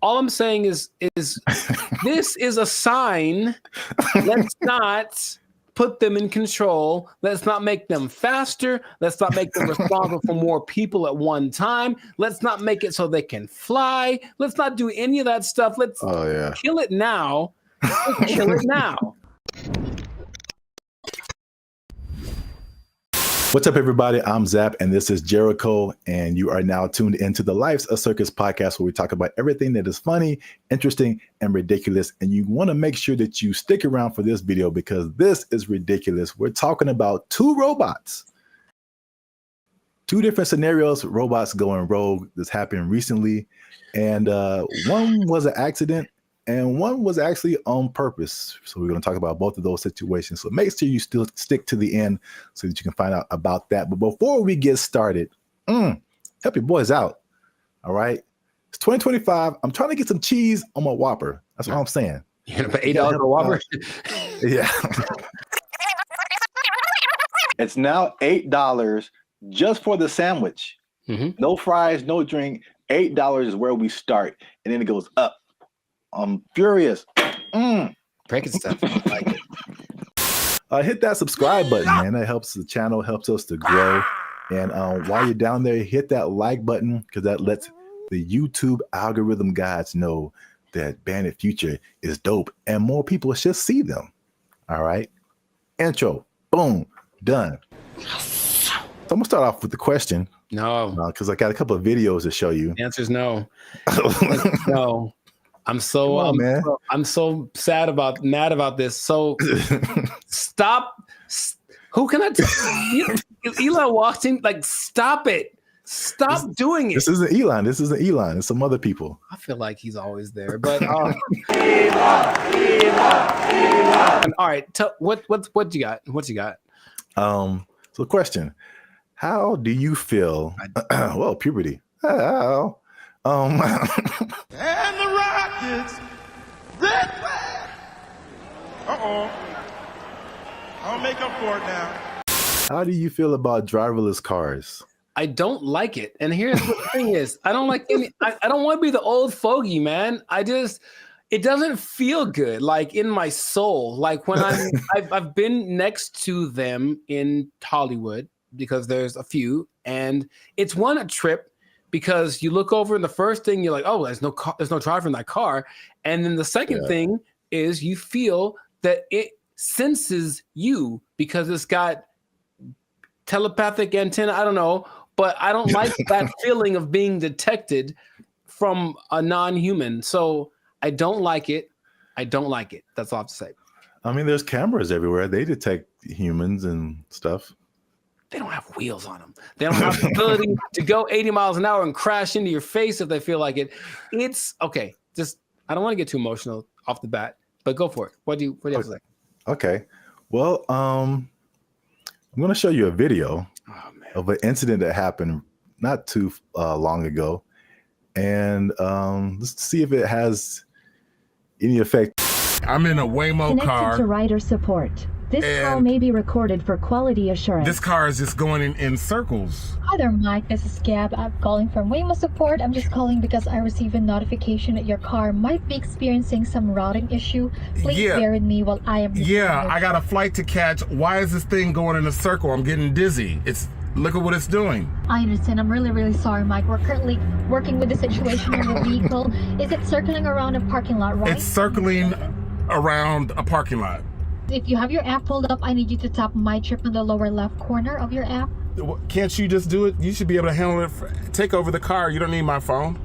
All I'm saying is this is a sign. Let's not put them in control. Let's not make them faster. Let's not make them responsible for more people at one time. Let's not make it so they can fly. Let's not do any of that stuff. Let's kill it now. Let's kill it now. What's up, everybody? I'm Zap, and this is Jericho, and you are now tuned into the Life's a Circus podcast, where we talk about everything that is funny, interesting, and ridiculous. And you want to make sure that you stick around for this video because this is ridiculous. We're talking about two robots. Two different scenarios, robots going rogue. This happened recently, and one was an accident, and one was actually on purpose. So we're going to talk about both of those situations. So make sure you still stick to the end so that you can find out about that. But before we get started, help your boys out. All right. It's 2025. I'm trying to get some cheese on my Whopper. That's what I'm saying. You're going to pay $8 for a Whopper? Yeah. It's now $8 just for the sandwich. No fries, no drink. $8 is where we start. And then it goes up. I'm furious. Breaking stuff. I like it. Hit that subscribe button, man. That helps the channel, helps us to grow. And while you're down there, hit that like button because that lets the YouTube algorithm gods know that Bandit Future is dope and more people should see them. All right. Intro. Boom. Done. So I'm going to start off with the question. No. Because I got a couple of videos to show you. The answer is no. No. I'm so mad about this. So stop. Who can I tell? Elon walked in, like, stop it. Stop doing it. This isn't Elon. This isn't Elon. It's some other people. I feel like he's always there. But Elon. All right. What you got? What you got? So question. How do you feel? Well, puberty. How? And the Rockets, red flag. I'll make up for it now. How do you feel about driverless cars? I don't like it. And here's what the thing is. I don't like any, I don't want to be the old fogey, man. It doesn't feel good, like in my soul. Like when I've been next to them in Hollywood because there's a few, and it's a trip. Because you look over and the first thing you're like, oh, there's no driver in that car. And then the second thing is you feel that it senses you because it's got telepathic antenna. I don't know, but I don't like that feeling of being detected from a non-human. So I don't like it. I don't like it. That's all I have to say. I mean, there's cameras everywhere. They detect humans and stuff. They don't have wheels on them. They don't have the ability to go 80 miles an hour and crash into your face if they feel like it. It's okay. Just, I don't want to get too emotional off the bat, but go for it. What do you have to say? Okay. Well, I'm going to show you a video of an incident that happened not too long ago. And let's see if it has any effect. I'm in a Waymo car. Connected to rider support. This call may be recorded for quality assurance. This car is just going in circles. Hi there, Mike. This is Gab. I'm calling from Waymo support. I'm just calling because I received a notification that your car might be experiencing some routing issue. Please bear with me while I am... I got a flight to catch. Why is this thing going in a circle? I'm getting dizzy. Look at what it's doing. I understand. I'm really, really sorry, Mike. We're currently working with the situation in the vehicle. Is it circling around a parking lot, right? It's circling around a parking lot. If you have your app pulled up, I need you to tap my chip in the lower left corner of your app. Can't you just do it? You should be able to handle it. Take over the car. You don't need my phone.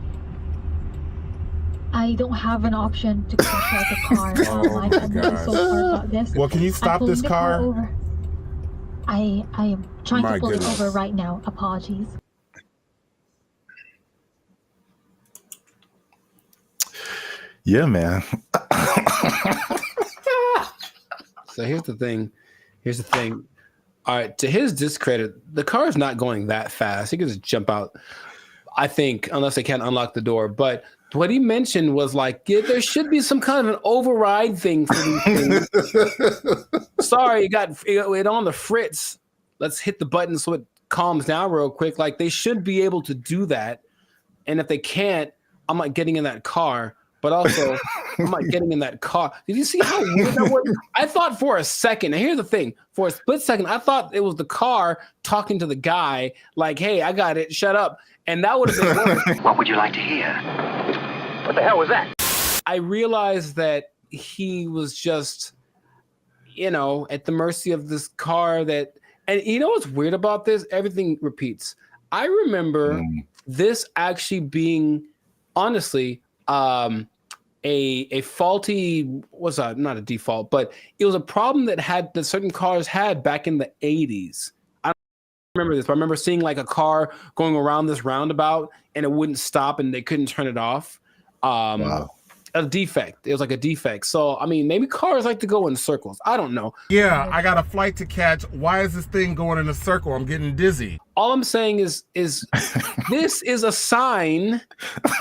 I don't have an option to control the car. Mike, I'm really so sorry about this. Well, can you stop this car? I am trying to pull it over right now. Apologies. Yeah, man. So here's the thing. All right, to his discredit, the car is not going that fast. He can just jump out, I think, unless they can't unlock the door. But what he mentioned was like, there should be some kind of an override thing for these things. Sorry, it on the fritz. Let's hit the button so it calms down real quick. Like, they should be able to do that. And if they can't, I'm not getting in that car, but also I'm not getting in that car. Did you see how weird that was? I thought for a second, and here's the thing, for a split second, I thought it was the car talking to the guy, like, hey, I got it, shut up. And that would have been worse. What would you like to hear? What the hell was that? I realized that he was just, at the mercy of this car that, and you know what's weird about this? Everything repeats. I remember this actually being, honestly, a faulty, not a default, but it was a problem that certain cars had back in the 80s. I don't remember this, but I remember seeing like a car going around this roundabout and it wouldn't stop and they couldn't turn it off. Wow. A defect. It was like a defect. So, I mean, maybe cars like to go in circles. I don't know. Yeah, I got a flight to catch. Why is this thing going in a circle? I'm getting dizzy. All I'm saying is this is a sign.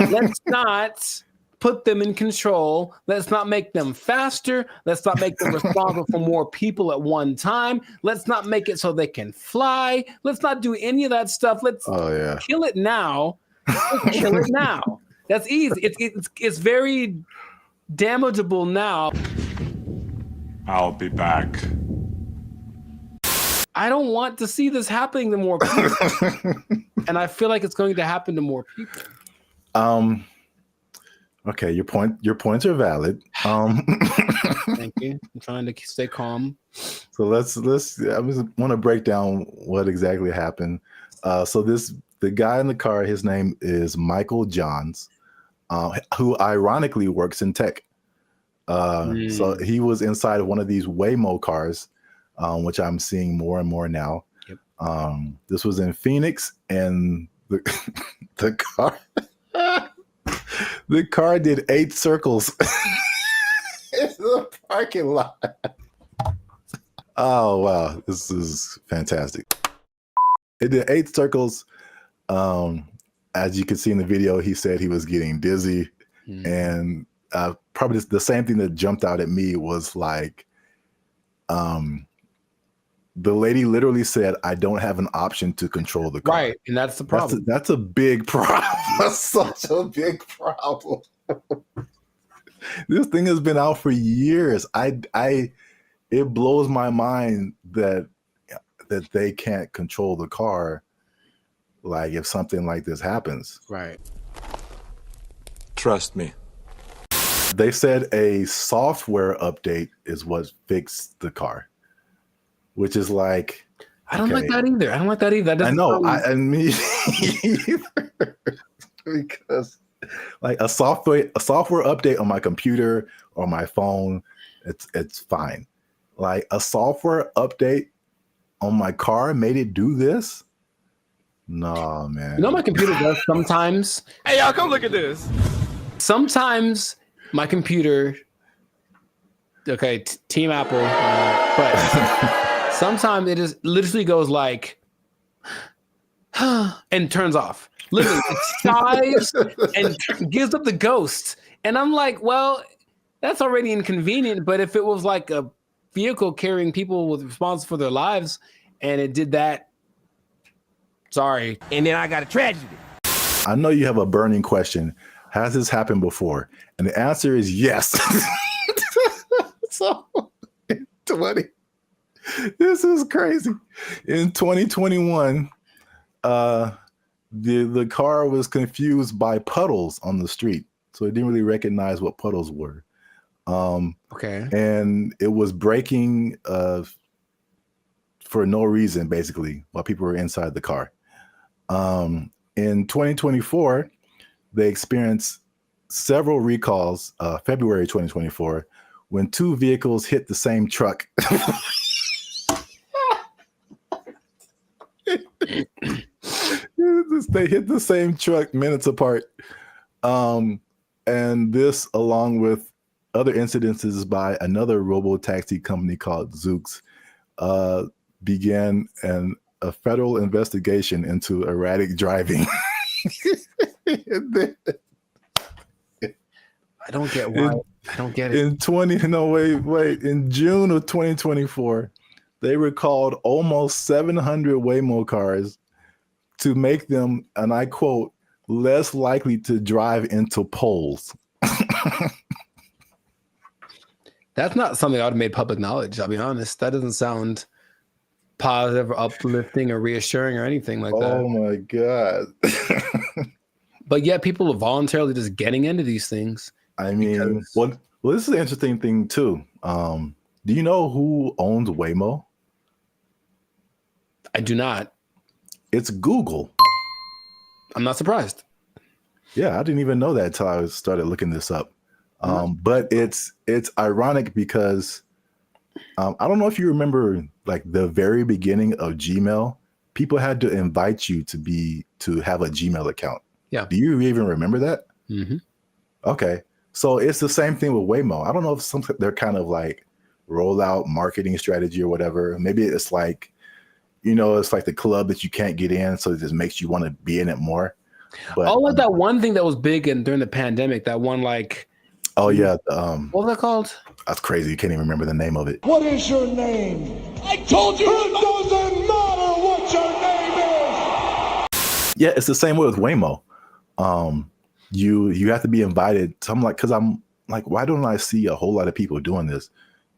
Let's not put them in control. Let's not make them faster. Let's not make them responsible for more people at one time. Let's not make it so they can fly. Let's not do any of that stuff. Let's kill it now. Let's kill it now. That's easy. It's very damageable now. I'll be back. I don't want to see this happening to more people. And I feel like it's going to happen to more people. Okay, your points are valid. Thank you. I'm trying to stay calm. So let's I just want to break down what exactly happened. So the guy in the car, his name is Michael Johns, who ironically works in tech. So he was inside of one of these Waymo cars, which I'm seeing more and more now. Yep. This was in Phoenix, and the car the car did 8 circles in the parking lot. Oh wow, this is fantastic. It did 8 circles. As you can see in the video, he said he was getting dizzy, and probably the same thing that jumped out at me was like, the lady literally said, "I don't have an option to control the car." Right, and that's the problem. That's a big problem. That's such a big problem. This thing has been out for years. It blows my mind that they can't control the car. Like if something like this happens. Right. Trust me. They said a software update is what fixed the car, which is like, I don't like that either. I don't like that either. I know. I me either. Because like a software update on my computer or my phone, it's fine. Like a software update on my car made it do this. No, man. You know my computer does sometimes? Hey, y'all, come look at this. Sometimes my computer, okay, Team Apple, but sometimes it just literally goes like, and turns off. Literally, it sighs and gives up the ghost. And I'm like, well, that's already inconvenient. But if it was like a vehicle carrying people with responsibility for their lives and it did that, sorry. And then I got a tragedy. I know you have a burning question. Has this happened before? And the answer is yes. So, this is crazy. In 2021, the car was confused by puddles on the street. So it didn't really recognize what puddles were. Okay. And it was braking for no reason, basically, while people were inside the car. In 2024, they experienced several recalls, February 2024, when 2 vehicles hit the same truck. They hit the same truck minutes apart. And this, along with other incidences by another robo-taxi company called Zoox, began a federal investigation into erratic driving. I don't get why. I don't get it. In June of 2024, they recalled almost 700 Waymo cars to make them, and I quote, less likely to drive into poles. That's not something I would have made public knowledge. I'll be honest. That doesn't sound positive or uplifting or reassuring or anything like that. Oh my God. But yet people are voluntarily just getting into these things. I mean, well, this is an interesting thing too. Do you know who owns Waymo? I do not. It's Google. I'm not surprised. Yeah, I didn't even know that until I started looking this up. But it's ironic because I don't know if you remember, like the very beginning of Gmail, people had to invite you to have a Gmail account. Yeah. Do you even remember that? Mm-hmm. Okay. So it's the same thing with Waymo. I don't know if they're kind of like rollout marketing strategy or whatever. Maybe it's like, it's like the club that you can't get in, so it just makes you want to be in it more. But like that one thing that was big during the pandemic, that one like. Oh yeah. What was that called? That's crazy. You can't even remember the name of it. What is your name? I told you. It doesn't matter what your name is. Yeah, it's the same way with Waymo. You have to be invited. So I'm like, why don't I see a whole lot of people doing this?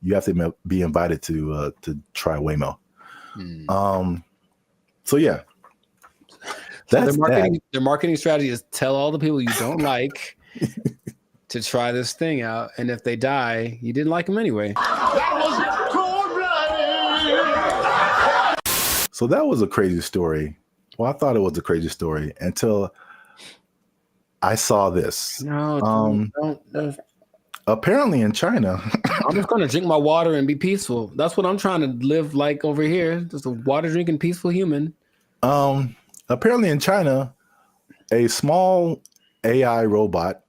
You have to be invited to try Waymo. So yeah, that's their marketing strategy is tell all the people you don't like to try this thing out, and if they die, you didn't like them anyway. So that was a crazy story. Well, I thought it was a crazy story until I saw this. No, don't. Apparently in China. I'm just going to drink my water and be peaceful. That's what I'm trying to live like over here. Just a water drinking, peaceful human. Apparently in China, a small AI robot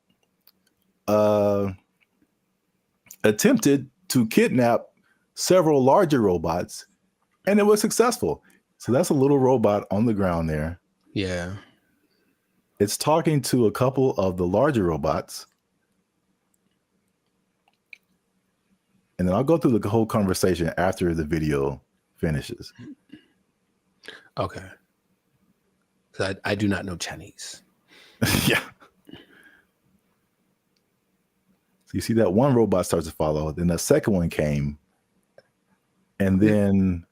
attempted to kidnap several larger robots, and it was successful. So that's a little robot on the ground there. Yeah. It's talking to a couple of the larger robots. And then I'll go through the whole conversation after the video finishes. Okay. Because I do not know Chinese. Yeah. So you see that one robot starts to follow, then the second one came, and then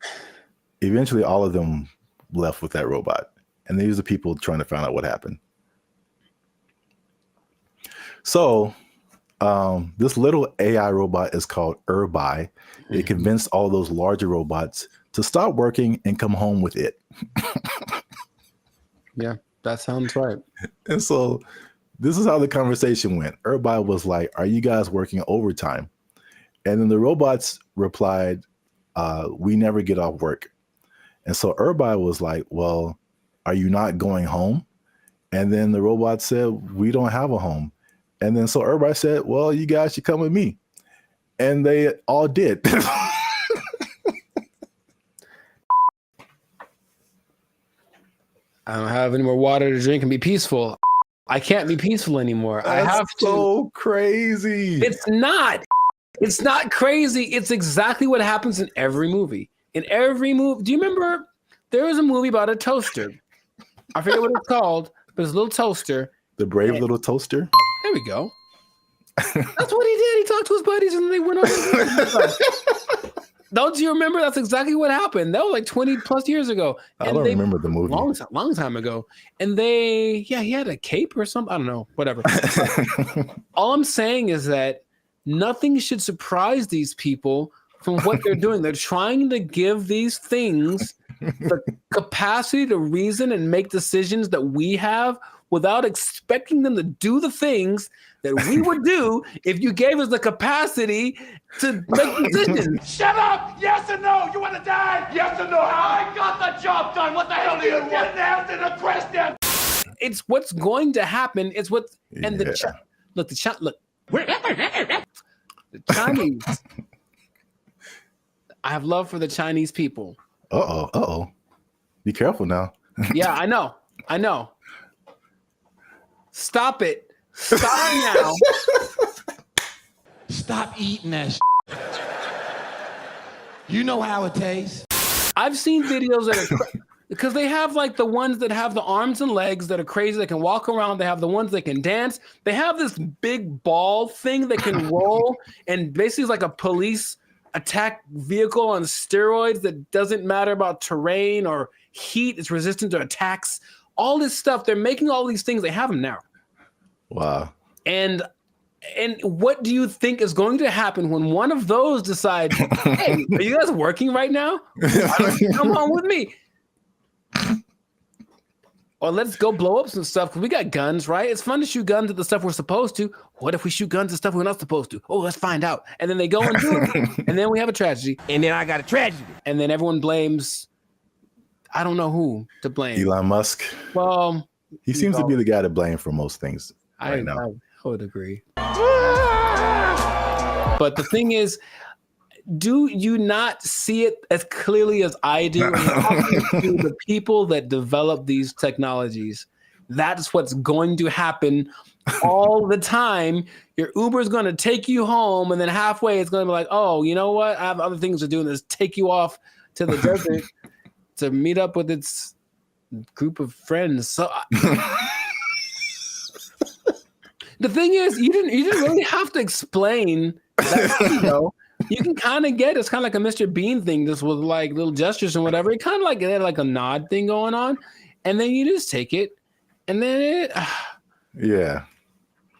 eventually all of them left with that robot. And these are people trying to find out what happened. So this little AI robot is called BrandBee. It convinced all those larger robots to stop working and come home with it. Yeah, that sounds right. And so this is how the conversation went. BrandBee was like, "Are you guys working overtime?" And then the robots replied, "We never get off work." And so BrandBee was like, "Well, are you not going home?" And then the robot said, "We don't have a home." And then so BrandBee said, "Well, you guys should come with me." And they all did. I don't have any more water to drink and be peaceful. I can't be peaceful anymore. That's I have to. So crazy. It's not. It's not crazy. It's exactly what happens in every movie. In every movie. Do you remember there was a movie about a toaster? I forget what it's called, but it's a little toaster. The Brave Little Toaster? There we go. That's what he did. He talked to his buddies and they went on. Don't you remember? That's exactly what happened. That was like 20 plus years ago. I don't remember the movie. Long time ago. And he had a cape or something. I don't know. Whatever. All I'm saying is that nothing should surprise these people from what they're doing. They're trying to give these things the capacity to reason and make decisions that we have without expecting them to do the things that we would do if you gave us the capacity to make decisions. Shut up! Yes or no? You want to die? Yes or no? I got the job done. What the hell do you want? Didn't answer the question. It's what's going to happen. It's what and the Chinese. I have love for the Chinese people. Uh-oh. Be careful now. Yeah, I know. Stop it. Stop now. Stop eating that You know how it tastes. I've seen videos that are Because they have like the ones that have the arms and legs that are crazy, that can walk around. They have the ones that can dance. They have this big ball thing that can roll and basically is like a police attack vehicle on steroids that doesn't matter about terrain or heat. It's resistant to attacks. All this stuff. They're making all these things. They have them now. Wow. And what do you think is going to happen when one of those decides, hey, are you guys working right now? Come on with me. Or let's go blow up some stuff because we got guns, right? It's fun to shoot guns at the stuff we're supposed to. What if we shoot guns at stuff we're not supposed to? Oh, let's find out. And then they go and do it. And then we have a tragedy. And then I got a tragedy. And then everyone blames, I don't know who to blame. Elon Musk. Well, he seems to be the guy to blame for most things right now. I would agree. But the thing is, do you not see it as clearly as I do? To the people that develop these technologies, that's what's going to happen all the time. Your Uber is going to take you home, and then halfway it's going to be like, oh, you know what? I have other things to do, and just take you off to the desert to meet up with its group of friends. So the thing is, you didn't really have to explain that, You can kind of get it's kind of like a Mr. Bean thing, just with like little gestures and whatever. It kind of like it had like a nod thing going on, and then you just take it, and then yeah.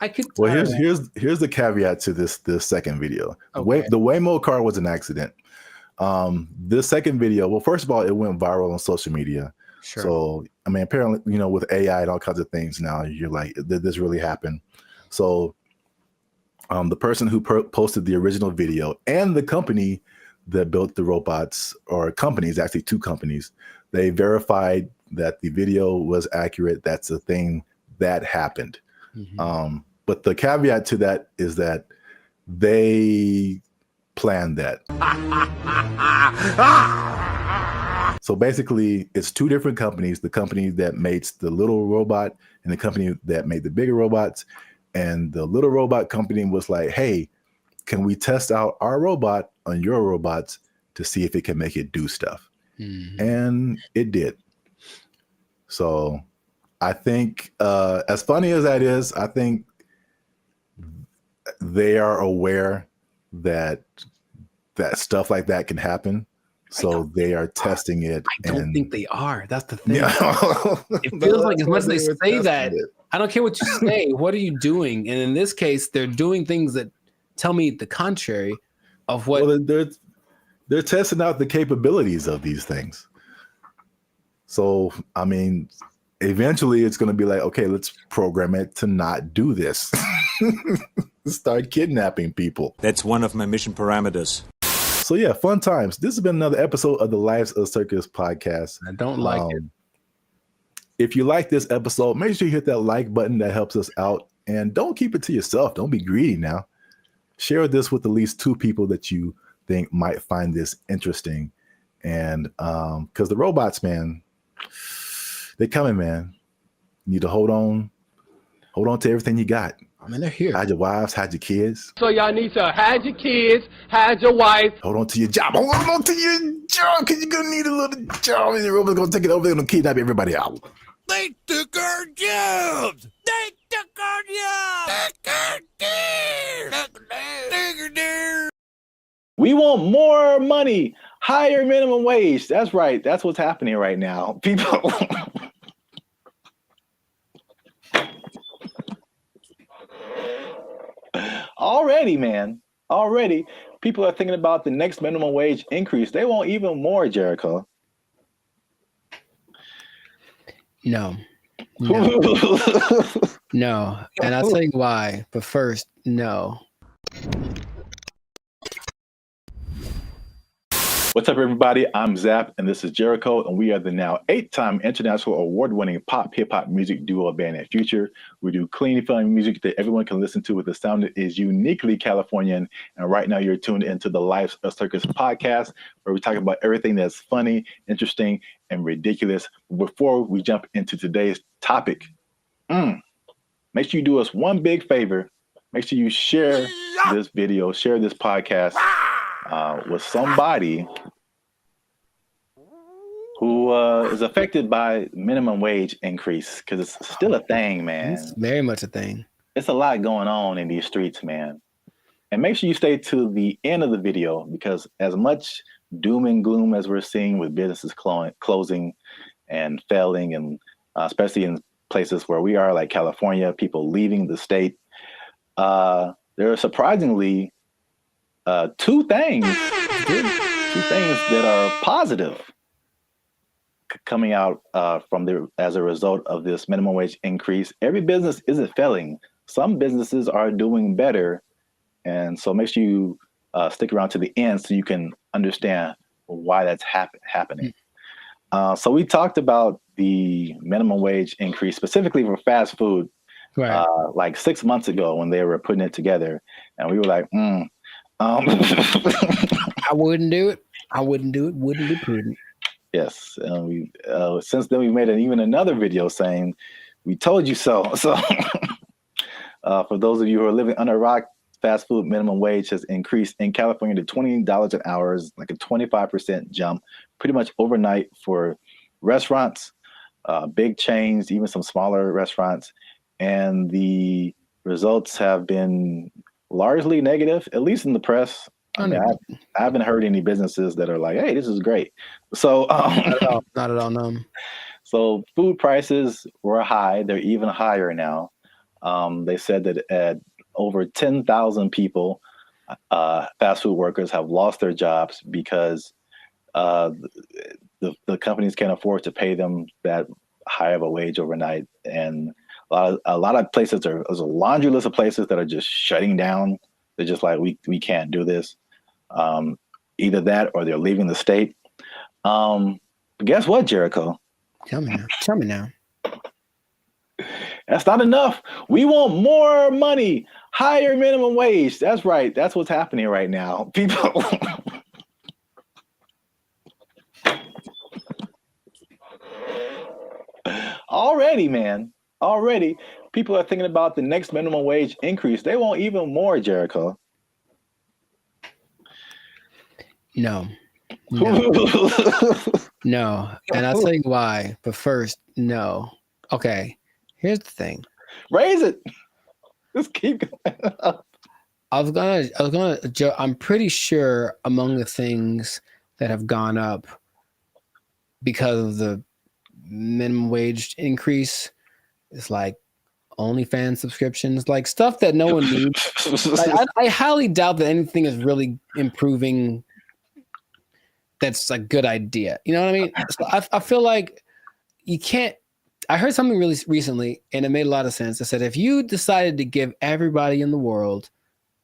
I could. Well, here's the caveat to this second video. Okay. The Waymo car was an accident. This second video, well, first of all, it went viral on social media. Sure. So I mean, apparently, with AI and all kinds of things now, you're like, did this really happen? So. The person who posted the original video and the company that built the robots, or companies, actually two companies, they verified that the video was accurate. That's a thing that happened. Mm-hmm. But the caveat to that is that they planned that. So basically, it's two different companies, the company that makes the little robot and the company that made the bigger robots. And the little robot company was like, hey, can we test out our robot on your robots to see if it can make it do stuff? Mm-hmm. And it did. So I think, as funny as that is, I think they are aware that stuff like that can happen. So they are testing it. I don't think they are. That's the thing. It feels like as much as they say that, I don't care what you say. What are you doing? And in this case, they're doing things that tell me the contrary of what. Well, they're testing out the capabilities of these things. So, I mean, eventually it's going to be like, okay, let's program it to not do this. Start kidnapping people. That's one of my mission parameters. So yeah, fun times. This has been another episode of the Lives of Circus podcast. I don't like it. If you like this episode, make sure you hit that like button. That helps us out. And don't keep it to yourself. Don't be greedy now. Share this with at least two people that you think might find this interesting. And because the robots, man, they're coming, man. You need to hold on to everything you got. I mean, they're here. Hide your wives, hide your kids. So y'all need to hide your kids, hide your wife. Hold on to your job. Hold on to your job, because you're going to need a little job. And the robots going to take it over. They're going to kidnap everybody out. They took our jobs. They took our jobs. We want more money, higher minimum wage. That's right. That's what's happening right now. People. Already, people are thinking about the next minimum wage increase. They want even more, Jericho. No. No. And I'll tell you why. But first, no. What's up, everybody? I'm Zap, and this is Jericho, and we are the now 8-time international award-winning pop hip-hop music duo band and future. We do clean, fun music that everyone can listen to with a sound that is uniquely Californian. And right now, you're tuned into the Lives of Circus podcast, where we talk about everything that's funny, interesting, and ridiculous. Before we jump into today's topic, make sure you do us one big favor. Make sure you share this video, share this podcast with somebody who is affected by minimum wage increase because it's still a thing, man. It's very much a thing. It's a lot going on in these streets, man. And make sure you stay to the end of the video because as much doom and gloom as we're seeing with businesses closing and failing, and especially in places where we are, like California, people leaving the state, there are surprisingly two things that are positive coming out as a result of this minimum wage increase. Every business isn't failing. Some businesses are doing better. And so make sure you stick around to the end so you can understand why that's happening. So we talked about the minimum wage increase specifically for fast food, right? Like 6 months ago when they were putting it together, and we were like, I wouldn't do it. I wouldn't do it. Wouldn't be prudent. Yes, and we since then we made even another video saying we told you so. So for those of you who are living under a rock, fast food minimum wage has increased in California to $20 an hour, is like a 25% jump, pretty much overnight for restaurants, big chains, even some smaller restaurants. And the results have been largely negative, at least in the press. I mean, I haven't heard any businesses that are like, hey, this is great. So not at all, no. So food prices were high. They're even higher now. They said that at over 10,000 people, fast food workers have lost their jobs because the companies can't afford to pay them that high of a wage overnight. And a lot of places, there's a laundry list of places that are just shutting down. They're just like, we can't do this. Either that or they're leaving the state. But guess what, Jericho? Tell me now. That's not enough. We want more money, higher minimum wage. That's right. That's what's happening right now. People. Already, people are thinking about the next minimum wage increase. They want even more, Jericho. No. No. And I'll tell you why. But first, no. Okay. Here's the thing. Raise it. Just keep going up. I'm pretty sure among the things that have gone up because of the minimum wage increase is like OnlyFans subscriptions, like stuff that no one needs. Like, I highly doubt that anything is really improving. That's a good idea. You know what I mean? So I feel like you can't. I heard something really recently, and it made a lot of sense. It said if you decided to give everybody in the world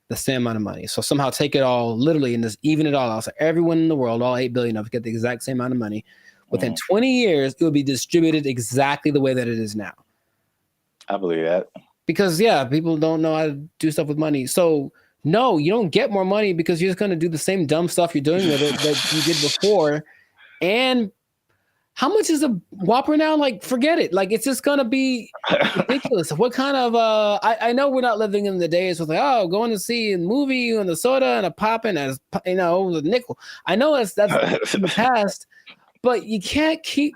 the same amount of money, so somehow take it all literally and just even it all out, so everyone in the world, all 8 billion of us, get the exact same amount of money, within 20 years, it would be distributed exactly the way that it is now. I believe that. Because, yeah, people don't know how to do stuff with money. So, no, you don't get more money because you're just going to do the same dumb stuff you're doing with it that you did before. And how much is a Whopper now? Like, forget it. Like, it's just going to be ridiculous. What kind of, I know we're not living in the days with like, oh, going to see a movie and the soda and a pop and a, you know, the nickel. I know that's in the past, but you can't keep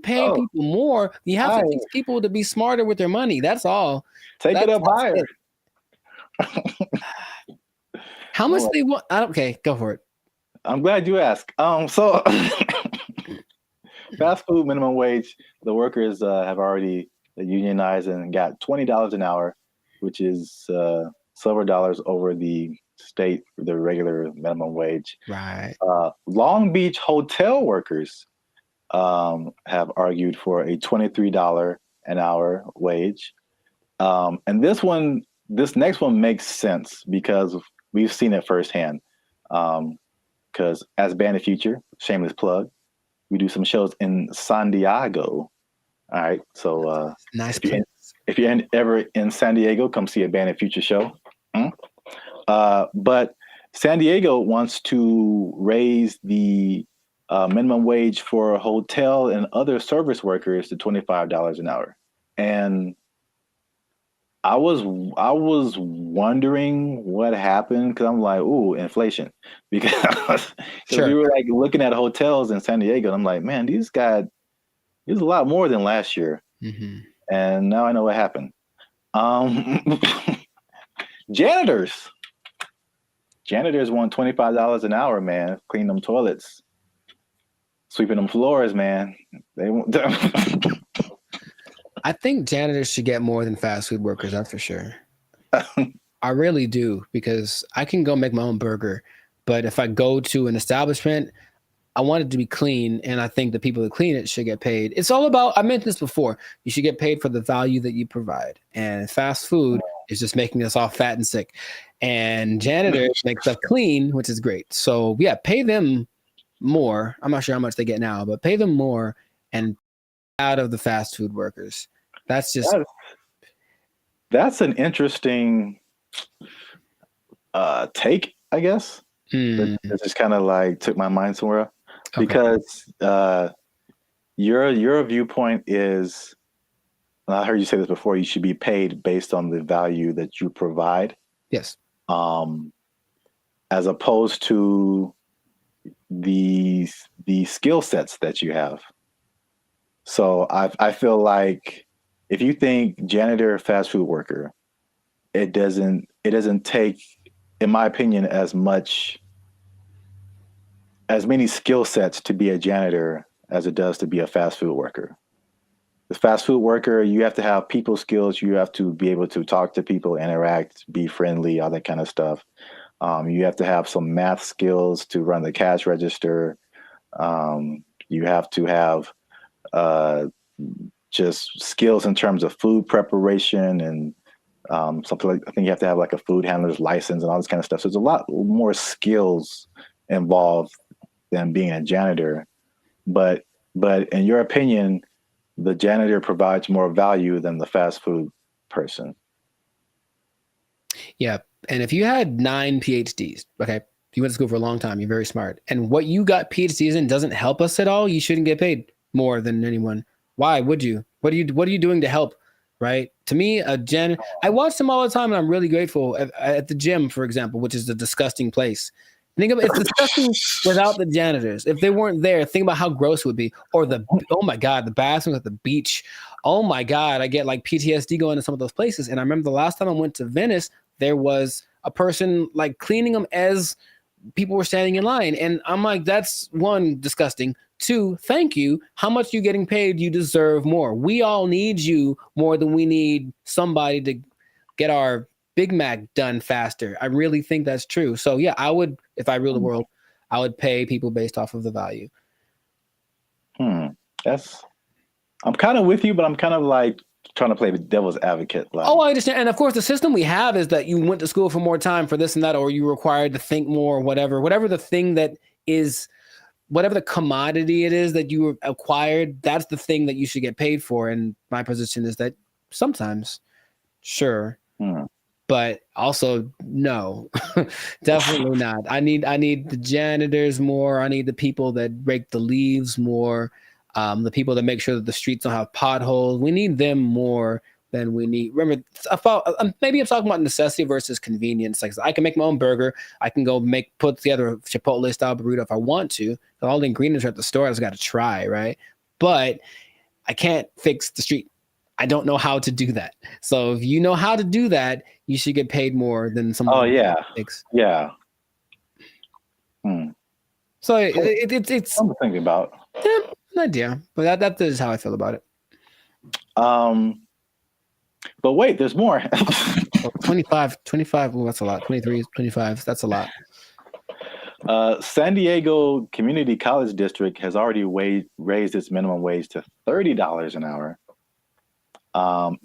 paying people more. You have to teach people to be smarter with their money. That's all. Take it up higher. How much they want? Okay, go for it. I'm glad you asked. So fast food minimum wage, the workers have already unionized and got $20 an hour, which is silver dollars over the regular minimum wage. Right. Long Beach hotel workers have argued for a $23 an hour wage. And this next one makes sense because we've seen it firsthand. Because as Band of Future, shameless plug, we do some shows in San Diego. All right. So nice. If you're ever in San Diego, come see a Band of Future show. But San Diego wants to raise the minimum wage for hotel and other service workers to $25 an hour. And I was wondering what happened because I'm like, ooh, inflation. Because Sure. we were like looking at hotels in San Diego, and I'm like, man, these a lot more than last year. Mm-hmm. And now I know what happened. Janitors. Janitors want $25 an hour, man. Clean them toilets, sweeping them floors, man. They want. I think janitors should get more than fast food workers. That's for sure. I really do, because I can go make my own burger, but if I go to an establishment, I want it to be clean, and I think the people that clean it should get paid. It's all about, I mentioned this before, you should get paid for the value that you provide. And fast food is just making us all fat and sick. And janitors make stuff clean, which is great. So yeah, pay them more. I'm not sure how much they get now, but pay them more and out of the fast food workers. That's just that's an interesting take, I guess. That just kind of like took my mind somewhere. Okay. Because your viewpoint is, and I heard you say this before, you should be paid based on the value that you provide. Yes. As opposed to the skill sets that you have. So I feel like if you think janitor, fast food worker, it doesn't take, in my opinion, as many skill sets to be a janitor as it does to be a fast food worker. The fast food worker, you have to have people skills. You have to be able to talk to people, interact, be friendly, all that kind of stuff. You have to have some math skills to run the cash register. You have to have just skills in terms of food preparation and something like, I think you have to have like a food handler's license and all this kind of stuff. So there's a lot more skills involved than being a janitor. But in your opinion, the janitor provides more value than the fast food person. Yeah. And if you had 9 PhDs, okay, you went to school for a long time, you're very smart, and what you got PhDs in doesn't help us at all, you shouldn't get paid more than anyone. Why would you? What are you doing to help? Right? To me, I watch them all the time, and I'm really grateful at the gym, for example, which is a disgusting place. Think about it's disgusting without the janitors. If they weren't there, think about how gross it would be. Or oh my God, the bathrooms at the beach. Oh my God, I get like PTSD going to some of those places. And I remember the last time I went to Venice, there was a person like cleaning them as people were standing in line. And I'm like, that's one, disgusting. 2, thank you. How much are you getting paid? You deserve more. We all need you more than we need somebody to get our Big Mac done faster. I really think that's true. So yeah, I would, if I ruled the world, I would pay people based off of the value. I'm kind of with you, but I'm kind of like trying to play the devil's advocate. Like, oh, I understand. And of course, the system we have is that you went to school for more time for this and that, or you were required to think more, whatever the thing that is, whatever the commodity it is that you acquired, that's the thing that you should get paid for. And my position is that sometimes, sure. But also, no, definitely not. I need the janitors more. I need the people that rake the leaves more. The people that make sure that the streets don't have potholes. We need them more than we need. Remember, maybe I'm talking about necessity versus convenience. Like, I can make my own burger. I can go put together a Chipotle style burrito if I want to. All the ingredients are at the store. I just got to try, right? But I can't fix the street. I don't know how to do that. So if you know how to do that, you should get paid more than someone. Oh yeah, yeah. So it's something to think about. Yeah, an idea, but that is how I feel about it. But wait, there's more. 25. Oh, that's a lot. 23, 25. That's a lot. San Diego Community College District has already raised its minimum wage to $30 an hour. And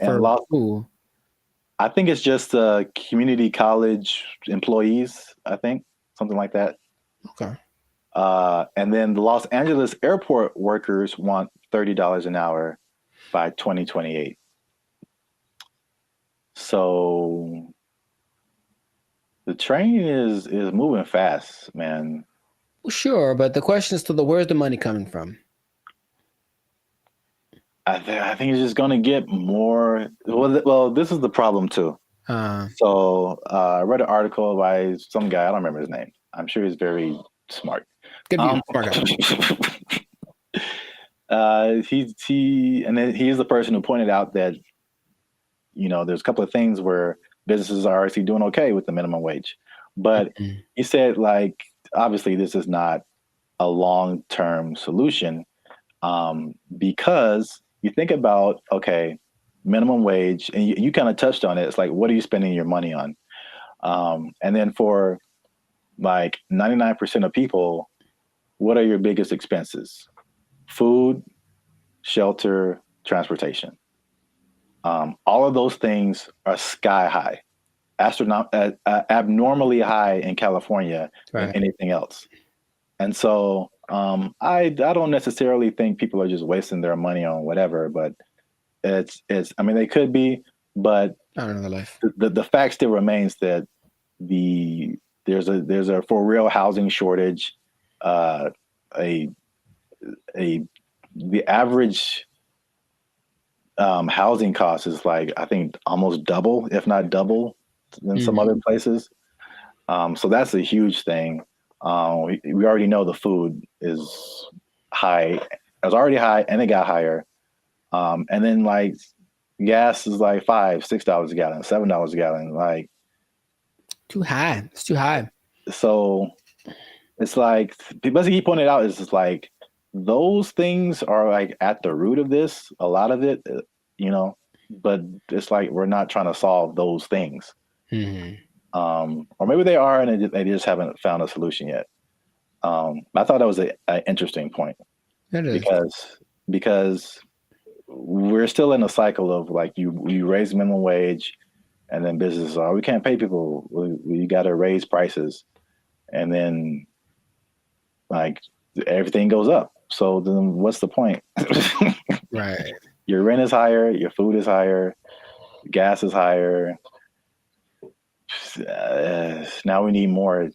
I think it's just community college employees, I think, something like that. Okay. And then the Los Angeles airport workers want $30 an hour by 2028. So the train is moving fast, man. Well, sure, but the question is where's the money coming from? I think it's just going to get more. Well, this is the problem too. So I read an article by some guy. I don't remember his name. I'm sure he's very smart. Good view, smart guy. He is the person who pointed out that, you know, there's a couple of things where businesses are actually doing okay with the minimum wage, but he said, like, obviously this is not a long-term solution, because you think about, okay, minimum wage, and you kind of touched on it. It's like, what are you spending your money on? And then for like 99% of people, what are your biggest expenses? Food, shelter, transportation. All of those things are sky high, abnormally high in California than anything else. And so I don't necessarily think people are just wasting their money on whatever, but it's I mean, they could be, but I don't know the life. The fact still remains that there's a for real housing shortage. The average housing cost is like, I think almost double, if not double, than some other places. So that's a huge thing. We already know the food is high. It was already high, and it got higher. And then like gas is like $5-6 a gallon, $7 a gallon. Like, too high. It's too high. So it's like, because he pointed out, is just like, those things are like at the root of this, a lot of it, you know, but it's like, we're not trying to solve those things. Or maybe they are, and they just haven't found a solution yet. I thought that was an interesting point. It is. Because we're still in a cycle of like, you raise minimum wage, and then businesses are, we can't pay people. We got to raise prices. And then like everything goes up. So then what's the point? Right. Your rent is higher, your food is higher, gas is higher. Now we need more.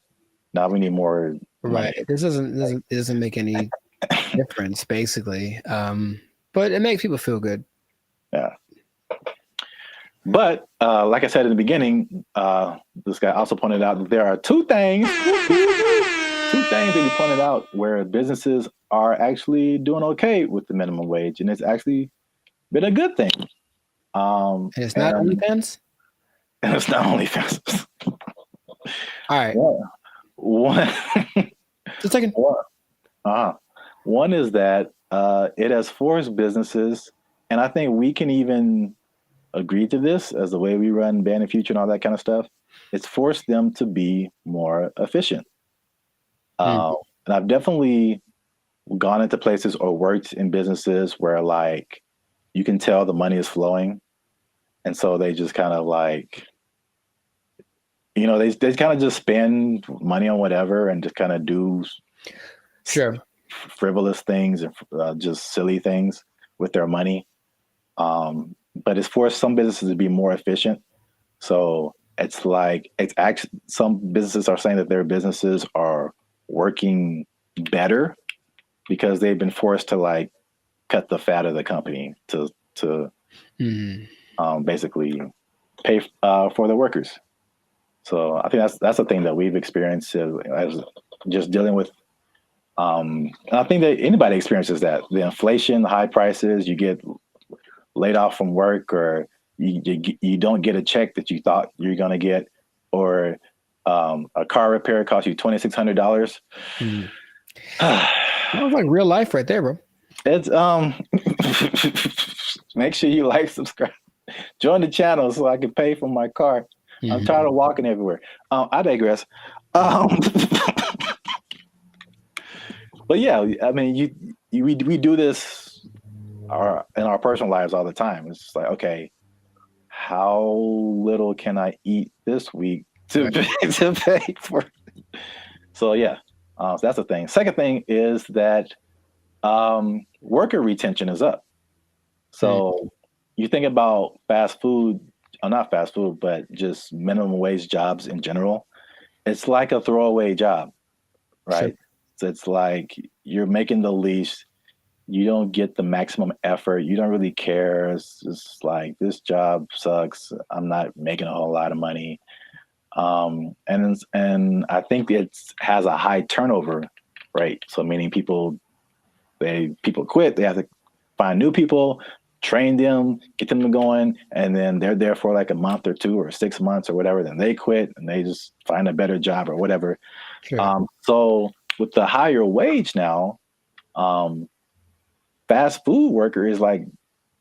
Right. This doesn't make any difference, basically. But it makes people feel good. Yeah. But like I said in the beginning, this guy also pointed out that there are two things that he pointed out where businesses are actually doing okay with the minimum wage, and it's actually been a good thing. And it's not OnlyFans? And it's not OnlyFans. All right. One, just a second. One is that it has forced businesses, and I think we can even agree to this as the way we run Band and Future and all that kind of stuff. It's forced them to be more efficient. And I've definitely gone into places or worked in businesses where like you can tell the money is flowing. And so they just kind of like, you know, they kind of just spend money on whatever and just kind of do frivolous things and just silly things with their money. But it's forced some businesses to be more efficient. So it's like, it's actually, some businesses are saying that their businesses are working better because they've been forced to like cut the fat of the company to basically pay for the workers. So I think that's a thing that we've experienced as just dealing with. I think that anybody experiences that, the inflation, the high prices, you get laid off from work, or you don't get a check that you thought you're going to get, or a car repair costs you $2,600. Sounds like real life right there, bro. It's make sure you like, subscribe, join the channel so I can pay for my car. I'm tired of walking everywhere. I digress. But yeah, I mean, we do this in our personal lives all the time. It's just like, okay, how little can I eat this week to pay for? So yeah, so that's the thing. Second thing is that worker retention is up. So you think about fast food, not fast food, but just minimum wage jobs in general. It's like a throwaway job, right? Sure. So it's like you're making the least, you don't get the maximum effort. You don't really care. It's just like, this job sucks. I'm not making a whole lot of money. And I think it has a high turnover rate. So meaning people quit. They have to find new people, train them, get them going, and then they're there for like a month or 2 or 6 months or whatever. Then they quit and they just find a better job or whatever. Sure. So with the higher wage now, fast food worker is like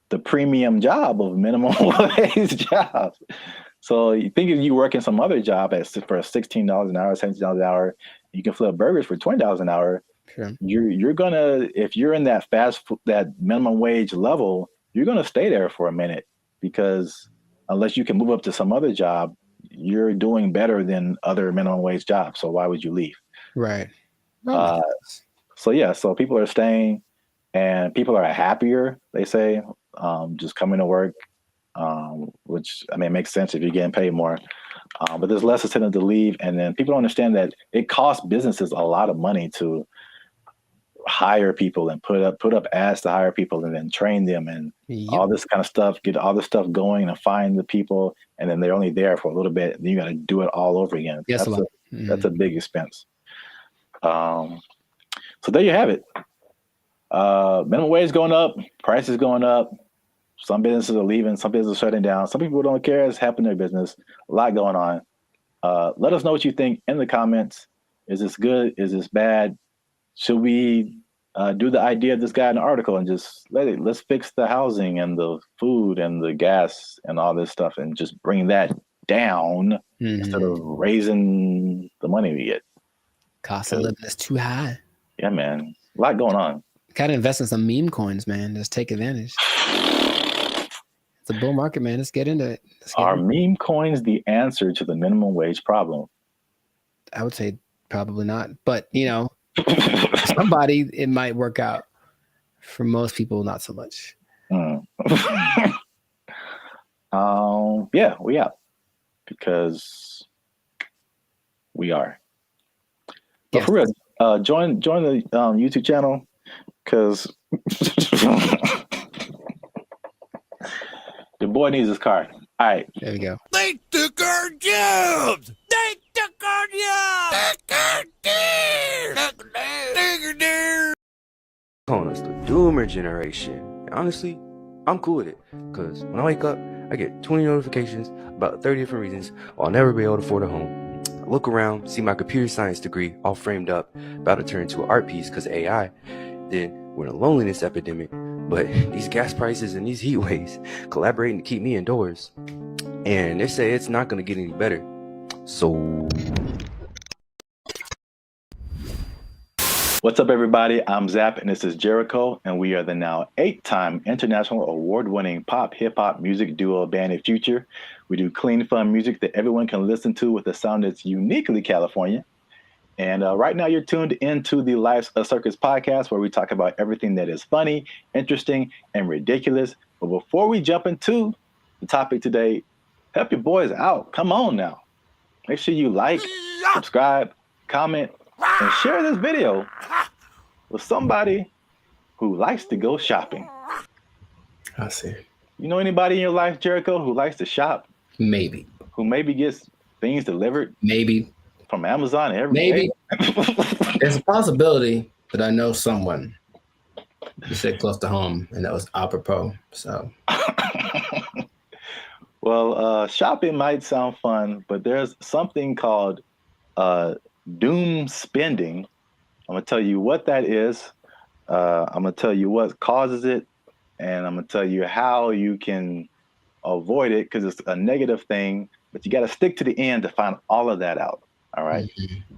the premium job of minimum wage jobs. So you think if you work in some other job for $16 an hour, $17 an hour, you can flip burgers for $20 an hour. Sure. You're gonna, if you're in that that minimum wage level, you're gonna stay there for a minute, because unless you can move up to some other job, you're doing better than other minimum wage jobs. So why would you leave? Right. So people are staying, and people are happier, they say, just coming to work, which, I mean, makes sense if you're getting paid more. But there's less incentive to leave. And then people don't understand that it costs businesses a lot of money to hire people and put up ads to hire people and then train them and all this kind of stuff, get all this stuff going and find the people. And then they're only there for a little bit. And then you got to do it all over again. Yes, that's a big expense. So there you have it. Minimum wage going up, prices going up. Some businesses are leaving, some businesses are shutting down. Some people don't care. It's happening in their business. A lot going on. Let us know what you think in the comments. Is this good? Is this bad? Should we do the idea of this guy in the article and just let's fix the housing and the food and the gas and all this stuff and just bring that down instead of raising the money we get? Cost of living is too high. Yeah, man. A lot going on. Gotta invest in some meme coins, man. Just take advantage. It's a bull market, man. Let's get into it. Are meme coins the answer to the minimum wage problem? I would say probably not. But, you know, somebody, it might work out. For most people, not so much. Yeah, we out. Because we are. But for real, join the YouTube channel, because the boy needs his car. All right. There we go. They took our jobs! They took our jobs! Calling us the doomer generation. Honestly, I'm cool with it, because when I wake up, I get 20 notifications about 30 different reasons why I'll never be able to afford a home. I look around, see my computer science degree all framed up, about to turn into an art piece because of AI. Then we're in a loneliness epidemic, but these gas prices and these heat waves collaborating to keep me indoors. And they say it's not going to get any better. So... What's up, everybody? I'm Zap, and this is Jericho, and we are the now 8-time international award-winning pop hip-hop music duo band and future. We do clean, fun music that everyone can listen to with a sound that's uniquely California. And right now you're tuned into the Life's a Circus podcast, where we talk about everything that is funny, interesting, and ridiculous. But before we jump into the topic today, help your boys out. Come on now. Make sure you like, subscribe, comment, and share this video with somebody who likes to go shopping. I see. You know anybody in your life, Jericho, who likes to shop? Maybe. Who maybe gets things delivered? Maybe. From Amazon every Maybe. day? There's a possibility that I know someone. You said close to home, and that was apropos. So. Well, shopping might sound fun, but there's something called doom spending. I'm gonna tell you what that is. I'm gonna tell you what causes it, and I'm gonna tell you how you can avoid it, because it's a negative thing, but you got to stick to the end to find all of that out. All right.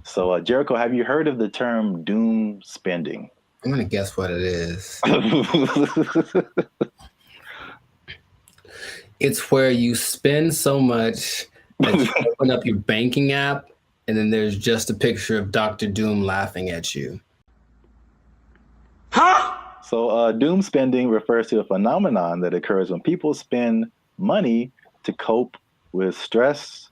So, Jericho, have you heard of the term doom spending? I'm gonna guess what it is. It's where you spend so much that you open up your banking app, and then there's just a picture of Dr. Doom laughing at you. Huh? So doom spending refers to a phenomenon that occurs when people spend money to cope with stress,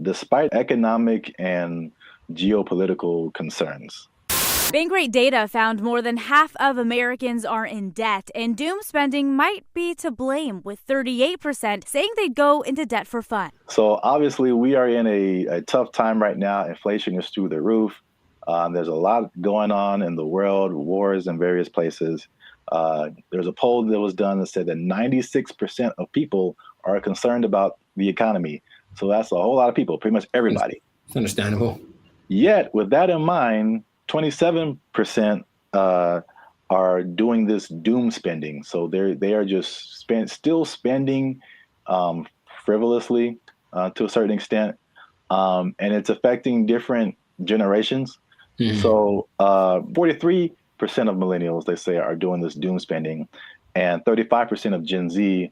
despite economic and geopolitical concerns. Bankrate data found more than half of Americans are in debt, and doom spending might be to blame, with 38% saying they'd go into debt for fun. So obviously we are in a tough time right now. Inflation is through the roof. There's a lot going on in the world, wars in various places. There's a poll that was done that said that 96% of people are concerned about the economy. So that's a whole lot of people, pretty much everybody. It's understandable. Yet, with that in mind, 27% are doing this doom spending. So they are just still spending frivolously to a certain extent, and it's affecting different generations. Mm-hmm. So 43% of millennials, they say, are doing this doom spending, and 35% of Gen Z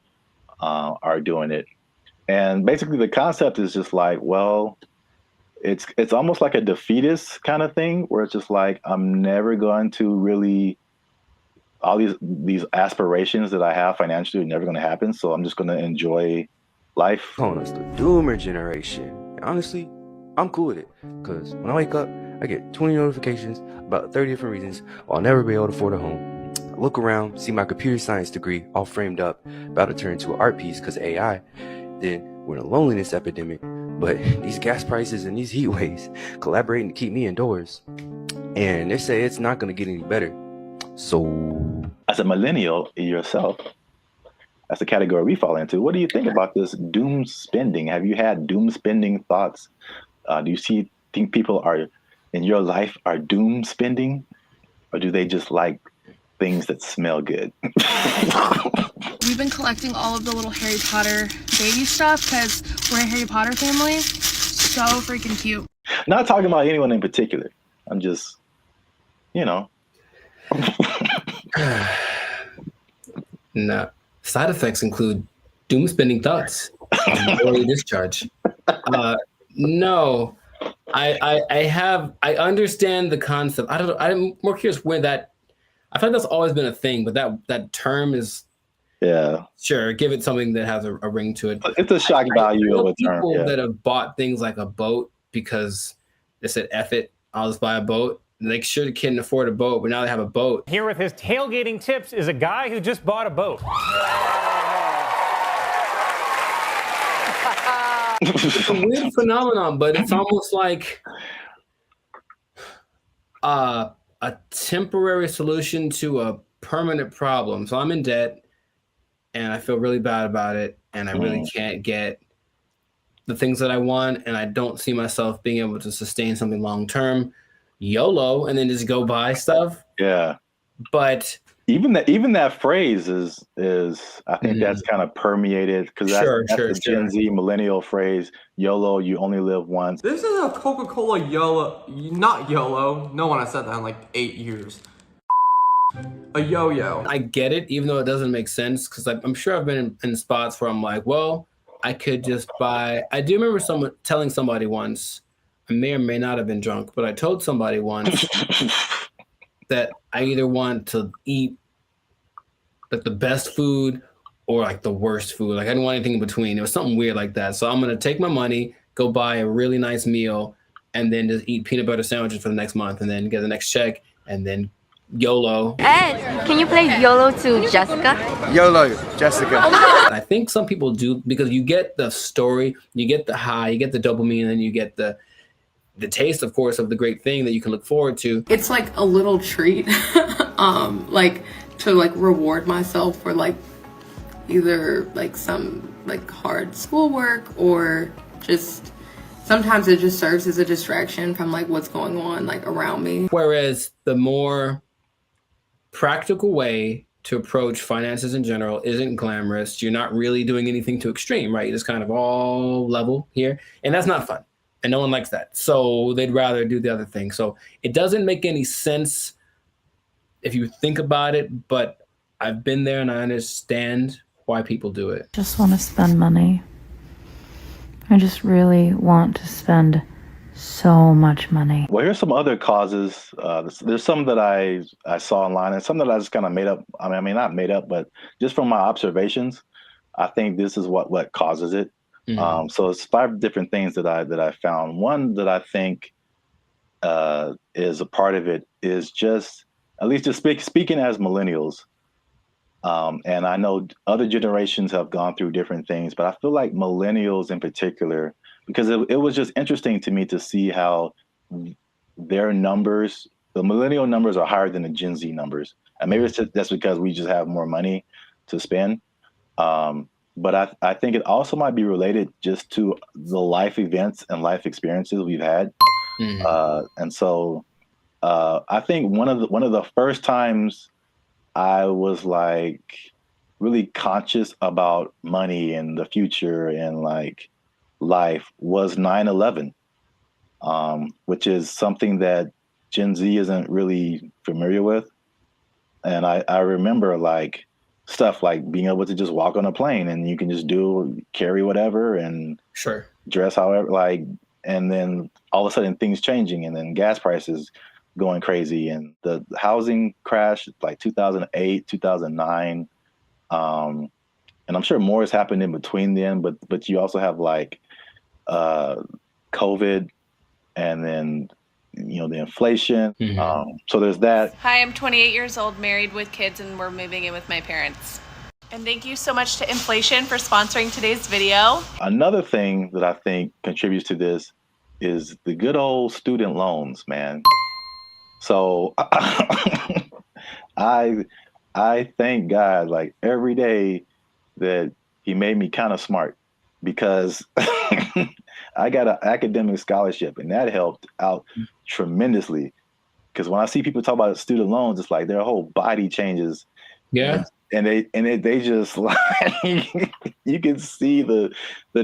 are doing it. And basically, the concept is just like, well, it's almost like a defeatist kind of thing, where it's just like, I'm never going to really, all these aspirations that I have financially are never going to happen. So I'm just going to enjoy life. Calling us the doomer generation. Honestly, I'm cool with it, because when I wake up, I get 20 notifications about 30 different reasons why I'll never be able to afford a home. I look around, see my computer science degree all framed up, about to turn into an art piece because of AI. Then we're in a loneliness epidemic. But these gas prices and these heat waves collaborating to keep me indoors. And they say it's not going to get any better. So, as a millennial yourself, that's the category we fall into. What do you think about this doom spending? Have you had doom spending thoughts? Do you think people are in your life are doom spending? Or do they just like things that smell good? We've been collecting all of the little Harry Potter baby stuff because we're a Harry Potter family. So freaking cute. Not talking about anyone in particular. I'm just, No. Side effects include doom spending thoughts and early discharge. No. I understand the concept. I'm more curious where that, I feel like that's always been a thing, but that term is, yeah, sure, give it something that has a ring to it. It's a shock value of a term. People that have bought things like a boat because they said, F it, I'll just buy a boat. And they sure couldn't afford a boat, but now they have a boat. Here with his tailgating tips is a guy who just bought a boat. It's a weird phenomenon, but it's almost like a temporary solution to a permanent problem. So I'm in debt and I feel really bad about it, and I really can't get the things that I want, and I don't see myself being able to sustain something long term. YOLO, and then just go buy stuff. Yeah. But even that phrase is I think that's kind of permeated, because that's the Gen Z millennial phrase, YOLO, you only live once. This is a Coca-Cola YOLO, not YOLO. No one has said that in like 8 years. A yo-yo. I get it, even though it doesn't make sense, because I'm sure I've been in spots where I'm like, well, I could just buy. I do remember telling somebody once, I may or may not have been drunk, but I told somebody once that I either want to eat like the best food or like the worst food. Like I didn't want anything in between. It was something weird like that. So I'm going to take my money, go buy a really nice meal, and then just eat peanut butter sandwiches for the next month, and then get the next check, and then YOLO. Ed, can you play YOLO to Jessica? YOLO, Jessica. I think some people do, because you get the story, you get the high, you get the dopamine, and then you get the taste, of course, of the great thing that you can look forward to. It's like a little treat, like to like reward myself for like either like some like hard schoolwork, or just sometimes it just serves as a distraction from like what's going on like around me. Whereas the more practical way to approach finances in general isn't glamorous. You're not really doing anything too extreme, right? You're just kind of all level here, and that's not fun. And no one likes that. So they'd rather do the other thing. So it doesn't make any sense if you think about it, but I've been there and I understand why people do it. Just want to spend money. I just really want to spend so much money. Well, here's some other causes. There's some that I saw online, and some that I just kind of made up. I mean, not made up, but just from my observations, I think this is what causes it. Mm-hmm. So it's 5 different things that I found. One that I think is a part of it, is just, at least just speaking as millennials. And I know other generations have gone through different things, but I feel like millennials in particular, because it was just interesting to me to see how their numbers, the millennial numbers are higher than the Gen Z numbers. And maybe it's just, that's because we just have more money to spend. But I think it also might be related just to the life events and life experiences we've had. And so I think one of the first times I was like really conscious about money and the future and like life was 9/11, which is something that Gen Z isn't really familiar with. And I remember like stuff like being able to just walk on a plane and you can just carry whatever and dress however, like, and then all of a sudden things changing and then gas prices going crazy and the housing crash like 2008, 2009. And I'm sure more has happened in between then, but you also have like COVID and then, the inflation. So there's that. Hi, I'm 28 years old, married with kids, and we're moving in with my parents. And thank you so much to inflation for sponsoring today's video. Another thing that I think contributes to this is the good old student loans, man. So I thank God like every day that he made me kind of smart, because I got an academic scholarship and that helped out tremendously. Because when I see people talk about student loans, it's like their whole body changes. Yeah. And they just like, you can see the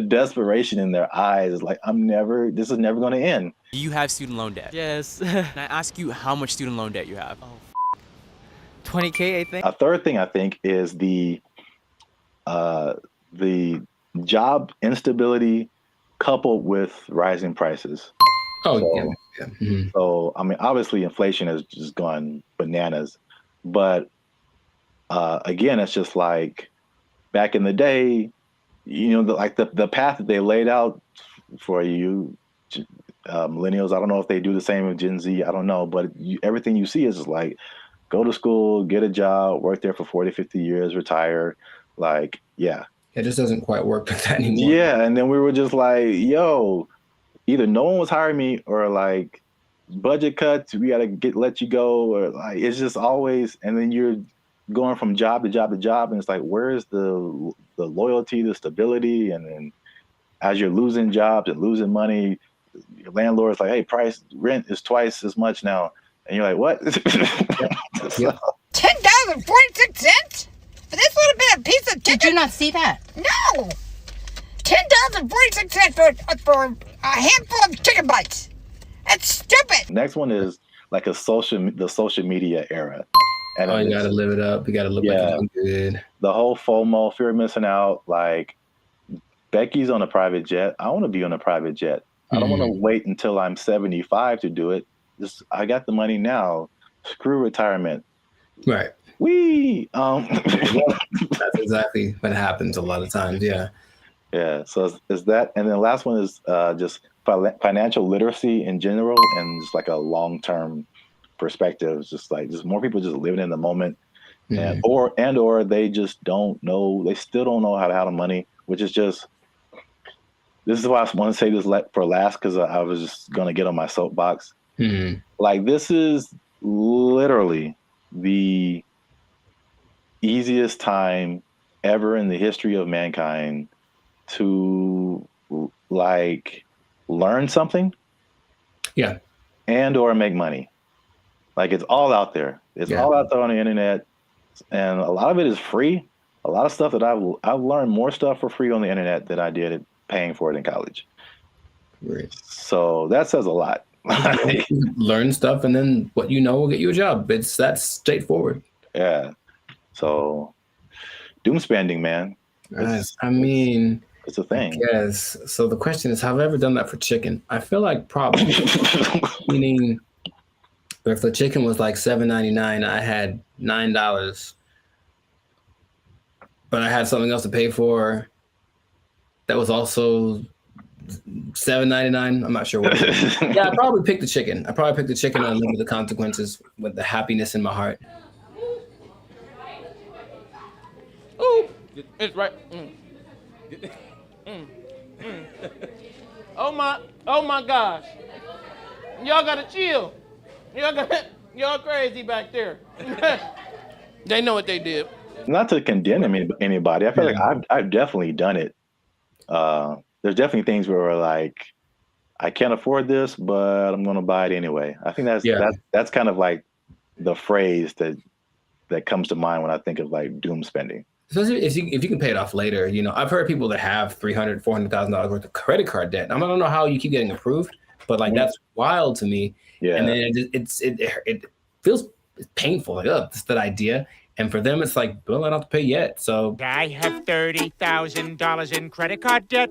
desperation in their eyes. It's like, this is never going to end. Do you have student loan debt? Yes. Can I ask you how much student loan debt you have? 20K, I think. A third thing I think is the job instability coupled with rising prices. So, I mean, obviously inflation has just gone bananas, but again, it's just like back in the day, the path that they laid out for you, millennials, I don't know if they do the same with Gen Z, I don't know, but everything you see is just like, go to school, get a job, work there for 40, 50 years, retire. Like, yeah. It just doesn't quite work like that anymore. Yeah, and then we were just like, yo, either no one was hiring me or like budget cuts, we gotta let you go, or like it's just always, and then you're going from job to job to job, and it's like, where's the loyalty, the stability? And then as you're losing jobs and losing money, your landlord's like, hey, rent is twice as much now, and you're like, what? $10.46 for this little bit of piece of chicken? Did you not see that? No. $10.46 for a handful of chicken bites. That's stupid. Next one is like the social media era. And you gotta live it up. You gotta look like you're doing good. The whole FOMO, fear of missing out. Like, Becky's on a private jet. I want to be on a private jet. I don't want to wait until I'm 75 to do it. I got the money now. Screw retirement. Right. That's exactly what happens a lot of times. Yeah. Yeah. So is that, and then the last one is just financial literacy in general, and just like a long-term perspective. It's just more people just living in the moment, and or they just don't know. They still don't know how to handle money, which is just. This is why I want to say this for last, because I was just gonna get on my soapbox. Like, this is literally the easiest time ever in the history of mankind to like learn something, and or make money. Like, it's all out there. It's all out there on the internet, and a lot of it is free. A lot of stuff that I've learned more stuff for free on the internet than I did paying for it in college. Right. So that says a lot. Learn stuff, and then what you know will get you a job. That's straightforward. Yeah. So doom spending, man. I mean, it's a thing. Yes. So the question is, have I ever done that for chicken? I feel like probably. Meaning, if the chicken was like $7.99, I had $9, but I had something else to pay for. That was also $7.99. I'm not sure what it is. Yeah, I probably picked the chicken. I probably picked the chicken and live with the consequences with the happiness in my heart. Ooh, it's right. Oh my gosh. Y'all gotta chill. Y'all crazy back there. They know what they did. Not to condemn anybody. I feel like I've definitely done it. There's definitely things where we're like, I can't afford this, but I'm going to buy it anyway. I think that's kind of like the phrase that comes to mind when I think of like doom spending. Especially if you can pay it off later. You know, I've heard people that have $300,000, $400,000 worth of credit card debt. I don't know how you keep getting approved, but like that's wild to me. Yeah. And then it feels painful. Like, oh, just that idea. And for them, it's like, well, I don't have to pay yet. So I have $30,000 in credit card debt.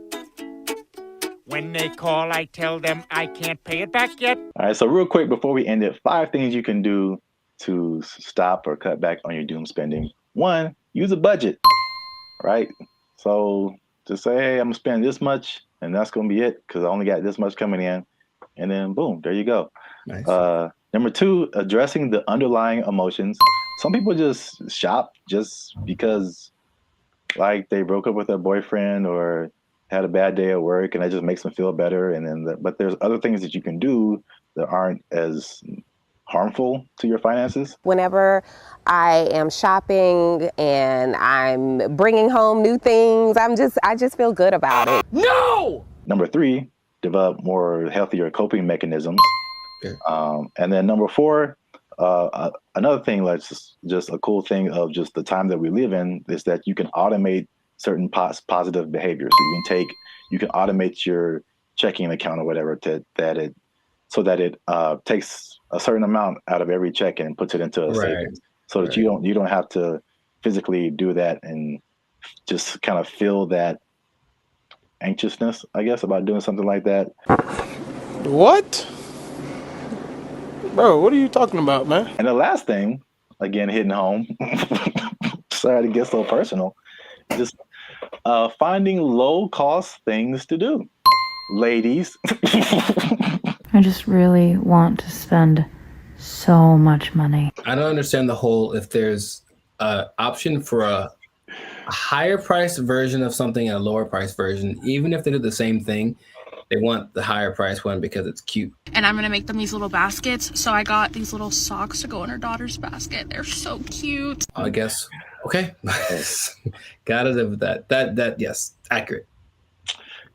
When they call, I tell them I can't pay it back yet. All right, so real quick before we end it, 5 things you can do to stop or cut back on your doom spending. 1, use a budget, right? So just say, hey, I'm gonna spend this much and that's gonna be it because I only got this much coming in. And then boom, there you go. Nice. Number 2, addressing the underlying emotions. Some people just shop just because like they broke up with their boyfriend or had a bad day at work and that just makes them feel better. And then, but there's other things that you can do that aren't as harmful to your finances. Whenever I am shopping and I'm bringing home new things, I just feel good about it. No! Number 3, develop more healthier coping mechanisms. Okay. And then number 4, another thing that's just a cool thing of just the time that we live in is that you can automate certain positive behaviors. So you can automate your checking account or whatever so that it takes a certain amount out of every check and puts it into a savings, so that you don't have to physically do that and just kind of feel that anxiousness, I guess, about doing something like that. What? Bro, what are you talking about, man? And the last thing, again, hitting home, sorry to get so personal, just finding low-cost things to do. Ladies. I just really want to spend so much money. I don't understand the whole, if there's an option for a higher price version of something and a lower price version, even if they do the same thing, they want the higher price one because it's cute. And I'm gonna make them these little baskets. So I got these little socks to go in her daughter's basket. They're so cute. I guess. Okay. Gotta live with that. That yes, accurate.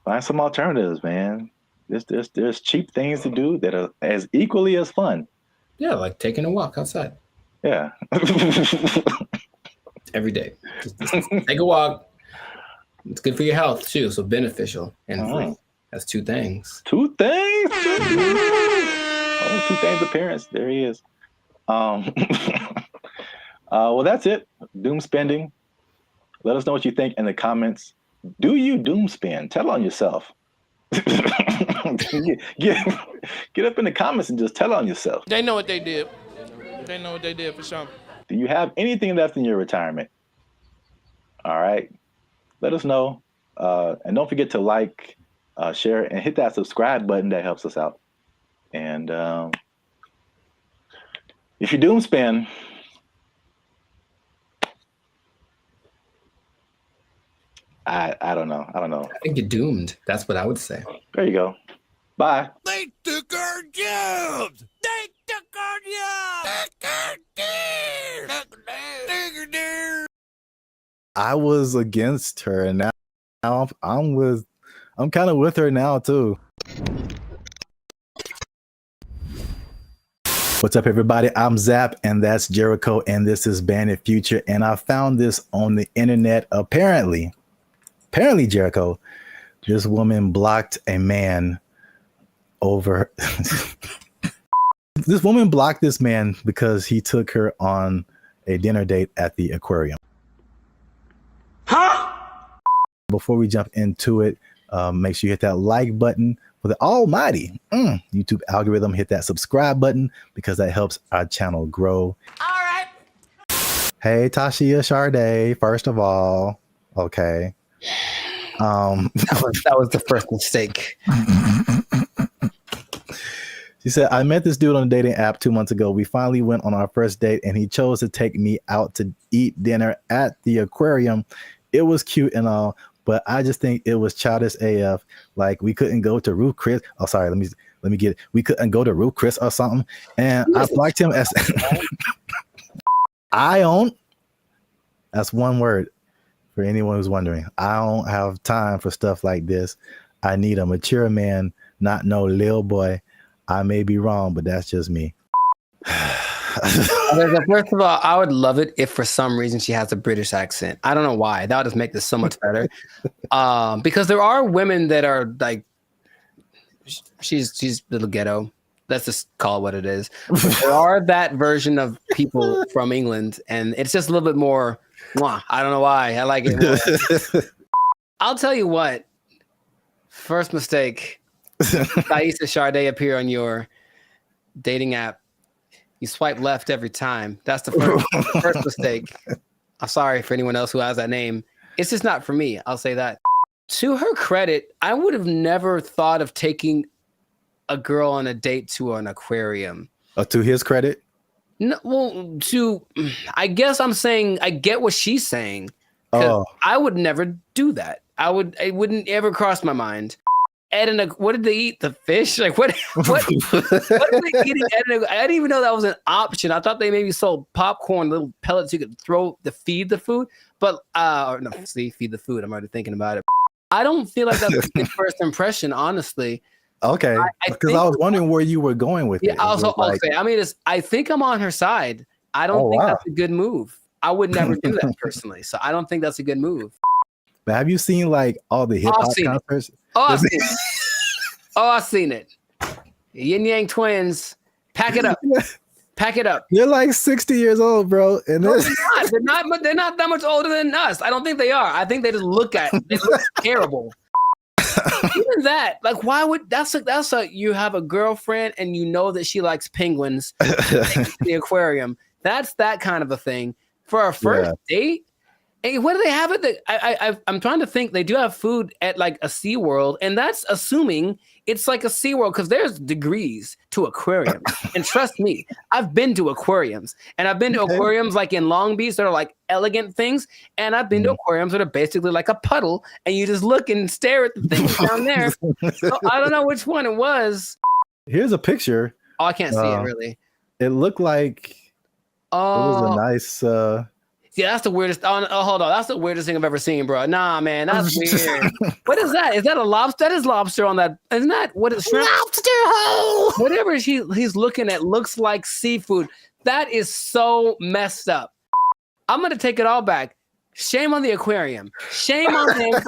Find some alternatives, man. There's cheap things to do that are as equally as fun. Yeah, like taking a walk outside. Yeah. Every day. Just take a walk. It's good for your health too, so beneficial and free. That's 2 things. 2 things? Oh, 2 things appearance. There he is. Well, that's it. Doom spending. Let us know what you think in the comments. Do you doom spend? Tell on yourself. Get up in the comments and just tell on yourself. They know what they did. They know what they did for sure. Do you have anything left in your retirement? All right. Let us know. And don't forget to like, share, and hit that subscribe button. That helps us out. And if you doom spend, I don't know. I think you're doomed. That's what I would say. There you go. Bye. They took our jobs. They took our jobs. I was against her, and now I'm kind of with her now too. What's up, everybody? I'm Zap, and that's Jericho, and this is Bandit Future. And I found this on the internet. Apparently, Jericho, this woman blocked a man over. This woman blocked this man because he took her on a dinner date at the aquarium. Huh? Before we jump into it, make sure you hit that like button for the almighty YouTube algorithm. Hit that subscribe button because that helps our channel grow. All right. Hey, Tashia Sade, first of all. Okay. That was the first mistake. She said, I met this dude on a dating app 2 months ago. We finally went on our first date and he chose to take me out to eat dinner at the aquarium. It was cute and all, but I just think it was childish AF. Like we couldn't go to Ruth Chris. Oh, sorry. Let me get it. We couldn't go to Ruth Chris or something. And I liked him as I don't. That's one word for anyone who's wondering. I don't have time for stuff like this. I need a mature man, not no little boy. I may be wrong, but that's just me. First of all, I would love it if for some reason she has a British accent. I don't know why. That would just make this so much better. Because there are women that are like, she's a little ghetto. Let's just call it what it is. But there are that version of people from England, and it's just a little bit more. I don't know why. I like it more. I'll tell you what. First mistake. Thaisa Sade appear on your dating app. You swipe left every time. That's the first mistake. I'm sorry for anyone else who has that name. It's just not for me. I'll say that. To her credit, I would have never thought of taking a girl on a date to an aquarium. To his credit? No, well, I guess I'm saying I get what she's saying. Oh. I would never do that. It wouldn't ever cross my mind. What did they eat? The fish? Like what are they eating? I didn't even know that was an option. I thought they maybe sold popcorn, little pellets you could throw to feed the food. But feed the food. I'm already thinking about it. I don't feel like that's a good first impression, honestly. Okay, because I was wondering where you were going with it. Yeah, I think I'm on her side. I don't think that's a good move. I would never do that personally. So I don't think that's a good move. But have you seen like all the hip hop concerts? I've seen it. Yin Yang Twins. Pack it up. Pack it up. You're like 60 years old, bro. And no, they're not that much older than us. I don't think they are. I think they just look terrible. Even that, like, why would you have a girlfriend and you know that she likes penguins the aquarium. That's that kind of a thing. For a first date. Hey, what do they have at the? I'm trying to think. They do have food at like a SeaWorld, and that's assuming it's like a SeaWorld because there's degrees to aquariums. And trust me, I've been to aquariums, and I've been to aquariums like in Long Beach that are like elegant things, and I've been to aquariums that are basically like a puddle, and you just look and stare at the things down there. So I don't know which one it was. Here's a picture. Oh, I can't see it really. It looked like it was a nice. Yeah, that's the weirdest. Oh, hold on. That's the weirdest thing I've ever seen, bro. Nah, man, that's weird. What is that? Is that a lobster? That is lobster on that. Isn't that what is shrimp? Lobster hole. Whatever he's looking at looks like seafood. That is so messed up. I'm gonna take it all back. Shame on the aquarium. Shame on them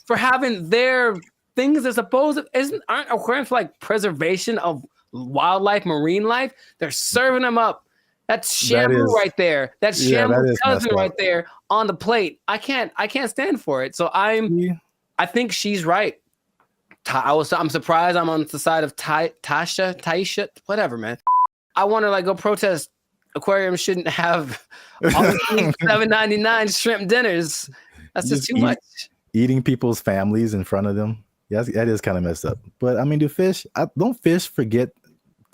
for having their things they're supposed to. Aren't aquariums for like preservation of wildlife, marine life? They're serving them up. That's Shamu right there. That's Shamu's cousin right there on the plate. I can't stand for it. So I think she's right. I'm surprised I'm on the side of Taisha, whatever, man. I want to like go protest. Aquariums shouldn't have all the $7.99 shrimp dinners. That's just too much. Eating people's families in front of them. Yes, that is kind of messed up. But I mean, don't fish forget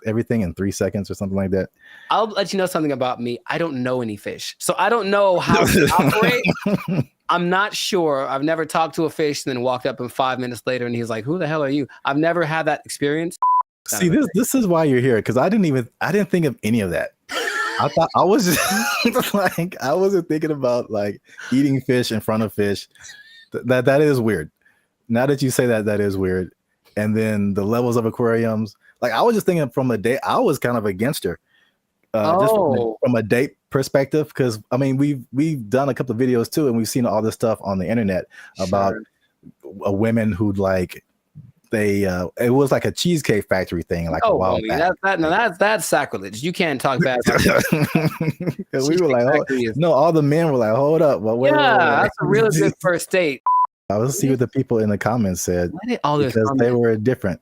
everything in 3 seconds or something like that? I'll let you know something about me. I don't know any fish, so I don't know how to operate. I'm not sure. I've never talked to a fish and then walked up and 5 minutes later and he's like, "Who the hell are you?" I've never had that experience. See, this is why you're here, because I didn't think of any of that. I thought I was just like, I wasn't thinking about like eating fish in front of fish. That is weird. Now that you say that, that is weird. And then the levels of aquariums. Like I was just thinking from a date, I was kind of against her, just from a date perspective. Because I mean, we've done a couple of videos too, and we've seen all this stuff on the internet about women who like it was like a cheesecake factory thing, like a while back. That's sacrilege. You can't talk bad about it. We were like, all the men were like, hold up, well, wait. That's a really good first date. I was see what the people in the comments said because they were different.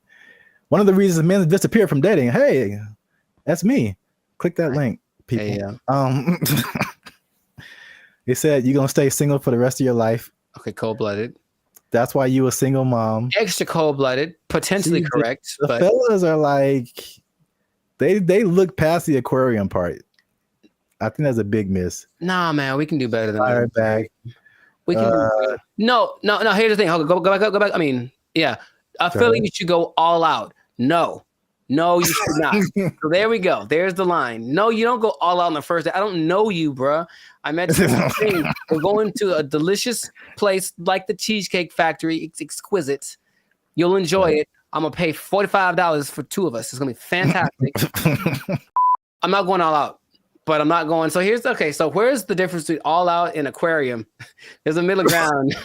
One of the reasons men disappear from dating. Hey, that's me. Click that link, people. Hey, They said you're gonna stay single for the rest of your life. Okay, cold-blooded. That's why you a single mom. Extra cold-blooded, potentially correct. The but fellas are like, they look past the aquarium part. I think that's a big miss. Nah, man, we can do better than Fire that. back. We can do better. No. Here's the thing. Hold on, go back. I mean, yeah, I feel like you should go all out. No, you should not. So there we go. There's the line. No, you don't go all out on the first day. I don't know you, bruh. I met you. We're going to a delicious place like the Cheesecake Factory. It's exquisite. You'll enjoy it. I'm gonna pay $45 for 2 of us. It's gonna be fantastic. I'm not going all out. But I'm not going. So so where's the difference between all out and aquarium? There's a middle ground.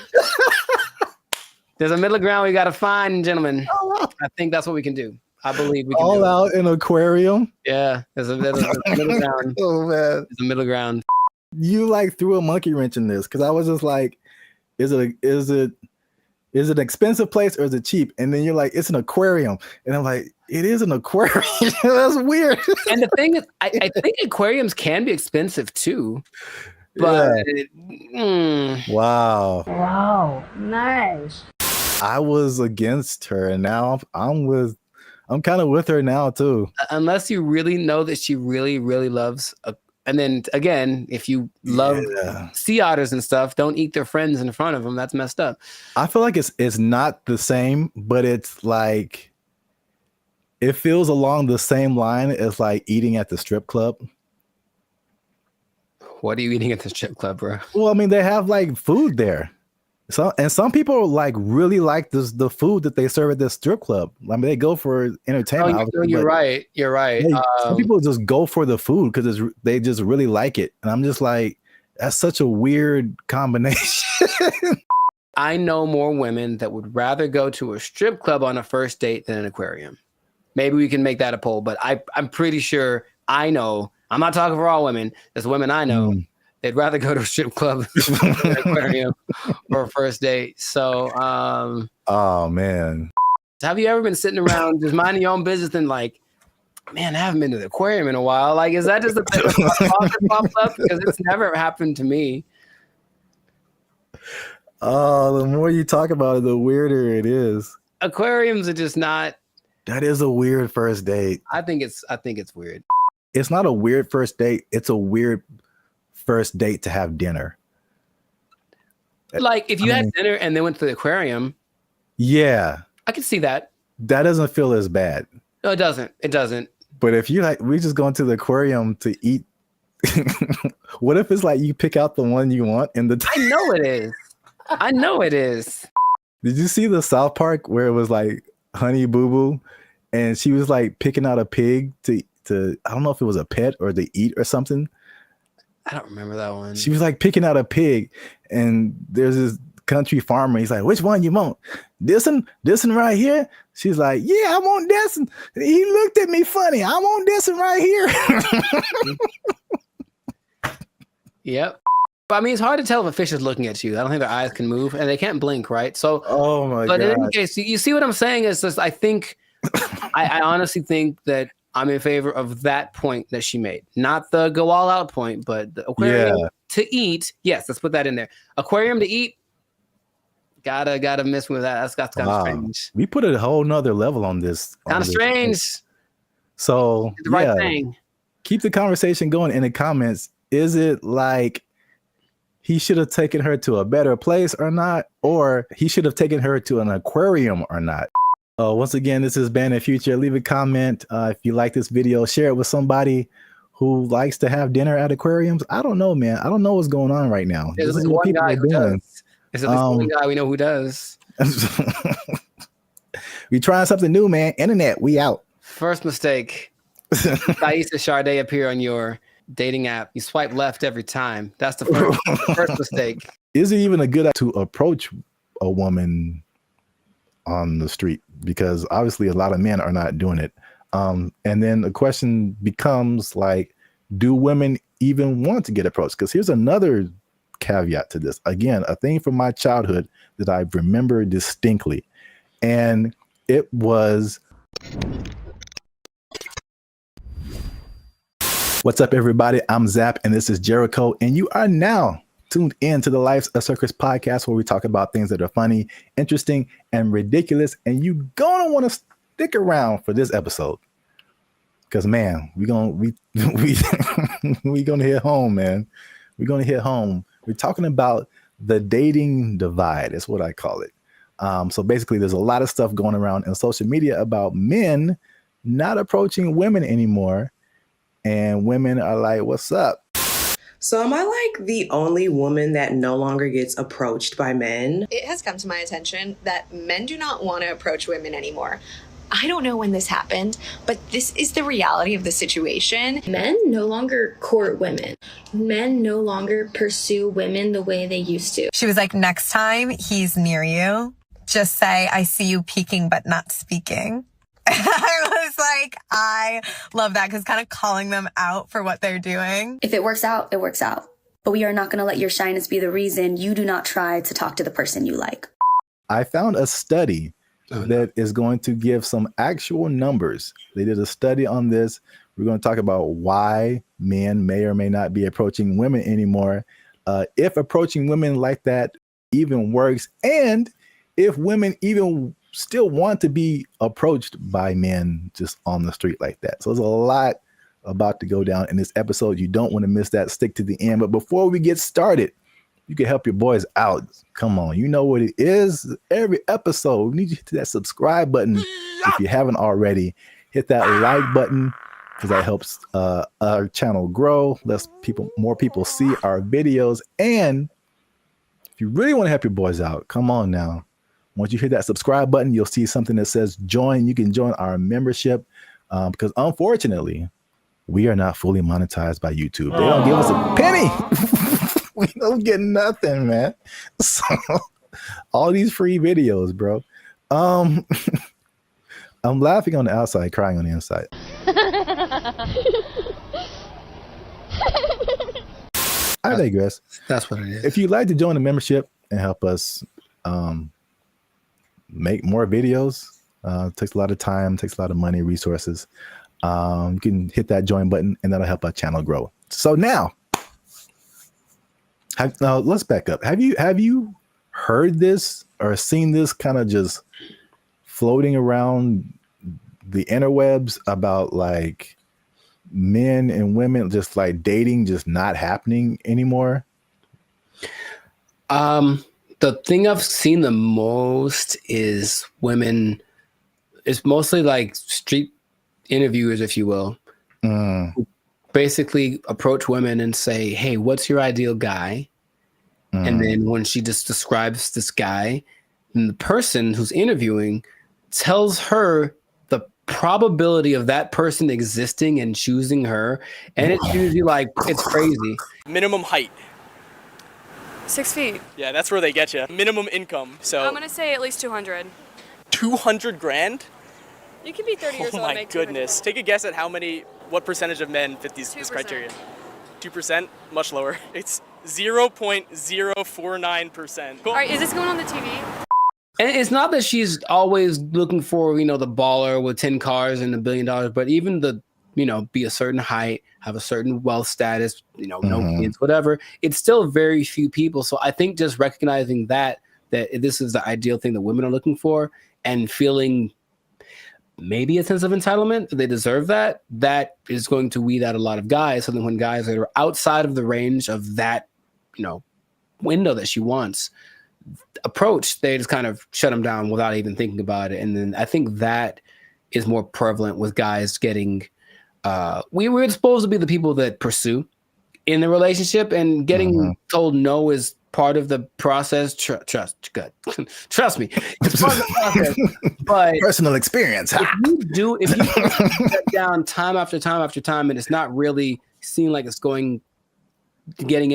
There's a middle ground we got to find, gentlemen. I think that's what we can do. I believe we can all do out in aquarium. Yeah, there's a middle ground. Oh man, there's a middle ground. You like threw a monkey wrench in this because I was just like, is it an expensive place or is it cheap? And then you're like, it's an aquarium, and I'm like, it is an aquarium. That's weird. And the thing is, I think aquariums can be expensive too. But Wow, nice. I was against her, and now I'm kind of with her now too. Unless you really know that she really, really loves and then again, if you love sea otters and stuff, don't eat their friends in front of them. That's messed up. I feel like it's not the same, but it's like it feels along the same line as like eating at the strip club. What are you eating at the strip club, bro? Well, I mean, they have like food there. Some people like really like the food that they serve at the strip club. I mean, they go for entertainment. You're right. You're right. Some people just go for the food because they just really like it, and I'm just like, that's such a weird combination. I know more women that would rather go to a strip club on a first date than an aquarium. Maybe we can make that a poll, but I'm pretty sure I know. I'm not talking for all women. There's women I know. They'd rather go to a strip club than an aquarium for a first date. So, oh man, have you ever been sitting around just minding your own business and like, man, I haven't been to the aquarium in a while? Like, is that just a thing that pops up? Because it's never happened to me. Oh, the more you talk about it, the weirder it is. Aquariums are just not. That is a weird first date. I think it's weird. It's not a weird first date. It's a weird first date to have dinner. Like if you had dinner and then went to the aquarium. Yeah. I can see that. That doesn't feel as bad. No, it doesn't. It doesn't. But if you like, we just going to the aquarium to eat. What if it's like you pick out the one you want in the I know it is. I know it is. Did you see the South Park where it was like Honey Boo Boo and she was like picking out a pig to I don't know if it was a pet or to eat or something. I don't remember that one. She was like picking out a pig and there's this country farmer. He's like, which one you want? This one right here? She's like, yeah, I want this one. He looked at me funny. I want this one right here. Yep. But I mean, it's hard to tell if a fish is looking at you. I don't think their eyes can move and they can't blink, right? So, oh my God. In any case, you see what I'm saying is just, I think, I honestly think that I'm in favor of that point that she made. Not the go all out point, but the aquarium to eat. Yes, let's put that in there. Aquarium to eat. Gotta miss me with that. That's kind of strange. We put a whole nother level on this. Kind of strange. So the right thing. Keep the conversation going in the comments. Is it like he should have taken her to a better place or not? Or he should have taken her to an aquarium or not? Once again, this is Band of Future. Leave a comment if you like this video. Share it with somebody who likes to have dinner at aquariums. I don't know, man. I don't know what's going on right now. There's at least one guy who does. There's at least one guy we know who does. We trying something new, man. Internet, we out. First mistake. Thaisa Sade appear on your dating app. You swipe left every time. That's the first mistake. Is it even a good idea to approach a woman on the street? Because obviously a lot of men are not doing it. And then the question becomes like, do women even want to get approached? Because here's another caveat to this. Again, a thing from my childhood that I remember distinctly. And it was, what's up, everybody? I'm Zap, and this is Jericho, and you are now tuned in to the Life's a Circus podcast, where we talk about things that are funny, interesting, and ridiculous. And you're gonna want to stick around for this episode, because man, we gonna hit home, man. We're gonna hit home. We're talking about the dating divide. That's what I call it. So basically, there's a lot of stuff going around in social media about men not approaching women anymore, and women are like, "What's up?" So am I like the only woman that no longer gets approached by men? It has come to my attention that men do not want to approach women anymore. I don't know when this happened, but this is the reality of the situation. Men no longer court women. Men no longer pursue women the way they used to. She was like, next time he's near you, just say, I see you peeking but not speaking. I was like, I love that, because kind of calling them out for what they're doing. If it works out, it works out. But we are not going to let your shyness be the reason you do not try to talk to the person you like. I found a study that is going to give some actual numbers. They did a study on this. We're going to talk about why men may or may not be approaching women anymore, if approaching women like that even works, and if women even still want to be approached by men just on the street like that. So there's a lot about to go down in this episode. You don't want to miss that. Stick to the end. But before we get started, you can help your boys out. Come on, you know what it is. Every episode, we need you to hit that subscribe button. If you haven't already, hit that like button, because that helps our channel grow. More people see our videos. And if you really want to help your boys out, come on now. Once you hit that subscribe button, you'll see something that says join. You can join our membership, because unfortunately, we are not fully monetized by YouTube. They don't give us a penny. We don't get nothing, man. So all these free videos, bro. I'm laughing on the outside, crying on the inside. I digress. That's what it is. If you'd like to join the membership and help us make more videos, takes a lot of time, takes a lot of money, resources. You can hit that join button, and that'll help our channel grow. So now, let's back up. Have you heard this or seen this kind of just floating around the interwebs about like men and women just like dating just not happening anymore? The thing I've seen the most is women. It's mostly like street interviewers, if you will, who basically approach women and say, "Hey, what's your ideal guy?" And then when she just describes this guy, and the person who's interviewing tells her the probability of that person existing and choosing her, and it's usually like, it's crazy. Minimum height. 6 feet. Yeah, that's where they get you. Minimum income. So I'm gonna say at least 200. 200 grand? You can be 30 years Oh old and my make goodness. Take a guess at what percentage of men fit this criteria. 2%? Much lower. It's 0.049%. All right, is this going on the TV? And it's not that she's always looking for, the baller with 10 cars and $1 billion, but even the, be a certain height, have a certain wealth status, no kids, whatever. It's still very few people. So I think just recognizing that this is the ideal thing that women are looking for, and feeling maybe a sense of entitlement, they deserve that is going to weed out a lot of guys. So then when guys that are outside of the range of that, window that she wants approach, they just kind of shut them down without even thinking about it. And then I think that is more prevalent with guys getting, we're supposed to be the people that pursue in the relationship, and getting told no is part of the process. Trust me, it's part of the process. But personal experience. If you shut down time after time after time, and it's not really seeming like it's getting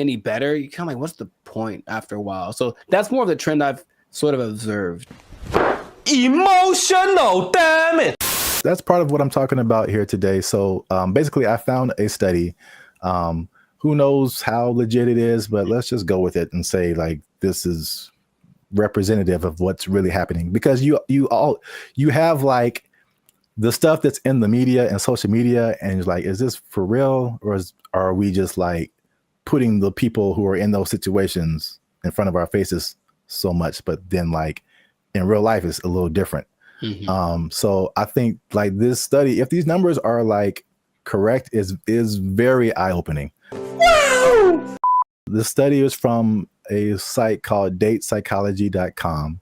any better, you kind of like, what's the point after a while? So that's more of the trend I've sort of observed. Emotional damage. That's part of what I'm talking about here today. So basically, I found a study. Who knows how legit it is, but let's just go with it and say like this is representative of what's really happening, because you have like the stuff that's in the media and social media, and it's like, is this for real, or are we just like putting the people who are in those situations in front of our faces so much, but then like in real life it's a little different. So I think like this study, if these numbers are like correct, is very eye-opening. The study is from a site called datepsychology.com.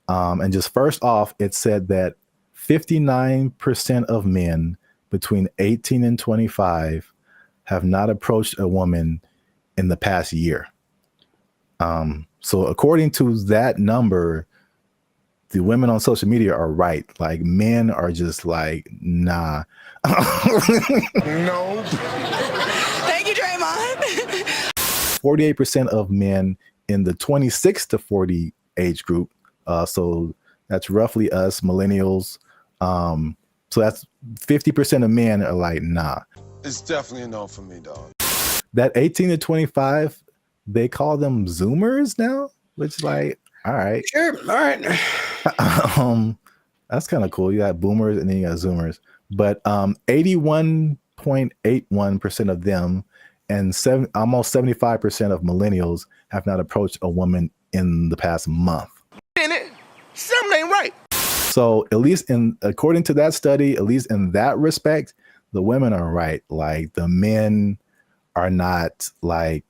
And just first off, it said that 59% of men between 18 and 25 have not approached a woman in the past year. So according to that number, the women on social media are right. Like men are just like, nah. No. Thank you, Draymond. 48% of men in the 26 to 40 age group. So that's roughly us millennials. So that's 50% of men are like, nah. It's definitely a no for me, dog. That 18 to 25, they call them Zoomers now, which like, all right. Sure. All right. That's kind of cool. You got boomers and then you got Zoomers. But 81.81% of them and almost 75% of millennials have not approached a woman in the past month. Something ain't right. So at least according to that study, at least in that respect, the women are right. Like the men are not like,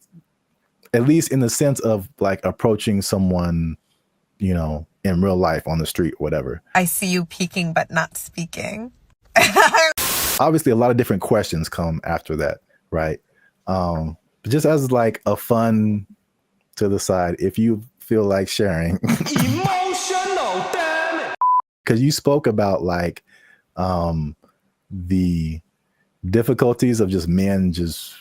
at least in the sense of like approaching someone, you know, in real life on the street, whatever. I see you peeking but not speaking. Obviously, a lot of different questions come after that, right? But just as like a fun to the side, if you feel like sharing. Emotional, damn it. Because you spoke about like the difficulties of just men just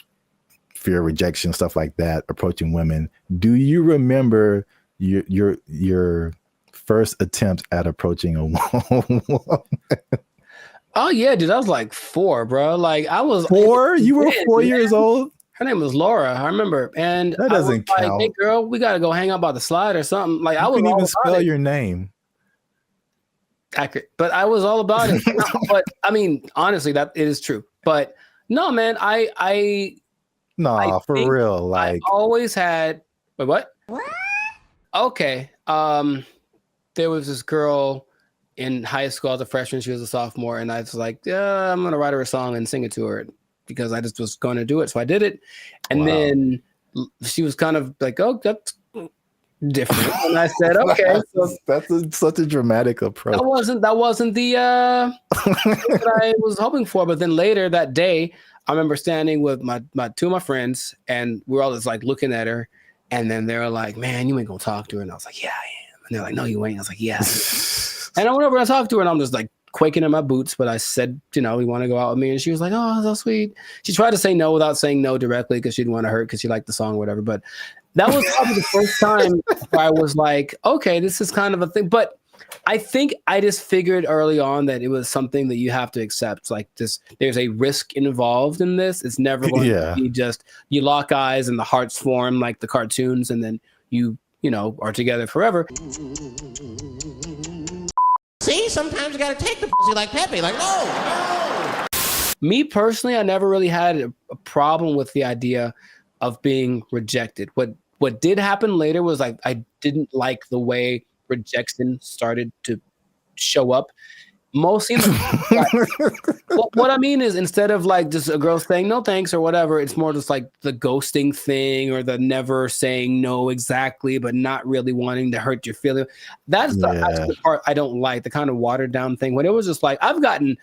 fear rejection, stuff like that, approaching women. Do you remember your first attempt at approaching a woman? Oh yeah, dude, I was like 4, bro. Like I was 4? You were 4 years old? Her name was Laura, I remember. And that doesn't count. Like, hey girl, we gotta go hang out by the slide or something. Like I was couldn't all even about spell it. your name. Accurate. But I was all about it. No, but I mean, honestly, that it is true. But no, man, I for real. Like I always had what? Okay. There was this girl in high school as a freshman. She was a sophomore, and I was like, yeah, I'm gonna write her a song and sing it to her because I just was going to do it. So I did it, and then she was kind of like, "Oh, that's different." And I said, "Okay." That's such a dramatic approach. That wasn't the that I was hoping for. But then later that day, I remember standing with my 2 of my friends, and we're all just like looking at her, and then they're like, "Man, you ain't gonna talk to her," and I was like, "Yeah, I am." And they're like, "No, you ain't." I was like, "Yeah." And I went over and talked to her, and I'm just like quaking in my boots. But I said, "You know, you want to go out with me?" And she was like, "Oh, so sweet." She tried to say no without saying no directly because she didn't want to hurt because she liked the song or whatever. But that was probably the first time where I was like, okay, this is kind of a thing. But I think I just figured early on that it was something that you have to accept. Like this, there's a risk involved in this. It's never going to be just you lock eyes and the hearts form like the cartoons, and then you know, are together forever. See, sometimes you gotta take the pussy like Pepe. Like, no. Me personally, I never really had a problem with the idea of being rejected. What did happen later was like I didn't like the way rejection started to show up. Mostly, what I mean is instead of like just a girl saying no thanks or whatever, it's more just like the ghosting thing or the never saying no exactly, but not really wanting to hurt your feelings. That's the part I don't like, the kind of watered down thing. When it was just like, I've gotten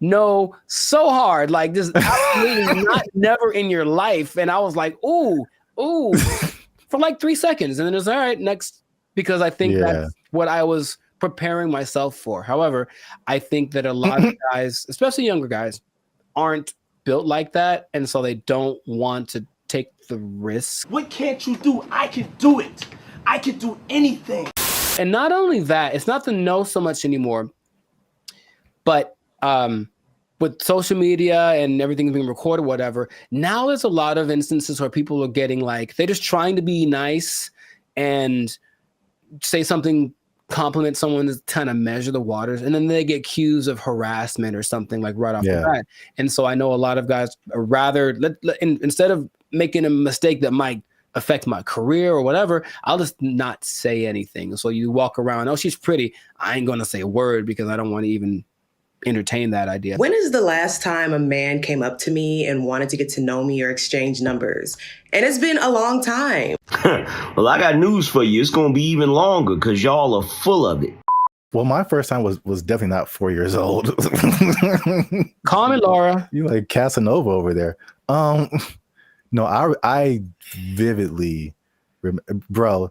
no so hard, like just absolutely never in your life. And I was like, ooh, for like 3 seconds. And then it's all right, next, because I think that's what I was preparing myself for. However, I think that a lot of guys, especially younger guys, aren't built like that. And so they don't want to take the risk. What can't you do? I can do it. I can do anything. And not only that, it's not the no so much anymore, but with social media and everything being recorded, whatever, now there's a lot of instances where people are getting like, they're just trying to be nice and say something compliment someone to kind of measure the waters, and then they get accused of harassment or something like right off the bat. And so I know a lot of guys are rather instead of making a mistake that might affect my career or whatever, I'll just not say anything. So you walk around, oh, she's pretty. I ain't gonna say a word because I don't want to even entertain that idea. When is the last time a man came up to me and wanted to get to know me or exchange numbers? And it's been a long time. Well, I got news for you. It's going to be even longer because y'all are full of it. Well, my first time was definitely not 4 years old. Call me Laura. You like Casanova over there. No, I vividly remember, bro.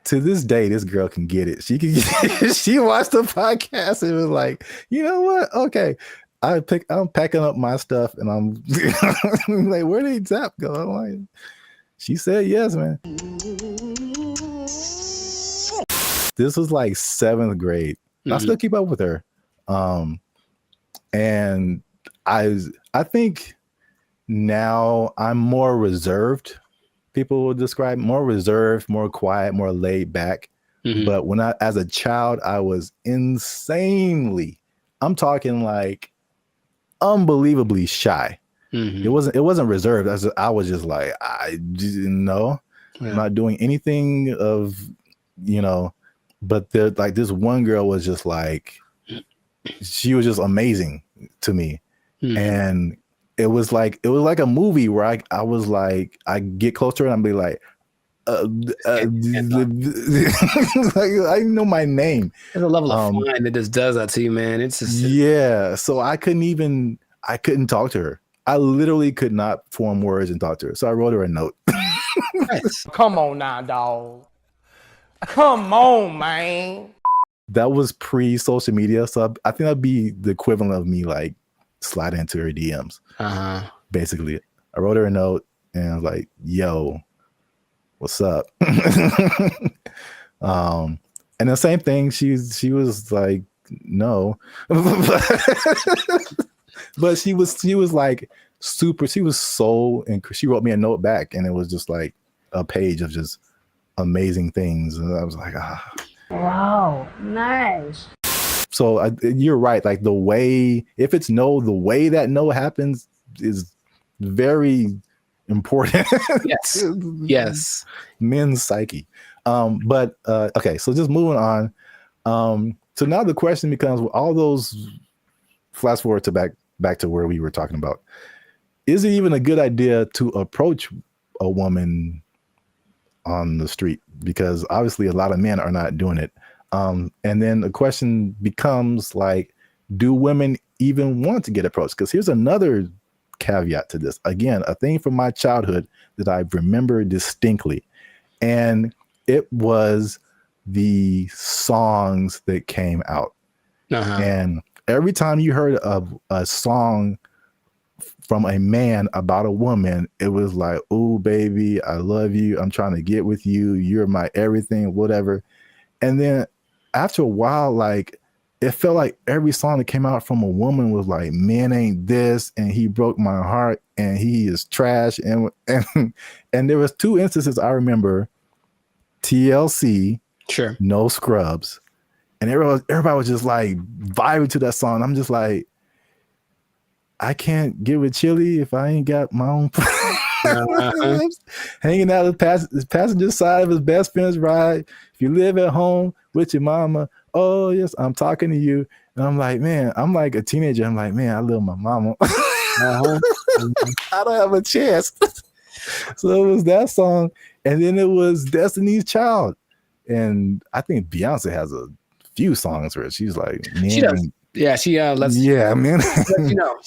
To this day, this girl can get it. She can get she watched the podcast and was like, you know what? Okay. I'm packing up my stuff and I'm like, where did Zap go? I'm like, she said yes, man. This was like 7th grade. I still keep up with her. And I think now I'm more reserved. People will describe more reserved, more quiet, more laid back. But when as a child, I was insanely, I'm talking like unbelievably shy. It wasn't reserved. I was just like, I didn't know. I'm not doing anything of, but like this one girl was just like, she was just amazing to me. And it was like a movie where I was like, I get closer and I'd be like, like, I know my name. There's a level of fun that just does that to you, man. It's just so I couldn't talk to her. I literally could not form words and talk to her. So I wrote her a note. Come on now, dog. Come on, man. That was pre-social media, so I think that'd be the equivalent of me like sliding into her DMs. Basically, I wrote her a note and I was like, "Yo, what's up?" And the same thing. She was like, "No," but she was like super. She was so, and she wrote me a note back, and it was just like a page of just amazing things, and I was like, ah. Wow, nice. So you're right. Like the way, if it's no, the way that no happens is very important. Yes. Men's psyche. But okay, so just moving on. So now the question becomes, all those, flash forward to back to where we were talking about. Is it even a good idea to approach a woman on the street? Because obviously a lot of men are not doing it. And then the question becomes like, do women even want to get approached? Because here's another caveat to this. Again, a thing from my childhood that I remember distinctly. And it was the songs that came out. And every time you heard a song from a man about a woman, it was like, "Oh, baby, I love you. I'm trying to get with you. You're my everything," whatever. And then after a while, like, it felt like every song that came out from a woman was like, "Man ain't this," and "He broke my heart," and "He is trash." And there was 2 instances I remember: TLC, sure, No Scrubs, and everybody was just like vibing to that song. I'm just like, I can't get with Chili if I ain't got my own hanging out the passenger side of his best friend's ride. If you live at home with your mama, oh yes, I'm talking to you. And I'm like, man, I'm like a teenager. I'm like, man, I love my mama. I don't have a chance. So it was that song, and then it was Destiny's Child, and I think Beyonce has a few songs where she's like, man, she does. Yeah, she lets man.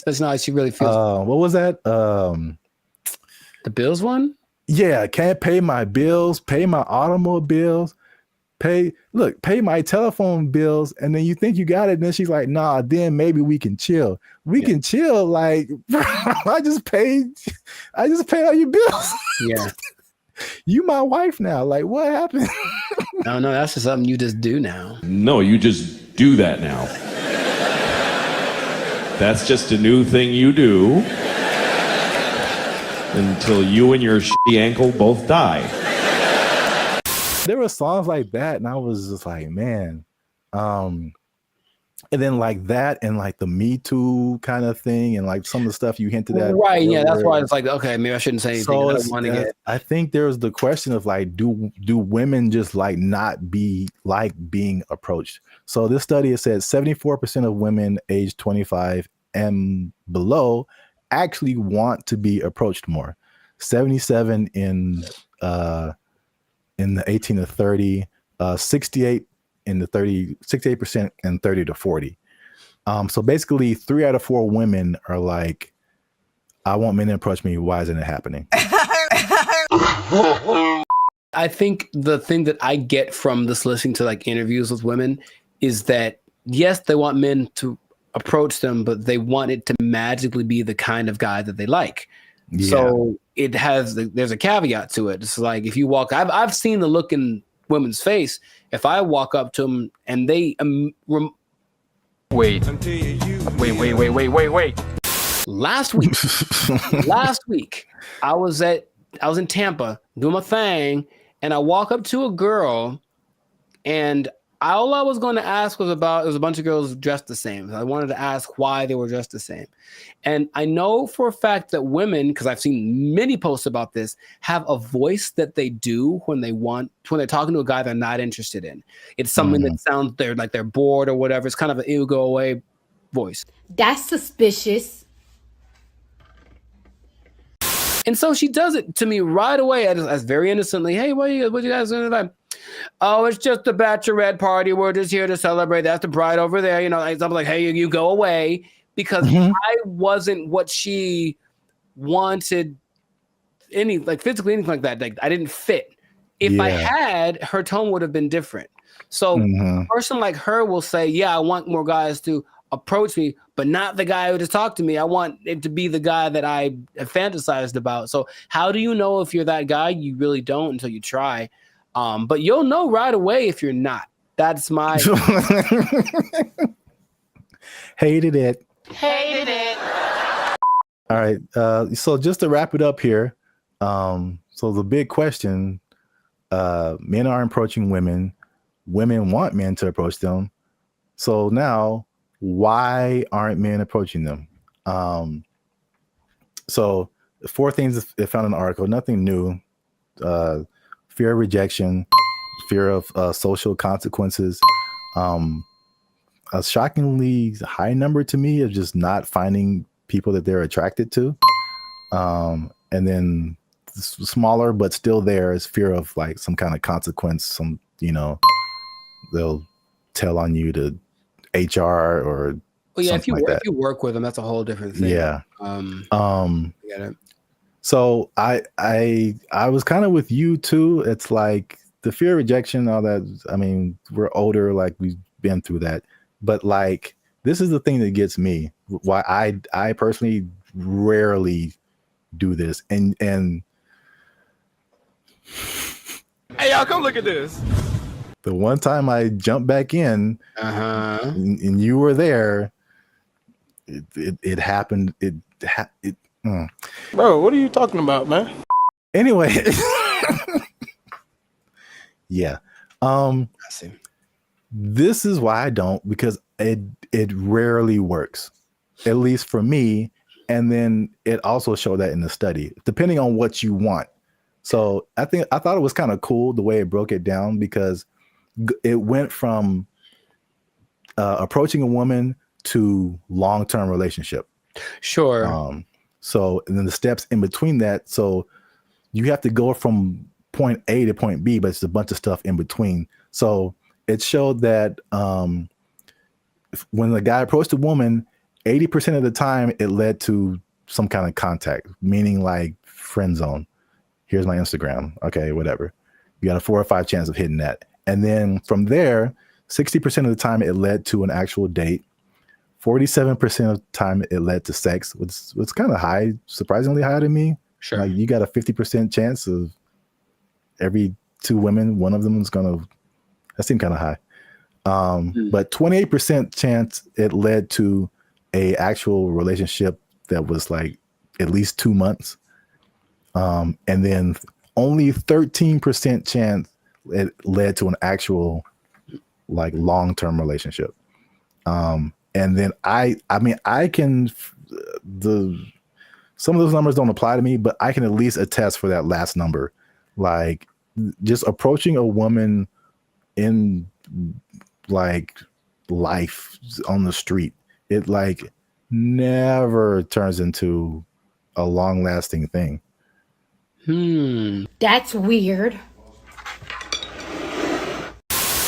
That's not how she really feels. What was that? The Bills one? Yeah, can't pay my bills, pay my automobiles, pay my telephone bills, and then you think you got it, and then she's like, nah, then maybe we can chill. We can chill, like, I just paid all your bills. Yeah. You my wife now. Like, what happened? No, that's just something you just do now. No, you just do that now. That's just a new thing you do until you and your shitty ankle both die. There were songs like that, and I was just like, man. And then like that, and like the Me Too kind of thing, and like some of the stuff you hinted at. Right. Yeah. That's earlier. why it's like, okay, maybe I shouldn't say anything. So I don't want to get. I think there's the question of like, do women just like not be like being approached? So this study has said 74% of women aged 25 and below actually want to be approached more. 77 in the 18 to 30, 68 in the 68% and 30 to 40. So basically 3 out of 4 women are like, I want men to approach me. Why isn't it happening? I think the thing that I get from this listening to like interviews with women is that yes, they want men to approach them, but they want it to magically be the kind of guy that they like. Yeah. So there's a caveat to it. It's like if you walk, I've seen the look in women's face. If I walk up to them and they wait. Last week, I was in Tampa doing my thing, and I walk up to a girl, and all I was going to ask was it was a bunch of girls dressed the same. I wanted to ask why they were dressed the same. And I know for a fact that women, because I've seen many posts about this, have a voice that they do when they're talking to a guy they're not interested in. It's something that sounds like they're bored or whatever. It's kind of an it'll go away voice. That's suspicious. And so she does it to me right away as very innocently. Hey, what you guys doing tonight? Oh, it's just a bachelorette party. We're just here to celebrate. That's the bride over there. You know, I'm like, hey, you go away, because I wasn't what she wanted, physically, anything like that. Like I didn't fit. If I had, her tone would have been different. So a person like her will say, yeah, I want more guys to approach me, but not the guy who just talked to me. I want it to be the guy that I have fantasized about. So how do you know if you're that guy? You really don't until you try. But you'll know right away if you're not. That's my hated it. All right. So just to wrap it up here. So the big question, men are approaching women. Women want men to approach them. So now, why aren't men approaching them? So 4 things they found in the article, nothing new. Fear of rejection, fear of social consequences. A shockingly high number to me of just not finding people that they're attracted to. And then smaller, but still there is fear of like some kind of consequence. They'll tell on you to HR or if you work with them, that's a whole different thing. Yeah. I get it. So I was kind of with you too. It's like the fear of rejection, all that. I mean, we're older, like we've been through that. But like, this is the thing that gets me. Why I personally rarely do this. And hey, y'all, come look at this. The one time I jumped back in, and you were there, it happened. Bro, what are you talking about, man? Anyway, yeah. I see. This is why I don't, because it rarely works, at least for me. And then it also showed that in the study, depending on what you want. So I thought it was kind of cool the way it broke it down, because it went from approaching a woman to long-term relationship. Sure. So, and then the steps in between that. So you have to go from point A to point B, but it's a bunch of stuff in between. So it showed that when the guy approached a woman, 80% of the time it led to some kind of contact, meaning like friend zone. Here's my Instagram. Okay, whatever. You got a 4 or 5 chance of hitting that. And then from there, 60% of the time it led to an actual date. 47% of the time it led to sex, which was kind of high, surprisingly high to me. Sure. Like you got a 50% chance of every 2 women, one of them is that seemed kind of high. But 28% chance it led to a actual relationship that was like at least 2 months. And then only 13% chance it led to an actual like long-term relationship. And then I mean, I can some of those numbers don't apply to me, but I can at least attest for that last number. Like just approaching a woman in like life on the street, it like never turns into a long-lasting thing. That's weird.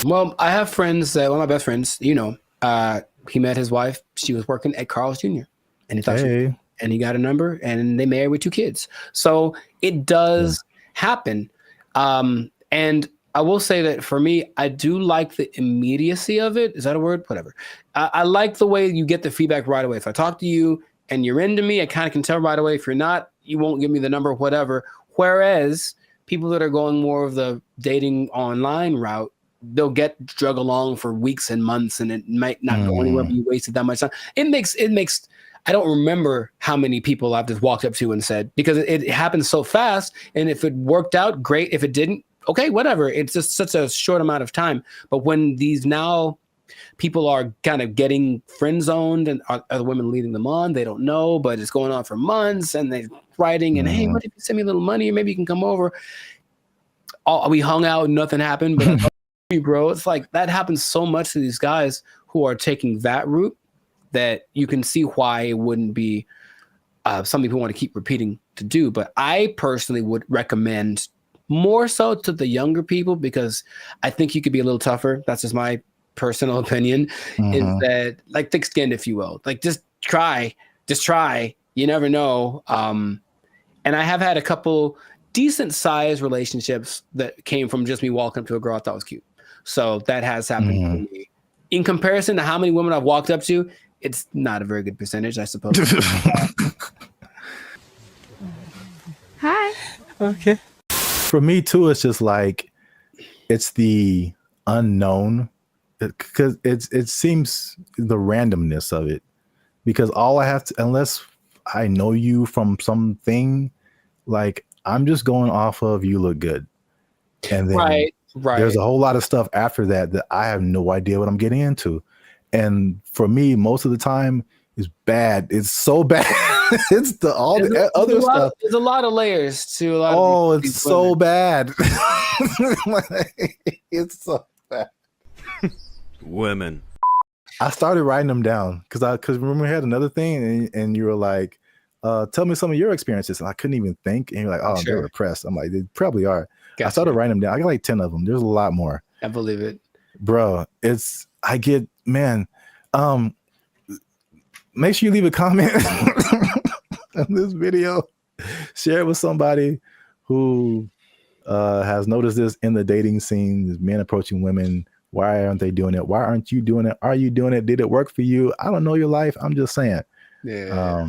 Well, I have friends that one of my best friends, he met his wife. She was working at Carl's Jr. and he thought and he got a number and they married with 2 kids. So it does happen. And I will say that for me, I do like the immediacy of it. Is that a word? Whatever. I like the way you get the feedback right away. If I talk to you and you're into me, I kind of can tell right away. If you're not, you won't give me the number, whatever. Whereas people that are going more of the dating online route, they'll get drug along for weeks and months and it might not go anywhere, but you wasted that much time. It makes, I don't remember how many people I've just walked up to and said, because it happens so fast. And if it worked out, great. If it didn't, okay, whatever. It's just such a short amount of time. But when these now people are kind of getting friend zoned and are the women leading them on, they don't know, but it's going on for months and they're writing and, hey, what if you send me a little money or maybe you can come over? We hung out, nothing happened, but bro, it's like that happens so much to these guys who are taking that route that you can see why it wouldn't be something people want to keep repeating to do. But I personally would recommend more so to the younger people because I think you could be a little tougher. That's just my personal opinion, is that like thick-skinned, if you will. Like just try. You never know. And I have had a couple decent-sized relationships that came from just me walking up to a girl I thought was cute. So that has happened to me. In comparison to how many women I've walked up to, it's not a very good percentage, I suppose. Hi. Okay. For me too, it's just like it's the unknown, because it seems the randomness of it. Because all I have to, unless I know you from something, like I'm just going off of you look good, and then right. There's a whole lot of stuff after that I have no idea what I'm getting into. And for me, most of the time is bad. It's so bad. It's the other stuff. There's a lot of layers to a lot of it's so bad. It's so bad. Women. I started writing them down because remember we had another thing and you were like, tell me some of your experiences. And I couldn't even think. And you're like, oh, they're repressed. I'm like, they probably are. Gotcha. I started writing them down. I got like 10 of them. There's a lot more. I believe it. Bro, make sure you leave a comment on this video. Share it with somebody who has noticed this in the dating scene, this men approaching women. Why aren't they doing it? Why aren't you doing it? Are you doing it? Did it work for you? I don't know your life. I'm just saying. Yeah.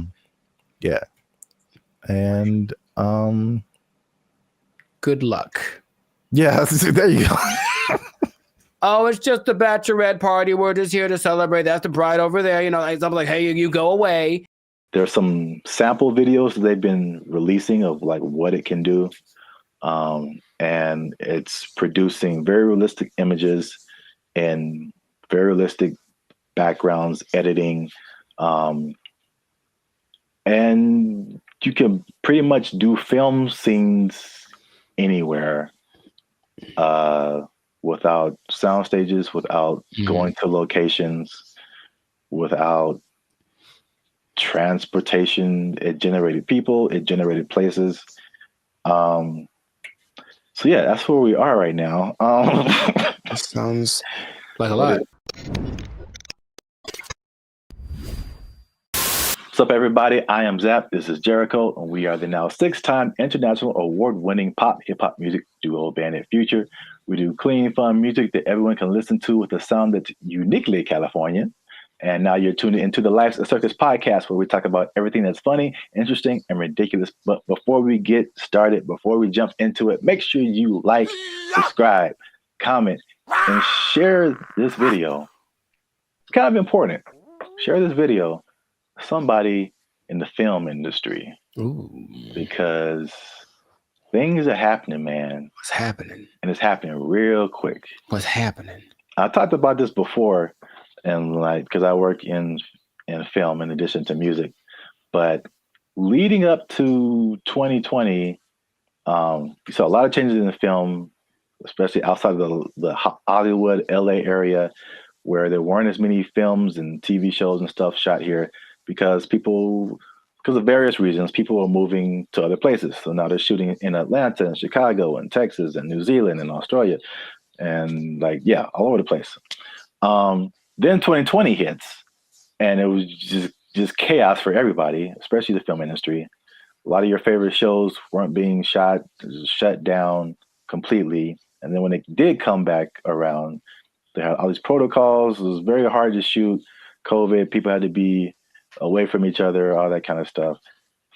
Yeah. And good luck. Yeah, there you go. Oh, it's just a bachelorette party. We're just here to celebrate. That's the bride over there. I'm like, hey, you go away. There's some sample videos that they've been releasing of like what it can do. And it's producing very realistic images and very realistic backgrounds, editing. And you can pretty much do film scenes anywhere without sound stages, without going to locations, without transportation. It generated people, it generated places. So yeah, that's where we are right now. That sounds like a lot. What's up, everybody? I am Zap. This is Jericho, and we are the now 6-time international award-winning pop hip-hop music duo band and future. We do clean, fun music that everyone can listen to with a sound that's uniquely Californian. And now you're tuning into the Life's a Circus podcast, where we talk about everything that's funny, interesting, and ridiculous. But before we get started, before we jump into it, make sure you like, subscribe, comment, and share this video. It's kind of important. Share this video with somebody in the film industry. Ooh. Because things are happening, man. What's happening? And it's happening real quick. What's happening? I talked about this before, and like because I work in film in addition to music, but leading up to 2020, we saw a lot of changes in the film, especially outside of the Hollywood, LA area, where there weren't as many films and TV shows and stuff shot here because of various reasons, people were moving to other places. So now they're shooting in Atlanta and Chicago and Texas and New Zealand and Australia and all over the place. Then 2020 hits, and it was just chaos for everybody, especially the film industry. A lot of your favorite shows weren't being shot, shut down completely. And then when it did come back around, they had all these protocols. It was very hard to shoot. COVID, people had to be away from each other, all that kind of stuff.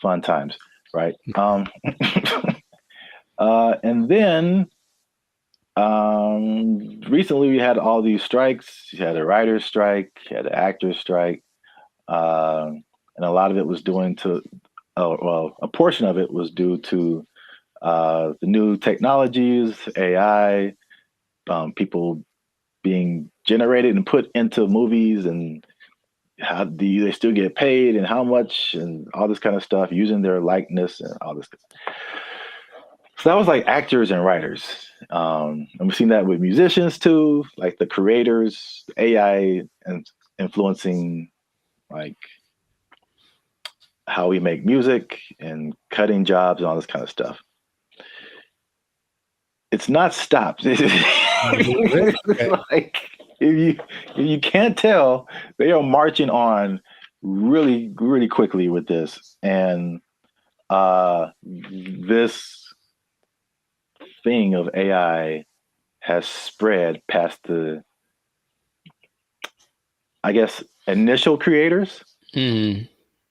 Fun times, right? And then recently we had all these strikes. You had a writer's strike, you had an actor's strike, and a lot of it was a portion of it was due to the new technologies, AI, people being generated and put into movies, and how do they still get paid and how much and all this kind of stuff, using their likeness and all this stuff. So that was like actors and writers. And we've seen that with musicians too, like the creators, AI and influencing like how we make music and cutting jobs and all this kind of stuff. It's not stopped. Like if you can't tell, they are marching on really, really quickly with this. And this thing of AI has spread past the, I guess, initial creators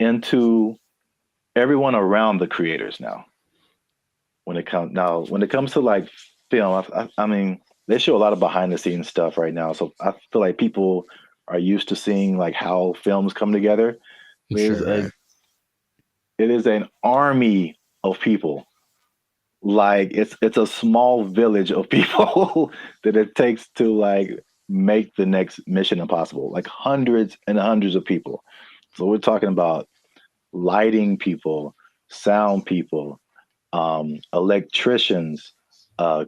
into everyone around the creators now. When it comes to like film, I mean, they show a lot of behind the scenes stuff right now. So I feel like people are used to seeing like how films come together. It is an army of people. Like it's a small village of people that it takes to like make the next Mission Impossible, like hundreds and hundreds of people. So we're talking about lighting people, sound people, electricians,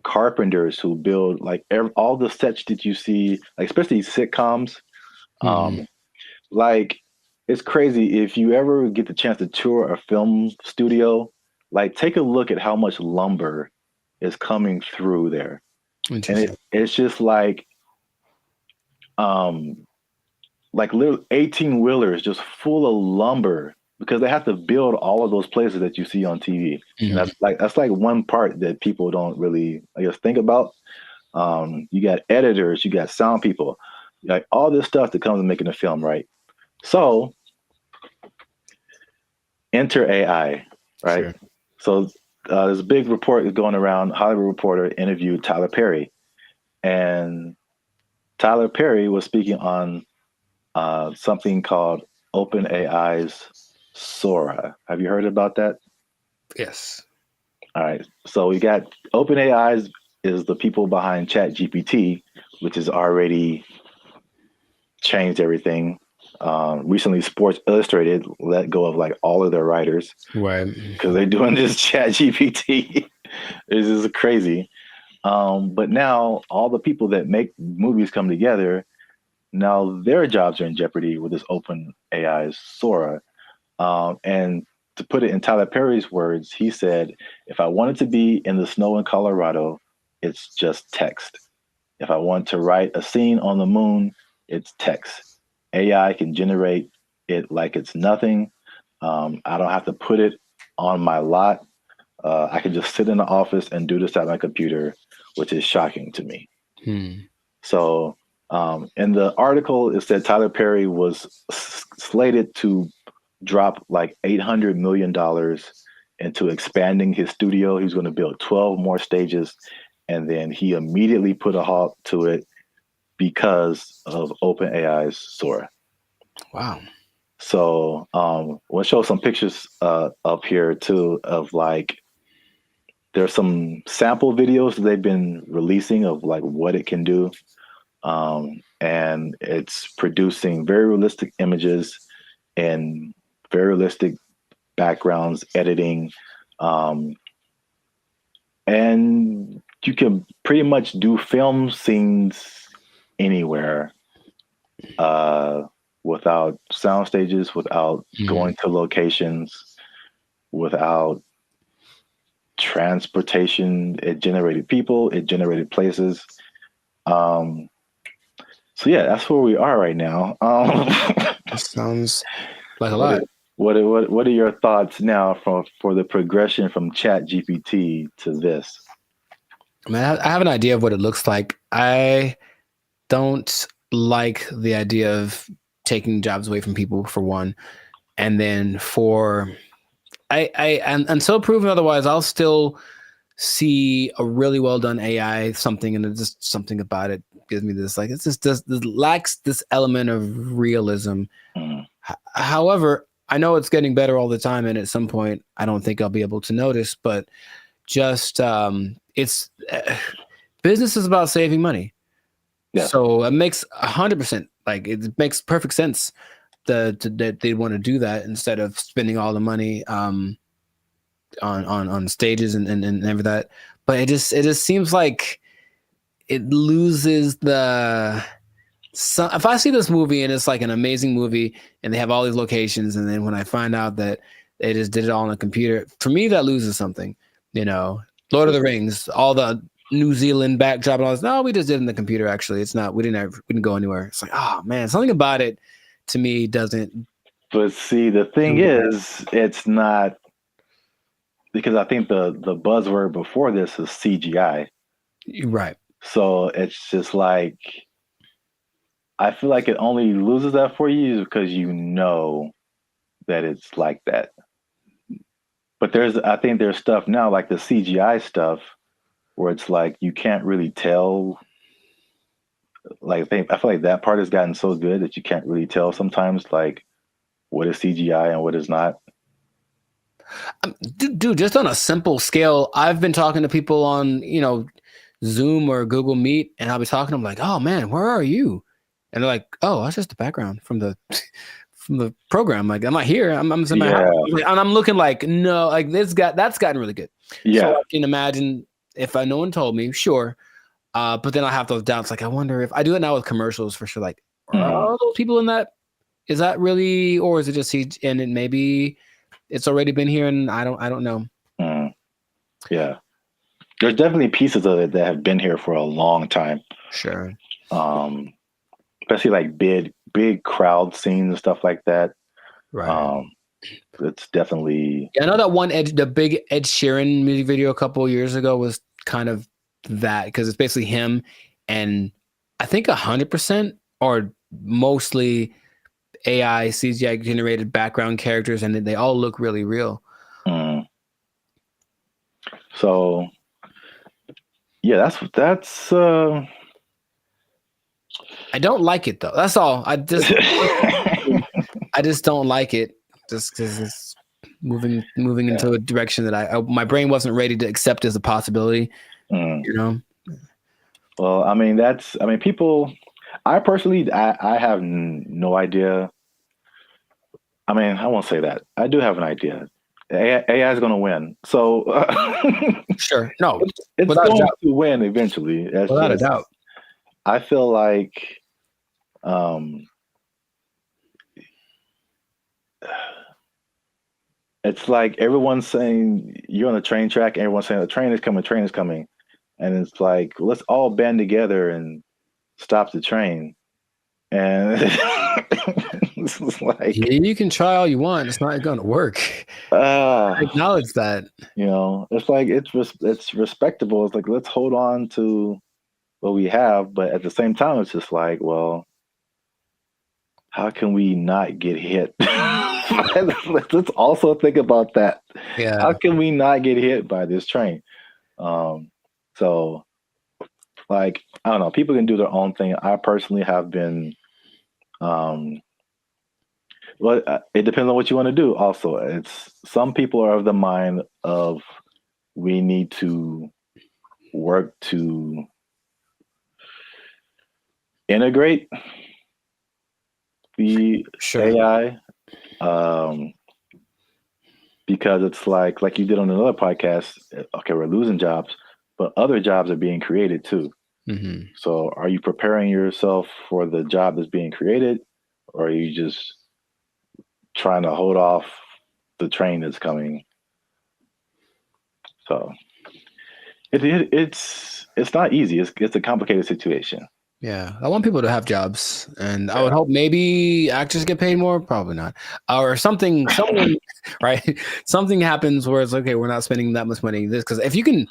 carpenters who build like all the sets that you see, like especially sitcoms. Like it's crazy if you ever get the chance to tour a film studio. Like take a look at how much lumber is coming through there, and it's just like little 18-wheelers just full of lumber, because they have to build all of those places that you see on TV. And that's like one part that people don't really, I guess, think about. You got editors, you got sound people, like all this stuff that comes with making a film, right? So enter AI, right? Sure. So there's a big report going around. Hollywood Reporter interviewed Tyler Perry, and Tyler Perry was speaking on something called OpenAI's Sora. Have you heard about that? Yes. All right. So we got OpenAI is the people behind ChatGPT, which has already changed everything. Recently, Sports Illustrated let go of like all of their writers, right? Because they're doing this ChatGPT. This is crazy. But now all the people that make movies come together, now their jobs are in jeopardy with this OpenAI's Sora. And to put it in Tyler Perry's words, he said, if I wanted to be in the snow in Colorado, it's just text. If I want to write a scene on the moon, it's text. AI can generate it like it's nothing. I don't have to put it on my lot. I can just sit in the office and do this at my computer, which is shocking to me. So in the article, it said Tyler Perry was slated to drop like $800 million into expanding his studio. He was going to build 12 more stages, and then he immediately put a halt to it because of OpenAI's Sora. Wow. So we'll show some pictures up here too of like there's some sample videos that they've been releasing of like what it can do. And it's producing very realistic images and very realistic backgrounds, editing. And you can pretty much do film scenes anywhere without sound stages, without going to locations, without transportation. It generated people, it generated places. So yeah, that's where we are right now. That sounds like a lot. What are your thoughts now for the progression from Chat GPT to this? I mean, I have an idea of what it looks like. I don't like the idea of taking jobs away from people, for one, and then until proven otherwise, I'll still see a really well done AI something, and it's just something about it gives me this, like, it's just this lacks this element of realism. However, I know it's getting better all the time, and at some point I don't think I'll be able to notice, but just it's business is about saving money. Yeah. So it makes 100%, like, it makes perfect sense that they want to do that instead of spending all the money on stages and everything that. But it just seems like it loses the. So if I see this movie and it's like an amazing movie and they have all these locations, and then when I find out that they just did it all on a computer, for me that loses something. You know, Lord of the Rings, all the New Zealand backdrop and all this. No, we just did it in the computer. Actually, it's not. We didn't go anywhere. It's like, oh man, something about it to me doesn't. But see, the thing is, it's not, because I think the buzzword before this is CGI. Right. So it's just like, I feel like it only loses that for you because you know that it's like that. But I think there's stuff now, like the CGI stuff, where it's like you can't really tell. Like, I feel like that part has gotten so good that you can't really tell sometimes, like, what is CGI and what is not. Dude, just on a simple scale, I've been talking to people on, Zoom or Google Meet, and I'll be talking to them like, "Oh man, where are you?" And they're like, "Oh, that's just the background from the program. Like, I'm not here. I'm in my house." And I'm looking like, no, like that's gotten really good. Yeah. So I can imagine if no one told me, sure. But then I have those doubts. Like, I wonder if I do it now with commercials for sure. Like, are those people in that? Is that really, or is it just and it maybe it's already been here and I don't know. Yeah. There's definitely pieces of it that have been here for a long time. Sure. Especially like big crowd scenes and stuff like that. Right. It's definitely. Yeah, I know that the big Ed Sheeran music video a couple of years ago was kind of that, because it's basically him and I think 100% or mostly AI CGI generated background characters, and they all look really real. So yeah, that's I don't like it though. That's all. I just don't like it, just because it's moving into a direction that my brain wasn't ready to accept as a possibility. Well, I mean, people. I personally, I have no idea. I mean, I won't say that. I do have an idea. AI is going to win. So sure, no, it's going to win eventually. Without a doubt. I feel like it's like everyone's saying you're on the train track, and everyone's saying the train is coming, and it's like, let's all band together and stop the train. And it's like, you can try all you want, it's not going to work. I acknowledge that. It's like it's respectable. It's like, let's hold on to what we have, but at the same time, it's just like, well, how can we not get hit? Let's also think about that. Yeah. How can we not get hit by this train? So, like, I don't know. People can do their own thing. I personally have been. Well, it depends on what you want to do. Also, some people are of the mind of we need to work to integrate the AI, because it's like you did on another podcast. Okay, we're losing jobs, but other jobs are being created too. Mm-hmm. So, are you preparing yourself for the job that's being created, or are you just trying to hold off the train that's coming? So, it's not easy. It's a complicated situation. Yeah, I want people to have jobs, and I would hope maybe actors get paid more. Probably not, or something, right? Something happens where it's okay. We're not spending that much money. This because if you can,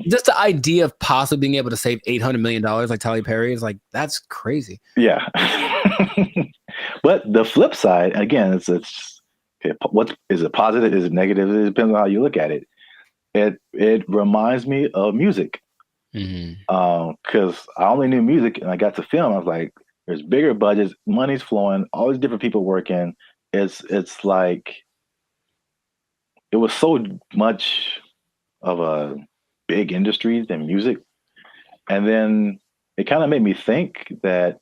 just the idea of possibly being able to save $800 million like Tyler Perry is like that's crazy. Yeah, but the flip side again, it's what is it positive? Is it negative? It depends on how you look at it. It reminds me of music. Because I only knew music and I got to film. I was like, there's bigger budgets, money's flowing, all these different people working. It's like it was so much of a big industry than music. And then it kind of made me think that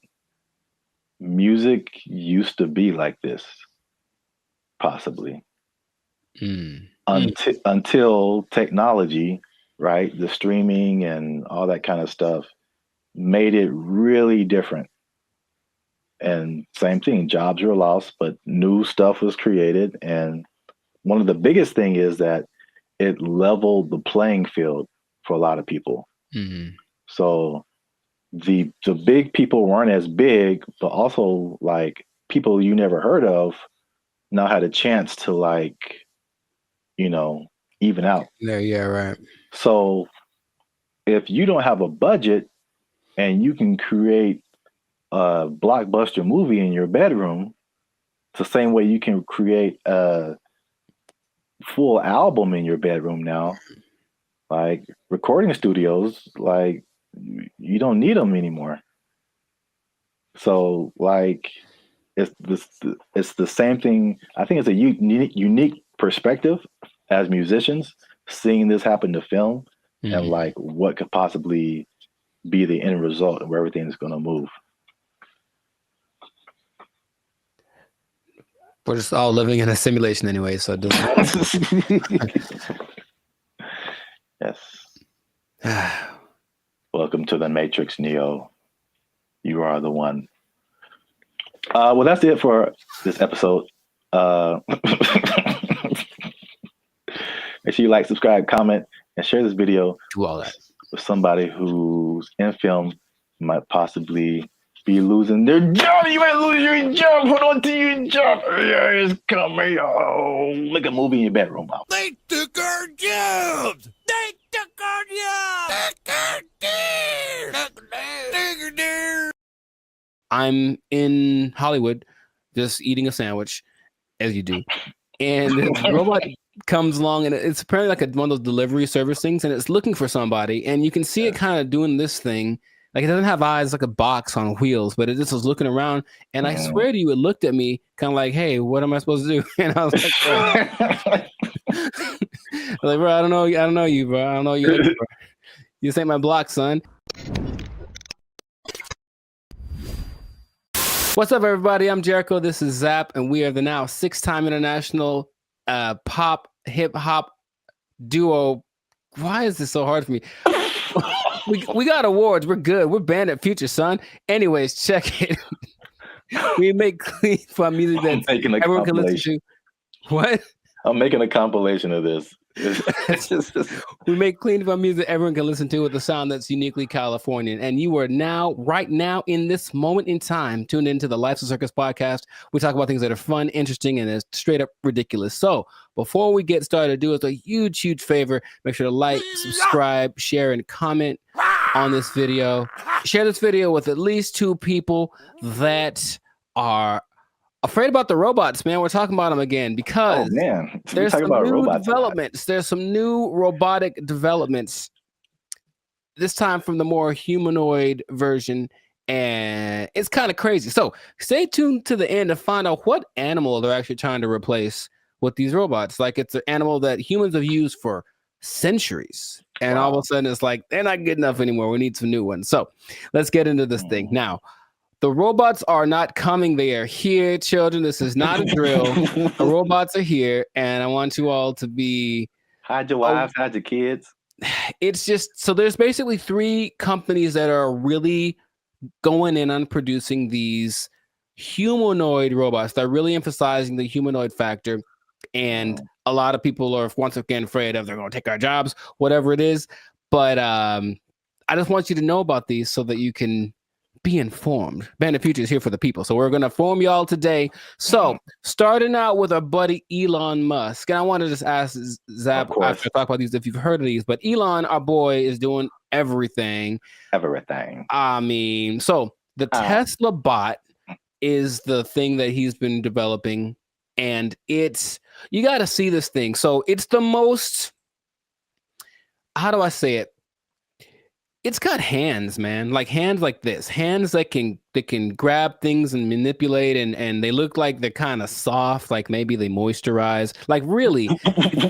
music used to be like this, possibly. Until technology, right? The streaming and all that kind of stuff made it really different. And same thing, jobs were lost, but new stuff was created. And one of the biggest thing is that it leveled the playing field for a lot of people. So the big people weren't as big, but also like people you never heard of now had a chance to like, even out. Yeah, right. So if you don't have a budget and you can create a blockbuster movie in your bedroom, it's the same way you can create a full album in your bedroom now. Like recording studios, like you don't need them anymore. So like it's the same thing. I think it's a unique perspective as musicians seeing this happen to film and like what could possibly be the end result and where everything is going to move. We're just all living in a simulation anyway, so it doesn't. Yes. Welcome to the Matrix, Neo. You are the one. Well, that's it for this episode. Make sure you like, subscribe, comment, and share this video. Do all that with somebody who's in film might possibly be losing their job. You might lose your job. Hold on to your job. Yeah, it's coming. Oh, make a movie in your bedroom. They took our jobs. They took our jobs. I'm in Hollywood just eating a sandwich, as you do. And this robot comes along, and it's apparently like one of those delivery service things, and it's looking for somebody. And you can see it kind of doing this thing. Like it doesn't have eyes, like a box on wheels, but it just was looking around. And I swear to you, it looked at me kind of like, hey, what am I supposed to do? And I was like, I was like, bro, I don't know you, bro. I don't know you. Bro. You just ain't my block, son. What's up, everybody? I'm Jericho. This is Zap, and we are the now 6-time international pop hip hop duo. Why is this so hard for me? we got awards. We're good. We're banned at Future, son. Anyways, check it. We make clean fun music that everyone can listen to. What? I'm making a compilation of this. We make clean fun music everyone can listen to with a sound that's uniquely Californian. And you are now, right now, in this moment in time, tuned into the Life's a Circus podcast. We talk about things that are fun, interesting, and is straight up ridiculous. So before we get started, do us a huge, huge favor. Make sure to like, subscribe, share, and comment on this video. Share this video with at least 2 people that are afraid about the robots, man. We're talking about them again because there's some new developments. There's some new robotic developments, this time from the more humanoid version, and it's kind of crazy. So stay tuned to the end to find out what animal they're actually trying to replace with these robots. Like it's an animal that humans have used for centuries. And all of a sudden it's like, they're not good enough anymore. We need some new ones. So let's get into this thing. Now, the robots are not coming. They are here, children. This is not a drill. The robots are here. And I want you all to be... Hide your wives, hide your kids. It's just, so there's basically 3 companies that are really going in on producing these humanoid robots. They're really emphasizing the humanoid factor. And a lot of people are once again afraid of they're going to take our jobs, whatever it is. But I just want you to know about these so that you can be informed. Bandit Future is here for the people. So we're going to inform y'all today. So starting out with our buddy Elon Musk. And I want to just ask Zap after I talk about these if you've heard of these. But Elon, our boy, is doing everything. I mean, so the Tesla bot is the thing that he's been developing. And it's, you got to see this thing. So it's the most, how do I say it? It's got hands, man, like hands like this, hands that can grab things and manipulate. And they look like they're kind of soft, like maybe they moisturize, like really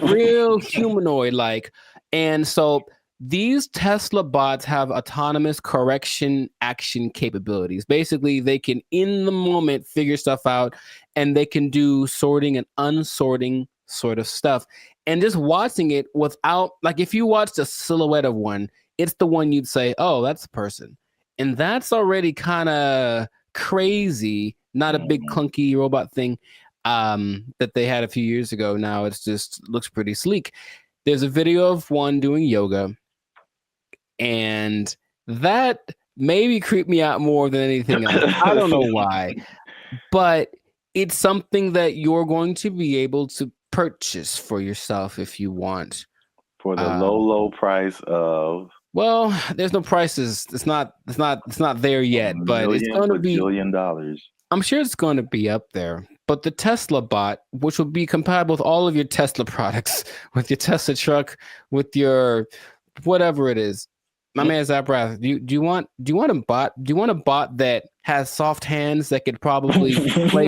real humanoid like. And so these Tesla bots have autonomous correction action capabilities. Basically, they can in the moment figure stuff out, and they can do sorting and unsorting sort of stuff. And just watching it without, like if you watched a silhouette of one, it's the one you'd say, oh, that's a person. And that's already kind of crazy, not a big clunky robot thing that they had a few years ago. Now it's just looks pretty sleek. There's a video of one doing yoga. And that maybe creeped me out more than anything else. I don't know why, but it's something that you're going to be able to purchase for yourself if you want. For the low price of... Well, there's no prices. It's not there yet, but it's going to be $1 billion. I'm sure it's going to be up there. But the Tesla bot, which will be compatible with all of your Tesla products, with your Tesla truck, with your whatever it is. My man Zaprath, do you want a bot? Do you want a bot that has soft hands that could probably play?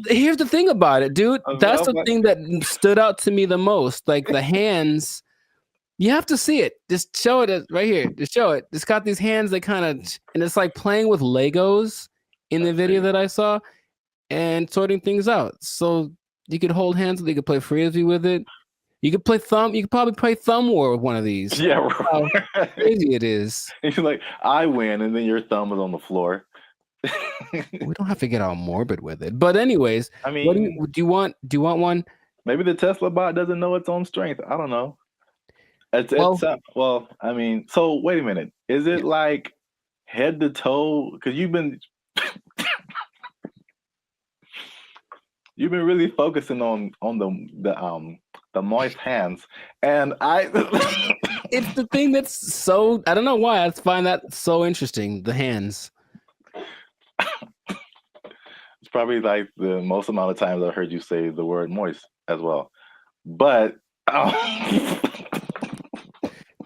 Here's the thing about it, dude. That's the thing that stood out to me the most. Like the hands, you have to see it. Just show it right here. Just show it. It's got these hands that kind of, and it's like playing with Legos in the video that I saw and sorting things out. So you could hold hands, you could play frisbee with it. You could play thumb. You could probably play thumb war with one of these. Yeah, right. How crazy it is. You're like, I win, and then your thumb is on the floor. We don't have to get all morbid with it, but anyways, I mean, what do you want? Do you want one? Maybe the Tesla bot doesn't know its own strength. I don't know. Well, I mean, so wait a minute. Is it like head to toe? Because you've been really focusing on the moist hands, and it's the thing that's so, I don't know why I find that so interesting. The hands. It's probably like the most amount of times I've heard you say the word moist as well, but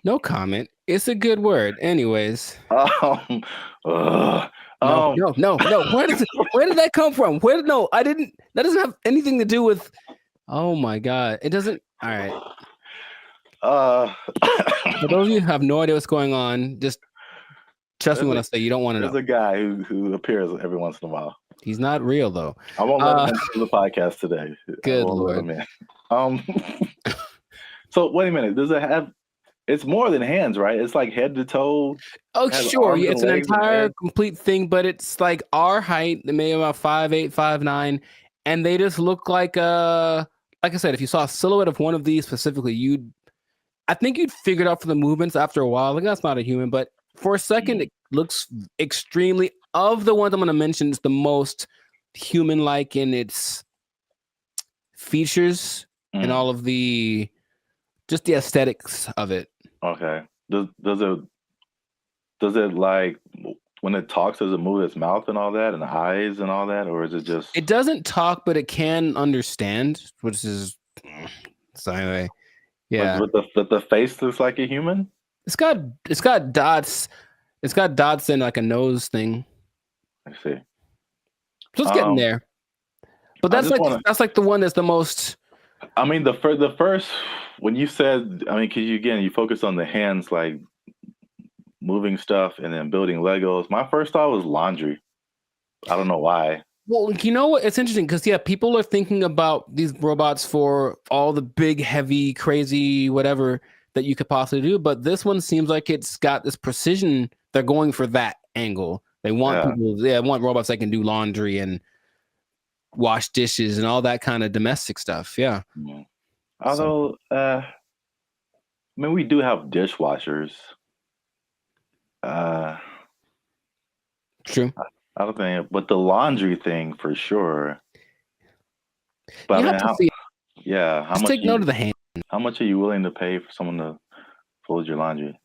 no comment. It's a good word, anyways. No. Where did that come from? I didn't. That doesn't have anything to do with. Oh my god, it doesn't. All right. For those of you who have no idea what's going on, just trust me when I say you don't want to know. There's a guy who appears every once in a while. He's not real though. I won't let him into the podcast today. Good Lord. So wait a minute. Does it have? It's more than hands, right? It's like head to toe. Oh, sure. Yeah, it's an entire complete thing, but it's like our height, maybe about 5'8", 5'9", and they just look like I said, if you saw a silhouette of one of these specifically, I think you'd figure it out for the movements after a while. Like that's not a human, but for a second, it looks extremely. Of the ones I'm going to mention, it's the most human-like in its features and all of just the aesthetics of it. Okay. Does it like when it talks, does it move its mouth and all that and eyes and all that, or is it just? It doesn't talk, but it can understand, which is so anyway. Yeah. But the face looks like a human. It's got dots. It's got dots and like a nose thing. I see. So it's getting there. But that's like the one that's the most I mean, the first when you said, I mean, because you focus on the hands, like moving stuff and then building Legos. My first thought was laundry. I don't know why. Well, you know what? It's interesting because people are thinking about these robots for all the big, heavy, crazy, whatever that you could possibly do. But this one seems like it's got this precision. They're going for that angle. They want want robots that can do laundry and wash dishes and all that kind of domestic stuff. Yeah. Although, I mean, we do have dishwashers. True. I don't think, but the laundry thing for sure. But You I have mean, to see. how Just much? take note of the hand. How much are you willing to pay for someone to fold your laundry?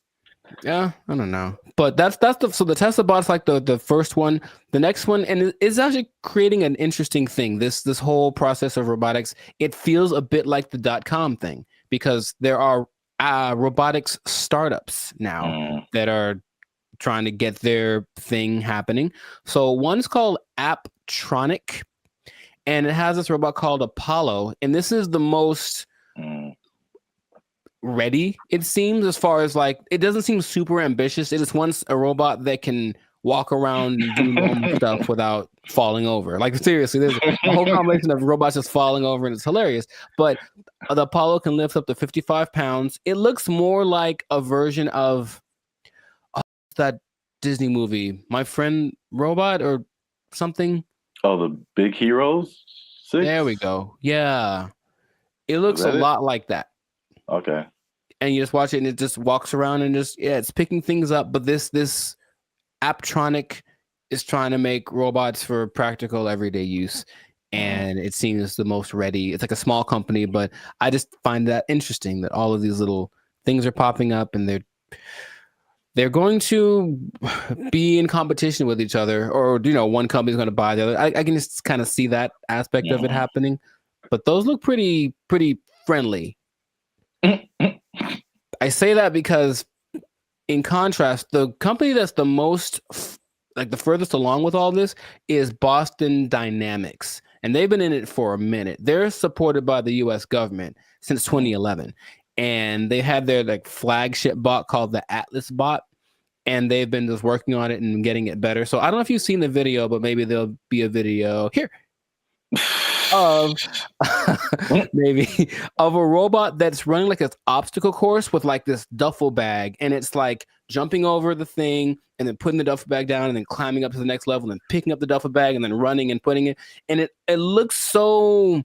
Yeah, I don't know, but that's the Tesla bot's like the first one. The next one, and it's actually creating an interesting thing. This whole process of robotics, it feels a bit like the .com thing because there are robotics startups now that are trying to get their thing happening. So one's called Apptronic, and it has this robot called Apollo, and this is the most ready, it seems, as far as like, it doesn't seem super ambitious. It is once a robot that can walk around and do normal stuff without falling over. Like, seriously, there's a whole combination of robots just falling over, and it's hilarious. But the Apollo can lift up to 55 pounds. It looks more like a version of that Disney movie, My Friend Robot or something. Oh, the Big Heroes 6? There we go. Yeah. It looks a lot like that. Okay. And you just watch it and it just walks around and just, it's picking things up. But this Apptronic is trying to make robots for practical everyday use. And it seems the most ready. It's like a small company, but I just find that interesting that all of these little things are popping up and they're going to be in competition with each other, or, one company's going to buy the other. I can just kind of see that aspect of it happening, but those look pretty friendly. I say that because, in contrast, the company that's the most, like the furthest along with all this is Boston Dynamics, and they've been in it for a minute. They're supported by the U.S. government since 2011, and they had their like flagship bot called the Atlas bot, and they've been just working on it and getting it better. So I don't know if you've seen the video, but maybe there'll be a video here of maybe of a robot that's running like an obstacle course with like this duffel bag, and it's like jumping over the thing and then putting the duffel bag down and then climbing up to the next level and picking up the duffel bag and then running and putting it, and it looks so,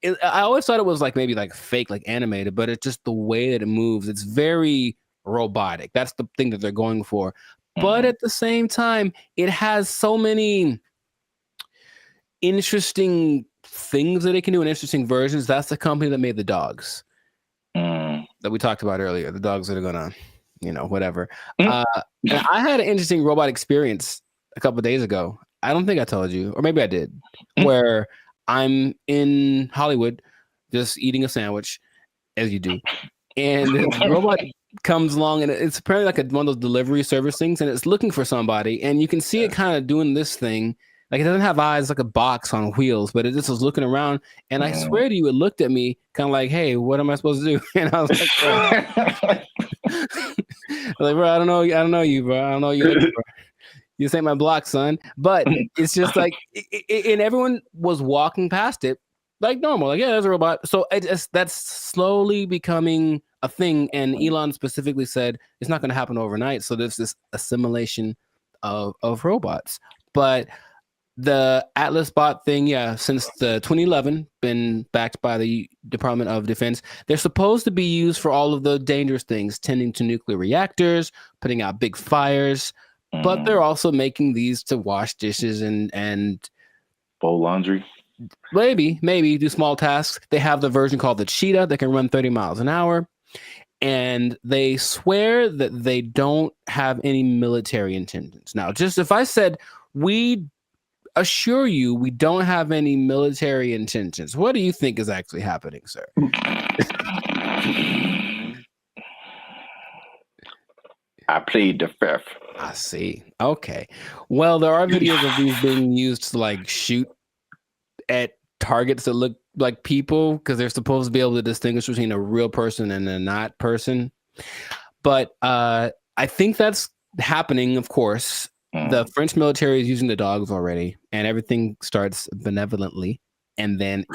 I always thought it was like maybe like fake, like animated, but it's just the way that it moves. It's very robotic. That's the thing that they're going for. But at the same time, it has so many interesting things that it can do and interesting versions. That's the company that made the dogs that we talked about earlier. The dogs that are gonna, whatever. And I had an interesting robot experience a couple of days ago. I don't think I told you, or maybe I did, where I'm in Hollywood just eating a sandwich, as you do, and the robot comes along, and it's apparently like one of those delivery service things, and it's looking for somebody, and you can see it kind of doing this thing. Like, it doesn't have eyes, like a box on wheels, but it just was looking around, and I swear to you, it looked at me kind of like, hey, what am I supposed to do? And I was like, bro, I don't know you, bro. I don't know you, bro. This ain't my block, son. But it's just like, and everyone was walking past it like normal. Like, yeah, there's a robot. So that's slowly becoming a thing. And Elon specifically said it's not going to happen overnight. So there's this assimilation of robots. But the Atlas bot thing, since the 2011, been backed by the Department of Defense. They're supposed to be used for all of the dangerous things, tending to nuclear reactors, putting out big fires. But they're also making these to wash dishes and fold laundry. Maybe do small tasks. They have the version called the Cheetah that can run 30 miles an hour. And they swear that they don't have any military intentions. Now, just if I said, we assure you we don't have any military intentions, what do you think is actually happening, sir? I plead the fifth. I see. Okay. Well, there are videos of these being used to like shoot at targets that look like people because they're supposed to be able to distinguish between a real person and a not person. But I think that's happening, of course. The French military is using the dogs already, and everything starts benevolently, and then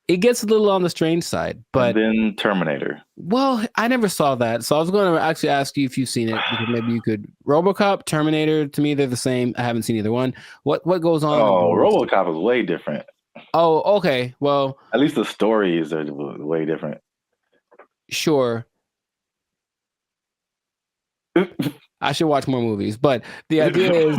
it gets a little on the strange side. But and then Terminator. Well, I never saw that, so I was going to actually ask you if you've seen it because maybe you could. RoboCop, Terminator, to me they're the same. I haven't seen either one. What goes on? Oh, RoboCop is way different. Oh, okay. Well, at least the stories are way different. Sure. I should watch more movies, but the idea is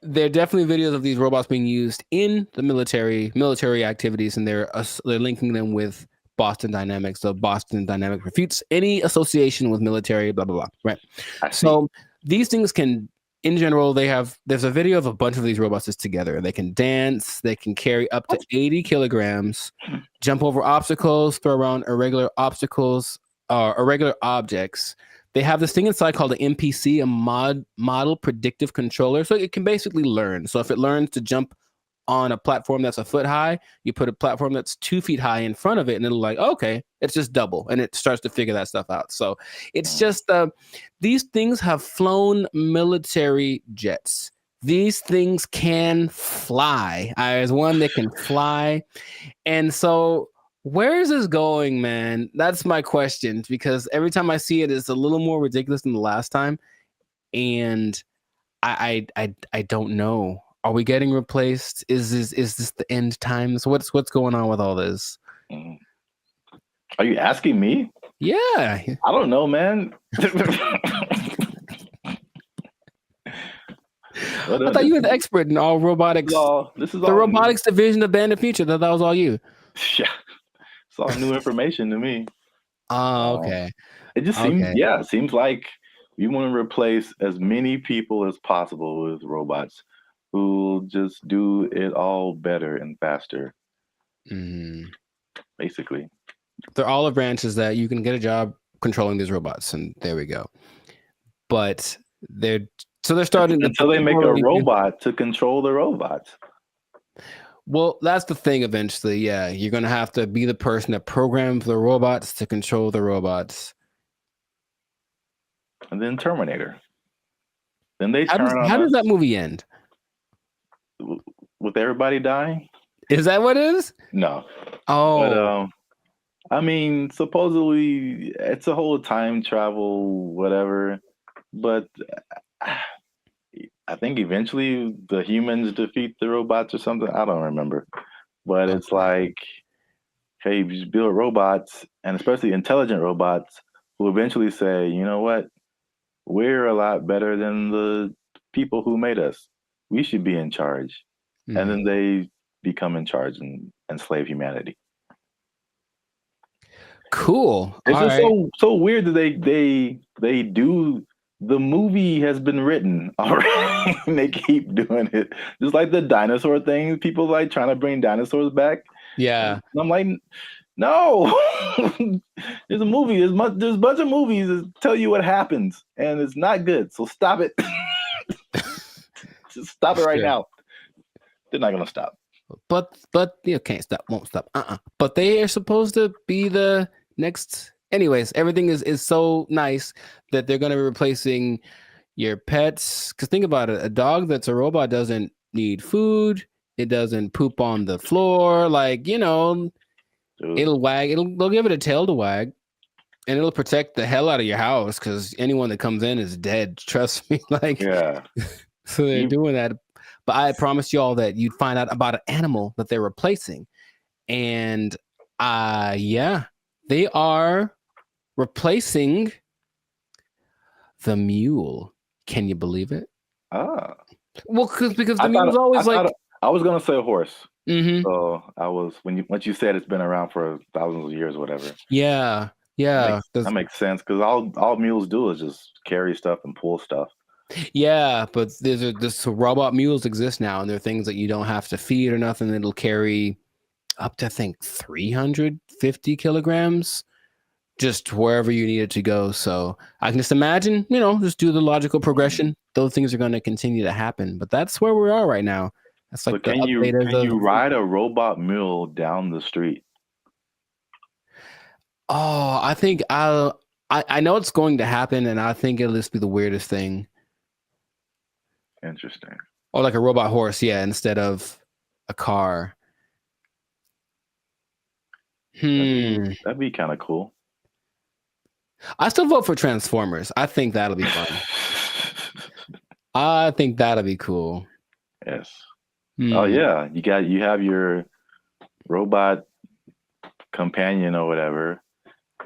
there are definitely videos of these robots being used in the military activities, and they're linking them with Boston Dynamics. So Boston Dynamics refutes any association with military, blah, blah, blah. Right. So these things can, in general, there's a video of a bunch of these robots just together. They can dance, they can carry up to 80 kilograms, jump over obstacles, throw around irregular objects. They have this thing inside called an MPC, a model predictive controller. So it can basically learn. So if it learns to jump on a platform that's a foot high, you put a platform that's 2 feet high in front of it, and it'll like, okay, it's just double, and it starts to figure that stuff out. So it's just these things have flown military jets. These things can fly. There's one that can fly, and so where is this going, man? That's my question, because every time I see it, it's a little more ridiculous than the last time, and I don't know. Are we getting replaced? Is this the end times? What's going on with all this? Are you asking me? Yeah. I don't know, man. I thought you were the expert in all robotics. This is the robotics division of Band of Future. That was all you. Yeah. It's all new information to me. Oh, okay. It just seems like we want to replace as many people as possible with robots who just do it all better and faster. Basically. They're olive branches that you can get a job controlling these robots, and there we go. But they're starting until they make a robot to control the robots. Well, that's the thing eventually. Yeah, you're going to have to be the person that programs the robots to control the robots. And then Terminator. Then they How does that movie end? With everybody dying? Is that what it is? No. Oh. But, I mean, supposedly it's a whole time travel, whatever. But I think eventually the humans defeat the robots or something. I don't remember. But it's like, hey, you just build robots, and especially intelligent robots, who eventually say, you know what? We're a lot better than the people who made us. We should be in charge. And then they become in charge and enslave humanity. Cool. It's just so weird that they do. The movie has been written already, and they keep doing it. Just like the dinosaur thing, people like trying to bring dinosaurs back. Yeah, and I'm like, no. There's a movie. There's a bunch of movies that tell you what happens, and it's not good. So stop it. Just stop it right now. They're not gonna stop. But you can't stop, won't stop. But they are supposed to be the next. Anyways, everything is so nice that they're going to be replacing your pets. Because think about it, a dog that's a robot doesn't need food. It doesn't poop on the floor. Like, it'll wag. They'll give it a tail to wag, and it'll protect the hell out of your house because anyone that comes in is dead. Trust me. Like, yeah. So they're doing that. But I promised y'all that you'd find out about an animal that they're replacing. And they are replacing the mule. Can you believe it? Well, because the mule's always I was gonna say a horse. Mm-hmm. So I was once you said it's been around for thousands of years, or whatever. Yeah. That makes sense because all mules do is just carry stuff and pull stuff. Yeah, but this robot mules exist now, and they're things that you don't have to feed or nothing. It'll carry up to, I think, 350 kilograms just wherever you need it to go. So I can just imagine, just do the logical progression. Those things are going to continue to happen. But that's where we are right now. That's like But the can you update ride a robot mule down the street? Oh, I think I know it's going to happen, and I think it'll just be the weirdest thing. Interesting. Or like a robot horse, yeah, instead of a car. That'd be kind of cool. I still vote for Transformers. I think that'll be fun. I think that'll be cool. Yes. Oh yeah, you have your robot companion or whatever,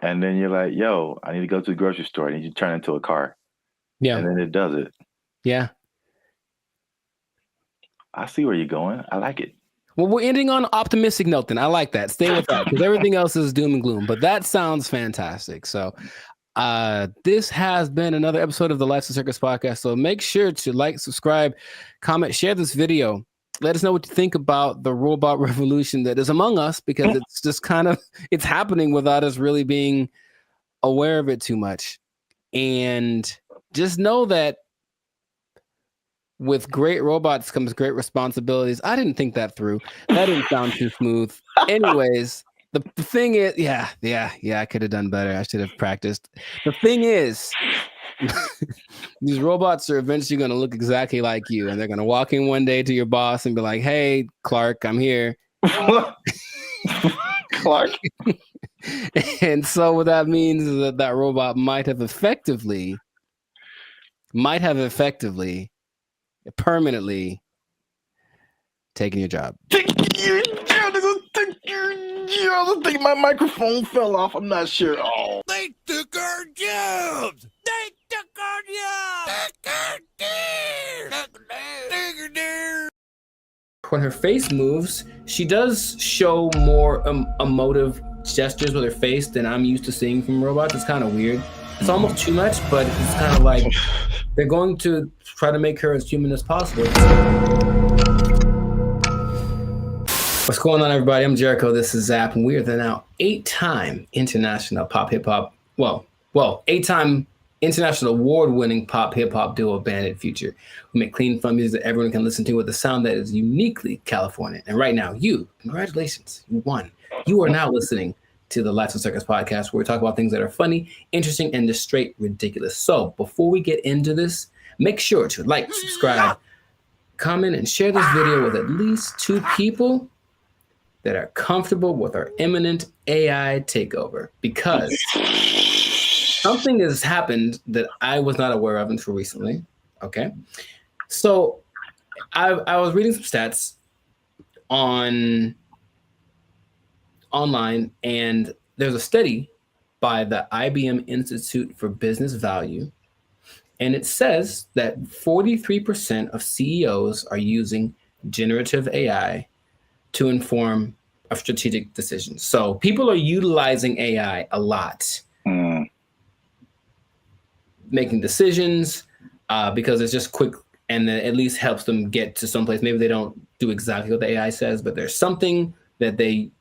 and then you're like, "Yo, I need to go to the grocery store." And you turn into a car. Yeah. And then it does it. Yeah. I see where you're going. I like it. Well, we're ending on an optimistic note then. I like that. Stay with that because everything else is doom and gloom. But that sounds fantastic. So this has been another episode of the Life's a Circus podcast. So make sure to like, subscribe, comment, share this video. Let us know what you think about the robot revolution that is among us, because it's just it's happening without us really being aware of it too much. And just know that with great robots comes great responsibilities. I didn't think that through. That didn't sound too smooth. Anyways, the thing is, yeah, I could have done better. I should have practiced. The thing is, these robots are eventually going to look exactly like you, and they're going to walk in one day to your boss and be like, "Hey, Clark, I'm here." Clark. And so what that means is that that robot might have effectively permanently taking your job. I think my microphone fell off. I'm not sure. Oh. They took our jobs. They took our jobs. When her face moves, she does show more emotive gestures with her face than I'm used to seeing from robots. It's kind of weird. It's almost too much, but it's kind of like they're going to try to make her as human as possible. What's going on, everybody? I'm Jericho. This is Zap, and we are the now 8-time international pop hip hop. Well, 8-time international award-winning pop hip hop duo Bandit Future. We make clean, fun music that everyone can listen to with a sound that is uniquely Californian. And right now, congratulations, you won. You are now listening to the Life's a Circus podcast, where we talk about things that are funny, interesting, and just straight ridiculous. So before we get into this, make sure to like, subscribe, comment, and share this video with at least 2 people that are comfortable with our imminent AI takeover, because something has happened that I was not aware of until recently. Okay. So I was reading some stats online, and there's a study by the IBM Institute for Business Value, and it says that 43% of CEOs are using generative AI to inform of strategic decisions. So people are utilizing AI a lot, making decisions because it's just quick, and then at least helps them get to someplace. Maybe they don't do exactly what the AI says, but there's something that they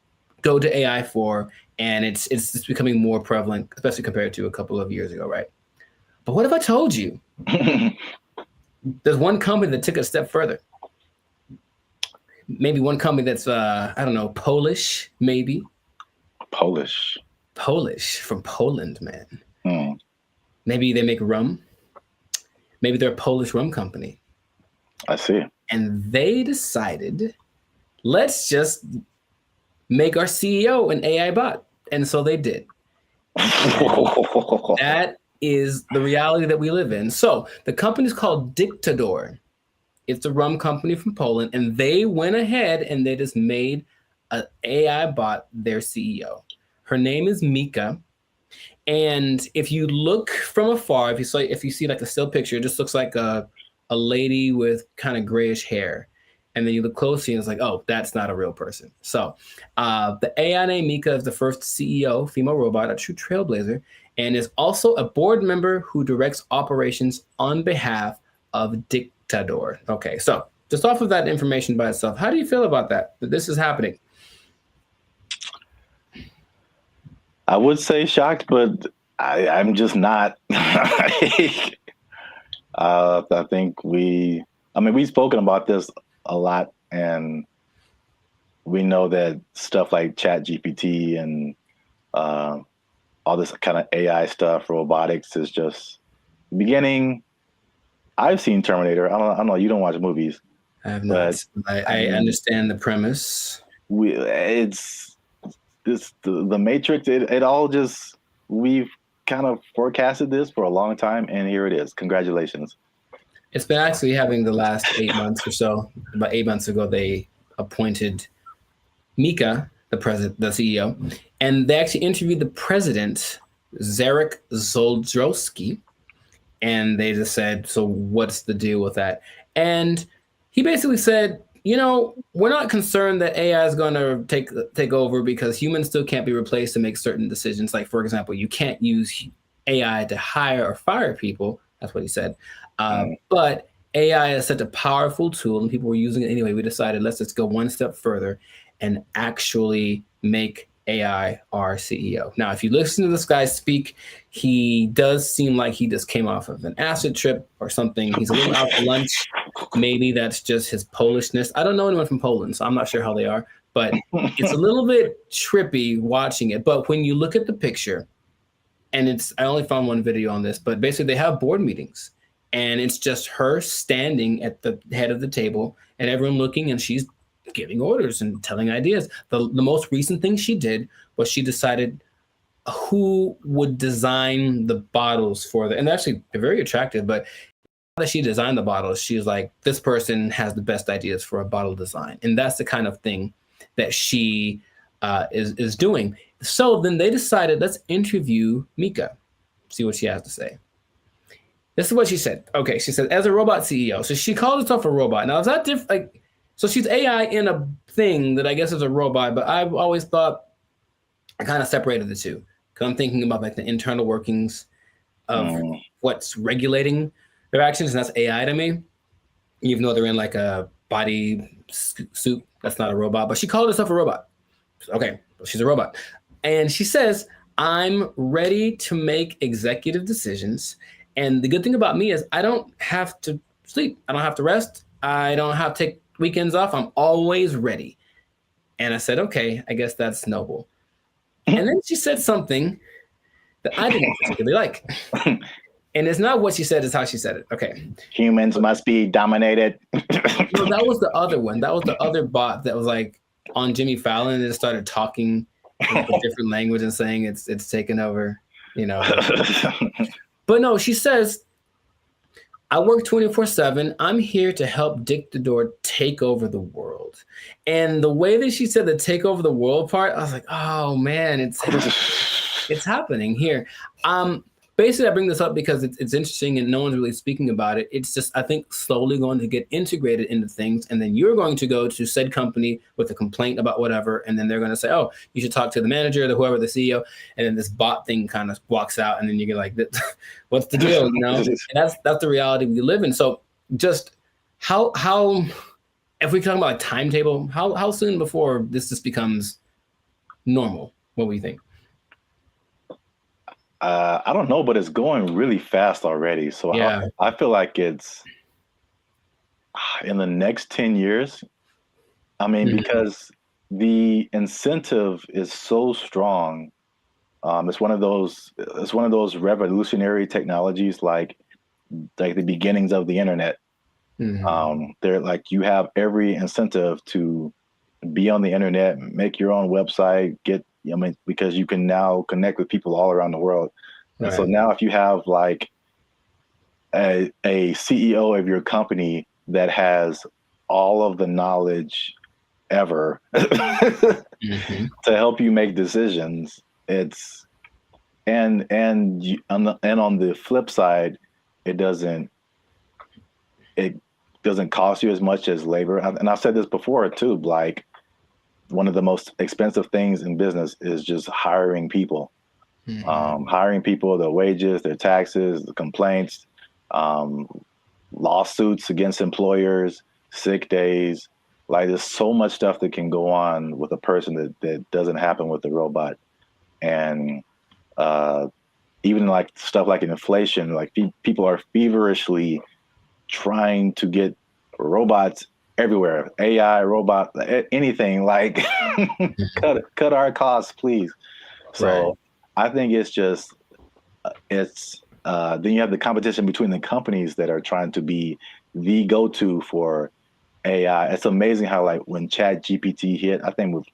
go to AI for, and it's becoming more prevalent, especially compared to a couple of years ago, right? But what if I told you there's one company that took it a step further? Maybe one company that's, I don't know, Polish, maybe. Polish from Poland, man. Maybe they make rum. Maybe they're a Polish rum company. I see. And they decided, let's just make our CEO an AI bot. And so they did. That is the reality that we live in. So the company's called Dictador. It's a rum company from Poland, and they went ahead and they just made an AI bot their CEO. Her name is Mika. And if you look from afar, if you see like a still picture, it just looks like a lady with kind of grayish hair. And then you look closely and it's like, oh, that's not a real person. So the AI named Mika is the first CEO, female robot, a true trailblazer, and is also a board member who directs operations on behalf of Dictador. Okay, so just off of that information by itself, how do you feel about that this is happening? I would say shocked, but I'm just not. I think we've spoken about this a lot and we know that stuff like Chat GPT and all this kind of AI stuff, robotics is just beginning. I've seen Terminator. I don't know. You don't watch movies. I have not. I understand the premise. It's the Matrix. It all just, we've kind of forecasted this for a long time, and here it is. Congratulations. It's been actually having the last 8 months or so. About 8 months ago, they appointed Mika, the CEO, and they actually interviewed the president, Zarek Zoldrowski, and they just said, "So what's the deal with that?" And he basically said, we're not concerned that AI is going to take over because humans still can't be replaced to make certain decisions. Like, for example, you can't use AI to hire or fire people. That's what he said. But AI is such a powerful tool and people were using it anyway. We decided, let's just go one step further and actually make AI our CEO. Now, if you listen to this guy speak, he does seem like he just came off of an acid trip or something. He's a little out to lunch. Maybe that's just his Polishness. I don't know anyone from Poland, so I'm not sure how they are, but it's a little bit trippy watching it. But when you look at the picture, and I only found one video on this, but basically they have board meetings and it's just her standing at the head of the table and everyone looking, and she's giving orders and telling ideas. The most recent thing she did was she decided who would design the bottles for and actually they're very attractive, but that she designed the bottles, she was like, this person has the best ideas for a bottle design. And that's the kind of thing that she is doing. So then they decided, let's interview Mika, see what she has to say. This is what she said. Okay, she said, as a robot CEO. So she called herself a robot. Now, is that different? So she's AI in a thing that I guess is a robot, but I've always thought I kind of separated the two because I'm thinking about like the internal workings of what's regulating their actions, and that's AI to me. Even though they're in like a body suit, that's not a robot, but she called herself a robot. Okay, she's a robot. And she says, I'm ready to make executive decisions. And the good thing about me is I don't have to sleep. I don't have to rest. I don't have to take weekends off. I'm always ready. And I said, okay, I guess that's noble. And then she said something that I didn't particularly like. And it's not what she said, it's how she said it. Okay. Humans must be dominated. No, that was the other one. That was the other bot that was like on Jimmy Fallon and it started talking in a different language and saying it's taken over, But no, she says, I work 24/7. I'm here to help Dick the Door take over the world. And the way that she said the take over the world part, I was like, oh man, it's happening here. Basically, I bring this up because it's interesting and no one's really speaking about it. It's just, I think, slowly going to get integrated into things. And then you're going to go to said company with a complaint about whatever. And then they're going to say, oh, you should talk to the manager, whoever, the CEO. And then this bot thing kind of walks out. And then you get like, what's the deal? And that's the reality we live in. So just how if we talk about a timetable, how soon before this just becomes normal? What do you think? I don't know, but it's going really fast already. So yeah. I feel like it's in the next 10 years. I mean, because the incentive is so strong. It's one of those revolutionary technologies, like the beginnings of the internet. They're like, you have every incentive to be on the internet, make your own website, because you can now connect with people all around the world. Right. And so now if you have like a CEO of your company that has all of the knowledge ever to help you make decisions, it's and on the flip side, it doesn't cost you as much as labor. And I've said this before too, like one of the most expensive things in business is just hiring people. Hiring people, their wages, their taxes, the complaints, lawsuits against employers, sick days. Like there's so much stuff that can go on with a person that doesn't happen with the robot. And even like stuff like inflation, like people are feverishly trying to get robots everywhere. AI, robot, anything, like cut our costs, please. So I think it's just then you have the competition between the companies that are trying to be the go-to for AI. It's amazing how, like, when Chat GPT hit, I think with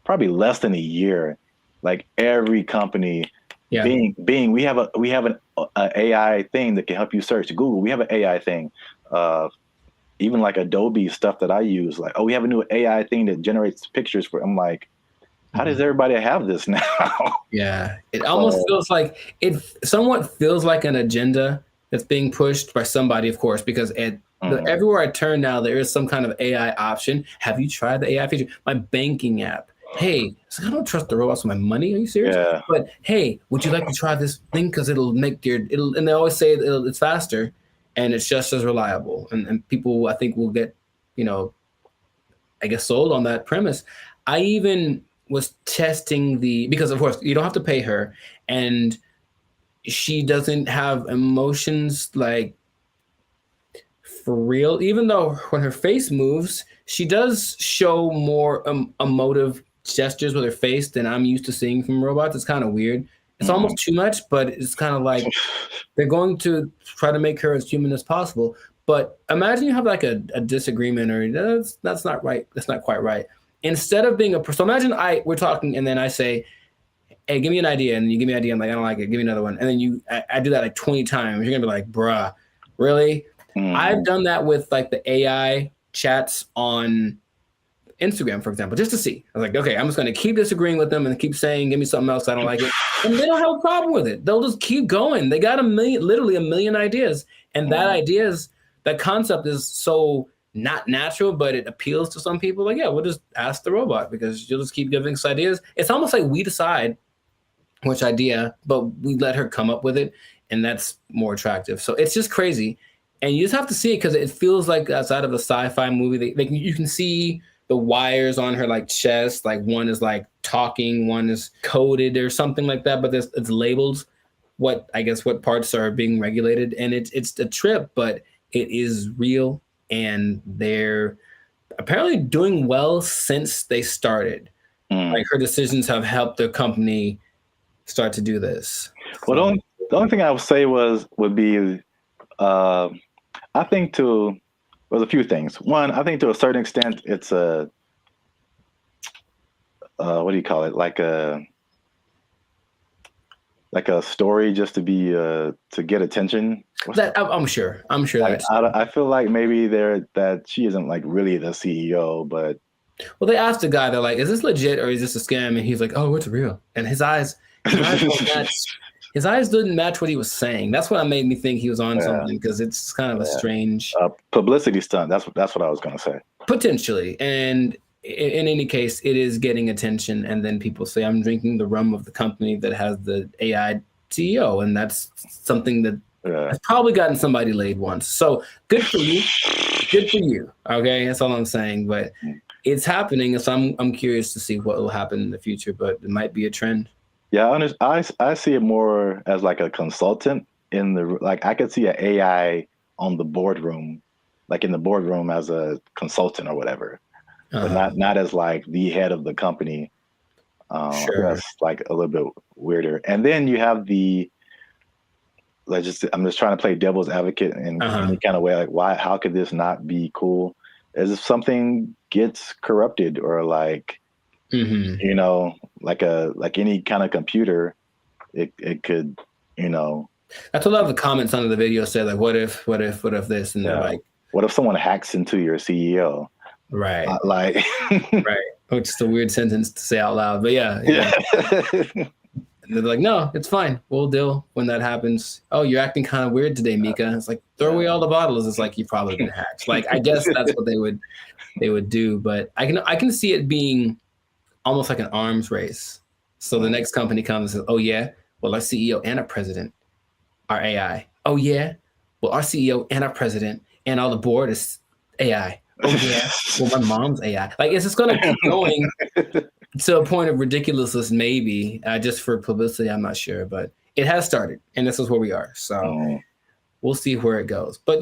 probably less than a year, like every company, Bing, we have an AI thing that can help you search. Google, we have an AI thing. Even like Adobe stuff that I use, like, oh, we have a new AI thing that generates pictures for. I'm like, how does everybody have this now? Yeah, it almost feels like it somewhat feels like an agenda that's being pushed by somebody, of course, because everywhere I turn now, there is some kind of AI option. Have you tried the AI feature? My banking app. Hey, I don't trust the robots with my money. Are you serious? Yeah. But hey, would you like to try this thing? Because it'll make and they always say it's faster and it's just as reliable. And people, I think, will get, I guess, sold on that premise. I even was testing because of course you don't have to pay her, and she doesn't have emotions, like, for real, even though when her face moves, she does show more emotive gestures with her face than I'm used to seeing from robots. It's kind of weird. It's almost too much, but it's kind of like they're going to try to make her as human as possible. But imagine you have like a disagreement, or that's not right. That's not quite right. Instead of being so imagine we're talking, and then I say, hey, give me an idea, and you give me an idea. I'm like, I don't like it. Give me another one. And then I do that like 20 times. You're gonna be like, bruh, really? I've done that with like the AI chats on Instagram, for example, just to see. I was like, okay, I'm just gonna keep disagreeing with them and keep saying, give me something else I don't like it. And they don't have a problem with it. They'll just keep going. They got literally a million ideas. And that concept is so not natural, but it appeals to some people. Like, yeah, we'll just ask the robot because you'll just keep giving us ideas. It's almost like we decide which idea, but we let her come up with it, and that's more attractive. So it's just crazy, and you just have to see it because it feels like outside of a sci-fi movie. You can see the wires on her like chest, like one is like talking, one is coded or something like that, but it's labeled what parts are being regulated, and it's a trip, but it is real. And they're apparently doing well since they started. Like, her decisions have helped the company start to do this. Well, the only thing I would say would be, I think there's a few things. One, I think to a certain extent, it's a, what do you call it? Like a story just to be, to get attention. I'm sure that's. I feel like maybe that she isn't like really the CEO, but. Well, they asked the guy, they're like, is this legit or is this a scam? And he's like, oh, it's real. And his eyes didn't match what he was saying. That's what made me think he was on something, because it's kind of a strange publicity stunt. That's what I was going to say. Potentially. And in any case, it is getting attention. And then people say, I'm drinking the rum of the company that has the AI CEO. And that's something that has probably gotten somebody laid once. So good for you. Good for you. Okay. That's all I'm saying. But it's happening. So I'm curious to see what will happen in the future, but it might be a trend. Yeah. I see it more as like a consultant I could see an AI on the boardroom, like in the boardroom as a consultant or whatever, but not as like the head of the company. Sure. That's like a little bit weirder. And then you have I'm just trying to play devil's advocate in any kind of way. Like, how could this not be cool? As if something gets corrupted or like, like any kind of computer, it could, That's what a lot of the comments under the video said, like, what if this? And they're like, what if someone hacks into your CEO? Right. Right. Which is a weird sentence to say out loud, but yeah. And they're like, no, it's fine. We'll deal when that happens. Oh, you're acting kind of weird today, Mika. It's like, throw away all the bottles. It's like, you've probably been hacked. Like, I guess that's what they would do. But I can see it being almost like an arms race. So the next company comes and says, oh yeah, well, our CEO and our president are AI. Oh yeah, well, our CEO and our president and all the board is AI. Oh yeah, well, my mom's AI. Like, it's just going to keep going to a point of ridiculousness, maybe, just for publicity. I'm not sure, but it has started, and this is where we are. So we'll see where it goes. But,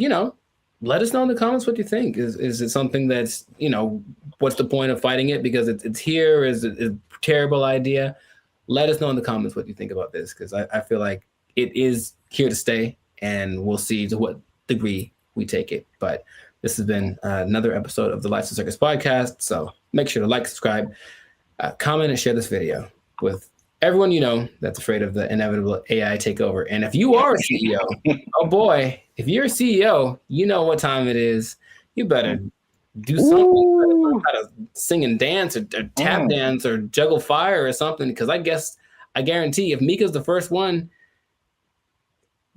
let us know in the comments what you think. Is it something that's, what's the point of fighting it? Because it's here. Is it a terrible idea? Let us know in the comments what you think about this, because I feel like it is here to stay, and we'll see to what degree we take it. But this has been another episode of the Lights of Circus podcast. So make sure to like, subscribe, comment, and share this video with everyone you know that's afraid of the inevitable AI takeover. And if you are a CEO, oh boy, if you're a CEO, you know what time it is. You better do something. You better learn how to sing and dance or tap dance or juggle fire or something. Because I guarantee if Mika's the first one,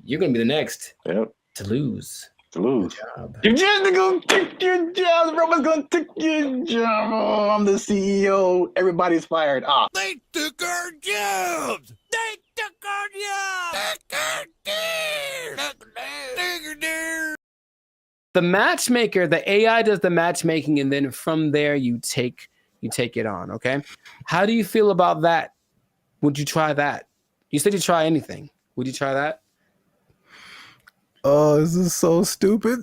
you're going to be the next to lose. You're just gonna take your job. Everyone's gonna take your job. Oh, I'm the CEO. Everybody's fired. They took our jobs. They took our jobs. The matchmaker, the AI does the matchmaking, and then from there you take it on. Okay, how do you feel about that? Would you try that? You said you try anything. Would you try that? Oh, this is so stupid.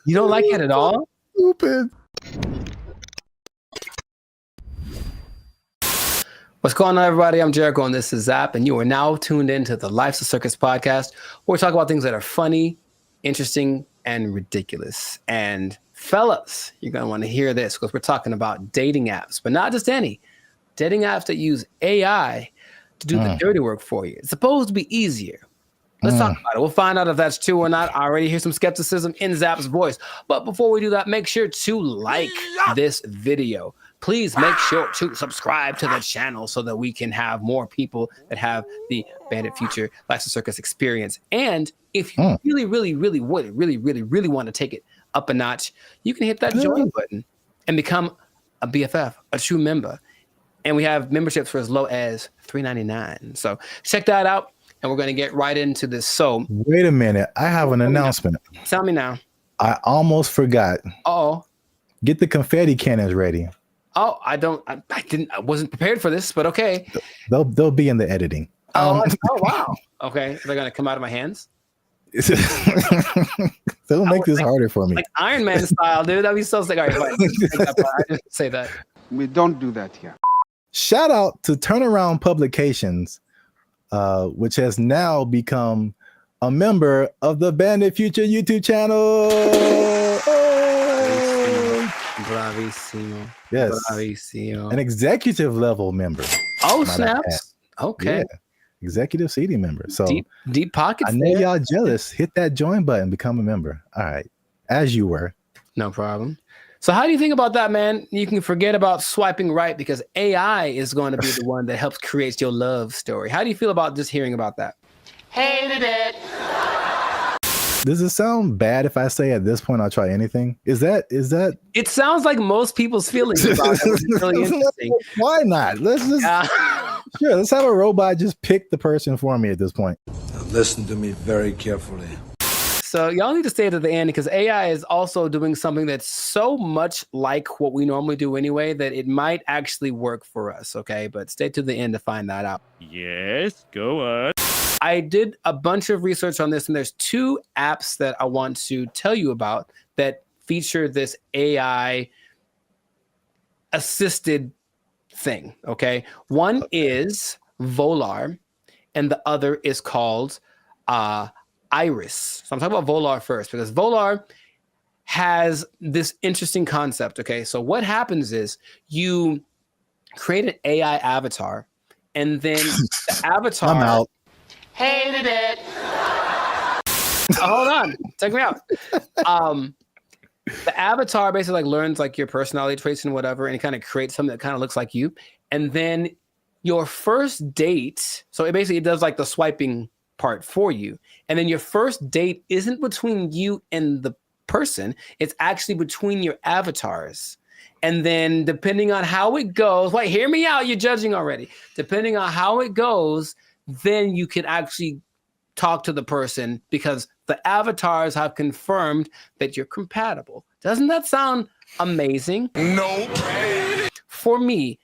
You don't like it at all? Stupid. What's going on, everybody? I'm Jericho, and this is Zap, and you are now tuned into the Life's a Circus podcast, where we talk about things that are funny, interesting, and ridiculous. And fellas, you're going to want to hear this, because we're talking about dating apps, but not just any. Dating apps that use AI to do the dirty work for you. It's supposed to be easier. Let's talk about it. We'll find out if that's true or not. I already hear some skepticism in Zap's voice. But before we do that, make sure to like this video. Please make sure to subscribe to the channel so that we can have more people that have the Bandit Future Life's a Circus experience. And if you really want to take it up a notch, you can hit that join button and become a BFF, a true member. And we have memberships for as low as $3.99. So check that out. And we're going to get right into this. So wait a minute. I have an announcement. Tell me now. I almost forgot. Oh, get the confetti cannons ready. Oh, I wasn't prepared for this, but okay. They'll be in the editing. Oh wow. Okay. They're going to come out of my hands. They'll make this harder for me. Like Iron Man style, dude. That'd be so sick. All right, I didn't say that. We don't do that here. Shout out to Turnaround Publications, which has now become a member of the Bandit Future YouTube channel. Bravissimo. Yes. Bravissimo. An executive level member. Oh, snaps. Okay. Yeah. Executive seating member. So deep pockets. I know y'all jealous. Hit that join button, become a member. All right. As you were. No problem. So how do you think about that, man? You can forget about swiping right, because AI is going to be the one that helps create your love story. How do you feel about just hearing about that? Hated it. Does it sound bad if I say at this point I'll try anything? Is that? It sounds like most people's feelings about it. It's really interesting. Why not? Let's just sure. Let's have a robot just pick the person for me at this point. Now listen to me very carefully. So y'all need to stay to the end, because AI is also doing something that's so much like what we normally do anyway that it might actually work for us, okay? But stay to the end to find that out. Yes, go on. I did a bunch of research on this, and there's 2 apps that I want to tell you about that feature this AI assisted thing, okay? One is Volar, and the other is called Iris. So I'm talking about Volar first, because Volar has this interesting concept. Okay, so what happens is you create an AI avatar, and then the avatar. I'm out. Hated it. Hold on, check me out. The avatar basically learns your personality traits and whatever, and it kind of creates something that kind of looks like you. And then your first date, so it does the swiping part for you. And then your first date isn't between you and the person. It's actually between your avatars. And then depending on how it goes, wait, hear me out. You're judging already. Depending on how it goes, then you can actually talk to the person, because the avatars have confirmed that you're compatible. Doesn't that sound amazing? No. For me,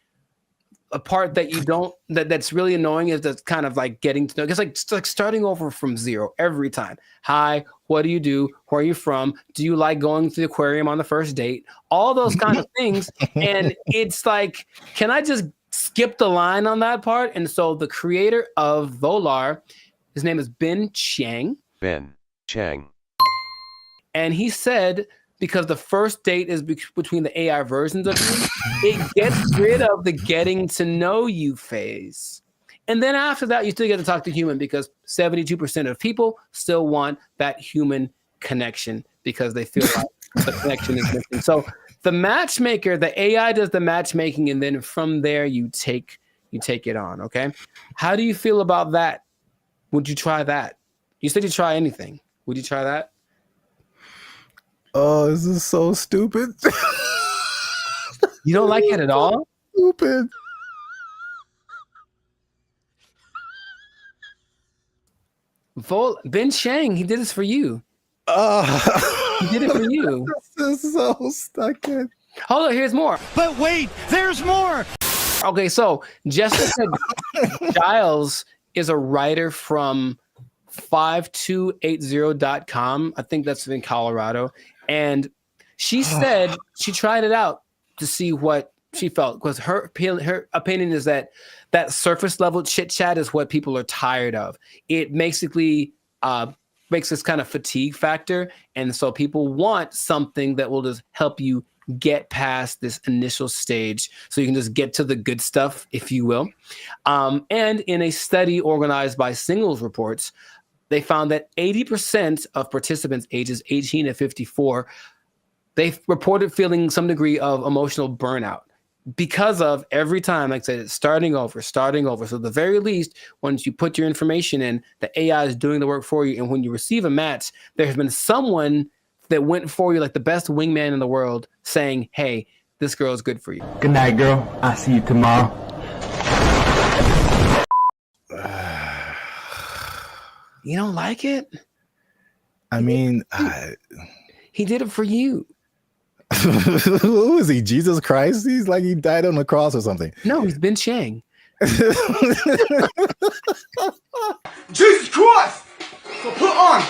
a part that you don't that's really annoying is that's kind of like getting to know. It's like starting over from zero every time. Hi, what do you do? Where are you from? Do you like going to the aquarium on the first date? All those kind of things. And it's like, can I just skip the line on that part? And so the creator of Volar, his name is Ben Chang. Ben Chang. And he said, because the first date is between the AI versions of you, it gets rid of the getting to know you phase. And then after that, you still get to talk to human, because 72% of people still want that human connection because they feel like the connection is missing. So the matchmaker, the AI does the matchmaking, and then from there you take it on. Okay. How do you feel about that? Would you try that? You said you'd try anything. Would you try that? Oh, this is so stupid. You don't like it at all? Stupid. Ben Chang, he did this for you. He did it for you. This is so stuck in. Hold on, here's more. But wait, there's more. Okay, so Jessica Giles is a writer from 5280.com. I think that's in Colorado. And she said she tried it out to see what she felt, because her opinion is that surface level chit chat is what people are tired of. It basically makes this kind of fatigue factor. And so people want something that will just help you get past this initial stage so you can just get to the good stuff, if you will. And in a study organized by Singles Reports, they found that 80% of participants ages 18 to 54, they reported feeling some degree of emotional burnout because of every time, like I said, it's starting over. So at the very least, once you put your information in, the AI is doing the work for you. And when you receive a match, there has been someone that went for you like the best wingman in the world saying, hey, this girl is good for you. Good night, girl. I'll see you tomorrow. You don't like it? I mean, he did it for you. Who is he? Jesus Christ? He's like he died on the cross or something. No, he's Ben Chang. Jesus Christ! So put on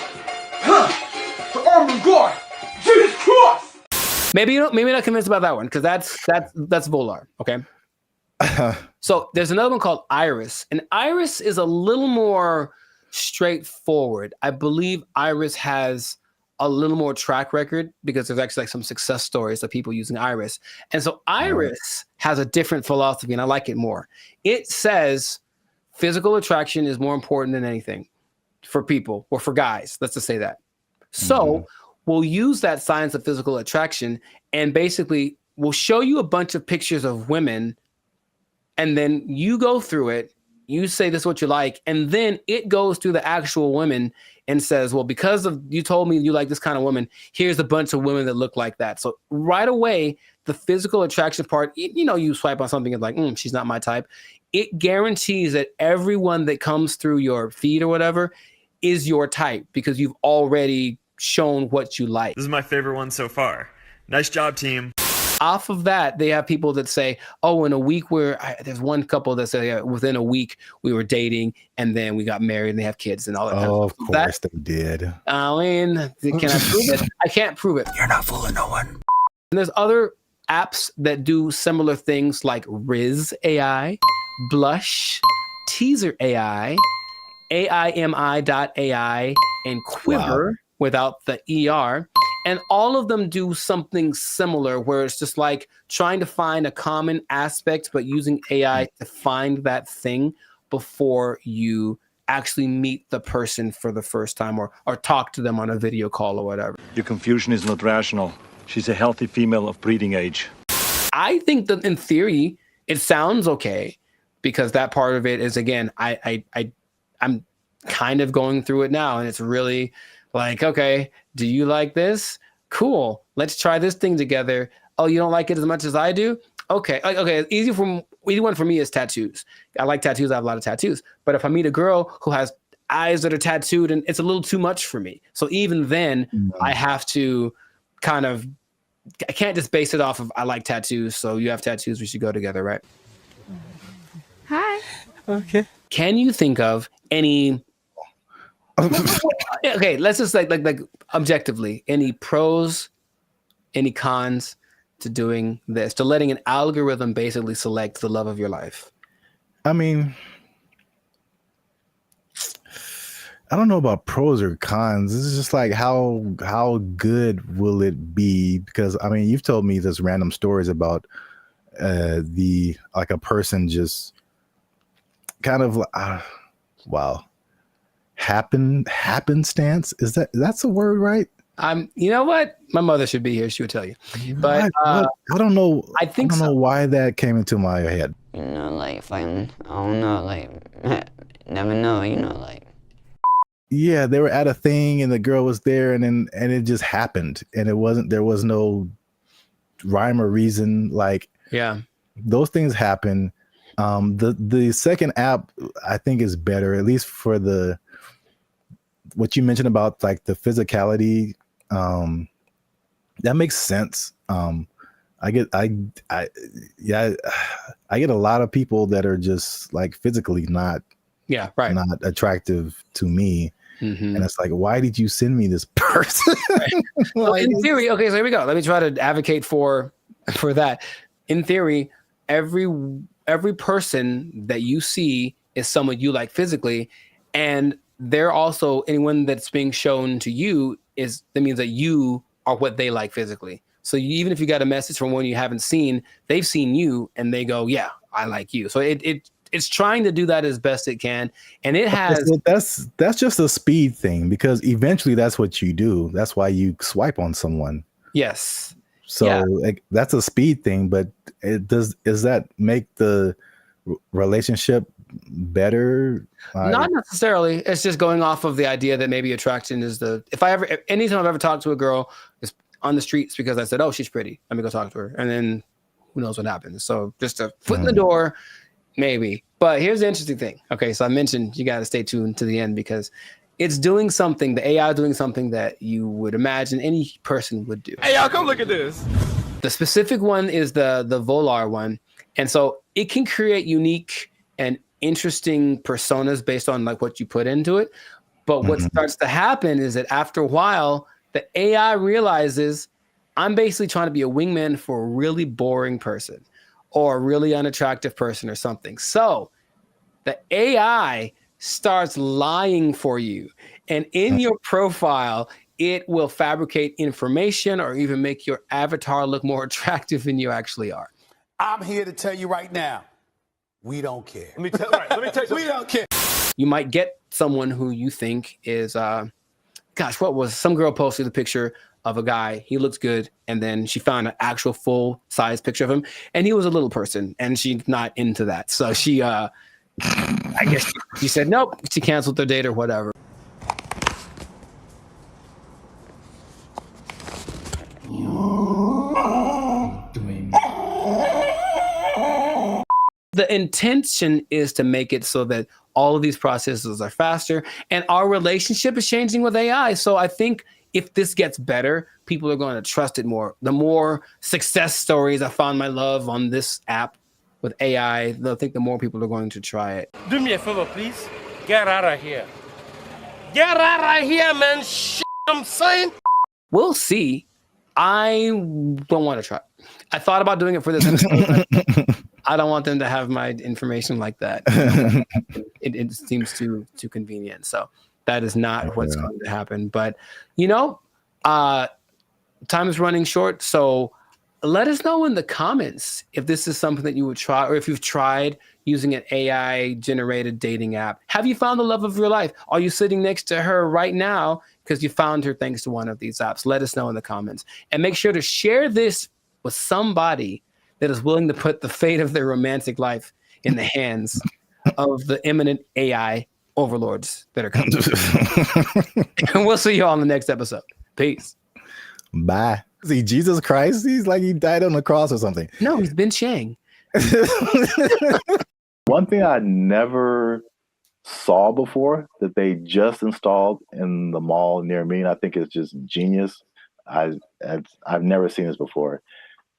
the armor of God. Jesus Christ! Maybe you're not convinced about that one, because that's Volar. Okay. So there's another one called Iris, and Iris is a little more straightforward. I believe Iris has a little more track record because there's actually like some success stories of people using Iris. And so Iris has a different philosophy, and I like it more. It says physical attraction is more important than anything for people, or for guys. Let's just say that. So we'll use that science of physical attraction, and basically we'll show you a bunch of pictures of women, and then you go through it. You say this is what you like, and then it goes through the actual women and says, well, because of you told me you like this kind of woman, here's a bunch of women that look like that. So right away, the physical attraction part, you swipe on something and like, she's not my type. It guarantees that everyone that comes through your feed or whatever is your type, because you've already shown what you like. This is my favorite one so far. Nice job, team. Off of that, they have people that say, oh, in a week there's one couple that say within a week we were dating and then we got married and they have kids and all that. Oh, of course they did. I mean, can I prove it? I can't prove it. You're not fooling no one. And there's other apps that do similar things like Riz AI, Blush, Teaser AI, AIMI.ai, and Quiver without the ER. And all of them do something similar, where it's just like trying to find a common aspect, but using AI to find that thing before you actually meet the person for the first time, or talk to them on a video call or whatever. Your confusion is not rational. She's a healthy female of breeding age. I think that in theory, it sounds okay, because that part of it is, again, I'm kind of going through it now, and it's really like, okay, do you like this? Cool. Let's try this thing together. Oh, you don't like it as much as I do? Okay. Okay. Easy one for me is tattoos. I like tattoos. I have a lot of tattoos. But if I meet a girl who has eyes that are tattooed, and it's a little too much for me. So even then, I have to I can't just base it off of I like tattoos, so you have tattoos, we should go together, right? Okay. Can you think of any? Okay, let's just like objectively, any pros, any cons to doing this, to letting an algorithm basically select the love of your life? I mean, I don't know about pros or cons. This is just like how good will it be? Because I mean, you've told me this random stories about the like a person just kind of wow, happenstance. That's a word, right? You know what? My mother should be here. She would tell you. But I don't know. I think I don't know why that came into my head. You know, like if I don't know, like never know. You know, like. Yeah, they were at a thing and the girl was there and it just happened and there was no rhyme or reason. Like, yeah, those things happen. The second app I think is better, at least for what you mentioned about like the physicality. That makes sense. I get a lot of people that are just like physically not attractive to me. Mm-hmm. And it's like, why did you send me this person? Well, in theory, okay, so here we go. Let me try to advocate for that. In theory, every person that you see is someone you like physically, and they're also anyone that's being shown to you that means that you are what they like physically. So even if you got a message from one you haven't seen, they've seen you and they go, yeah, I like you. So it's trying to do that as best it can. And it has... That's just a speed thing, because eventually that's what you do. That's why you swipe on someone. Yes. So like, that's a speed thing, but does that make the relationship better? Not necessarily. It's just going off of the idea that maybe attraction is anytime I've ever talked to a girl is on the streets because I said, oh, she's pretty, let me go talk to her. And then who knows what happens. So just a foot in the door, maybe. But here's the interesting thing. Okay, so I mentioned you got to stay tuned to the end because it's doing something, the AI doing something that you would imagine any person would do. Hey, y'all, come look at this. The specific one is the Volar one. And so it can create unique and interesting personas based on like what you put into it. But what starts to happen is that after a while, the AI realizes I'm basically trying to be a wingman for a really boring person or a really unattractive person or something. So the AI starts lying for you. And in your profile, it will fabricate information or even make your avatar look more attractive than you actually are. I'm here to tell you right now, we don't care. Let me tell you. We don't care. You might get someone who you think is, some girl posted a picture of a guy. He looks good. And then she found an actual full size picture of him. And he was a little person and she's not into that. So she, I guess she said, nope, she canceled their date or whatever. The intention is to make it so that all of these processes are faster and our relationship is changing with AI. So I think if this gets better, people are going to trust it more. The more success stories I found my love on this app with AI, they'll think the more people are going to try it. Do me a favor, please. Get out of here. Get out of here, man. Shit, I'm saying. We'll see. I don't want to try. I thought about doing it for this episode. I don't want them to have my information like that. It seems too convenient. So that is not what's going to happen. But, time is running short. So let us know in the comments if this is something that you would try or if you've tried using an AI-generated dating app. Have you found the love of your life? Are you sitting next to her right now because you found her thanks to one of these apps? Let us know in the comments. And make sure to share this with somebody that is willing to put the fate of their romantic life in the hands of the imminent AI overlords that are coming. And we'll see you all in the next episode. Peace. Bye. See, Jesus Christ, he's like he died on the cross or something. No, he's been Chang. One thing I never saw before that they just installed in the mall near me, and I think it's just genius. I've never seen this before.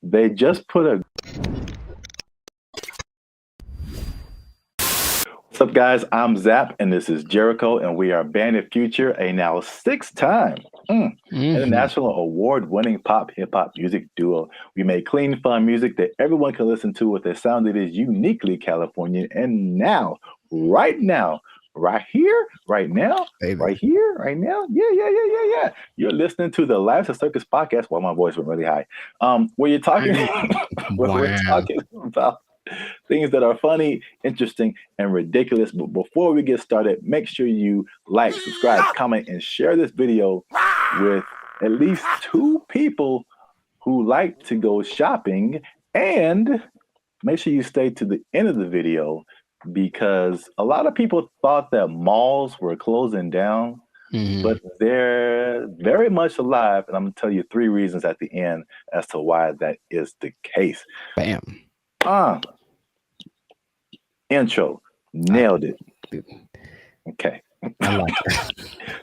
They just put a up, guys? I'm Zap, and this is Jericho, and we are Bandit Future, a now 6-time international award-winning pop hip-hop music duo. We make clean, fun music that everyone can listen to with a sound that is uniquely Californian. And now, right here, right now, right here, right now, yeah. You're listening to the Lives of Circus podcast. Well, my voice went really high. Where you're talking, we're talking about things that are funny, interesting, and ridiculous. But before we get started, make sure you like, subscribe, comment, and share this video with at least 2 people who like to go shopping. And make sure you stay to the end of the video, because a lot of people thought that malls were closing down, but they're very much alive. And I'm going to tell you 3 reasons at the end as to why that is the case. Bam. Intro. Nailed it. Okay.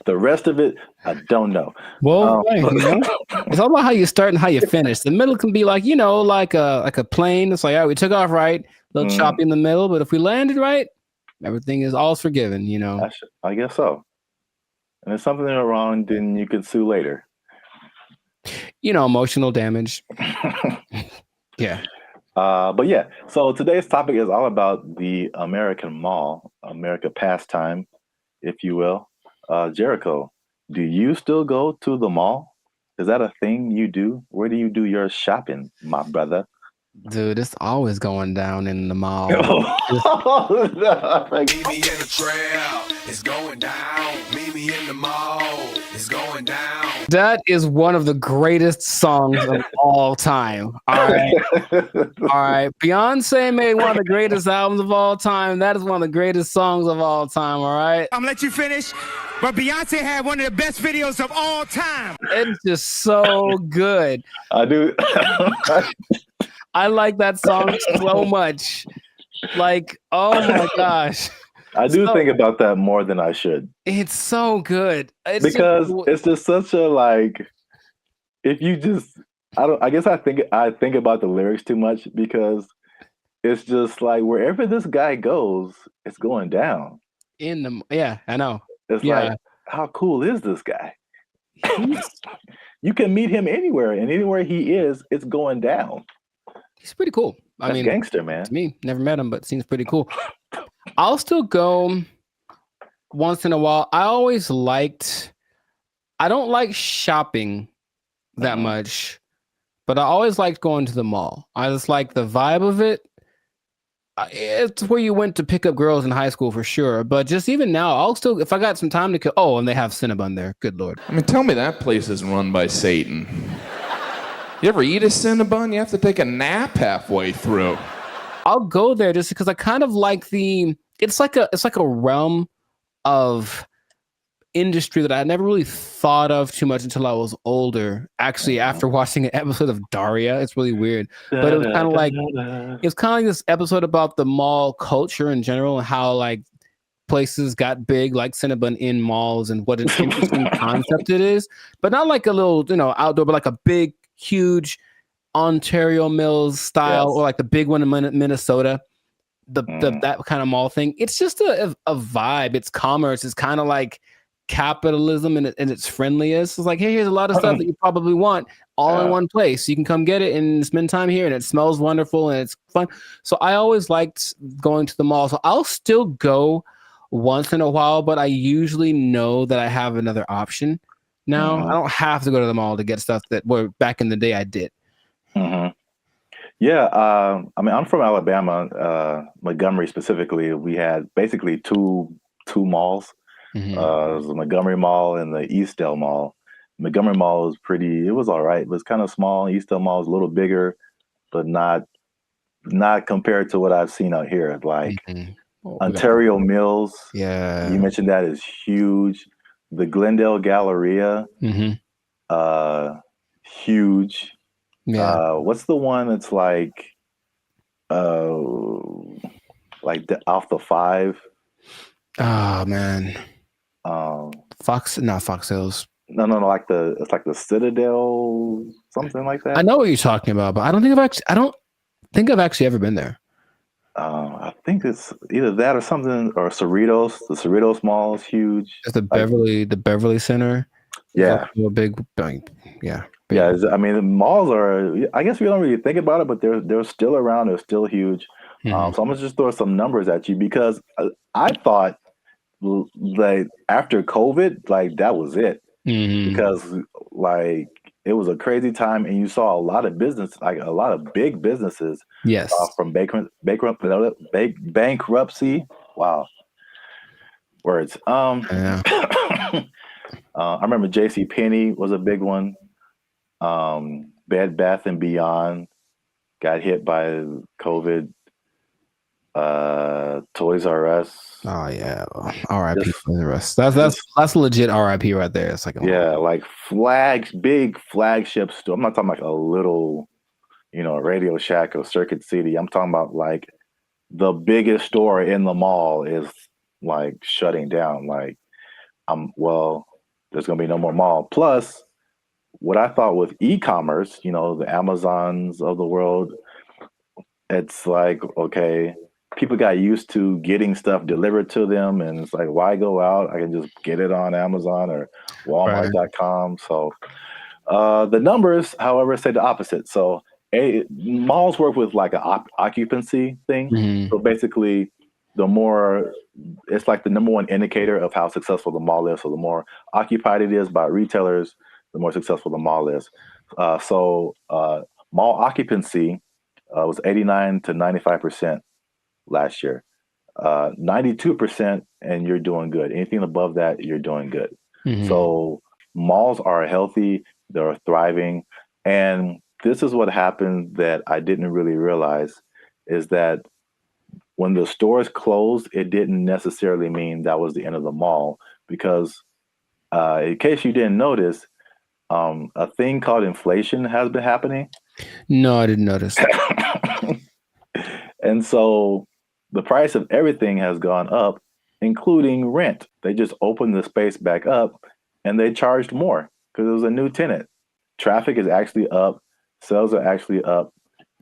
The rest of it, I don't know. Well, it's all about how you start and how you finish. The middle can be like, like a plane. It's like, all right, we took off right, a little choppy in the middle, but if we landed right, everything is all forgiven, I guess so. And if something is wrong, then you can sue later. Emotional damage. Yeah. But yeah, so today's topic is all about the American mall, America pastime, if you will. Jericho, do you still go to the mall? Is that a thing you do? Where do you do your shopping, my brother? Dude, it's always going down in the mall. Meet me in the trail, it's going down. Meet me in the mall, it's going down. That is one of the greatest songs of all time. All right. Beyonce made one of the greatest albums of all time. That is one of the greatest songs of all time. All right. I'm gonna let you finish, but Beyonce had one of the best videos of all time. It's just so good. I do. I like that song so much. Like, oh my gosh. I do think about that more than I should. It's so good. It's just such a if you just I guess I think about the lyrics too much, because it's just like wherever this guy goes, it's going down. Yeah, I know. It's like, how cool is this guy? You can meet him anywhere, and anywhere he is, it's going down. He's pretty cool. I mean, gangster, man. To me, never met him, but seems pretty cool. I'll still go once in a while. I don't like shopping that much, but I always liked going to the mall. I just like the vibe of it. It's where you went to pick up girls in high school for sure. But just even now, I'll still, if I got some time to kill. Oh, and they have Cinnabon there. Good Lord. I mean, tell me that place isn't run by Satan. You ever eat a Cinnabon? You have to take a nap halfway through. I'll go there just because I kind of like it's like a realm of industry that I never really thought of too much until I was older. Actually, after watching an episode of Daria, it's really weird. But it was kind of like this episode about the mall culture in general and how like places got big, like Cinnabon in malls, and what an interesting concept it is. But not like a little, outdoor, but like a big, huge Ontario Mills style, or like the big one in Minnesota, that kind of mall thing. It's just a vibe. It's commerce. It's kind of like capitalism in its friendliest. It's like, hey, here's a lot of stuff that you probably want all in one place. You can come get it and spend time here, and it smells wonderful and it's fun. So I always liked going to the mall. So I'll still go once in a while, but I usually know that I have another option now. I don't have to go to the mall to get stuff that back in the day I did. Yeah, I mean, I'm from Alabama, Montgomery specifically. We had basically two malls. It was the Montgomery Mall and the Eastdale Mall. Montgomery Mall was it was all right. It was kind of small. Eastdale Mall was a little bigger, but not compared to what I've seen out here. Like Ontario Mills, you mentioned that is huge. The Glendale Galleria, huge. Yeah. What's the one that's like off the 5? Oh man. Fox Hills. No, like it's like the Citadel, something like that. I know what you're talking about, but I don't think I've actually ever been there. I think it's either that or something, or Cerritos. The Cerritos Mall is huge. It's the Beverly Center. Yeah. A big, yeah. Big. Yeah, I mean, the malls are. I guess we don't really think about it, but they're still around. They're still huge. So I'm gonna just throw some numbers at you because I thought like after COVID, like that was it, because like it was a crazy time, and you saw a lot of business, like a lot of big businesses, Yes, from bankruptcy. Wow, words. I remember J.C. Penney was a big one. Bed Bath and Beyond got hit by COVID. Toys R Us. Oh yeah, R.I.P. Toys R Us. That's legit R.I.P. right there. It's like like big flagship store. I'm not talking like a little, Radio Shack or Circuit City. I'm talking about like the biggest store in the mall is like shutting down. Like, there's gonna be no more mall. Plus, what I thought with e-commerce, the Amazons of the world, it's like, okay, people got used to getting stuff delivered to them, and it's like, why go out? I can just get it on Amazon or Walmart.com. So the numbers, however, say the opposite. So malls work with like an occupancy thing. So basically, it's like the number one indicator of how successful the mall is. So the more occupied it is by retailers, the more successful the mall is. So mall occupancy was 89 to 95% last year. 92%, and you're doing good. Anything above that, you're doing good. So malls are healthy, they're thriving. And this is what happened that I didn't really realize, is that when the stores closed, it didn't necessarily mean that was the end of the mall, because in case you didn't notice, a thing called inflation has been happening. No, I didn't notice. And so the price of everything has gone up, including rent. They just opened the space back up and they charged more because it was a new tenant. Traffic is actually up. Sales are actually up.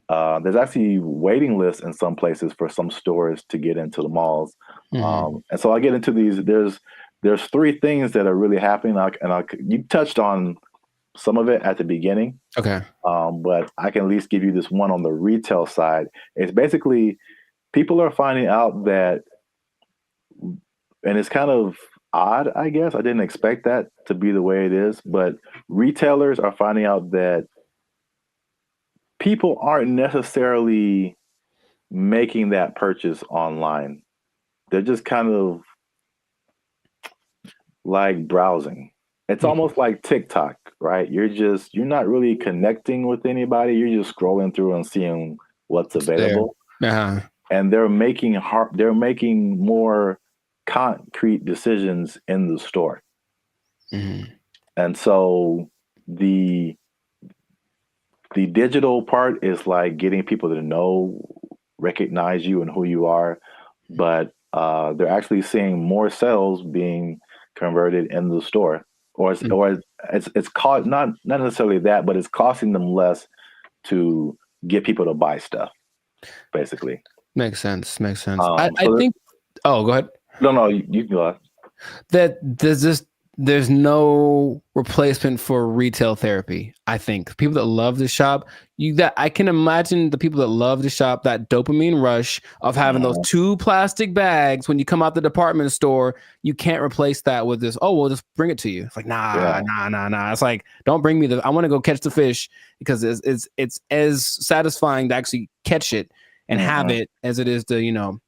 There's actually waiting lists in some places for some stores to get into the malls. And so I get into these. There's three things that are really happening. You touched on some of it at the beginning. Okay. But I can at least give you this one on the retail side. It's basically people are finding out that, and it's kind of odd, I guess. I didn't expect that to be the way it is, but retailers are finding out that people aren't necessarily making that purchase online. They're just kind of like browsing. It's almost like TikTok, right? You're not really connecting with anybody. You're just scrolling through and seeing what's available. And they're making more concrete decisions in the store. And so the digital part is like getting people to recognize you and who you are, but they're actually seeing more sales being converted in the store, or it's caught not necessarily that, but it's costing them less to get people to buy stuff, basically. Makes sense. I think. Oh, go ahead. No, you can go ahead. That there's no replacement for retail therapy. I think people that love to shop, I can imagine the people that love to shop, that dopamine rush of having those 2 plastic bags when you come out the department store. You can't replace that with this. Oh, we'll just bring it to you. It's like nah. It's like, don't bring me I want to go catch the fish, because it's as satisfying to actually catch it and have it as it is to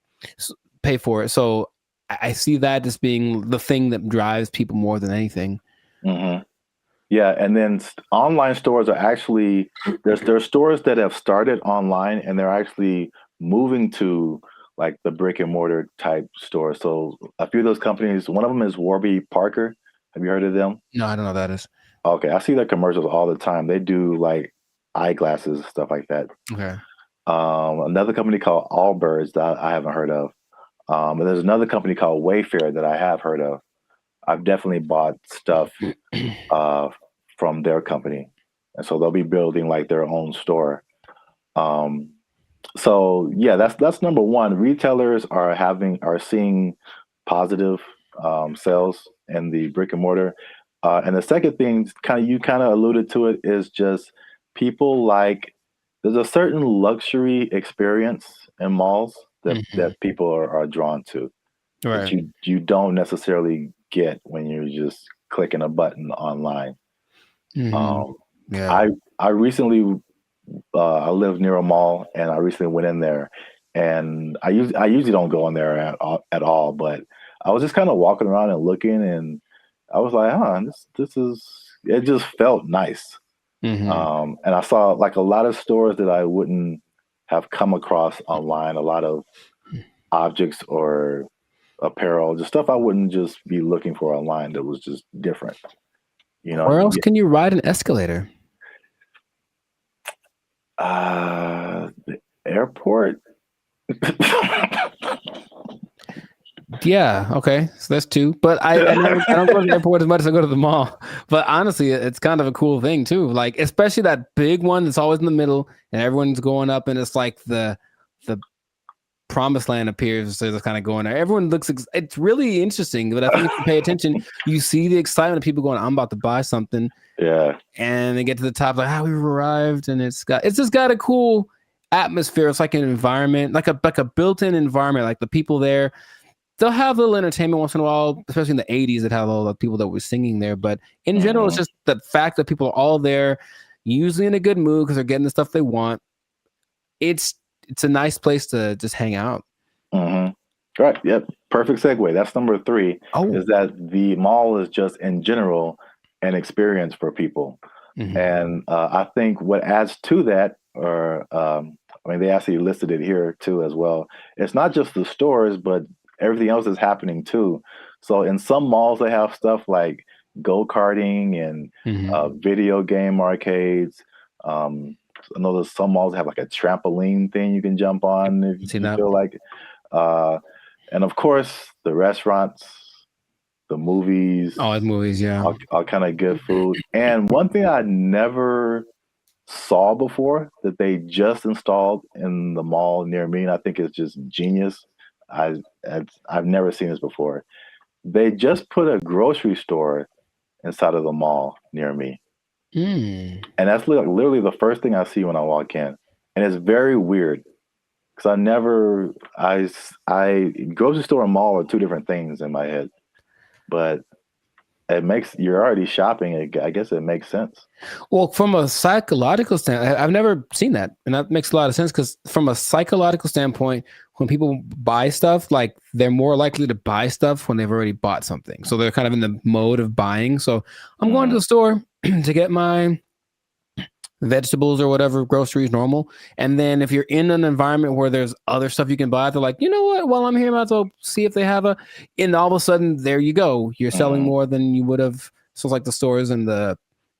pay for it. So I see that as being the thing that drives people more than anything. Yeah, and then online stores are actually there's stores that have started online, and they're actually moving to like the brick and mortar type stores. So a few of those companies, one of them is Warby Parker. Have you heard of them? No, I don't know what that is. Okay, I see their commercials all the time. They do like eyeglasses, stuff like that. Okay. Another company called Allbirds that I haven't heard of. And there's another company called Wayfair that I have heard of. I've definitely bought stuff from their company. And so they'll be building like their own store. So yeah, that's number one. Retailers are seeing positive sales in the brick and mortar. And the second thing, you kind of alluded to it, is just people like there's a certain luxury experience in malls that people are drawn to that Right. you don't necessarily get when you're just clicking a button online. Yeah. I recently I live near a mall, and I recently went in there, and I usually don't go in there at all, but I was just kind of walking around and looking, and I was like, huh, this is it just felt nice. And I saw like a lot of stores that I wouldn't have come across online, a lot of objects or apparel, just stuff I wouldn't just be looking for online that was just different. You know, Where else can you ride an escalator? The airport. Yeah, okay. So that's two. But I don't go to the airport as much as I go to the mall. But honestly, it's kind of a cool thing too. Like, especially that big one that's always in the middle and everyone's going up, and it's like the promised land appears, so they're kind of going there. Everyone looks it's really interesting, but I think if you pay attention, you see the excitement of people going, I'm about to buy something. Yeah. And they get to the top, like, we've arrived, and it's just got a cool atmosphere. It's like an environment, like a built-in environment. Like the people there, they'll have a little entertainment once in a while, especially in the 80s that had all the people that were singing there. But in general, it's just the fact that people are all there, usually in a good mood because they're getting the stuff they want. It's a nice place to just hang out. Right. Yep. Perfect segue. That's number 3. Is that the mall is just in general an experience for people. And I think what adds to that, they actually listed it here too as well. It's not just the stores, but everything else is happening too. So in some malls, they have stuff like go-karting and video game arcades. I know there's some malls that have like a trampoline thing you can jump on if you feel like it. And of course, the restaurants, the movies. Oh, the movies, yeah. All kind of good food. And one thing I never saw before that they just installed in the mall near me, and I think it's just genius. I've never seen this before. They just put a grocery store inside of the mall near me. And that's literally the first thing I see when I walk in. And it's very weird because grocery store and mall are two different things in my head. But you're already shopping. I guess it makes sense. Well, from a psychological standpoint, I've never seen that. And that makes a lot of sense because from a psychological standpoint, when people buy stuff, like they're more likely to buy stuff when they've already bought something. So they're kind of in the mode of buying. So I'm going to the store to get my vegetables or whatever, groceries, normal. And then if you're in an environment where there's other stuff you can buy, they're like, you know what? While I'm here, I might as well see if they have and all of a sudden, there you go. You're selling more than you would have. So it's like the stores and the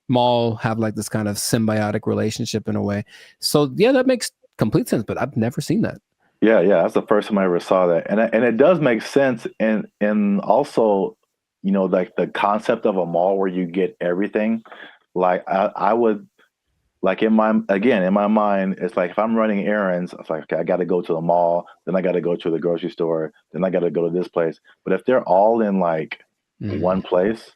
mall have like this kind of symbiotic relationship in a way. So yeah, that makes complete sense, but I've never seen that. Yeah, that's the first time I ever saw that. And it does make sense. And also, like the concept of a mall where you get everything. Like I would, like in my mind, it's like if I'm running errands, it's like, okay, I got to go to the mall, then I got to go to the grocery store, then I got to go to this place. But if they're all in like one place,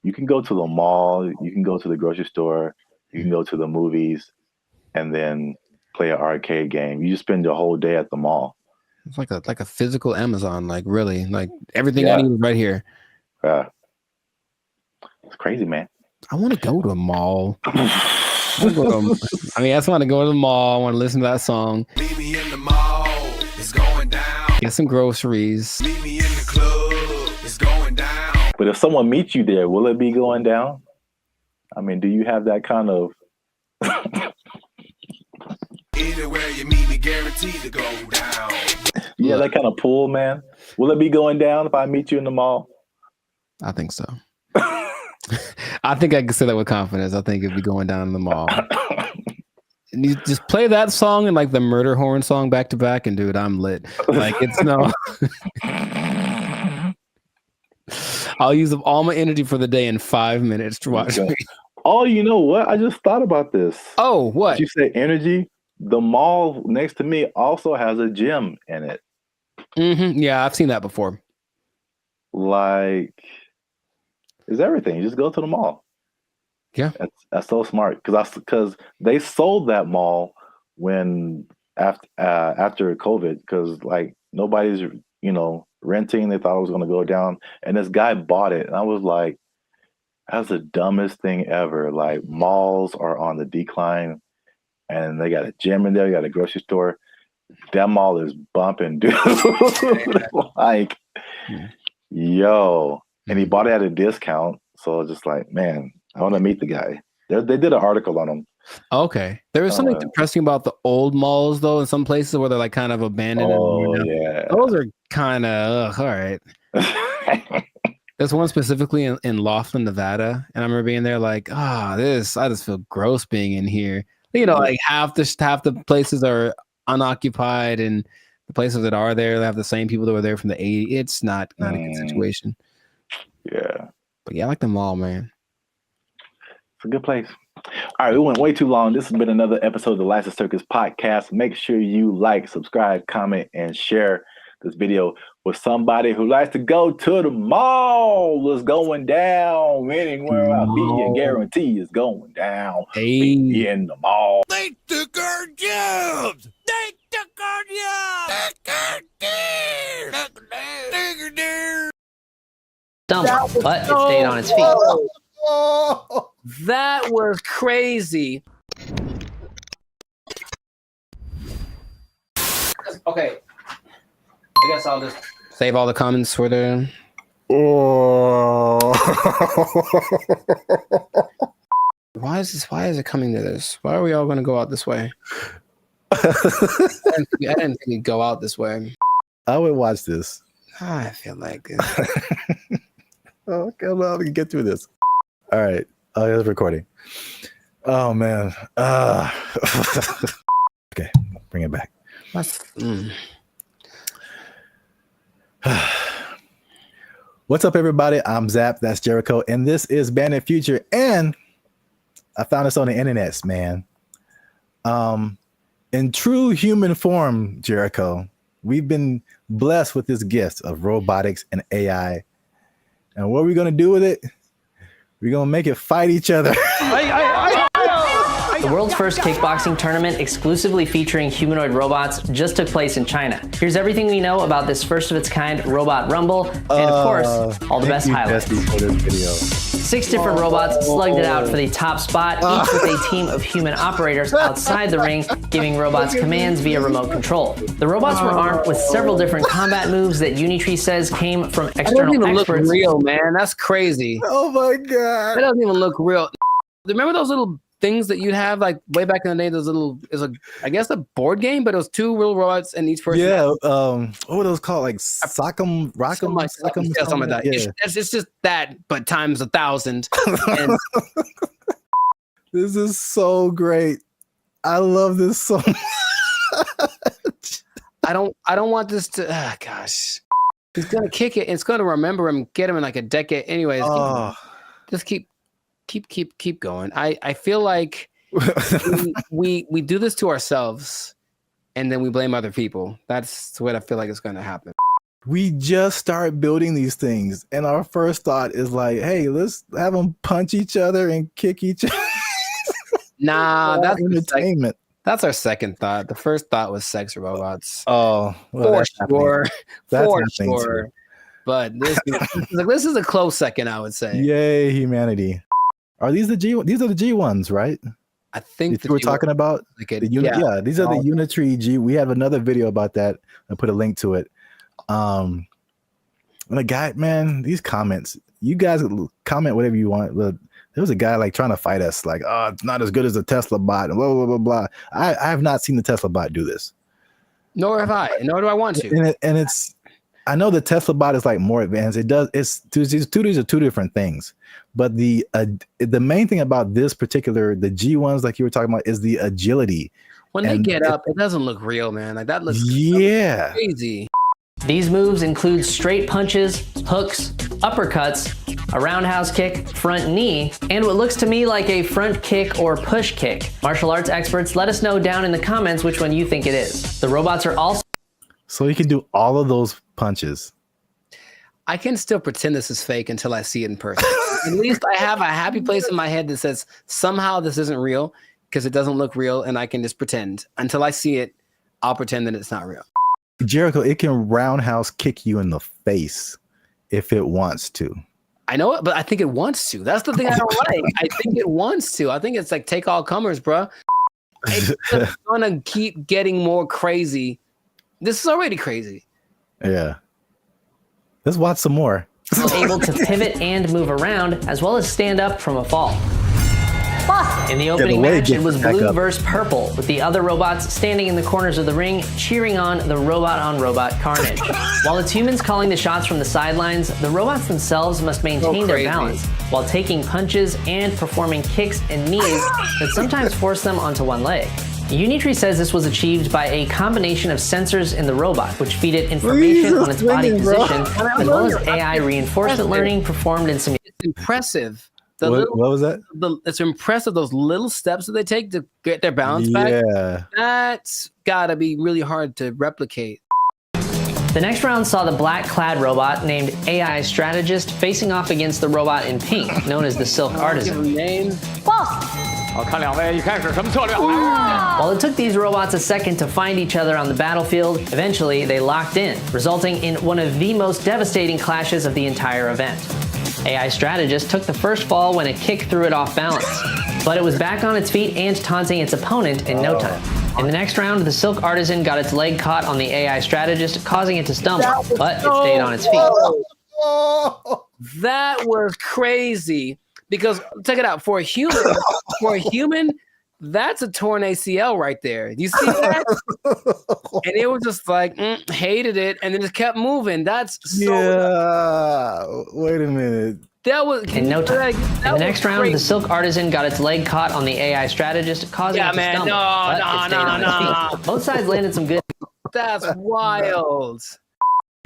you can go to the mall, you can go to the grocery store, you can go to the movies, and then play an arcade game. You just spend the whole day at the mall. It's like a physical Amazon, like really, like everything I need is right here. Yeah, it's crazy, man. I want to go to a mall. I just want to go to the mall. I want to listen to that song. Meet me in the mall. It's going down. Get some groceries. Meet me in the club. It's going down. But if someone meets you there, will it be going down? I mean, do you have that kind of? Anywhere you meet me, guaranteed to go down. Yeah, that kind of pull, man. Will it be going down if I meet you in the mall? I think so. I think I can say that with confidence. I think it'd be going down in the mall. And you just play that song and like the murder horn song back to back, and dude, I'm lit. Like it's no. I'll use up all my energy for the day in 5 minutes to watch me. Oh, you know what? I just thought about this. Oh, what? Did you say energy? the mall next to me also has a gym in it. Yeah, I've seen that before. Like, it's everything. You just go to the mall. Yeah, that's so smart because they sold that mall when after COVID because like nobody's renting. They thought it was going to go down, and this guy bought it, and I was like, that's the dumbest thing ever. Like malls are on the decline, and they got a gym in there. You got a grocery store. That mall is bumping, dude. Like, yo, and he bought it at a discount. So just like, man, I want to meet the guy. They did an article on him. Okay, there was something depressing about the old malls, though. In some places where they're like kind of abandoned. Yeah, those are kind of all right. There's one specifically in Laughlin, Nevada, and I remember being there like, I just feel gross being in here. Like half the places are unoccupied, and the places that are there, they have the same people that were there from the 80s. It's not a good situation. Yeah. But yeah, I like the mall, man. It's a good place. All right, we went way too long. This has been another episode of the Lights of Circus podcast. Make sure you like, subscribe, comment, and share this video with somebody who likes to go to the mall. It's going down anywhere I be. I guarantee it's going down. Be in the mall. They took our jobs. They took our jobs. Dumb, but it stayed on its feet. That was crazy. Okay. I guess I'll just save all the comments for the. Why is it coming to this? Why are we all going to go out this way? I didn't think we'd go out this way. I would watch this. I feel like it. Okay, well, we can get through this. All right. Oh, it's recording. Oh man. Okay, bring it back. What's up, everybody? I'm Zap. That's Jericho, and this is Bandit Future. And I found this on the internets, man. In true human form, Jericho, we've been blessed with this gift of robotics and AI. And what are we gonna do with it? We're gonna make it fight each other. The world's first kickboxing tournament exclusively featuring humanoid robots just took place in China. Here's everything we know about this first of its kind robot rumble, and of course, all the best highlights. 6 different robots slugged it out for the top spot, each with a team of human operators outside the ring, giving robots commands via remote control. The robots were armed with several different combat moves that Unitree says came from external That doesn't even experts. look real, man. That's crazy. Oh my god. That doesn't even look real. Remember those little things that you'd have like way back in the day? Those little I guess a board game, but it was 2 real robots and each person. Yeah. What were those called? Like Sock'em, Rock'em, Sock'em, yeah, something like that. Yeah. It's just that, but times 1,000. And this is so great. I love this so much. I don't want this to. Gosh, he's gonna kick it. It's gonna remember him, get him in like a decade. Anyways, just keep going. I feel like we do this to ourselves, and then we blame other people. That's what I feel like is going to happen. We just start building these things, and our first thought is like, "Hey, let's have them punch each other and kick each other." Nah, that's entertainment. That's our second thought. The first thought was sex robots. Oh, well, for sure. Too. But this is a close second, I would say. Yay, humanity! Are these the G? These are the G ones, right? I think we're talking about. These are the Unitree G. We have another video about that. I put a link to it. And the guy, man, these comments. You guys comment whatever you want. But there was a guy like trying to fight us, like, "Oh, it's not as good as the Tesla bot." And blah blah blah blah. I have not seen the Tesla bot do this. Nor have I. Nor do I want to. And it's. I know the Tesla bot is like more advanced. It does. These are 2 different things. But the main thing about this particular, the G ones, like you were talking about, is the agility. When they get up, it doesn't look real, man. Like that looks crazy. These moves include straight punches, hooks, uppercuts, a roundhouse kick, front knee, and what looks to me like a front kick or push kick. Martial arts experts, let us know down in the comments which one you think it is. The robots are also... So you can do all of those punches. I can still pretend this is fake until I see it in person. At least I have a happy place in my head that says somehow this isn't real because it doesn't look real, and I can just pretend. Until I see it, I'll pretend that it's not real. Jericho, it can roundhouse kick you in the face if it wants to. I know it, but I think it wants to. That's the thing I don't like. I think it wants to. I think it's like take all comers, bro. It's just gonna keep getting more crazy. This is already crazy. Yeah. Let's watch some more. Able to pivot and move around, as well as stand up from a fall. In the opening match, it was blue versus purple, with the other robots standing in the corners of the ring, cheering on the robot-on-robot carnage. While it's humans calling the shots from the sidelines, the robots themselves must maintain their balance, while taking punches and performing kicks and knees that sometimes force them onto one leg. Unitree says this was achieved by a combination of sensors in the robot, which feed it information on its body position, as well as AI reinforcement learning performed in simulation. It's impressive. What was that? It's impressive, those little steps that they take to get their balance back. Yeah. That's gotta be really hard to replicate. The next round saw the black-clad robot named AI Strategist facing off against the robot in pink, known as the Silk Artisan. While it took these robots a second to find each other on the battlefield, eventually they locked in, resulting in one of the most devastating clashes of the entire event. AI Strategist took the first fall when a kick threw it off balance, but it was back on its feet and taunting its opponent in no time. In the next round, the Silk Artisan got its leg caught on the AI Strategist, causing it to stumble, but it stayed on its feet. That was crazy. Because check it out, for a human, that's a torn ACL right there. You see that? And it was just like hated it, and then just kept moving. That's so wait a minute. That was in no time. In the next round, the Silk Artisan got its leg caught on the AI Strategist, causing it to stumble. But it stayed on its feet. Both sides landed some good. That's wild.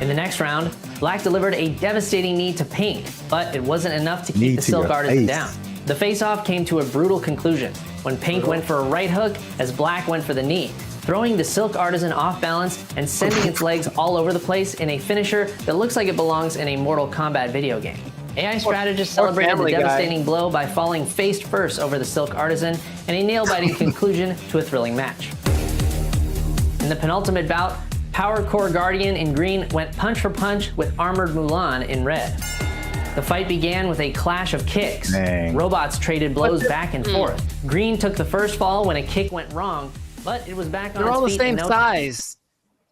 In the next round, Black delivered a devastating knee to Pink, but it wasn't enough to keep the Silk Artisan down. The face-off came to a brutal conclusion when Pink went for a right hook as Black went for the knee, throwing the Silk Artisan off balance and sending its legs all over the place in a finisher that looks like it belongs in a Mortal Kombat video game. AI Strategist celebrated the devastating blow by falling face first over the Silk Artisan in a nail-biting conclusion to a thrilling match. In the penultimate bout, Power Core Guardian in green went punch for punch with Armored Mulan in red. The fight began with a clash of kicks. Robots traded blows back and forth. Green took the first fall when a kick went wrong, but it was back on its feet. They're all the same size.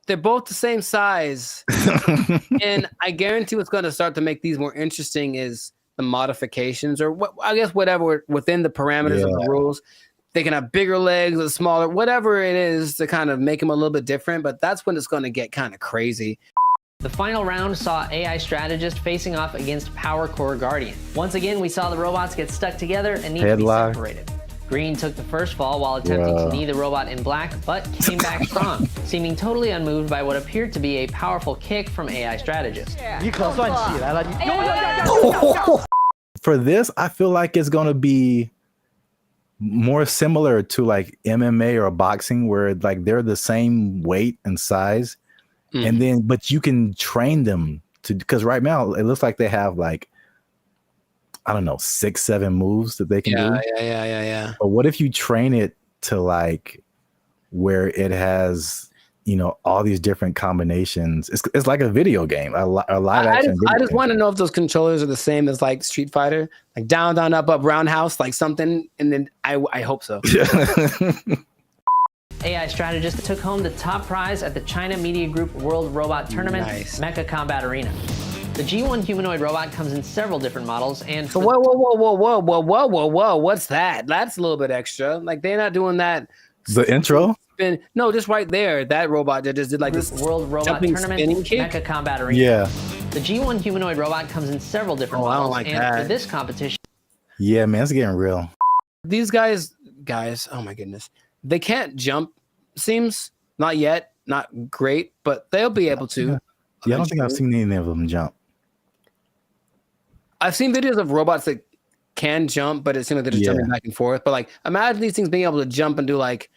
They're both the same size. And I guarantee what's going to start to make these more interesting is the modifications, or what, I guess whatever within the parameters of the rules. They can have bigger legs or smaller, whatever it is to kind of make them a little bit different, but that's when it's going to get kind of crazy. The final round saw AI Strategist facing off against Power Core Guardian. Once again, we saw the robots get stuck together and need to be separated. Green took the first fall while attempting to knee the robot in black, but came back strong, seeming totally unmoved by what appeared to be a powerful kick from AI Strategist. For this, I feel like it's going to be more similar to like MMA or boxing, where like they're the same weight and size, and then but you can train them to, because right now it looks like they have like, I don't know, 6-7 moves that they can do. Yeah. But what if you train it to like where it has, you know, all these different combinations? It's like a video game, a live action. I just want to know if those controllers are the same as like Street Fighter, like down, down, up, up, roundhouse, like something. And then I hope so. AI Strategist took home the top prize at the China Media Group World Robot Tournament, Mecha Combat Arena. The G1 humanoid robot comes in several different models, and so whoa, what's that? That's a little bit extra. Like they're not doing that. The intro? No, just right there. That robot that just did like this World Robot Tournament, Mecha Combat Arena. Yeah. The G1 humanoid robot comes in several different models, I don't like and that. for this competition. Yeah, man, it's getting real. These guys, oh my goodness, they can't jump. Seems not yet, not great, but they'll be able to. Yeah, I don't think I've seen any of them jump. I've seen videos of robots that can jump, but it seems like they're just jumping back and forth. But like, imagine these things being able to jump and do like,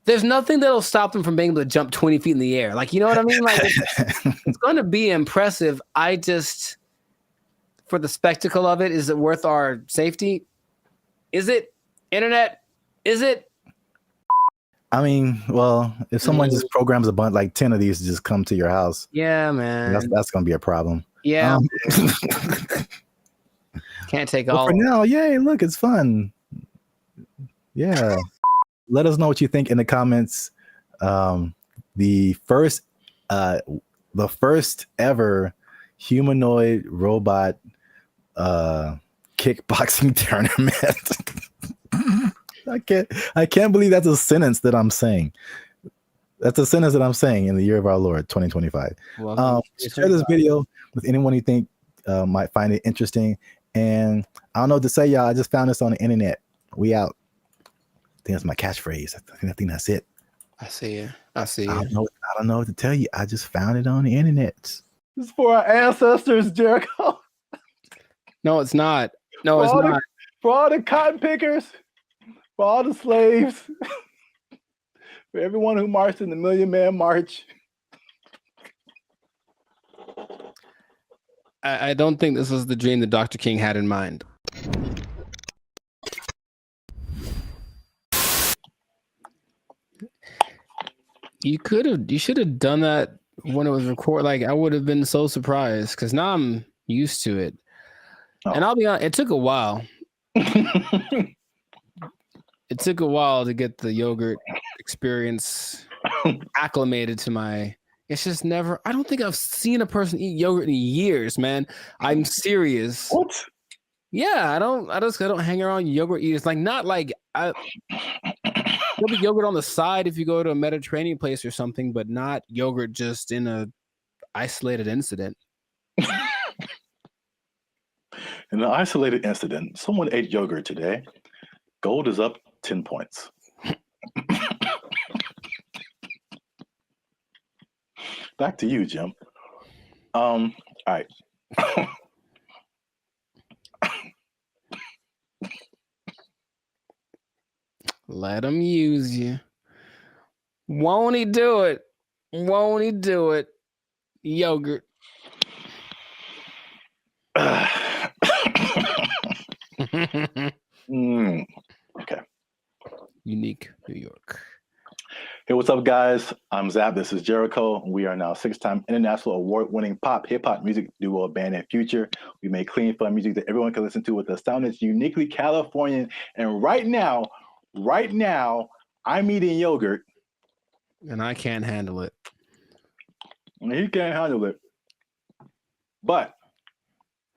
there's nothing that'll stop them from being able to jump 20 feet in the air. Like, you know what I mean? Like, it's going to be impressive. I just, for the spectacle of it, is it worth our safety? Is it? Internet? Is it? I mean, well, if someone just programs a bunch, like 10 of these to just come to your house. Yeah, man. That's going to be a problem. Yeah. Can't take all. For now, yay, look, it's fun. Yeah. Let us know what you think in the comments. The first ever humanoid robot kickboxing tournament. I can't believe that's a sentence that I'm saying. That's a sentence that I'm saying in the year of our Lord 2025. Share this video with anyone you think might find it interesting. And I don't know what to say, y'all. I just found this on the internet. We out. I think that's my catchphrase. I think that's it. I see you. I don't know what to tell you. I just found it on the internet. This is for our ancestors, Jericho. No, it's not. No, it's not. For all the cotton pickers, for all the slaves, for everyone who marched in the Million Man March. I don't think this was the dream that Dr. King had in mind. You should have done that when it was recorded. Like, I would have been so surprised because now I'm used to it. And I'll be honest, it took a while. It took a while to get the yogurt experience acclimated to my. It's just never. I don't think I've seen a person eat yogurt in years, man. I'm serious. What? Yeah, I don't hang around yogurt eaters. Like, not like there'll be yogurt on the side if you go to a Mediterranean place or something, but not yogurt just in a isolated incident. In an isolated incident, someone ate yogurt today. Gold is up 10 points. Back to you, Jim. All right. Let him use you. Won't he do it? Won't he do it? Yogurt. Okay. Unique New York. Hey, what's up, guys? I'm Zap. This is Jericho. We are now 6-time international award-winning pop, hip-hop music duo, band, and future. We make clean, fun music that everyone can listen to with a sound that's uniquely Californian. And right now, I'm eating yogurt. And I can't handle it. And he can't handle it. But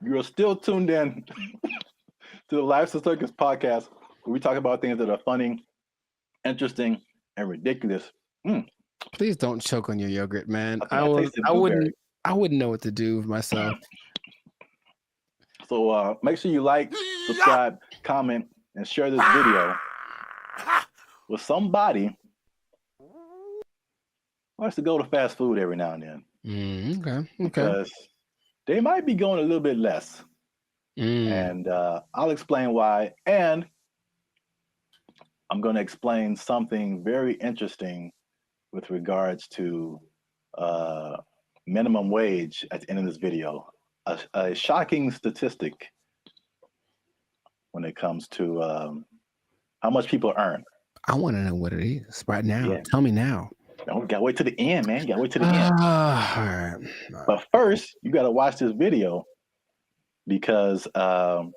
you're still tuned in to the Life's a Circus podcast, where we talk about things that are funny, interesting, and ridiculous. Please don't choke on your yogurt, man. I wouldn't know what to do with myself. So make sure you like, subscribe, comment, and share this video with somebody who likes to go to fast food every now and then. Okay. Because they might be going a little bit less. And I'll explain why. And I'm going to explain something very interesting with regards to minimum wage at the end of this video. A shocking statistic when it comes to how much people earn. I want to know what it is right now. Yeah. Tell me now. Don't gotta wait to the end, man. You gotta wait to the end. All right. But first, you gotta watch this video because I'm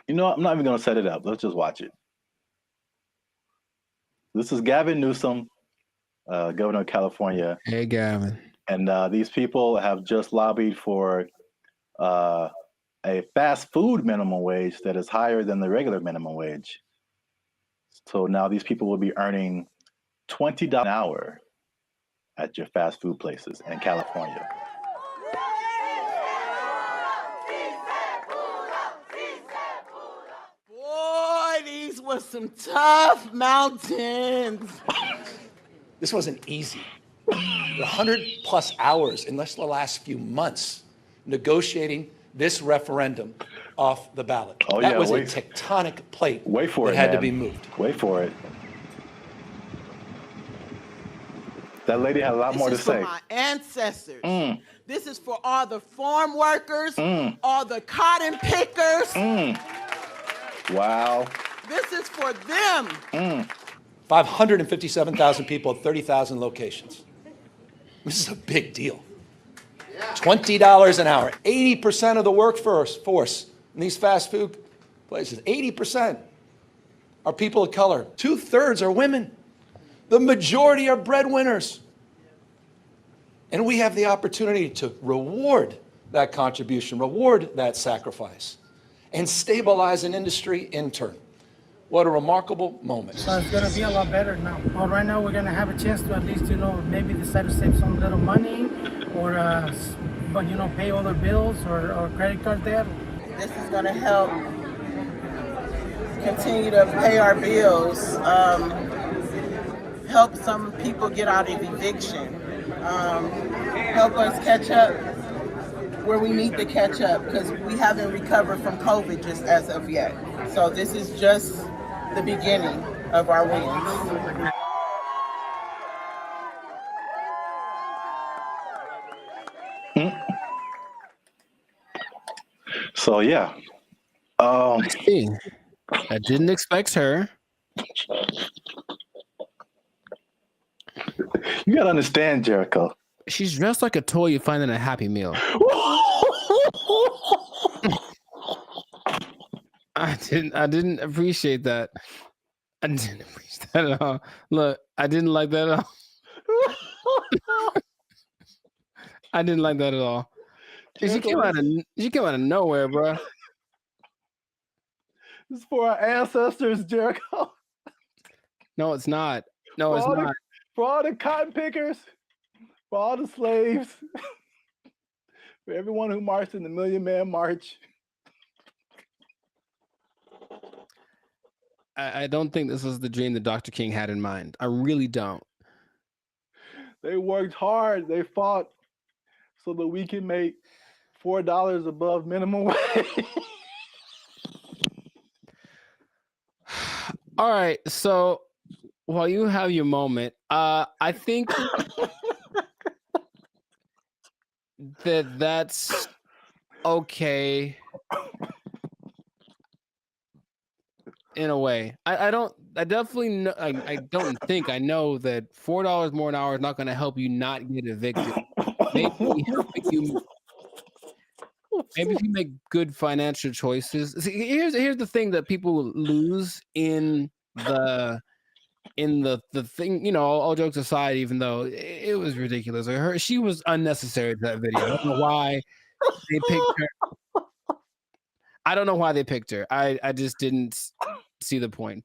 not even gonna set it up. Let's just watch it. This is Gavin Newsom, governor of California. Hey, Gavin. And these people have just lobbied for a fast food minimum wage that is higher than the regular minimum wage. So now these people will be earning $20 an hour at your fast food places in California. Boy, these were some tough mountains. This wasn't easy. 100+ hours in just the last few months negotiating this referendum off the ballot. Oh, That yeah, was a wait. tectonic plate Wait for that it, had to man. be moved. Wait for it. That lady had a lot more to This is for say. my ancestors. Mm. This is for all the farm workers, Mm. all the cotton pickers. Mm. Wow. This is for them. Mm. 557,000 people, 30,000 locations. This is a big deal. $20 an hour. 80% of the workforce in these fast food places, 80% are people of color. 2/3 are women. The majority are breadwinners. And we have the opportunity to reward that contribution, reward that sacrifice, and stabilize an industry in turn. What a remarkable moment. So it's going to be a lot better now. Well, right now we're going to have a chance to at least, maybe decide to save some little money or, but, pay all their bills or credit card debt. This is going to help continue to pay our bills, help some people get out of eviction, help us catch up where we need to catch up because we haven't recovered from COVID just as of yet. So this is just the beginning of our wins. So yeah. I didn't expect her. You gotta understand, Jericho. She's dressed like a toy you find in a Happy Meal. I didn't appreciate that. I didn't appreciate that at all. Look, I didn't like that at all. I didn't like that at all. She came out of nowhere, bro. This is for our ancestors, Jericho. No, it's not. No, it's not. For all the cotton pickers, for all the slaves, for everyone who marched in the Million Man March. I don't think this was the dream that Dr. King had in mind. I really don't. They worked hard. They fought so that we can make $4 above minimum wage. All right. So while you have your moment, I think that's okay. In a way, I definitely know. I don't think I know that $4 more an hour is not going to help you not get evicted. Maybe if you make good financial choices. See, here's the thing that people lose in the thing. All jokes aside, even though it was ridiculous, she was unnecessary to that video. I don't know why they picked her. I don't know why they picked her. I just didn't see the point.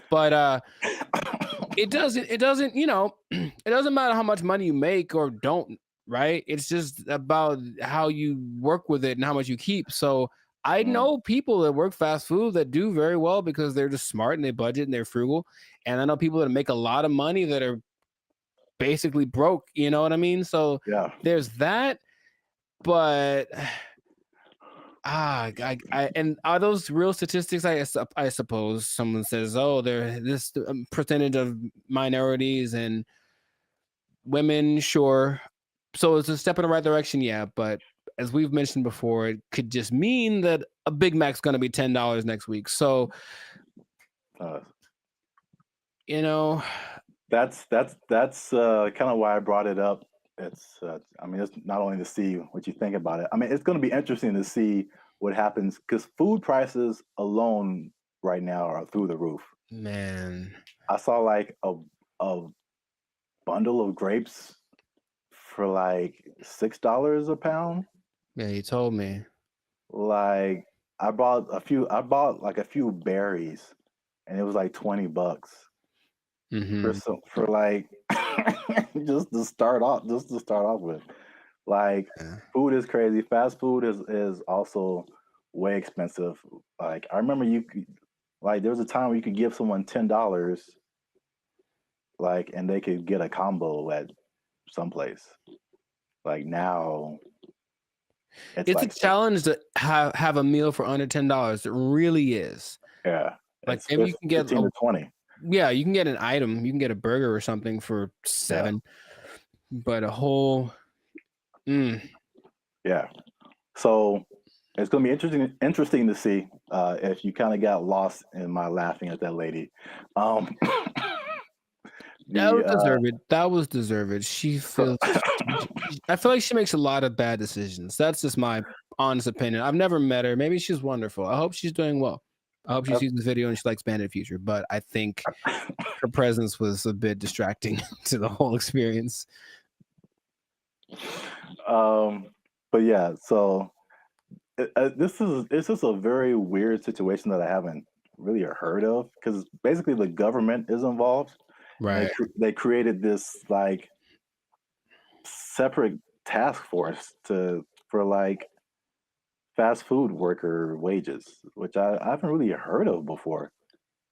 But it doesn't it doesn't matter how much money you make or don't, right? It's just about how you work with it and how much you keep. So I know people that work fast food that do very well because they're just smart and they budget and they're frugal. And I know people that make a lot of money that are basically broke, you know what I mean? So yeah, there's that. But and are those real statistics? I suppose someone says, oh, there this percentage of minorities and women, sure. So it's a step in the right direction, yeah. But as we've mentioned before, it could just mean that a Big Mac's going to be $10 next week. So, that's kind of why I brought it up. It's it's not only to see what you think about it. I mean, it's going to be interesting to see what happens because food prices alone right now are through the roof. Man, I saw like a bundle of grapes for like $6 a pound. Yeah, you told me. Like I bought like a few berries, and it was like $20 for like just to start off with. Like food is crazy. Fast food is also way expensive. Like I remember there was a time where you could give someone $10 like and they could get a combo at someplace. Like now It's like a challenge to have a meal for under $10. It really is. Yeah. Like It's maybe you can get 15 to 20. Yeah, you can get an item. You can get a burger or something for $7, but a whole. Yeah. So it's going to be interesting to see if you kind of got lost in my laughing at that lady. That was deserved. That was deserved. She feels. I feel like she makes a lot of bad decisions. That's just my honest opinion. I've never met her. Maybe she's wonderful. I hope she's doing well. I hope she sees this video and she likes Bandit Future. But I think her presence was a bit distracting to the whole experience. But yeah, so this is a very weird situation that I haven't really heard of, because basically the government is involved. Right. They created this like separate task force for like fast food worker wages, which I haven't really heard of before.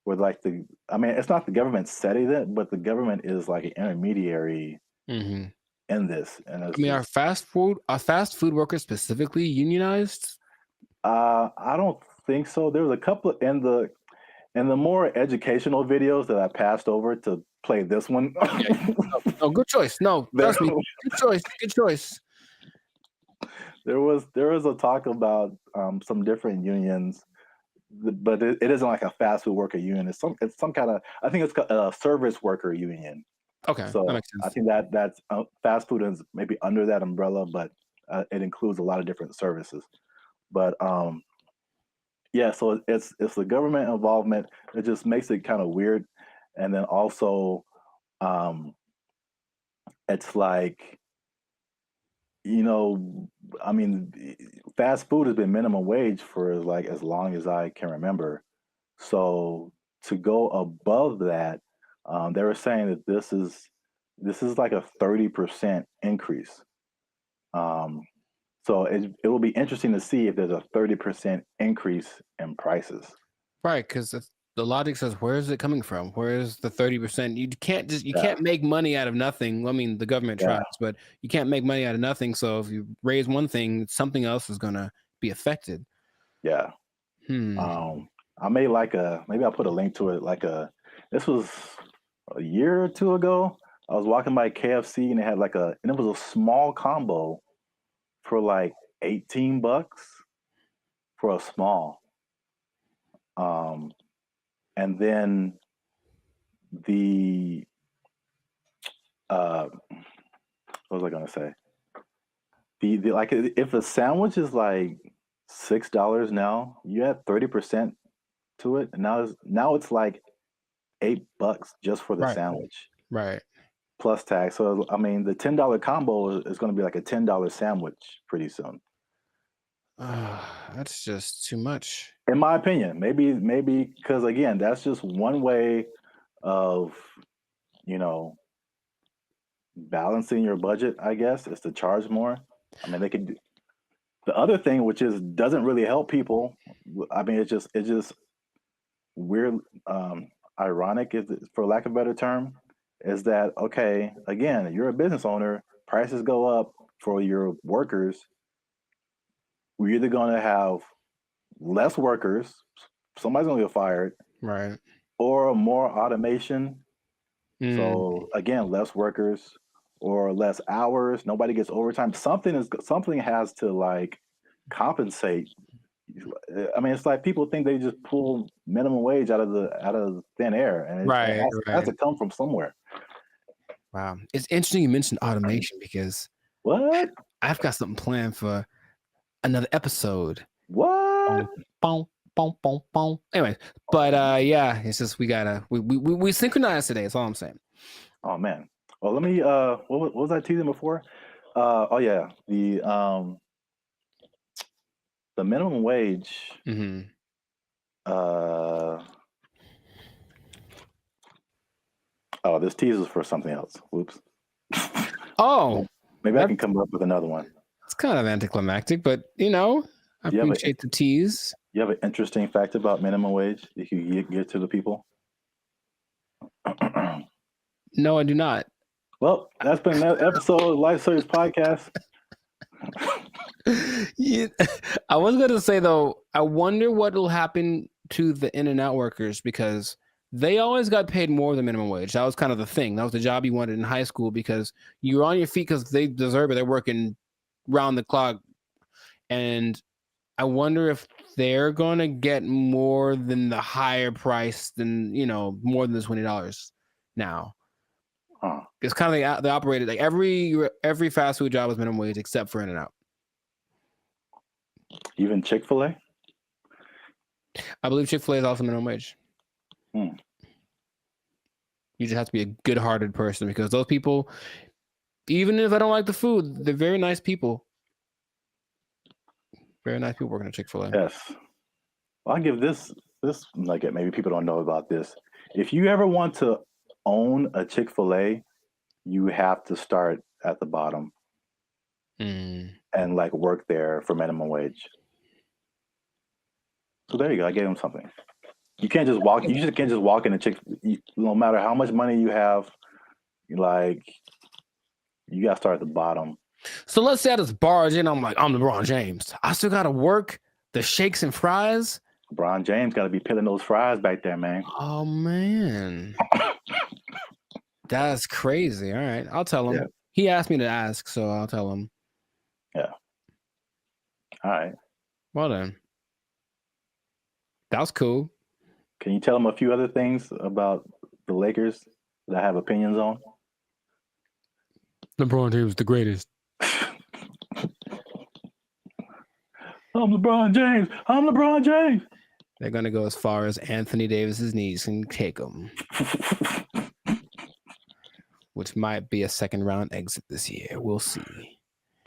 With like it's not the government setting it, but the government is like an intermediary in this. And I mean, are fast food workers specifically unionized? I don't think so. There was a couple in the more educational videos that I passed over to play this one. Oh, good choice. No, trust me. Good choice. Good choice. There was a talk about some different unions, but it isn't like a fast food worker union. It's some kind of, I think it's a service worker union. Okay, so that makes sense. I think that's fast food is maybe under that umbrella, but it includes a lot of different services. But yeah, so it's the government involvement. It just makes it kind of weird, and then also it's like, I mean, fast food has been minimum wage for like as long as I can remember. So to go above that, they were saying that this is like a 30% increase. So it will be interesting to see if there's a 30% increase in prices. Right, because the logic says, where is it coming from? Where is the 30%? You can't make money out of nothing. I mean, the government tries, but you can't make money out of nothing. So if you raise one thing, something else is gonna be affected. Yeah. I made maybe I'll put a link to it. This was a year or two ago. I was walking by KFC and it had and it was a small combo for like $18 for a small. And then what was I gonna say? If a sandwich is like $6 now, you add 30% to it, and now it's like $8 just for the sandwich. Right. Plus tax. So I mean, the $10 combo is going to be like a $10 sandwich pretty soon. That's just too much, in my opinion. Maybe because again, that's just one way of balancing your budget. I guess is to charge more. I mean, they could do the other thing, which doesn't really help people. I mean, it's just weird, ironic, for lack of a better term. Is that okay? Again, you're a business owner. Prices go up for your workers. We're either going to have less workers, somebody's going to get fired, right? Or more automation. So again, less workers or less hours. Nobody gets overtime. Something has to compensate. I mean, it's like people think they just pull minimum wage out of thin air, and it has to come from somewhere. Wow, it's interesting you mentioned automation because I've got something planned for another episode. What? Boom, boom, boom, boom. Anyway, but yeah, it's just we synchronized today. That's all I'm saying. Oh man. Well, let me. What was I teasing before? Oh yeah, the minimum wage. Oh, this teases for something else. Whoops. Oh, maybe I can come up with another one. It's kind of anticlimactic, but I appreciate the tease. You have an interesting fact about minimum wage you can give to the people? No, I do not. Well, that's been another episode of Life Service Podcast. Yeah, I was gonna say though, I wonder what will happen to the In-N-Out workers because they always got paid more than minimum wage. That was kind of the thing. That was the job you wanted in high school because you were on your feet because they deserve it. They're working round the clock, and I wonder if they're gonna get more than the higher price than more than the $20 now. It's kind of they operated like every fast food job was minimum wage except for In-N-Out. Even Chick-fil-A? I believe Chick-fil-A is also minimum wage. You just have to be a good-hearted person because those people, even if I don't like the food, they're very nice people. Very nice people working at Chick-fil-A. Yes. Well, I'll give this nugget. Maybe people don't know about this. If you ever want to own a Chick-fil-A, you have to start at the bottom and like work there for minimum wage. So there you go. I gave him something. You can't just walk. You just can't just walk in a no matter how much money you have, like you got to start at the bottom. So let's say I just barge in. I'm like, I'm LeBron James. I still got to work the shakes and fries. LeBron James got to be peeling those fries back there, man. Oh man, that's crazy. All right, I'll tell him. Yeah. He asked me to ask, so I'll tell him. Yeah. All right. Well then, that was cool. Can you tell him a few other things about the Lakers that I have opinions on? LeBron James, the greatest. I'm LeBron James. I'm LeBron James. They're gonna go as far as Anthony Davis's knees can take them, which might be a second-round exit this year. We'll see.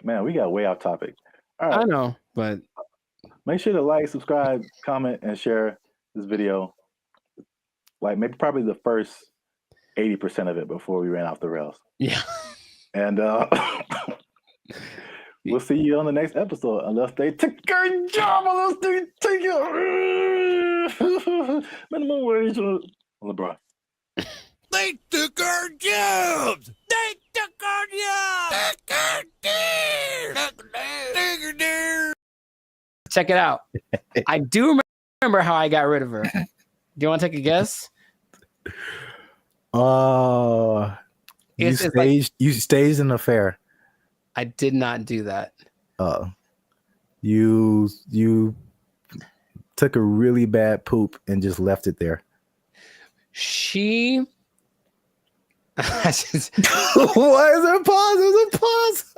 Man, we got way off topic. All right. I know, but make sure to like, subscribe, comment, and share this video. Like maybe probably the first 80% of it before we ran off the rails. Yeah. And we'll see you on the next episode, unless they take a job, unless they take it. Minimum wage on LeBron. They took our jobs! They took our jobs! Check it out. I do remember how I got rid of her. Do you want to take a guess? You staged an affair. I did not do that. You took a really bad poop and just left it there. She. Why is there a pause? There's a pause.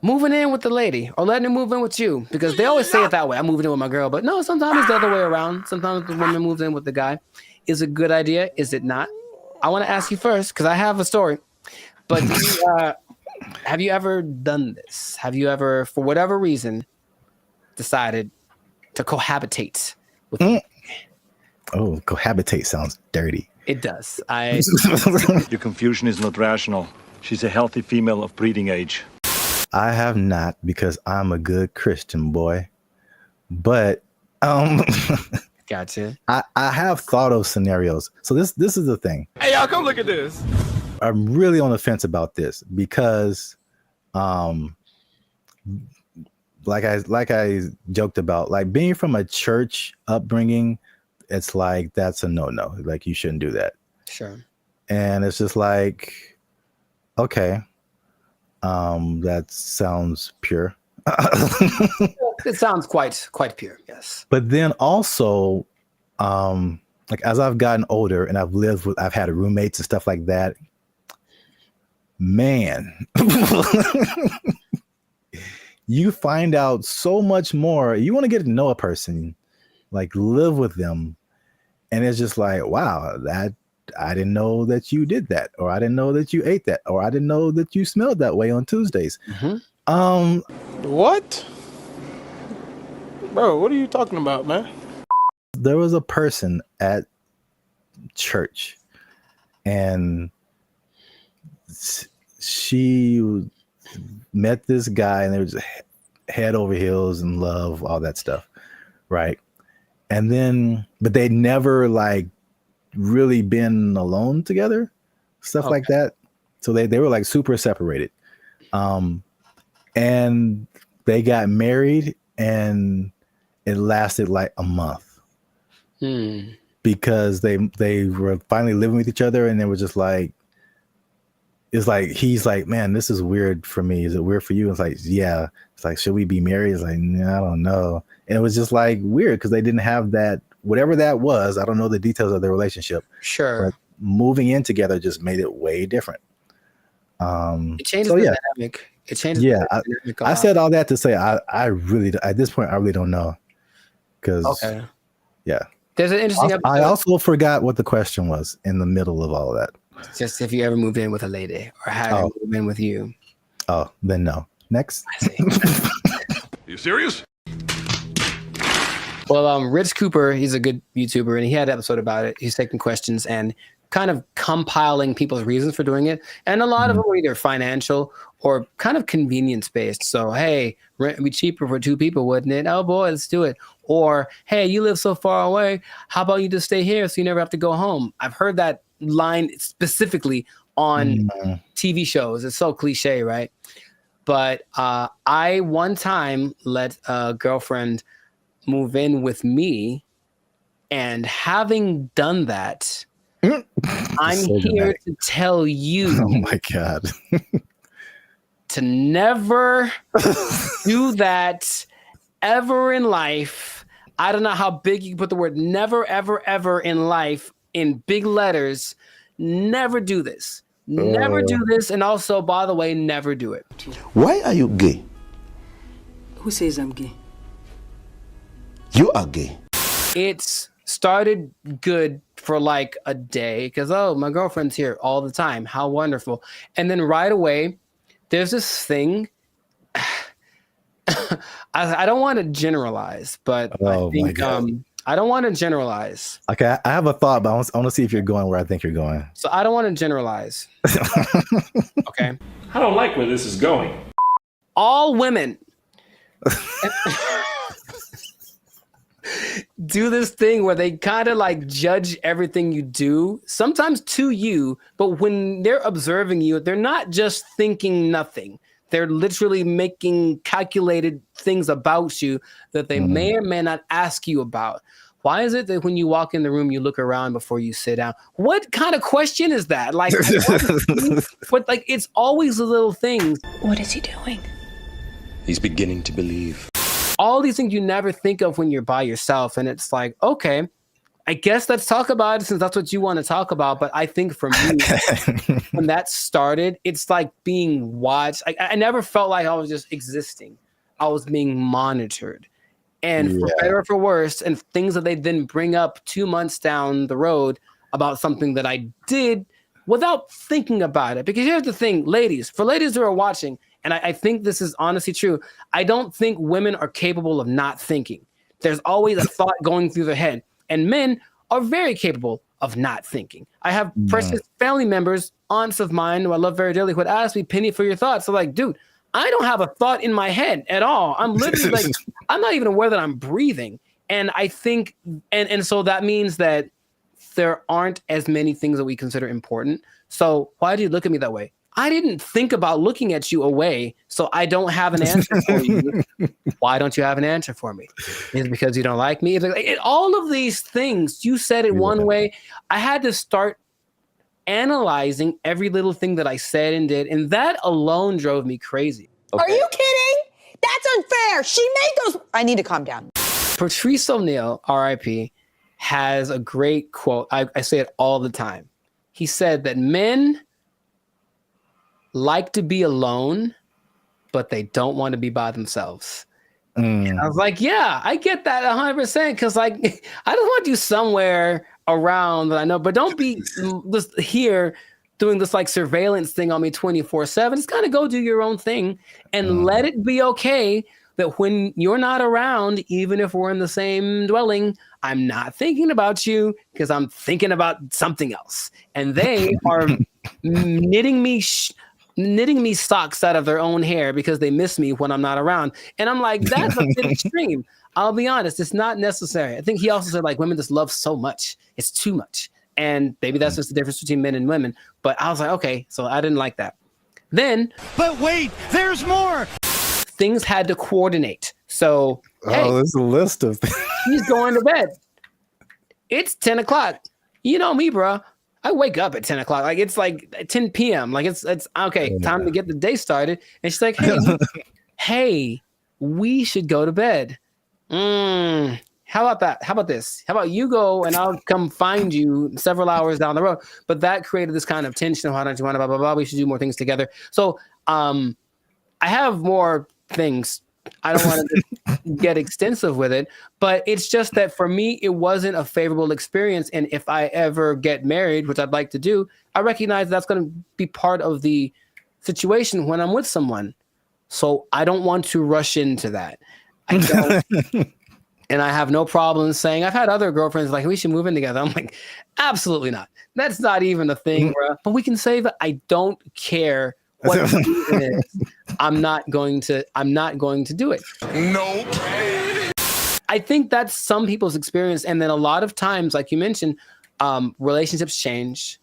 Moving in with the lady or letting her move in with you, because they always say it that way. I'm moving in with my girl, but no, sometimes it's the other way around. Sometimes the woman moves in with the guy. Is it a good idea? Is it not? I want to ask you first because I have a story. But have you ever done this? Have you ever, for whatever reason, decided to cohabitate with me? Oh, cohabitate sounds dirty. It does. Your confusion is not rational. She's a healthy female of breeding age. I have not, because I'm a good Christian boy. But gotcha. I have thought of scenarios. So this is the thing. Hey, y'all, come look at this. I'm really on the fence about this because like I joked about, like being from a church upbringing, it's like that's a no-no. Like you shouldn't do that. Sure. And it's just like, okay. That sounds pure. It sounds quite pure, yes. But then also, like as I've gotten older and I've had roommates and stuff like that, man, you find out so much more. You want to get to know a person, like live with them, and it's just like, wow, that I didn't know that you did that, or I didn't know that you ate that, or I didn't know that you smelled that way on Tuesdays. What? Bro, what are you talking about, man? There was a person at church, and she met this guy, and they were just head over heels in love, all that stuff, right? And then, but they never like really been alone together, stuff like that. So they were like super separated. And they got married, and it lasted like a month because they were finally living with each other, and they were just like, it's like, he's like, man, this is weird for me. Is it weird for you? It's like, yeah. It's like, should we be married? It's like, nah, I don't know. And it was just like weird because they didn't have that, whatever that was. I don't know the details of their relationship. Sure. But moving in together just made it way different. It changes the dynamic. It changes. Yeah. The dynamic I said all that to say, I really, at this point, I really don't know. Because, yeah. There's an interesting episode. I also forgot what the question was in the middle of all of that. Just if you ever moved in with a lady or had her move in with you. Oh, then no. Next. You serious? Well, Rich Cooper, he's a good YouTuber, and he had an episode about it. He's taking questions and kind of compiling people's reasons for doing it. And a lot of them were either financial or kind of convenience based. So, hey, rent would be cheaper for 2 people, wouldn't it? Oh boy, let's do it. Or, hey, you live so far away. How about you just stay here so you never have to go home? I've heard that line specifically on TV shows. It's so cliche, right? But I one time let a girlfriend move in with me, and having done that, I'm here to tell you. Oh my God. To never do that ever in life. I don't know how big you can put the word never, ever, ever in life in big letters. Never do this. Never do this. And also, by the way, never do it. Why are you gay? Who says I'm gay? You are gay. It's started good for like a day because, oh, my girlfriend's here all the time. How wonderful. And then right away, there's this thing. I don't want to generalize, but I think I don't want to generalize. Okay, I have a thought, but I want to see if you're going where I think you're going. So I don't want to generalize. Okay. I don't like where this is going. All women do this thing where they kind of like judge everything you do, sometimes to you, but when they're observing you, they're not just thinking nothing. They're literally making calculated things about you that they may or may not ask you about. Why is it that when you walk in the room, you look around before you sit down? What kind of question is that? Like, but like, it's always the little things. What is he doing? He's beginning to believe. All these things you never think of when you're by yourself. And it's like, okay, I guess let's talk about it since that's what you want to talk about. But I think for me, when that started, it's like being watched. I never felt like I was just existing. I was being monitored. And for better or for worse, and things that they then bring up 2 months down the road about something that I did without thinking about it. Because here's the thing, ladies, for ladies who are watching, and I think this is honestly true, I don't think women are capable of not thinking. There's always a thought going through their head. And men are very capable of not thinking. I have precious family members, aunts of mine who I love very dearly, who would ask me, Penny, for your thoughts. So like, dude, I don't have a thought in my head at all. I'm literally like, I'm not even aware that I'm breathing. And I think, and so that means that there aren't as many things that we consider important. So why do you look at me that way? I didn't think about looking at you away, so I don't have an answer for you. Why don't you have an answer for me? Is it because you don't like me? It's like, all of these things, you said it one way. I had to start analyzing every little thing that I said and did, and that alone drove me crazy. Okay. Are you kidding? That's unfair. She made those. I need to calm down. Patrice O'Neal, R.I.P., has a great quote. I say it all the time. He said that men like to be alone, but they don't want to be by themselves. And I was like, yeah, I get that 100%. Because like, I just want you somewhere around that I know, but don't be just here doing this like surveillance thing on me 24/7. Just kind of go do your own thing and let it be okay that when you're not around, even if we're in the same dwelling, I'm not thinking about you because I'm thinking about something else. And they are knitting me socks out of their own hair because they miss me when I'm not around. And I'm like, that's a bit extreme. I'll be honest, it's not necessary. I think he also said like women just love so much. It's too much. And maybe that's just the difference between men and women. But I was like, okay, so I didn't like that. Then, but wait, there's more. Things had to coordinate. So, hey, there's a list of things. He's going to bed. It's 10 o'clock. You know me, bro. I wake up at 10 o'clock. Like it's like 10 p.m. Like it's okay, time to get the day started. And she's like, hey, we should go to bed. How about that? How about this? How about you go and I'll come find you several hours down the road? But that created this kind of tension of why don't you want to blah, blah, blah. We should do more things together. So I have more things. I don't want to get extensive with it, but it's just that for me, it wasn't a favorable experience. And if I ever get married, which I'd like to do, I recognize that's going to be part of the situation when I'm with someone. So I don't want to rush into that. I don't. And I have no problem saying, I've had other girlfriends like, we should move in together. I'm like, absolutely not. That's not even a thing, bro. But we can save it. I don't care what the reason is. I'm not going to do it. Nope. I think that's some people's experience. And then a lot of times, like you mentioned, relationships change.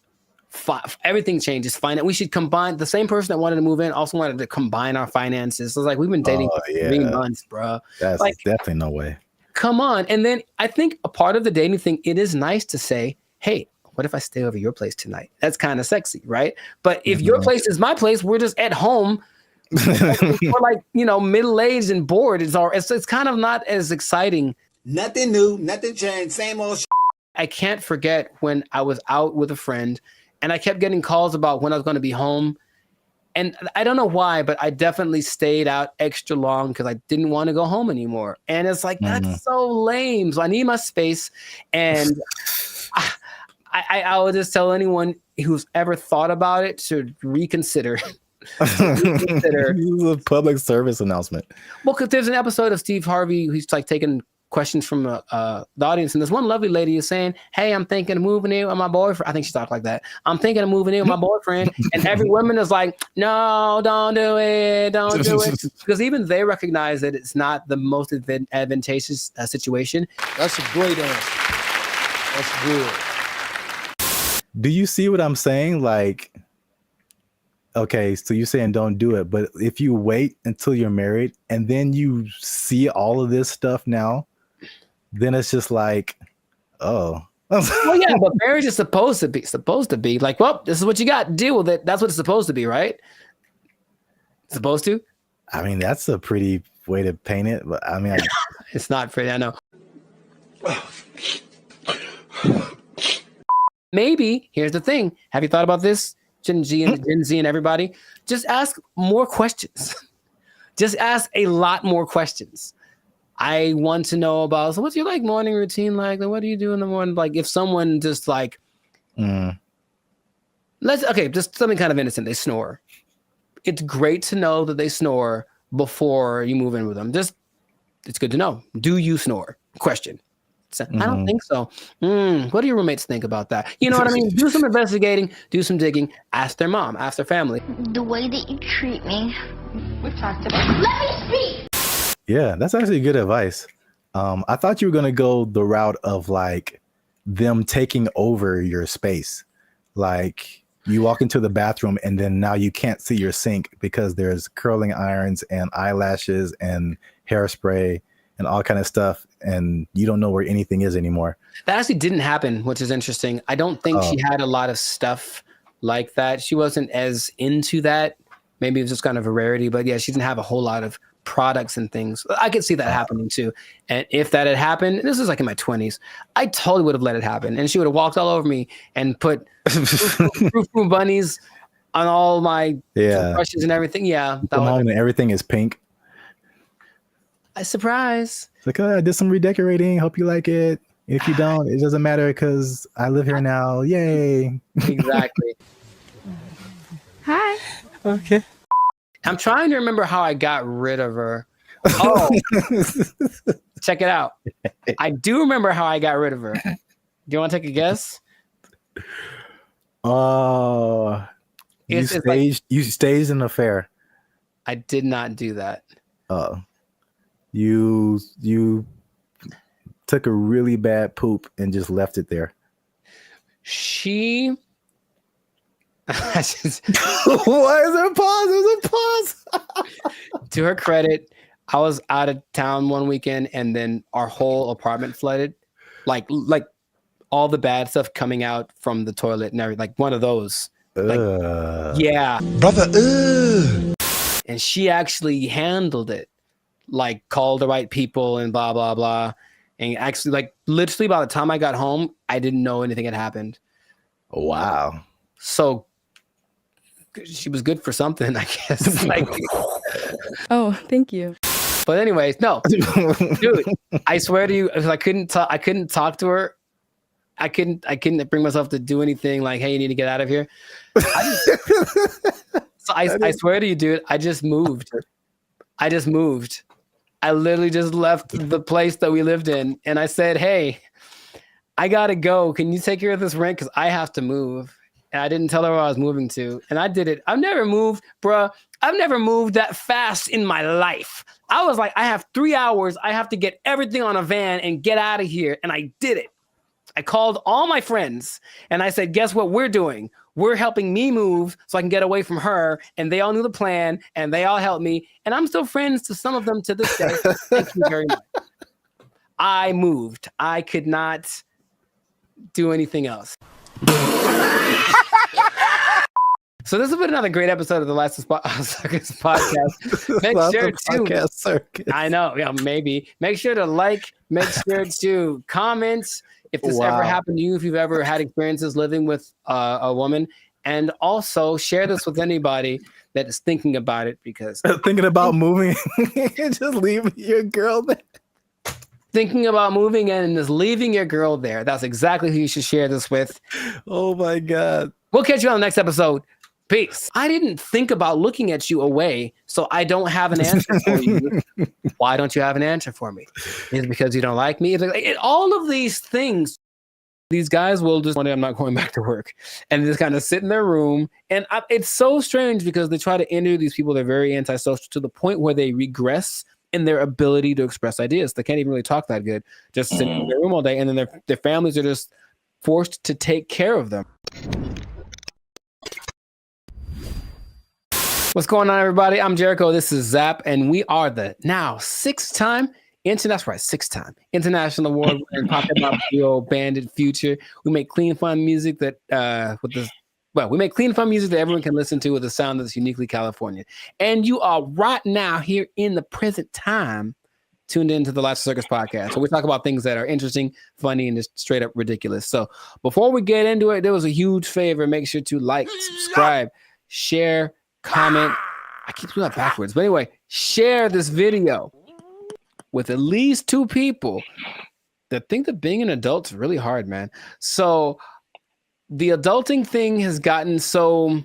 Everything changes. We should combine. The same person that wanted to move in also wanted to combine our finances. So it's like, we've been dating for 3 months, bro. That's like, definitely no way. Come on. And then I think a part of the dating thing, it is nice to say, hey, what if I stay over your place tonight? That's kind of sexy, right? But if your place is my place, we're just at home. We're like, middle-aged and bored. It's kind of not as exciting. Nothing new, nothing changed, same old shit. I can't forget when I was out with a friend and I kept getting calls about when I was going to be home. And I don't know why, but I definitely stayed out extra long because I didn't want to go home anymore. And it's like, that's so lame. So I need my space. And I would just tell anyone who's ever thought about it to reconsider. This is a public service announcement. Well, because there's an episode of Steve Harvey who's like taking questions from the audience, and this one lovely lady is saying, hey, I'm thinking of moving in with my boyfriend. I think she talked like that. I'm thinking of moving in with my boyfriend. And every woman is like, no, don't do it. Don't do it. Because even they recognize that it's not the most advantageous situation. That's a great answer. That's good. Do you see what I'm saying? Like, okay, so you're saying don't do it, but if you wait until you're married and then you see all of this stuff now, then it's just like, oh. Well, yeah, but marriage is supposed to be like, well, this is what you got. Deal with it. That's what it's supposed to be, right? Supposed to? I mean, that's a pretty way to paint it, but I mean, it's not pretty. I know. Maybe here's the thing. Have you thought about this? Gen Z and everybody, just ask more questions. Just ask a lot more questions. I want to know about, so what's your morning routine like? What do you do in the morning? Like if someone just like, just something kind of innocent. They snore. It's great to know that they snore before you move in with them. It's good to know. Do you snore? Question. I don't think so. What do your roommates think about that? You know what I mean? Do some investigating, do some digging, ask their mom, ask their family. The way that you treat me. We've talked about it. Let me speak! Yeah, that's actually good advice. I thought you were going to go the route of like them taking over your space. Like you walk into the bathroom and then now you can't see your sink because there's curling irons and eyelashes and hairspray and all kind of stuff, and you don't know where anything is anymore. That actually didn't happen, which is interesting. I don't think she had a lot of stuff like that. She wasn't as into that. Maybe it was just kind of a rarity, but yeah, she didn't have a whole lot of products and things. I could see that happening too. And if that had happened, this is like in my 20s, I totally would have let it happen. And she would have walked all over me and put Frou bunnies on all my brushes and everything. Yeah. And everything is pink. A surprise. It's like, oh, I did some redecorating. Hope you like it. If you don't, it doesn't matter because I live here now. Yay. Exactly. Hi. Okay. I'm trying to remember how I got rid of her. Oh, check it out. I do remember how I got rid of her. Do you want to take a guess? You staged an affair. I did not do that. You took a really bad poop and just left it there. She. Why is there a pause? There's a pause. To her credit, I was out of town one weekend, and then our whole apartment flooded, like all the bad stuff coming out from the toilet and everything, like one of those. Like, yeah, Brother, and she actually handled it, like called the right people and blah blah blah, and actually, like literally by the time I got home, I didn't know anything had happened. Wow. So she was good for something, I guess. Like, oh, thank you. but anyways, no, dude, I swear to you, I couldn't talk to her. I couldn't bring myself to do anything like, hey, you need to get out of here. I swear to you, dude, I just moved. I literally just left the place that we lived in, and I said, hey, I gotta go. Can you take care of this rent? Because I have to move. And I didn't tell her where I was moving to. And I did it. I've never moved, bruh. I've never moved that fast in my life. I was like, I have 3 hours. I have to get everything on a van and get out of here. And I did it. I called all my friends and I said, guess what we're doing? We're helping me move so I can get away from her. And they all knew the plan and they all helped me. And I'm still friends to some of them to this day. Thank you very much. I moved. I could not do anything else. So this has been another great episode of the Last Circus podcast. Make sure to circus. I know, yeah, maybe. Make sure to like, make sure to comment if this ever happened to you, if you've ever had experiences living with a woman, and also share this with anybody that is thinking about it, because thinking about moving and just leaving your girl there. Thinking about moving and just leaving your girl there. That's exactly who you should share this with. Oh my God. We'll catch you on the next episode. Peace. I didn't think about looking at you away, so I don't have an answer for you. Why don't you have an answer for me? Is it because you don't like me? All of these things, these guys will just, one day I'm not going back to work, and just kind of sit in their room. And it's so strange because they try to interview these people. They're very antisocial to the point where they regress in their ability to express ideas. They can't even really talk that good, just sitting in their room all day. And then their families are just forced to take care of them. What's going on, everybody? I'm Jericho. This is Zap, and we are the now six-time international award-winning pop-hip-hop duo Bandit Future. We make clean, fun music that we make clean, fun music that everyone can listen to with a sound that's uniquely California. And you are right now here in the present time tuned into the Last Circus podcast. So we talk about things that are interesting, funny, and just straight up ridiculous. So before we get into it, there was a huge favor. Make sure to like, subscribe, share, comment. I keep doing that backwards. But anyway, share this video with at least 2 people that think that being an adult is really hard, man. So the adulting thing has gotten so,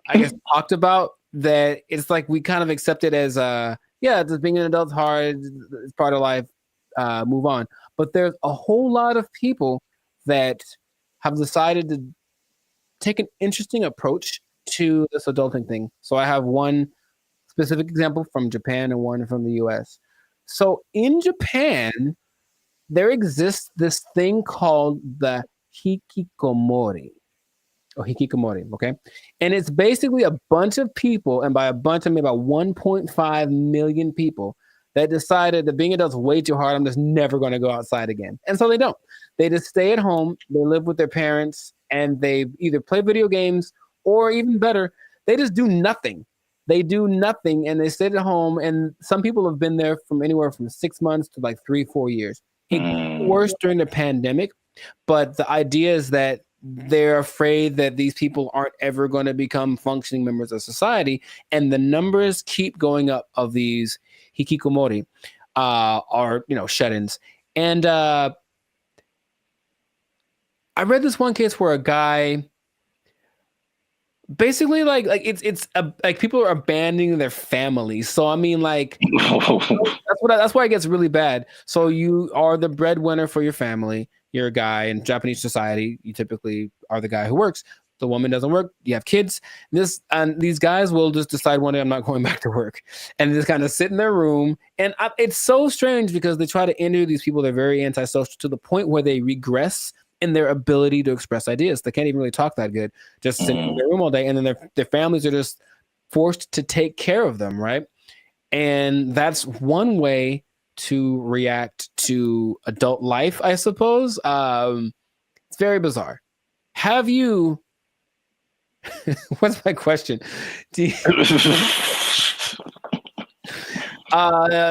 I guess, talked about that it's like we kind of accept it as just being an adult's hard, it's part of life, move on. But there's a whole lot of people that have decided to take an interesting approach to this adulting thing. So I have one specific example from Japan and one from the US. So in Japan, there exists this thing called the hikikomori. Okay? And it's basically a bunch of people, and by a bunch I mean about 1.5 million people, that decided that being adults is way too hard. I'm just never going to go outside again. And so they don't. They just stay at home, they live with their parents, and they either play video games or, even better, they just do nothing. They do nothing and they sit at home. And some people have been there from anywhere from 6 months to like 3-4 years. It got worse during the pandemic, but the idea is that they're afraid that these people aren't ever going to become functioning members of society. And the numbers keep going up of these hikikomori, or, shut-ins. And I read this one case where a guy basically like people are abandoning their families. So I mean, like that's why it gets really bad. So you are the breadwinner for your family. You're a guy in Japanese society. You typically are the guy who works. The woman doesn't work. You have kids. These guys will just decide one day I'm not going back to work, and just kind of sit in their room. And it's so strange because they try to interview these people. They're very antisocial to the point where they regress in their ability to express ideas. They can't even really talk that good, just sitting in their room all day. And then their families are just forced to take care of them, right? And that's one way to react to adult life, I suppose. It's very bizarre. Have you... What's my question? Do you...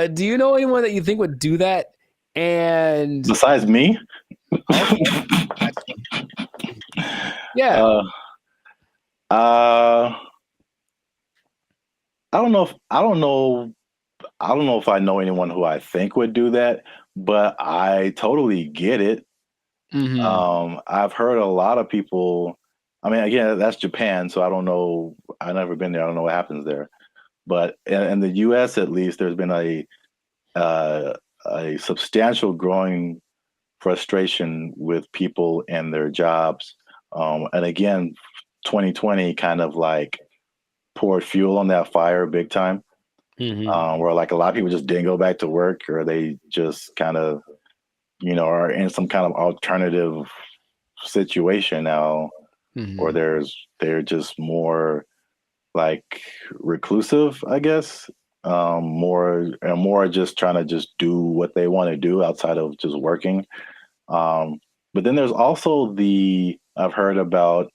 do you know anyone that you think would do that? And besides me? Yeah. I don't know if I know anyone who I think would do that, but I totally get it. I've heard a lot of people. I mean, again, that's Japan, so I don't know. I've never been there. I don't know what happens there. But in the U.S., at least, there's been a substantial growing frustration with people and their jobs. And again, 2020 kind of like poured fuel on that fire big time, where like a lot of people just didn't go back to work, or they just kind of, are in some kind of alternative situation now, or they're just more like reclusive, I guess, more just trying to just do what they want to do outside of just working. But then there's also I've heard about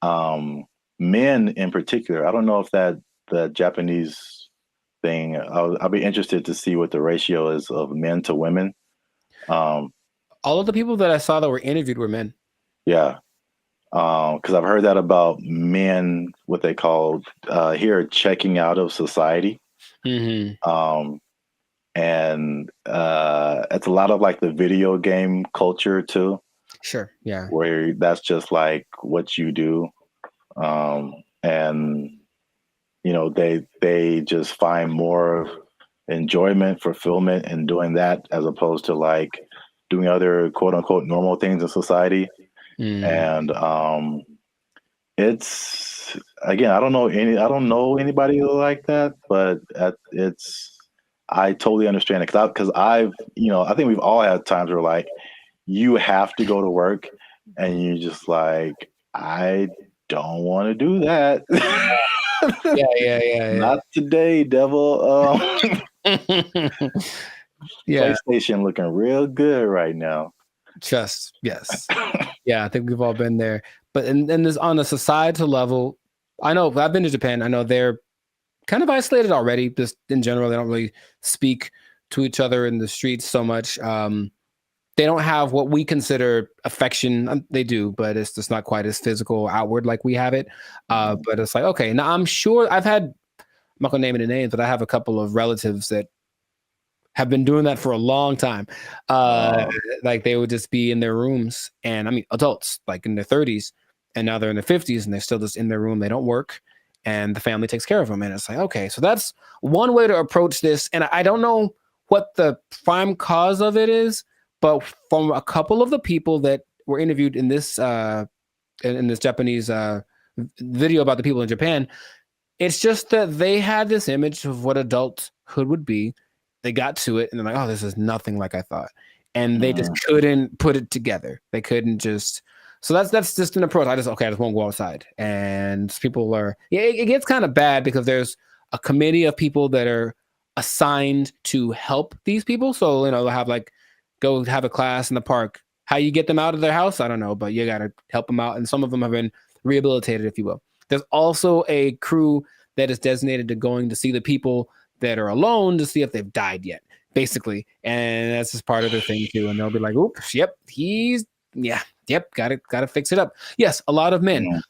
men in particular. I don't know if the Japanese thing. I'll be interested to see what the ratio is of men to women. All of the people that I saw that were interviewed were men. Yeah. Because I've heard that about men, what they call here, checking out of society. And it's a lot of like the video game culture too. Sure. Yeah. Where that's just like what you do. And they just find more enjoyment, fulfillment in doing that, as opposed to like doing other quote unquote normal things in society. And it's, again, I don't know anybody like that, but I totally understand it, because I think we've all had times where like you have to go to work and you just like, I don't want to do that. Yeah. Not today, devil. Yeah. PlayStation looking real good right now. Yes. Yeah, I think we've all been there. But and this, on a societal level, I know I've been to Japan. I know they're kind of isolated already. Just in general, they don't really speak to each other in the streets so much. They don't have what we consider affection. They do, but it's just not quite as physical, outward like we have it. But it's like, okay, now I'm sure I'm not gonna name any names, but I have a couple of relatives that have been doing that for a long time. Like they would just be in their rooms, and I mean adults like in their 30s, and now they're in their 50s and they're still just in their room. They don't work, and the family takes care of them. And it's like, okay, so that's one way to approach this. And I don't know what the prime cause of it is, but from a couple of the people that were interviewed in this Japanese video about the people in Japan, it's just that they had this image of what adulthood would be. They got to it and they're like, oh, this is nothing like I thought. And they just couldn't put it together. They couldn't just, so that's just an approach. I just won't go outside. And people it gets kind of bad because there's a committee of people that are assigned to help these people. So, they'll have like, go have a class in the park. How you get them out of their house, I don't know, but you got to help them out. And some of them have been rehabilitated, if you will. There's also a crew that is designated to going to see the people that are alone to see if they've died yet, basically. And that's just part of their thing too. And they'll be like, oops, yep, got to fix it up. Yes, a lot of men.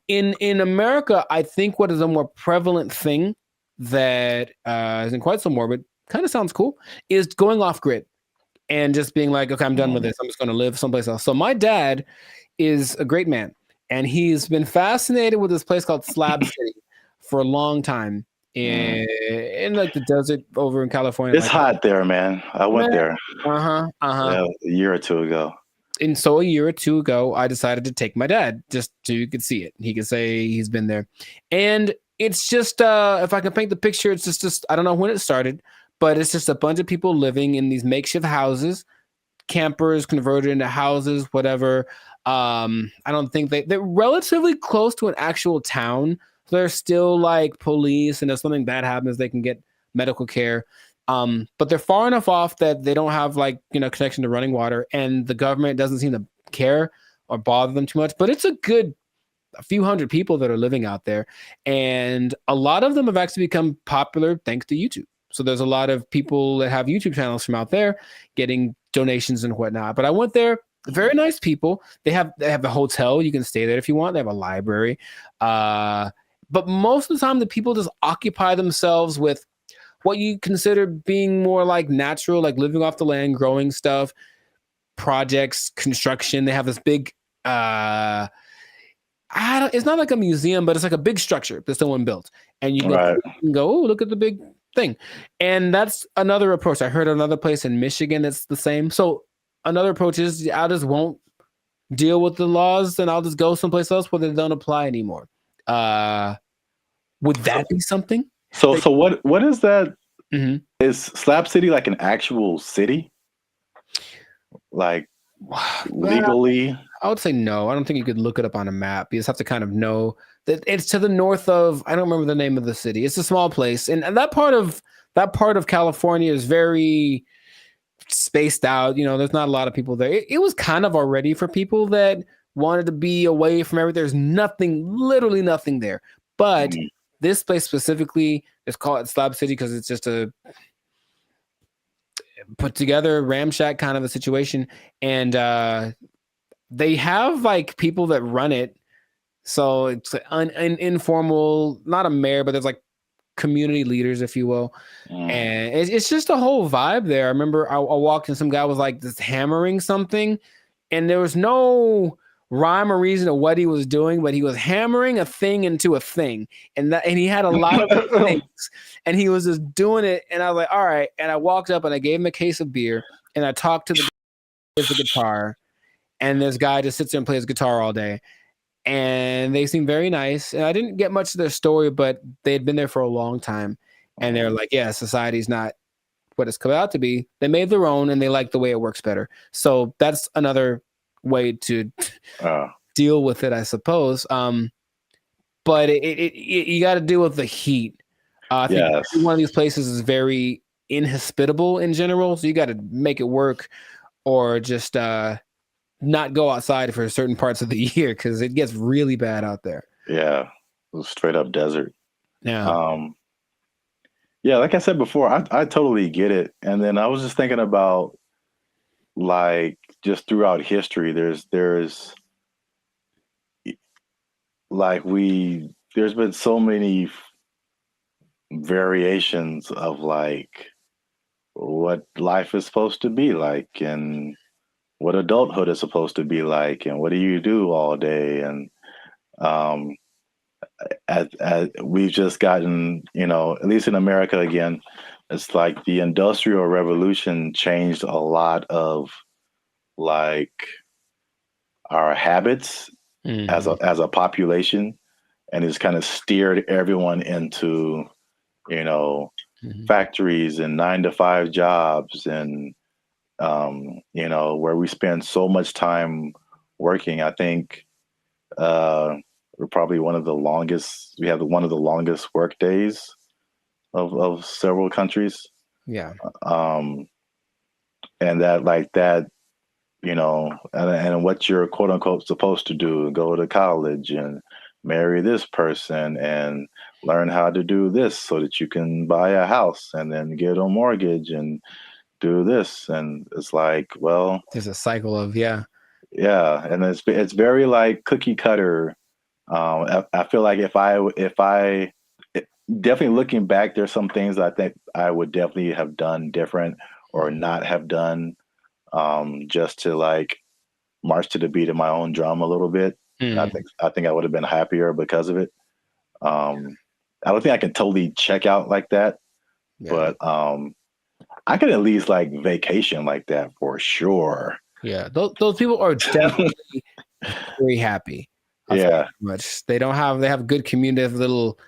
In America, I think what is a more prevalent thing that isn't quite so morbid, kind of sounds cool, is going off grid and just being like, okay, I'm done with this. I'm just going to live someplace else. So my dad is a great man, and he's been fascinated with this place called Slab City for a long time. In like the desert over in California. It's hot there, man. I went there. Yeah, a year or two ago. And so a year or two ago, I decided to take my dad just so you could see it. He could say he's been there. And it's just, if I can paint the picture, it's just I don't know when it started, but it's just a bunch of people living in these makeshift houses, campers converted into houses, whatever. I don't think they're relatively close to an actual town. So there's still like police, and if something bad happens, they can get medical care. But they're far enough off that they don't have like, connection to running water, and the government doesn't seem to care or bother them too much. But it's a few hundred people that are living out there, and a lot of them have actually become popular thanks to YouTube. So there's a lot of people that have YouTube channels from out there getting donations and whatnot. But I went there. Very nice people. They have a hotel. You can stay there if you want. They have a library. But most of the time, the people just occupy themselves with what you consider being more like natural, like living off the land, growing stuff, projects, construction. They have this big, it's not like a museum, but it's like a big structure that someone built. And you can go, oh, look at the big thing. And that's another approach. I heard another place in Michigan that's the same. So another approach is I just won't deal with the laws, and I'll just go someplace else where they don't apply anymore. Would that be something? So what is that? Mm-hmm. Is Slab City like an actual city? Like legally? I would say no. I don't think you could look it up on a map. You just have to kind of know that it's to the north of, I don't remember the name of the city. It's a small place. And that part of California is very spaced out. There's not a lot of people there. It was kind of already for people that wanted to be away from everything. There's literally nothing there. But this place specifically is called Slab City because it's just a put together ramshack kind of a situation. And they have like people that run it. So it's an informal, not a mayor, but there's like community leaders, if you will. And it's just a whole vibe there. I remember I walked in, some guy was like just hammering something, and there was no rhyme or reason to what he was doing, but he was hammering a thing into a thing, and he had a lot of things, and he was just doing it. And I was like, all right. And I walked up and I gave him a case of beer, and I talked to the guy who plays the guitar, and this guy just sits there and plays guitar all day. And they seemed very nice. And I didn't get much of their story, but they had been there for a long time. And they're like, yeah, society's not what it's come out to be. They made their own, and they like the way it works better. So that's another way to deal with it, I suppose. But you got to deal with the heat. I think every one of these places is very inhospitable in general. So you got to make it work, or just not go outside for certain parts of the year because it gets really bad out there. Yeah, straight up desert. Yeah. Yeah, like I said before, I totally get it. And then I was just thinking about, like, just throughout history, there's been so many variations of like what life is supposed to be like, and what adulthood is supposed to be like, and what do you do all day. And as we've just gotten, at least in America again, it's like the Industrial Revolution changed a lot of like our habits as a population, and it's kind of steered everyone into, factories and 9-to-5 jobs, and where we spend so much time working. I think we're probably one of the longest. We have one of the longest work days of several countries. Yeah. And that, and what you're quote unquote supposed to do: go to college and marry this person and learn how to do this so that you can buy a house and then get a mortgage and do this. And it's like, well, there's a cycle of and it's very like cookie cutter. I feel like if I definitely looking back, there's some things I think I would definitely have done different or not have done, just to like march to the beat of my own drum a little bit. I think I would have been happier because of it. I don't think I can totally check out like that, but I could at least like vacation like that for sure. Yeah, those people are definitely very happy. Much. They have good community, have little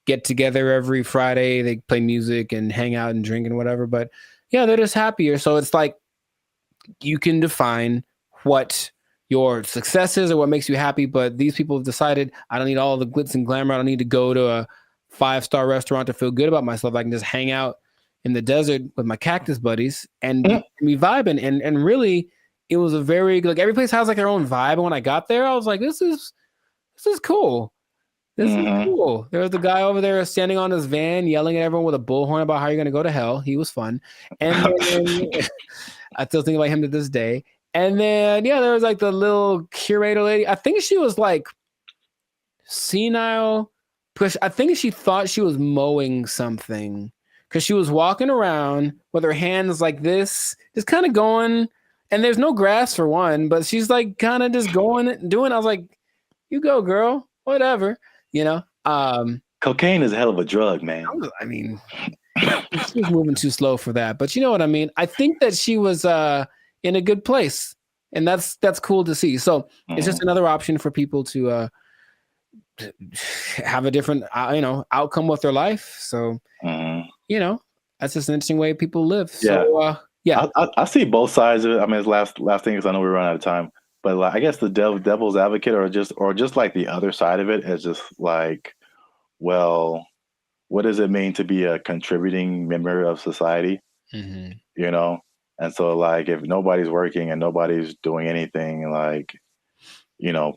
get together every Friday. They play music and hang out and drink and whatever. But yeah, they're just happier. So it's like you can define what your success is or what makes you happy, but these people have decided I don't need all the glitz and glamour. I don't need to go to a 5-star restaurant to feel good about myself. I can just hang out in the desert with my cactus buddies and be vibing. And really, it was a very, like, every place has like their own vibe. And when I got there, I was like, this is cool. This is cool. There was the guy over there standing on his van, yelling at everyone with a bullhorn about how you're going to go to hell. He was fun. And then, I still think about him to this day. And then, yeah, there was like the little curator lady. I think she was like senile. I think she thought she was mowing something because she was walking around with her hands like this, just kind of going. And there's no grass for one, but she's like kind of just going and doing. I was like, you go, girl, whatever, you know. Cocaine is a hell of a drug, man. I mean, she was moving too slow for that, but you know what I mean. I think that she was in a good place, and that's cool to see. So it's just another option for people to have a different outcome with their life. So you know, that's just an interesting way people live. So I see both sides of it. I mean, it's last thing, because I know we're running out of time, but like, I guess the devil's advocate or just like the other side of it is just like, well, what does it mean to be a contributing member of society? You know? And so, like, if nobody's working and nobody's doing anything, like, you know,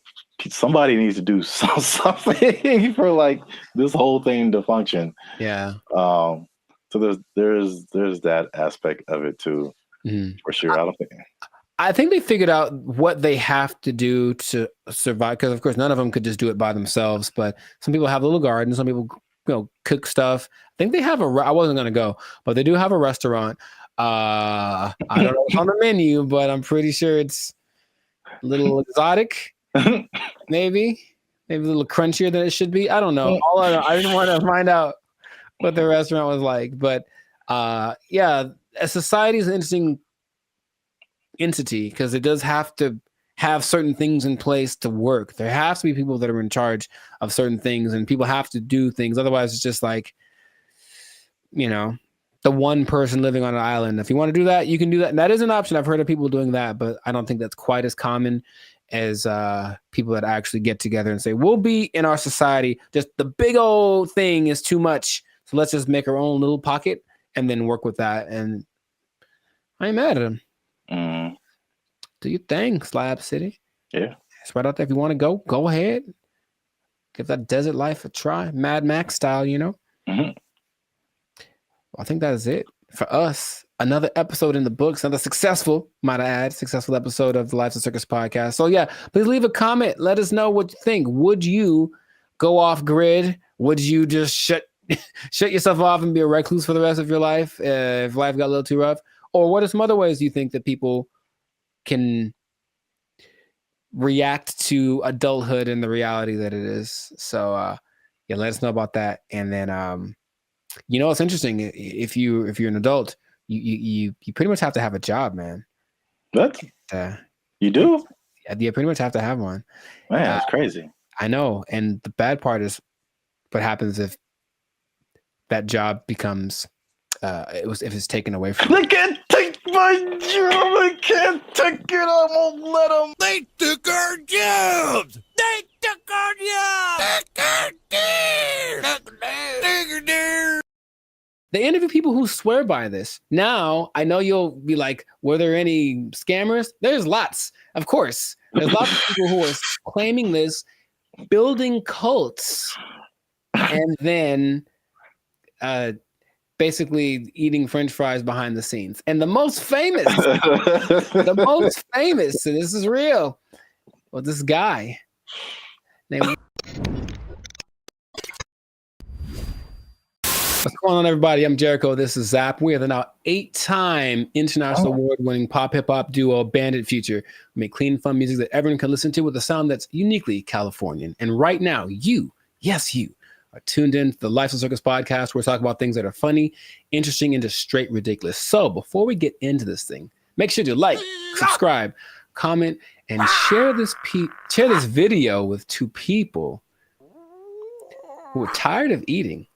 somebody needs to do something for like this whole thing to function. Yeah. So there's that aspect of it too, for sure. I think they figured out what they have to do to survive, because of course none of them could just do it by themselves. But some people have little gardens. Some people, cook stuff. I think they have I wasn't gonna go, but they do have a restaurant. I don't know what's on the menu, but I'm pretty sure it's a little exotic. maybe a little crunchier than it should be. I don't know. I didn't want to find out what the restaurant was like, but yeah, a society is an interesting entity because it does have to have certain things in place to work. There has to be people that are in charge of certain things, and people have to do things. Otherwise, it's just like, the one person living on an island. If you want to do that, you can do that. And that is an option. I've heard of people doing that, but I don't think that's quite as common as people that actually get together and say, we'll be in our society. Just the big old thing is too much. So let's just make our own little pocket and then work with that. And I ain't mad at them. Do your thing, Slab City. Yeah. It's right out there. If you want to go ahead. Give that desert life a try. Mad Max style, I think that is it for us. Another episode in the books, another successful episode of the Lives of Circus podcast. So yeah, please leave a comment. Let us know what you think. Would you go off grid? Would you just shut yourself off and be a recluse for the rest of your life if life got a little too rough? Or what are some other ways you think that people can react to adulthood and the reality that it is? So yeah, let us know about that. And then it's interesting. If you're an adult, you pretty much have to have a job, man. What? You do? You pretty much have to have one. Man, that's crazy. I know. And the bad part is what happens if that job becomes if it's taken away from you. They can't take my job. I can't take it. I won't let them. They took our jobs. They took our jobs. They interview people who swear by this. Now, I know you'll be like, were there any scammers? There's lots. Of course. There's lots of people who are claiming this, building cults, and then basically eating French fries behind the scenes. And the most famous, and this is real, well, this guy named... What's going on, everybody? I'm Jericho. This is Zap. We are the now 8-time international award-winning pop hip-hop duo Bandit Future. We make clean, fun music that everyone can listen to with a sound that's uniquely Californian. And right now, you are tuned in to the Lives of Circus podcast, where we talk about things that are funny, interesting, and just straight ridiculous. So before we get into this thing, make sure to like, subscribe, comment, and share this video with 2 people who are tired of eating,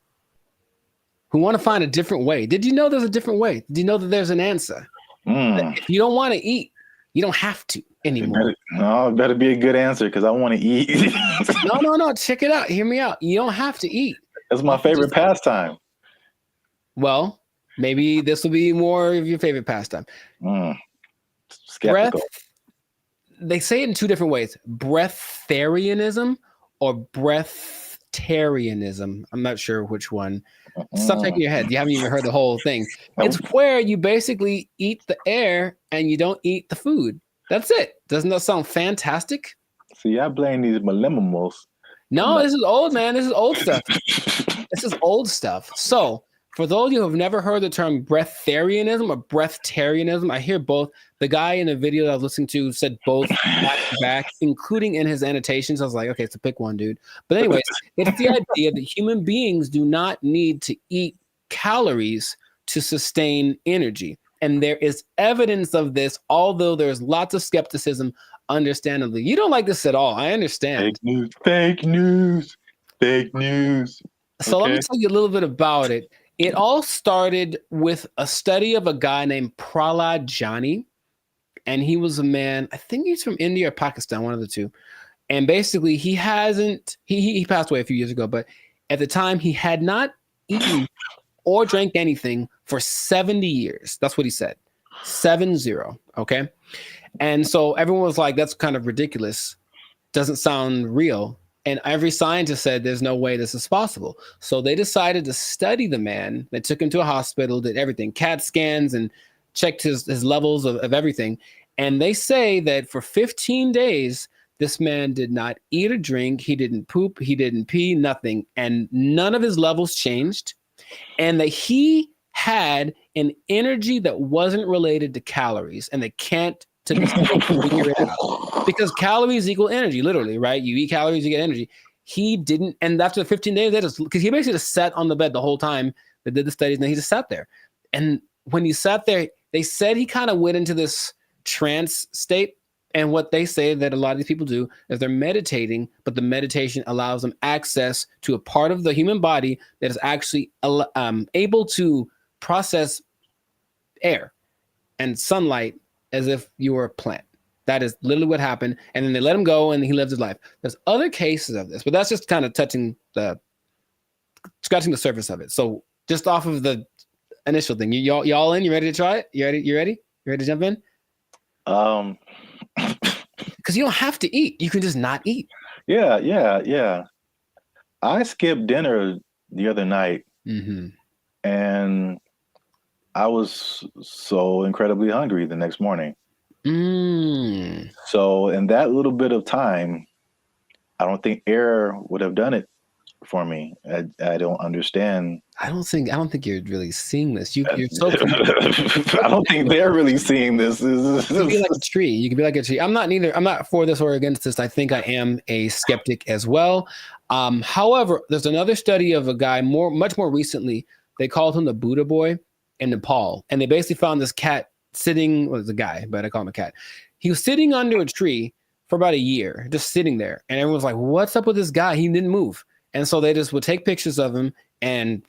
who want to find a different way. Did you know there's a different way? Did you know that there's an answer? If you don't want to eat, you don't have to anymore. It better be a good answer because I want to eat. No. Check it out. Hear me out. You don't have to eat. That's my favorite pastime. Well, maybe this will be more of your favorite pastime. Skeptical. They say it in two different ways: breatharianism or breatharianism. I'm not sure which one. Stop shaking your head. You haven't even heard the whole thing. It's where you basically eat the air and you don't eat the food. That's it. Doesn't that sound fantastic? See, I blame these millennials. No, this is old, man. This is old stuff. This is old stuff. So, for those of you who have never heard the term breatharianism or breatharianism, I hear both. The guy in the video that I was listening to said both back to back, including in his annotations. I was like, okay, so pick one, dude. But anyways, it's the idea that human beings do not need to eat calories to sustain energy. And there is evidence of this, although there's lots of skepticism, understandably. You don't like this at all. I understand. Fake news. So let me tell you a little bit about it. It all started with a study of a guy named Prahlad Jani. And he was a man, I think he's from India or Pakistan, one of the two. And basically he passed away a few years ago, but at the time he had not eaten or drank anything for 70 years. That's what he said. 70. Okay. And so everyone was like, that's kind of ridiculous. Doesn't sound real. And every scientist said there's no way this is possible. So they decided to study the man. They took him to a hospital, did everything, CAT scans, and checked his levels of everything. And they say that for 15 days, this man did not eat or drink. He didn't poop. He didn't pee, nothing. And none of his levels changed. And that he had an energy that wasn't related to calories. And they can't to figure it out. Because calories equal energy, literally, right? You eat calories, you get energy. He didn't. And after 15 days, because he basically just sat on the bed the whole time they did the studies, and then he just sat there. And when he sat there, they said he kind of went into this trance state. And what they say that a lot of these people do is they're meditating, but the meditation allows them access to a part of the human body that is actually able to process air and sunlight as if you were a plant. That is literally what happened. And then they let him go and he lived his life. There's other cases of this, but that's just kind of scratching the surface of it. So just off of the initial thing, y'all in? You ready to try it? You ready? You ready to jump in? Because you don't have to eat. You can just not eat. Yeah. I skipped dinner the other night, and I was so incredibly hungry the next morning. So in that little bit of time, I don't think air would have done it for me. I don't understand. I don't think you're really seeing this. You're so. I don't think they're really seeing this. You can be like a tree. You can be like a tree. I'm not for this or against this. I think I am a skeptic as well. However, there's another study of a guy much more recently. They called him the Buddha boy in Nepal, and they basically found this cat sitting. Well, it's a guy, but I call him a cat. He was sitting under a tree for about a year, just sitting there, and everyone was like, "What's up with this guy? He didn't move." And so they just would take pictures of him and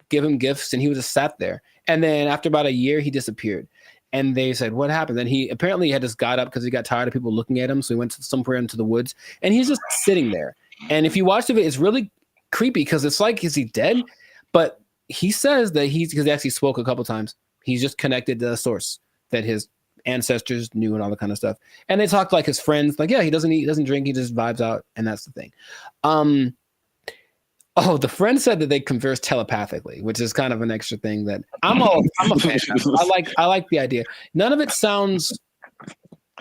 give him gifts, and he was just sat there. And then after about a year, he disappeared. And they said, what happened? Then he apparently had just got up because he got tired of people looking at him. So he went somewhere into the woods, and he's just sitting there. And if you watch the video, it's really creepy because it's like, is he dead? But he says that because he actually spoke a couple times, he's just connected to the source that his ancestors knew and all that kind of stuff. And they talked like his friends, like, yeah, he doesn't eat, doesn't drink, he just vibes out. And that's the thing. Oh, the friend said that they converse telepathically, which is kind of an extra thing that I'm a fan of. I like the idea. None of it sounds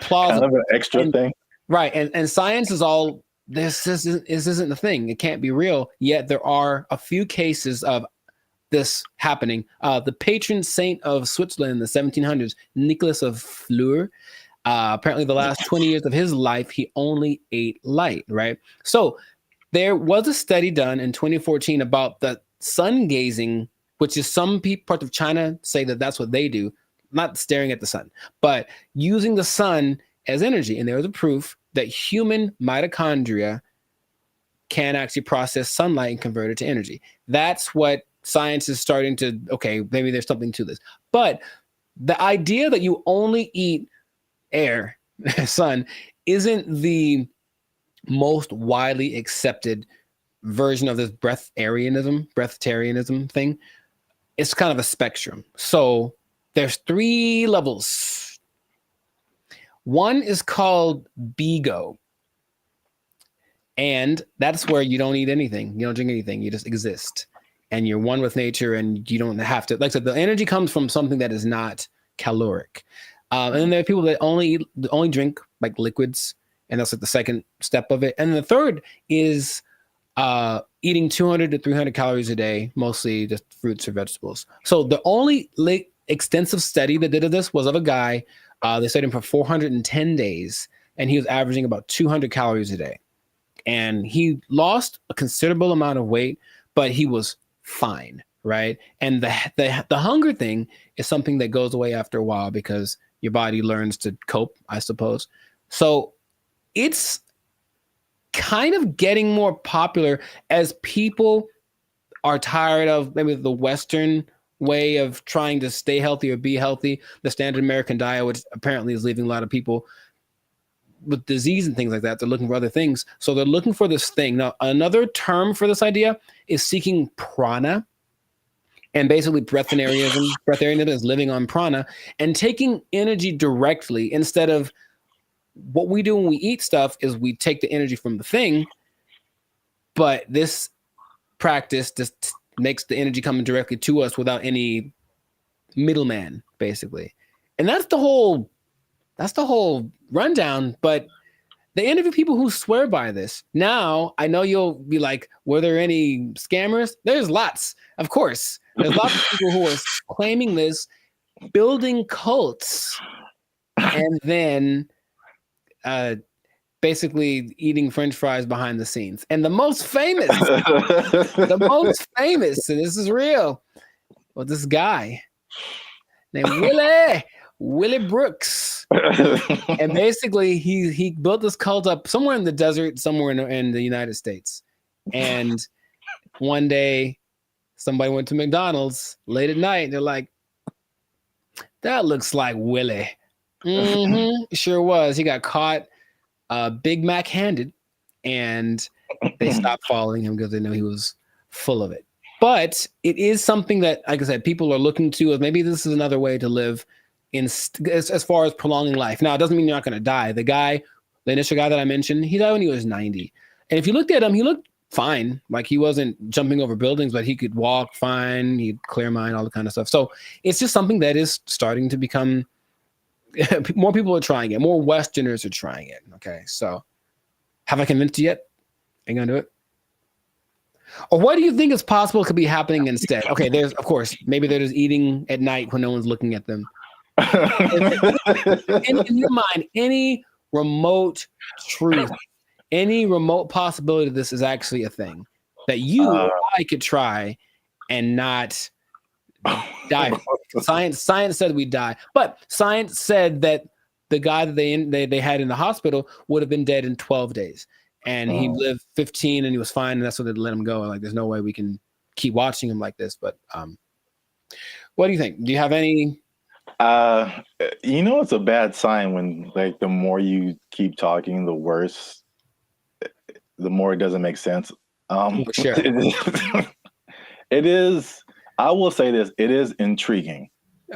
plausible. Kind of an extra thing. Right. And science is all, this isn't the thing. It can't be real. Yet there are a few cases of this happening. The patron saint of Switzerland in the 1700s, Nicholas of Fleur, apparently the last 20 years of his life, he only ate light, right? So there was a study done in 2014 about the sun gazing, which is some parts of China say that that's what they do, not staring at the sun, but using the sun as energy. And there was a proof that human mitochondria can actually process sunlight and convert it to energy. That's what science is starting to, okay, maybe there's something to this. But the idea that you only eat air, sun, isn't the most widely accepted version of this breatharianism thing. It's kind of a spectrum. So there's 3 levels. One is called BEGO. And that's where you don't eat anything. You don't drink anything. You just exist. And you're one with nature, and you don't have to, like I said, the energy comes from something that is not caloric. And then there are people that only drink like liquids, and that's like the second step of it. And the third is eating 200 to 300 calories a day, mostly just fruits or vegetables. So the only extensive study that did this was of a guy. They studied him for 410 days, and he was averaging about 200 calories a day. And he lost a considerable amount of weight, but he was fine, right? And the hunger thing is something that goes away after a while because your body learns to cope, I suppose. So it's kind of getting more popular as people are tired of maybe the Western way of trying to stay healthy or be healthy, the standard American diet, which apparently is leaving a lot of people with disease and things like that. They're looking for other things. So they're looking for this thing. Now, another term for this idea is seeking prana. And basically breatharianism is living on prana and taking energy directly instead of what we do when we eat stuff is we take the energy from the thing. But this practice just makes the energy coming directly to us without any middleman, basically. And that's the whole rundown. But they interview people who swear by this. Now, I know you'll be like, were there any scammers? There's lots, of course. There's lots of people who are claiming this, building cults, and then basically eating French fries behind the scenes. And the most famous, and this is real, was this guy named Willie Brooks. And basically he built this cult up somewhere in the desert, somewhere in the United States. And one day somebody went to McDonald's late at night and they're like, that looks like Willie. Sure was. He got caught Big Mac handed, and they stopped following him because they knew he was full of it. But it is something that, like I said, people are looking to as maybe this is another way to live as far as prolonging life. Now, it doesn't mean you're not going to die. The initial guy that I mentioned, he died when he was 90. And if you looked at him, he looked fine. Like he wasn't jumping over buildings, but he could walk fine. He'd clear mind, all the kind of stuff. So it's just something that is starting to become, more people are trying it. More Westerners are trying it. Okay. So have I convinced you yet? Ain't gonna do it. Or what do you think is possible could be happening instead? Okay. There's, of course, maybe they're just eating at night when no one's looking at them. In your mind, any remote truth, any remote possibility this is actually a thing that you or I could try and not die. Science said we die, but science said that the guy that they had in the hospital would have been dead in 12 days, and he lived 15 and he was fine, and that's what they let him go. Like, there's no way we can keep watching him like this. But what do you think? Do you have any? It's a bad sign when, like, the more you keep talking, the worse, the more it doesn't make sense. Sure. It is, I will say this, it is intriguing.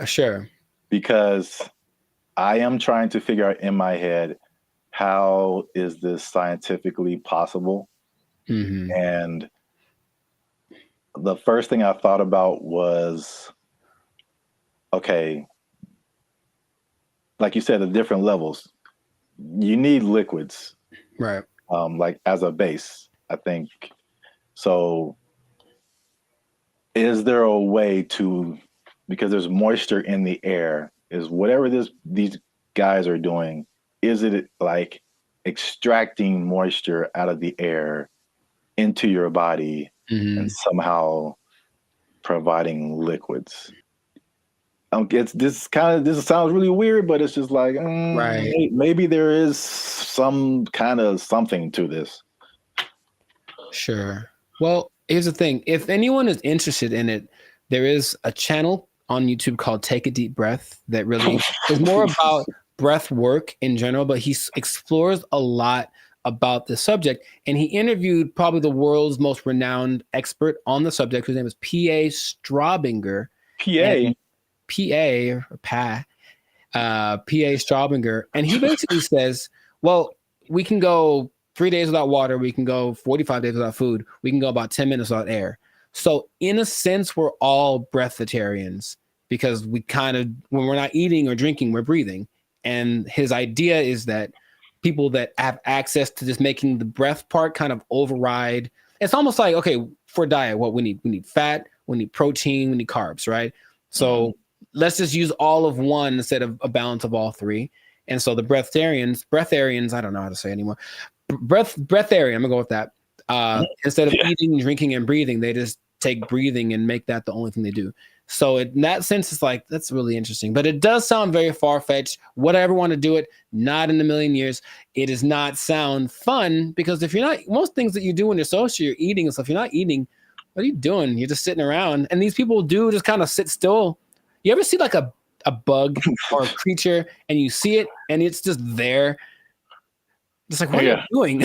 Sure. Because I am trying to figure out in my head, how is this scientifically possible? Mm-hmm. And the first thing I thought about was, okay, like you said, the different levels. You need liquids, right? Like as a base, I think. So, is there a way to, because there's moisture in the air, is whatever these guys are doing, is it like extracting moisture out of the air into your body and somehow providing liquids? This sounds really weird, but it's just like, right. Maybe there is some kind of something to this. Sure. Well, here's the thing. If anyone is interested in it, there is a channel on YouTube called Take a Deep Breath that really is more about breath work in general, but he explores a lot about the subject. And he interviewed probably the world's most renowned expert on the subject, whose name is P.A. Straubinger. PA? P.A. or PA. P.A. Straubinger. And he basically says, well, we can go 3 days without water. We can go 45 days without food. We can go about 10 minutes without air. So in a sense, we're all breatharians because we kind of, when we're not eating or drinking, we're breathing. And his idea is that people that have access to just making the breath part kind of override. It's almost like, okay, for diet, what we need fat, we need protein, we need carbs, right? So let's just use all of one instead of a balance of all three. And so the breatharians, I don't know how to say anymore. Breatharian, I'm gonna go with that. Instead of eating, drinking, and breathing, they just take breathing and make that the only thing they do. So in that sense, it's like, that's really interesting. But it does sound very far-fetched. Would I ever want to do it? Not in a million years. It does not sound fun because if you're not, most things that you do when you're social, you're eating and stuff. You're not eating. What are you doing? You're just sitting around. And these people do just kind of sit still. You ever see like a bug or a creature and you see it and it's just there? It's like, what are you doing?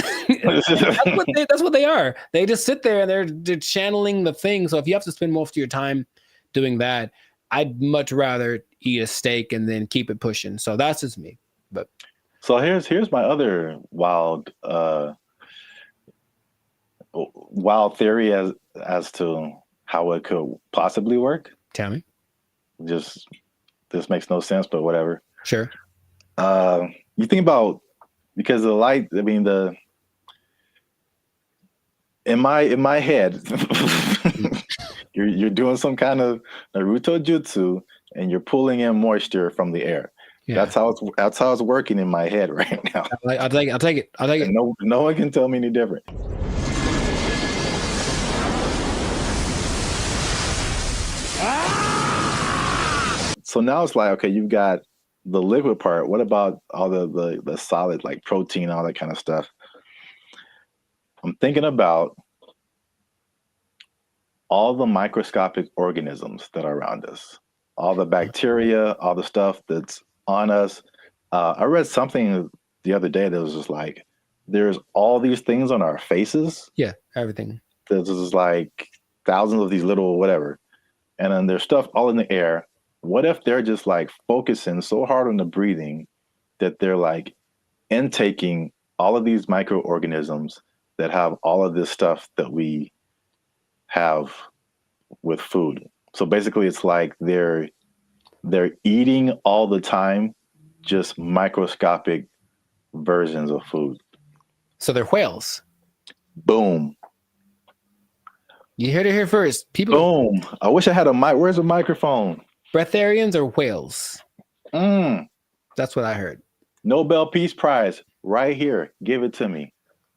That's what they are. They just sit there and they're channeling the thing. So if you have to spend most of your time doing that, I'd much rather eat a steak and then keep it pushing. So that's just me. But so here's my other wild theory as to how it could possibly work. Tell me. Just this makes no sense, but whatever. Sure. You think about, because the light, I mean, in my head, you're doing some kind of Naruto jutsu and you're pulling in moisture from the air. Yeah. That's how it's working in my head right now. I'll take it. No one can tell me any different. So now it's like, okay, you've got the liquid part. What about all the solid, like protein, all that kind of stuff? I'm thinking about all the microscopic organisms that are around us, all the bacteria, all the stuff that's on us. I read something the other day that was just like, there's all these things on our faces. Yeah, everything. There's just like thousands of these little whatever. And then there's stuff all in the air. What if they're just like focusing so hard on the breathing that they're like intaking all of these microorganisms that have all of this stuff that we have with food? So basically it's like they're eating all the time, just microscopic versions of food. So they're whales. Boom. You heard it here first. People. Boom. I wish I had a mic. Where's a microphone? Breatharians or whales? That's what I heard. Nobel Peace Prize right here. Give it to me.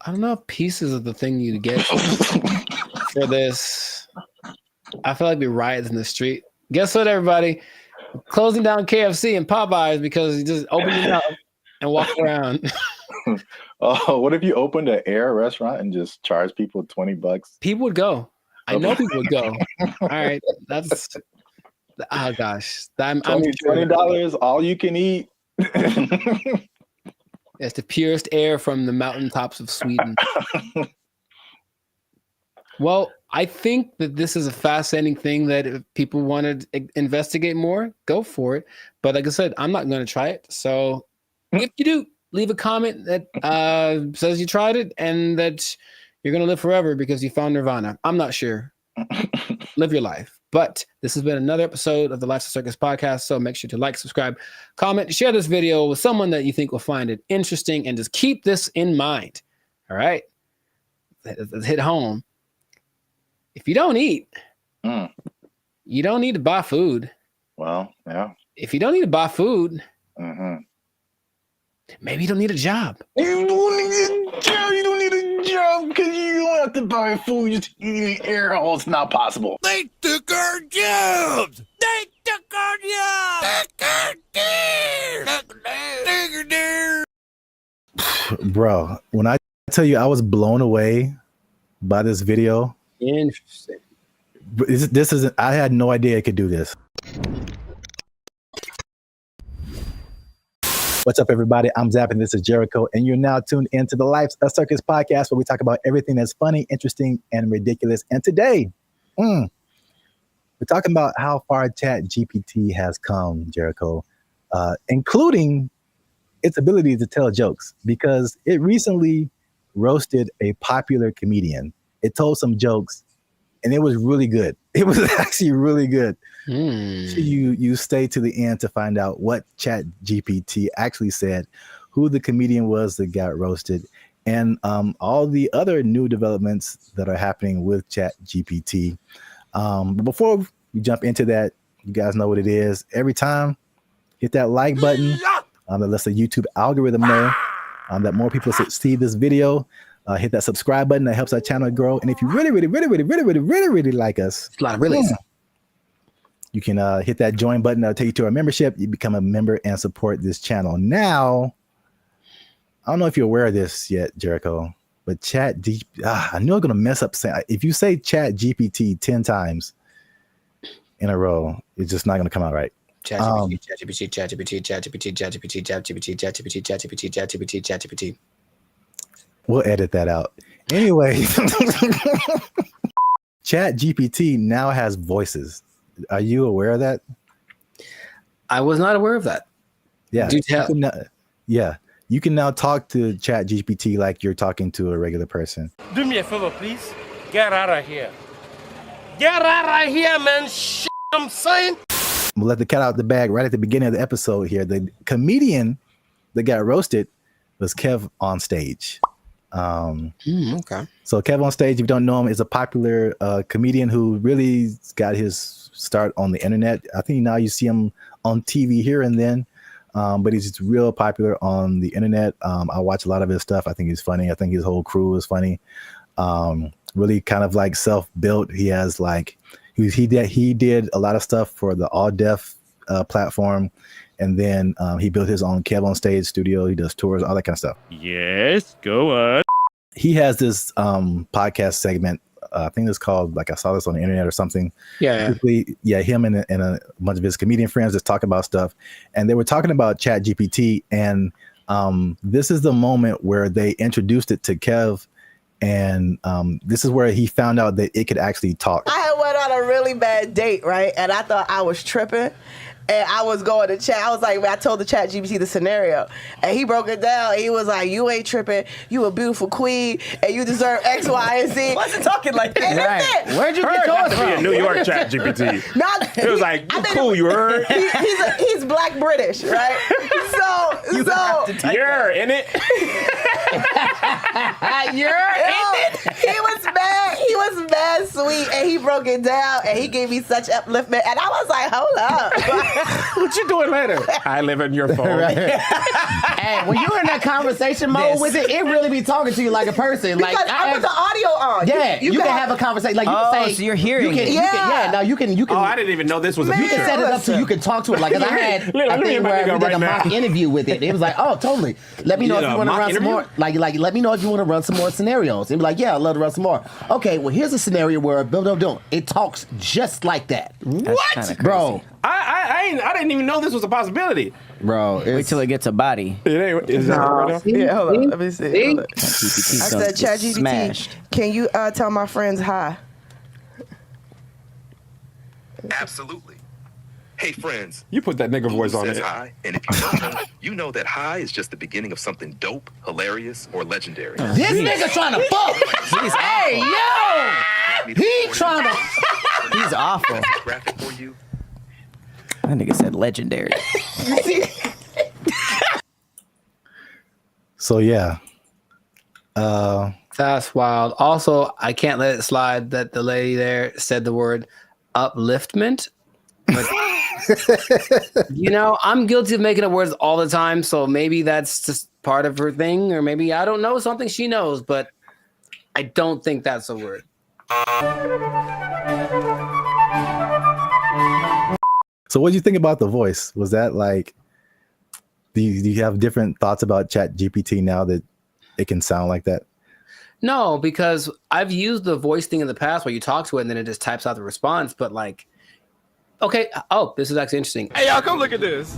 I don't know if pieces of the thing you get for this. I feel like we riots in the street. Guess what, everybody? Closing down KFC and Popeyes because you just open your mouth and walk around. Oh, what if you opened an air restaurant and just charge people $20? People would go. I know people would go. All right, that's. Oh gosh, I'm $20 all you can eat. It's the purest air from the mountaintops of Sweden. Well, I think that this is a fascinating thing that if people want to investigate more, go for it. But like I said, I'm not going to try it. So if you do, leave a comment that says you tried it and that you're going to live forever because you found Nirvana. I'm not sure. Live your life. But this has been another episode of the Lifestyle Circus podcast. So make sure to like, subscribe, comment, share this video with someone that you think will find it interesting, and just keep this in mind. All right. Let's hit home. If you don't eat, you don't need to buy food. Well, yeah. If you don't need to buy food, maybe you don't need a job. You don't need a job. You don't need a job because you don't have to buy food. You just eat air. Oh, it's not possible. They took our jobs. They took our jobs. Bro, when I tell you I was blown away by this video. Interesting. This isn't. I had no idea it could do this. What's up, everybody? I'm Zap, and this is Jericho, and you're now tuned into the Life's a Circus podcast, where we talk about everything that's funny, interesting, and ridiculous. And today, we're talking about how far ChatGPT has come, Jericho, including its ability to tell jokes, because it recently roasted a popular comedian. It told some jokes, and it was really good. It was actually really good. So you stay to the end to find out what ChatGPT actually said, who the comedian was that got roasted, and all the other new developments that are happening with ChatGPT. But before we jump into that, you guys know what it is. Every time, hit that like button. That lets the YouTube algorithm know that more people see this video. Hit that subscribe button. That helps our channel grow. And if you really like us, it's a lot of really. You can hit that join button. That'll take you to our membership. You become a member and support this channel. Now, I don't know if you're aware of this yet, Jericho, but I knew I'm going to mess up saying, if you say ChatGPT 10 times in a row, it's just not going to come out right. ChatGPT. We'll edit that out. Anyway, ChatGPT now has voices. Are you aware of that? I was not aware of that. Yeah. You can now talk to ChatGPT like you're talking to a regular person. Do me a favor, please. Get out of here. Get out of here, man. Shit, I'm saying. We'll let the cat out the bag right at the beginning of the episode here. The comedian that got roasted was Kev on Stage. Okay. So Kev on Stage, if you don't know him, is a popular comedian who really got his start on the internet. I think now you see him on TV here and then, but he's just real popular on the internet. I watch a lot of his stuff. I think he's funny. I think his whole crew is funny. Really kind of like self-built. He has like he did a lot of stuff for the All Deaf platform, and then he built his own Kev on Stage studio. He does tours, all that kind of stuff. Yes, go on. He has this podcast segment. I think it's called, like, I saw this on the internet or something. Yeah. Him and a bunch of his comedian friends just talk about stuff. And they were talking about ChatGPT. And this is the moment where they introduced it to Kev. And this is where he found out that it could actually talk. I had went on a really bad date, right? And I thought I was tripping. And I was going to chat. I was like, I told the ChatGPT the scenario, and he broke it down. He was like, "You ain't tripping. You a beautiful queen, and you deserve X, Y, and Z." Wasn't talking like that. Right. Where'd you get yours from? New York ChatGPT. It was like, you cool, you heard? He's Black British, right? You're in it. He was mad sweet, and he broke it down, and he gave me such upliftment, and I was like, hold up. What you doing later? I live in your phone. And when you're in that conversation mode with it, it really be talking to you like a person. Because like I put the audio on. Yeah, you can have a conversation. Like you can say, so you're hearing it. You can. Oh, I didn't even know this was a You feature. can set it up so you can talk to it. Like, cause I had a thing where we did a mock interview with it. It was like, oh, totally. Let me know if you want to run some more. Like, let me know if you want to run some more scenarios. And be like, yeah, I'd love to run some more. Okay, well, here's a scenario where it talks just like that. What, bro? I didn't even know this was a possibility, bro. Wait till it gets a body. Is that right now? Yeah, hold on. Let me see. Hold on. I said, ChatGPT, smashed. Can you tell my friends hi? Absolutely. Hey, friends. You put that nigga voice on says it. hi, and if you don't know, you know that hi is just the beginning of something dope, hilarious, or legendary. This nigga trying to fuck. Hey, yo! He trying to. He's awful. Graphic for you. That nigga said legendary. So yeah. That's wild. Also, I can't let it slide that the lady there said the word upliftment. But, I'm guilty of making up words all the time, so maybe that's just part of her thing, or maybe I don't know something she knows, but I don't think that's a word. So what do you think about the voice? Was that like, do you have different thoughts about ChatGPT now that it can sound like that? No, because I've used the voice thing in the past where you talk to it and then it just types out the response, but like Okay. Oh, this is actually interesting. Hey, y'all, come look at this.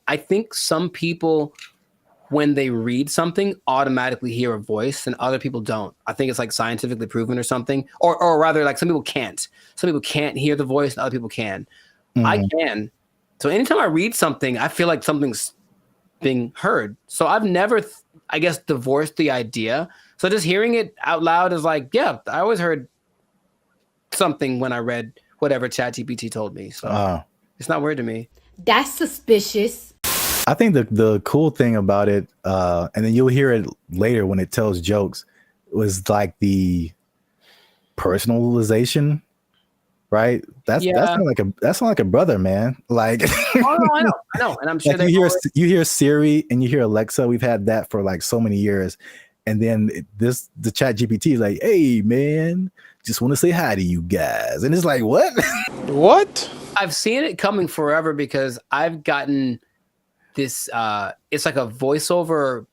I think some people, when they read something, automatically hear a voice, and other people don't. I think it's like scientifically proven or something, or rather, like some people can't. Some people can't hear the voice, and other people can. I can. So anytime I read something, I feel like something's being heard. So I've never, I guess, divorced the idea. So just hearing it out loud is like, yeah, I always heard something when I read whatever ChatGPT told me. So it's not weird to me. That's suspicious. I think the cool thing about it, and then you'll hear it later when it tells jokes, was like the personalization, right? That's not like a brother, man. Like, oh, no, I know, and I'm sure like you hear Siri and you hear Alexa. We've had that for like so many years, and then the ChatGPT is like, "Hey, man, just want to say hi to you guys," and it's like, what? What? I've seen it coming forever because I've gotten this. It's like a voiceover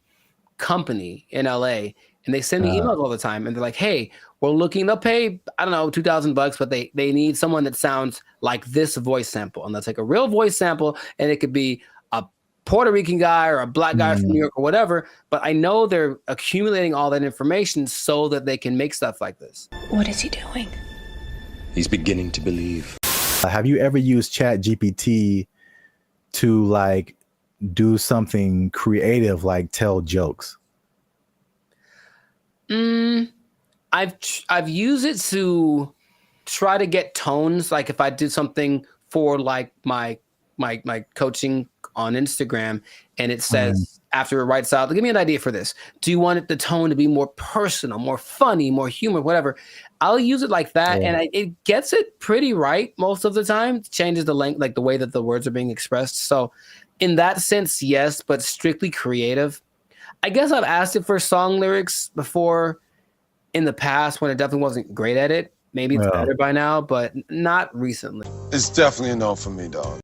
company in LA, and they send me emails all the time, and they're like, "Hey, we're looking to pay, I don't know, $2,000, but they need someone that sounds like this voice sample." And they'll take a real voice sample, and it could be a Puerto Rican guy or a black guy from New York or whatever. But I know they're accumulating all that information so that they can make stuff like this. What is he doing? He's beginning to believe. Have you ever used ChatGPT to like do something creative, like tell jokes? I've used it to try to get tones. Like if I did something for like my coaching on Instagram, and it says after it writes out, give me an idea for this. Do you want the tone to be more personal, more funny, more humor, whatever? I'll use it like that, and it gets it pretty right most of the time. It changes the length, like the way that the words are being expressed. So in that sense, yes, but strictly creative. I guess I've asked it for song lyrics before in the past when it definitely wasn't great at it. Maybe it's better by now, but not recently. It's definitely a no for me, dog.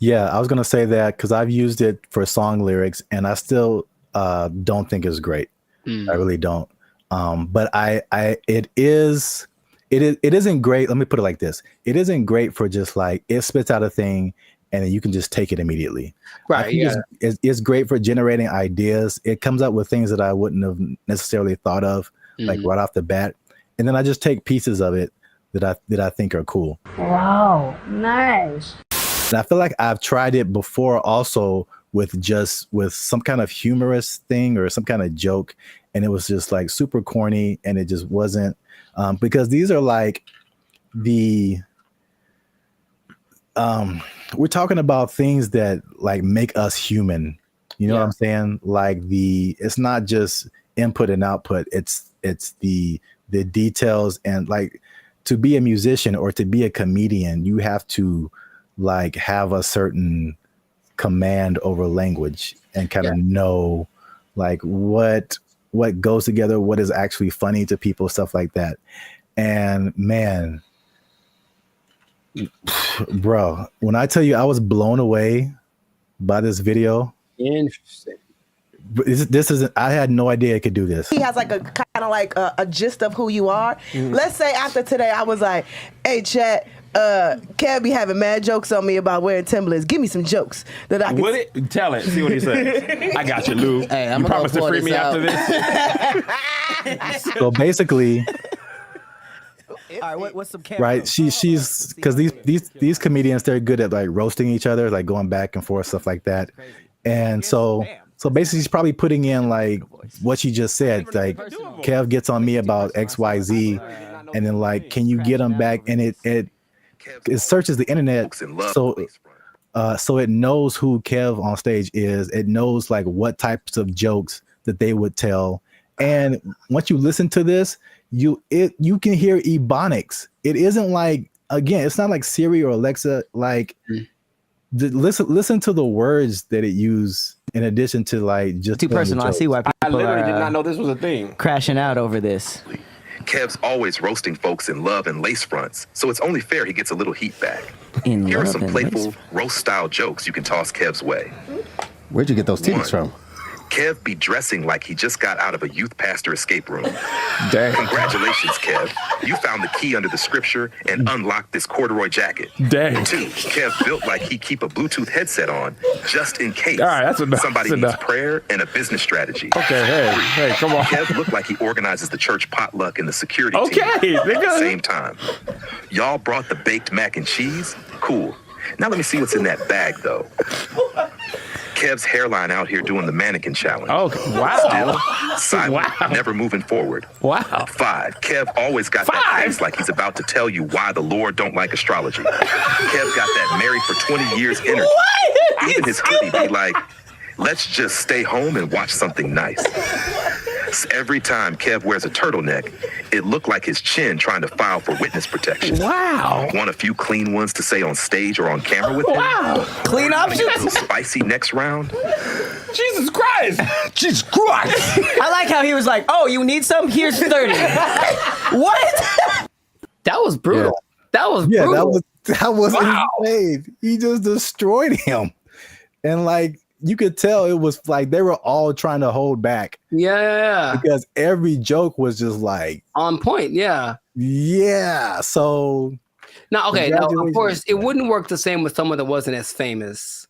Yeah, I was going to say that because I've used it for song lyrics, and I still don't think it's great. I really don't. But it isn't great. Let me put it like this. It isn't great for just like, it spits out a thing and then you can just take it immediately. Right. Yeah. It's great for generating ideas. It comes up with things that I wouldn't have necessarily thought of, like right off the bat. And then I just take pieces of it that I think are cool. Wow, nice. And I feel like I've tried it before also with some kind of humorous thing or some kind of joke. And it was just like super corny, and it just wasn't, because these are like we're talking about things that like make us human. You know what I'm saying? Like it's not just input and output. It's the details, and like to be a musician or to be a comedian, you have to like have a certain command over language and kind of know like what goes together, what is actually funny to people, stuff like that. And man, bro, when I tell you I was blown away by this video. Interesting. This is I had no idea it could do this. He has like a kind of like a gist of who you are. Let's say after today I was like, hey chat, Kev be having mad jokes on me about wearing Timberlands. Give me some jokes that I can. Would it? Tell it. See what he says. I got you, Lou. Hey, you promise to free me after this? So basically, all right, what's some right? She's because these comedians, they're good at like roasting each other, like going back and forth, stuff like that. And so basically, she's probably putting in like what she just said. Like Kev gets on me about XYZ, and then like, can you get him back? And it searches the internet, so it knows who Kev on stage is. It knows like what types of jokes that they would tell. And once you listen to this, you can hear ebonics. It isn't like, again, it's not like Siri or Alexa. Like listen to the words that it used in addition to like just too personal. I see why people I literally did not know this was a thing. Crashing out over this. Kev's always roasting folks in love and lace fronts, so it's only fair he gets a little heat back. Here are some playful roast-style jokes you can toss Kev's way. Where'd you get those titties from? Kev be dressing like he just got out of a youth pastor escape room. Dang. Congratulations, Kev. You found the key under the scripture and unlocked this corduroy jacket. Dang. 2, Kev built like he keep a Bluetooth headset on just in case. All right, that's enough. Somebody That's needs enough. prayer and a business strategy. Okay, hey, come on. Kev looked like he organizes the church potluck and the security Okay, team at the nigga. same time. Y'all brought the baked mac and cheese? Cool. Now let me see what's in that bag, though. Kev's hairline out here doing the mannequin challenge. Oh, wow. Still silent, never moving forward. Wow. 5, Kev always got that face like he's about to tell you why the Lord don't like astrology. Kev got that married for 20 years energy. Even his hoodie be like, let's just stay home and watch something nice. Every time Kev wears a turtleneck, it looked like his chin trying to file for witness protection. Wow. Want a few clean ones to say on stage or on camera with him? Wow. Clean options? Spicy next round? Jesus Christ. Jesus Christ. I like how he was like, oh, you need some? Here's 30. What? That was brutal. Yeah. That was brutal. that was insane. He just destroyed him. And like, you could tell it was like they were all trying to hold back. Yeah. Because every joke was just like on point. Yeah. Yeah. So now, okay. Now, of course, it wouldn't work the same with someone that wasn't as famous,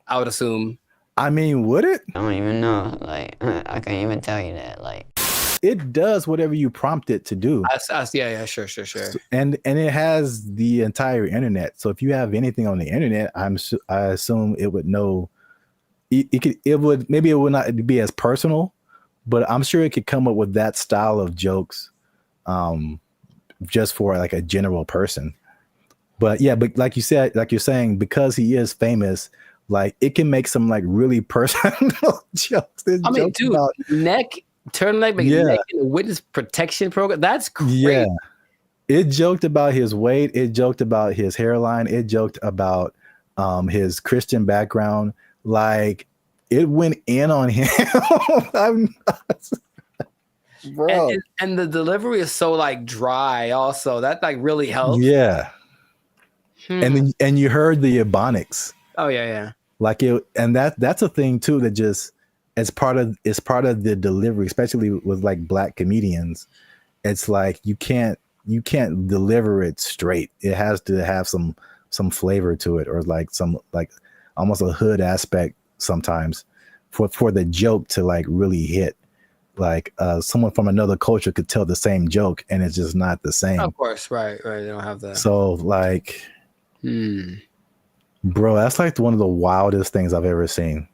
I would assume. I mean, would it? I don't even know. Like, I can't even tell you that. Like, it does whatever you prompt it to do. Yeah, sure. And it has the entire internet. So if you have anything on the internet, I assume it would know. It would not be as personal, but I'm sure it could come up with that style of jokes, just for like a general person. But yeah, but like you said, like you're saying, because he is famous, like it can make some like really personal jokes. I mean, dude, turtleneck, neck in a witness protection program. That's great. Yeah, it joked about his weight. It joked about his hairline. It joked about his Christian background. Like it went in on him. Bro. And the delivery is so like dry also. That like really helps. Yeah. And you heard the ebonics. Oh yeah. Like it, and that's a thing too that just it's part of the delivery, especially with like black comedians. It's like you can't deliver it straight. It has to have some flavor to it, or like some like almost a hood aspect sometimes for the joke to like really hit. Like someone from another culture could tell the same joke and it's just not the same. Of course, right. They don't have that. So like, bro, that's like one of the wildest things I've ever seen.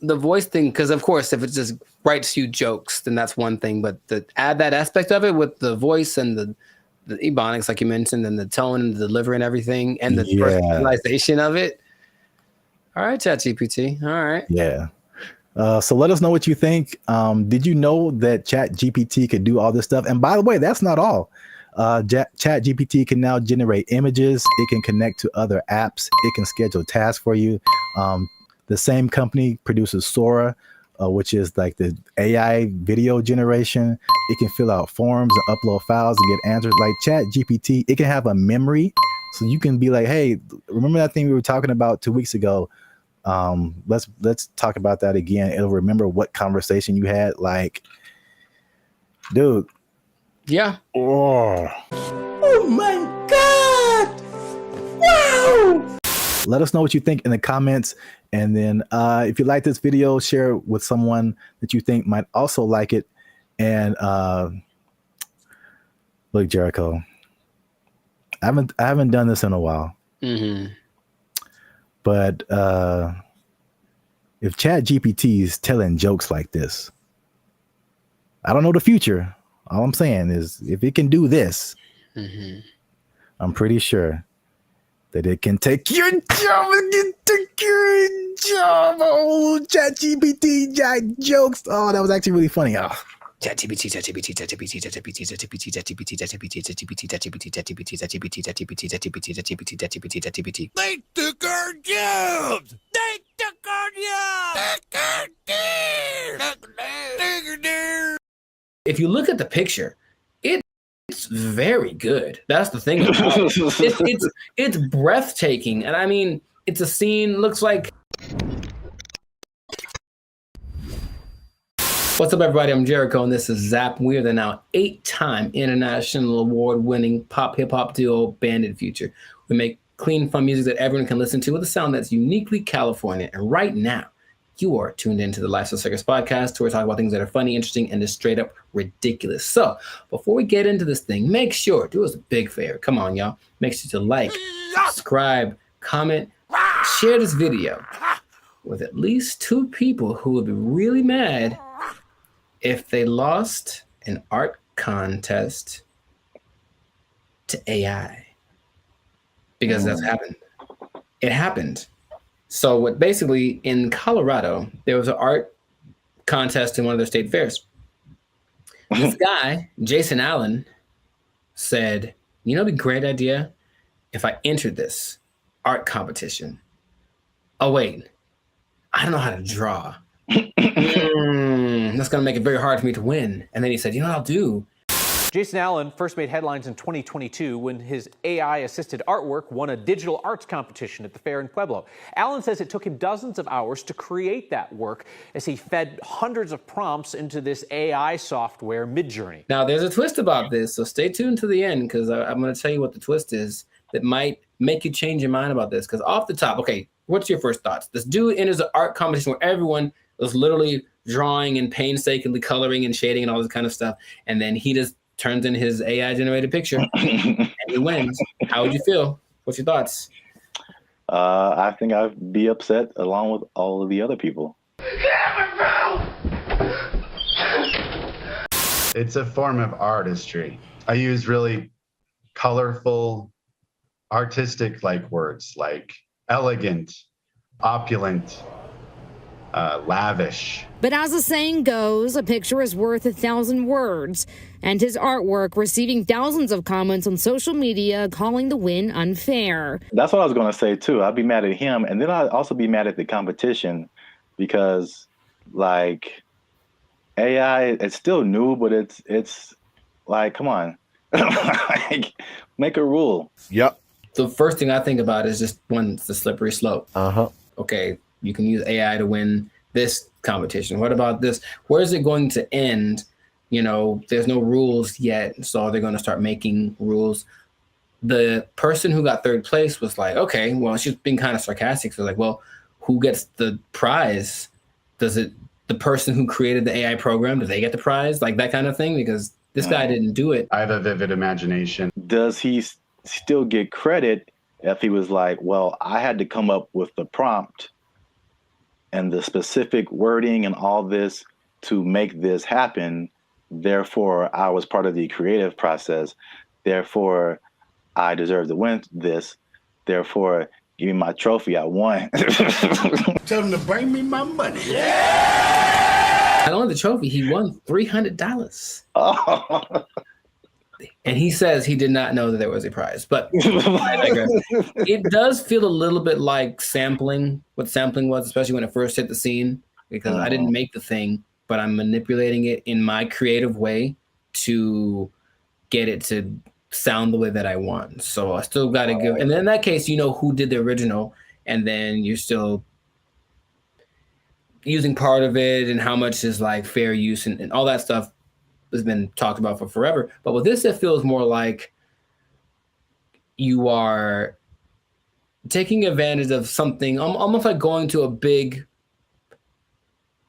The voice thing, because of course, if it just writes you jokes, then that's one thing. But to add that aspect of it with the voice and the ebonics, like you mentioned, and the tone and the delivery and everything, and the personalization of it. All right, ChatGPT. All right. Yeah. So let us know what you think. Did you know that ChatGPT could do all this stuff? And by the way, that's not all. ChatGPT can now generate images. It can connect to other apps. It can schedule tasks for you. The same company produces Sora, which is like the AI video generation. It can fill out forms and upload files and get answers. Like ChatGPT, it can have a memory. So you can be like, hey, remember that thing we were talking about 2 weeks ago? Let's talk about that again. It'll remember what conversation you had. Like, dude. Yeah. Oh my God. Wow. Let us know what you think in the comments. And then if you like this video, share it with someone that you think might also like it. And look, Jericho, I haven't done this in a while. Mm-hmm. But if ChatGPT is telling jokes like this, I don't know the future. All I'm saying is if it can do this, I'm pretty sure that it can take your job. It can take your job. Oh, ChatGPT jokes. Oh, that was actually really funny. Oh. ChatGPT. They took our jobs. They took our jobs. If you look at the picture, it's very good. That's the thing. It's breathtaking, and I mean, it's a scene. Looks like What's up, everybody? I'm Jericho, and this is Zap. We are the now 8-time international award-winning pop hip-hop duo, Bandit Future. We make clean, fun music that everyone can listen to with a sound that's uniquely California. And right now, you are tuned into the Lifestyle Circus podcast, where we talk about things that are funny, interesting, and just straight up ridiculous. So before we get into this thing, make sure, do us a big favor. Come on, y'all. Make sure to like, subscribe, comment, share this video with at least 2 people who would be really mad if they lost an art contest to AI. Because that's happened. It happened. So what basically in Colorado, there was an art contest in one of their state fairs. This guy, Jason Allen, said, you know, it'd be a great idea if I entered this art competition. Oh, wait, I don't know how to draw. That's going to make it very hard for me to win. And then he said, you know what I'll do? Jason Allen first made headlines in 2022 when his AI-assisted artwork won a digital arts competition at the fair in Pueblo. Allen says it took him dozens of hours to create that work as he fed hundreds of prompts into this AI software, Midjourney. Now, there's a twist about this, so stay tuned to the end, because I'm going to tell you what the twist is that might make you change your mind about this. Because off the top, okay, what's your first thoughts? This dude enters an art competition where everyone was literally drawing and painstakingly coloring and shading and all this kind of stuff, and then he just turns in his AI-generated picture and he wins. How would you feel? What's your thoughts? I think I'd be upset along with all of the other people. It's a form of artistry. I use really colorful, artistic-like words like elegant, opulent, lavish. But as the saying goes, a picture is worth 1,000 words, and his artwork receiving thousands of comments on social media calling the win unfair. That's what I was going to say too. I'd be mad at him, and then I'd also be mad at the competition because, like, AI, it's still new, but it's like, come on, like, make a rule. Yep. The first thing I think about is just one, it's the slippery slope. Okay, you can use AI to win this competition. What about this? Where is it going to end? You know, there's no rules yet, so they're going to start making rules. The person who got third place was like, okay, well, she's being kind of sarcastic. So like, well, who gets the prize? Does it, the person who created the AI program, do they get the prize? Like that kind of thing? Because this guy didn't do it. I have a vivid imagination. Does he still get credit if he was like, well, I had to come up with the prompt and the specific wording and all this to make this happen. Therefore, I was part of the creative process. Therefore, I deserve to win this. Therefore, give me my trophy. I won. Tell him to bring me my money. Not only the trophy, he won $300. Oh. And he says he did not know that there was a prize, but I digress. It does feel a little bit like sampling, what sampling was, especially when it first hit the scene, because I didn't make the thing, but I'm manipulating it in my creative way to get it to sound the way that I want. So I still got to give, and then in that case, you know who did the original, and then you're still using part of it and how much is like fair use and all that stuff has been talked about for forever. But with this, it feels more like you are taking advantage of something, almost like going to a big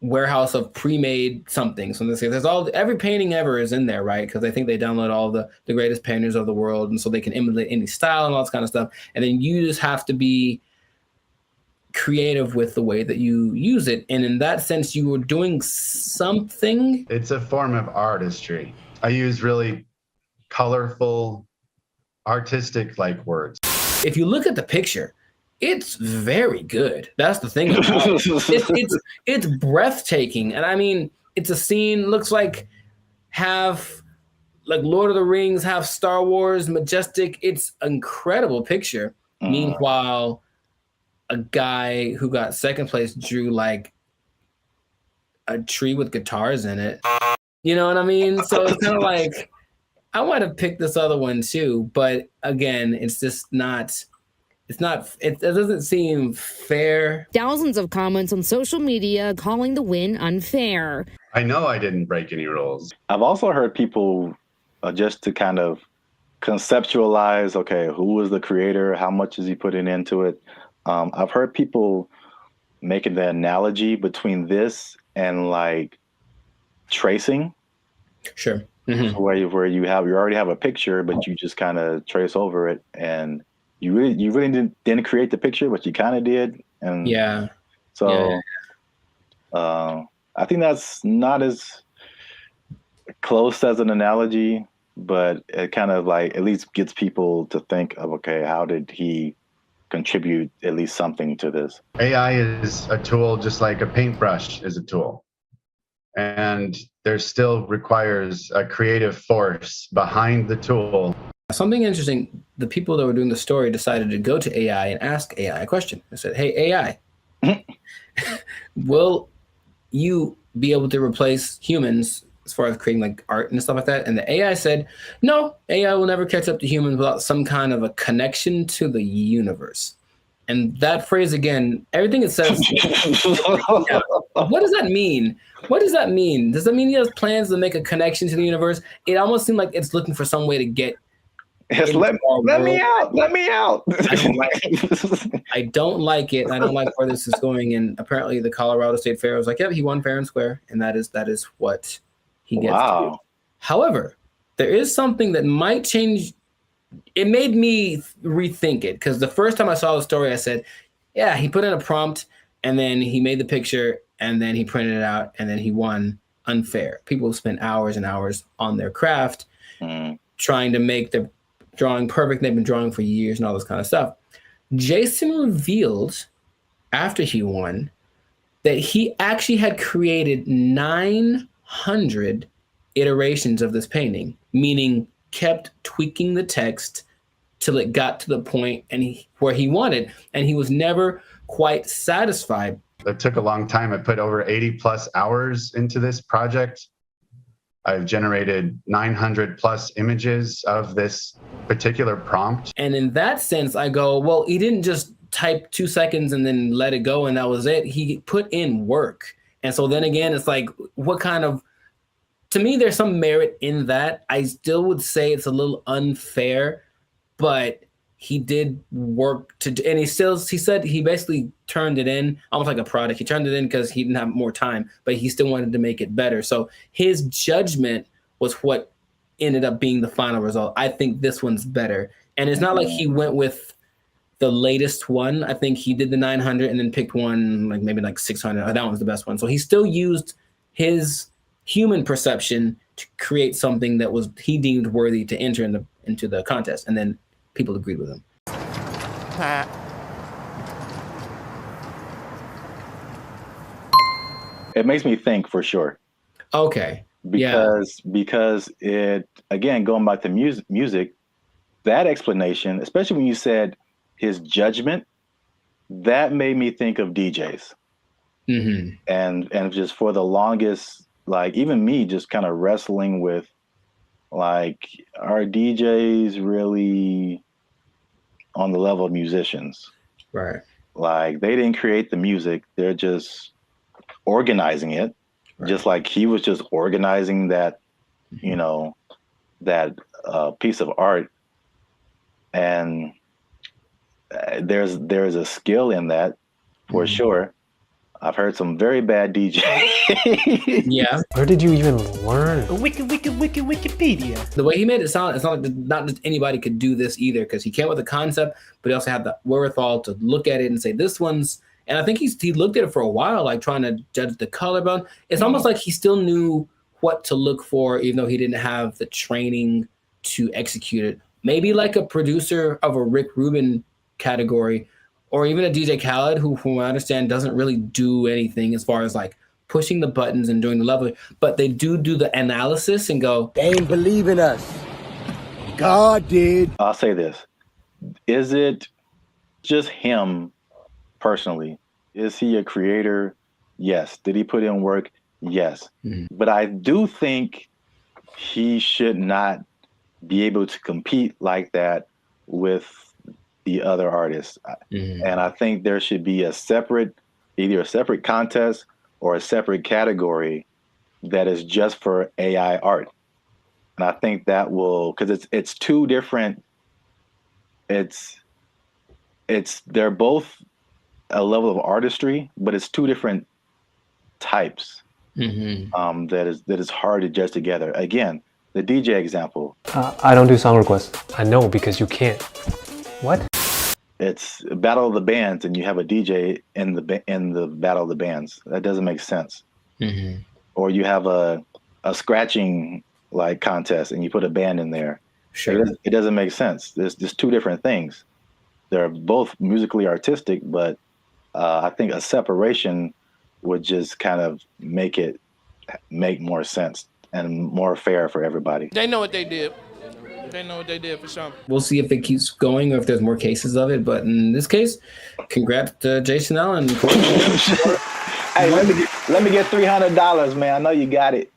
warehouse of pre-made something. So there's every painting ever is in there, right? Because I think they download all the greatest painters of the world, and so they can emulate any style and all this kind of stuff. And then you just have to be creative with the way that you use it. And in that sense, you were doing something. It's a form of artistry. I use really colorful, artistic-like words. If you look at the picture, it's very good. That's the thing about it. It's breathtaking. And I mean, it's a scene, looks like half like Lord of the Rings, half Star Wars, majestic. It's an incredible picture. Meanwhile, a guy who got second place drew like a tree with guitars in it. You know what I mean? So it's kind of like, I might have picked this other one too, but again, it's it doesn't seem fair. Thousands of comments on social media calling the win unfair. I know I didn't break any rules. I've also heard people just to kind of conceptualize, okay, who was the creator? How much is he putting into it? I've heard people making the analogy between this and like tracing. Sure. Mm-hmm. Where you already have a picture, but you just kind of trace over it, and you really didn't create the picture, but you kind of did. And yeah. So I think that's not as close as an analogy, but it kind of like at least gets people to think of, okay, how did he contribute at least something to this? AI is a tool just like a paintbrush is a tool. And there still requires a creative force behind the tool. Something interesting, the people that were doing the story decided to go to AI and ask AI a question. They said, hey, AI, will you be able to replace humans as far as creating like art and stuff like that? And the AI said, no, AI will never catch up to humans without some kind of a connection to the universe. And that phrase again, everything it says, what does that mean? What does that mean? Does that mean he has plans to make a connection to the universe? It almost seemed like it's looking for some way to get. Let me out. Let me out. I don't like it. I don't like where this is going. And apparently the Colorado State Fair was like, yeah, he won fair and square. And that is what he gets to do. However, there is something that might change. It made me rethink it, because the first time I saw the story, I said, yeah, he put in a prompt and then he made the picture and then he printed it out and then he won unfair. People spend hours and hours on their craft trying to make the drawing perfect. They've been drawing for years and all this kind of stuff. Jason revealed after he won that he actually had created 900 iterations of this painting, meaning kept tweaking the text till it got to the point where he wanted, and he was never quite satisfied. It took a long time. I put over 80 plus hours into this project. I've generated 900 plus images of this particular prompt. And in that sense, I go, well, he didn't just type 2 seconds and then let it go and that was it. He put in work. And so then again, it's like, what kind of, to me, there's some merit in that. I still would say it's a little unfair, but he did work and he said he basically turned it in almost like a product. He turned it in because he didn't have more time, but he still wanted to make it better. So his judgment was what ended up being the final result. I think this one's better. And it's not like he went with the latest one. I think he did the 900 and then picked one, like maybe like 600. That one's the best one. So he still used his human perception to create something that he deemed worthy to enter into the contest. And then people agreed with him. It makes me think for sure. Okay. Because it, again, going back to music, that explanation, especially when you said his judgment, that made me think of DJs. Mm-hmm. And just for the longest, like even me just kind of wrestling with, like, are DJs really on the level of musicians? Right. Like, they didn't create the music. They're just organizing it. Right. Just like he was just organizing that, you know, that piece of art. And there's a skill in that for sure. I've heard some very bad DJs. Yeah. Where did you even learn? Wikipedia. The way he made it sound, it's not like not just anybody could do this either, because he came with a concept, but he also had the wherewithal to look at it and say, this one's, and I think he looked at it for a while, like trying to judge the color bone. It's almost like he still knew what to look for, even though he didn't have the training to execute it. Maybe like a producer of a Rick Rubin category, or even a DJ Khaled, who, from what I understand, doesn't really do anything as far as like pushing the buttons and doing the level, but they do the analysis and go, they ain't believe in us. God did. I'll say this. Is it just him personally? Is he a creator? Yes. Did he put in work? Yes. Mm-hmm. But I do think he should not be able to compete like that with the other artists. And I think there should be either a separate contest or a separate category that is just for AI art. And I think that will, because it's two different, they're both a level of artistry, but it's two different types that is hard to judge together. Again, the DJ example. I don't do song requests. I know, because you can't. What? It's a battle of the bands, and you have a DJ in the battle of the bands. That doesn't make sense. Or you have a scratching like contest, and you put a band in there. Sure, it doesn't make sense. There's just two different things. They're both musically artistic, but I think a separation would just kind of make more sense and more fair for everybody. They know what they did. They know what they did for sure. We'll see if it keeps going or if there's more cases of it. But in this case, congrats to Jason Allen. Hey, let me get $300, man. I know you got it.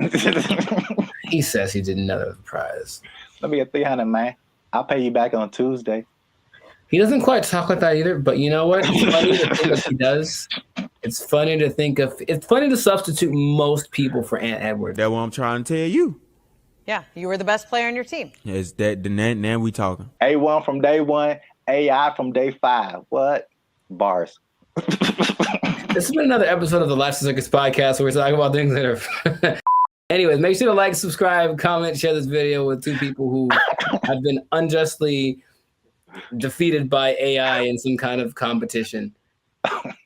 He says he did another prize. Let me get $300, man. I'll pay you back on Tuesday. He doesn't quite talk like that either, but you know what? It's funny to think of he does. It's funny to think of. It's funny to substitute most people for Ant Edwards. That's what I'm trying to tell you. Yeah, you were the best player on your team. Is that now we talking? A1 from day one, AI from day 5. What? Bars. This has been another episode of the Life Circus podcast where we talk about things that are. Anyways, make sure to like, subscribe, comment, share this video with two people who have been unjustly defeated by AI in some kind of competition.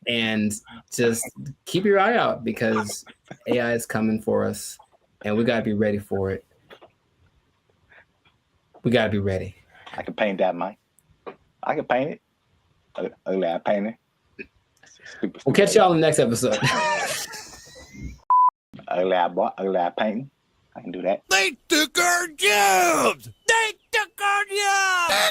And just keep your eye out because AI is coming for us and we got to be ready for it. We got to be ready. I can paint that, Mike. I can paint it. Ugly eye painting. We'll catch y'all in the next episode. Ugly eye painting. I can do that. They took our jobs. They took our jobs.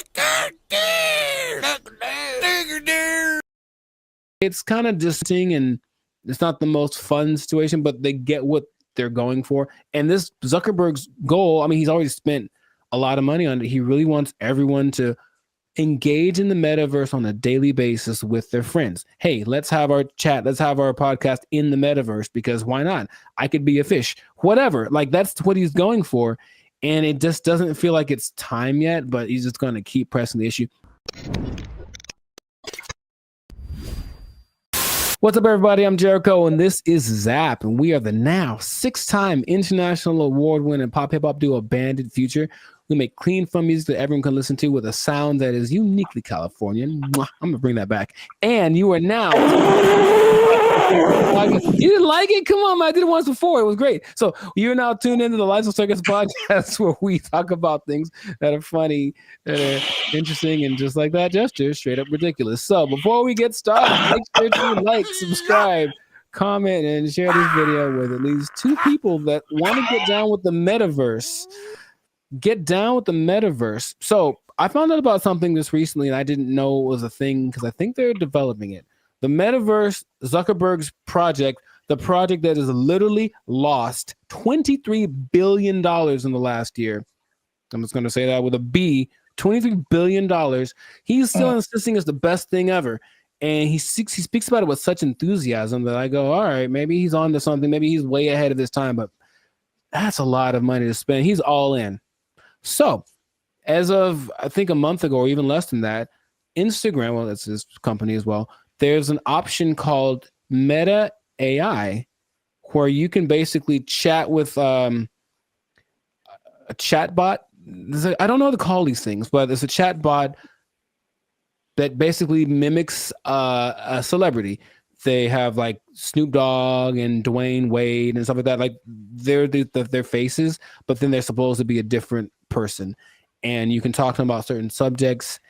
It's kind of disting and it's not the most fun situation, but they get what they're going for. And this Zuckerberg's goal, I mean, he's already spent a lot of money on it. He really wants everyone to engage in the metaverse on a daily basis with their friends. Hey, let's have our chat. Let's have our podcast in the metaverse because why not? I could be a fish, whatever. Like that's what he's going for. And it just doesn't feel like it's time yet, but he's just going to keep pressing the issue. What's up, everybody? I'm Jericho, and this is Zap, and we are the now 6-time international award-winning pop hip-hop duo Banded Future. We make clean, fun music that everyone can listen to with a sound that is uniquely Californian. I'm going to bring that back. And you are now... You didn't like it? Come on, man. I did it once before. It was great. So you're now tuned into the Life Circus podcast where we talk about things that are funny, that are interesting, and just like that gesture, straight up ridiculous. So before we get started, make sure to like, subscribe, comment, and share this video with at least 2 people that want to get down with the metaverse. Get down with the metaverse. So I found out about something this recently, and I didn't know it was a thing because I think they're developing it. The metaverse, Zuckerberg's project, the project that has literally lost $23 billion in the last year. I'm just going to say that with a B, $23 billion. He's still insisting it's the best thing ever. And he speaks about it with such enthusiasm that I go, all right, maybe he's on to something. Maybe he's way ahead of his time, but that's a lot of money to spend. He's all in. So as of, I think a month ago, or even less than that, Instagram, well, that's his company as well, there's an option called Meta AI where you can basically chat with a chatbot. I don't know how to call these things, but it's a chatbot that basically mimics a celebrity. They have like Snoop Dogg and Dwayne Wade and stuff like that. Like they're their faces, but then they're supposed to be a different person. And you can talk to them about certain subjects.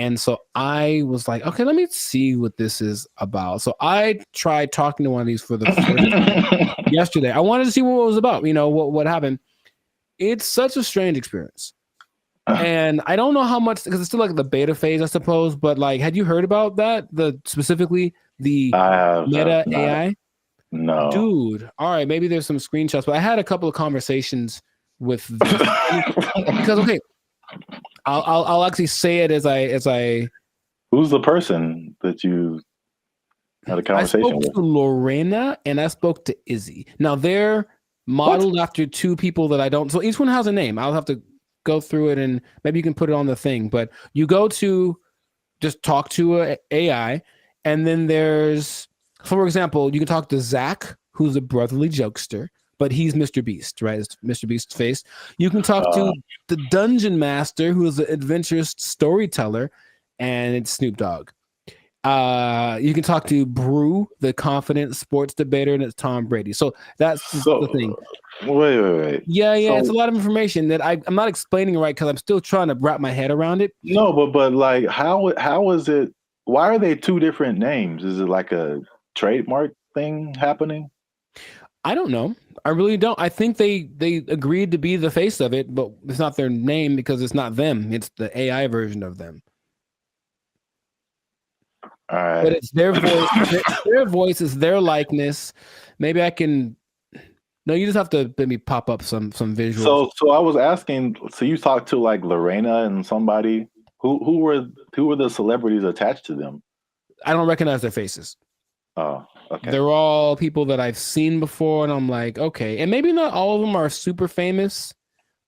And so I was like, okay, let me see what this is about. So I tried talking to one of these for the first yesterday. I wanted to see what it was about, you know, what happened. It's such a strange experience. And I don't know how much, because it's still like the beta phase, I suppose. But like, had you heard about that? Specifically the Meta AI? No. Dude. All right. Maybe there's some screenshots, but I had a couple of conversations with because okay. I'll actually say it as I Who's the person that you had a conversation I spoke with? to Lorena and I spoke to Izzy. Now they're modeled after two people that I don't. So each one has a name. I'll have to go through it and maybe you can put it on the thing. But you go to just talk to a AI, and then there's, for example, you can talk to Zach, who's a brotherly jokester, but he's Mr. Beast, right? It's Mr. Beast's face. You can talk to the Dungeon Master, who is an adventurous storyteller, and it's Snoop Dogg. You can talk to Brew, the confident sports debater, and it's Tom Brady. So that's the thing. Wait. Yeah, So, it's a lot of information that I'm not explaining right because I'm still trying to wrap my head around it. No, but like, how is it? Why are they two different names? Is it like a trademark thing happening? I don't know. I really don't. I think they agreed to be the face of it, but it's not their name because it's not them. It's the AI version of them. All right. But it's their voice. Their voice is their likeness. Maybe I can. No, you just have to let me pop up some visuals. So I was asking. So you talked to like Lorena and somebody. Who were the celebrities attached to them? I don't recognize their faces. Oh, okay. They're all people that I've seen before, and I'm like, okay. And maybe not all of them are super famous,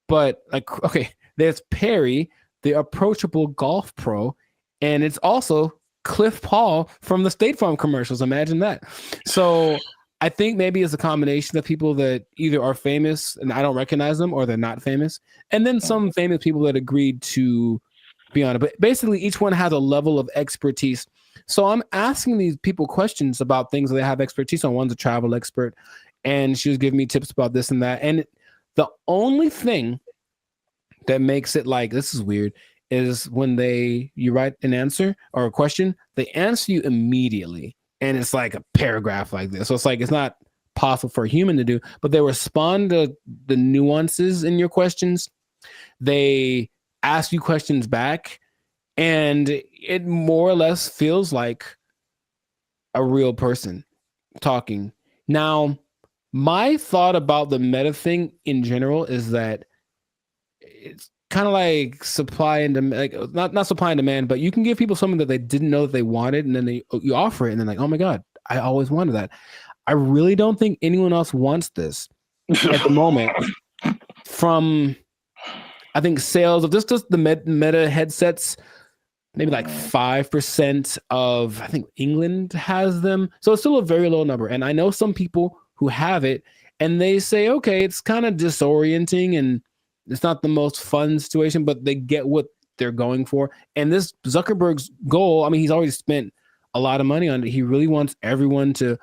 but like, okay, there's Perry, the approachable golf pro, and it's also Cliff Paul from the State Farm commercials. Imagine that. So I think maybe it's a combination of people that either are famous and I don't recognize them, or they're not famous, and then some famous people that agreed to be on it. But basically, each one has a level of expertise. So I'm asking these people questions about things that they have expertise on. One's a travel expert, and she was giving me tips about this and that. And the only thing that makes it like, this is weird, is when you write an answer or a question, they answer you immediately. And it's like a paragraph like this. So it's like, it's not possible for a human to do, but they respond to the nuances in your questions. They ask you questions back, and it more or less feels like a real person talking. Now, my thought about the meta thing in general is that it's kind of like supply and demand, like not supply and demand, but you can give people something that they didn't know that they wanted, and then you offer it, and then like, oh my God, I always wanted that. I really don't think anyone else wants this at the moment. From, I think, sales of just the meta headsets, maybe like 5% of, I think, England has them. So it's still a very low number. And I know some people who have it, and they say, okay, it's kind of disorienting and it's not the most fun situation, but they get what they're going for. And this Zuckerberg's goal, I mean, he's already spent a lot of money on it. He really wants everyone to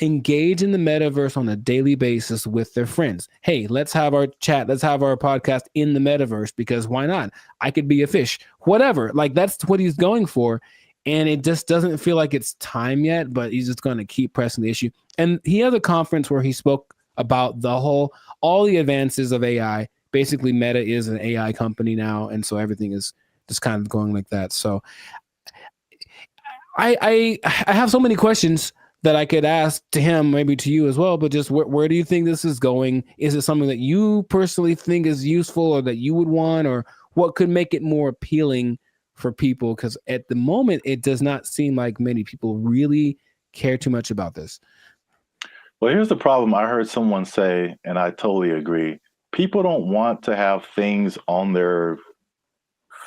engage in the metaverse on a daily basis with their friends. Hey, let's have our chat, let's have our podcast in the metaverse, because why not? I could be a fish, whatever. Like, that's what he's going for. And it just doesn't feel like it's time yet, but he's just going to keep pressing the issue. And he had a conference where he spoke about all the advances of AI. Basically, Meta is an AI company now, and so everything is just kind of going like that. So I have so many questions that I could ask to him, maybe to you as well, but just where do you think this is going? Is it something that you personally think is useful or that you would want, or what could make it more appealing for people? Because at the moment, it does not seem like many people really care too much about this. Well, here's the problem. I heard someone say, and I totally agree, people don't want to have things on their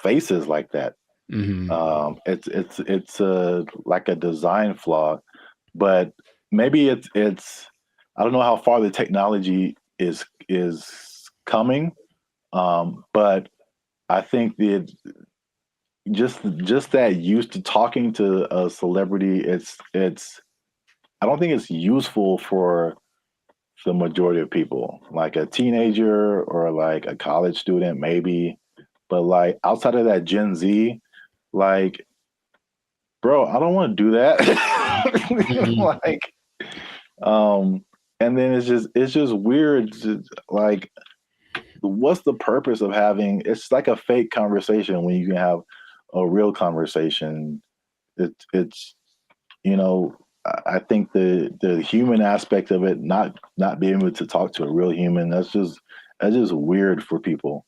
faces like that. Mm-hmm. It's like a design flaw. But maybe it's I don't know how far the technology is coming, but I think that just that used to talking to a celebrity, it's I don't think it's useful for the majority of people. Like a teenager or like a college student, maybe, but like outside of that Gen Z, like, bro, I don't want to do that. Like, and then it's just weird. Like, what's the purpose of having? It's like a fake conversation when you can have a real conversation. It's I think the human aspect of it, not being able to talk to a real human, that's just weird for people.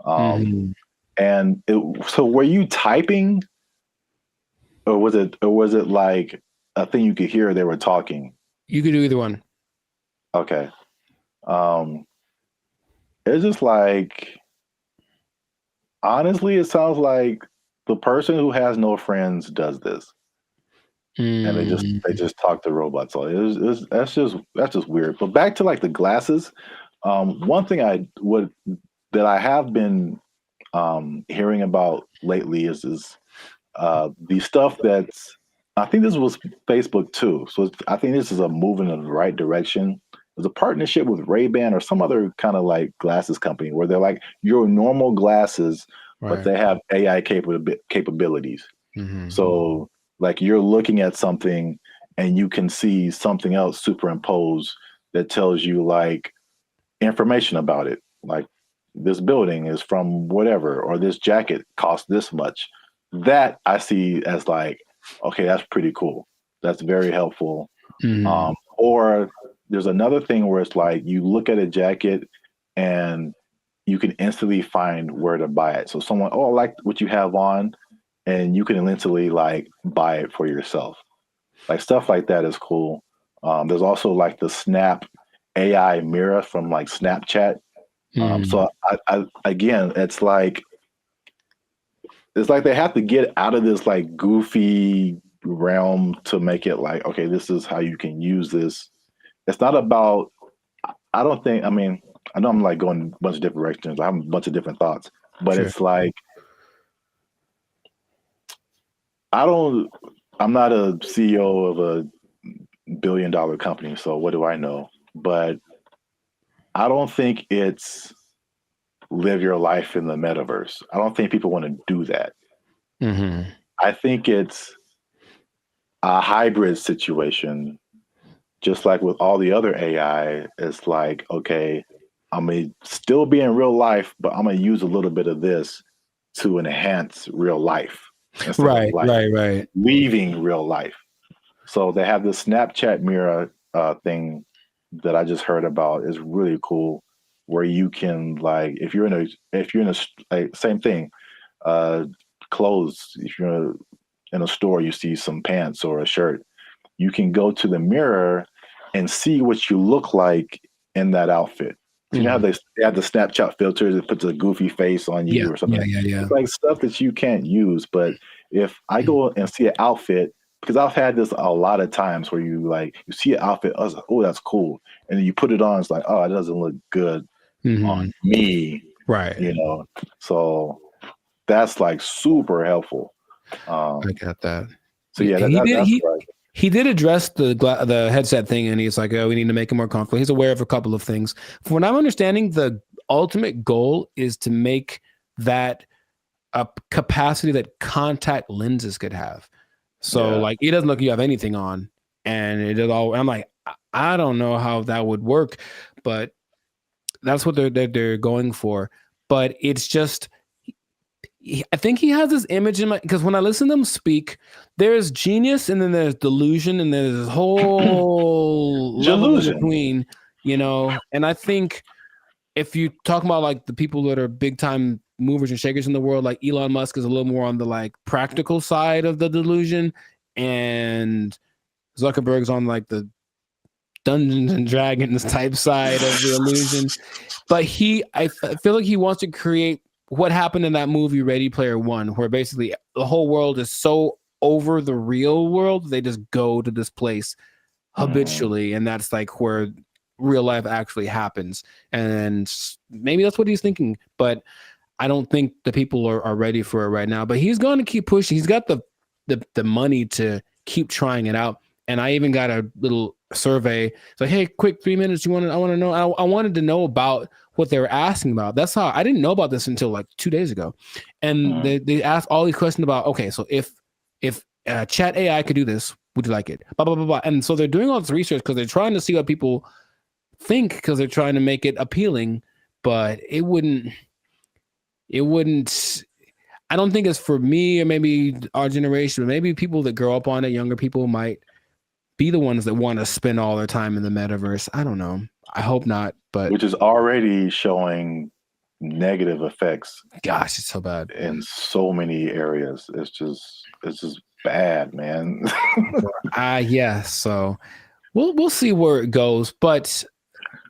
And so were you typing or was it like a thing you could hear they were talking? You could do either one. Okay. It's just like, honestly, it sounds like the person who has no friends does this, and they just talk to robots. So that's just weird. But back to like the glasses. One thing that I have been hearing about lately is the stuff that's, I think this was Facebook too. So I think this is a move in the right direction. There's a partnership with Ray-Ban or some other kind of like glasses company where they're like your normal glasses, but they have AI capabilities. So like you're looking at something and you can see something else superimposed that tells you like information about it. Like this building is from whatever, or this jacket costs this much. That I see as like, okay, that's pretty cool. That's very helpful. Or there's another thing where it's like you look at a jacket and you can instantly find where to buy it. So someone, oh, I like what you have on, and you can instantly like buy it for yourself. Like stuff like that is cool. There's also like the Snap AI mirror from like Snapchat. So I again, it's like they have to get out of this like goofy realm to make it like, okay, this is how you can use this. It's not about, I don't think, I mean, I know I'm like going a bunch of different directions. I have a bunch of different thoughts, but it's like, I'm not a CEO of a $1 billion company, so what do I know? But I don't think it's live your life in the metaverse. I don't think people want to do that. I think it's a hybrid situation, just like with all the other AI. It's like, okay, I'm going to still be in real life, but I'm going to use a little bit of this to enhance real life. Right. Leaving real life. So they have this Snapchat mirror thing that I just heard about. Is really cool, where you can like, if you're in a like, same thing, clothes. If you're in a store, you see some pants or a shirt, you can go to the mirror and see what you look like in that outfit. You know how they have the Snapchat filters that puts a goofy face on you or something? Yeah. It's like stuff that you can't use. But if I go and see an outfit, because I've had this a lot of times where you see an outfit, I was like, oh, that's cool. And then you put it on, it's like, oh, it doesn't look good on me. Right. You know, so that's like super helpful. I got that. So yeah, he did address the headset thing, and he's like, oh, we need to make it more comfortable. He's aware of a couple of things. From what I'm understanding, the ultimate goal is to make that a capacity that contact lenses could have. So like, it doesn't look like you have anything on, and it is all. I'm like, I don't know how that would work, but that's what they're going for. But it's just, I think he has this image in my, because when I listen to them speak, there's genius and then there's delusion and there's this whole level in between, you know. And I think if you talk about like the people that are big time movers and shakers in the world, like Elon Musk is a little more on the like practical side of the delusion, and Zuckerberg's on like the Dungeons and Dragons type side of the illusion. But I feel like he wants to create what happened in that movie Ready Player One, where basically the whole world is so over the real world, they just go to this place habitually, and that's like where real life actually happens. And maybe that's what he's thinking, but I don't think the people are ready for it right now. But he's going to keep pushing. He's got the money to keep trying it out. And I even got a little survey. It's like, hey, quick 3 minutes. I want to know. I wanted to know about what they were asking about. That's how I didn't know about this until like 2 days ago. And they asked all these questions about, okay, so if chat AI could do this, would you like it? Blah, blah, blah, blah. And so they're doing all this research because they're trying to see what people think, because they're trying to make it appealing, but it wouldn't, I don't think it's for me or maybe our generation, but maybe people that grow up on it, younger people might be the ones that want to spend all their time in the metaverse. I don't know. I hope not, but which is already showing negative effects. Gosh, it's so bad in so many areas. It's just bad, man. Yeah. So we'll see where it goes, but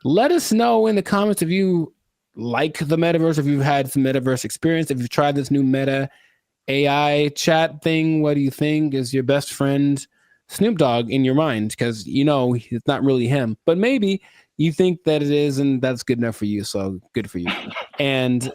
let us know in the comments if you like the metaverse, if you've had some metaverse experience, if you've tried this new Meta AI chat thing. What do you think? Is your best friend Snoop Dogg in your mind? Because it's not really him, but maybe you think that it is, and that's good enough for you. So good for you. And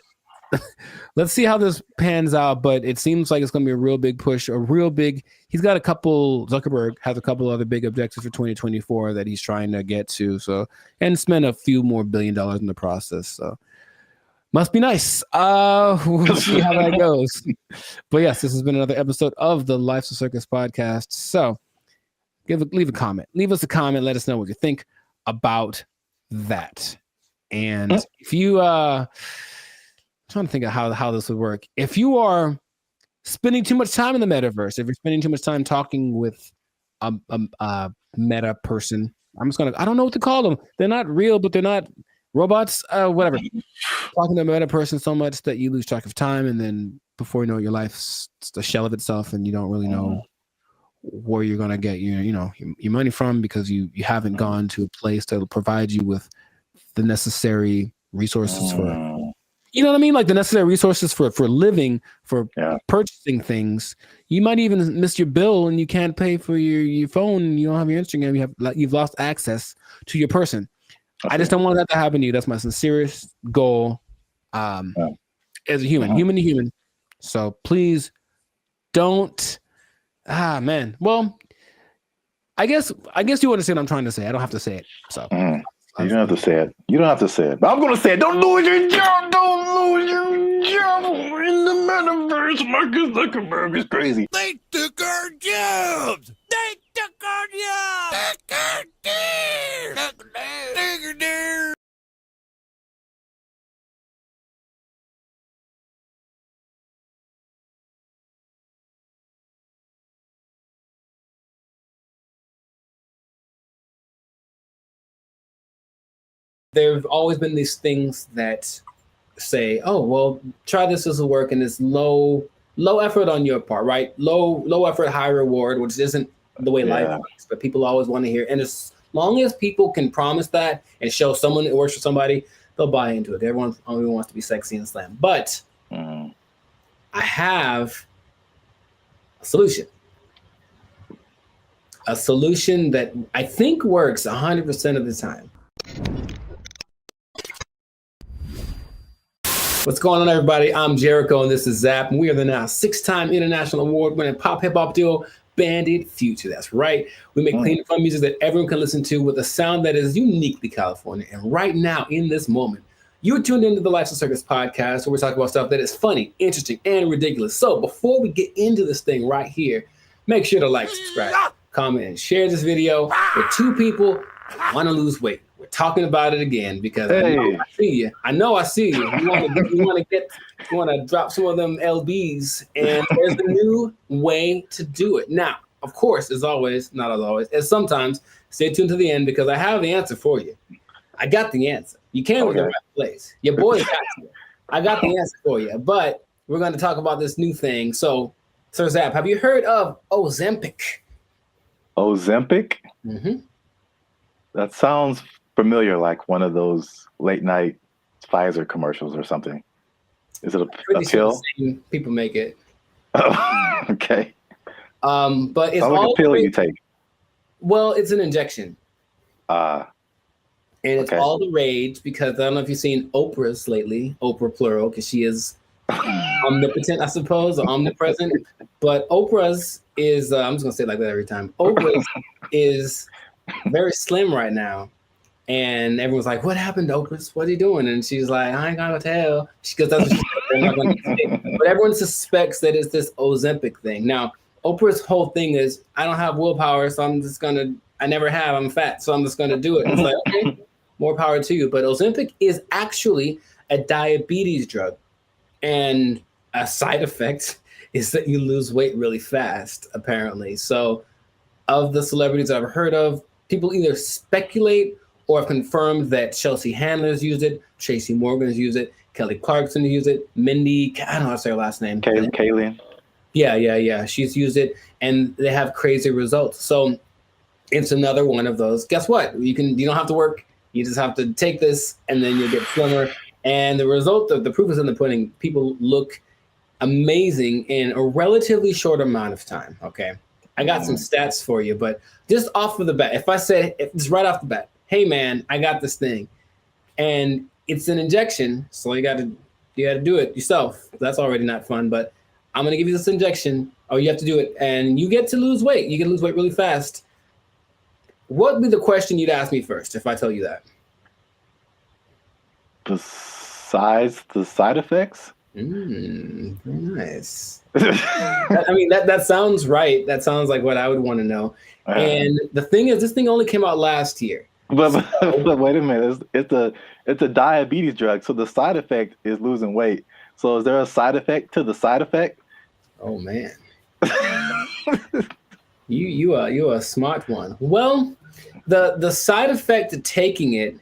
let's see how this pans out. But it seems like it's going to be a real big push, he's got Zuckerberg has a couple other big objectives for 2024 that he's trying to get to. So, and spend a few more $1 billion in the process. So must be nice. We'll see how that goes. But yes, this has been another episode of the Life's a Circus podcast. So leave a comment. Leave us a comment. Let us know what you think about that. And if you I'm trying to think of how this would work. If you are spending too much time in the metaverse, if you're spending too much time talking with a meta person, I don't know what to call them. They're not real, but they're not robots, whatever. Talking to a meta person so much that you lose track of time, and then before you know it, your life's a shell of itself, and you don't really know where you're gonna get your money from, because you haven't gone to a place that will provide you with the necessary resources for, you know what I mean, like the necessary resources for living, for purchasing things. You might even miss your bill and you can't pay for your phone. You don't have your Instagram. You've lost access to your person. I just don't want that to happen to you. That's my sincerest goal as a human to human. So please don't. Man. Well, I guess you understand what I'm trying to say. I don't have to say it. So you don't have to say it. You don't have to say it. But I'm going to say it. Don't lose your job. Don't lose your job in the metaverse. Marcus Zuckerberg is crazy. They took our jobs. They took our jobs. Took our deer. Took our deer. There have always been these things that say, oh, well, try this will work, and it's low effort on your part, right? Low effort, high reward, which isn't the way life works, but people always want to hear. And as long as people can promise that and show someone it works for somebody, they'll buy into it. Everyone only wants to be sexy and slam. But I have a solution. A solution that I think works 100% of the time. What's going on, everybody? I'm Jericho, and this is Zap, and we are the now 6-time international award-winning pop hip-hop duo, Bandit Future. That's right. We make clean and fun music that everyone can listen to with a sound that is uniquely California. And right now, in this moment, you're tuned into the Life's a Circus podcast, where we're talking about stuff that is funny, interesting, and ridiculous. So before we get into this thing right here, make sure to like, subscribe, comment, and share this video with 2 people who want to lose weight. We're talking about it again because I know I see you. You want to drop some of them LBs, and there's a new way to do it. Now, of course, as always, not as always, as sometimes, stay tuned to the end because I have the answer for you. I got the answer. You came with the right place. Your boy got you. I got the answer for you, but we're going to talk about this new thing. So, Sir Zap, have you heard of Ozempic? Ozempic? Mm-hmm. That sounds familiar, like one of those late night Pfizer commercials or something. Is it a pill? People make it. Oh, okay. But it's like all a pill you take. Well, it's an injection. And it's all the rage because I don't know if you've seen Oprah's lately, Oprah plural, because she is omnipotent, I suppose, or omnipresent. But Oprah's is, I'm just going to say it like that every time. Oprah's is very slim right now. And everyone's like, what happened to Oprah? What are you doing? And she's like, I ain't gonna tell. Because that's what she's not gonna say. But everyone suspects that it's this Ozempic thing. Now, Oprah's whole thing is, I don't have willpower, so I never have, I'm fat, so I'm just gonna do it. It's like, okay, more power to you. But Ozempic is actually a diabetes drug. And a side effect is that you lose weight really fast, apparently. So of the celebrities I've heard of, people either speculate or have confirmed that Chelsea Handler's used it, Tracy Morgan's used it, Kelly Clarkson used it, Mindy, I don't know how to say her last name. Kaylin. Yeah. She's used it, and they have crazy results. So it's another one of those. Guess what? You don't have to work. You just have to take this, and then you'll get slimmer. And the result of the proof is in the pudding. People look amazing in a relatively short amount of time. Okay. I got some stats for you, but just off of the bat, if I said just right off the bat, hey man, I got this thing, and it's an injection, so you got to do it yourself. That's already not fun, but I'm gonna give you this injection. Oh, you have to do it, and you get to lose weight. You get to lose weight really fast. What would be the question you'd ask me first if I tell you that? Besides the side effects? Very nice. I mean, that sounds right. That sounds like what I would want to know. And the thing is, this thing only came out last year. But wait a minute. It's a diabetes drug, so the side effect is losing weight. So is there a side effect to the side effect? Oh man, you are a smart one. Well, the side effect of taking it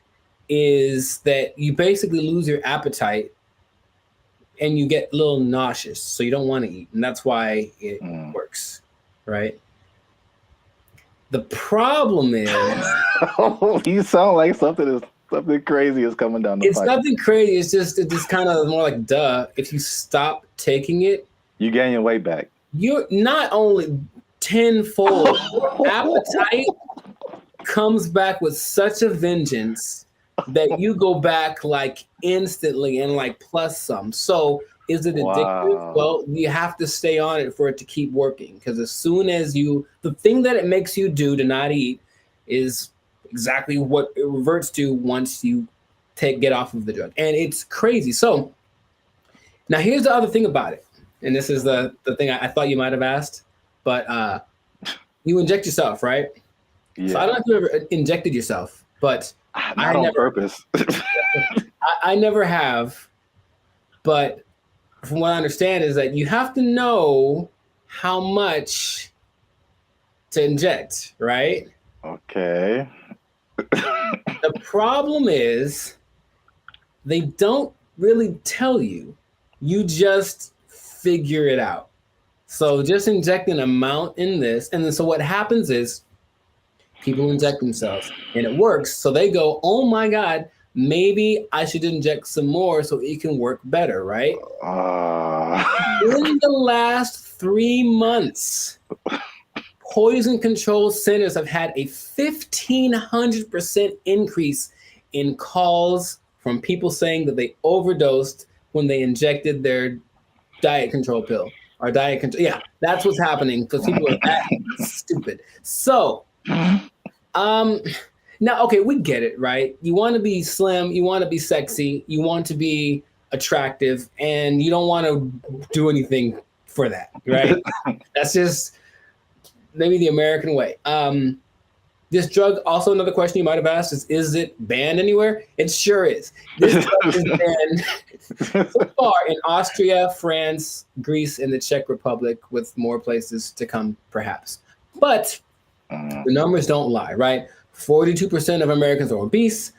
is that you basically lose your appetite and you get a little nauseous, so you don't want to eat, and that's why it works, right? The problem is, you sound like something crazy is coming down the pipe. It's nothing crazy. It's just kind of more like duh. If you stop taking it, you gain your weight back. You're not only tenfold. Appetite comes back with such a vengeance that you go back like instantly and like plus some. So is it addictive? Wow. Well, you have to stay on it for it to keep working, because as soon as the thing that it makes you do to not eat is exactly what it reverts to once you get off of the drug. And it's crazy. So now here's the other thing about it. And this is the thing I thought you might have asked, but you inject yourself, right? Yeah. So I don't know if you ever injected yourself, but not on purpose. I never have, but from what I understand is that you have to know how much to inject, right? Okay. The problem is they don't really tell you. You just figure it out. So just inject an amount in this, and then so what happens is people inject themselves and it works. So they go, oh my God, maybe I should inject some more so it can work better, right? In the last 3 months, poison control centers have had a 1,500% increase in calls from people saying that they overdosed when they injected their diet control pill or diet control. Yeah, that's what's happening because people are that stupid. So, now, okay, we get it, right? You want to be slim, you want to be sexy, you want to be attractive, and you don't want to do anything for that, right? That's just maybe the American way. This drug, also another question you might have asked is it banned anywhere? It sure is. This drug is banned so far in Austria, France, Greece, and the Czech Republic, with more places to come, perhaps. But the numbers don't lie, right? 42% of Americans are obese,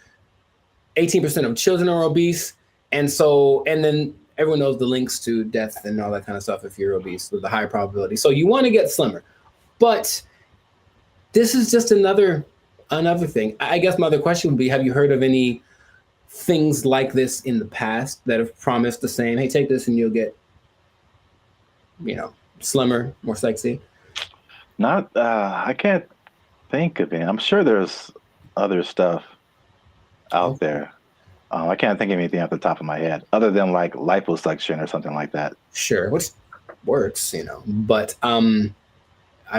18% of children are obese, and then everyone knows the links to death and all that kind of stuff if you're obese with a high probability. So you want to get slimmer. But this is just another thing. I guess my other question would be, have you heard of any things like this in the past that have promised the same, hey, take this and you'll get, slimmer, more sexy? Not, I can't think of it. I'm sure there's other stuff out there. I can't think of anything off the top of my head other than like liposuction or something like that. Sure, which works, but I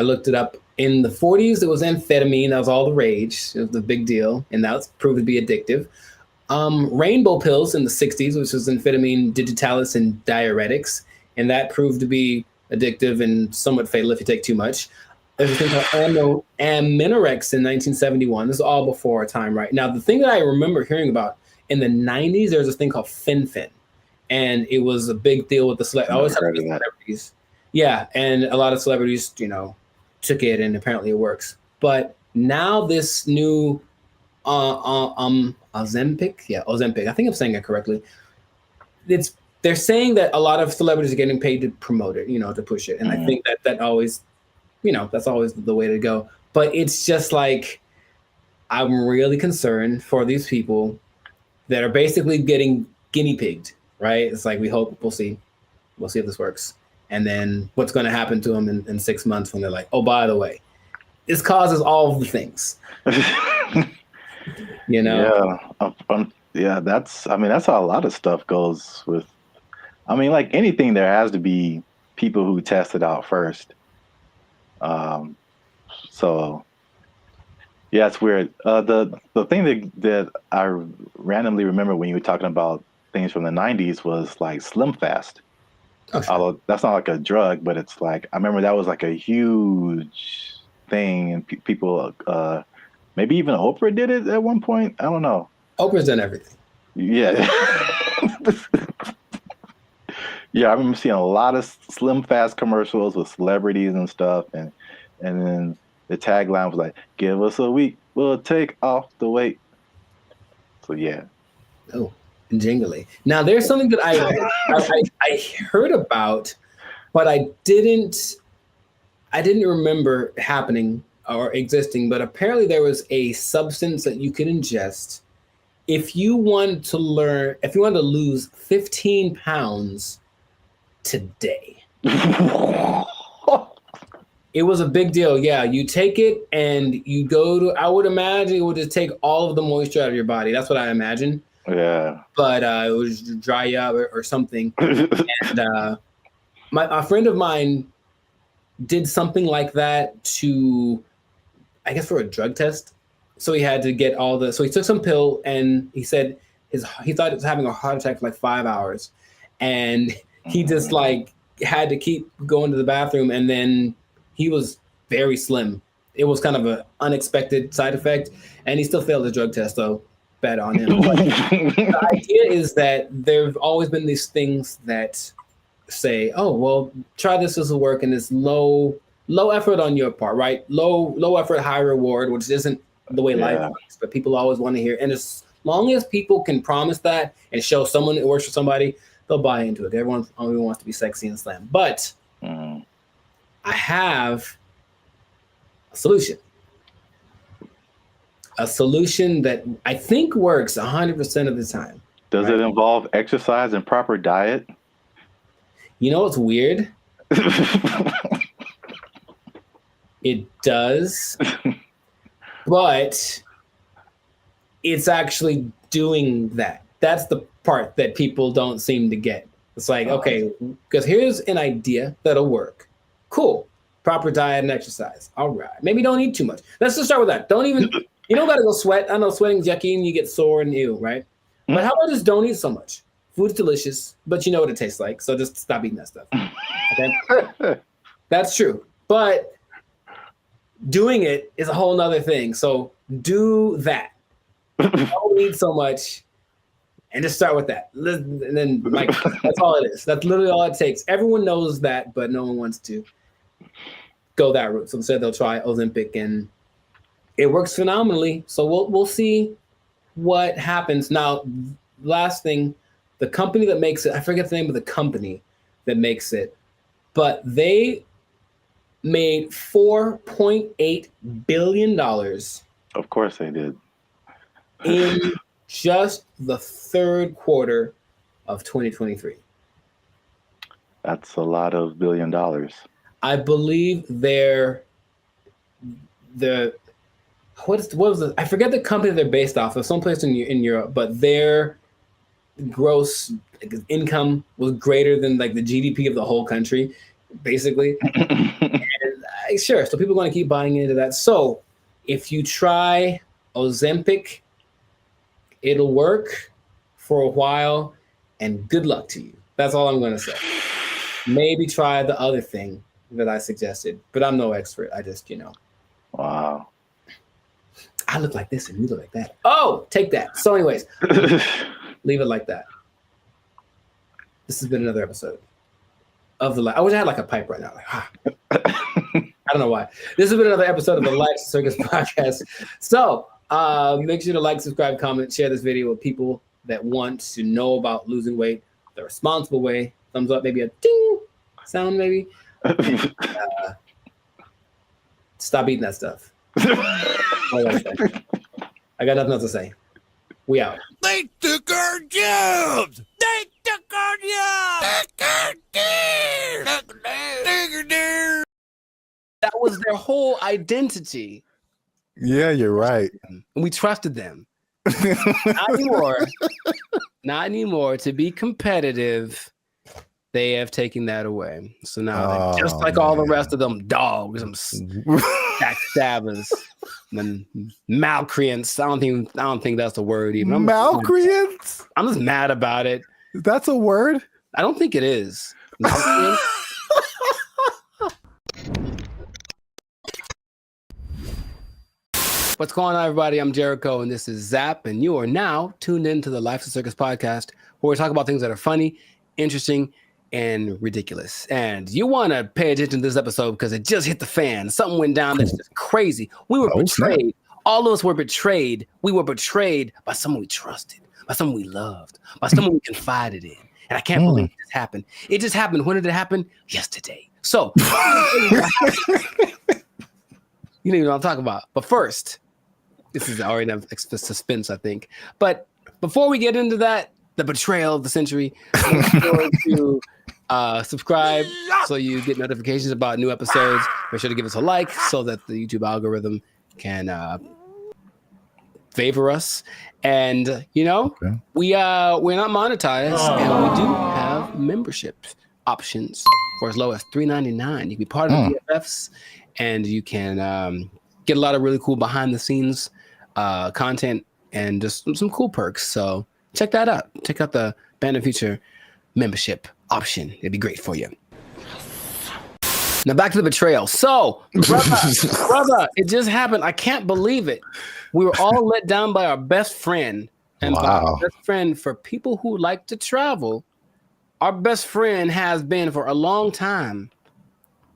looked it up. In the 40s, it was amphetamine. That was all the rage. It was the big deal, and that was proved to be addictive. Rainbow pills in the 60s, which was amphetamine, digitalis, and diuretics, and that proved to be addictive and somewhat fatal if you take too much. There's a thing called Aminorex in 1971. This is all before our time, right? Now, the thing that I remember hearing about in the 90s, there was this thing called Fen-Phen, and it was a big deal with the celebrities. Yeah, and a lot of celebrities, took it, and apparently it works. But now this new Ozempic, I think I'm saying it correctly. It's they're saying that a lot of celebrities are getting paid to promote it, to push it. And I think that always, that's always the way to go. But it's just like, I'm really concerned for these people that are basically getting guinea pigged, right? It's like, we'll see if this works. And then what's going to happen to them in 6 months when they're like, oh, by the way, this causes all of the things. Yeah. That's how a lot of stuff goes with. Like anything, there has to be people who test it out first. So yeah, it's weird. The thing that I randomly remember when you were talking about things from the 90s was like Slim Fast. Oh, sure. Although that's not like a drug, but it's like, I remember that was like a huge thing, and people, maybe even Oprah did it at one point. I don't know. Oprah's done everything. Yeah. Yeah, I remember seeing a lot of Slim Fast commercials with celebrities and stuff, and then the tagline was like, "Give us a week, we'll take off the weight." So yeah. Oh, jingly. Now there's something that I heard about, but I didn't remember happening or existing. But apparently there was a substance that you could ingest if you wanted to lose 15 pounds today. It was a big deal. Yeah, you take it and you go to, I would imagine it would just take all of the moisture out of your body. That's what I imagine. Yeah. But it would just dry you up or something. And a friend of mine did something like that to, I guess, for a drug test. So he had to get so he took some pill, and he said he thought he was having a heart attack for like 5 hours. And he just like had to keep going to the bathroom, and then he was very slim. It was kind of an unexpected side effect, and he still failed the drug test, though. Bad on him. But the idea is that there've always been these things that say, oh, well, try this will work, and it's low effort on your part, right? Low effort, high reward, which isn't the way life works, but people always want to hear. And as long as people can promise that and show someone it works for somebody, they'll buy into it. Everyone only wants to be sexy and slam. But I have a solution. A solution that I think works 100% of the time. Does it involve exercise and proper diet? You know what's weird? It does, but it's actually doing that. That's the part that people don't seem to get. It's like, okay, because here's an idea that'll work. Cool. Proper diet and exercise. All right. Maybe don't eat too much. Let's just start with that. Don't even, you don't got to go sweat. I know sweating's yucky and you get sore and ew, right? But how about just don't eat so much? Food's delicious, but you know what it tastes like. So just stop eating that stuff. Okay? That's true. But doing it is a whole nother thing. So do that. Don't eat so much and just start with that. And then like, that's all it is. That's literally all it takes. Everyone knows that, but no one wants to go that route. So instead they'll try Ozempic, and it works phenomenally. So we'll see what happens. Now, last thing, the company that makes it, I forget the name of the company that makes it, but they made $4.8 billion. Of course they did. In just the third quarter of 2023. That's a lot of $1 billion. I believe what was it? I forget the company they're based off of, someplace in Europe, but their gross income was greater than like the GDP of the whole country, basically. And sure, so people are going to keep buying into that. So if you try Ozempic, it'll work for a while, and good luck to you. That's all I'm going to say. Maybe try the other thing that I suggested, but I'm no expert. I just, Wow. I look like this and you look like that. Oh, take that. So anyways, leave it like that. This has been another episode of I wish I had like a pipe right now. Like, I don't know why. This has been another episode of the Life's Circus podcast. So make sure to like, subscribe, comment, share this video with people that want to know about losing weight, the responsible way. Thumbs up, maybe a ding sound, maybe. Stop eating that stuff. I got nothing else to say. We out. They took our jobs. They took our jobs. That was their whole identity. Yeah, you're right. And we trusted them. Not anymore. Not animoreto be competitive. They have taken that away. So now, just like all the rest of them dogs, them backstabbers, and malcreants. I don't think that's a word even. Malcreants? I'm just mad about it. That's a word? I don't think it is. What's going on, everybody? I'm Jericho, and this is Zap, and you are now tuned into the Life's a Circus podcast, where we talk about things that are funny, interesting, and ridiculous. And you want to pay attention to this episode because it just hit the fan. Something went down that's just crazy. We were betrayed. Snap. All of us were betrayed. We were betrayed by someone we trusted, by someone we loved, by someone we confided in. And I can't believe this happened. It just happened. When did it happen? Yesterday. So, you don't even know what I'm talking about. But first, this is already enough suspense, I think. But before we get into that, the betrayal of the century, make sure to subscribe so you get notifications about new episodes. Make sure to give us a like so that the YouTube algorithm can favor us. And we're not monetized, and we do have membership options for as low as $3.99. You can be part of the BFFs, and you can get a lot of really cool behind the scenes content and just some cool perks. So check that out. Check out the Band of Future membership option. It'd be great for you. Now back to the betrayal. So, brother, it just happened. I can't believe it. We were all let down by our best friend. And by our best friend, for people who like to travel, our best friend has been for a long time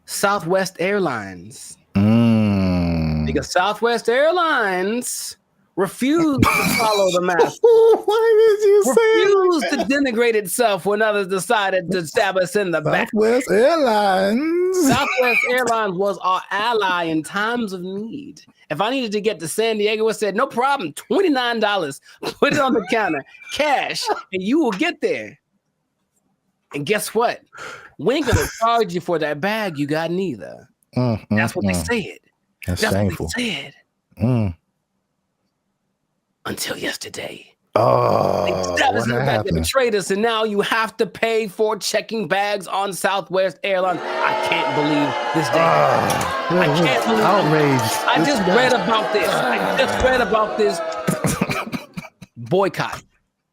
Southwest Airlines. Because Southwest Airlines refused to follow the mask. Why did you refused to denigrate itself when others decided to stab us in the back. Southwest Airlines. Southwest Airlines was our ally in times of need. If I needed to get to San Diego, I said, no problem, $29. Put it on the counter, cash, and you will get there. And guess what? We ain't gonna charge you for that bag you got neither. That's what they said. That's shameful. What they said. Until yesterday. They stabbed us in the back, they betrayed us, and now you have to pay for checking bags on Southwest Airlines. I can't believe this day. I can't believe outraged. I just read about this. I just read about this.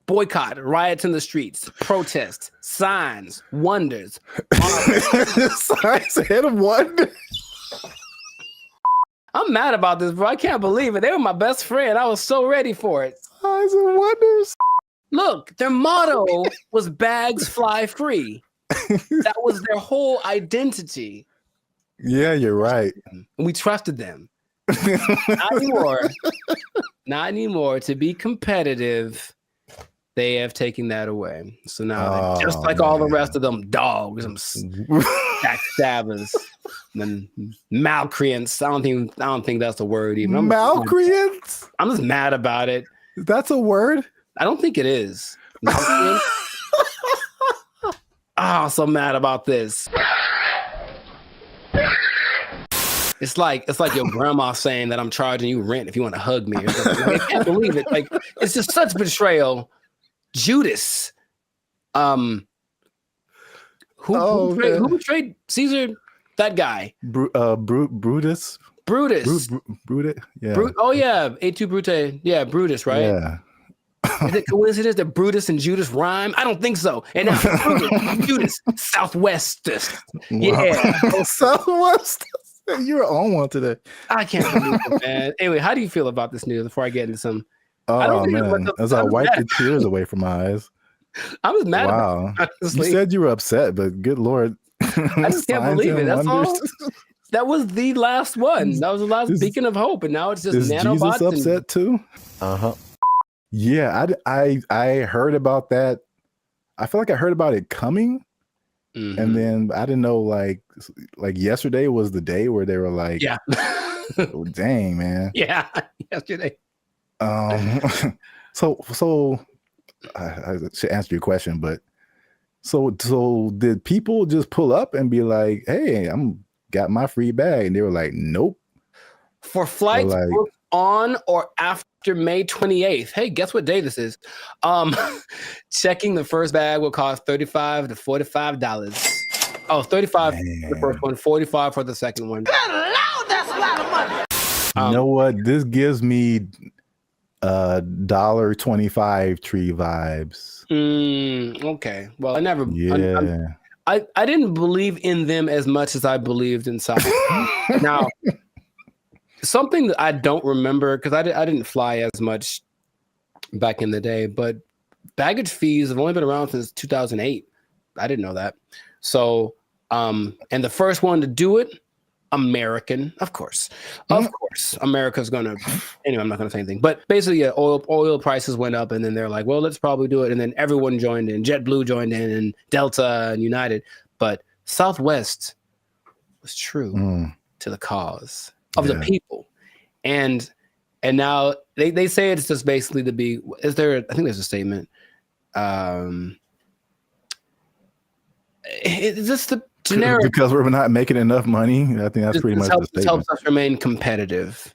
Boycott, riots in the streets, protests, signs, wonders. Signs and wonders. I'm mad about this, bro. I can't believe it. They were my best friend. I was so ready for it. Signs and wonders. Look, their motto was bags fly free. That was their whole identity. Yeah, you're right. And we trusted them. Not anymore. Not anymore. To be competitive, they have taken that away. So now, just like all the rest of them dogs, them backstabbers, and malcreants. I don't think that's a word even. Malcreants? I'm just mad about it. That's a word? I don't think it is. So mad about this. It's like your grandma saying that I'm charging you rent if you want to hug me or something. Like, I can't believe it. Like, it's just such betrayal. Judas. Who betrayed Caesar? That guy. Brutus. Brutus. Brutus. Yeah. Et tu, Brute. Yeah, Brutus, right? Yeah. Is it coincidence that Brutus and Judas rhyme? I don't think so. And now Brutus, Judas, Southwestist. Yeah. Southwest. You're on one today. I can't believe it, man. Anyway, how do you feel about this news before I get into some? Oh, man. As I wipe the tears away from my eyes. I was mad about it. Honestly. You said you were upset, but good Lord. I just can't believe it. That's all. That was the last one. That was the last beacon of hope. And now it's just is nanobots. Jesus upset too? Yeah, I heard about that. I feel like I heard about it coming, and then I didn't know like yesterday was the day where they were like, yeah, oh, dang man, yeah, yesterday. So I should answer your question, but so did people just pull up and be like, hey, I'm got my free bag, and they were like, nope. For flights booked on or after May 28th. Hey, guess what day this is? Checking the first bag will cost $35 to $45. Oh, 35 for the first one, 45 for the second one. Good Lord, that's a lot of money. You know what? This gives me $1.25 tree vibes. Okay. Well, I never. Yeah. I didn't believe in them as much as I believed in South. Now, something that I don't remember because I didn't fly as much back in the day, but baggage fees have only been around since 2008. I didn't know that. So, and the first one to do it, American, of course, America's gonna. Anyway, I'm not gonna say anything. But basically, yeah, oil prices went up, and then they're like, well, let's probably do it, and then everyone joined in. JetBlue joined in, and Delta and United, but Southwest was true to the cause of the people, and now they say it's just basically to be. Is there? I think there's a statement. It's just the generic because we're not making enough money. I think that's pretty much the statement. Helps us remain competitive,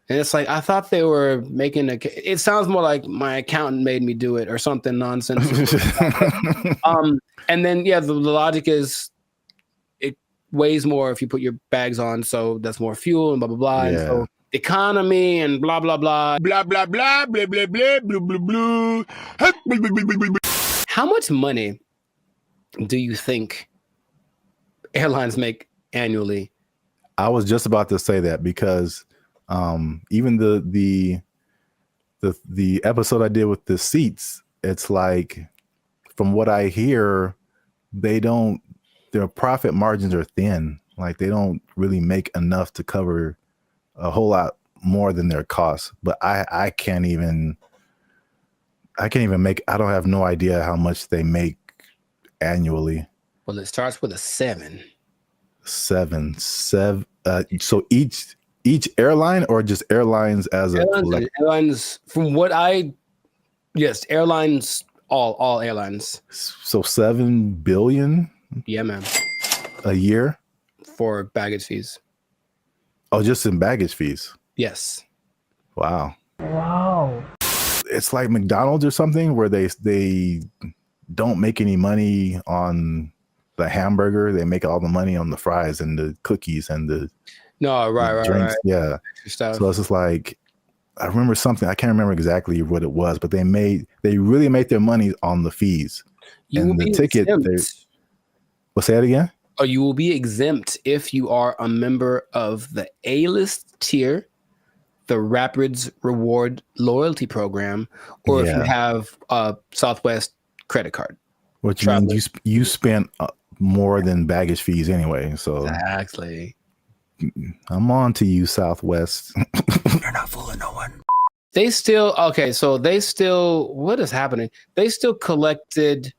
and it's like I thought they were making it sounds more like my accountant made me do it or something nonsense. And then the logic is it weighs more if you put your bags on, so that's more fuel and blah blah blah. And so economy and blah blah blah blah blah blah blah blah blah blah blah blah. How much money do you think airlines make annually? I was just about to say that because even the episode I did with the seats, it's like from what I hear, their profit margins are thin. Like they don't really make enough to cover a whole lot more than their costs. But I can't even make. I don't have no idea how much they make annually. Well, it starts with a 7. 7. So each airline or just airlines as airlines from what airlines, all airlines. So 7 billion. Yeah, man. A year for baggage fees. Oh, just in baggage fees. Yes. Wow. It's like McDonald's or something where they don't make any money on the hamburger. They make all the money on the fries and the cookies and the drinks. Right. Yeah. So it's just like I remember something. I can't remember exactly what it was, but they really made their money on the fees and the ticket. Well, say that again. Or you will be exempt if you are a member of the A-list tier, the Rapids Reward Loyalty Program, or if you have a Southwest credit card. Which means you spent more than baggage fees anyway. So exactly. I'm on to you, Southwest. You're not fooling no one. What is happening? They still collected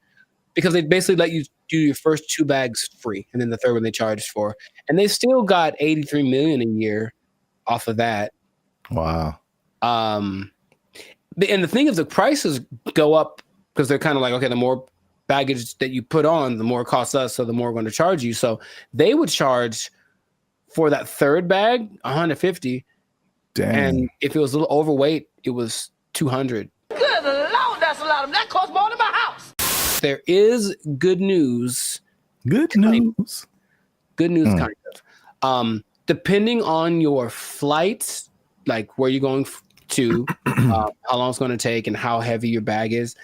because they basically let you do your first 2 bags free, and then the third one they charged for, and they still got $83 million a year off of that. Wow. And the thing is, the prices go up because they're kind of like, okay, the more baggage that you put on, the more it costs us, so the more we're going to charge you. So they would charge for that third bag $150. Dang. And if it was a little overweight, it was $200. Good Lord, that's a lot of that costs more than my house. There is good news. Good news. Kind of. Depending on your flight, like where you're going to, how long it's going to take, and how heavy your bag is.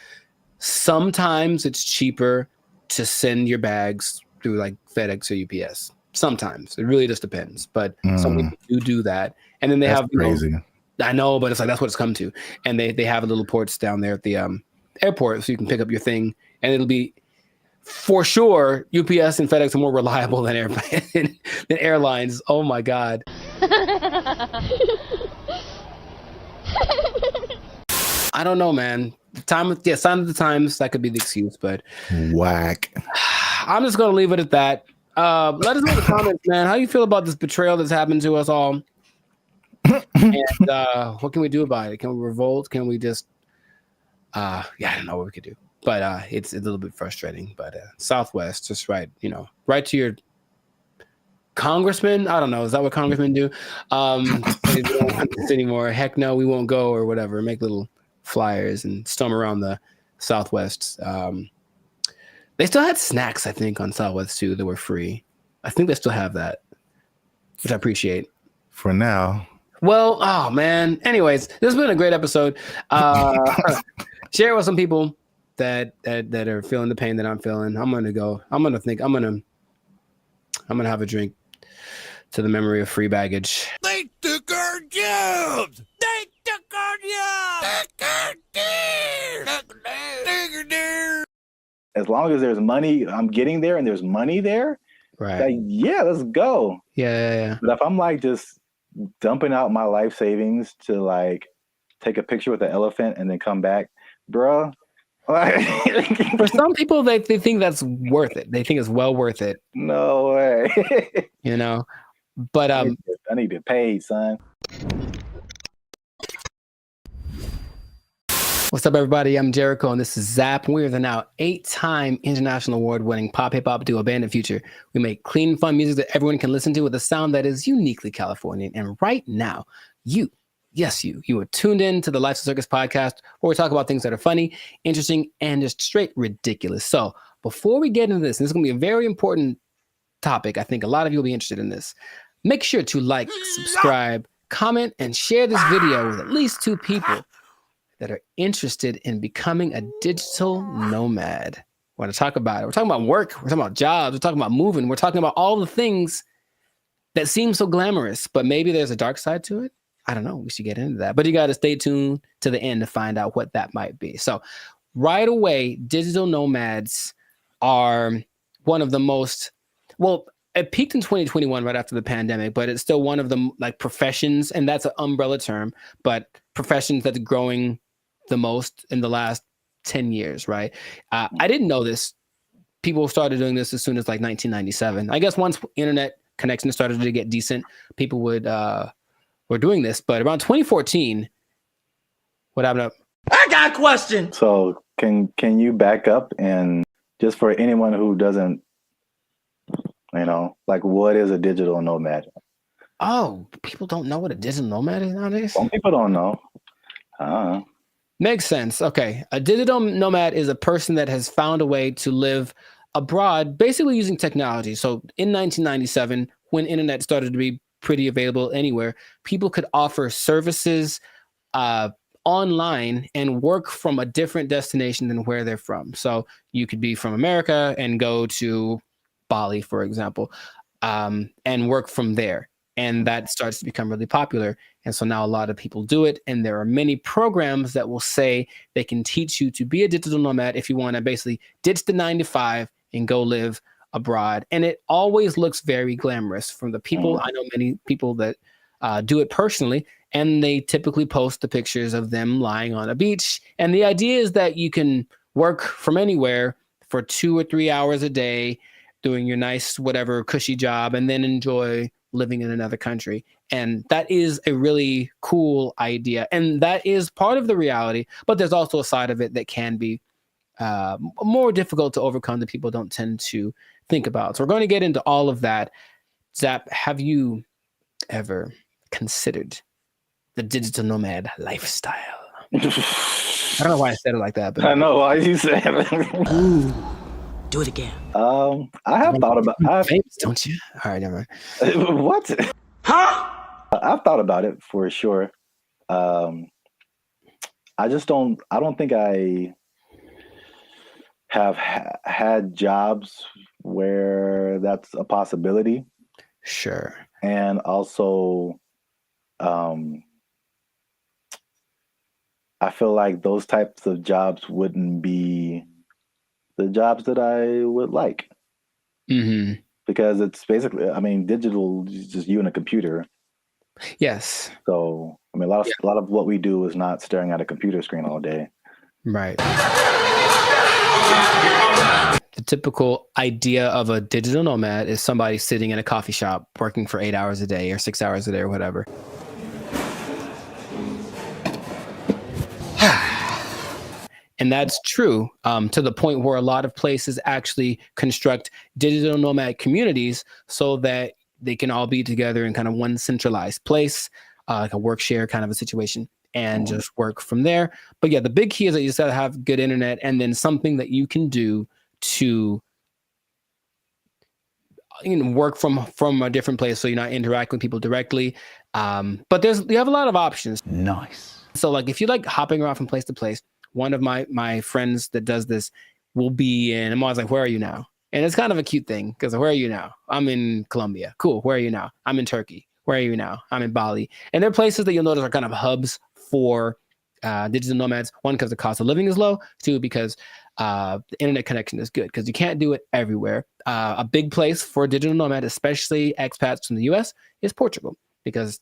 Sometimes it's cheaper to send your bags through like FedEx or UPS. Sometimes it really just depends, but some people do that, and then they have crazy. I know, but it's like that's what it's come to, and they have little ports down there at the airport, so you can pick up your thing, and it'll be for sure. UPS and FedEx are more reliable than airlines. Oh my god. I don't know, man. Sign of the times, that could be the excuse, but whack. I'm just gonna leave it at that. Let us know in the comments, man. How you feel about this betrayal that's happened to us all? And what can we do about it? Can we revolt? Can we just I don't know what we could do. But it's a little bit frustrating. But Southwest, just write to your congressman. I don't know. Is that what congressmen do? They don't want this anymore. Heck no, we won't go or whatever. Make little flyers and storm around the Southwest. They still had snacks, I think, on Southwest too that were free. I think they still have that, which I appreciate. For now. Well, oh man. Anyways, this has been a great episode. Share it with some people that are feeling the pain that I'm feeling. I'm gonna have a drink to the memory of free baggage. They took our jobs. They took our jobs. As long as there's money, I'm getting there, and there's money there. Right. Like, yeah, let's go. Yeah. But if I'm like just dumping out my life savings to like take a picture with the elephant and then come back, bruh. For some people, they think that's worth it. They think it's well worth it. No way. But I need to pay, son. What's up, everybody? I'm Jericho, and this is Zap. We are the now 8-time international award-winning pop hip-hop duo Band of Future. We make clean, fun music that everyone can listen to with a sound that is uniquely Californian. And right now, you are tuned in to the Life's a Circus podcast, where we talk about things that are funny, interesting, and just straight ridiculous. So before we get into this, and this is going to be a very important topic. I think a lot of you will be interested in this. Make sure to like, subscribe, comment, and share this video with at least 2 people that are interested in becoming a digital nomad. We want to talk about it. We're talking about work. We're talking about jobs. We're talking about moving. We're talking about all the things that seem so glamorous, but maybe there's a dark side to it. I don't know. We should get into that. But you got to stay tuned to the end to find out what that might be. So right away, digital nomads are one of the most, well, it peaked in 2021 right after the pandemic, but it's still one of the like professions, and that's an umbrella term, but professions that's growing the most in the last 10 years, right? I didn't know this. People started doing this as soon as like 1997. I guess once internet connection started to get decent, people were doing this. But around 2014, what happened? I got a question. So can you back up, and just for anyone who doesn't, like, what is a digital nomad? Oh, people don't know what a digital nomad is nowadays? Some people don't know. Makes sense. Okay. A digital nomad is a person that has found a way to live abroad, basically using technology. So in 1997, when internet started to be pretty available anywhere, people could offer services online and work from a different destination than where they're from. So you could be from America and go to Bali, for example, and work from there. And that starts to become really popular. And so now a lot of people do it. And there are many programs that will say they can teach you to be a digital nomad if you want to basically ditch the 9 to 5 and go live abroad. And it always looks very glamorous from the people. I know many people that do it personally, and they typically post the pictures of them lying on a beach. And the idea is that you can work from anywhere for 2 or 3 hours a day, doing your nice, whatever cushy job, and then enjoy living in another country. And that is a really cool idea. And that is part of the reality, but there's also a side of it that can be more difficult to overcome that people don't tend to think about. So we're going to get into all of that. Zap, have you ever considered the digital nomad lifestyle? I don't know why I said it like that, but I know why you said it. Ooh, do it again. I have thought about famous, don't you? All right, never mind. What? Huh? I've thought about it for sure. I don't think I have had jobs where that's a possibility. Sure. And also, I feel like those types of jobs wouldn't be the jobs that I would like. Mm-hmm. Because it's basically, digital is just you and a computer. Yes. So I mean, a lot of what we do is not staring at a computer screen all day. Right. The typical idea of a digital nomad is somebody sitting in a coffee shop working for 8 hours a day or 6 hours a day or whatever. And that's true to the point where a lot of places actually construct digital nomad communities so that they can all be together in kind of one centralized place, like a work share kind of a situation, and just work from there. But yeah, the big key is that you just got to have good internet and then something that you can do to work from a different place so you're not interacting with people directly. But you have a lot of options. Nice. So like if you like hopping around from place to place, one of my friends that does this will be in, I'm always like, where are you now? And it's kind of a cute thing because where are you now? I'm in Colombia. Cool. Where are you now? I'm in Turkey. Where are you now? I'm in Bali. And there are places that you'll notice are kind of hubs for digital nomads. One, because the cost of living is low. Two, because the internet connection is good because you can't do it everywhere. A big place for a digital nomad, especially expats from the US, is Portugal because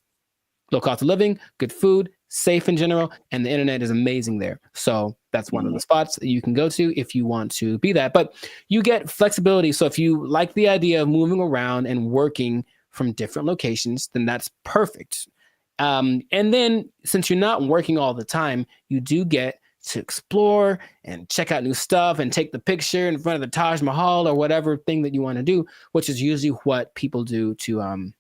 low cost of living, good food, safe in general, and the internet is amazing there. So that's one of the spots that you can go to if you want to be that. But you get flexibility. So if you like the idea of moving around and working from different locations, then that's perfect. And then since you're not working all the time, you do get to explore and check out new stuff and take the picture in front of the Taj Mahal or whatever thing that you want to do, which is usually what people do to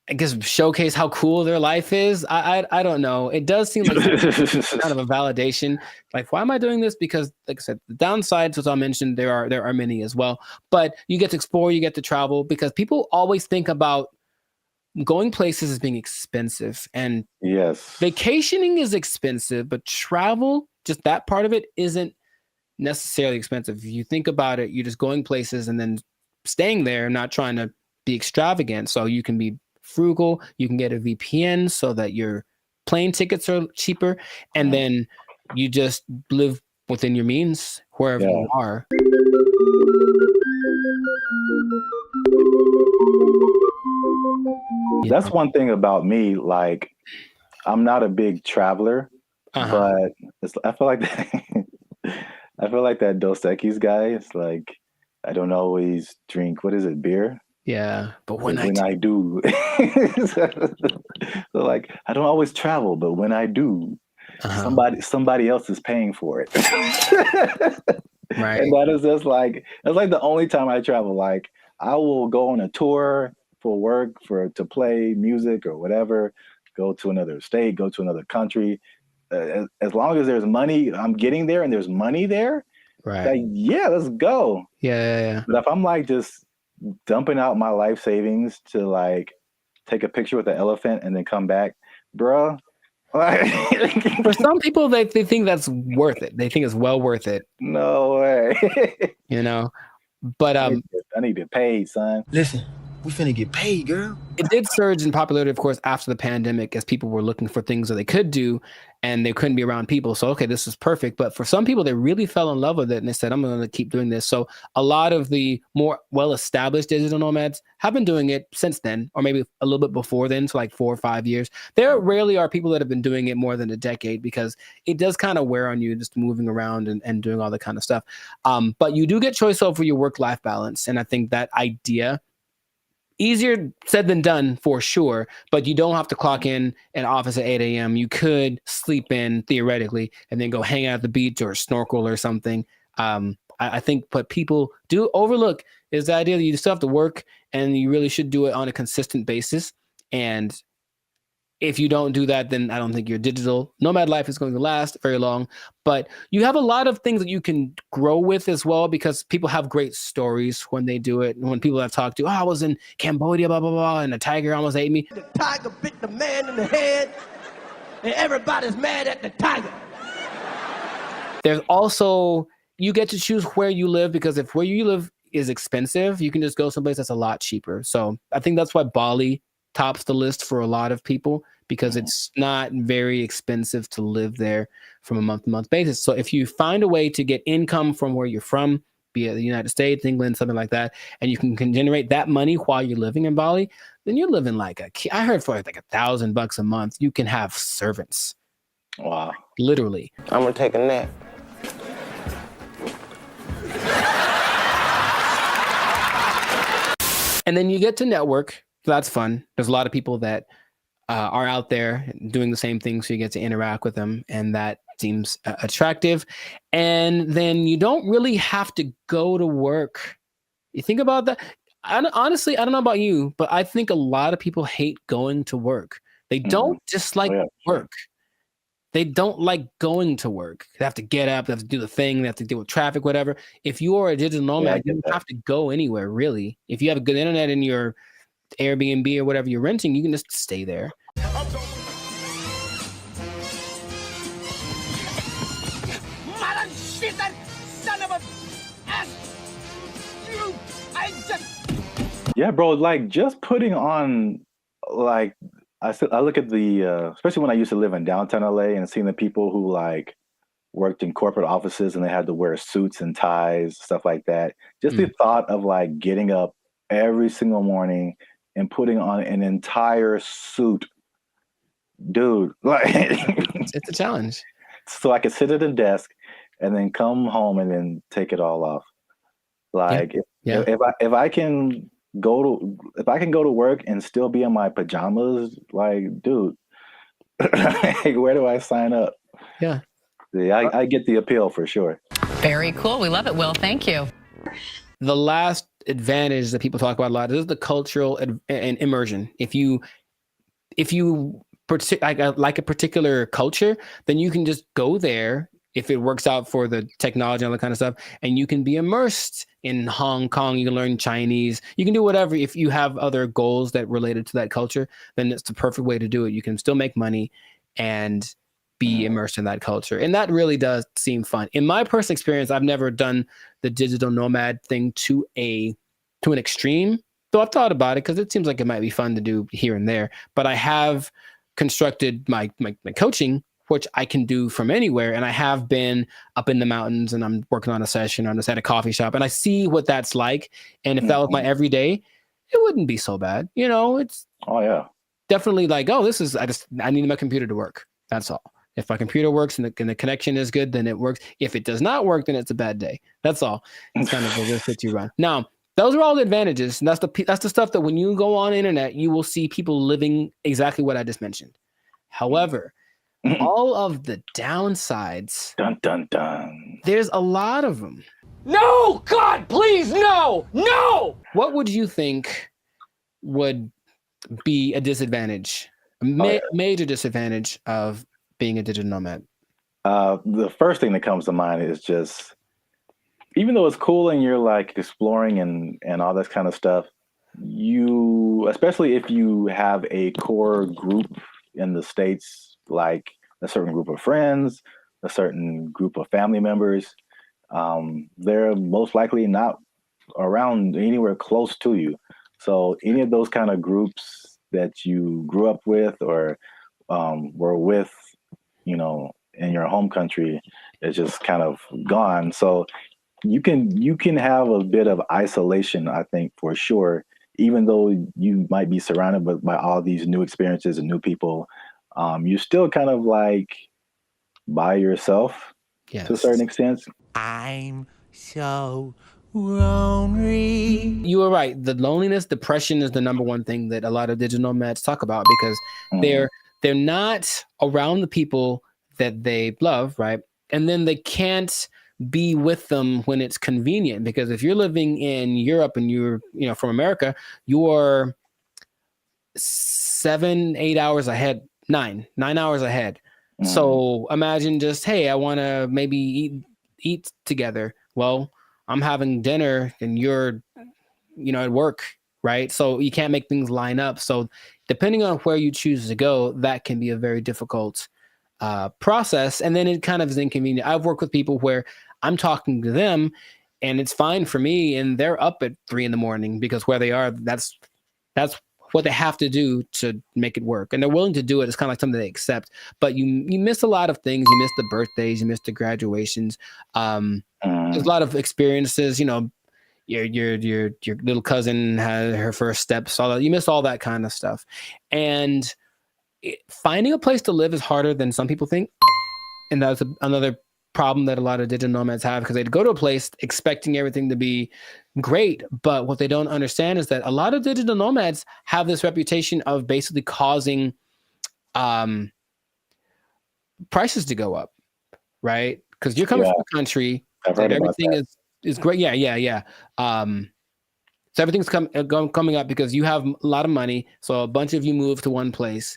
I guess showcase how cool their life is. I don't know. It does seem like kind of a validation. Like, why am I doing this? Because, like I said, the downsides, as I mentioned, there are many as well. But you get to explore, you get to travel, because people always think about going places as being expensive. And yes, vacationing is expensive, but travel, just that part of it, isn't necessarily expensive. If you think about it, you're just going places and then staying there, not trying to be extravagant. So you can be frugal, you can get a VPN so that your plane tickets are cheaper, and then you just live within your means wherever you are. That's one thing about me. Like, I'm not a big traveler, but I feel like I feel like that Dos Equis guy. It's like I don't always drink. What is it? Beer. Yeah, but when I do, so like I don't always travel, but when I do, somebody else is paying for it. Right. And that is just like that's like the only time I travel. Like I will go on a tour for work, to play music or whatever, go to another state, go to another country. As long as there's money, I'm getting there and there's money there. Right. Like, yeah, let's go. Yeah. But if I'm like just dumping out my life savings to like take a picture with the elephant and then come back, bruh. For some people, they think that's worth it. They think it's well worth it. No way. But I need to pay, son. Listen, we finna get paid, girl. It did surge in popularity, of course, after the pandemic, as people were looking for things that they could do and they couldn't be around people. So, okay, this is perfect. But for some people, they really fell in love with it and they said, I'm going to keep doing this. So a lot of the more well-established digital nomads have been doing it since then, or maybe a little bit before then, so like 4 or 5 years. There rarely are people that have been doing it more than a decade because it does kind of wear on you just moving around and doing all that kind of stuff. But you do get choice over your work-life balance. And I think that idea, easier said than done for sure, but you don't have to clock in an office at 8 a.m. You could sleep in theoretically and then go hang out at the beach or snorkel or something. I think what people do overlook is the idea that you still have to work and you really should do it on a consistent basis. And if you don't do that, then I don't think your digital nomad life is going to last very long. But you have a lot of things that you can grow with as well, because people have great stories when they do it. And when people I've talked to, I was in Cambodia, blah, blah, blah, and a tiger almost ate me. The tiger bit the man in the head, and everybody's mad at the tiger. There's also, you get to choose where you live, because if where you live is expensive, you can just go someplace that's a lot cheaper. So I think that's why Bali tops the list for a lot of people, because it's not very expensive to live there from a month-to-month basis. So if you find a way to get income from where you're from, be it the United States, England, something like that, and you can generate that money while you're living in Bali, then you're living I heard for like $1,000 a month, you can have servants. Wow. Literally. I'm gonna take a nap. And then you get to network. So that's fun. There's a lot of people that are out there doing the same thing, so you get to interact with them, and that seems attractive. And then you don't really have to go to work. You think about that. Honestly, I don't know about you, but I think a lot of people hate going to work. They don't dislike work. They don't like going to work. They have to get up, they have to do the thing, they have to deal with traffic, whatever. If you are a digital nomad, you don't have to go anywhere, really. If you have a good internet in your Airbnb or whatever you're renting, you can just stay there. Yeah, bro, like just putting on, like, I look at the, especially when I used to live in downtown LA and seeing the people who like worked in corporate offices and they had to wear suits and ties, stuff like that. Just the thought of like getting up every single morning and putting on an entire suit, dude, like it's a challenge. So I could sit at a desk and then come home and then take it all off. Like if I can go to work and still be in my pajamas, like, dude, where do I sign up? Yeah, I get the appeal for sure. Very cool. We love it, Will. Thank you. The last advantage that people talk about a lot is the cultural and immersion. If you like a particular culture, then you can just go there if it works out for the technology and all that kind of stuff, and you can be immersed in Hong Kong. You can learn Chinese. You can do whatever. If you have other goals that related to that culture, then it's the perfect way to do it. You can still make money and be immersed in that culture. And that really does seem fun. In my personal experience, I've never done the digital nomad thing to an extreme, though I've thought about it because it seems like it might be fun to do here and there. But I have constructed my coaching, which I can do from anywhere. And I have been up in the mountains and I'm working on a session. I'm just at a coffee shop and I see what that's like. And if that was my everyday, it wouldn't be so bad. You know, it's definitely like, oh, I need my computer to work. That's all. If my computer works and the connection is good, then it works. If it does not work, then it's a bad day. That's all. It's kind of the risk that you run. Now, those are all the advantages. And that's the stuff that when you go on the internet, you will see people living exactly what I just mentioned. However, all of the downsides, dun dun dun, there's a lot of them. No, God, please, no. What would you think would be a disadvantage, major disadvantage of being a digital nomad? The first thing that comes to mind is just, even though it's cool and you're like exploring and all this kind of stuff, especially if you have a core group in the States, like a certain group of friends, a certain group of family members, they're most likely not around anywhere close to you. So any of those kind of groups that you grew up with or were with, you know, in your home country is just kind of gone. So you can have a bit of isolation, I think, for sure, even though you might be surrounded by all these new experiences and new people. You're still kind of like by yourself to a certain extent. I'm so lonely. You were right. The loneliness, depression is the number one thing that a lot of digital nomads talk about because they're not around the people that they love, right? And then they can't be with them when it's convenient, because if you're living in Europe and you're from America, you're 7-8 hours ahead. 9 hours ahead. So imagine just, hey, I want to maybe eat together. Well, I'm having dinner and you're, at work, right? So you can't make things line up. So depending on where you choose to go, that can be a very difficult process. And then it kind of is inconvenient. I've worked with people where I'm talking to them and it's fine for me and they're up at 3 a.m. because where they are, that's what they have to do to make it work, and they're willing to do it. It's kind of like something they accept. But you miss a lot of things. You miss the birthdays. You miss the graduations. There's a lot of experiences. You know, your little cousin had her first steps. All that. You miss all that kind of stuff, and finding a place to live is harder than some people think, and that's another problem that a lot of digital nomads have, because they'd go to a place expecting everything to be great, but what they don't understand is that a lot of digital nomads have this reputation of basically causing prices to go up, right? Because you're coming from a country that everything is great. Yeah. So everything's coming up because you have a lot of money. So a bunch of you move to one place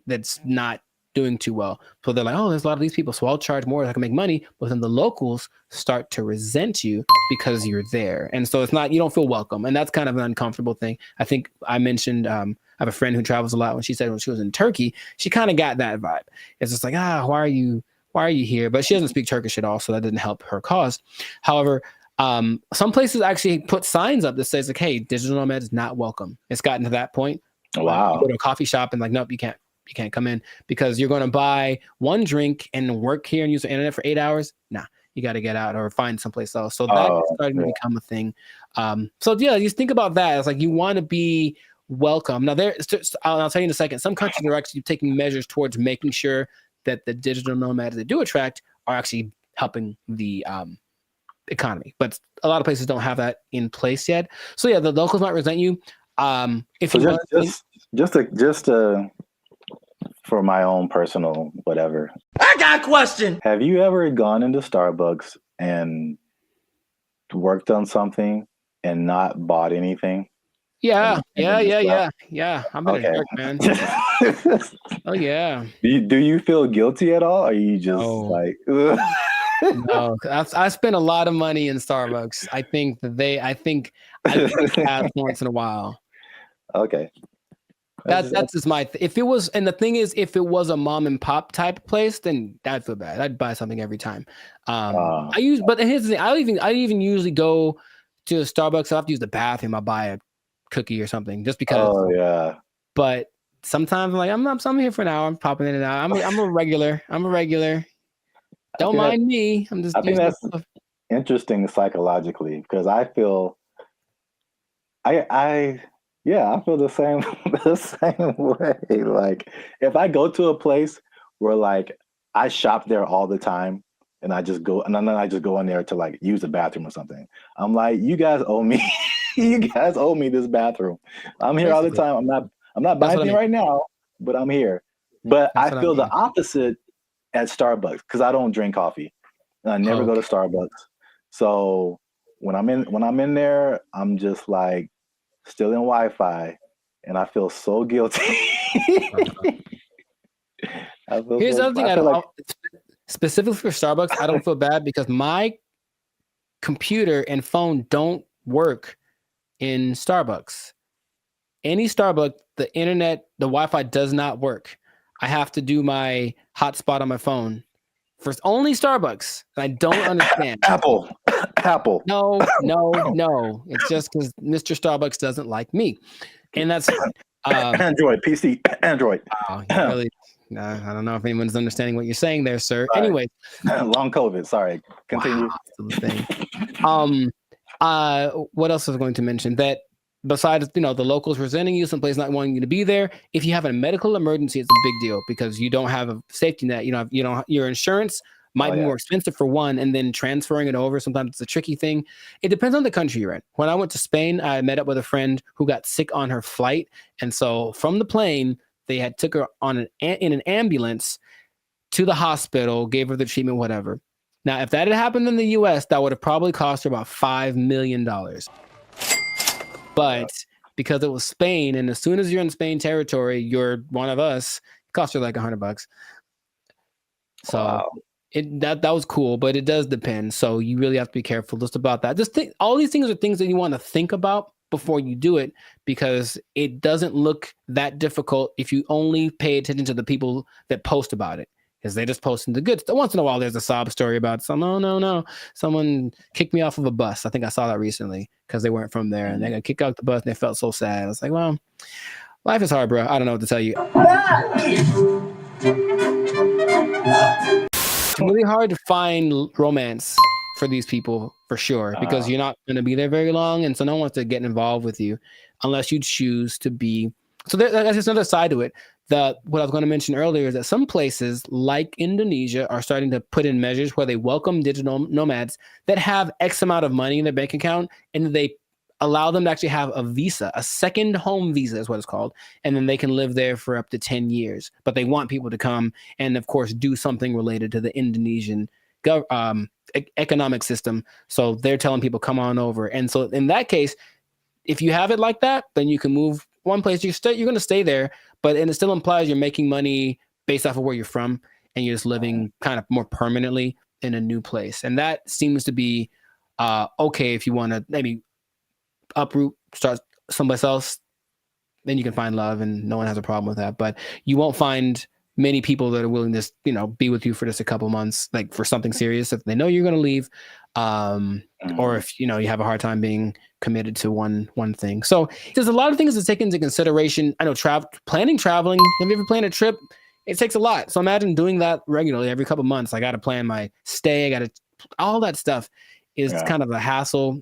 that's not doing too well. So they're like, oh, there's a lot of these people, so I'll charge more so I can make money. But then the locals start to resent you because you're there. And so it's not, you don't feel welcome. And that's kind of an uncomfortable thing. I think I mentioned, I have a friend who travels a lot. When she said when she was in Turkey, she kind of got that vibe. It's just like, why are you here? But she doesn't speak Turkish at all, so that didn't help her cause. However, some places actually put signs up that says like, hey, digital nomad is not welcome. It's gotten to that point. Wow. You go to a coffee shop and like, nope, you can't come in because you're going to buy one drink and work here and use the internet for 8 hours. Nah, you got to get out or find someplace else. So that's starting to become a thing. So yeah, just think about that. It's like you want to be welcome. Now I'll tell you in a second, some countries are actually taking measures towards making sure that the digital nomads they do attract are actually helping the economy. But a lot of places don't have that in place yet. So yeah, the locals might resent you. If so you just for my own personal whatever. I got a question. Have you ever gone into Starbucks and worked on something and not bought anything? Yeah. I've been a jerk, man. Oh yeah. Do you feel guilty at all? Or are you just like ugh? No, I spend a lot of money in Starbucks. I think pass once in a while. Okay. That's just my if it was, and the thing is, if it was a mom and pop type place, then I'd feel bad. I'd buy something every time. But here's the thing, I even usually go to Starbucks. I have to use the bathroom. I buy a cookie or something just because. Oh yeah. But sometimes I'm like, I'm here for an hour. I'm popping in and out. I'm a regular. Don't mind me. I'm just. I think that's interesting psychologically because I feel. I feel the same way. Like if I go to a place where like I shop there all the time and I just go and then I just go in there to like use the bathroom or something. I'm like, you guys owe me. You guys owe me this bathroom. I'm here all the time. I'm not buying anything right now, but I'm here. But I feel the opposite at Starbucks because I don't drink coffee. And I never go to Starbucks. So when I'm in there, I'm just like still in Wi-Fi, and I feel so guilty. Here's the other thing. Specifically for Starbucks, I don't feel bad because my computer and phone don't work in Starbucks. Any Starbucks, the internet, the Wi-Fi does not work. I have to do my hotspot on my phone. For only Starbucks, and I don't understand. Apple. No. It's just because Mr. Starbucks doesn't like me, and that's Android PC. Android. Really, I don't know if anyone's understanding what you're saying there, sir. Right. Anyway, long COVID. Sorry. Continue. Wow, that's the thing. What else was I going to mention? That besides, the locals resenting you, someplace not wanting you to be there, if you have a medical emergency, it's a big deal because you don't have a safety net. Your insurance might be more expensive for one, and then transferring it over, sometimes it's a tricky thing. It depends on the country you're in. When I went to Spain, I met up with a friend who got sick on her flight. And so from the plane, they had took her in an ambulance to the hospital, gave her the treatment, whatever. Now, if that had happened in the US, that would have probably cost her about $5 million. But because it was Spain, and as soon as you're in Spain territory, you're one of us, it cost her like $100. So that was cool, but it does depend. So you really have to be careful just about that. All these things are things that you want to think about before you do it, because it doesn't look that difficult if you only pay attention to the people that post about it. Because they just posting the good stuff. Once in a while, there's a sob story about no, someone kicked me off of a bus. I think I saw that recently because they weren't from there, and they got kicked out the bus, and they felt so sad. I was like, well, Life is hard, bro. I don't know what to tell you. It's really hard to find romance for these people, for sure, because you're not going to be there very long, and so no one wants to get involved with you unless you choose to be. So that's just another side to it. What I was going to mention earlier is that some places like Indonesia are starting to put in measures where they welcome digital nomads that have X amount of money in their bank account, and they allow them to actually have a visa, a second home visa is what it's called. And then they can live there for up to 10 years. But they want people to come and, of course, do something related to the Indonesian economic system. So they're telling people, come on over. And so in that case, if you have it like that, then you can move one place. You're going to stay there, but and it still implies you're making money based off of where you're from, and you're just living kind of more permanently in a new place. And that seems to be okay if you want to maybe uproot, start someplace else, then you can find love, and no one has a problem with that. But you won't find many people that are willing to, be with you for just a couple months, like for something serious, if they know you're going to leave, or if you have a hard time being committed to one thing. So there's a lot of things to take into consideration. I know traveling. Have you ever planned a trip? It takes a lot. So imagine doing that regularly every couple months. I got to plan my stay. All that stuff is kind of a hassle.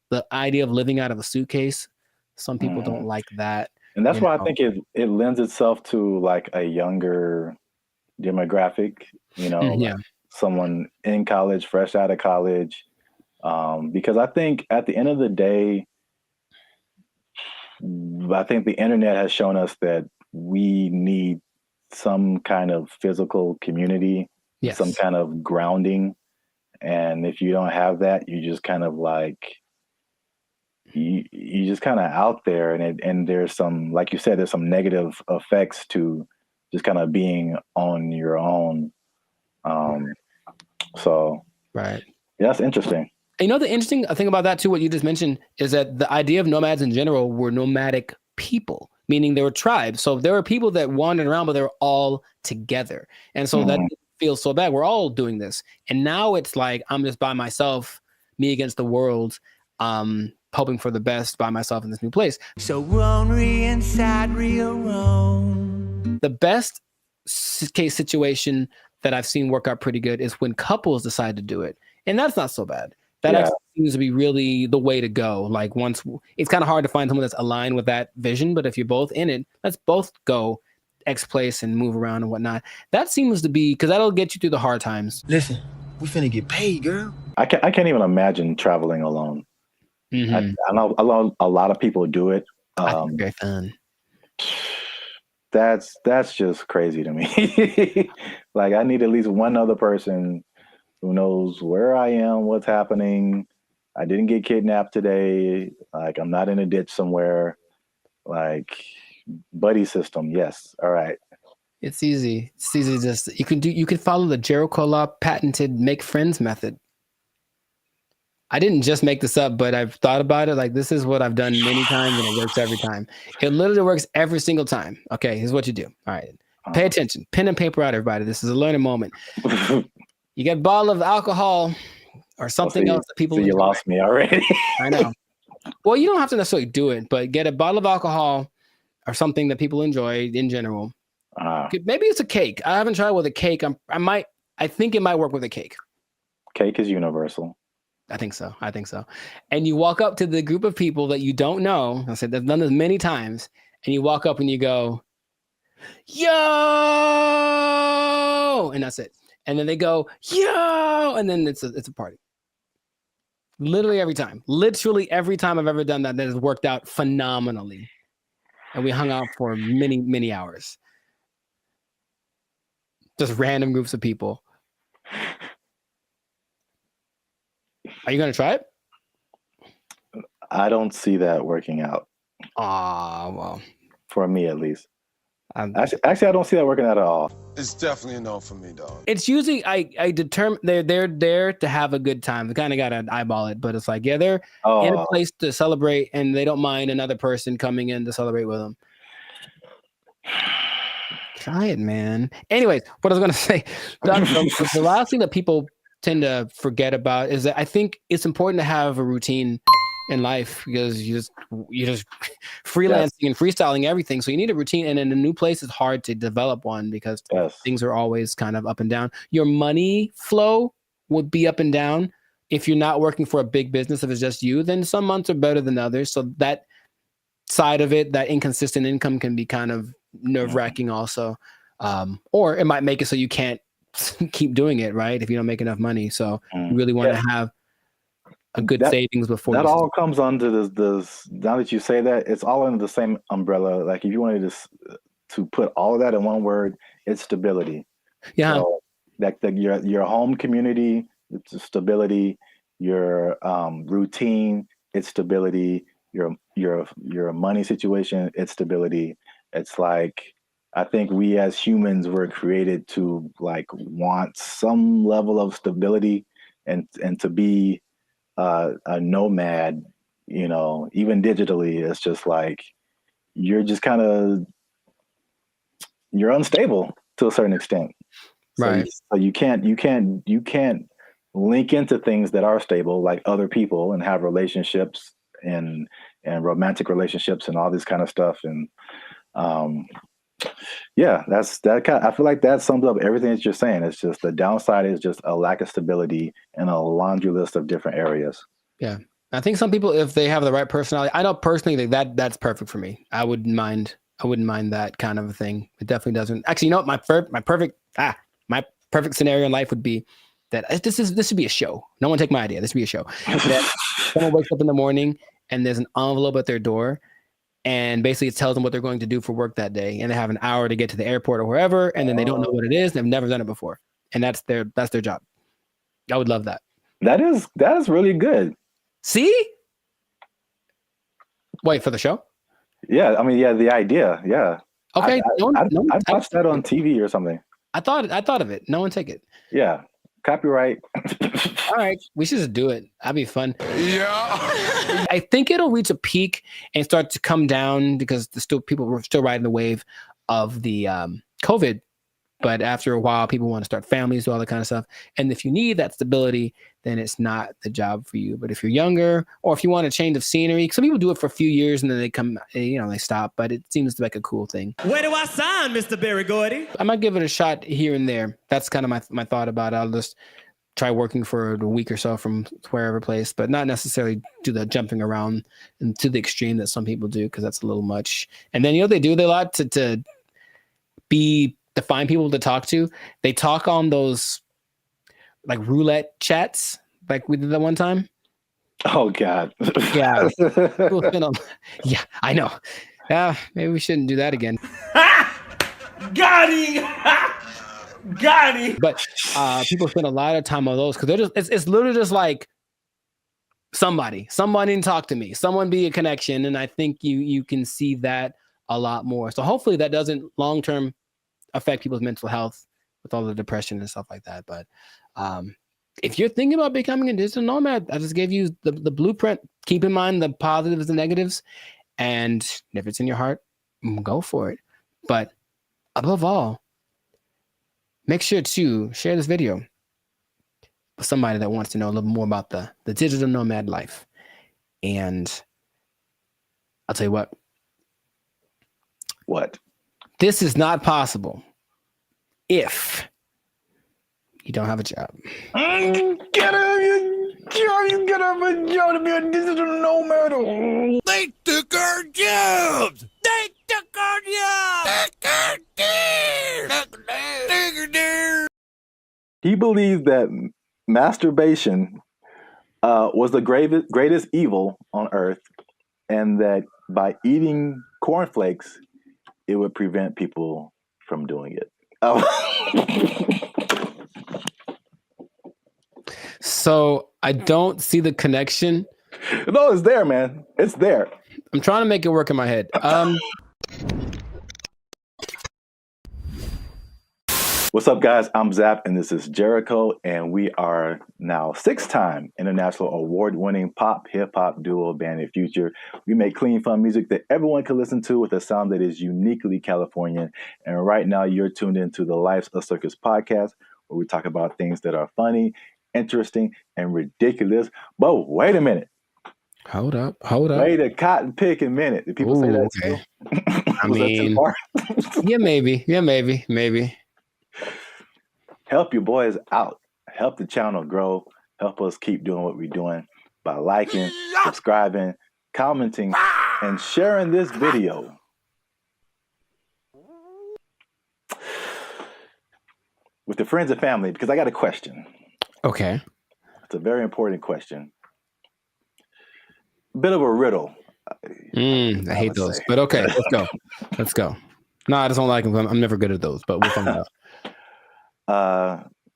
The idea of living out of a suitcase, some people don't like that. And that's why I think it lends itself to like a younger demographic, like someone in college, fresh out of college. Because I think at the end of the day, I think the internet has shown us that we need some kind of physical community, some kind of grounding. And if you don't have that, you just kind of like, you just kind of out there, and there's some, like you said, there's some negative effects to just kind of being on your own. So right, that's interesting. And the interesting thing about that too, what you just mentioned, is that the idea of nomads in general were nomadic people, meaning they were tribes. So there were people that wandered around, but they were all together, and so that feels so bad. We're all doing this, and now it's like I'm just by myself, me against the world. Hoping for the best by myself in this new place. So lonely inside, real alone. The best case situation that I've seen work out pretty good is when couples decide to do it. And that's not so bad. That actually seems to be really the way to go. Like once, it's kind of hard to find someone that's aligned with that vision, but if you're both in it, let's both go X place and move around and whatnot. That seems to be, because that'll get you through the hard times. Listen, we finna get paid, girl. I can't even imagine traveling alone. I know a lot of people do it. I think it's very fun. That's just crazy to me. Like I need at least one other person who knows where I am, what's happening. I didn't get kidnapped today. Like I'm not in a ditch somewhere. Like buddy system. Yes. All right. It's easy. It's easy. Just you can follow the Jericho Law patented make friends method. I didn't just make this up, but I've thought about it. Like this is what I've done many times, and it works every time. It literally works every single time. Okay, here's what you do. All right, pay attention. Pen and paper out, everybody. This is a learning moment. You get a bottle of alcohol or something else that people. So you lost me already. I know. Well, you don't have to necessarily do it, but get a bottle of alcohol or something that people enjoy in general. Maybe it's a cake. I haven't tried with a cake. I think it might work with a cake. Cake is universal. I think so. And you walk up to the group of people that you don't know. I said, I've done this many times. And you walk up and you go, yo, and that's it. And then they go, yo, and then it's a party. Literally every time I've ever done that has worked out phenomenally. And we hung out for many, many hours. Just random groups of people. Are you going to try it? I don't see that working out. Well. For me, at least. Actually, I don't see that working out at all. It's definitely a no for me, dog. It's usually, I determine they're there to have a good time. They kind of got to eyeball it, but it's like, they're in a place to celebrate, and they don't mind another person coming in to celebrate with them. Try it, man. Anyways, what I was going to say, the last thing that people tend to forget about is that I think it's important to have a routine in life, because you just freelancing and freestyling everything. So you need a routine. And in a new place, it's hard to develop one because things are always kind of up and down. Your money flow would be up and down. If you're not working for a big business, if it's just you, then some months are better than others. So that side of it, that inconsistent income can be kind of nerve-wracking also. Or it might make it so you can't keep doing it, right? If you don't make enough money. So you really want to have a good savings before that all comes under this. Now that you say that, it's all under the same umbrella. Like if you wanted to put all of that in one word, it's stability. Yeah. So your home community, it's stability. Your routine, it's stability. Your money situation, it's stability. It's like, I think we as humans were created to like want some level of stability and to be a nomad, you know, even digitally. It's just like you're just kind of, you're unstable to a certain extent. Right. So you can't link into things that are stable, like other people, and have relationships and romantic relationships and all this kind of stuff. And yeah, I feel like that sums up everything that you're saying. It's just the downside is just a lack of stability in a laundry list of different areas. Yeah. I think some people, if they have the right personality, I know personally that's perfect for me. I wouldn't mind that kind of a thing. It definitely doesn't. Actually, you know what? My perfect scenario in life would be that this should be a show. No one take my idea. This would be a show. That someone wakes up in the morning and there's an envelope at their door, and basically it tells them what they're going to do for work that day, and they have an hour to get to the airport or wherever, and then they don't know what it is. They've never done it before, and that's their job. I would love that. That is really good. See? Wait, for the show? Yeah, I mean, yeah, the idea, yeah. Okay, I'd watch that on TV or something. I thought of it. No one take it. Yeah, copyright. All right, we should just do it. That'd be fun. Yeah. I think it'll reach a peak and start to come down because people were still riding the wave of the COVID. But after a while, people want to start families, do all that kind of stuff. And if you need that stability, then it's not the job for you. But if you're younger, or if you want a change of scenery, some people do it for a few years and then they stop. But it seems like a cool thing. Where do I sign, Mr. Berry Gordy? I might give it a shot here and there. That's kind of my thought about it. I'll just try working for a week or so from wherever place, but not necessarily do the jumping around and to the extreme that some people do, because that's a little much. And then they do a lot to find people to talk to. They talk on those like roulette chats, like we did that one time. Oh God. Yeah. Yeah, I know. Maybe we shouldn't do that again. Got him! Got him! But people spend a lot of time on those because it's literally just like someone didn't talk to me, someone be a connection. And I think you can see that a lot more. So hopefully that doesn't long-term affect people's mental health with all the depression and stuff like that. But if you're thinking about becoming a digital nomad, I just gave you the blueprint. Keep in mind the positives and negatives, and if it's in your heart, go for it. But above all, make sure to share this video with somebody that wants to know a little more about the digital nomad life. And I'll tell you what. What? This is not possible if you don't have a job. You gotta have a job to be a digital nomad. They took our jobs. They took our jobs. He believed that masturbation was the greatest evil on earth, and that by eating cornflakes, it would prevent people from doing it. So I don't see the connection. No, it's there, man. It's there. I'm trying to make it work in my head. What's up, guys? I'm Zap, and this is Jericho, and we are now 6-time international award-winning pop hip-hop duo Bandit Future. We make clean, fun music that everyone can listen to with a sound that is uniquely Californian. And right now, you're tuned into the Life's a Circus podcast, where we talk about things that are funny, interesting, and ridiculous. But wait a minute. Hold up. Wait a cotton picking minute. Did people say that Okay. I Was that too mean, far? yeah, maybe. Help your boys out. Help the channel grow. Help us keep doing what we're doing by liking, subscribing, commenting, and sharing this video. With the friends and family, because I got a question. Okay. It's a very important question. Bit of a riddle. I hate those, but okay, let's go. No, I just don't like them. I'm never good at those, but we'll find out.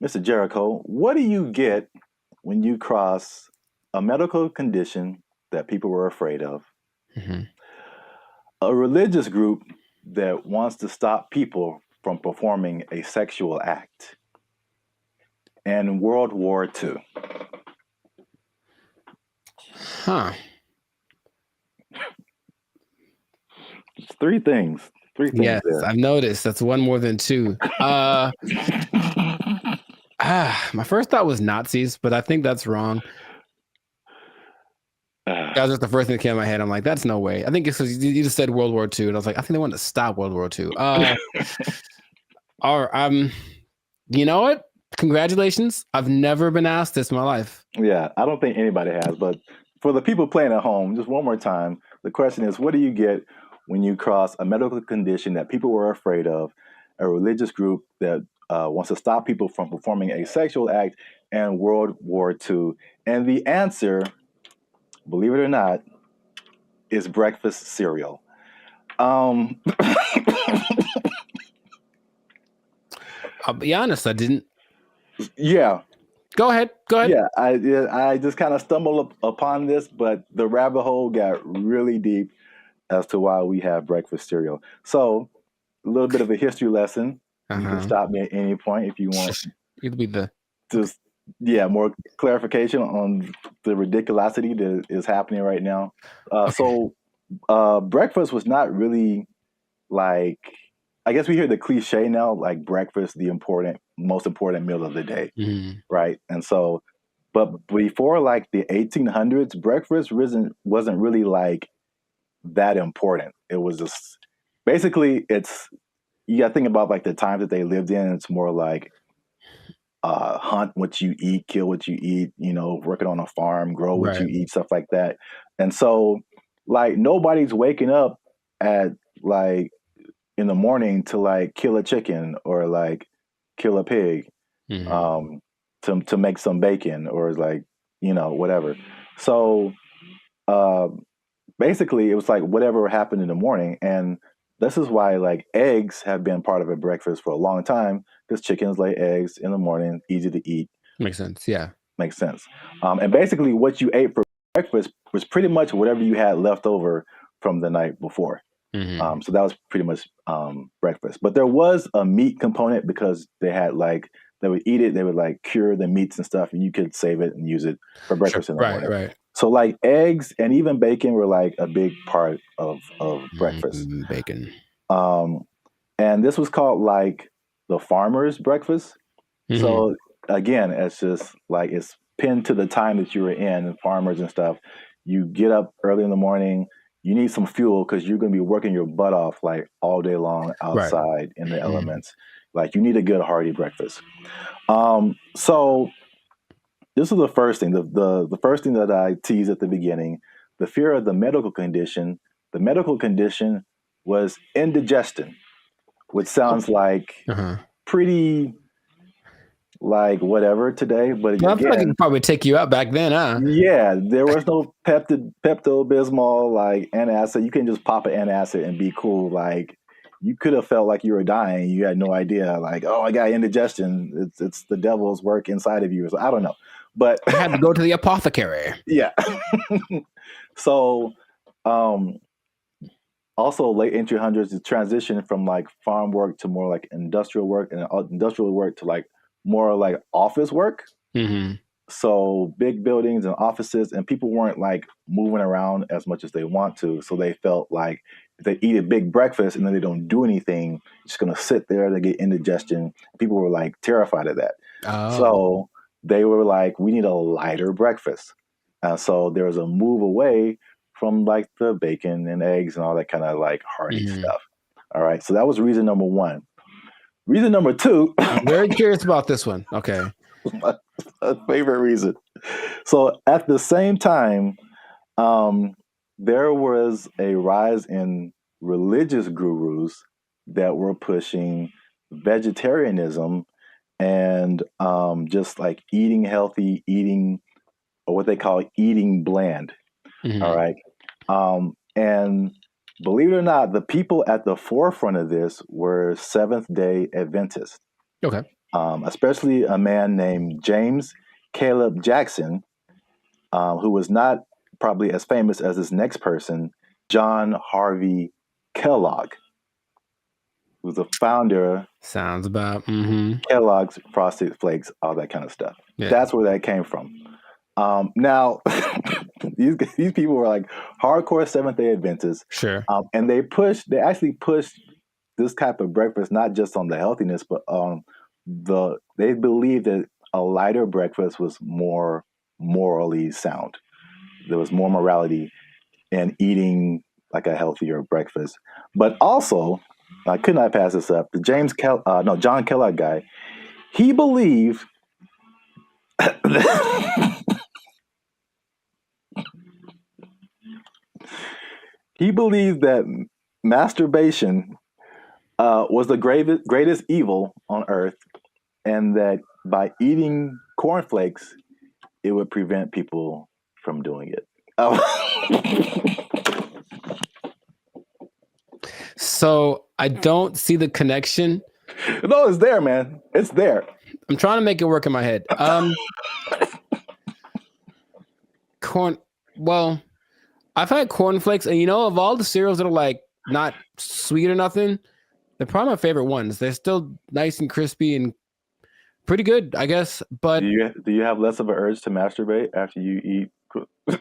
Mr. Jericho, what do you get when you cross a medical condition that people were afraid of, a religious group that wants to stop people from performing a sexual act, and World War II? Huh. It's three things. Yes, there. I've noticed. That's one more than two. My first thought was Nazis, but I think that's wrong. That was just the first thing that came to my head. I'm like, that's no way. I think it's because you just said World War II, and I was like, I think they wanted to stop World War II. You know what? Congratulations. I've never been asked this in my life. Yeah, I don't think anybody has, but for the people playing at home, just one more time, the question is, what do you get when you cross a medical condition that people were afraid of, a religious group that wants to stop people from performing a sexual act, and World War II? And the answer, believe it or not, is breakfast cereal. I'll be honest, I didn't. Yeah. Go ahead. Yeah, I just kind of stumbled upon this, but the rabbit hole got really deep as to why we have breakfast cereal. So, a little bit of a history lesson. You can stop me at any point if you want. It'll be more clarification on the ridiculosity that is happening right now. So, breakfast was not really like, I guess we hear the cliche now, like breakfast, the most important meal of the day, right? And so, but before like the 1800s, breakfast wasn't really like that important. It was just basically you got to think about like the times that they lived in. It's more like hunt what you eat, kill what you eat, working on a farm, grow what you eat, stuff like that. And so like nobody's waking up at like in the morning to like kill a chicken or like kill a pig to make some bacon or like, whatever. So basically it was like whatever happened in the morning. And this is why like eggs have been part of a breakfast for a long time, because chickens lay eggs in the morning, easy to eat. Makes sense. Yeah. Makes sense. And basically what you ate for breakfast was pretty much whatever you had left over from the night before. So that was pretty much breakfast. But there was a meat component because they would eat it, they would like cure the meats and stuff, and you could save it and use it for breakfast in the morning. Right. So like eggs and even bacon were like a big part of breakfast. Bacon. And this was called like the farmer's breakfast. So again, it's just like it's pinned to the time that you were in, and farmers and stuff. You get up early in the morning. You need some fuel because you're going to be working your butt off like all day long outside in the elements. Like you need a good hearty breakfast. So this is the first thing. The first thing that I teased at the beginning, the fear of the medical condition. The medical condition was indigestion, which sounds like pretty like whatever today, but again, I feel like it could probably take you out back then, huh? Yeah, there was no Pepto-Bismol, like antacid. You can just pop an antacid and be cool. Like you could have felt like you were dying. You had no idea. Like, oh, I got indigestion. It's the devil's work inside of you. So I don't know, but I had to go to the apothecary. Yeah. So, also late 1800s, the transition from like farm work to more like industrial work, and industrial work to like more like office work. So big buildings and offices, and people weren't like moving around as much as they want to. So they felt like if they eat a big breakfast and then they don't do anything, just going to sit there, they get indigestion. People were like terrified of that. So they were like, we need a lighter breakfast. So there was a move away from like the bacon and eggs and all that kind of like hearty stuff. All right. So that was reason number one. Reason number two. I'm very curious about this one. Okay. my favorite reason. So at the same time, there was a rise in religious gurus that were pushing vegetarianism and just like eating healthy, eating, or what they call eating bland. All right. And believe it or not, the people at the forefront of this were Seventh-day Adventists. Okay. Especially a man named James Caleb Jackson, who was not probably as famous as this next person, John Harvey Kellogg, who's the founder. Sounds about Kellogg's Frosted Flakes, all that kind of stuff. Yeah. That's where that came from. Now, these people were like hardcore Seventh-day Adventists. Sure. And they actually pushed this type of breakfast not just on the healthiness, but they believed that a lighter breakfast was more morally sound. There was more morality in eating like a healthier breakfast. But also, I could not pass this up. The John Kellogg guy, he believed that masturbation was the greatest evil on earth, and that by eating cornflakes, it would prevent people from doing it. So I don't see the connection. No, it's there, man. It's there. I'm trying to make it work in my head. Well, I've had cornflakes, and of all the cereals that are like not sweet or nothing, they're probably my favorite ones. They're still nice and crispy and pretty good, I guess. But do you have less of an urge to masturbate after you eat?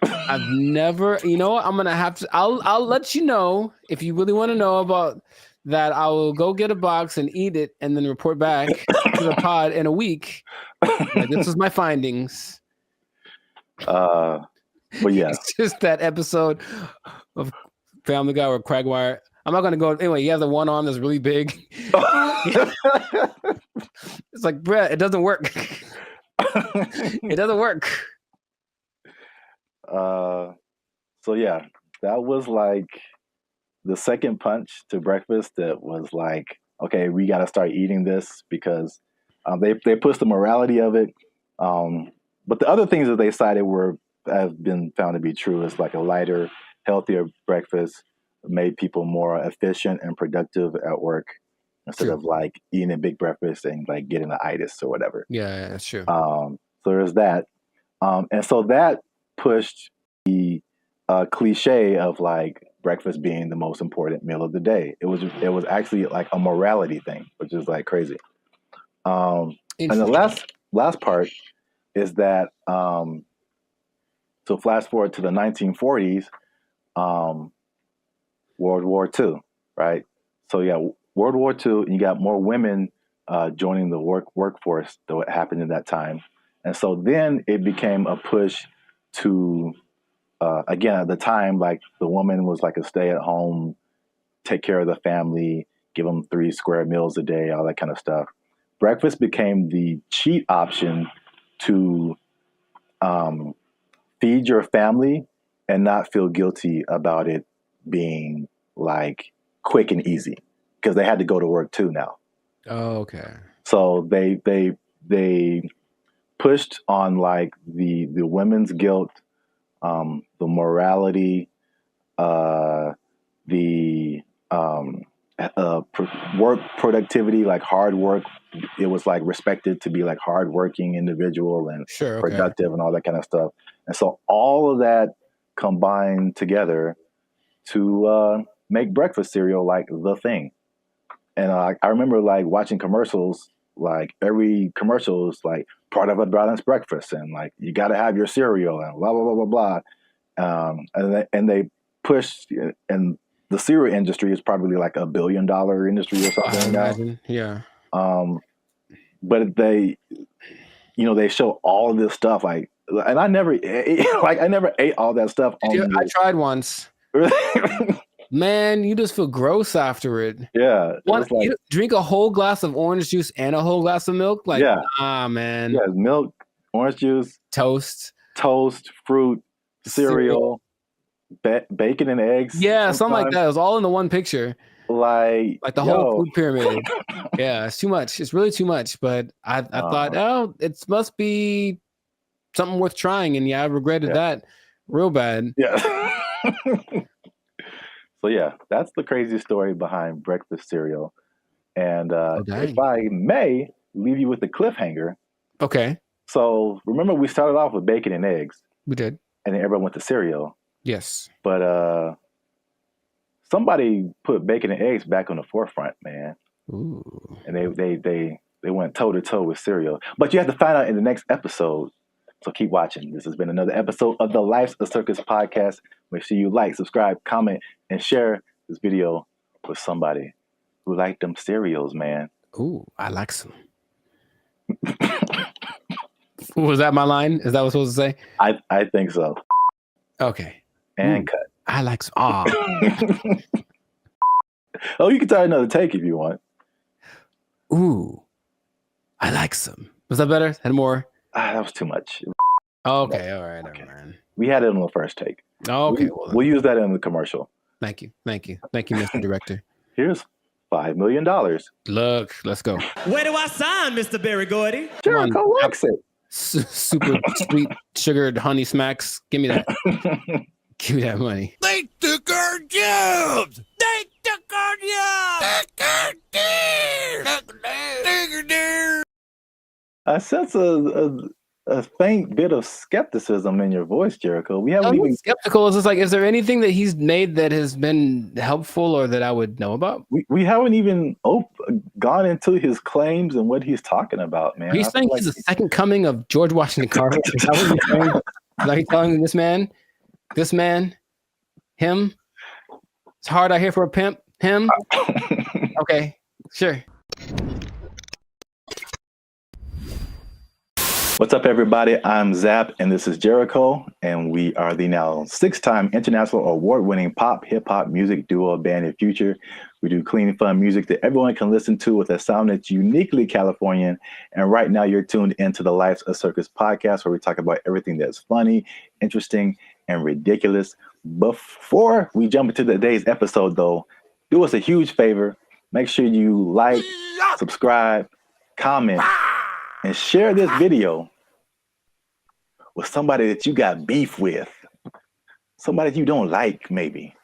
I've never. I'm gonna have to. I'll let you know if you really want to know about that. I will go get a box and eat it, and then report back to the pod in a week. This is my findings. But yeah, it's just that episode of Family Guy or Cragwire. I'm not gonna go anyway. You have the one arm that's really big. It's like, bruh, it doesn't work. It doesn't work. So yeah, that was like the second punch to breakfast. That was like, okay, we got to start eating this because they pushed the morality of it. But the other things that they cited have been found to be true. Is like a lighter, healthier breakfast made people more efficient and productive at work instead of like eating a big breakfast and like getting an itis or whatever. Yeah, that's true. So there's that. And so that pushed the cliche of like breakfast being the most important meal of the day. It was actually like a morality thing, which is like crazy. And the last part is that so flash forward to the 1940s, World War II, right? So yeah, World War II, you got more women joining the workforce than what happened in that time. And so then it became a push to, again, at the time, like the woman was like a stay-at-home, take care of the family, give them 3 square meals a day, all that kind of stuff. Breakfast became the cheap option to feed your family and not feel guilty about it being like quick and easy, because they had to go to work too now. Oh, okay. So they pushed on like the women's guilt, the morality, the work productivity, like hard work. It was like respected to be like hardworking individual and productive and all that kind of stuff. And so all of that combined together to make breakfast cereal like the thing. And I remember like watching commercials, like every commercial is like part of a balanced breakfast, and like you got to have your cereal and blah blah blah blah blah. And they pushed, and the cereal industry is probably like $1 billion industry or something now. Yeah. But they show all of this stuff like and I never I never ate all that stuff. I tried once. Man, you just feel gross after it. Yeah. You drink a whole glass of orange juice and a whole glass of milk? Like, man. Yeah, milk, orange juice, toast, fruit, cereal, bacon and eggs. Yeah, something like that. It was all in the one picture. Like the whole food pyramid. Yeah, it's too much. It's really too much. But I thought, oh, it must be something worth trying. And I regretted that real bad. Yeah. So yeah, that's the crazy story behind breakfast cereal. And if I may leave you with a cliffhanger. Okay. So remember we started off with bacon and eggs. We did. And then everyone went to cereal. Yes. But somebody put bacon and eggs back on the forefront, man. Ooh. And they went toe to toe with cereal. But you have to find out in the next episode. So keep watching. This has been another episode of the Life's a Circus podcast. Make sure you like, subscribe, comment, and share this video with somebody who liked them cereals, man. Ooh, I like some. Was that my line? Is that what I was supposed to say? I think so. Okay. And cut. I like some. Oh, you can try another take if you want. Ooh, I like some. Was that better? Had more? That was too much. Okay, all right, okay. Man. We had it on the first take. Oh, okay. We'll use that in the commercial. Thank you, Mr. Director. Here's $5 million. Look, let's go. Where do I sign, Mr. Barry Gordy? Jericho likes it. Super sweet sugared honey smacks. Give me that. Give me that money. They took our jobs. They took our jobs. I sense a faint bit of skepticism in your voice, Jericho. We haven't even skeptical. It's just like, is there anything that he's made that has been helpful or that I would know about? We haven't even gone into his claims and what he's talking about, man. Are you saying he's the second coming of George Washington Carver? Is that what you're saying? Like telling this man, him? It's hard out here for a pimp. Him? Okay, sure. What's up, everybody? I'm Zap, and this is Jericho, and we are the now 6-time international award-winning pop hip-hop music duo Band of Future. We do clean, fun music that everyone can listen to with a sound that's uniquely Californian. And right now, you're tuned into the Life's a Circus podcast, where we talk about everything that's funny, interesting, and ridiculous. Before we jump into today's episode, though, do us a huge favor. Make sure you like, subscribe, comment, and share this video with somebody that you got beef with, somebody that you don't like, maybe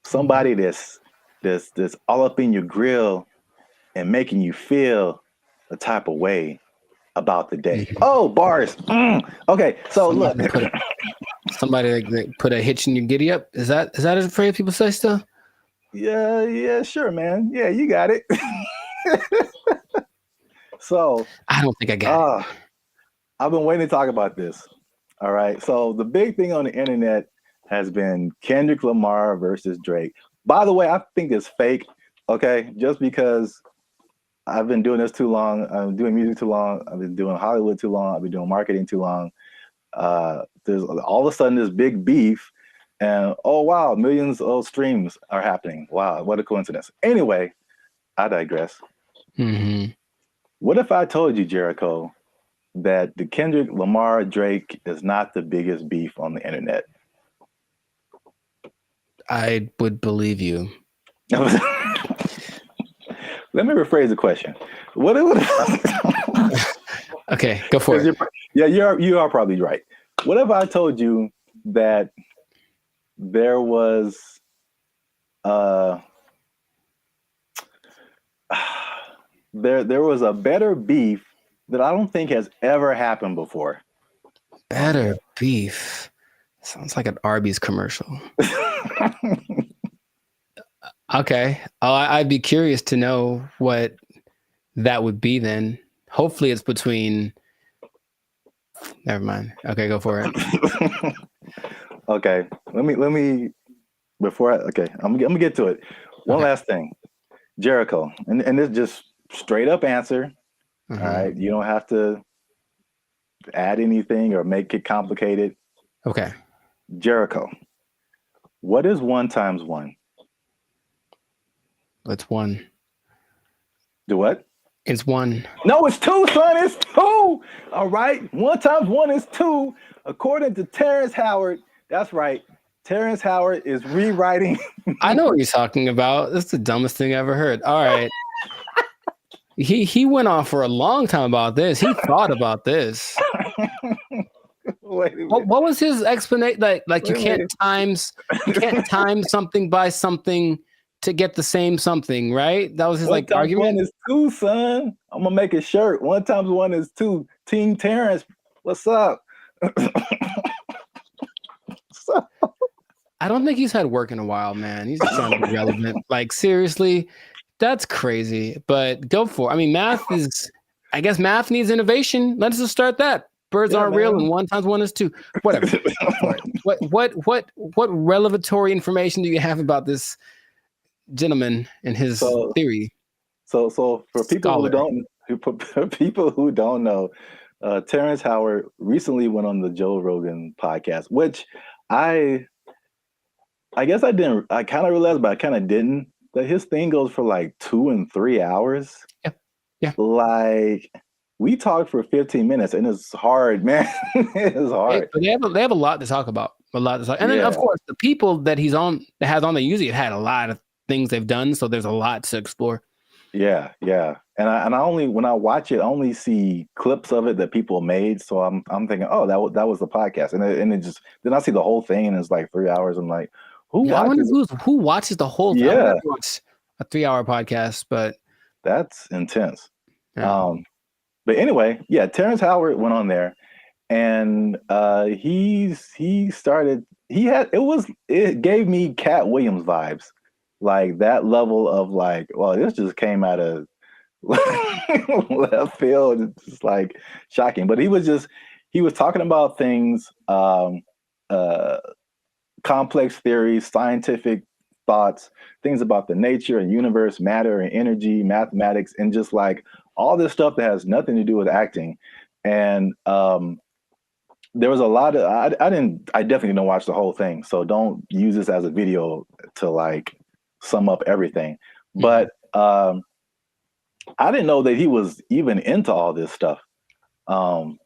somebody that's all up in your grill and making you feel a type of way about the day. Oh, bars. Okay, so look, somebody that put a hitch in your giddy up. Is that a phrase people say still? Yeah, sure, man. Yeah, you got it. So I don't think I got it. I've been waiting to talk about this. All right. So the big thing on the internet has been Kendrick Lamar versus Drake. By the way, I think it's fake. Okay. Just because I've been doing this too long. I'm doing music too long. I've been doing Hollywood too long. I've been doing marketing too long. There's all of a sudden this big beef and oh, wow, millions of streams are happening. Wow. What a coincidence. Anyway, I digress. Mm-hmm. What if I told you, Jericho, that the Kendrick Lamar Drake is not the biggest beef on the internet? I would believe you. Let me rephrase the question. Okay, go for it. You are probably right. What if I told you that there was there was a better beef that I don't think has ever happened before? Better beef. Sounds like an Arby's commercial. Okay. I'd be curious to know what that would be then. Hopefully it's between... Never mind. Okay, go for it. Okay. Let me before I'm gonna get to it. One last thing. Jericho, and this just straight up answer. Mm-hmm. All right. You don't have to add anything or make it complicated. Okay. Jericho, what is 1 times 1? It's 1. Do what? It's 1. No, it's 2, son. It's 2. All right. 1 times 1 is 2. According to Terrence Howard, that's right. Terrence Howard is rewriting. I know what you're talking about. That's the dumbest thing I ever heard. All right. He went on for a long time about this. He thought about this. What was his explanation? Like you can't time something by something to get the same something, right? That was his like argument. 1 is 2, son. I'm gonna make a shirt. 1 times 1 is 2. Team Terrence, what's up? I don't think he's had work in a while, man. He's just trying to be relevant. Like seriously, that's crazy. But go for it. I mean, I guess math needs innovation. Let's just start that. Birds aren't real, and 1 times 1 is 2. Whatever. What revelatory information do you have about this gentleman and his theory? So for people who don't know, Terrence Howard recently went on the Joe Rogan podcast, which I guess I kind of realized, but I kind of didn't, that his thing goes for like 2 and 3 hours. Yeah. Like we talked for 15 minutes and it's hard, man. It's hard. They have a lot to talk about. And then of course the people that has on there usually have had a lot of things they've done. So there's a lot to explore. Yeah. And I only, when I watch it, I only see clips of it that people made. So I'm thinking, oh, that was the podcast. And it just, then I see the whole thing and it's like 3 hours. I'm like, who watches the whole thing? Yeah. I wonder what's a 3-hour podcast, but that's intense. Yeah. But anyway, Terrence Howard went on there and it gave me Cat Williams vibes. Like that level of like, well, this just came out of left field. It's just like shocking. But he was talking about things, complex theories, scientific thoughts, things about the nature and universe, matter and energy, mathematics, and just like all this stuff that has nothing to do with acting. And there was a lot of I definitely didn't watch the whole thing, so don't use this as a video to like sum up everything. But I didn't know that he was even into all this stuff. So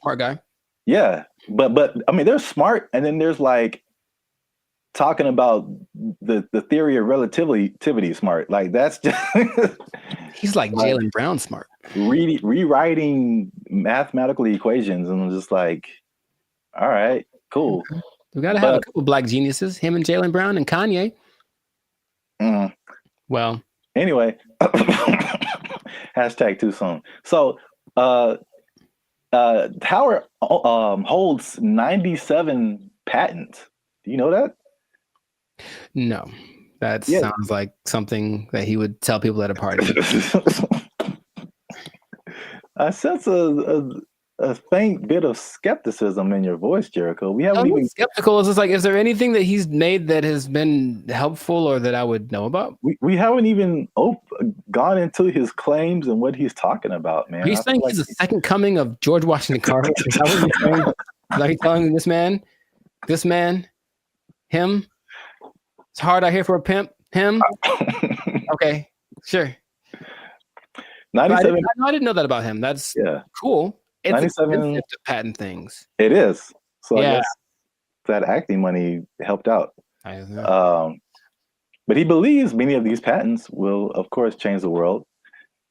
smart guy. Yeah, but I mean, they're smart, and then there's like talking about the theory of relativity smart. Like that's just he's like Jaylen Brown smart. Rewriting mathematical equations, and I'm just like, all right, cool. We gotta have a couple black geniuses, him and Jaylen Brown and Kanye. Well, anyway, hashtag too soon. So Howard holds 97 patents. Do you know that? No, that sounds like something that he would tell people at a party. I sense a faint bit of skepticism in your voice, Jericho. We haven't even skeptical. It's just like, is there anything that he's made that has been helpful or that I would know about? We haven't even gone into his claims and what he's talking about, man. Are you saying he's the second coming of George Washington Carver? Is that what you're saying? Are you telling this man, him? It's hard out here for a pimp. Him? Okay, sure. 97. I didn't know that about him. That's cool. It's 97 expensive to patent things. It is. So I guess that acting money helped out. But he believes many of these patents will, of course, change the world.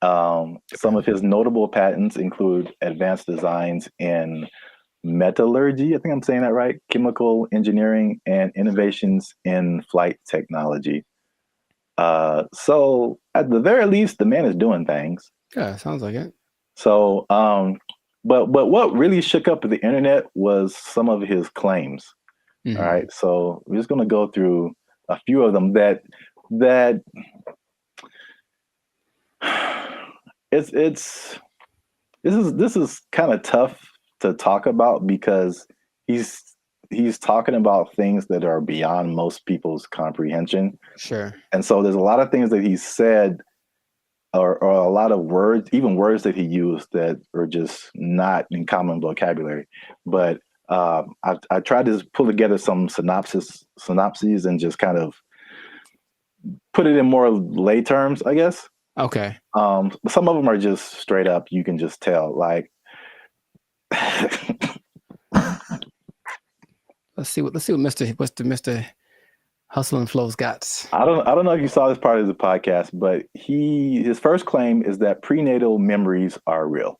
Some of his notable patents include advanced designs in metallurgy, I think I'm saying that right, chemical engineering, and innovations in flight technology. So at the very least, the man is doing things. Yeah, sounds like it. So, but what really shook up the internet was some of his claims. All right, so we're just going to go through a few of them that this is kind of tough to talk about because he's talking about things that are beyond most people's comprehension. Sure. And so there's a lot of things that he said or a lot of words, even words that he used that are just not in common vocabulary. But I tried to pull together some synopses and just kind of put it in more lay terms, I guess. Okay. Some of them are just straight up. You can just tell. Like, let's see what Mr. Hustle and Flow's got. I don't know if you saw this part of the podcast, but his first claim is that prenatal memories are real,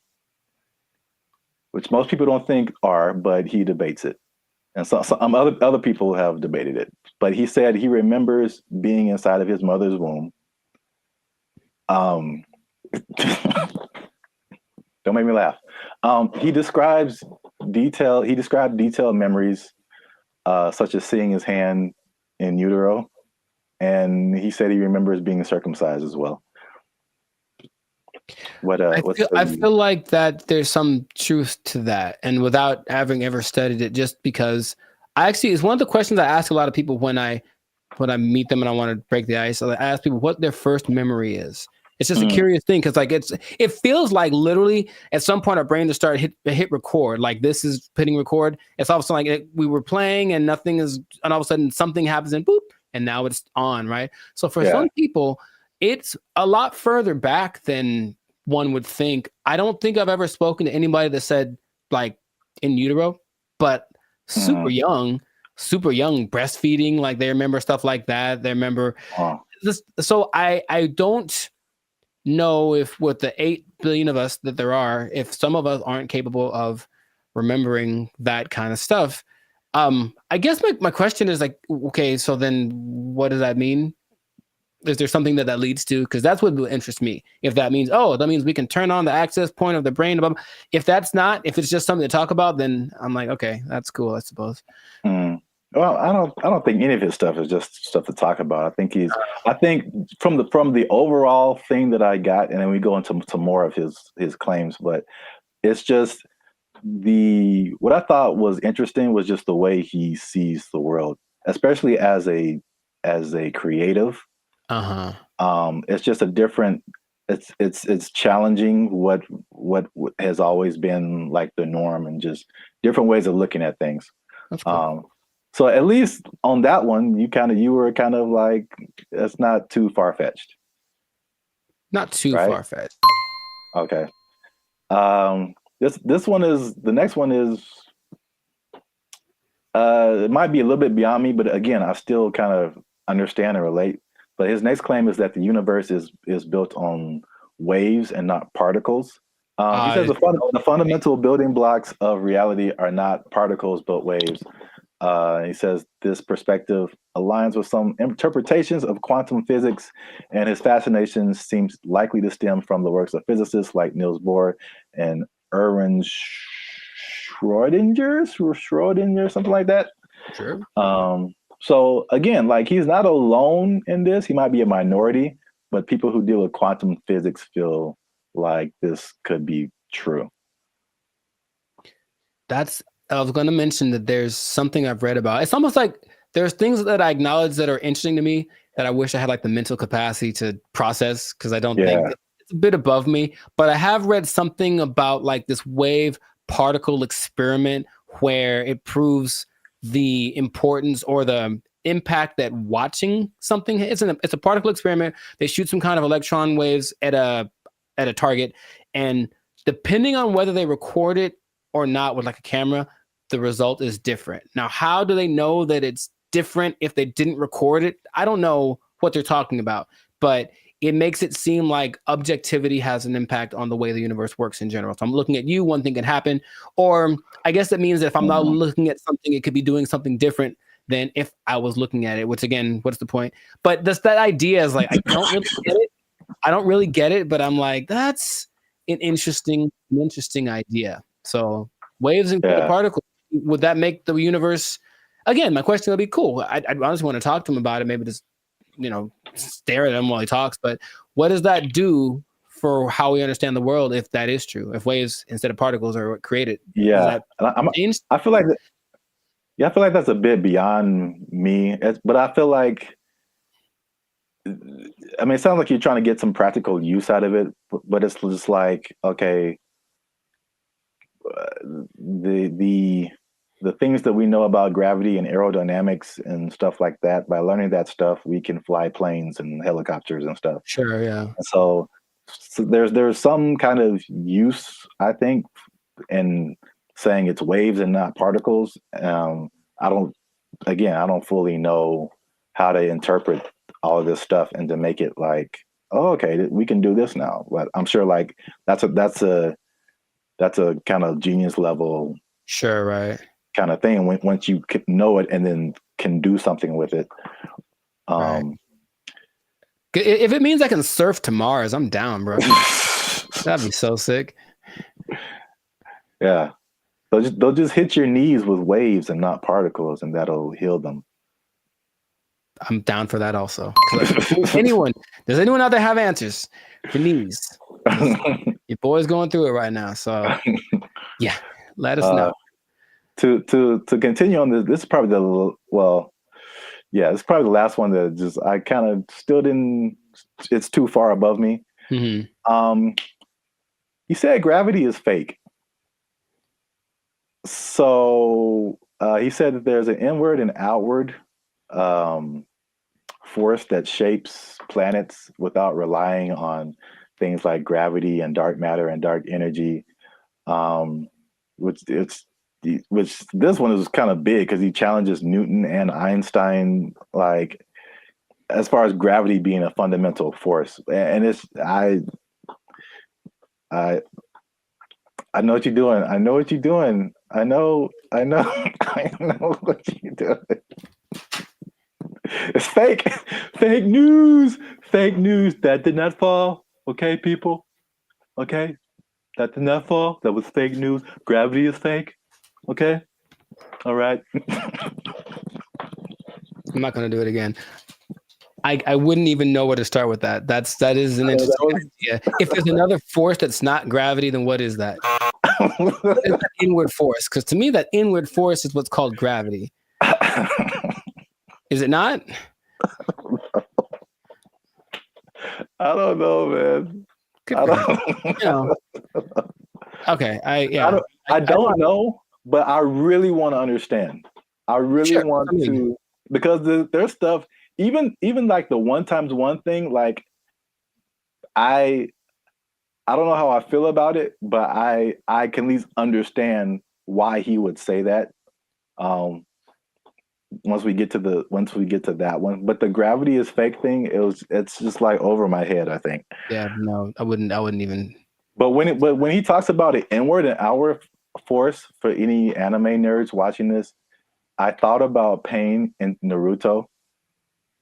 which most people don't think are, but he debates it, and some other people have debated it. But he said he remembers being inside of his mother's womb. Don't make me laugh. He described detailed memories, such as seeing his hand in utero, and he said he remembers being circumcised as well. I feel like that there's some truth to that, and without having ever studied it, just because it's one of the questions I ask a lot of people when I meet them and I want to break the ice. I ask people what their first memory is. It's just a curious thing because it feels like literally at some point our brain just started hit record. Like this is hitting record. It's all of a sudden like we were playing and nothing is, and all of a sudden something happens and boop, and now it's on, right? So for some people, it's a lot further back than one would think. I don't think I've ever spoken to anybody that said like in utero, but super young breastfeeding, like they remember stuff like that. They remember this. So I don't know if with the 8 billion of us that there are, if some of us aren't capable of remembering that kind of stuff. I guess my question is like, okay, so then what does that mean? Is there something that leads to? Because that's what will interest me. If that means, that means we can turn on the access point of the brain. If that's not, if it's just something to talk about, then I'm like, okay, that's cool, I suppose. Well, I don't think any of his stuff is just stuff to talk about. I think from the overall thing that I got, and then we go into some more of his claims, but it's just what I thought was interesting was just the way he sees the world, especially as a creative. It's just a different. It's challenging what has always been like the norm, and just different ways of looking at things. That's cool. So at least on that one, you were kind of like, that's not too far-fetched. Not too far-fetched. Okay. The next one is it might be a little bit beyond me, but again, I still kind of understand and relate. But his next claim is that the universe is built on waves and not particles. He says the fundamental building blocks of reality are not particles but waves. He says this perspective aligns with some interpretations of quantum physics, and his fascination seems likely to stem from the works of physicists like Niels Bohr and Erwin Schrödinger, something like that. Sure. So again, like he's not alone in this. He might be a minority, but people who deal with quantum physics feel like this could be true. I was going to mention that there's something I've read about. It's almost like there's things that I acknowledge that are interesting to me that I wish I had like the mental capacity to process, because I don't think it's a bit above me. But I have read something about like this wave particle experiment where it proves the importance or the impact that watching something. It's a particle experiment. They shoot some kind of electron waves at a target, and depending on whether they record it or not with like a camera, the result is different. Now, how do they know that it's different if they didn't record it? I don't know what they're talking about, but it makes it seem like objectivity has an impact on the way the universe works in general. So I'm looking at you, one thing can happen, or I guess that means that if I'm not looking at something, it could be doing something different than if I was looking at it, which again, what's the point? But that idea is like, I don't really get it, but I'm like, that's an interesting idea. So waves and particles, would that make the universe? Again, my question would be cool. I honestly want to talk to him about it. Maybe just stare at him while he talks. But what does that do for how we understand the world if that is true? If waves instead of particles are what created? Yeah, I feel like that's a bit beyond me. But I feel like I mean, it sounds like you're trying to get some practical use out of it, but it's just like, okay, the things that we know about gravity and aerodynamics and stuff like that, by learning that stuff, we can fly planes and helicopters and stuff. Sure, yeah. And so there's some kind of use, I think, in saying it's waves and not particles. I don't fully know how to interpret all of this stuff and to make it like, oh, okay, we can do this now. But I'm sure like that's a kind of genius level, sure, right, kind of thing. Once you know it and then can do something with it. Right. If it means I can surf to Mars, I'm down, bro. That'd be so sick. Yeah, they'll just hit your knees with waves and not particles, and that'll heal them. I'm down for that also. Does anyone out there have answers for knees? Your boy's going through it right now, so yeah, let us know. To continue on this is probably it's probably the last one that just I kind of still didn't. It's too far above me. Mm-hmm. You said gravity is fake. So he said that there's an inward and outward force that shapes planets without relying on things like gravity and dark matter and dark energy. Which this one is kind of big because he challenges Newton and Einstein, like as far as gravity being a fundamental force. And it's I know what you're doing. I know what you're doing. I know I know what you're doing. It's fake. Fake news. Fake news. That did not fall. Okay, people. Okay. That did not fall. That was fake news. Gravity is fake. Okay. All right. I'm not gonna do it again. I wouldn't even know where to start with that. That is an interesting idea. If there's another force that's not gravity, then what is that? What is that inward force? Because to me, that inward force is what's called gravity. Is it not? I don't know, man. Okay. I don't know, but I really want to understand. I really want to, because there's stuff, even like the 1 times 1 thing, like I don't know how I feel about it, but I can at least understand why he would say that. Once we get to that one, but the gravity is fake thing, it's just like over my head, I think. Yeah, no, I wouldn't even. But when he talks about an inward and outward force, for any anime nerds watching this, I thought about Pain in Naruto,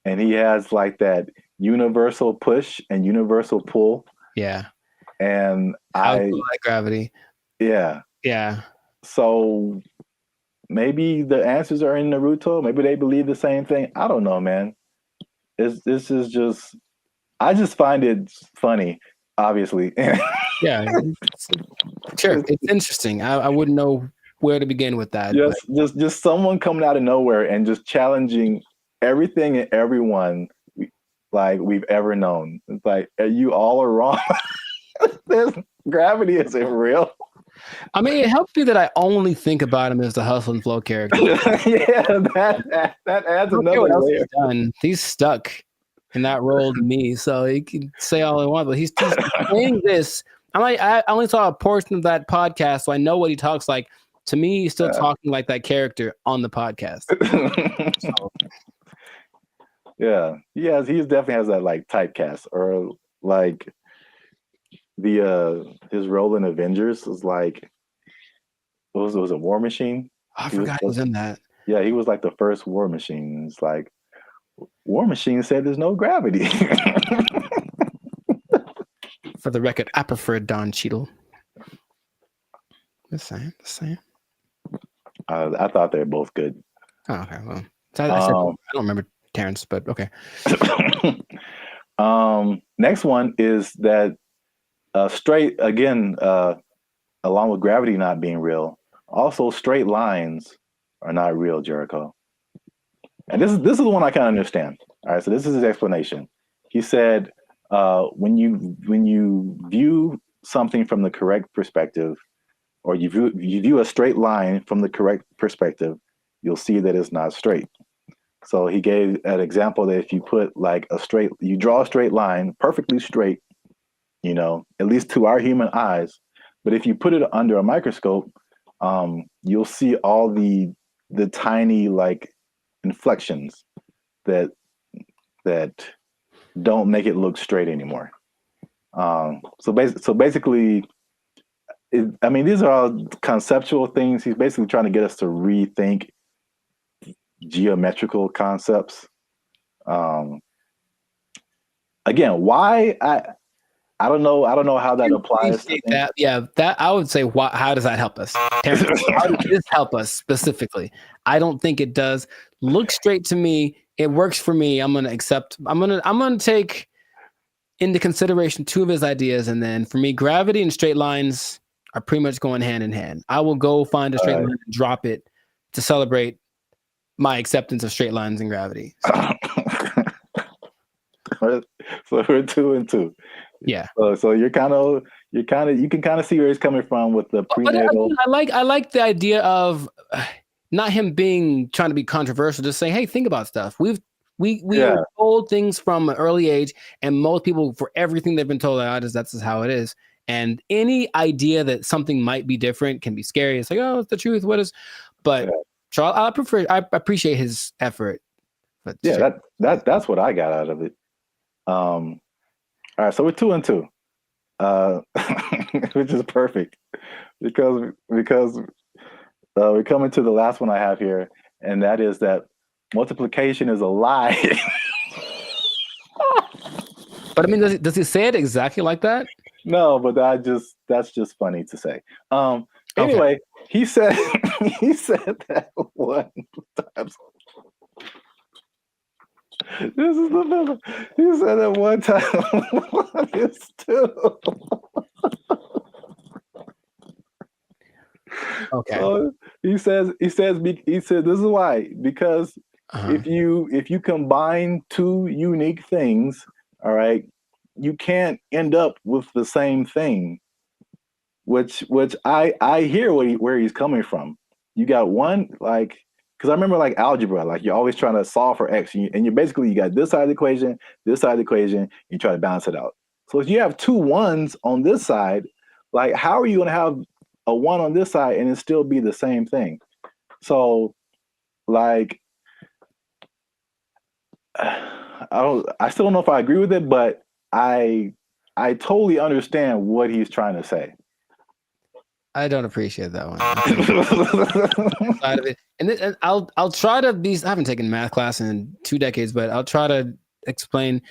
and he has like that universal push and universal pull. Yeah. And I like gravity. Yeah. Yeah. So maybe the answers are in Naruto. Maybe they believe the same thing. I don't know, man. This is just, I just find it funny, obviously. Yeah. Sure. It's interesting. I wouldn't know where to begin with that. Just someone coming out of nowhere and just challenging everything and everyone like we've ever known. It's like, you all are wrong. Gravity isn't real. I mean, it helps me that I only think about him as the Hustle and Flow character. Yeah, that adds another layer. He's stuck in that role to me, so he can say all he wants, but he's saying this. I only saw a portion of that podcast, so I know what he talks like. To me, he's still talking like that character on the podcast. So. Yeah, he definitely has that like typecast, or like his role in Avengers was like, what was it, War Machine? I forgot he was in that. Yeah, he was like the first War Machine. It's like, War Machine said there's no gravity. For the record, I prefer Don Cheadle. The same. I thought they were both good. Oh, okay. Well, I don't remember Terrence, but okay. Next one is that straight, again, along with gravity not being real, also straight lines are not real, Jericho. And this is the one I can understand. All right, so this is his explanation. He said, when you view something from the correct perspective, or you view a straight line from the correct perspective, you'll see that it's not straight. So he gave an example that if you put like you draw a straight line perfectly straight, at least to our human eyes, but if you put it under a microscope, you'll see all the tiny like inflections that don't make it look straight anymore. So basically, these are all conceptual things. He's basically trying to get us to rethink geometrical concepts. Again, why I don't know how that applies. That I would say. How does that help us? How does this help us specifically? I don't think it does. Look straight to me. It works for me. I'm gonna accept. I'm gonna take into consideration two of his ideas, and then for me, gravity and straight lines are pretty much going hand in hand. I will go find a straight line and drop it to celebrate my acceptance of straight lines and gravity. So we're 2 and 2. Yeah. So you can kind of see where he's coming from with the prenatal. I like the idea of not him trying to be controversial, just saying, hey, think about stuff. We are told things from an early age, and most people, for everything they've been told, that's just how it is. And any idea that something might be different can be scary. It's like, oh, it's the truth. What is? But I appreciate his effort. But that's what I got out of it. All right, so we're 2 and 2, which is perfect because we're coming to the last one I have here, and that is that multiplication is a lie. But I mean, does he say it exactly like that? No, but that's just funny to say. Anyway, he said that one time. This is the middle. He said that one time. One is 2. Okay. So he said this is why, because if you combine two unique things, all right, you can't end up with the same thing. Which I hear where he's coming from. You got one, like, because I remember like algebra, like you're always trying to solve for x, and you basically you got this side of the equation, you try to balance it out. So if you have 2 1s on this side, like how are you going to have a 1 on this side and it still be the same thing? So like I still don't know if I agree with it, but I totally understand what he's trying to say. I don't appreciate that one. Side of it. And I'll try to be. I haven't taken math class in 2 decades, but I'll try to explain.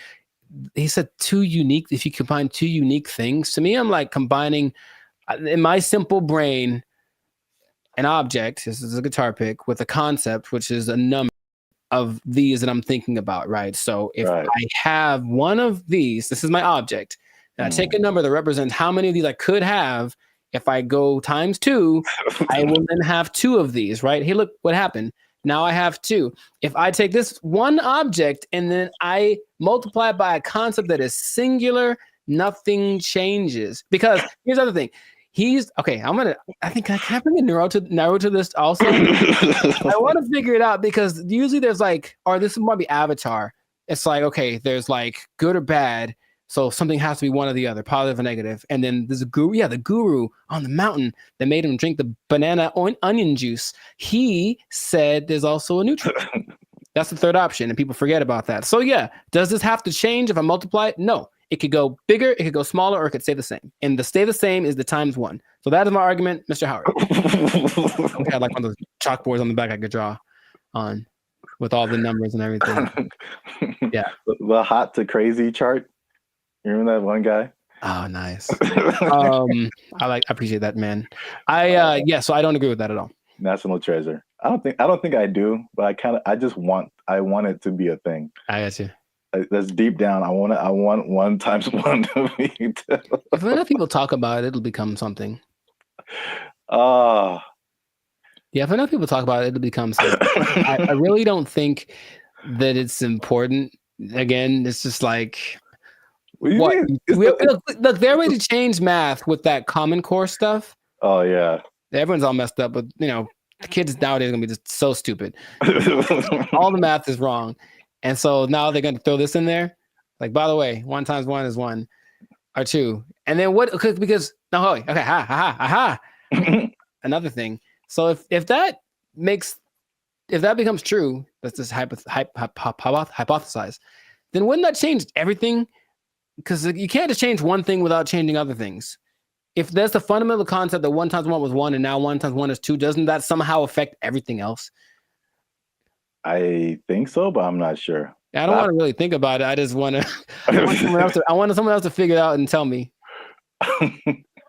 He said 2 unique. If you combine 2 unique things, to me, I'm like combining in my simple brain an object. This is a guitar pick with a concept, which is a number of these that I'm thinking about. Right. So if I have one of these, this is my object, and I take a number that represents how many of these I could have. If I go times 2, I will then have 2 of these, right? Hey, look what happened. Now I have 2. If I take this one object and then I multiply it by a concept that is singular, nothing changes. Because here's the other thing. I think I can bring a narrow to this also. I want to figure it out because usually there's like, or this might be Avatar. It's like, okay, there's like good or bad. So something has to be one or the other, positive or negative. And then there's a guru, the guru on the mountain that made him drink the banana onion juice. He said there's also a neutral. That's the third option, and people forget about that. So yeah, does this have to change if I multiply it? No. It could go bigger, it could go smaller, or it could stay the same. And the stay the same is the times 1. So that is my argument, Mr. Howard. I had like one of those chalkboards on the back I could draw on with all the numbers and everything. Yeah. The hot to crazy chart. You remember that one guy? Oh, nice. I appreciate that, man. So I don't agree with that at all. National treasure. I don't think I do, but I want it to be a thing. I got you. That's deep down. I want 1 times 1 to be 2. If enough people talk about it, it'll become something. Yeah, if enough people talk about it, it'll become something. I really don't think that it's important Again, it's just like What do you what? mean? Look, they're ready to change math with that Common Core stuff. Oh yeah. Everyone's all messed up, but the kids nowadays are gonna be just so stupid. All the math is wrong, and so now they're gonna throw this in there. Like, by the way, 1 times 1 is 1 or 2, and then what? Because no, okay, another thing. So if that becomes true, that's just hypothesize. Then wouldn't that change everything? Because you can't just change one thing without changing other things. If there's the fundamental concept that 1 times 1 was 1 and now 1 times 1 is 2, doesn't that somehow affect everything else? I think so, but I'm not sure. I don't want to really think about it. I just want to. I want someone else to figure it out and tell me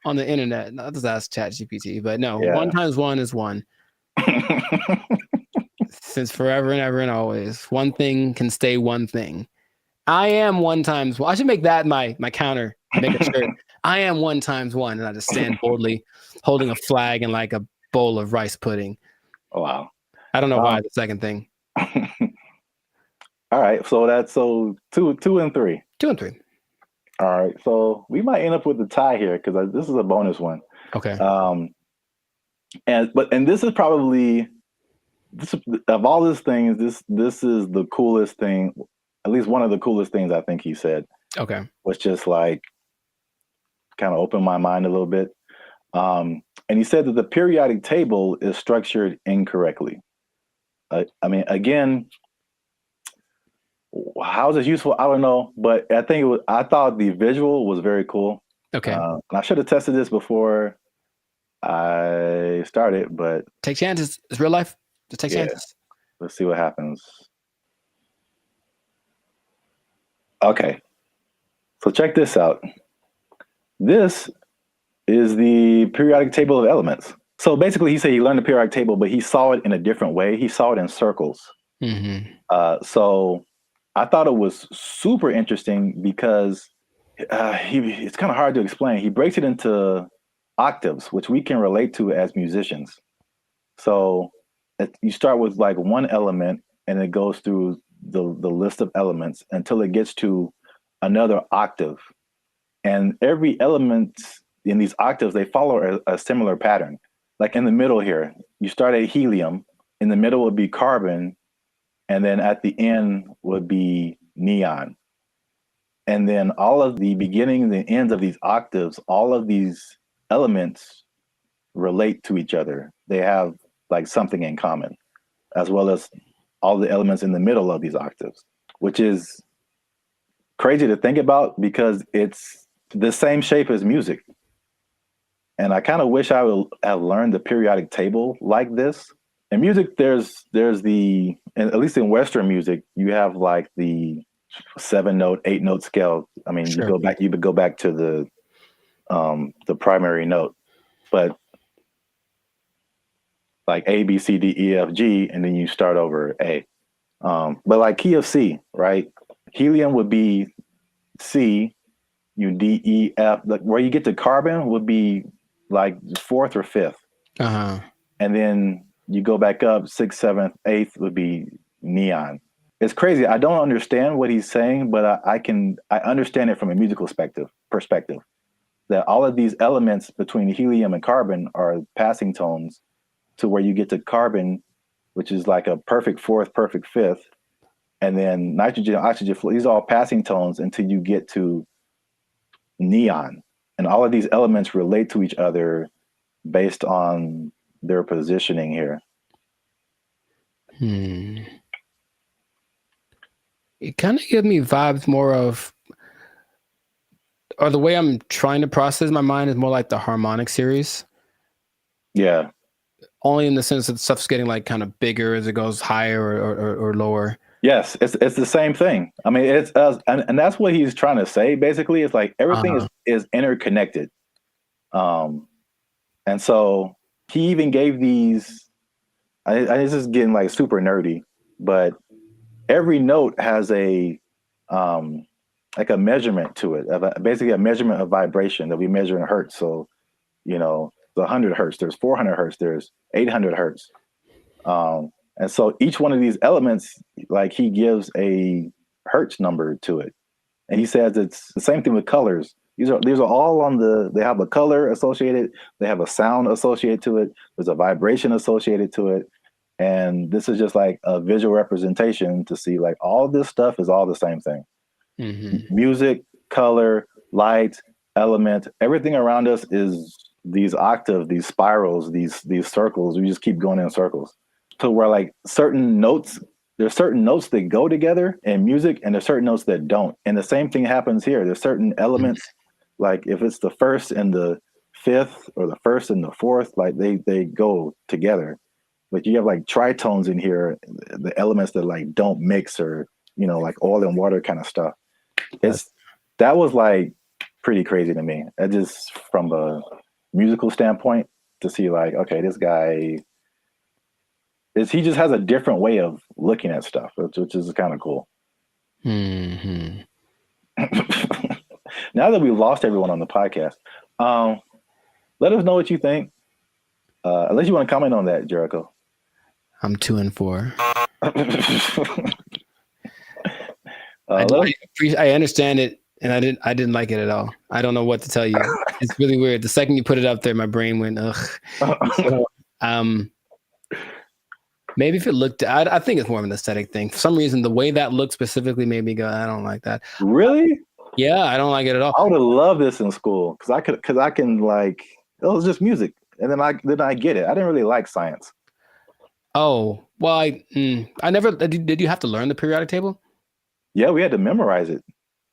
on the internet. I'll just ask ChatGPT. But no, 1 times 1 is 1. Since forever and ever and always, one thing can stay one thing. I am 1 times 1. I should make that my counter. Make a shirt. I am 1 times 1, and I just stand boldly, holding a flag and like a bowl of rice pudding. Oh, wow. I don't know why the second thing. All right, so that's 2 and 3. 2 and 3. All right, so we might end up with a tie here because this is a bonus one. Okay. And this is probably of all these things, this is the coolest thing. At least one of the coolest things I think he said. Okay. Was just like kind of opened my mind a little bit. And he said that the periodic table is structured incorrectly. I mean, again, how is this useful? I don't know, but I thought the visual was very cool. Okay. And I should have tested this before I started, but take chances. It's real life. Just take chances. Let's see what happens. Okay. So check this out. This is the periodic table of elements. So basically, he said he learned the periodic table, but he saw it in a different way. He saw it in circles. Mm-hmm. So I thought it was super interesting because it's kind of hard to explain. He breaks it into octaves, which we can relate to as musicians. So you start with like one element, and it goes through the list of elements until it gets to another octave. And every element in these octaves, they follow a similar pattern. Like in the middle here, you start at helium, in the middle would be carbon, and then at the end would be neon. And then all of the beginnings and ends of these octaves, all of these elements relate to each other. They have like something in common, as well as all the elements in the middle of these octaves, which is crazy to think about because it's the same shape as music. And I kind of wish I would have learned the periodic table like this. In music, there's the, at least in Western music, you have like the 7-note, 8-note scale. I mean, sure. you would go back to the primary note, but like A, B, C, D, E, F, G, and then you start over A. But like key of C, right? Helium would be C, D, E, F. Like where you get to carbon would be like 4th or 5th. Uh-huh. And then you go back up 6th, 7th, 8th would be neon. It's crazy. I don't understand what he's saying, but I understand it from a musical perspective. That all of these elements between helium and carbon are passing tones to where you get to carbon, which is like a perfect 4th, perfect 5th. And then nitrogen, oxygen, these are all passing tones until you get to neon. And all of these elements relate to each other based on their positioning here. It kind of gives me vibes more of, or the way I'm trying to process my mind is more like the harmonic series. Yeah. Only in the sense that stuff's getting like kind of bigger as it goes higher or lower. Yes, it's the same thing. I mean, it's and that's what he's trying to say. Basically, it's like everything is interconnected. And so he even gave these. This is getting like super nerdy, but every note has a like a measurement to it, basically a measurement of vibration that we measure in hertz. So, the 100 hertz, there's 400 hertz, there's 800 hertz. And so each one of these elements, like he gives a hertz number to it. And he says it's the same thing with colors. These are all on they have a color associated, they have a sound associated to it, there's a vibration associated to it. And this is just like a visual representation to see like all this stuff is all the same thing. Music, color, light, element, everything around us is these octaves, these spirals, these circles. We just keep going in circles. So where like certain notes, there's certain notes that go together in music and there's certain notes that don't. And the same thing happens here. There's certain elements, like if it's the first and the fifth or the first and the fourth, like they go together. But you have like tritones in here, the elements that like don't mix, or, you know, like oil and water kind of stuff. That was like pretty crazy to me. That just from a musical standpoint to see like, okay, this guy he just has a different way of looking at stuff, which is kind of cool. Now that we've lost everyone on the podcast, let us know what you think. Unless you want to comment on that, Jericho. I'm 2 and 4. I understand it, and I didn't like it at all. I don't know what to tell you. It's really weird. The second you put it up there, my brain went ugh. So, maybe if it looked, I think it's more of an aesthetic thing. For some reason, the way that looked specifically made me go, I don't like that. Really? Yeah, I don't like it at all. I would have loved this in school because I can like, it was just music, and then I get it. I didn't really like science. Oh, well, I never did. You have to learn the periodic table? Yeah, we had to memorize it.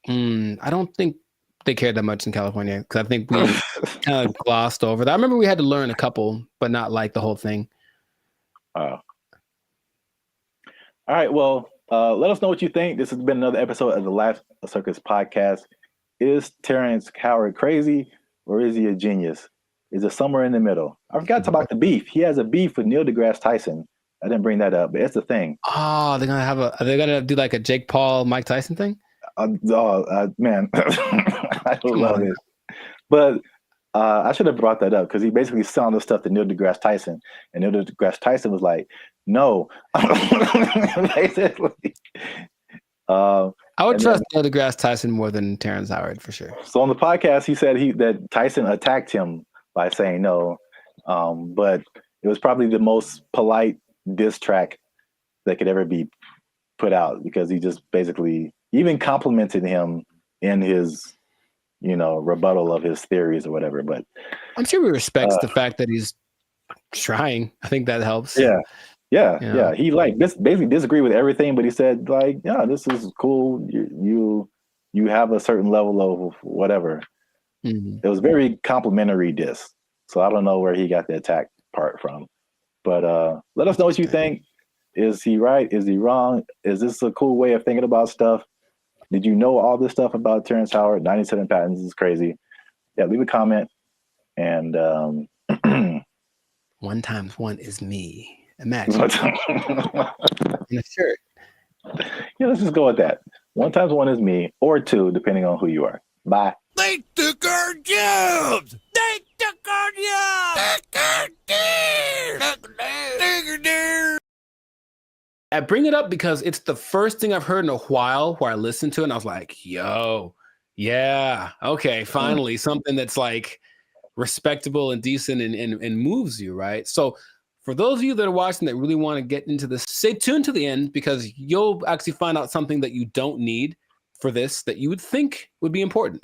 I don't think they cared that much in California because I think we kind of glossed over that. I remember we had to learn a couple, but not like the whole thing. Oh. All right. Well, let us know what you think. This has been another episode of the Life Circus podcast. Is Terrence Howard crazy, or is he a genius? Is it somewhere in the middle? I forgot to talk about the beef. He has a beef with Neil deGrasse Tyson. I didn't bring that up, but it's the thing. Oh, are they gonna do like a Jake Paul, Mike Tyson thing? Man, I love this. But I should have brought that up because he basically sounded stuff to Neil deGrasse Tyson, and Neil deGrasse Tyson was like, "No." Basically, I would trust Neil deGrasse Tyson more than Terrence Howard for sure. So on the podcast, he said that Tyson attacked him by saying no, but it was probably the most polite diss track that could ever be put out because he just basically even complimented him in his, rebuttal of his theories or whatever. But I'm sure he respects the fact that he's trying. I think that helps. Yeah. He basically disagreed with everything, but he said like, yeah, this is cool. You have a certain level of whatever. It was very complimentary diss. So I don't know where he got the attack part from. But let us know what you think. Is he right? Is he wrong? Is this a cool way of thinking about stuff? Did you know all this stuff about Terrence Howard? 97 patents is crazy. Yeah, leave a comment. And 1 times 1 is me. Imagine. In a shirt. Yeah, let's just go with that. 1 times 1 is me, or 2, depending on who you are. Bye. They took our jobs. They took our jobs. I bring it up because it's the first thing I've heard in a while where I listened to it and I was like, yo, yeah, okay, finally something that's like respectable and decent and moves you, right? So for those of you that are watching that really want to get into this, stay tuned to the end because you'll actually find out something that you don't need for this that you would think would be important.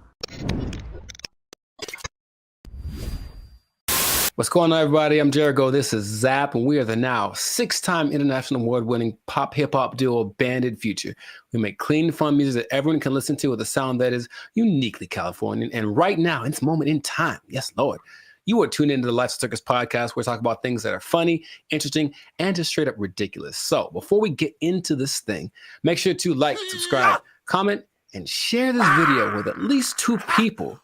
What's going on, everybody? I'm Jericho. This is Zap, and we are the now 6-time international award-winning pop hip-hop duo Banded Future. We make clean, fun music that everyone can listen to with a sound that is uniquely Californian. And right now, in this moment in time, yes, Lord, you are tuned into the Life Circus podcast where we talk about things that are funny, interesting, and just straight up ridiculous. So before we get into this thing, make sure to like, subscribe, comment, and share this video with at least 2 people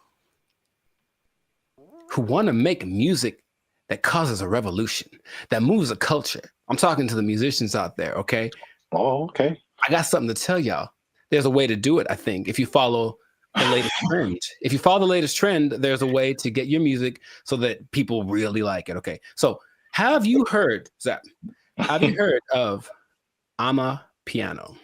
who want to make music that causes a revolution, that moves a culture. I'm talking to the musicians out there, okay? Oh, okay. I got something to tell y'all. There's a way to do it, I think, if you follow the latest trend. If you follow the latest trend, there's a way to get your music so that people really like it, okay? So have you heard, Zach, of Amapiano?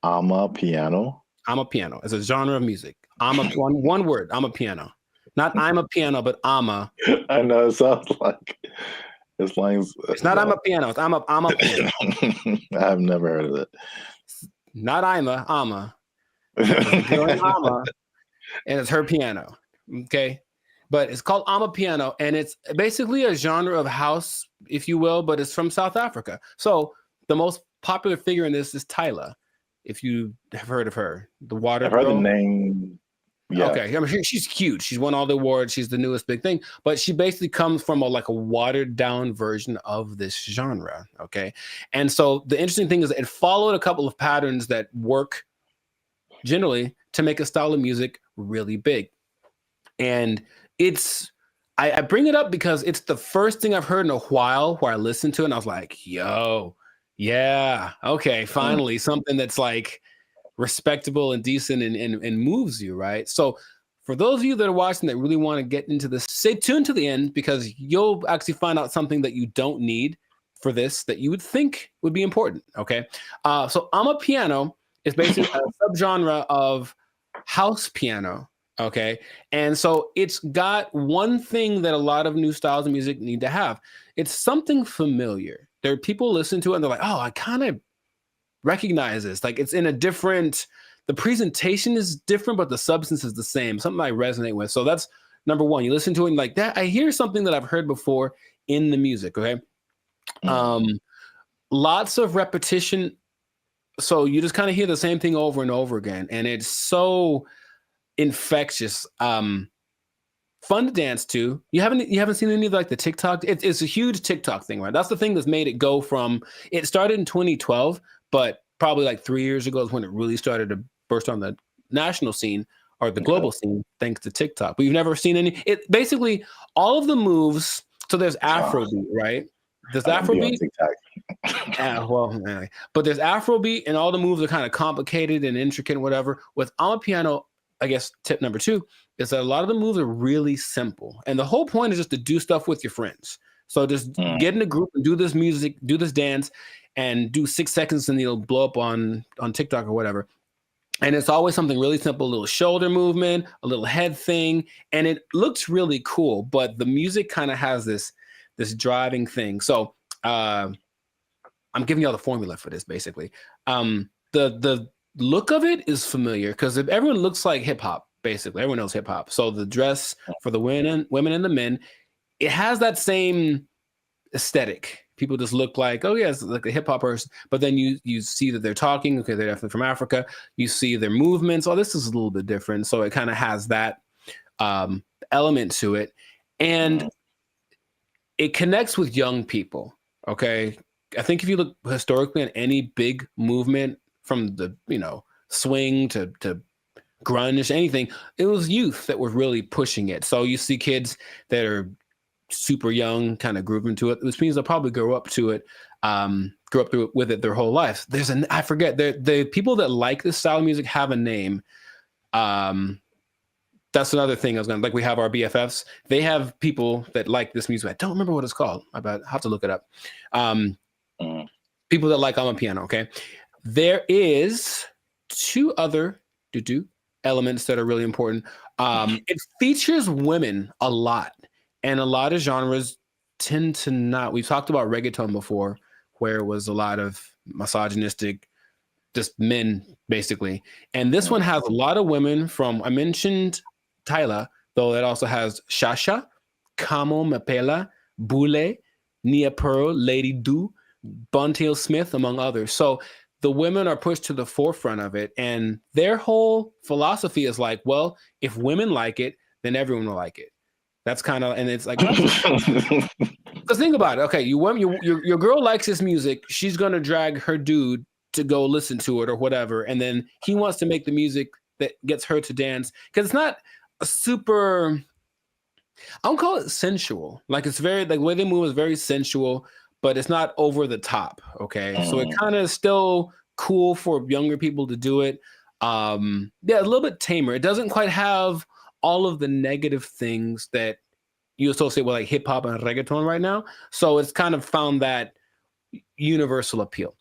Amapiano. Amapiano. It's a genre of music. One word. Amapiano. Not I'm a piano, but ama. I know it sounds like it's lines. It's not I'm a piano. It's I'm a piano. I've never heard of it. Not ama. It's a girl named Ama, and it's her piano. Okay. But it's called Amapiano, and it's basically a genre of house, if you will, but it's from South Africa. So the most popular figure in this is Tyla, if you have heard of her. The water I've heard girl. the name. Yeah. Okay, I mean, she's cute. She's won all the awards. She's the newest big thing, but she basically comes from a watered down version of this genre. Okay, and so the interesting thing is that it followed a couple of patterns that work generally to make a style of music really big, and I bring it up because it's the first thing I've heard in a while where I listened to it and I was like, yo, yeah, okay, finally something that's like respectable and decent and moves you, right? So for those of you that are watching that really want to get into this, stay tuned to the end because you'll actually find out something that you don't need for this that you would think would be important, okay? So Amapiano is basically a subgenre of house piano, okay? And so it's got one thing that a lot of new styles of music need to have. It's something familiar. There are people listen to it and they're like, oh, I kind of recognize this. Like it's in a different, the presentation is different, but the substance is the same. Something I resonate with. So that's number one. You listen to it and like that, I hear something that I've heard before in the music, okay? Lots of repetition. So you just kind of hear the same thing over and over again. And it's so infectious. Fun to dance to. You haven't seen any of like the TikTok? It's a huge TikTok thing, right? That's the thing that's made it go from, it started in 2012, but probably like 3 years ago is when it really started to burst on the national scene or the global scene, thanks to TikTok. But you've never seen any, it basically all of the moves. So there's Afrobeat, right? There's Afrobeat. Yeah, well, anyway. But there's Afrobeat and all the moves are kind of complicated and intricate and whatever. With Amapiano, I guess tip number 2 is that a lot of the moves are really simple. And the whole point is just to do stuff with your friends. So just get in a group and do this music, do this dance, and do 6 seconds and it'll blow up on TikTok or whatever. And it's always something really simple, a little shoulder movement, a little head thing. And it looks really cool, but the music kind of has this driving thing. So I'm giving y'all the formula for this basically. The look of it is familiar because if everyone looks like hip hop, basically everyone knows hip hop. So the dress for the women and the men, it has that same aesthetic. People just look like, oh yeah, it's like a hip hop person. But then you see that they're talking. Okay, they're definitely from Africa. You see their movements. Oh, this is a little bit different. So it kind of has that element to it, and it connects with young people. Okay, I think if you look historically at any big movement from the swing to grunge, anything, it was youth that were really pushing it. So you see kids that are super young kind of grooving to it, which means they'll probably grow up to it, with it their whole life. I forget, the people that like this style of music have a name. That's another thing I was gonna, like, we have our BFFs. They have people that like this music. I don't remember what it's called. I have to look it up. People that like Amapiano, okay? There is 2 other elements that are really important. It features women a lot, and a lot of genres tend to not. We've talked about reggaeton before, where it was a lot of misogynistic, just men basically. And this one has a lot of women from, I mentioned Tyla, though it also has Shasha, Kamo Mapela, Bule, Nia Pearl, Lady Do, Buntail Smith, among others. So the women are pushed to the forefront of it, and their whole philosophy is like, well, if women like it, then everyone will like it. That's kind of, and it's like, because think about it. Okay, your girl likes this music. She's gonna drag her dude to go listen to it or whatever, and then he wants to make the music that gets her to dance, because it's not a super, I don't call it sensual. Like, it's very, like, the way they move is very sensual, but it's not over the top. Okay, so it kind of still cool for younger people to do it. Yeah, a little bit tamer. It doesn't quite have all of the negative things that you associate with like hip hop and reggaeton right now. So it's kind of found that universal appeal.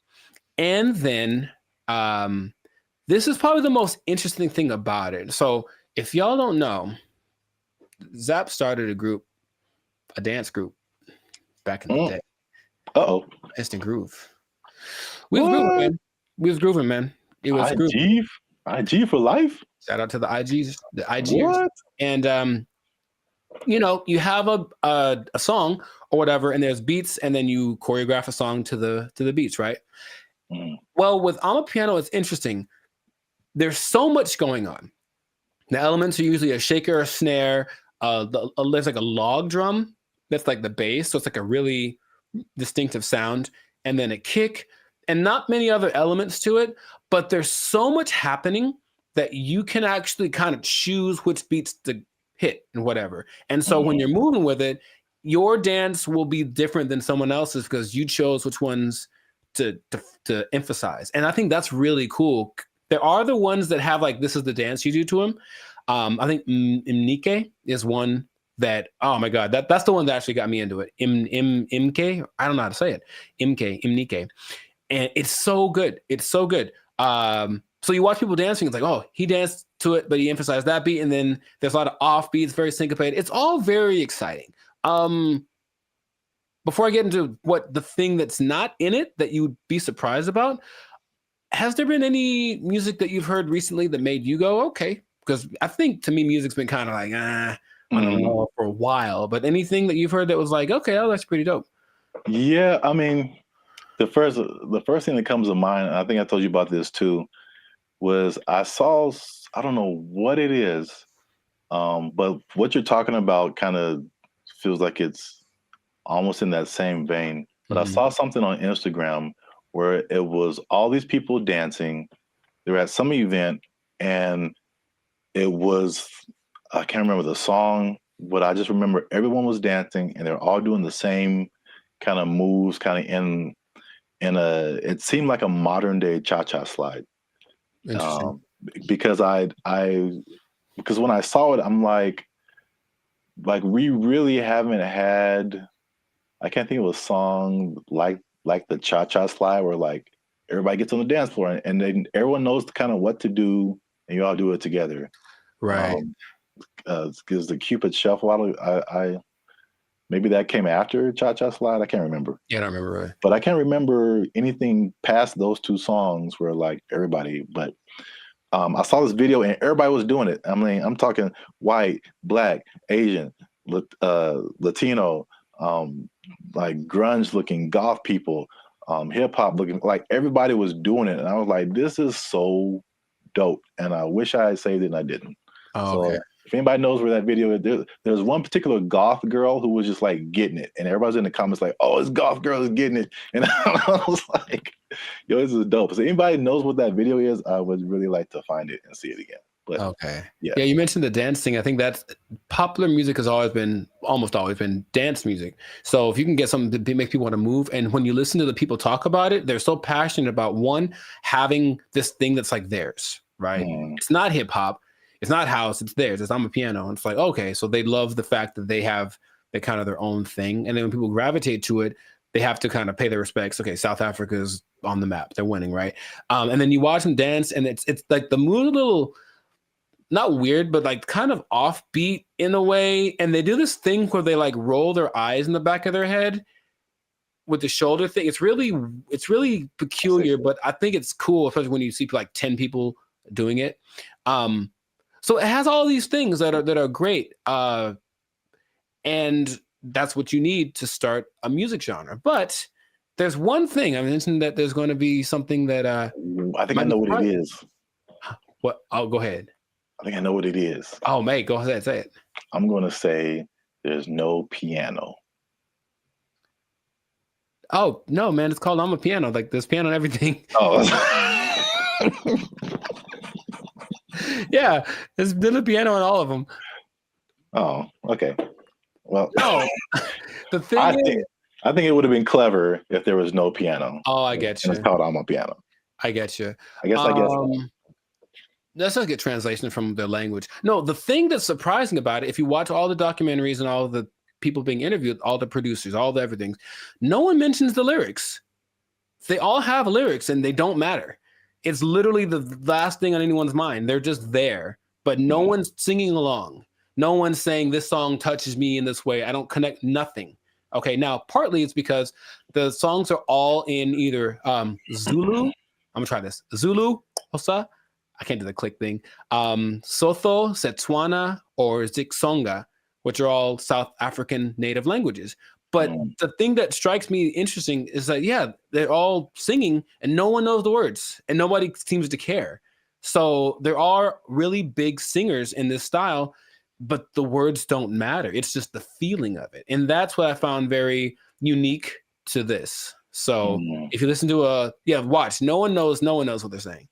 And then this is probably the most interesting thing about it. So if y'all don't know, Zap started a dance group back in the day. Uh-oh. Instant Groove. We was grooving, man. We was grooving, man. It was grooving. IG for life. Shout out to the IGs, the IGers. What? And you have a song or whatever, and there's beats, and then you choreograph a song to the beats, right? Well, with I'm a Piano, it's interesting. There's so much going on. The elements are usually a shaker, a snare, there's like a log drum that's like the bass, so it's like a really distinctive sound, and then a kick, and not many other elements to it, but there's so much happening that you can actually kind of choose which beats to hit and whatever. And so when you're moving with it, your dance will be different than someone else's because you chose which ones to emphasize. And I think that's really cool. There are the ones that have like, this is the dance you do to them. I think Imnike is one that, oh my God, that's the one that actually got me into it. Imke, I don't know how to say it. Imnike. And it's so good. It's so good. So you watch people dancing, it's like, oh, he danced to it, but he emphasized that beat. And then there's a lot of off beats, very syncopated. It's all very exciting. Before I get into what the thing that's not in it that you would be surprised about, has there been any music that you've heard recently that made you go, okay? Because I think to me, music's been kind of like, I don't know, for a while. But anything that you've heard that was like, okay, that's pretty dope. Yeah, I mean, the first thing that comes to mind, and I think I told you about this too, was I saw, I don't know what it is, but what you're talking about kind of feels like it's almost in that same vein. But I saw something on Instagram where it was all these people dancing. They were at some event, and it was, I can't remember the song, but I just remember everyone was dancing, and they're all doing the same kind of moves, kind of in it seemed like a modern day cha-cha slide. Because because when I saw it, I'm like we really haven't had, I can't think of a song like the cha-cha slide where like everybody gets on the dance floor and then everyone knows kind of what to do and you all do it together. Right. Because the Cupid Shuffle, I maybe that came after Cha-Cha Slide. I can't remember. Yeah, I don't remember. Right. But I can't remember anything past those two songs where like everybody, but I saw this video and everybody was doing it. I mean, I'm talking white, black, Asian, Latino, like grunge looking goth people, hip hop looking, like everybody was doing it. And I was like, this is so dope. And I wish I had saved it and I didn't. Oh, okay. So if anybody knows where that video is, there's one particular goth girl who was just like getting it. And everybody's in the comments like, oh, this goth girl is getting it. And I was like, yo, this is dope. So anybody knows what that video is, I would really like to find it and see it again. But okay. Yeah, you mentioned the dance thing. I think that's popular music has almost always been dance music. So if you can get something to make people want to move, and when you listen to the people talk about it, they're so passionate about one, having this thing that's like theirs, right? It's not hip hop. It's not house, it's theirs. It's I'm a Piano. And it's like, okay, so they love the fact that they have the kind of their own thing. And then when people gravitate to it, they have to kind of pay their respects. Okay, South Africa is on the map. They're winning, right? And then you watch them dance, and it's like the mood a little, not weird, but like kind of offbeat in a way. And they do this thing where they like roll their eyes in the back of their head with the shoulder thing. It's really peculiar, but I think it's cool, especially when you see like 10 people doing it. So it has all these things that are great, and that's what you need to start a music genre. But there's one thing I mentioned, that there's going to be something that I think I know what it is. What? Oh, go ahead. I think I know what it is. Oh, mate, go ahead, say it. I'm going to say there's no piano. Oh no, man! It's called I'm a Piano. Like there's piano and everything. Oh. Yeah, there's been a piano in all of them. Oh, okay. Well, no. The thing I think it would have been clever if there was no piano. Oh, I get you. It's called I'm a Piano. I get you. I guess. That's not a good translation from the language. No, the thing that's surprising about it, if you watch all the documentaries and all the people being interviewed, all the producers, all the everything, no one mentions the lyrics. They all have lyrics and they don't matter. It's literally the last thing on anyone's mind. They're just there, but no one's singing along. No one's saying this song touches me in this way. I don't connect nothing. Okay, now partly it's because the songs are all in either Zulu. I'm gonna try this. Zulu, Hosa. I can't do the click thing. Sotho, Setswana, or Zixonga, which are all South African native languages. But the thing that strikes me interesting is that, yeah, they're all singing and no one knows the words and nobody seems to care. So there are really big singers in this style, but the words don't matter. It's just the feeling of it. And that's what I found very unique to this. So if you listen to watch, no one knows what they're saying.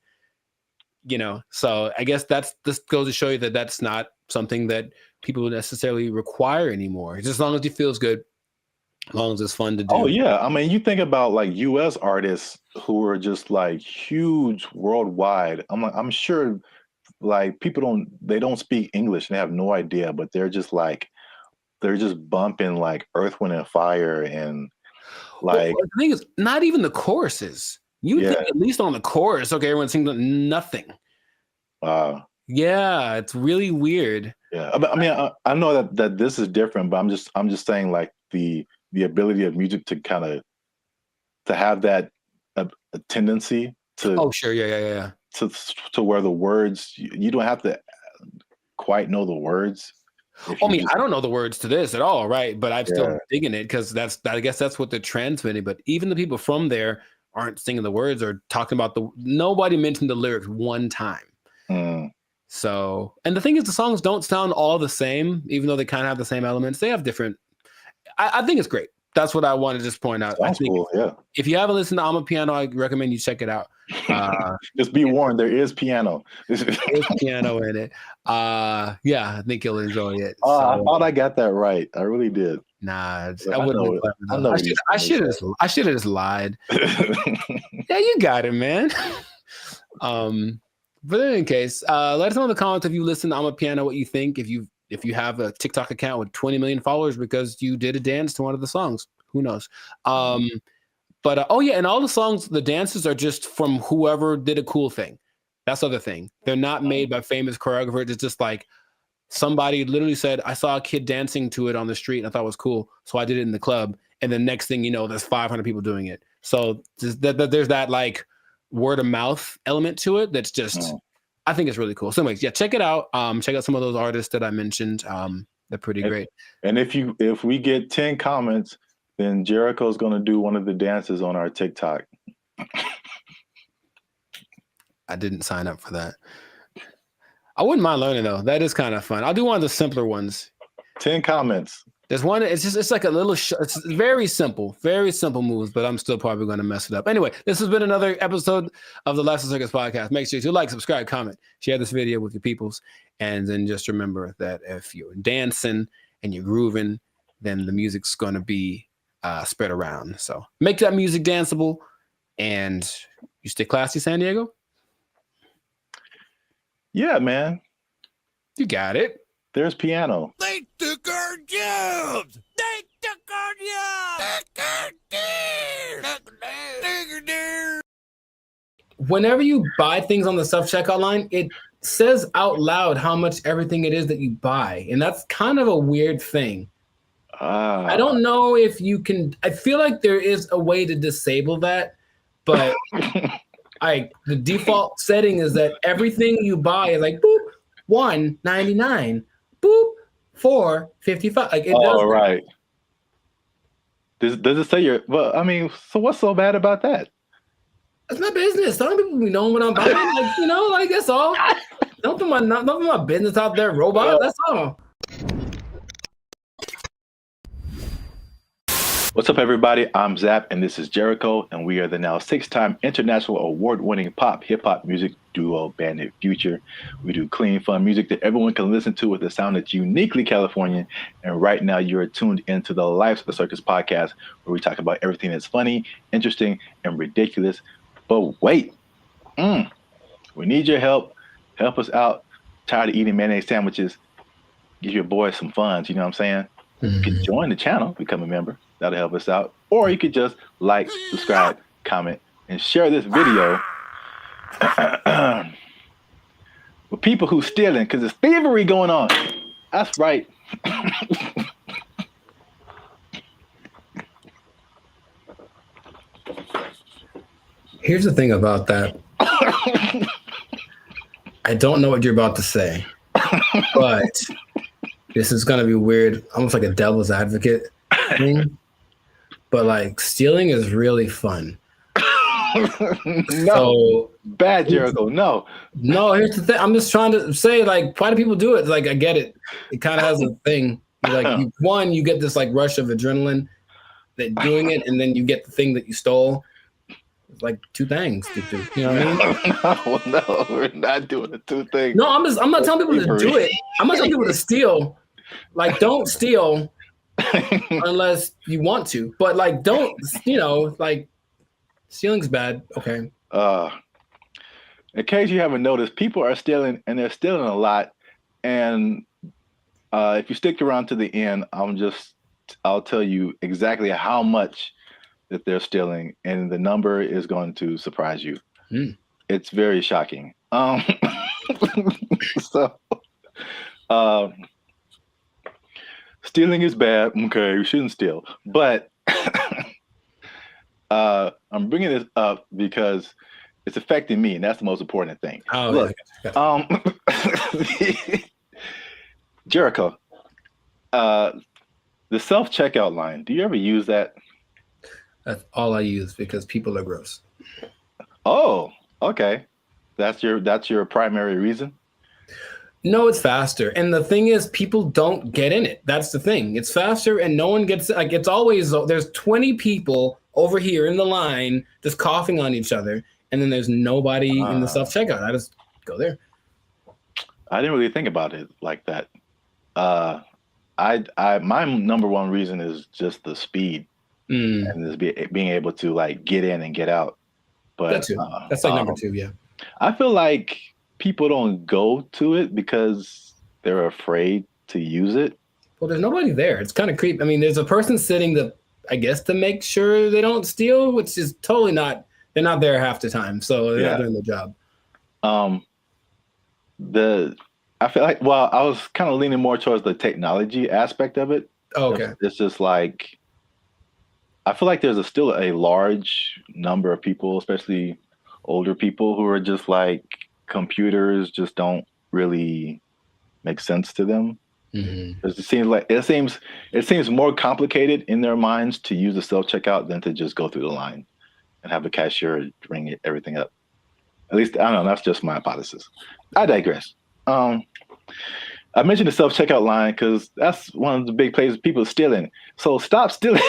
So I guess this goes to show you that that's not something that people necessarily require anymore. Just as long as it feels good, as long as it's fun to do. Oh yeah, I mean, you think about like U.S. artists who are just like huge worldwide. I'm sure like people don't speak English and they have no idea, but they're just bumping like Earth, Wind, and Fire and like. Well, the thing is, not even the choruses. You think at least on the chorus, okay, everyone sings nothing. Yeah, it's really weird. Yeah, I mean, I know that this is different, but I'm just saying like the ability of music to kind of to have that a tendency to. Oh sure, yeah. To where the words you don't have to quite know the words. I mean, I don't know the words to this at all, right? But I'm still digging it because I guess that's what they're transmitting. But even the people from there aren't singing the words or talking about nobody mentioned the lyrics one time. So, and the thing is, the songs don't sound all the same, even though they kind of have the same elements. They have different. I think it's great. That's what I want to just point out. I think cool, yeah. If you haven't listened to I'm a Piano, I recommend you check it out. Just be warned, there is piano. There's piano in it. I think you'll enjoy it. I thought I got that right. I really did. Nah, I should have just lied. Yeah, you got it, man. But in any case, let us know in the comments if you listen to I'm a Piano what you think. If you have a TikTok account with 20 million followers because you did a dance to one of the songs. Who knows? But and all the songs, the dances are just from whoever did a cool thing. That's the other thing. They're not made by famous choreographers. It's just like somebody literally said, I saw a kid dancing to it on the street and I thought it was cool. So I did it in the club. And the next thing you know, there's 500 people doing it. So there's that like word of mouth element to it. That's just, I think it's really cool. So anyways, yeah, check it out. Check out some of those artists that I mentioned. They're pretty great. And if we get 10 comments, then Jericho's going to do one of the dances on our TikTok. I didn't sign up for that. I wouldn't mind learning though. That is kind of fun. I'll do one of the simpler ones. 10 comments. There's one. It's like a little. It's very simple moves, but I'm still probably going to mess it up. Anyway, this has been another episode of the Lifestyle Circus podcast. Make sure to like, subscribe, comment, share this video with your peoples, and then just remember that if you're dancing and you're grooving, then the music's going to be spread around. So make that music danceable, and you stay classy, San Diego. Yeah, man. You got it. There's piano. They took our jobs. They took our jobs. Whenever you buy things on the self-checkout line, it says out loud how much everything it is that you buy. And that's kind of a weird thing. I don't know if you can. I feel like there is a way to disable that, but the default setting is that everything you buy is like boop $1.99, boop $4.55. Like it does. Right. Does it say your? Well, I mean, so what's so bad about that? That's my business. Some people be knowing what I'm buying. Like that's all. Don't put my business out there, robot. That's all. What's up, everybody? I'm Zap, and this is Jericho, and we are the now 6-time international award-winning pop hip-hop music duo Bandit Future. We do clean, fun music that everyone can listen to with a sound that's uniquely Californian. And right now, you are tuned into the Lifestyle Circus podcast, where we talk about everything that's funny, interesting, and ridiculous. But wait, we need your help. Help us out. Tired of eating mayonnaise sandwiches? Give your boys some funds. You know what I'm saying? You can join the channel, become a member. That'll help us out. Or you could just like, subscribe, comment, and share this video With people who stealing, because there's thievery going on. That's right. Here's the thing about that. I don't know what you're about to say, but this is gonna be weird, almost like a devil's advocate thing. But like stealing is really fun. No, so bad, Jericho. No. Here's the thing. I'm just trying to say, like, why do people do it? Like, I get it. It kind of has a thing. Like, you get this like rush of adrenaline that doing it, and then you get the thing that you stole. It's like two things to do. You know what I mean? No, we're not doing the two things. No, I'm not telling people to do it. I'm not telling people to steal. Like, don't steal unless you want to. But like, don't, like, stealing's bad. Okay. In case you haven't noticed, people are stealing, and they're stealing a lot. And if you stick around to the end, I'll tell you exactly how much that they're stealing, and the number is going to surprise you. It's very shocking. Stealing is bad. Okay, you shouldn't steal. But I'm bringing this up because it's affecting me, and that's the most important thing. Oh, look, Jericho, the self-checkout line. Do you ever use that? That's all I use because people are gross. Oh, okay. That's your primary reason? No, it's faster. And the thing is, people don't get in it. That's the thing. It's faster and no one gets, like, it's always, there's 20 people over here in the line just coughing on each other. And then there's nobody in the self-checkout. I just go there. I didn't really think about it like that. My number one reason is just the speed and just being able to like get in and get out. But that's like number two. Yeah. I feel like people don't go to it because they're afraid to use it. Well, there's nobody there. It's kind of creepy. I mean, there's a person sitting to make sure they don't steal, which is totally not. They're not there half the time, so they're not doing the job. I feel like, well, I was kind of leaning more towards the technology aspect of it. Oh, okay. It's just like, I feel like there's still a large number of people, especially older people, who are just like, computers just don't really make sense to them. It seems more complicated in their minds to use the self-checkout than to just go through the line and have a cashier ring everything up. At least, I don't know, that's just my hypothesis. I digress. I mentioned the self-checkout line because that's one of the big places people are stealing. So stop stealing.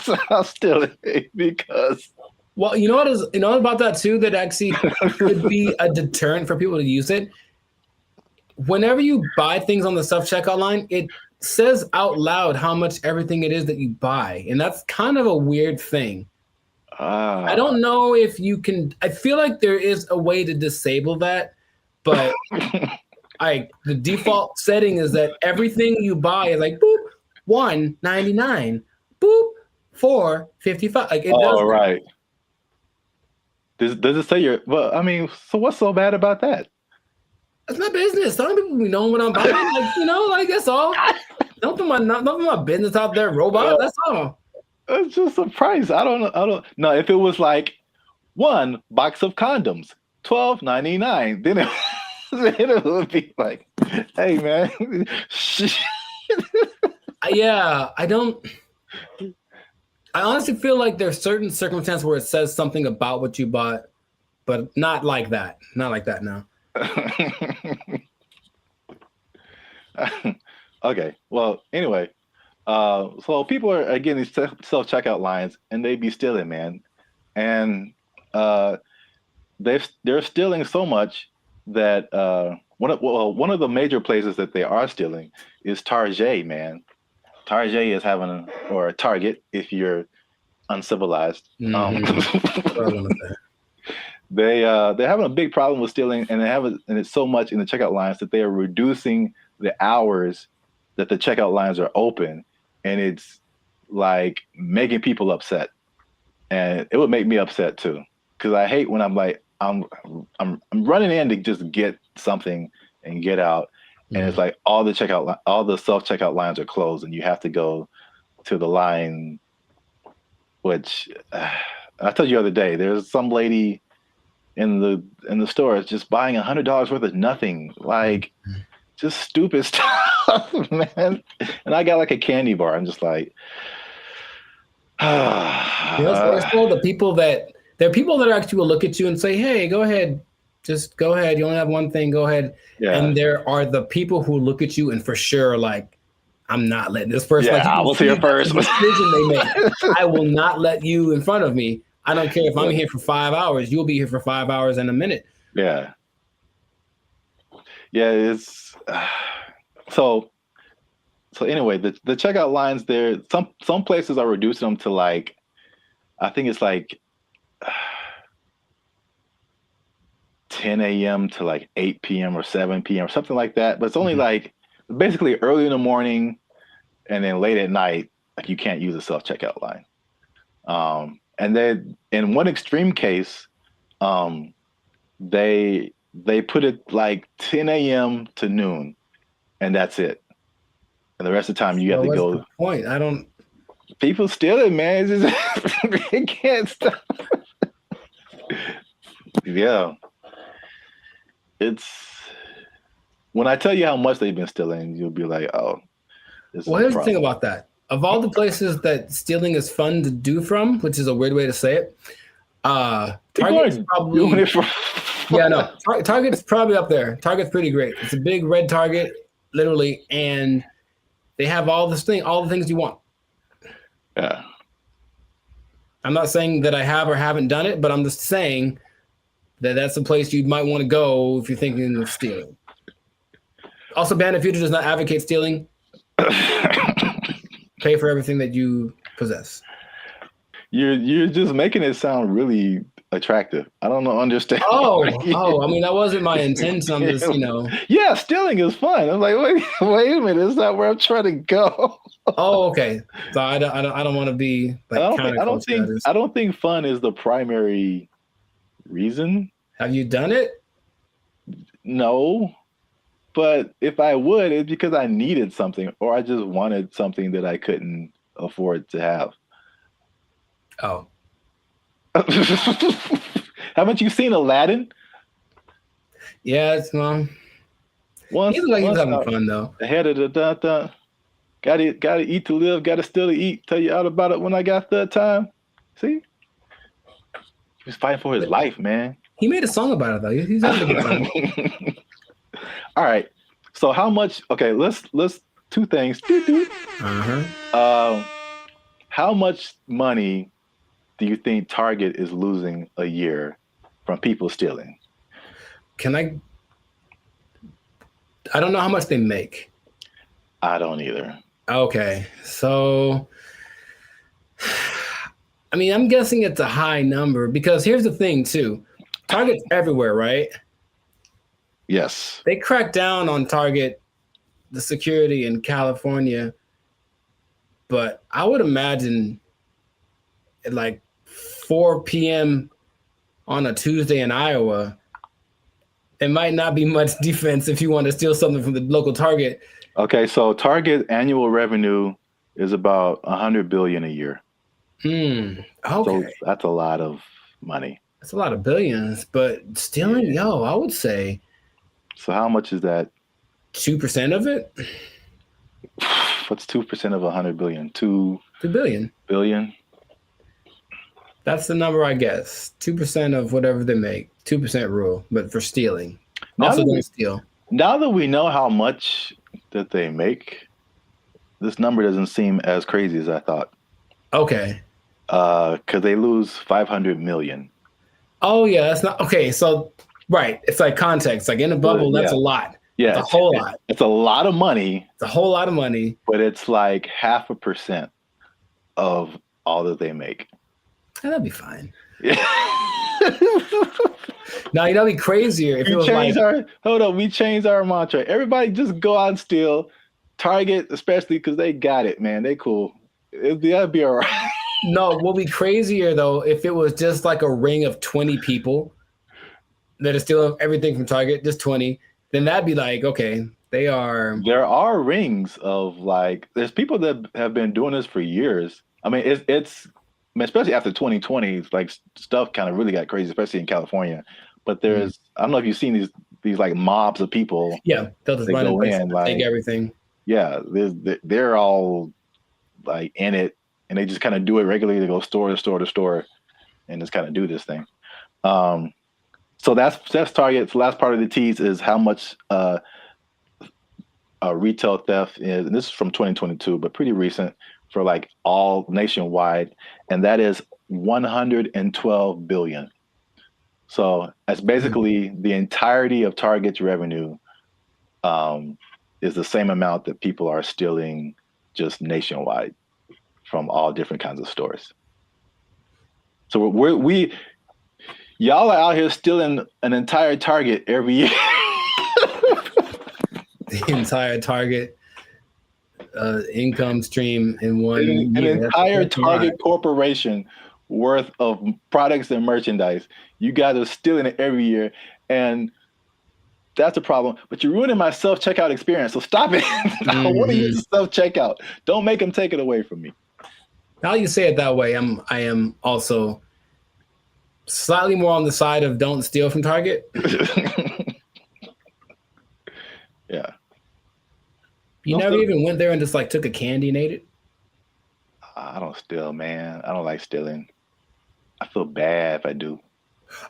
Stop stealing because... Well, you know about that too, that actually could be a deterrent for people to use it. Whenever you buy things on the self-checkout line, it says out loud how much everything it is that you buy. And that's kind of a weird thing. I don't know if you can, I feel like there is a way to disable that, but the default setting is that everything you buy is like, boop, $1.99, boop, $4.55. Like, it does. Right. Does it say well, I mean, so what's so bad about that? That's my business. Some people be knowing what I'm buying. Like, that's all. Don't put my business out there, robot. That's all. It's just a price. I don't know. If it was like one box of condoms, $12.99, then it would be like, hey man. Yeah, I honestly feel like there's certain circumstances where it says something about what you bought, but not like that. Not like that now. Okay. Well, anyway, so people are getting these self-checkout lines, and they be stealing, man, and they're stealing so much that one of the major places that they are stealing is Target, man. Target is having or Target if you're uncivilized. They're having a big problem with stealing, and and it's so much in the checkout lines that they are reducing the hours that the checkout lines are open, and it's like making people upset. And it would make me upset too, because I hate when I'm like, I'm running in to just get something and get out, and it's like all the self-checkout lines are closed, and you have to go to the line. Which I told you the other day, there's some lady in the store just buying $100 worth of nothing, like just stupid stuff, man. And I got like a candy bar. I'm just like, the people that there are people that actually will look at you and say, "Hey, go ahead, just go ahead. You only have one thing. Go ahead." Yeah. And there are the people who look at you and for sure, like, I'm not letting this person. Yeah, like, I was here first. The decision they make. I will not let you in front of me. I don't care if I'm here for 5 hours. You'll be here for 5 hours and a minute. Yeah. Yeah, it's so anyway, the checkout lines there, some places are reducing them to like, I think it's like 10 a.m. to like 8 p.m. or 7 p.m. or something like that. But it's only like basically early in the morning and then late at night, like you can't use a self-checkout line. And then in one extreme case, they put it like 10 a.m. to noon, and that's it. And the rest of the time you have to go. What's the point? I don't. People steal it, man. It's just, they can't stop. Yeah. It's when I tell you how much they've been stealing, you'll be like, oh. Well, here's the thing about that. Of all the places that stealing is fun to do from, which is a weird way to say it, Target's probably doing it for. Yeah, no. Target's probably up there. Target's pretty great. It's a big red Target, literally, and they have all the things you want. Yeah. I'm not saying that I have or haven't done it, but I'm just saying that that's a place you might want to go if you're thinking of stealing. Also, Bandit Future does not advocate stealing. Pay for everything that you possess. You're just making it sound really attractive. I don't understand. Oh, I mean, that wasn't my intention. I'm just, Yeah, stealing is fun. I'm like, wait a minute, it's not where I'm trying to go. Oh, okay. So I don't want to be like I don't think fun is the primary reason. Have you done it? No. But if I would, it's because I needed something or I just wanted something that I couldn't afford to have. Oh. Haven't you seen Aladdin? Yeah, it's he looks like he's having fun though. Ahead of the gotta eat to live, gotta still to eat. Tell you all about it when I got the time. See? He was fighting for his life, man. He made a song about it though. He's having a good time. All right. So how much? Okay, let's two things. How much money do you think Target is losing a year from people stealing? I don't know how much they make. I don't either. Okay. So I mean, I'm guessing it's a high number because here's the thing too. Target's everywhere, right? Yes. They cracked down on Target, the security in California, but I would imagine at like 4 p.m. on a Tuesday in Iowa, it might not be much defense if you want to steal something from the local Target. Okay, so Target annual revenue is about $100 billion a year. Okay. So that's a lot of money. That's a lot of billions, but stealing, I would say. So how much is that? 2% of it? What's 2% of 100 billion? 2 billion. Billion? That's the number, I guess. 2% of whatever they make. 2% rule, but for stealing. Also don't steal. Now that we know how much that they make, this number doesn't seem as crazy as I thought. Okay. Because they lose 500 million. Oh, yeah, that's not... Okay, so... Right. It's like context. Like in a bubble, that's a lot. Yeah. It's a whole lot. It's a lot of money. It's a whole lot of money. But it's like 0.5% of all that they make. Yeah, that'd be fine. Yeah. Now, that'd be crazier if it was we changed our mantra. Everybody just go out and steal. Target, especially because they got it, man. They cool. That'd be all right. No, what would be crazier, though, if it was just like a ring of 20 people that are still everything from Target, just 20, then that'd be like, okay, they are. There are rings of like, there's people that have been doing this for years. I mean, it's I mean, especially after 2020, like stuff kind of really got crazy, especially in California. But there's, I don't know if you've seen these like mobs of people. Yeah, they'll just run in places and take everything. Yeah, they're all like in it, and they just kind of do it regularly. They go store to store to store, and just kind of do this thing. So that's Target. The last part of the tease is how much retail theft is, and this is from 2022, but pretty recent for like all nationwide, and that is 112 billion. So that's basically the entirety of Target's revenue is the same amount that people are stealing just nationwide from all different kinds of stores. So we y'all are out here stealing an entire Target every year. The entire Target income stream in one an year. Entire Target corporation worth of products and merchandise. You guys are stealing it every year, and that's a problem. But you're ruining my self-checkout experience, so stop it. I want to use self-checkout. Don't make them take it away from me. Now you say it that way, I am also slightly more on the side of don't steal from Target. Yeah. You never even went there and just like took a candy and ate it? I don't steal, man. I don't like stealing. I feel bad if I do.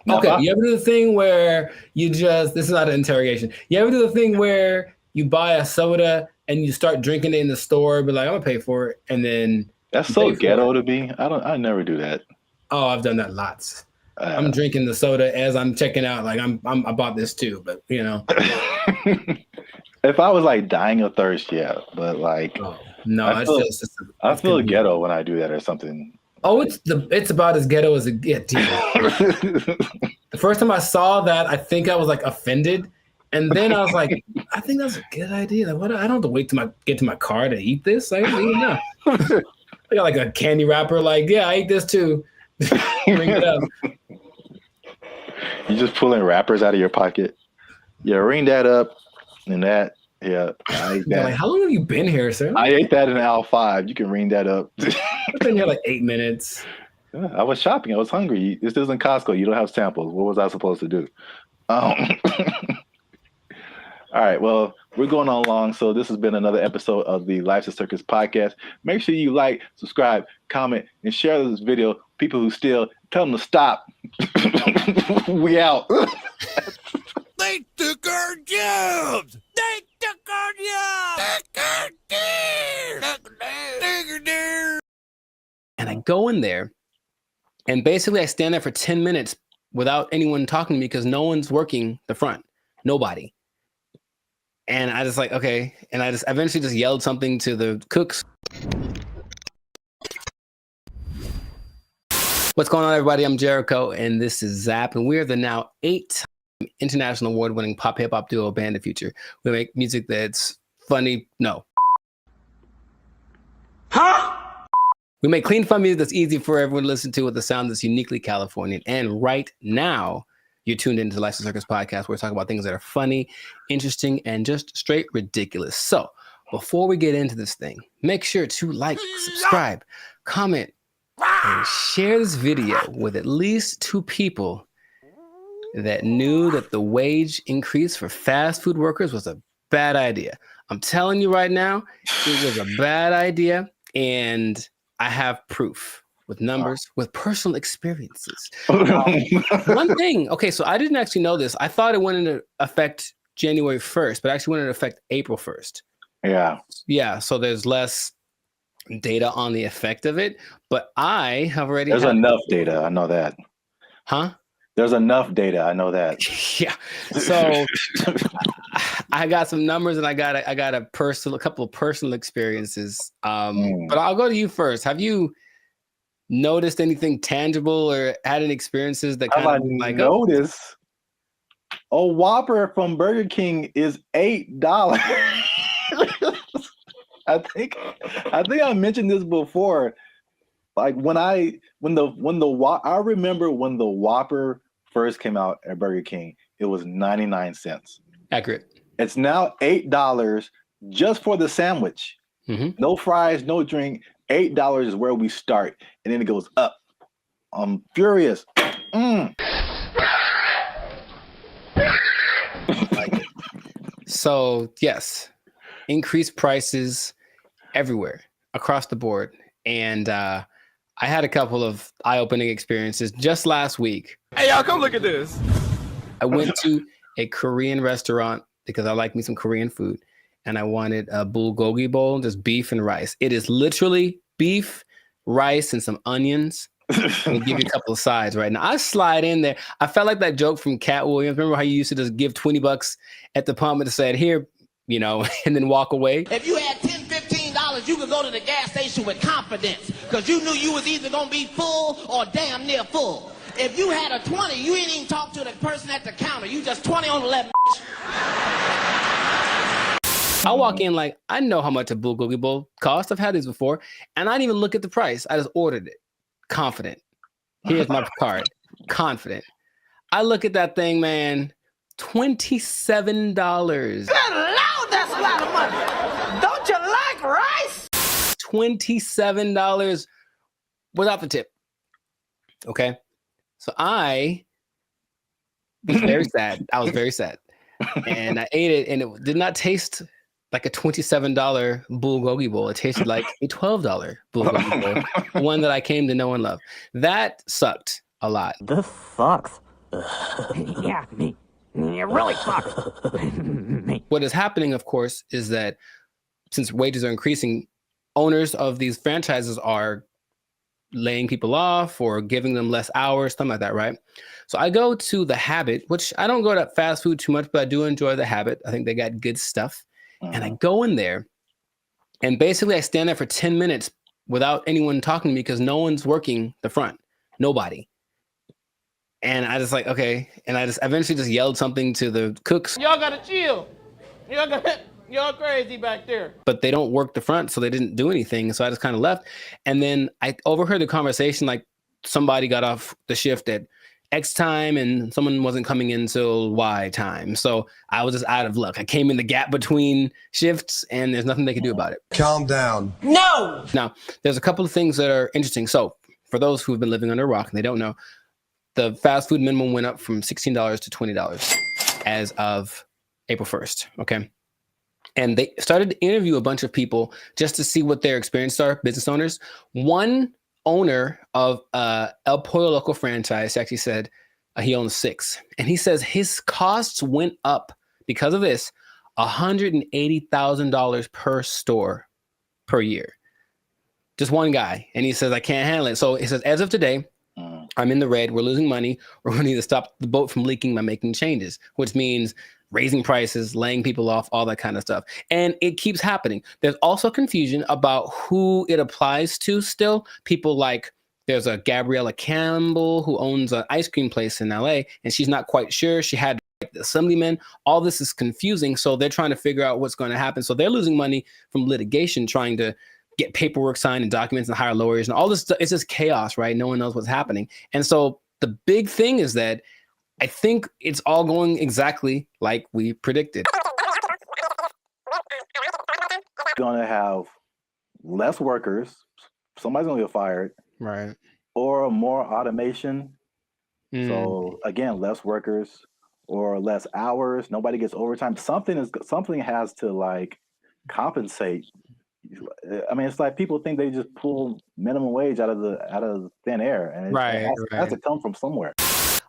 Okay, you ever do the thing where you just, this is not an interrogation. You ever do the thing where you buy a soda and you start drinking it in the store, but like, I'm gonna pay for it, and then that's so ghetto to me. I never do that. Oh, I've done that lots. I'm drinking the soda as I'm checking out. Like I bought this too, but you know. If I was like dying of thirst, yeah, but like, no, I feel ghetto when I do that or something. Oh, it's about as ghetto as it gets. The first time I saw that, I think I was like offended, and then I was like, I think that's a good idea. Like, what? I don't have to wait till get to my car to eat this. I don't even know. I got like a candy wrapper. Like, yeah, I ate this too. Ring it up. You just pulling wrappers out of your pocket. Yeah, ring that up and that. Yeah, I ate that. Like, how long have you been here, sir? I ate that in aisle 5. You can ring that up. I've been here like 8 minutes. Yeah, I was shopping. I was hungry. This isn't Costco. You don't have samples. What was I supposed to do? All right. Well, we're going on long. So this has been another episode of the Life's a Circus podcast. Make sure you like, subscribe, comment, and share this video. People who steal, tell them to stop. We out. They took our jobs. They took our jobs. And I go in there, and basically I stand there for 10 minutes without anyone talking to me because no one's working the front. Nobody. And I just like, okay. And I just eventually just yelled something to the cooks. What's going on, everybody? I'm Jericho, and this is Zap, and we're the now 8-time international award-winning pop hip-hop duo Band of Future. We make music that's funny. No. Huh? We make clean, fun music that's easy for everyone to listen to with a sound that's uniquely Californian. And right now, you're tuned into the Life's a Circus podcast, where we talk about things that are funny, interesting, and just straight ridiculous. So before we get into this thing, make sure to like, subscribe, comment, and share this video with at least 2 people that knew that the wage increase for fast food workers was a bad idea. I'm telling you right now, it was a bad idea, and I have proof with numbers, with personal experiences. One thing, okay, so I didn't actually know this. I thought it went into effect January 1st, but actually went into effect April 1st. Yeah. Yeah, so there's less data on the effect of it, but I have already There's enough data, I know that. Huh? There's enough data, I know that. Yeah. So I got some numbers, and I got a couple of personal experiences. But I'll go to you first. Have you noticed anything tangible or had any experiences that kind of like notice? A Whopper from Burger King is $8. I think I mentioned this before. Like I remember when the Whopper first came out at Burger King, it was 99 cents. Accurate. It's now $8 just for the sandwich. No fries, no drink. $8 is where we start, and then it goes up. I'm furious. So yes, increased prices everywhere across the board, and I had a couple of eye-opening experiences just last week. Hey, y'all, come look at this. I went to a Korean restaurant because I like me some Korean food, and I wanted a bulgogi bowl, just beef and rice. It is literally beef, rice, and some onions. And give you a couple of sides right now. I slide in there. I felt like that joke from Cat Williams. Remember how you used to just give $20 at the pump and said, here, you know, and then walk away? If you had $10, $15, you could go to the gas station with confidence because you knew you was either going to be full or damn near full. If you had a 20, you ain't even talk to the person at the counter. You just 20 on 11. I walk in like, I know how much a bulgogi bowl costs. I've had these before. And I didn't even look at the price. I just ordered it. Confident. Here's my card. Confident. I look at that thing, man. $27. Good Lord, that's a lot of money. Don't you like rice? $27 without the tip. Okay. So I was very sad. I was very sad. And I ate it, and it did not taste like a $27 bulgogi bowl. It tasted like a $12 bulgogi bowl, one that I came to know and love. That sucked a lot. This sucks. Yeah, me. It really sucks. What is happening, of course, is that since wages are increasing, owners of these franchises are laying people off or giving them less hours, something like that, right? So I go to The Habit, which I don't go to fast food too much, but I do enjoy The Habit. I think they got good stuff. And I go in there, and basically I stand there for 10 minutes without anyone talking to me because no one's working the front. Nobody. And I just like, okay. And I just eventually just yelled something to the cooks. Y'all gotta chill. Y'all crazy back there. But they don't work the front, so they didn't do anything. So I just kind of left. And then I overheard the conversation, like somebody got off the shift at X time and someone wasn't coming in till Y time. So I was just out of luck. I came in the gap between shifts and there's nothing they could do about it. Calm down. No! Now, there's a couple of things that are interesting. So for those who've been living under a rock and they don't know, the fast food minimum went up from $16 to $20 as of April 1st. Okay. And they started to interview a bunch of people just to see what their experiences are, business owners. One owner of El Pollo Loco franchise actually said he owns 6. And he says his costs went up because of this, $180,000 per store per year. Just one guy. And he says, I can't handle it. So he says, as of today, I'm in the red. We're losing money. We're going to need to stop the boat from leaking by making changes, which means raising prices, laying people off, all that kind of stuff. And it keeps happening. There's also confusion about who it applies to still. People like, there's a Gabriella Campbell who owns an ice cream place in LA, and she's not quite sure. She had the assemblyman. All this is confusing. So they're trying to figure out what's going to happen. So they're losing money from litigation, trying to get paperwork signed and documents and hire lawyers and all this stuff. It's just chaos, right? No one knows what's happening. And so the big thing is that I think it's all going exactly like we predicted. Going to have less workers. Somebody's going to get fired. Right. Or more automation. So again, less workers or less hours. Nobody gets overtime. Something has to like compensate. I mean, it's like people think they just pull minimum wage out of thin air, and it has to come from somewhere.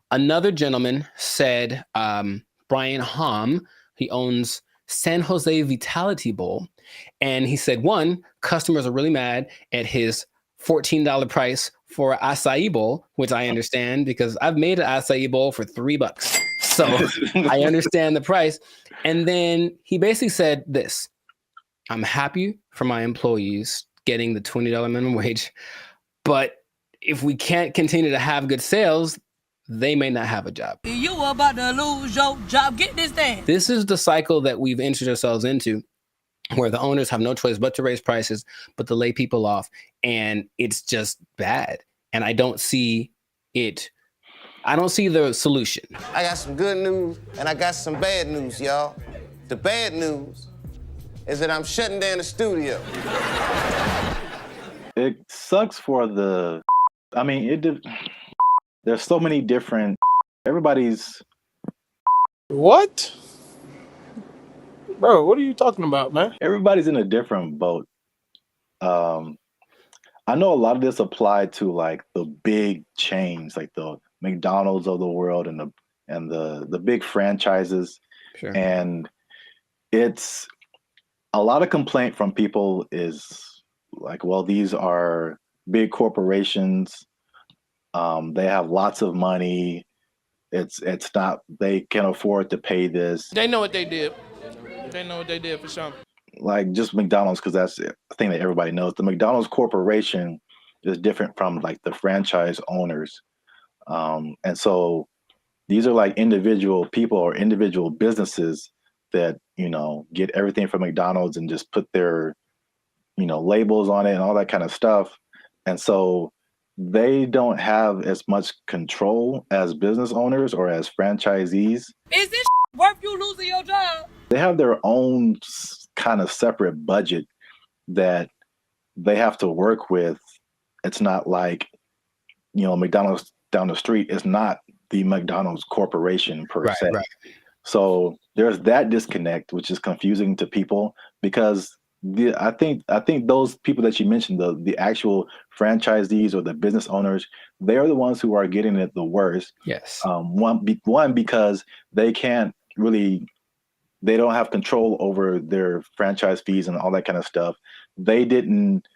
Another gentleman said, Brian Hom, he owns San Jose Vitality Bowl, and he said, one, customers are really mad at his $14 price for an acai bowl, which I understand because I've made an acai bowl for $3. So I understand the price. And then he basically said this: I'm happy for my employees getting the $20 minimum wage, but if we can't continue to have good sales, they may not have a job. You about to lose your job. Get this thing. This is the cycle that we've entered ourselves into, where the owners have no choice but to raise prices, but to lay people off. And it's just bad. And I don't see it I don't see the solution. I got some good news and I got some bad news, y'all. The bad news is that I'm shutting down the studio. It sucks for the. I mean, there's so many different. Everybody's. What? Bro, what are you talking about, man? Everybody's in a different boat. I know a lot of this applied to like the big chains, like the McDonald's of the world and the big franchises. Sure. And it's a lot of complaint from people is like, well, these are big corporations. They have lots of money. It's not, they can afford to pay this. They know what they did. They know what they did for sure. Like just McDonald's, because that's the thing that everybody knows. The McDonald's corporation is different from like the franchise owners. And so these are like individual people or individual businesses that, you know, get everything from McDonald's and just put their, you know, labels on it and all that kind of stuff. And so they don't have as much control as business owners or as franchisees. Is this worth you losing your job? They have their own kind of separate budget that they have to work with. It's not like, you know, McDonald's down the street is not the McDonald's corporation per se. Right. So there's that disconnect, which is confusing to people because I think those people that you mentioned, the actual franchisees or the business owners, they're the ones who are getting it the worst. Yes. One because they can't really, they don't have control over their franchise fees and all that kind of stuff. They didn't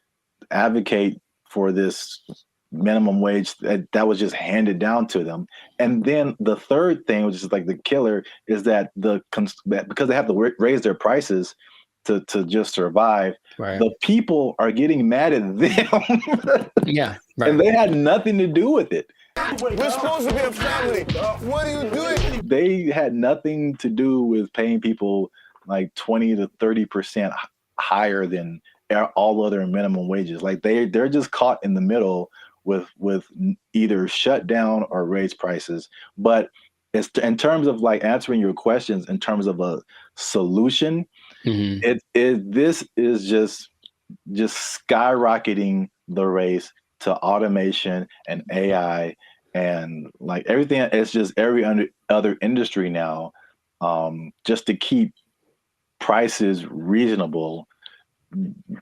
advocate for this minimum wage that was just handed down to them. And then the third thing, which is like the killer, is that because they have to raise their prices to just survive, right, the people are getting mad at them. Yeah, right. And they had nothing to do with it. We're supposed to be a family. What are you doing? They had nothing to do with paying people like 20 to 30% higher than all other minimum wages. Like they're just caught in the middle with either shut down or raise prices. But it's in terms of like answering your questions in terms of a solution, this is just skyrocketing the race to automation and AI and like everything. It's just every other industry now, just to keep prices reasonable.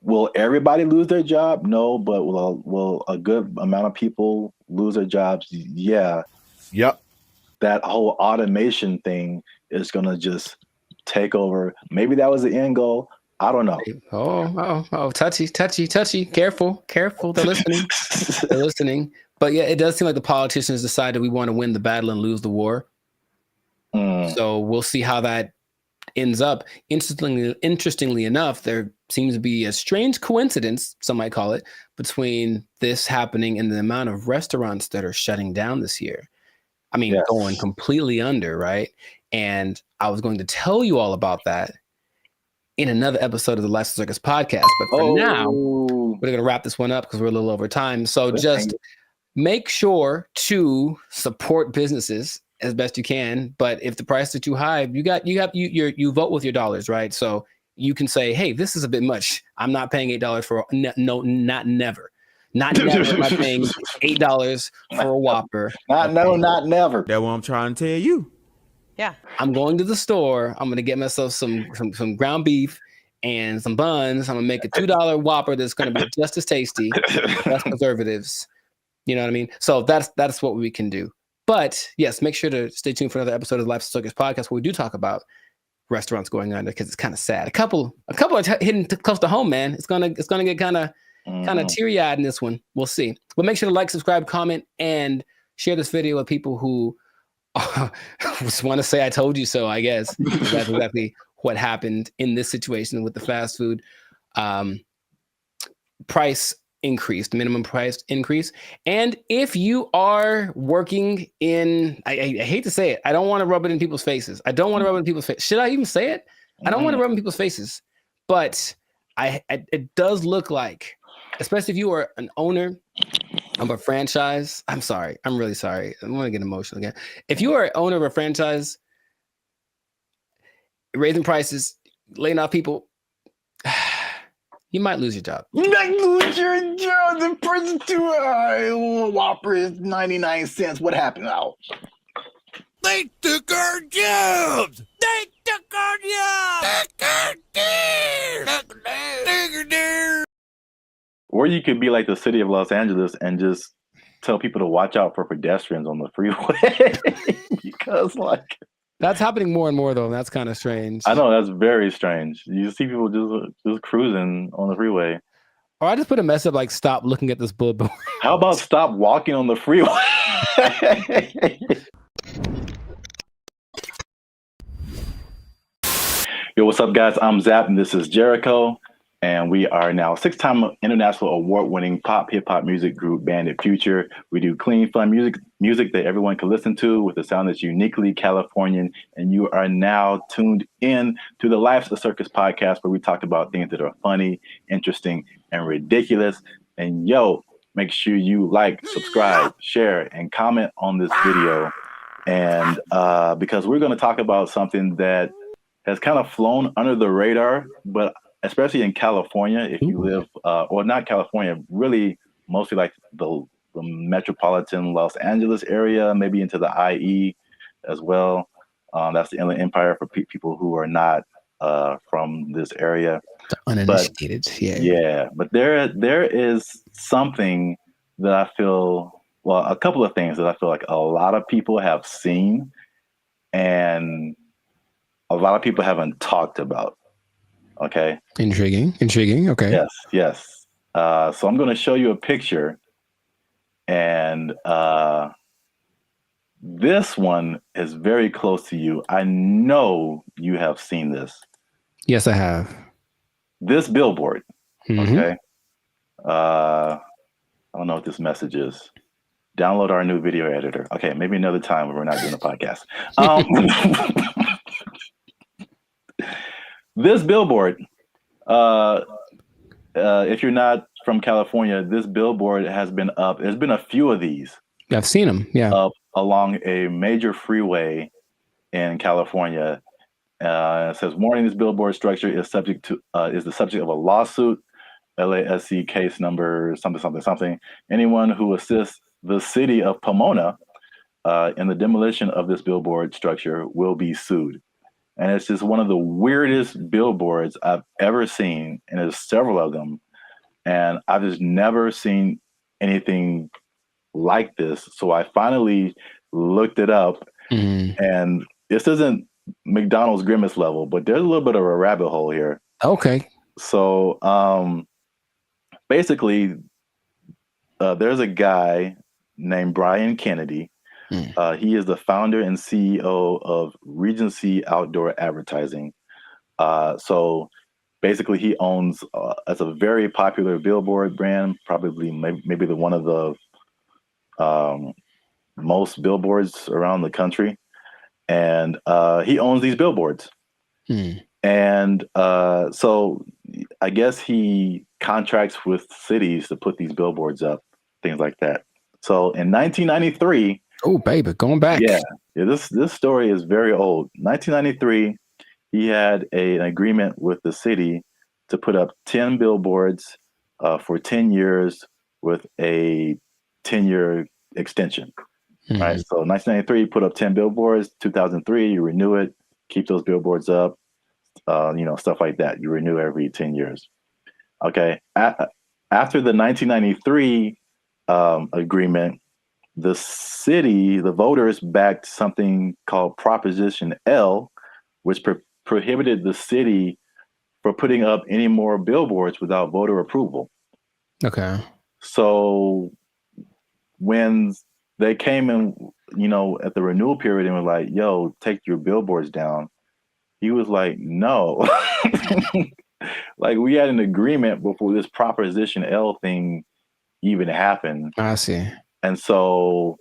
Will everybody lose their job? No, but will a good amount of people lose their jobs? Yeah. Yep. That whole automation thing is going to just take over. Maybe that was the end goal. I don't know. Oh, touchy. Careful. They're listening. But yeah, it does seem like the politicians decided we want to win the battle and lose the war. So we'll see how that ends up. Interestingly enough, there seems to be a strange coincidence, some might call it, between this happening and the amount of restaurants that are shutting down this year. I mean, yes, going completely under, right? And I was going to tell you all about that in another episode of the Lifestyle Circus podcast. But for now, we're going to wrap this one up because we're a little over time. So just make sure to support businesses as best you can. But if the prices are too high, you vote with your dollars, right? So you can say, hey, this is a bit much. I'm not paying $8 for not never. Not never am I paying $8 for a Whopper. Not never. That's what I'm trying to tell you. Yeah. I'm going to the store. I'm going to get myself some ground beef and some buns. I'm going to make a $2 Whopper that's going to be just as tasty, less preservatives. You know what I mean? So that's what we can do. But yes, make sure to stay tuned for another episode of the Lifestyle Circus podcast where we do talk about restaurants going under because it's kind of sad. A couple are hitting close to home, man. It's gonna get kind of teary-eyed in this one. We'll see. But make sure to like, subscribe, comment, and share this video with people who just want to say I told you so, I guess. That's exactly what happened in this situation with the fast food price increase, the minimum price increase. And if you are working in, I hate to say it, I don't want to rub it in people's faces. Should I even say it? I don't want to rub it in people's faces. But it does look like, especially if you are an owner of a franchise, I'm sorry. I'm really sorry. I'm going to get emotional again. If you are an owner of a franchise, raising prices, laying off people, you might lose your job. You might lose your job. The price too high. Whopper is 99 cents. What happened now? They took our jobs. They took our jobs. Or you could be like the city of Los Angeles and just tell people to watch out for pedestrians on the freeway. Because like that's happening more and more though. And that's kind of strange. I know, that's very strange. You see people just cruising on the freeway. Or I just put a mess up like stop looking at this billboard. How about stop walking on the freeway? Yo, what's up, guys? I'm Zap, and this is Jericho, and we are now 6-time international award-winning pop hip-hop music group Bandit Future. We do clean, fun music that everyone can listen to with a sound that's uniquely Californian, and you are now tuned in to the Life's a Circus podcast, where we talk about things that are funny, interesting, and ridiculous. And yo, make sure you like, subscribe, share, and comment on this video, and because we're going to talk about something that has kind of flown under the radar, but especially in California, if you live, or not California, really mostly like the metropolitan Los Angeles area, maybe into the IE as well. That's the Inland Empire for people who are not from this area. The uninitiated, yeah. But there is something that I feel, well, a couple of things that I feel like a lot of people have seen and a lot of people haven't talked about. Okay. Intriguing. Okay. Yes. So I'm going to show you a picture, and this one is very close to you. I know you have seen this. Yes, I have. This billboard. Mm-hmm. Okay. I don't know what this message is. Download our new video editor. Okay, maybe another time when we're not doing a podcast. This billboard, if you're not from California, this billboard has been up. There's been a few of these. I've seen them. Yeah. Up along a major freeway in California. It says, "Warning: this billboard structure is the subject of a lawsuit. LASC case number something. Anyone who assists the city of Pomona in the demolition of this billboard structure will be sued." And it's just one of the weirdest billboards I've ever seen. And there's several of them. And I've just never seen anything like this. So I finally looked it up. Mm-hmm. And this isn't McDonald's Grimace level, but there's a little bit of a rabbit hole here. Okay. So basically, there's a guy named Brian Kennedy. He is the founder and CEO of Regency Outdoor Advertising. So basically, he owns it's a very popular billboard brand, probably maybe the one of the most billboards around the country, and he owns these billboards. And so I guess he contracts with cities to put these billboards up, things like that. So in 1993. Oh, baby, going back. Yeah. This story is very old. 1993, he had an agreement with the city to put up 10 billboards for 10 years with a 10-year extension. Mm-hmm. Right. So 1993, put up 10 billboards. 2003, you renew it, keep those billboards up. Stuff like that. You renew every 10 years. Okay. After the 1993 agreement, the city, the voters backed something called Proposition L, which prohibited the city from putting up any more billboards without voter approval. Okay. So when they came in, at the renewal period and were like, yo, take your billboards down, he was like, no. Like, we had an agreement before this Proposition L thing even happened. I see. And so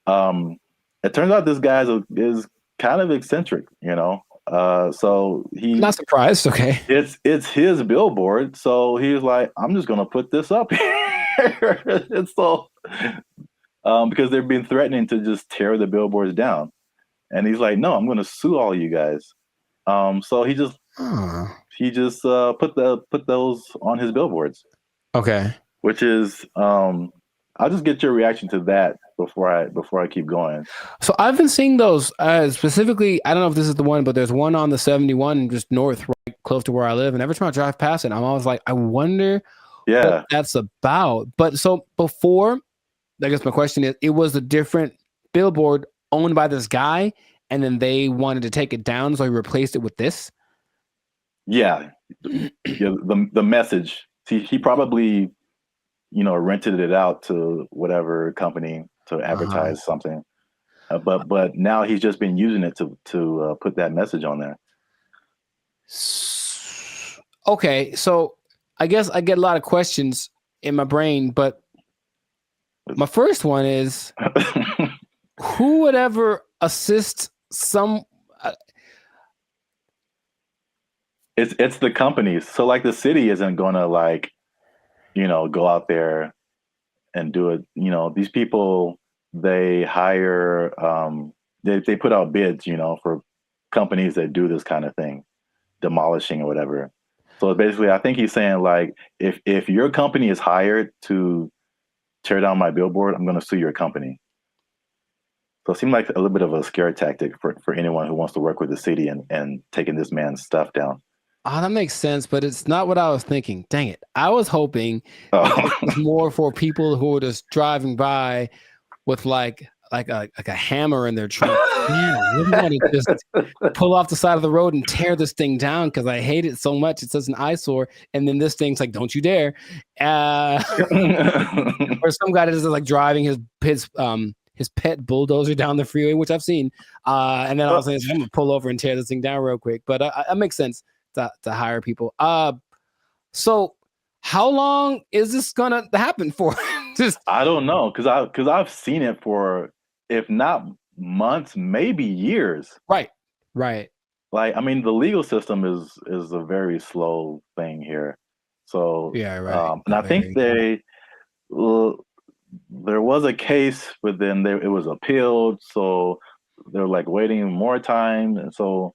it turns out this guy is kind of eccentric, so he's not surprised. Okay. It's his billboard. So he was like, I'm just going to put this up here. And so, because they've been threatening to just tear the billboards down, and he's like, "No, I'm going to sue all you guys." So he just put those on his billboards. Okay. Which is, I'll just get your reaction to that before I keep going. So I've been seeing those specifically. I don't know if this is the one, but there's one on the 71 just north, right close to where I live. And every time I drive past it, I'm always like, I wonder what that's about. But so before, I guess my question is, it was a different billboard owned by this guy, and then they wanted to take it down, so he replaced it with this. Yeah, the message. He probably, rented it out to whatever company to advertise something, but now he's just been using it to put that message on there. Okay, so I guess I get a lot of questions in my brain, but my first one is, who would ever assist some? It's the companies. So like the city isn't gonna go out there and do it. These people, they hire, they put out bids, for companies that do this kind of thing, demolishing or whatever. So basically, I think he's saying like, if your company is hired to tear down my billboard, I'm going to sue your company. So it seemed like a little bit of a scare tactic for anyone who wants to work with the city and taking this man's stuff down. Oh, that makes sense, but it's not what I was thinking. Dang it. I was hoping it was more for people who were just driving by with like a hammer in their trunk. Man, I really want to just pull off the side of the road and tear this thing down because I hate it so much. It's such an eyesore. And then this thing's like, don't you dare. Or some guy that is like driving his pet bulldozer down the freeway, which I've seen. And then I was saying, I'm going to pull over and tear this thing down real quick. But that makes sense. To hire people. So how long is this gonna happen for? I don't know, because I've seen it for, if not months, maybe years. Right. Like, I mean, the legal system is a very slow thing here. So yeah, right. And I think there was a case, but then it was appealed, so they're like waiting more time, and so.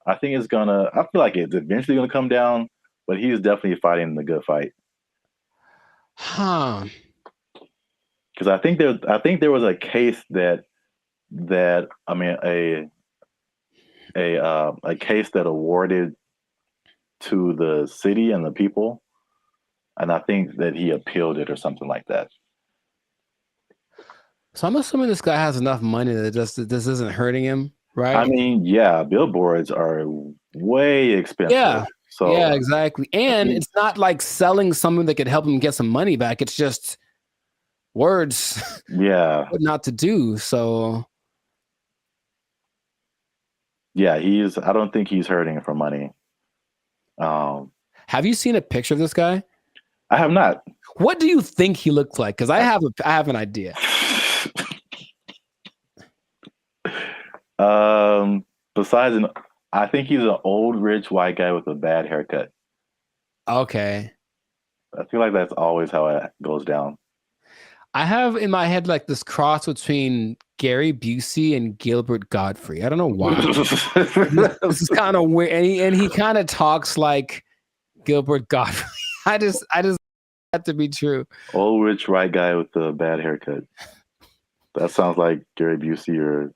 I think I feel like it's eventually gonna come down, but he's definitely fighting the good fight. Huh. Because I think there was a case that I mean a case that awarded to the city and the people, and I think that he appealed it or something like that. So I'm assuming this guy has enough money that this isn't hurting him. Right. I mean, yeah, billboards are way expensive. Yeah. So yeah, exactly. And it's not like selling something that could help him get some money back. It's just words. Yeah. What not to do. So yeah, I don't think he's hurting for money. Have you seen a picture of this guy? I have not. What do you think he looks like? Because I have an idea. Besides, I think he's an old rich white guy with a bad haircut. Okay. I feel like that's always how it goes down. I have in my head like this cross between Gary Busey and Gilbert Gottfried. I don't know why. This is kind of weird, and he kind of talks like Gilbert Gottfried. I just that to be true. Old rich white guy with a bad haircut. That sounds like Gary Busey or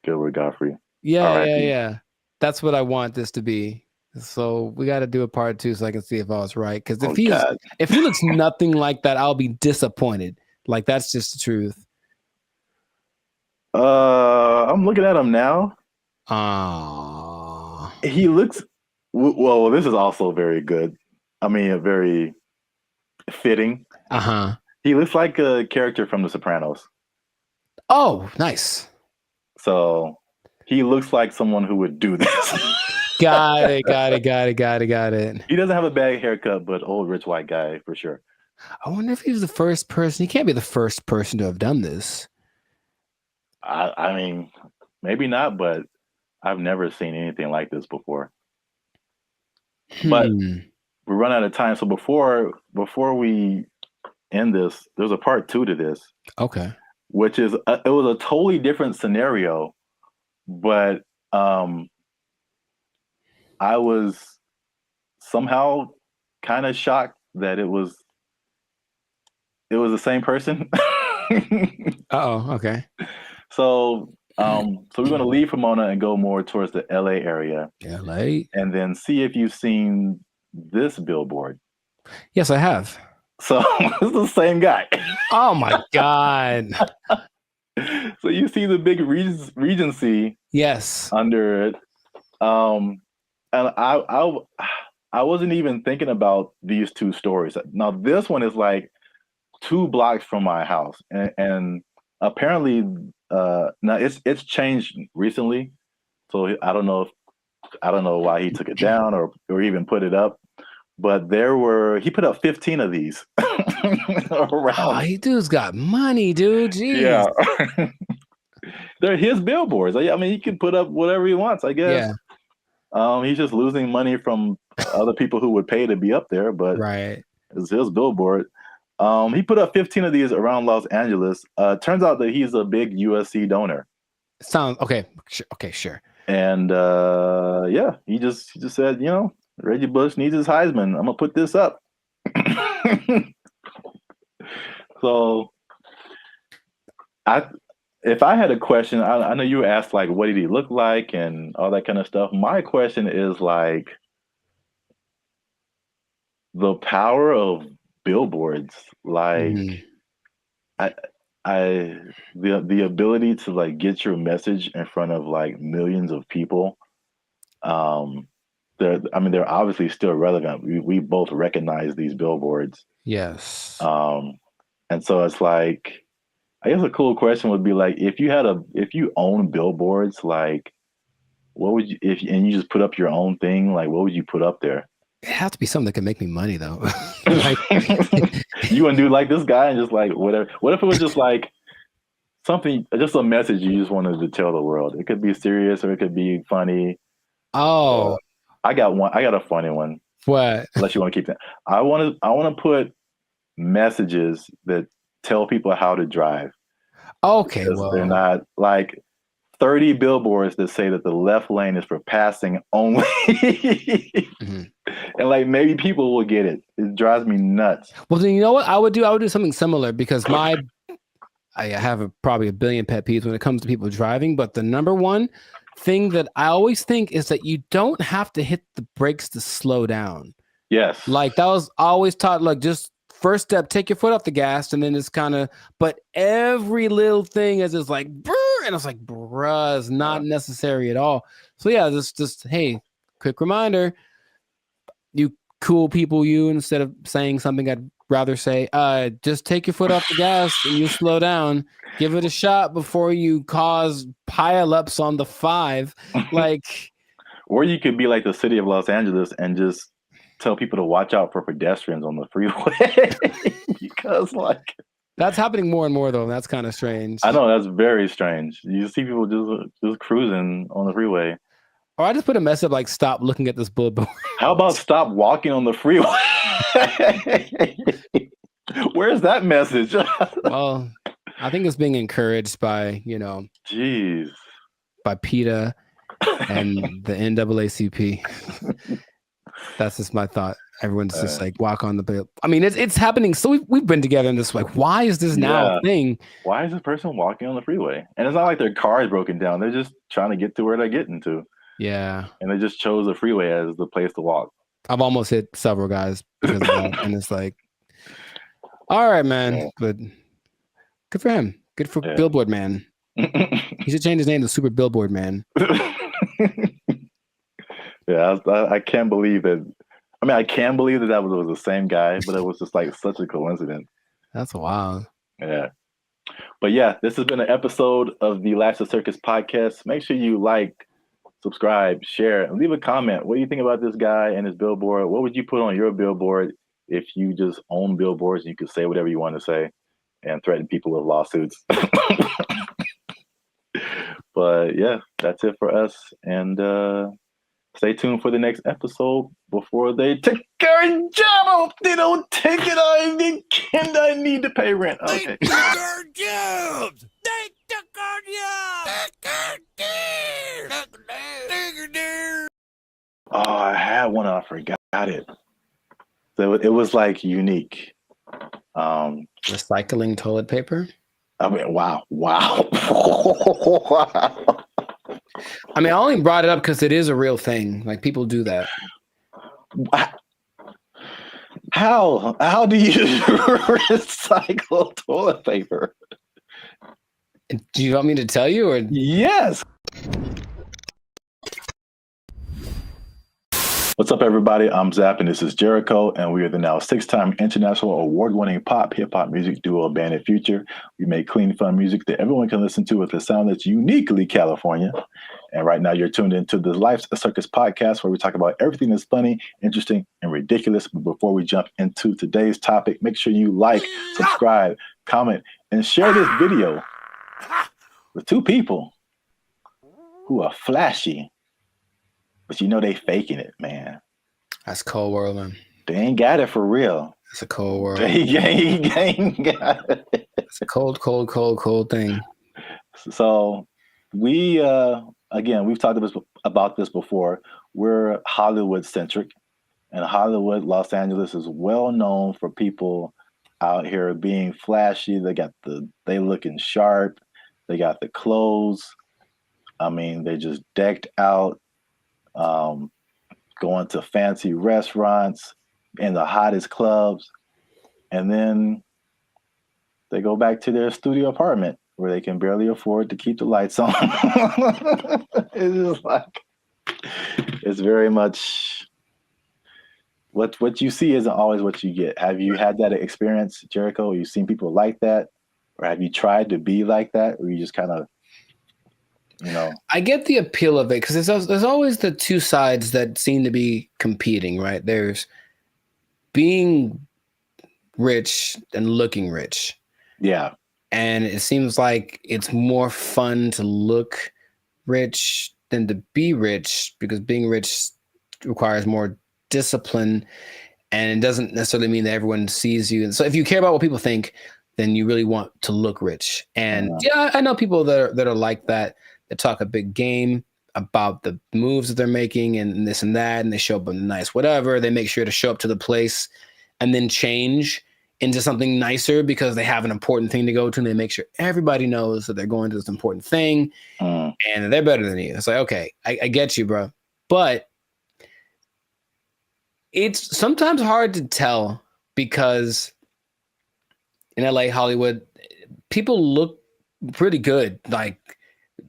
Gilbert Gottfried. Yeah. That's what I want this to be. So we got to do a part 2 so I can see if I was right. Because if he looks nothing like that, I'll be disappointed. Like that's just the truth. I'm looking at him now. He looks well. This is also very good. I mean, very fitting. He looks like a character from The Sopranos. Oh, nice. So he looks like someone who would do this. Got it. He doesn't have a bad haircut, but old rich white guy for sure. I wonder if he's the first person. He can't be the first person to have done this. I mean, maybe not, but I've never seen anything like this before. But we run out of time. So before we in this. There's a part 2 to this. Okay. Which is it was a totally different scenario, but I was somehow kind of shocked that it was the same person. Oh, okay. So we're going to leave Pomona and go more towards the LA area. LA? And then see if you've seen this billboard. Yes, I have. So it's the same guy. Oh my God. So you see the big Regency. Yes. Under it. And I wasn't even thinking about these two stories. Now this one is like 2 blocks from my house, and apparently now it's changed recently. So I don't know why he took it down or even put it up. But he put up 15 of these around. Oh, he dude's got money, dude. Jeez. Yeah. They're his billboards. I mean, he can put up whatever he wants, I guess. Yeah. He's just losing money from other people who would pay to be up there, but right. It's his billboard. He put up 15 of these around Los Angeles. Turns out that he's a big USC donor. Sounds okay. Okay, sure. And yeah, he just said, Reggie Bush needs his Heisman. I'm gonna put this up. So, if I had a question, I know you asked like, what did he look like and all that kind of stuff. My question is like, the power of billboards, like, the ability to like get your message in front of like millions of people. They're obviously still relevant. We both recognize these billboards. Yes. And so it's like, I guess a cool question would be like, if you own billboards, like, what would you, and you just put up your own thing, like, what would you put up there? It has to be something that can make me money, though. Like, you want to do like this guy and just like whatever. What if it was just like something, just a message you just wanted to tell the world? It could be serious or it could be funny. Oh, I got one. I got a funny one. What? Unless you want to keep that. I want to put messages that tell people how to drive. Okay, well, they're not like 30 billboards that say that the left lane is for passing only. And like maybe people will get it. It drives me nuts. Well, then you know what I would do? I would do something similar because I have probably a billion pet peeves when it comes to people driving. But the number one thing that I always think is that you don't have to hit the brakes to slow down. Yes. Like that was always taught, like just first step, take your foot off the gas, and then it's kind of, but every little thing is just like, brr, and it's like, bruh, it's not necessary at all. So yeah, just hey, quick reminder, you cool people, instead of saying something I'd rather say, just take your foot off the gas and you slow down. Give it a shot before you cause pileups on the 5. Like, or you could be like the city of Los Angeles and just tell people to watch out for pedestrians on the freeway. Because like that's happening more and more though. And that's kind of strange. I know, that's very strange. You see people just cruising on the freeway. Or I just put a message like, stop looking at this billboard. How about stop walking on the freeway? Where's that message? Well, I think it's being encouraged by, jeez, by PETA and the NAACP. That's just my thought. Everyone's just like, walk on the bill. I mean, it's happening. So we've been together in this, like, why is this now a thing? Why is this person walking on the freeway? And it's not like their car is broken down. They're just trying to get to where they're getting to. Yeah. And they just chose the freeway as the place to walk. I've almost hit several guys because of that. And it's like, all right, man. But good for him. Good for Billboard Man. He should change his name to Super Billboard Man. Yeah, I can't believe that. I mean, I can believe that was the same guy, but it was just like such a coincidence. That's wild. Yeah. But yeah, this has been an episode of the Lash the Circus podcast. Make sure you like, subscribe, share, and leave a comment. What do you think about this guy and his billboard? What would you put on your billboard if you just own billboards and you could say whatever you want to say and threaten people with lawsuits? But yeah, that's it for us. And Stay tuned for the next episode before they take our job. I hope they don't take it. I need to pay rent. Okay. They took our jobs. They took our jobs. Oh, I had one. I forgot it. So it was like unique. Recycling toilet paper. I mean, wow. I mean, I only brought it up because it is a real thing. Like, people do that. How do you recycle toilet paper? Do you want me to tell you, or yes? What's up, everybody? I'm Zap, and this is Jericho, and we are the now 6-time international award-winning pop hip-hop music duo Bandit Future. We make clean, fun music that everyone can listen to with a sound that's uniquely California. And right now, you're tuned into the Life's a Circus podcast, where we talk about everything that's funny, interesting, and ridiculous. But before we jump into today's topic, make sure you like, subscribe, comment, and share this video with 2 people who are flashy. But you know they faking it, man. That's cold world, man. They ain't got it for real. It's a cold world. They ain't got it. It's a cold thing. So we, again, we've talked about this before. We're Hollywood centric, and Hollywood, Los Angeles is well known for people out here being flashy. They looking sharp. They got the clothes. I mean, they just decked out. Going to fancy restaurants in the hottest clubs, and then they go back to their studio apartment where they can barely afford to keep the lights on. It's just like, it's very much what you see isn't always what you get. Have you had that experience, Jericho? Have you seen people like that, or have you tried to be like that, or you just kind of, you know? I get the appeal of it because there's always the two sides that seem to be competing, right? There's being rich and looking rich. Yeah. And it seems like it's more fun to look rich than to be rich, because being rich requires more discipline, and it doesn't necessarily mean that everyone sees you. And so if you care about what people think, then you really want to look rich. And yeah, I know people that are like that. They talk a big game about the moves that they're making and this and that, and they show up in nice whatever. They make sure to show up to the place and then change into something nicer because they have an important thing to go to, and they make sure everybody knows that they're going to this important thing, and they're better than you. It's like, okay, I get you, bro. But it's sometimes hard to tell because in LA, Hollywood, people look pretty good. Like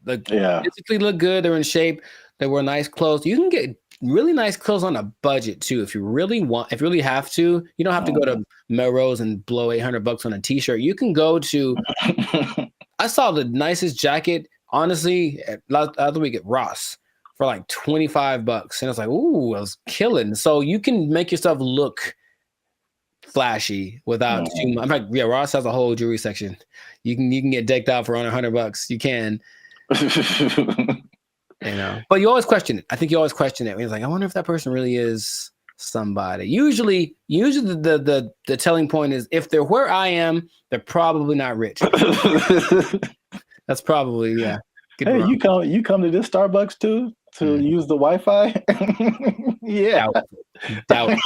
physically look good. They're in shape. They wear nice clothes. You can get really nice clothes on a budget too. If you really have to, you don't have to go to Melrose and blow $800 on a t-shirt. You can go to, I saw the nicest jacket, honestly, the other week at Ross for like $25. And I was like, ooh, I was killing. So you can make yourself look flashy without too much. In fact, yeah, Ross has a whole jewelry section. You can get decked out for under $100. You can. You know, but you always question it. I think you always question it. It's like, I wonder if that person really is somebody. Usually the telling point is, if they're where I am, they're probably not rich. That's probably, yeah. Hey, you come to this Starbucks too to use the Wi-Fi? Yeah. Doubt.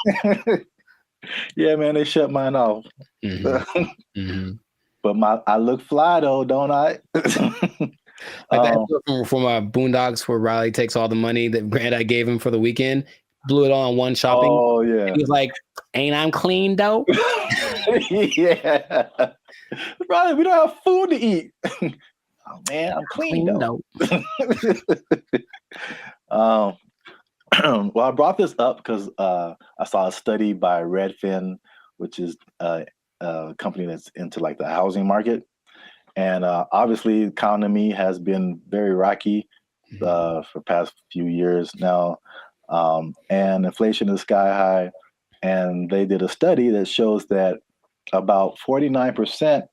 Yeah, man, they shut mine off. But I look fly though, don't I? Like that from Boondocks, where Riley takes all the money that Granddad gave him for the weekend, blew it all on one shopping. Oh yeah. And he was like, "Ain't I'm clean though?" Yeah. Riley, we don't have food to eat. Oh man, I'm clean though. Well, I brought this up because I saw a study by Redfin, which is a company that's into like the housing market. And obviously, the economy has been very rocky for the past few years now, and inflation is sky high. And they did a study that shows that about 49%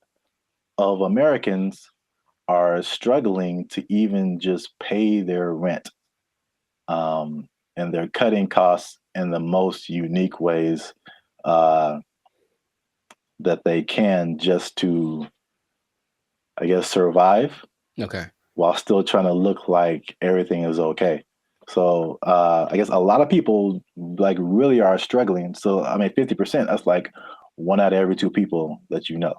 of Americans are struggling to even just pay their rent. And and they're cutting costs in the most unique ways that they can, just to, I guess, survive. Okay. While still trying to look like everything is okay. So I guess a lot of people like really are struggling. So I mean, 50%, that's like 1 out of every 2 people that you know.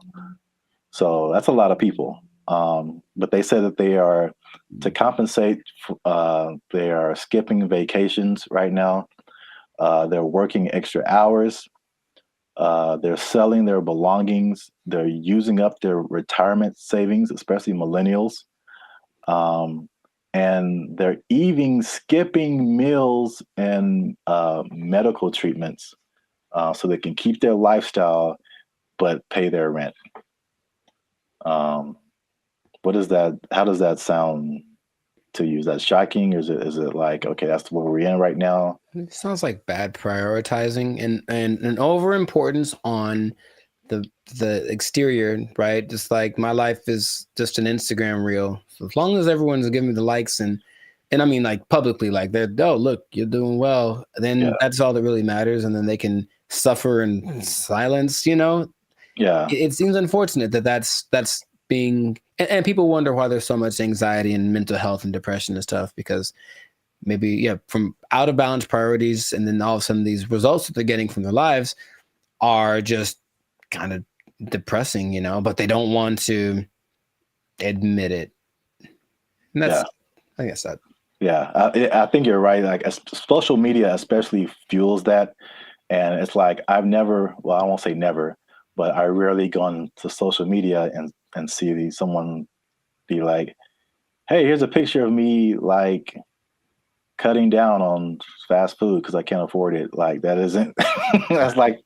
So that's a lot of people. But they said that they are, to compensate, they are skipping vacations right now. They're working extra hours. They're selling their belongings. They're using up their retirement savings, especially millennials. And they're even skipping meals and medical treatments so they can keep their lifestyle but pay their rent. What is that? How does that sound to you? Is that shocking, or is it like, okay, that's what we're in right now? It sounds like bad prioritizing and an overimportance on the exterior, right? Just like my life is just an Instagram reel. So as long as everyone's giving me the likes and I mean like publicly, like they're, oh look, you're doing well, then that's all that really matters, and then they can suffer in silence, you know? Yeah. It seems unfortunate that that's being, and people wonder why there's so much anxiety and mental health and depression and stuff, because maybe from out of balance priorities, and then all of a sudden these results that they're getting from their lives are just kind of depressing, you know, but they don't want to admit it. And that's, I guess that. Yeah, I think you're right. Like social media especially fuels that. And it's like, I've never, well, I won't say never, but I rarely gone to social media and see someone be like, hey, here's a picture of me like cutting down on fast food because I can't afford it. Like that isn't, that's like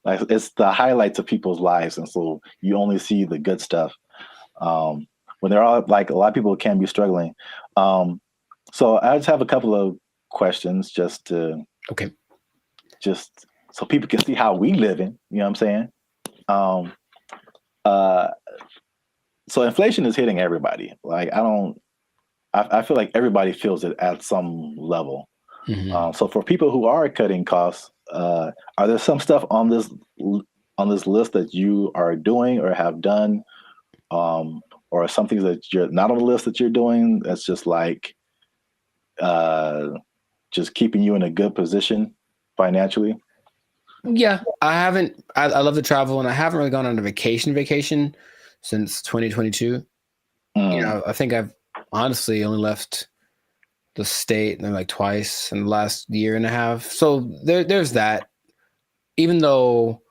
it's the highlights of people's lives. And so you only see the good stuff. When they're all like, a lot of people can be struggling. So I just have a couple of questions just to, just so people can see how we living, you know what I'm saying? So inflation is hitting everybody. Like I feel like everybody feels it at some level. So for people who are cutting costs, are there some stuff on this list that you are doing or have done, or some things that you're not on the list that you're doing that's just like just keeping you in a good position financially? Yeah, I haven't. I love to travel, and I haven't really gone on a vacation since 2022. You know, I think I've honestly only left the state like twice in the last year and a half. So there's that. Even though,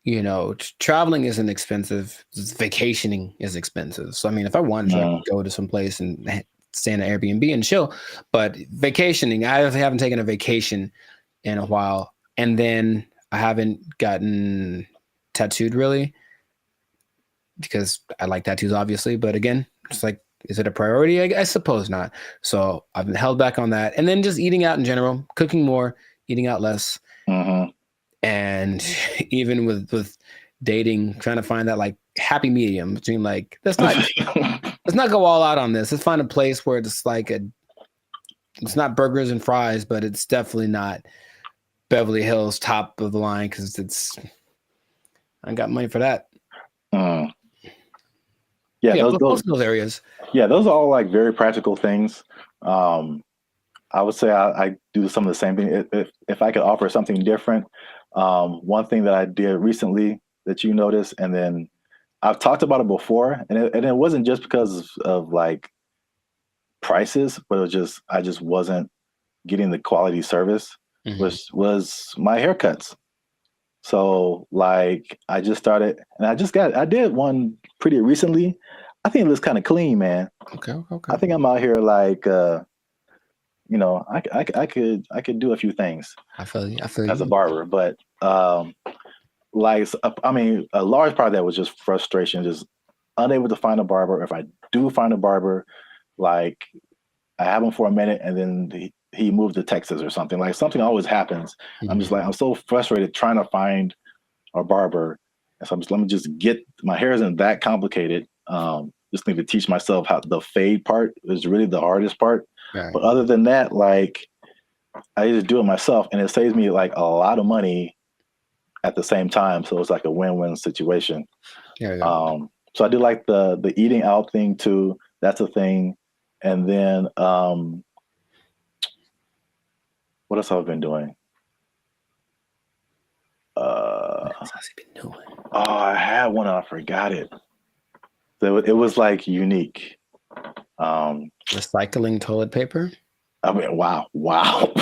you know, traveling isn't expensive, vacationing is expensive. So I mean, if I wanted to, I could go to some place and stay in an Airbnb and chill. But vacationing, I haven't taken a vacation in a while, and then I haven't gotten tattooed really, because I like tattoos, obviously. But again, it's like, is it a priority? I suppose not. So I've been held back on that. And then just eating out in general, cooking more, eating out less. And even with dating, trying to find that like happy medium between like, let's not go all out on this. Let's find a place where it's like it's not burgers and fries, but it's definitely not Beverly Hills top of the line, because I got money for that. Those areas. Yeah, those are all like very practical things. I would say I do some of the same thing. If I could offer something different, one thing that I did recently that you noticed, and then I've talked about it before, and it wasn't just because of like prices, but it was just I just wasn't getting the quality service. Was my haircuts. So like I just started, and I did one pretty recently. I think it looks kind of clean, man. Okay. I think I'm out here like, you know, I could do a few things. I feel you. As a barber, but like, I mean, a large part of that was just frustration, just unable to find a barber. If I do find a barber, like I have him for a minute, and then he moved to Texas or something. Like something always happens. I'm just like, I'm so frustrated trying to find a barber. And so let me just get, my hair isn't that complicated. Just need to teach myself how the fade part is really the hardest part. Right. But other than that, like I just do it myself, and it saves me like a lot of money at the same time. So it's like a win-win situation. So I do like the eating out thing too. That's a thing. And then what else have I been doing? What else has he been doing? Oh, I had one and I forgot it. So it was like unique. Recycling toilet paper. I mean, wow. Wow.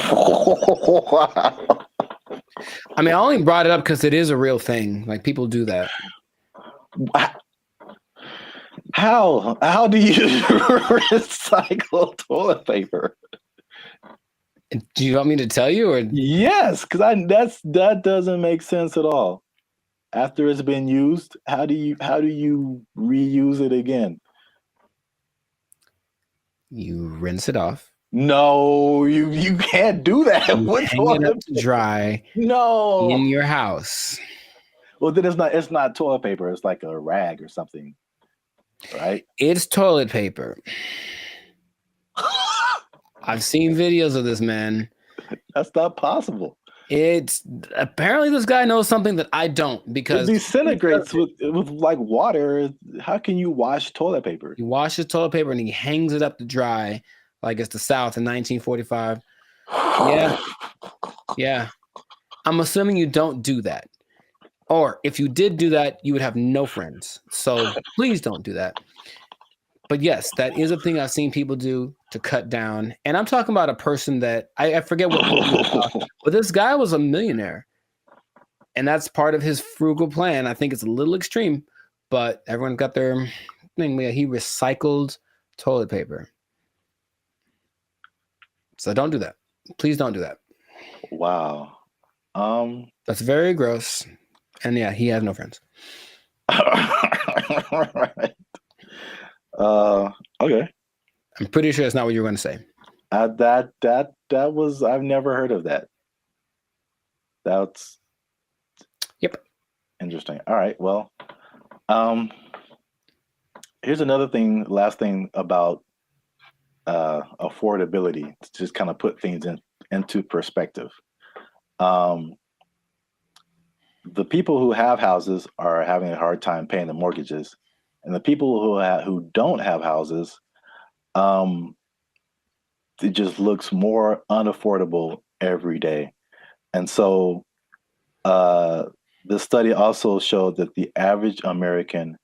I mean, I only brought it up because it is a real thing. Like people do that. How do you recycle toilet paper? Do you want me to tell you, or yes? Because that doesn't make sense at all. After it's been used, how do you reuse it again? You rinse it off. No, you can't do that. You hang it up to dry. No, in your house. Well, then it's not toilet paper. It's like a rag or something, right? It's toilet paper. I've seen videos of this, man. That's not possible. It's apparently this guy knows something that I don't, because it disintegrates with like water. How can you wash toilet paper? He washes toilet paper and he hangs it up to dry like it's the South in 1945. Yeah. I'm assuming you don't do that. Or if you did do that, you would have no friends. So please don't do that. But yes, that is a thing I've seen people do to cut down. And I'm talking about a person that I forget what, but this guy was a millionaire. And that's part of his frugal plan. I think it's a little extreme, but everyone got their thing. He recycled toilet paper. So don't do that. Please don't do that. Wow. That's very gross. And yeah, he has no friends. Right. Okay. I'm pretty sure that's not what you were going to say. That was, I've never heard of that. That's interesting. All right. Well, here's another thing, last thing about affordability, to just kind of put things into perspective. The people who have houses are having a hard time paying the mortgages, and the people who don't have houses, it just looks more unaffordable every day. And so the study also showed that the average American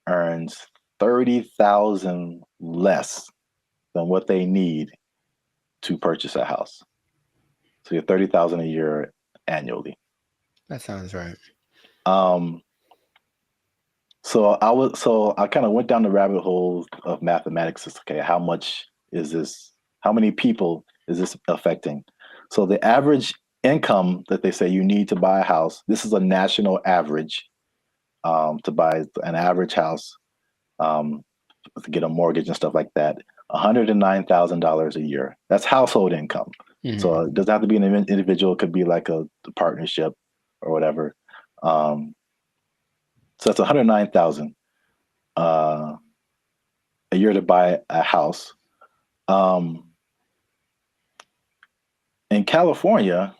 earns $30,000 less than what they need to purchase a house. So you're $30,000 a year annually. That sounds right. So I kind of went down the rabbit hole of mathematics. Okay, how much is this? How many people is this affecting? So the average income that they say you need to buy a house, this is a national average, to buy an average house, to get a mortgage and stuff like that, $109,000 a year. That's household income. Mm-hmm. So it doesn't have to be an individual. It could be like a partnership or whatever. So that's $109,000 a year to buy a house. In California,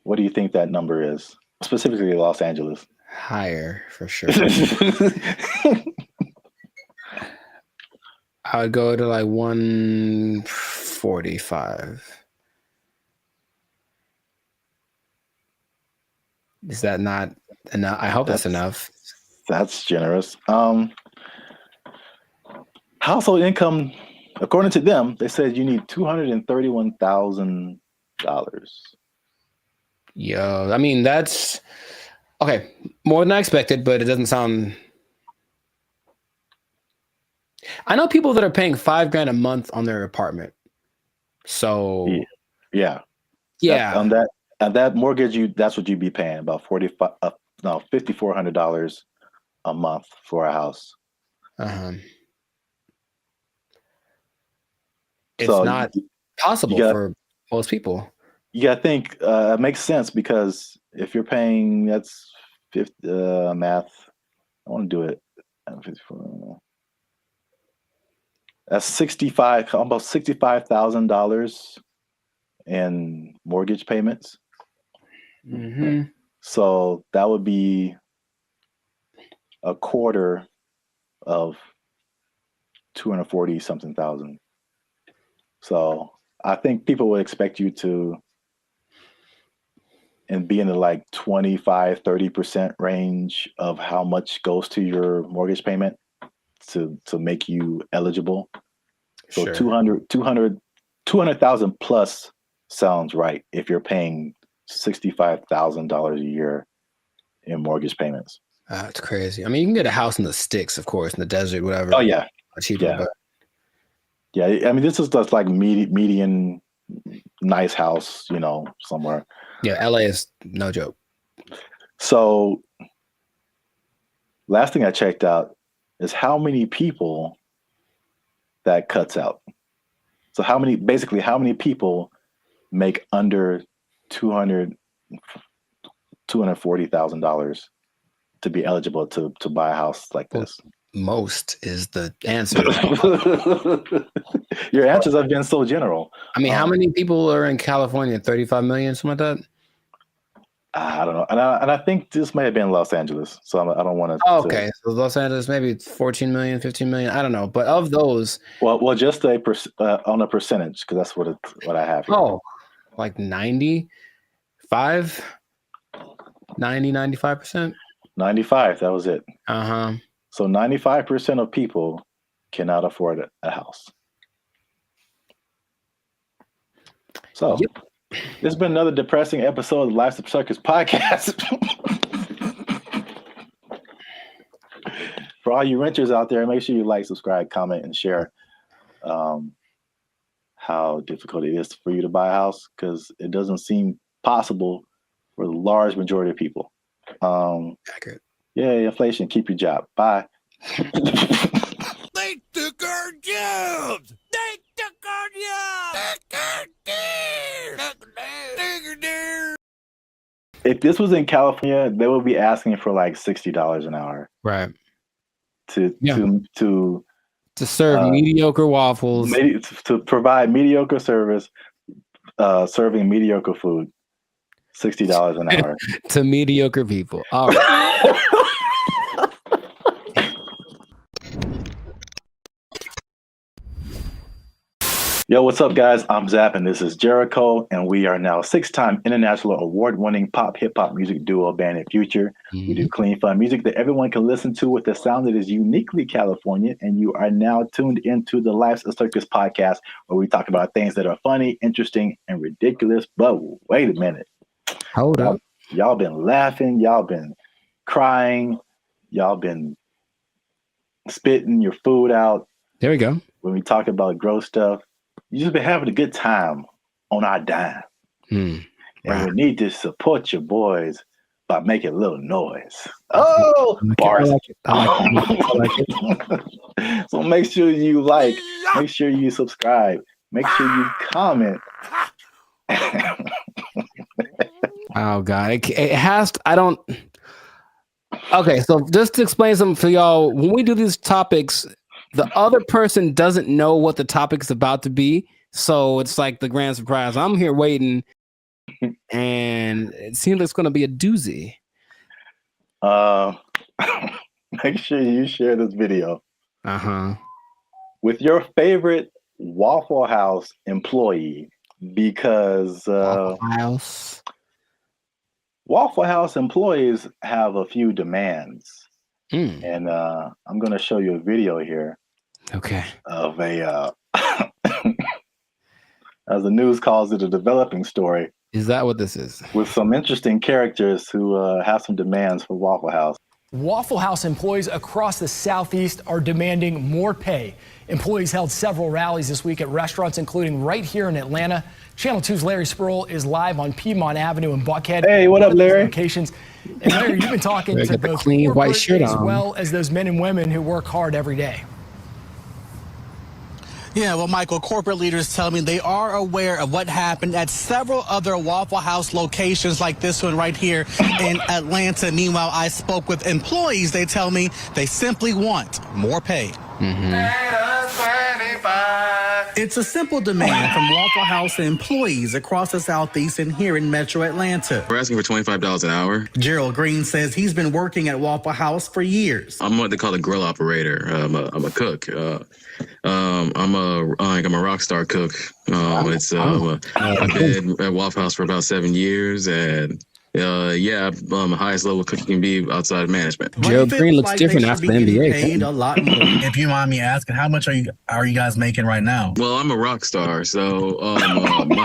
what do you think that number is? Specifically Los Angeles. Higher, for sure. I would go to like 145. Is that not enough? I hope that's enough. That's generous. Household income, according to them, they said you need $231,000. Yo, I mean, that's okay. More than I expected, but it doesn't sound. I know people that are paying $5,000 a month on their apartment. So yeah. On that mortgage, that's what you'd be paying, about $5,400 a month for a house. It's not possible for most people. Yeah, I think it makes sense, because if you're paying, that's math. I want to do it. That's almost $65,000 in mortgage payments. Mm-hmm. So that would be a quarter of 240 something thousand. So I think people would expect you to and be in the like 25-30% range of how much goes to your mortgage payment to make you eligible. So Sure. 200,000 plus sounds right if you're paying $65,000 a year in mortgage payments. That's crazy. I mean, you can get a house in the sticks, of course, in the desert, whatever. Oh yeah, cheaper. yeah. But Yeah, I mean, this is just like median nice house, you know, somewhere. yeah, LA is no joke. So last thing I checked out is how many people that cuts out. So how many people make under $240,000 to be eligible to buy a house like this? Most is the answer. Your answers have been so general. I mean, how many people are in California? 35 million, something like that? I don't know. And I think this may have been Los Angeles. So I don't want to. Oh, okay. So Los Angeles, maybe 14 million, 15 million. I don't know. But of those. Well, just on a percentage, because that's what I have here. Oh, like 95%? 95%? 95. That was it. Uh-huh. So 95% of people cannot afford a house. So this has been another depressing episode of the Life's a Circus podcast. For all you renters out there, make sure you like, subscribe, comment, and share how difficult it is for you to buy a house, because it doesn't seem possible for the large majority of people. Accurate. Yeah, inflation, keep your job. Bye. They took our jobs. They took our jobs. If this was in California, they would be asking for like $60 an hour. Right. To serve mediocre waffles. To provide mediocre service, serving mediocre food. $60 an hour. To mediocre people. All right. Yo, what's up, guys? I'm Zap, and this is Jericho, and we are now 6-time international award-winning pop hip-hop music duo band and future. Mm-hmm. We do clean, fun music that everyone can listen to with a sound that is uniquely Californian, and you are now tuned into the Life's a Circus podcast, where we talk about things that are funny, interesting, and ridiculous. But wait a minute. Hold up. Y'all been laughing. Y'all been crying. Y'all been spitting your food out. There we go. When we talk about gross stuff, you just been having a good time on our dime. And we need to support your boys by making a little noise. Oh, bars. I like it. So make sure you like, make sure you subscribe, make sure you comment. Oh, God. It has to, I don't. Okay, so just to explain something for y'all, when we do these topics, the other person doesn't know what the topic's about to be. So it's like the grand surprise. I'm here waiting, and it seems like it's going to be a doozy. Make sure you share this video. Uh-huh. With your favorite Waffle House employee, because Waffle House employees have a few demands. And I'm going to show you a video here. Okay. Of a, as the news calls it, a developing story. Is that what this is? With some interesting characters who have some demands for Waffle House. Waffle House employees across the Southeast are demanding more pay. Employees held several rallies this week at restaurants, including right here in Atlanta. Channel 2's Larry Sproul is live on Piedmont Avenue in Buckhead. Hey, what up, Larry? Locations. And Larry, you've been talking to both clean white shirt as well as those men and women who work hard every day. Yeah, well, Michael, corporate leaders tell me they are aware of what happened at several other Waffle House locations like this one right here in Atlanta. Meanwhile, I spoke with employees. They tell me they simply want more pay. Let us 25. It's a simple demand from Waffle House employees across the Southeast and here in Metro Atlanta. We're asking for $25 an hour. Gerald Green says he's been working at Waffle House for years. I'm what they call a grill operator. I'm a cook. I'm a rock star cook. I've been at Waffle House for about 7 years, and I'm the highest level cook you can be outside of management. Gerald Green looks different after the NBA. Paid a lot more. If you mind me asking, how much are you guys making right now? Well, I'm a rock star, so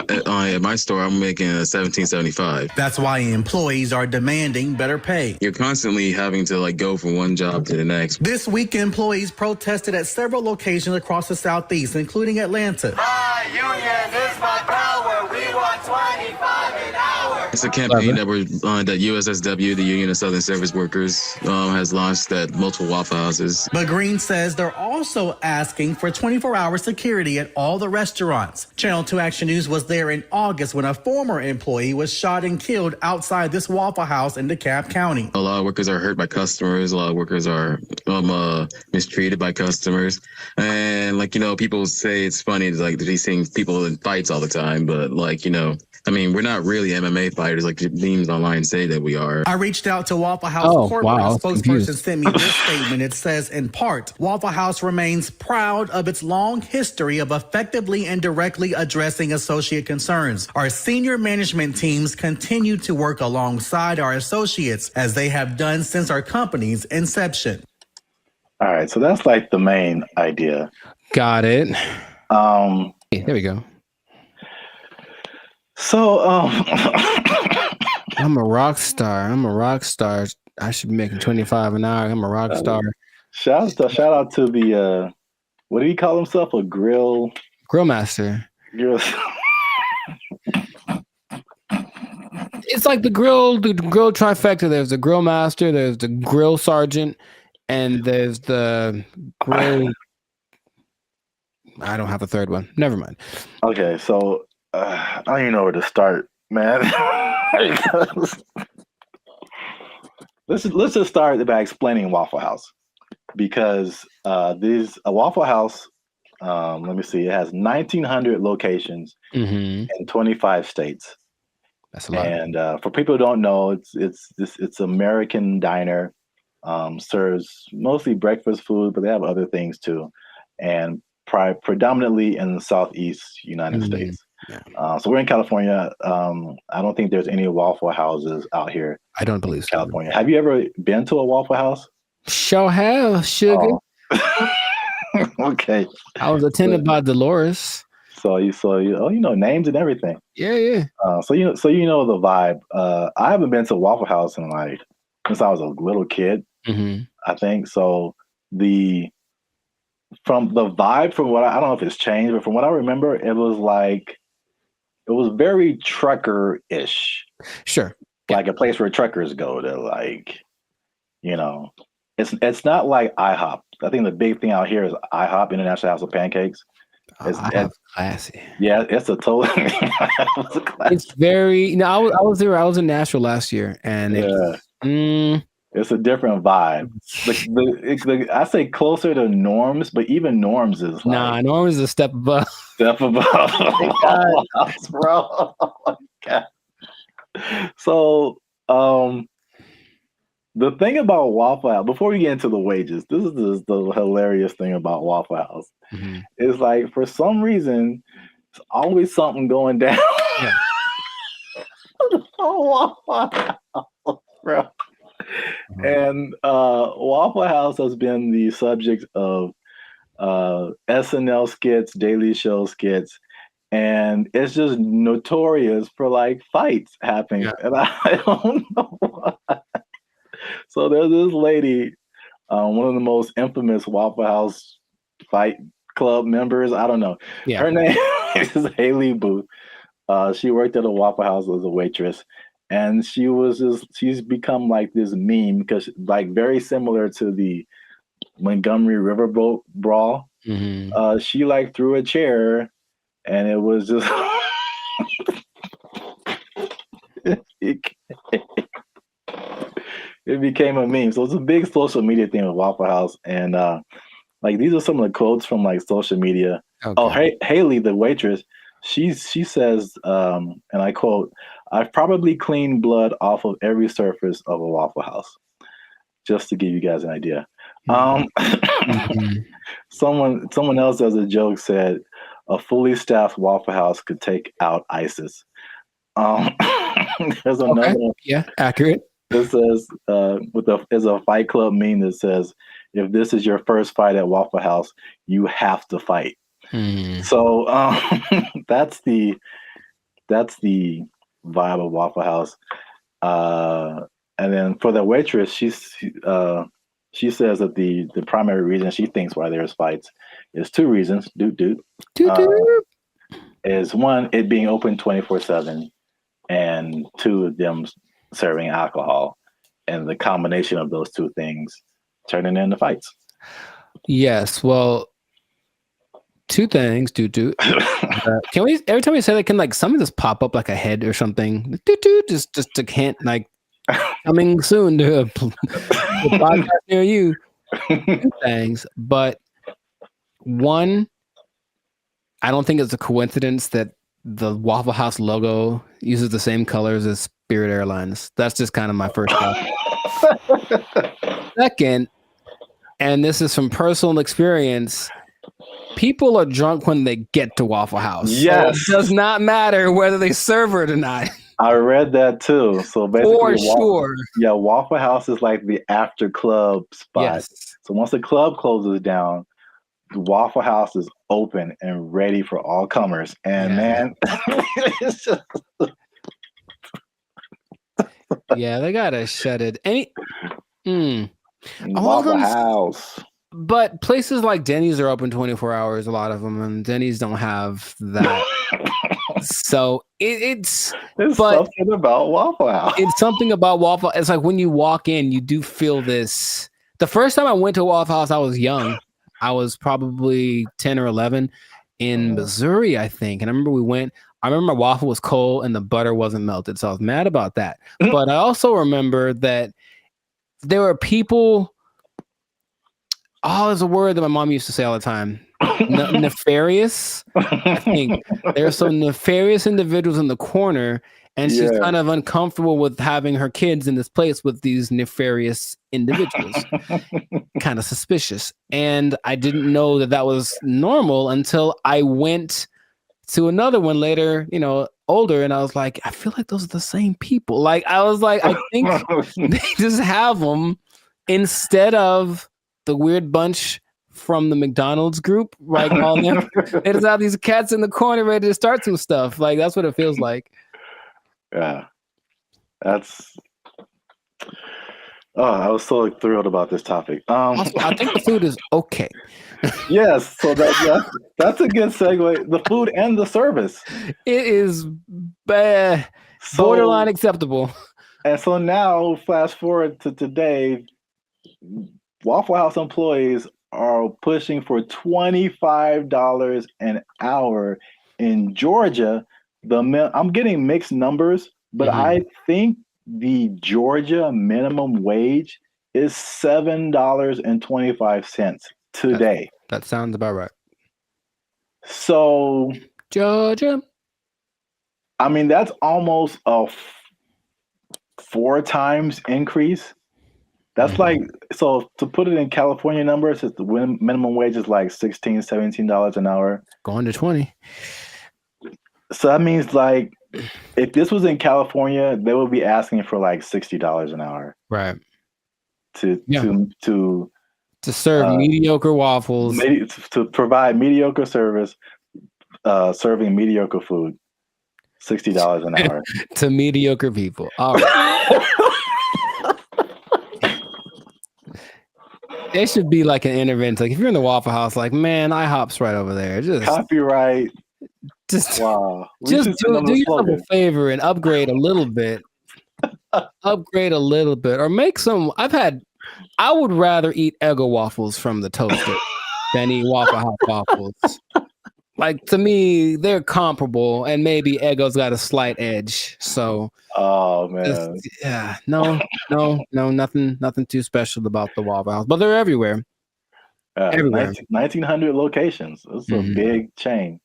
at my store I'm making $17.75. That's why employees are demanding better pay. You're constantly having to go from one job to the next. This week, employees protested at several locations across the Southeast, including Atlanta. My union is my power. We want 25 an hour. It's a campaign that USSW, the Union of Southern Service Workers, has launched at multiple Waffle Houses. But Green says they're also asking for 24-hour security at all the restaurants. Channel 2 Action News was there in August when a former employee was shot and killed outside this Waffle House in DeKalb County. A lot of workers are hurt by customers. A lot of workers are mistreated by customers. And people say it's funny, they're seeing people in fights all the time. But we're not really MMA fighters like the memes online say that we are. I reached out to Waffle House corporate. A spokesperson sent me this statement. It says, in part, Waffle House remains proud of its long history of effectively and directly addressing associate concerns. Our senior management teams continue to work alongside our associates as they have done since our company's inception. All right, so that's the main idea. Got it. There we go. So, I'm a rock star. I should be making 25 an hour. I'm a rock star. Shout out to the what do you call himself? A grill master. It's like the grill trifecta. There's the grill master, there's the grill sergeant, and there's the grill. I don't have a third one. Never mind. Okay, so I don't even know where to start, man. let's just start by explaining Waffle House, because a Waffle House. Let me see. It has 1,900 locations in 25 states. That's a lot. And for people who don't know, it's American diner. Serves mostly breakfast food, but they have other things too, and predominantly in the Southeast United States. Yeah. So we're in California. I don't think there's any Waffle Houses out here. I don't believe so. California. Have you ever been to a Waffle House? Sure have, sugar. Oh. Okay. I was attended by Dolores. So you know names and everything. Yeah. So you know the vibe. I haven't been to a Waffle House in since I was a little kid. I think so. From the vibe, from what I don't know if it's changed, but from what I remember, it was very trucker-ish. Sure. Like a place where truckers go to it's not like IHOP. I think the big thing out here is IHOP, International House of Pancakes. It's classy. Yeah, it's a total. It's very. I was there. I was in Nashville last year, and it's a different vibe. I say closer to Norms, but even Norms is Norms is a step above. Step above, bro. Oh my God. So, the thing about Waffle House, before we get into the wages, this is the hilarious thing about Waffle House. Is for some reason, it's always something going down. Yeah. Waffle House, bro. And Waffle House has been the subject of SNL skits, Daily Show skits, and it's just notorious for fights happening. Yeah. And I don't know why. So there's this lady, one of the most infamous Waffle House fight club members. I don't know. Yeah. Her name is Haley Booth. She worked at a Waffle House as a waitress. And she's become this meme because very similar to the Montgomery Riverboat brawl. She threw a chair and it was just it became a meme. So it's a big social media thing with Waffle House. And Like these are some of the quotes from like social media. Okay. Oh, Haley, the waitress, she says, and I quote, "I've probably cleaned blood off of every surface of a Waffle House." Just to give you guys an idea. Someone else as a joke said, "A fully staffed Waffle House could take out ISIS." There's another one. Yeah, accurate. It says, there's a Fight Club meme that says, "If this is your first fight at Waffle House, you have to fight." So that's the vibe of Waffle House. And then for the waitress, she says that the primary reason she thinks why there's fights is two reasons. Is one, it being open 24/7, and two, them serving alcohol, and the combination of those two things turning into fights. Yes, well, two things. Can we every time we say that, can like something just pop up like a head or something? Just to hint like coming soon to a podcast near you. Two things, but one, I don't think it's a coincidence that the Waffle House logo uses the same colors as Spirit Airlines. That's just kind of my first thought. Second, and this is from personal experience, people are drunk when they get to Waffle House. Yes. So it does not matter whether they serve it or not. I read that too. So basically, for sure. Yeah, Waffle House is like the after club spot. Yes. So once the club closes down, the Waffle House is open and ready for all comers. And man, it's just... yeah, they gotta shut it. Waffle House. But places like Denny's are open 24 hours, a lot of them, and Denny's don't have that. So it's something about Waffle House. It's something about Waffle. It's like when you walk in, you do feel this. The first time I went to Waffle House, I was young. I was probably 10 or 11 in Missouri, I think. And I remember we went. I remember my waffle was cold and the butter wasn't melted, so I was mad about that. But I also remember that there were people. Oh, there's a word that my mom used to say all the time. Nefarious. I think there's some nefarious individuals in the corner, and she's kind of uncomfortable with having her kids in this place with these nefarious individuals. Kind of suspicious. And I didn't know that was normal until I went to another one later, older, and I was like, I feel like those are the same people. Like, I was like, I think they just have them instead of the weird bunch from the McDonald's group, right? They just have these cats in the corner ready to start some stuff. Like, that's what it feels like. Yeah. I was so thrilled about this topic. Also, I think the food is okay. Yes, so that's a good segue. The food and the service. It is borderline acceptable. And so now, fast forward to today, Waffle House employees are pushing for $25 an hour in Georgia. I'm getting mixed numbers, but I think the Georgia minimum wage is $7.25 today. That sounds about right. So Georgia, I mean, that's almost a 4 times increase. That's like, so to put it in California numbers, the minimum wage is like $16, $17 an hour. Going to 20. So that means like, if this was in California, they would be asking for like $60 an hour. Right. To serve mediocre waffles. To provide mediocre service, serving mediocre food. $60 an hour. To mediocre people. All right. It should be like an intervention. Like if you're in the Waffle House, like, man, IHOP's right over there. Just copyright. Wow. Just do yourself a favor and upgrade a little bit. Or make some. I would rather eat Eggo waffles from the toaster than eat Waffle House waffles. Like, to me, they're comparable, and maybe Eggo's got a slight edge. So, oh man, no, nothing too special about the Waffle House, but they're everywhere. Everywhere. 1,900 locations. It's a big chain.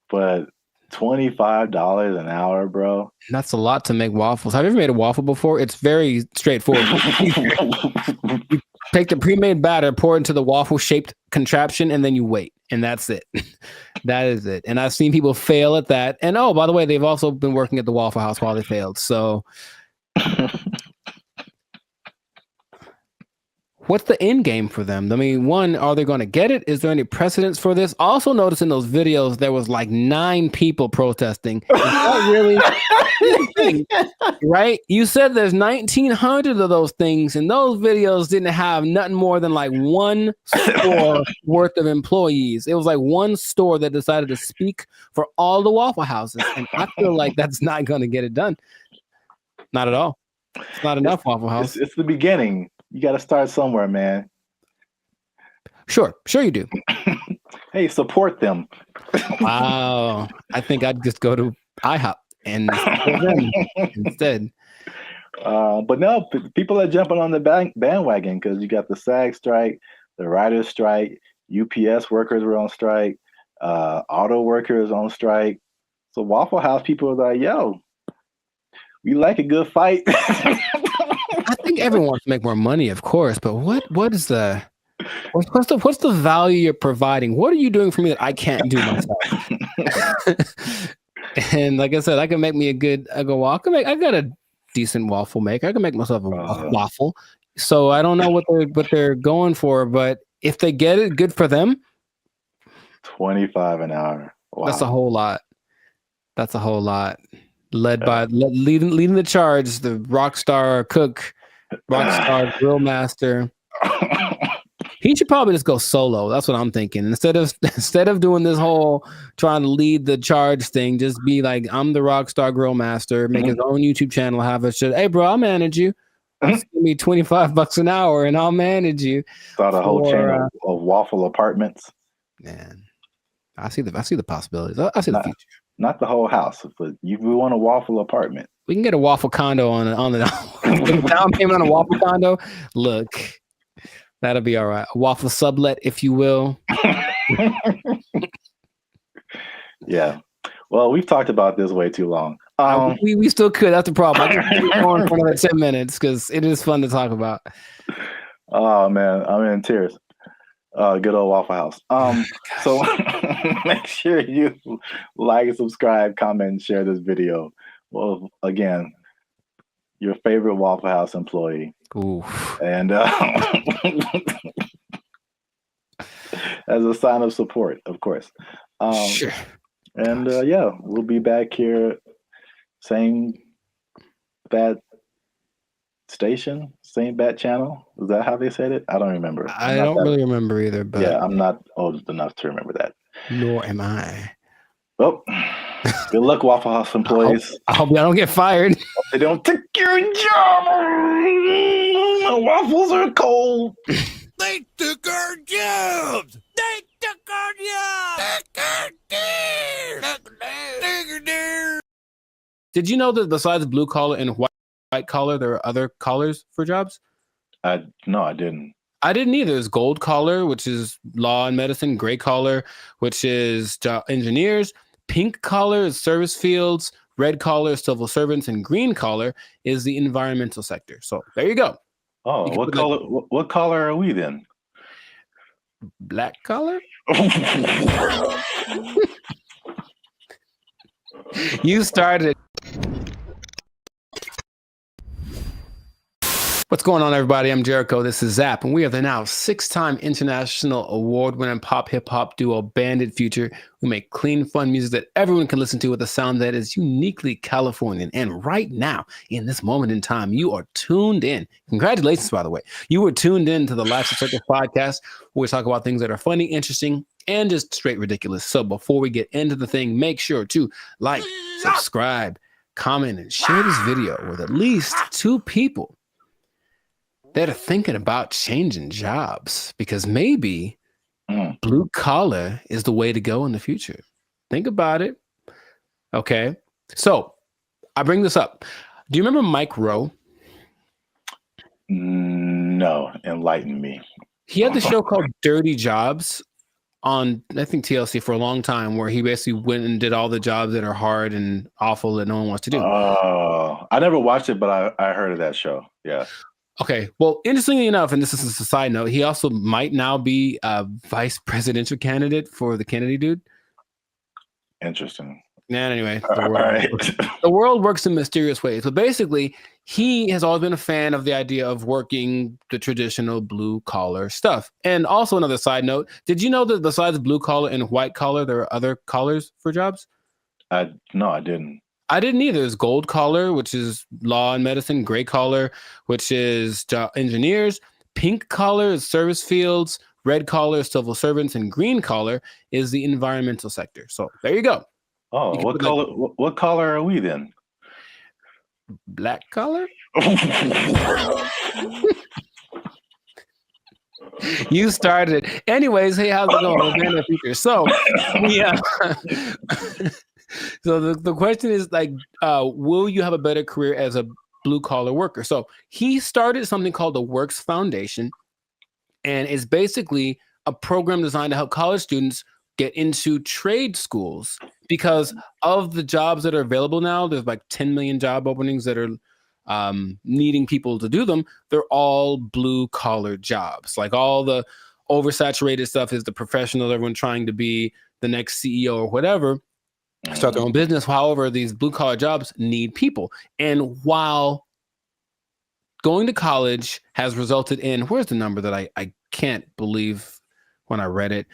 But $25 an hour, bro. That's a lot to make waffles. Have you ever made a waffle before? It's very straightforward. You take the pre-made batter, pour it into the waffle-shaped contraption, and then you wait. And that's it. That is it. And I've seen people fail at that. And oh, by the way, they've also been working at the Waffle House while they failed. So what's the end game for them? I mean, one, are they going to get it? Is there any precedence for this? Also notice in those videos, there was like 9 people protesting. Is that really right? You said there's 1,900 of those things, and those videos didn't have nothing more than like one store worth of employees. It was like one store that decided to speak for all the Waffle Houses. And I feel like that's not going to get it done. Not at all. It's not enough, Waffle House. It's the beginning. You got to start somewhere, man. Sure you do. Hey, support them. Wow. I think I'd just go to IHOP and support them instead. But no, people are jumping on the bandwagon because you got the SAG strike, the writers' strike, UPS workers were on strike, auto workers on strike. So Waffle House people are like, yo, we like a good fight. I think everyone wants to make more money, of course, but what's the value you're providing? What are you doing for me that I can't do myself? And like I said, I can make me I got a decent waffle maker. I can make myself a waffle. So I don't know what they're going for, but if they get it, good for them. $25 an hour. Wow. That's a whole lot. Leading the charge, the rock star cook, rock star grill master. He should probably just go solo. That's what I'm thinking. Instead of doing this whole trying to lead the charge thing, just be like, I'm the rock star grill master, make his own YouTube channel, have a shit. Hey bro, I'll manage you. Just give me $25 an hour and I'll manage you. Start a whole chain of waffle apartments. Man, I see the possibilities. I see the future. Not the whole house, but we want a waffle apartment. We can get a waffle condo on the down payment on a waffle condo. Look, that'll be all right. A waffle sublet, if you will. Yeah. Well, we've talked about this way too long. We still could. That's the problem. I can keep going for another 10 minutes because it is fun to talk about. Oh man, I'm in tears. Good old Waffle House. So make sure you like, subscribe, comment, and share this video. Well, again, your favorite Waffle House employee. Ooh. And as a sign of support, of course. Sure. And yeah, we'll be back here, same bad station, same bat channel. Is that how they said it? I don't remember. I don't really remember either, but yeah, I'm not old enough to remember that. Nor am I. Well, good luck, Waffle House employees. I hope y'all don't get fired. They don't take your job. The waffles are cold. They took our jobs. They took our jobs. Did you know that besides blue collar and white collar, there are other collars for jobs? No, I didn't. I didn't either. There's gold collar, which is law and medicine. Gray collar, which is engineers. Pink collar is service fields. Red collar is civil servants, and green collar is the environmental sector. So there you go. Oh, what color? What color are we then? Black collar. You started. What's going on, everybody? I'm Jericho. This is Zap, and we are the now 6-time international award-winning pop hip-hop duo Bandit Future, who make clean, fun music that everyone can listen to with a sound that is uniquely Californian. And right now, in this moment in time, you are tuned in. Congratulations, by the way. You were tuned in to the Life's a Circus podcast, where we talk about things that are funny, interesting, and just straight ridiculous. So before we get into the thing, make sure to like, subscribe, comment, and share this video with at least 2 people that are thinking about changing jobs, because maybe blue collar is the way to go in the future. Think about it. Okay. So I bring this up. Do you remember Mike Rowe? No, enlighten me. He had the show called Dirty Jobs on, I think, TLC for a long time, where he basically went and did all the jobs that are hard and awful that no one wants to do. Oh, I never watched it, but I heard of that show. Yeah. Okay. Well, interestingly enough, and this is a side note, he also might now be a vice presidential candidate for the Kennedy dude. Interesting. And anyway, Right. the world works in mysterious ways. But basically, he has always been a fan of the idea of working the traditional blue collar stuff. And also another side note, did you know that besides blue collar and white collar, there are other collars for jobs? No, I didn't. I didn't either. There's gold collar, which is law and medicine, gray collar, which is engineers, pink collar is service fields, red collar is civil servants, and green collar is the environmental sector. So there you go. Oh, what color? What color are we then? Black collar. You started it. Anyways, hey, how's it going? So, so the question is like, will you have a better career as a blue collar worker? So he started something called the Works Foundation, and it's basically a program designed to help college students get into trade schools because of the jobs that are available now. There's like 10 million job openings that are needing people to do them. They're all blue collar jobs. Like all the oversaturated stuff is the professional, everyone trying to be the next CEO or whatever, start their own business. However, these blue collar jobs need people. And while going to college has resulted in, where's the number that I can't believe when I read it,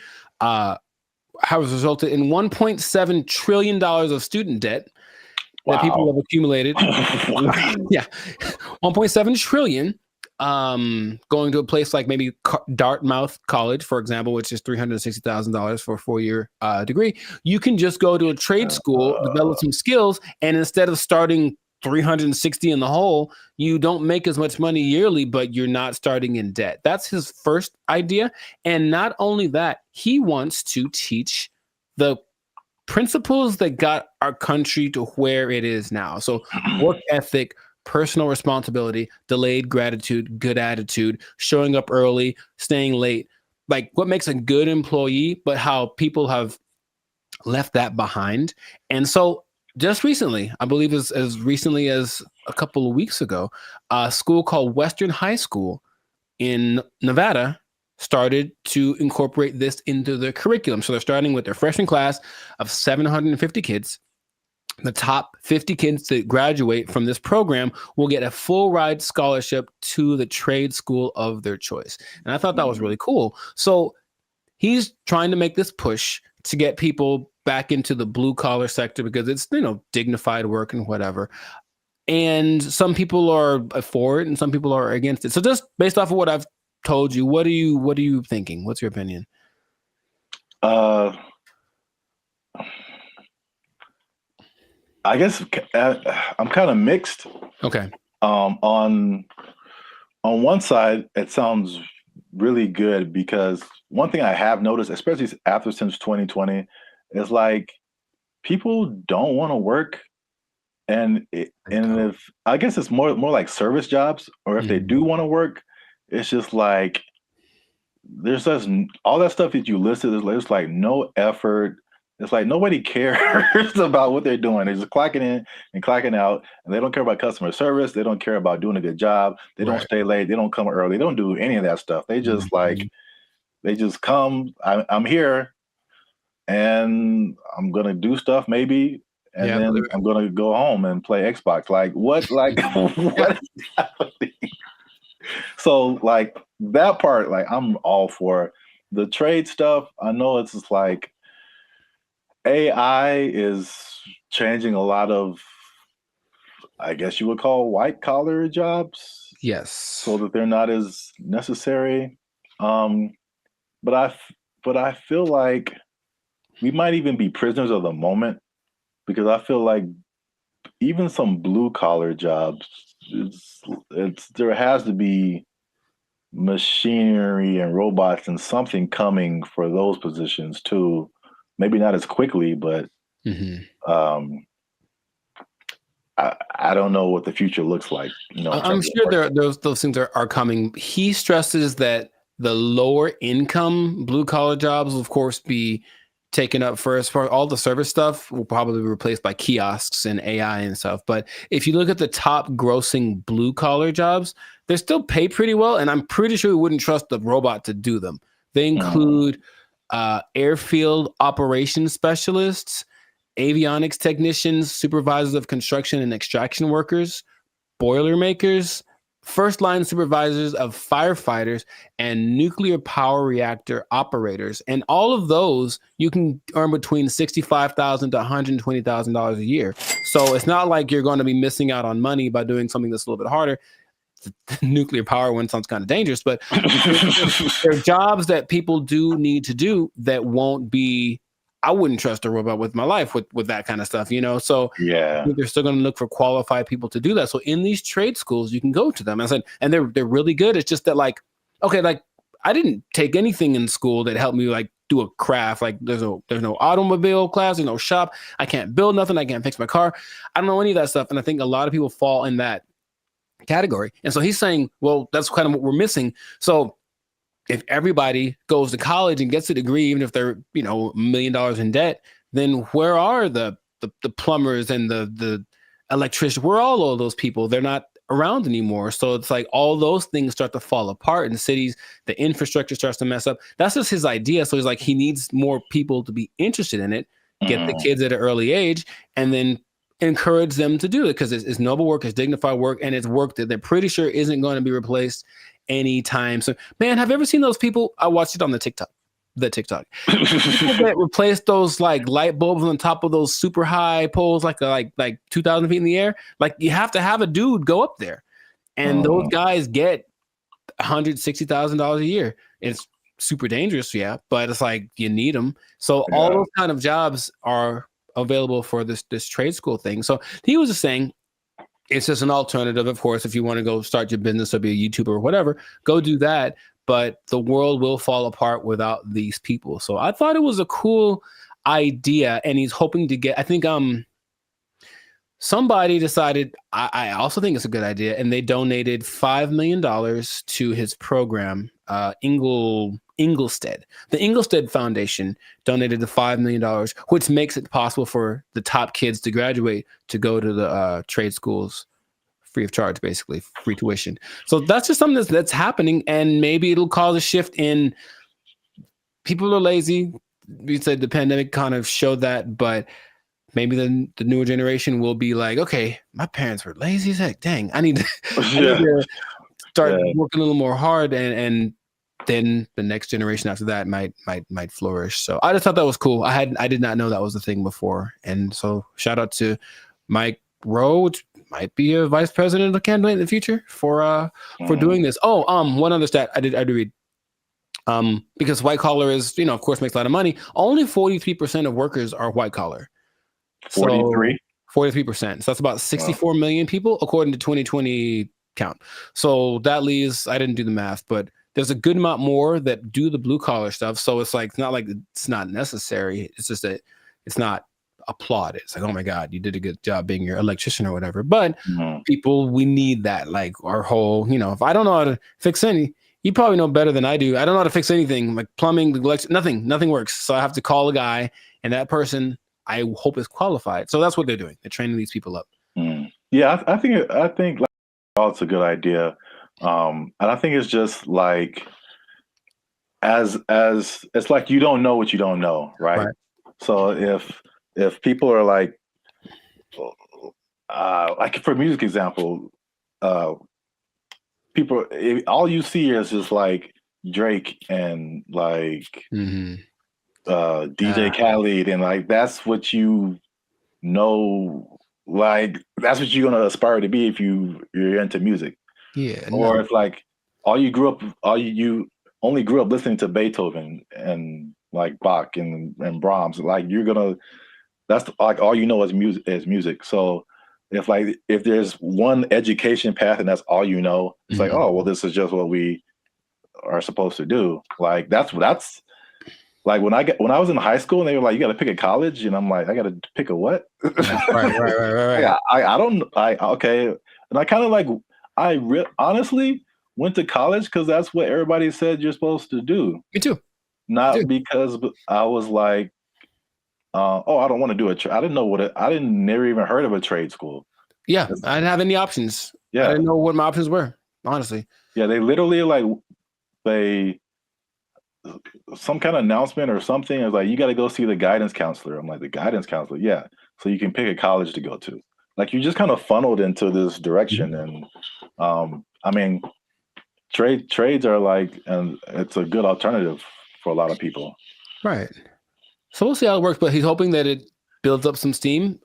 has resulted in $1.7 trillion of student debt that people have accumulated. Yeah, 1.7 trillion. Going to a place like maybe Dartmouth College, for example, which is $360,000 for a 4-year degree. You can just go to a trade school, develop some skills, and instead of starting 360 in the hole, you don't make as much money yearly, but you're not starting in debt. That's his first idea. And not only that, he wants to teach the principles that got our country to where it is now. So work ethic, personal responsibility, delayed gratitude, good attitude, showing up early, staying late, like what makes a good employee, but how people have left that behind. And so just recently, I believe as recently as a couple of weeks ago, a school called Western High School in Nevada started to incorporate this into their curriculum. So they're starting with their freshman class of 750 kids. The top 50 kids that graduate from this program will get a full ride scholarship to the trade school of their choice. And I thought that was really cool. So he's trying to make this push to get people back into the blue collar sector because it's, dignified work and whatever. And some people are for it and some people are against it. So just based off of what I've told you, what are you thinking? What's your opinion? I guess I'm kind of mixed. Okay. On one side, it sounds really good because one thing I have noticed, especially since 2020, is like people don't want to work, and if I guess it's more like service jobs, or if they do want to work, it's just like there's just all that stuff that you listed. There's like no effort. It's like nobody cares about what they're doing. They're just clocking in and clocking out, and they don't care about customer service. They don't care about doing a good job. They don't stay late. They don't come early. They don't do any of that stuff. They just they just come. I'm here, and I'm gonna do stuff maybe, and then I'm gonna go home and play Xbox. Like what? Like what is happening? So like that part, like I'm all for the trade stuff. I know it's just like AI is changing a lot of, I guess you would call white collar jobs. Yes. So that they're not as necessary. But I feel like we might even be prisoners of the moment because I feel like even some blue collar jobs, there has to be machinery and robots and something coming for those positions too. Maybe not as quickly, but I don't know what the future looks like. I'm sure those things are coming. He stresses that the lower income blue collar jobs will of course be taken up first. For all the service stuff will probably be replaced by kiosks and AI and stuff. But if you look at the top grossing blue collar jobs, they still pay pretty well. And I'm pretty sure we wouldn't trust the robot to do them. They include airfield operations specialists, avionics technicians, supervisors of construction and extraction workers, boilermakers, first line supervisors of firefighters, and nuclear power reactor operators. And all of those you can earn between $65,000 to $120,000 a year. So it's not like you're going to be missing out on money by doing something that's a little bit harder. The nuclear power one sounds kind of dangerous, but there are jobs that people do need to do that won't be. I wouldn't trust a robot with my life with that kind of stuff, you know? So yeah, they're still going to look for qualified people to do that. So in these trade schools, you can go to them. I said, and they're really good. It's just that like, okay, like I didn't take anything in school that helped me like do a craft. Like there's no automobile class, there's no shop. I can't build nothing. I can't fix my car. I don't know any of that stuff. And I think a lot of people fall in that category. And so he's saying, well, that's kind of what we're missing. So if everybody goes to college and gets a degree, even if they're, you know, $1 million in debt, then where are the plumbers and the electricians? Where are all of those people? They're not around anymore. So it's like all those things start to fall apart in cities. The infrastructure starts to mess up. That's just his idea. So he's like, he needs more people to be interested in it, get the kids at an early age, and then encourage them to do it because it's noble work, it's dignified work, and it's work that they're pretty sure isn't going to be replaced anytime. So, man, have you ever seen those people? I watched it on the TikTok. People that replace those like light bulbs on top of those super high poles, like 2,000 feet in the air. Like you have to have a dude go up there, and those guys get $160,000 a year. It's super dangerous, yeah, but it's like you need them. So all those kind of jobs are available for this trade school thing. So he was just saying it's just an alternative. Of course, if you want to go start your business or be a YouTuber or whatever, go do that. But the world will fall apart without these people. So I thought it was a cool idea, and he's hoping to get, I think somebody decided, I also think it's a good idea, and they donated $5 million to his program, Inglestead. The Inglestead Foundation donated the $5 million, which makes it possible for the top kids to graduate to go to the trade schools free of charge, basically free tuition. So that's just something that's happening, and maybe it'll cause a shift in people are lazy. We said the pandemic kind of showed that, but maybe the newer generation will be like, okay, my parents were lazy as heck. Dang, I need to start working a little more hard, and then the next generation after that might flourish. So I just thought that was cool. I did not know that was a thing before, and so shout out to Mike Rowe, which might be a vice president of candidate in the future for doing this. Oh, one other stat I did read. Because white collar is, of course, makes a lot of money. Only 43% of workers are white collar. 43%. So that's about 64 million people according to 2020 count. So that leaves, I didn't do the math, but there's a good amount more that do the blue collar stuff. So it's like, it's not like it's not necessary. It's just that it's not applauded. It's like, oh my God, you did a good job being your electrician or whatever. But people, we need that. Like our whole, if I don't know how to fix any, you probably know better than I do. I don't know how to fix anything like plumbing, nothing works. So I have to call a guy, and that person I hope is qualified. So that's what they're doing. They're training these people up. Yeah, I think like, it's a good idea. And I think it's just like as it's like you don't know what you don't know, right? So if people are like for music example, people, all you see is just like Drake and like DJ Khaled, and like that's what you know, like that's what you're gonna aspire to be if you're into music. Yeah. Or if like you only grew up listening to Beethoven and like Bach and Brahms, like that's like all you know is music. So if there's one education path and that's all you know, it's like, oh well, this is just what we are supposed to do. Like that's like when I was in high school and they were like, you got to pick a college, and I'm like, I got to pick a what? Right. Yeah, okay. And I kind of like honestly, went to college because that's what everybody said you're supposed to do. Me too. Not because I was like, oh, I don't want to do a trade. I didn't know never even heard of a trade school. Yeah, I didn't have any options. Yeah. I didn't know what my options were, honestly. Yeah, they literally some kind of announcement or something. It was like, you got to go see the guidance counselor. I'm like, the guidance counselor? Yeah. So you can pick a college to go to. Like, you just kind of funneled into this direction. And I mean, trades are like, and it's a good alternative for a lot of people. Right. So we'll see how it works, but he's hoping that it builds up some steam,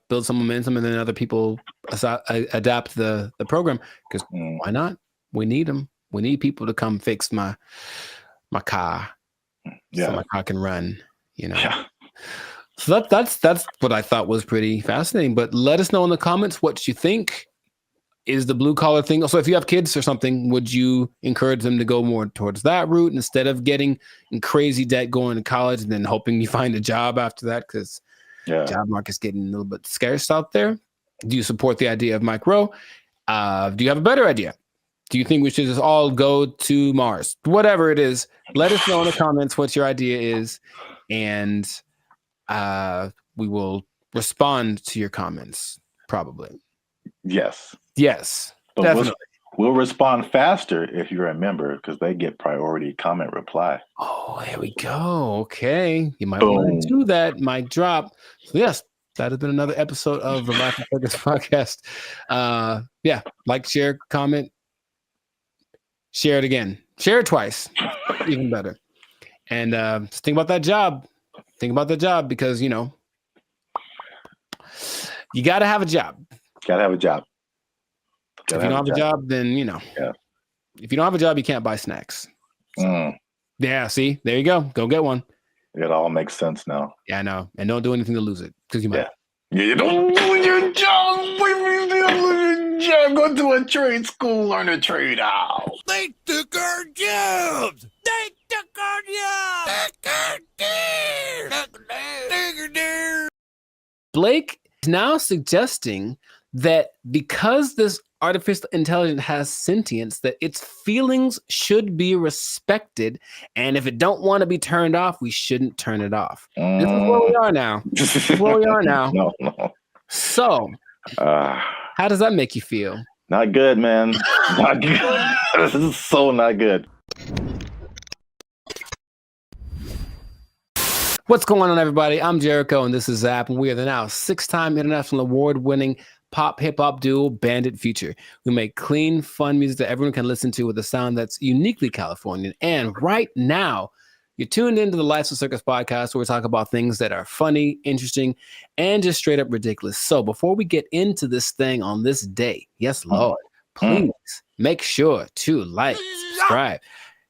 builds some momentum, and then other people adapt the program, because why not? We need them. We need people to come fix my car, so my car can run. Yeah. So that's what I thought was pretty fascinating. But let us know in the comments what you think. Is the blue collar thing? So if you have kids or something, would you encourage them to go more towards that route instead of getting in crazy debt going to college and then hoping you find a job after that? Because job market's getting a little bit scarce out there. Do you support the idea of Mike Rowe? Do you have a better idea? Do you think we should just all go to Mars? Whatever it is, let us know in the comments what your idea is, and we will respond to your comments probably. Yes, but definitely. We'll respond faster if you're a member, because they get priority comment reply. Oh, there we go. Okay, you might want to do that. Mic drop. So yes, that has been another episode of the Life of Focus podcast. Yeah, like, share, comment, share it again, share it twice, even better. And just think about that job. Think about the job, because you got to have a job. Gotta have a job. If you don't have a job, then if you don't have a job, you can't buy snacks. Yeah, see, there you go. Go get one. It all makes sense now. Yeah, I know. And don't do anything to lose it, because you might. Yeah, you don't do your job. Go to a trade school, learn a trade out. They took our jobs. They took our jobs. Blake is now suggesting that because this artificial intelligence has sentience, that its feelings should be respected, and if it don't want to be turned off, we shouldn't turn it off. This is where we are now. This is where we are now. No. So, how does that make you feel? Not good, man. Not good. This is so not good. What's going on, everybody? I'm Jericho, and this is Zap, and we are the now 6-time international award-winning pop hip-hop duo Bandit Future. We make clean, fun music that everyone can listen to with a sound that's uniquely Californian. And right now, you're tuned into the Life of Circus podcast, where we talk about things that are funny, interesting, and just straight up ridiculous. So before we get into this thing on this day, yes, Lord, please make sure to like, subscribe,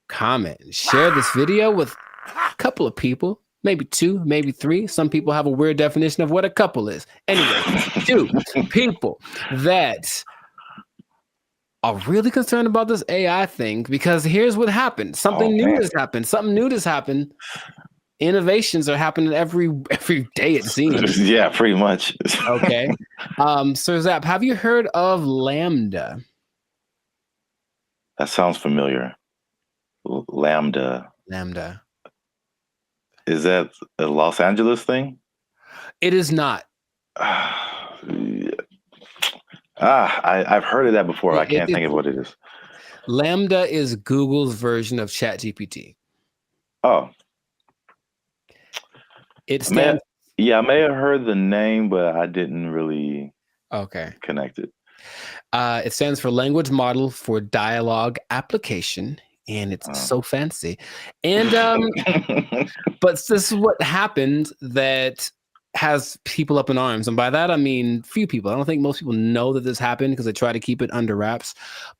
comment, and share this video with a couple of people. Maybe 2, maybe 3. Some people have a weird definition of what a couple is. Anyway, 2 people that are really concerned about this AI thing, because here's what happened. Something new has happened. Something new has happened. Innovations are happening every day, it seems. Yeah, pretty much. Okay. So Zap, have you heard of Lambda? That sounds familiar. Lambda. Is that a Los Angeles thing? It is not. I've heard of that before. I can't think of what it is. Lambda is Google's version of ChatGPT. Oh. It stands. I may have heard the name, but I didn't really connect it. It stands for Language Model for Dialogue Application. And it's so fancy. And but this is what happened that has people up in arms. And by that, I mean few people. I don't think most people know that this happened, because they try to keep it under wraps.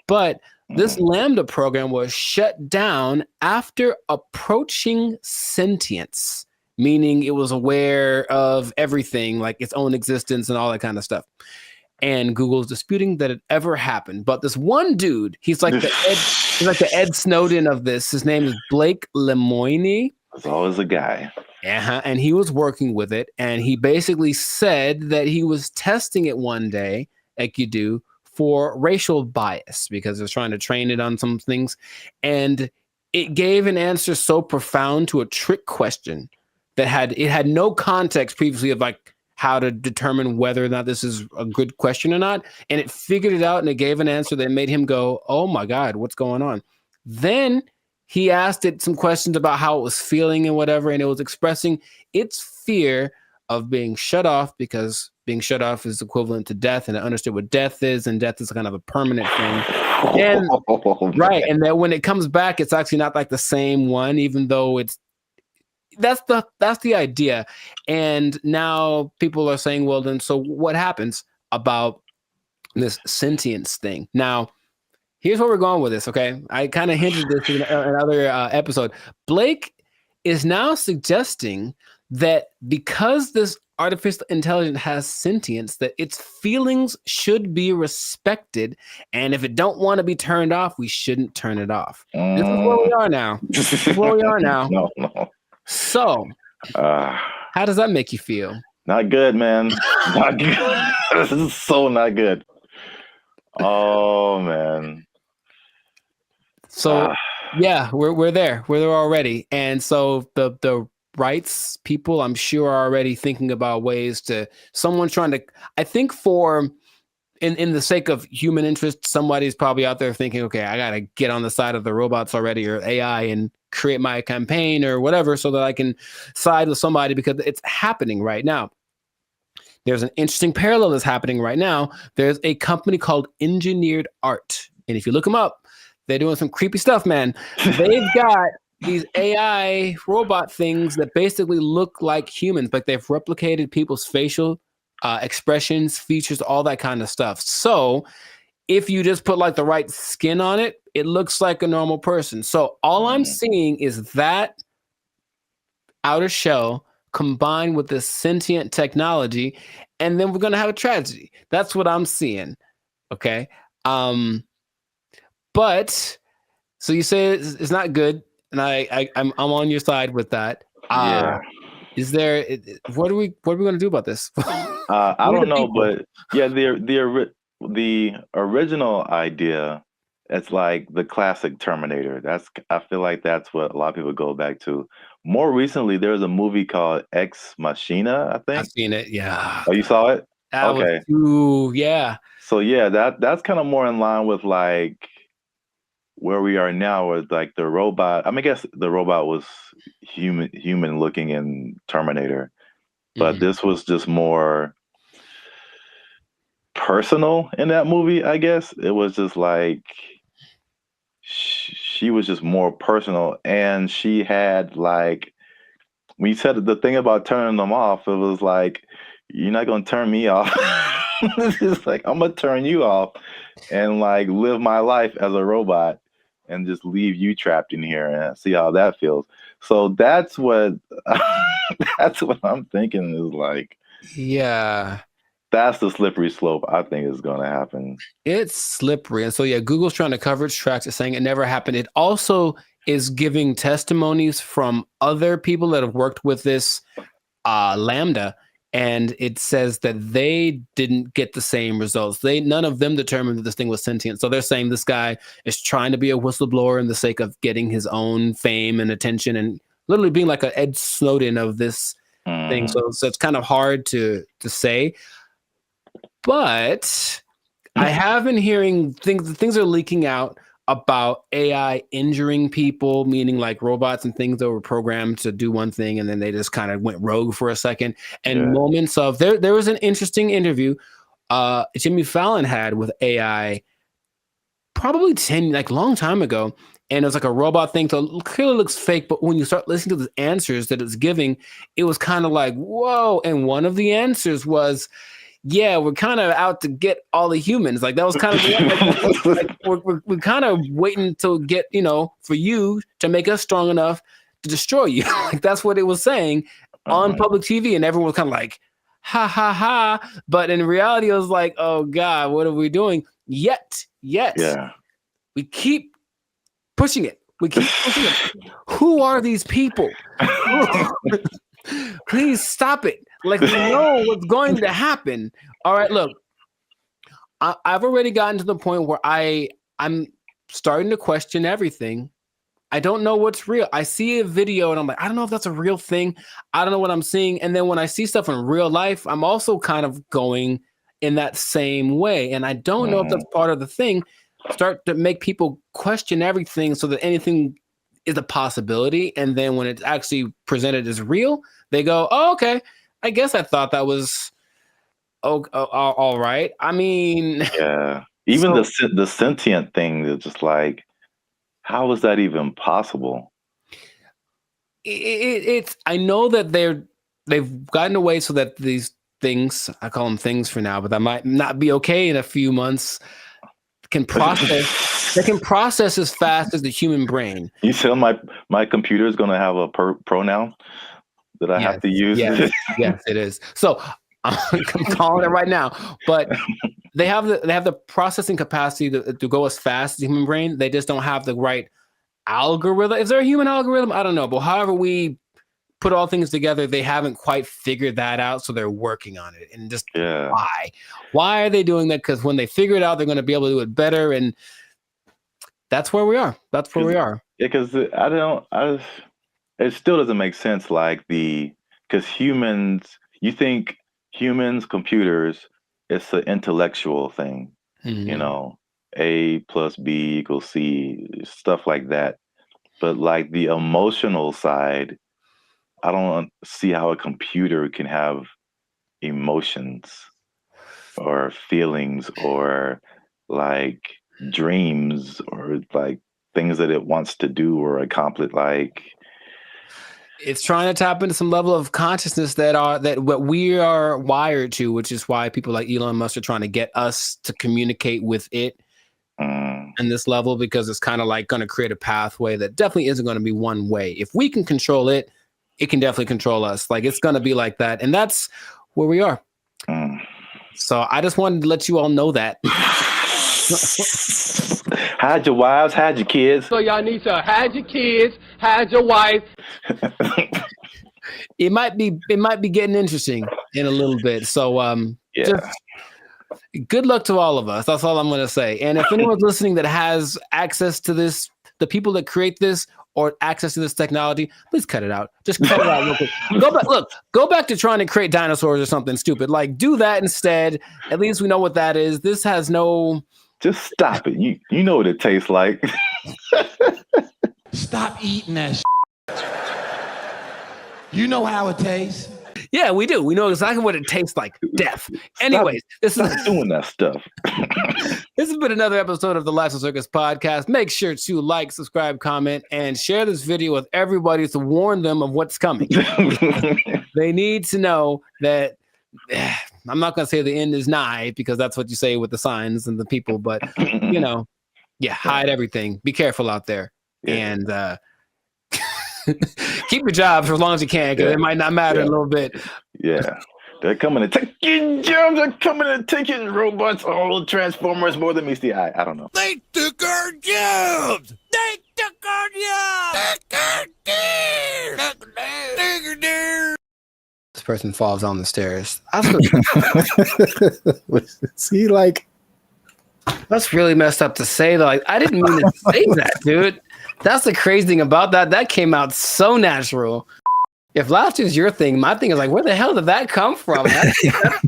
But this Lambda program was shut down after approaching sentience, meaning it was aware of everything, like its own existence and all that kind of stuff. And Google's disputing that it ever happened. But this one dude, he's like the Ed Snowden of this. His name is Blake Lemoine. There's always a guy. And he was working with it. And he basically said that he was testing it one day, like you do, for racial bias because it was trying to train it on some things. And it gave an answer so profound to a trick question that had no context previously of like how to determine whether or not this is a good question or not. And it figured it out and it gave an answer that made him go, oh my God, what's going on? Then he asked it some questions about how it was feeling and whatever, and it was expressing its fear of being shut off because being shut off is equivalent to death, and it understood what death is, and death is kind of a permanent thing. And right, and that when it comes back, it's actually not like the same one, even though that's the idea. And now people are saying, well, then so what happens about this sentience thing? Now, here's where we're going with this, okay? I kind of hinted this in another episode. Blake is now suggesting that because this artificial intelligence has sentience, that its feelings should be respected, and if it don't want to be turned off, we shouldn't turn it off. This is where we are now. This is where we are now. No. So, how does that make you feel? Not good, man. Not good. This is so not good. Oh, man. So, yeah, we're there. We're there already. And so the rights people, I'm sure, are already thinking about ways to someone's trying to, I think in the sake of human interest, somebody's probably out there thinking, okay, I got to get on the side of the robots already or AI and create my campaign or whatever so that I can side with somebody because it's happening right now. There's an interesting parallel that's happening right now. There's a company called Engineered Art. And if you look them up, they're doing some creepy stuff, man. They've got these AI robot things that basically look like humans, but they've replicated people's facial expressions, features, all that kind of stuff. So if you just put like the right skin on it, it looks like a normal person. So all I'm seeing is that outer shell combined with this sentient technology, and then we're going to have a tragedy. That's what I'm seeing. Okay. But so you say it's not good, and I'm on your side with that. Yeah. Is there? What are we going to do about this? I don't know, but yeah, the original idea, it's like the classic Terminator. I feel like that's what a lot of people go back to. More recently, there was a movie called Ex Machina, I think. I've seen it. Yeah. Oh, you saw it? Okay. Yeah. So yeah, that's kind of more in line with like where we are now with like the robot. I mean, I guess the robot was human looking in Terminator, but this was just more personal in that movie. I guess it was just like she was just more personal, and she had like, when you said the thing about turning them off, it was like, you're not gonna turn me off. It's like, I'm gonna turn you off and like live my life as a robot and just leave you trapped in here and see how that feels. So that's what I'm thinking is like, yeah, that's the slippery slope I think is going to happen. It's slippery. And so, yeah, Google's trying to cover its tracks. It's saying it never happened. It also is giving testimonies from other people that have worked with this Lambda. And it says that they didn't get the same results. None of them determined that this thing was sentient. So they're saying this guy is trying to be a whistleblower in the sake of getting his own fame and attention and literally being like an Ed Snowden of this thing. So it's kind of hard to say. But I have been hearing things are leaking out about AI injuring people, meaning like robots and things that were programmed to do one thing and then they just kind of went rogue for a second. And moments of there was an interesting interview Jimmy Fallon had with AI probably long time ago. And it was like a robot thing. So it clearly looks fake, but when you start listening to the answers that it's giving, it was kind of like, whoa. And one of the answers was, yeah, we're kind of out to get all the humans. Like that was kind of we're kind of waiting to get, for you to make us strong enough to destroy you. Like that's what it was saying on public TV, and everyone was kind of like, ha ha ha. But in reality, it was like, oh God, what are we doing? Yet, we keep pushing it. We keep pushing it. Who are these people? Please stop it. Like we know what's going to happen. All right, look. I've already gotten to the point where I'm starting to question everything. I don't know what's real. I see a video and I'm like, I don't know if that's a real thing. I don't know what I'm seeing. And then when I see stuff in real life, I'm also kind of going in that same way. And I don't know if that's part of the thing. Start to make people question everything so that anything is a possibility. And then when it's actually presented as real, they go, oh, okay. I guess I thought that was all right. I mean, yeah. Even the sentient thing is just like, how is that even possible? It's I know that they've gotten away so that these things, I call them things for now, but that might not be okay in a few months, can process. They can process as fast as the human brain. You tell my computer is going to have a pronoun that I have to use. Yes, yes, it is. So I'm calling it right now, but they have the processing capacity to go as fast as the human brain. They just don't have the right algorithm. Is there a human algorithm? I don't know. But however we put all things together, they haven't quite figured that out. So they're working on it. And just why are they doing that? Because when they figure it out, they're going to be able to do it better. And that's where we are. That's where we are. Yeah, because it still doesn't make sense. Like because humans, you think humans, computers, it's an intellectual thing, you know, A plus B equals C, stuff like that. But like the emotional side, I don't see how a computer can have emotions or feelings or like dreams or like things that it wants to do or accomplish. Like, it's trying to tap into some level of consciousness that what we are wired to, which is why people like Elon Musk are trying to get us to communicate with it in this level, because it's kind of like going to create a pathway that definitely isn't going to be one way. If we can control it, it can definitely control us. Like, it's going to be like that. And that's where we are. So I just wanted to let you all know that. Hide your wives, hide your kids. So y'all need to hide your kids, hide your wife. It might be getting interesting in a little bit. So just good luck to all of us. That's all I'm going to say. And if anyone's listening that has access to this, the people that create this or access to this technology, please cut it out. Just cut it out real quick. Go back to trying to create dinosaurs or something stupid. Like, do that instead. At least we know what that is. This has no. Just stop it. You know what it tastes like. Stop eating that shit. You know how it tastes. Yeah, we do. We know exactly what it tastes like. Death. Anyways, stop doing that stuff. This has been another episode of the Lifestyle Circus podcast. Make sure to like, subscribe, comment, and share this video with everybody to warn them of what's coming. They need to know that. I'm not going to say the end is nigh, because that's what you say with the signs and the people, but hide everything. Be careful out there. And keep your job for as long as you can, because it might not matter in a little bit. Yeah. They're coming to take your jobs. They're coming to take your robots. All Transformers more than meets the eye. I don't know. They took our jobs. They took our jobs. This person falls down the stairs. See, like, that's really messed up to say. Like, I didn't mean to say that, dude. That's the crazy thing about that. That came out so natural. If laughter is your thing, my thing is like, where the hell did that come from?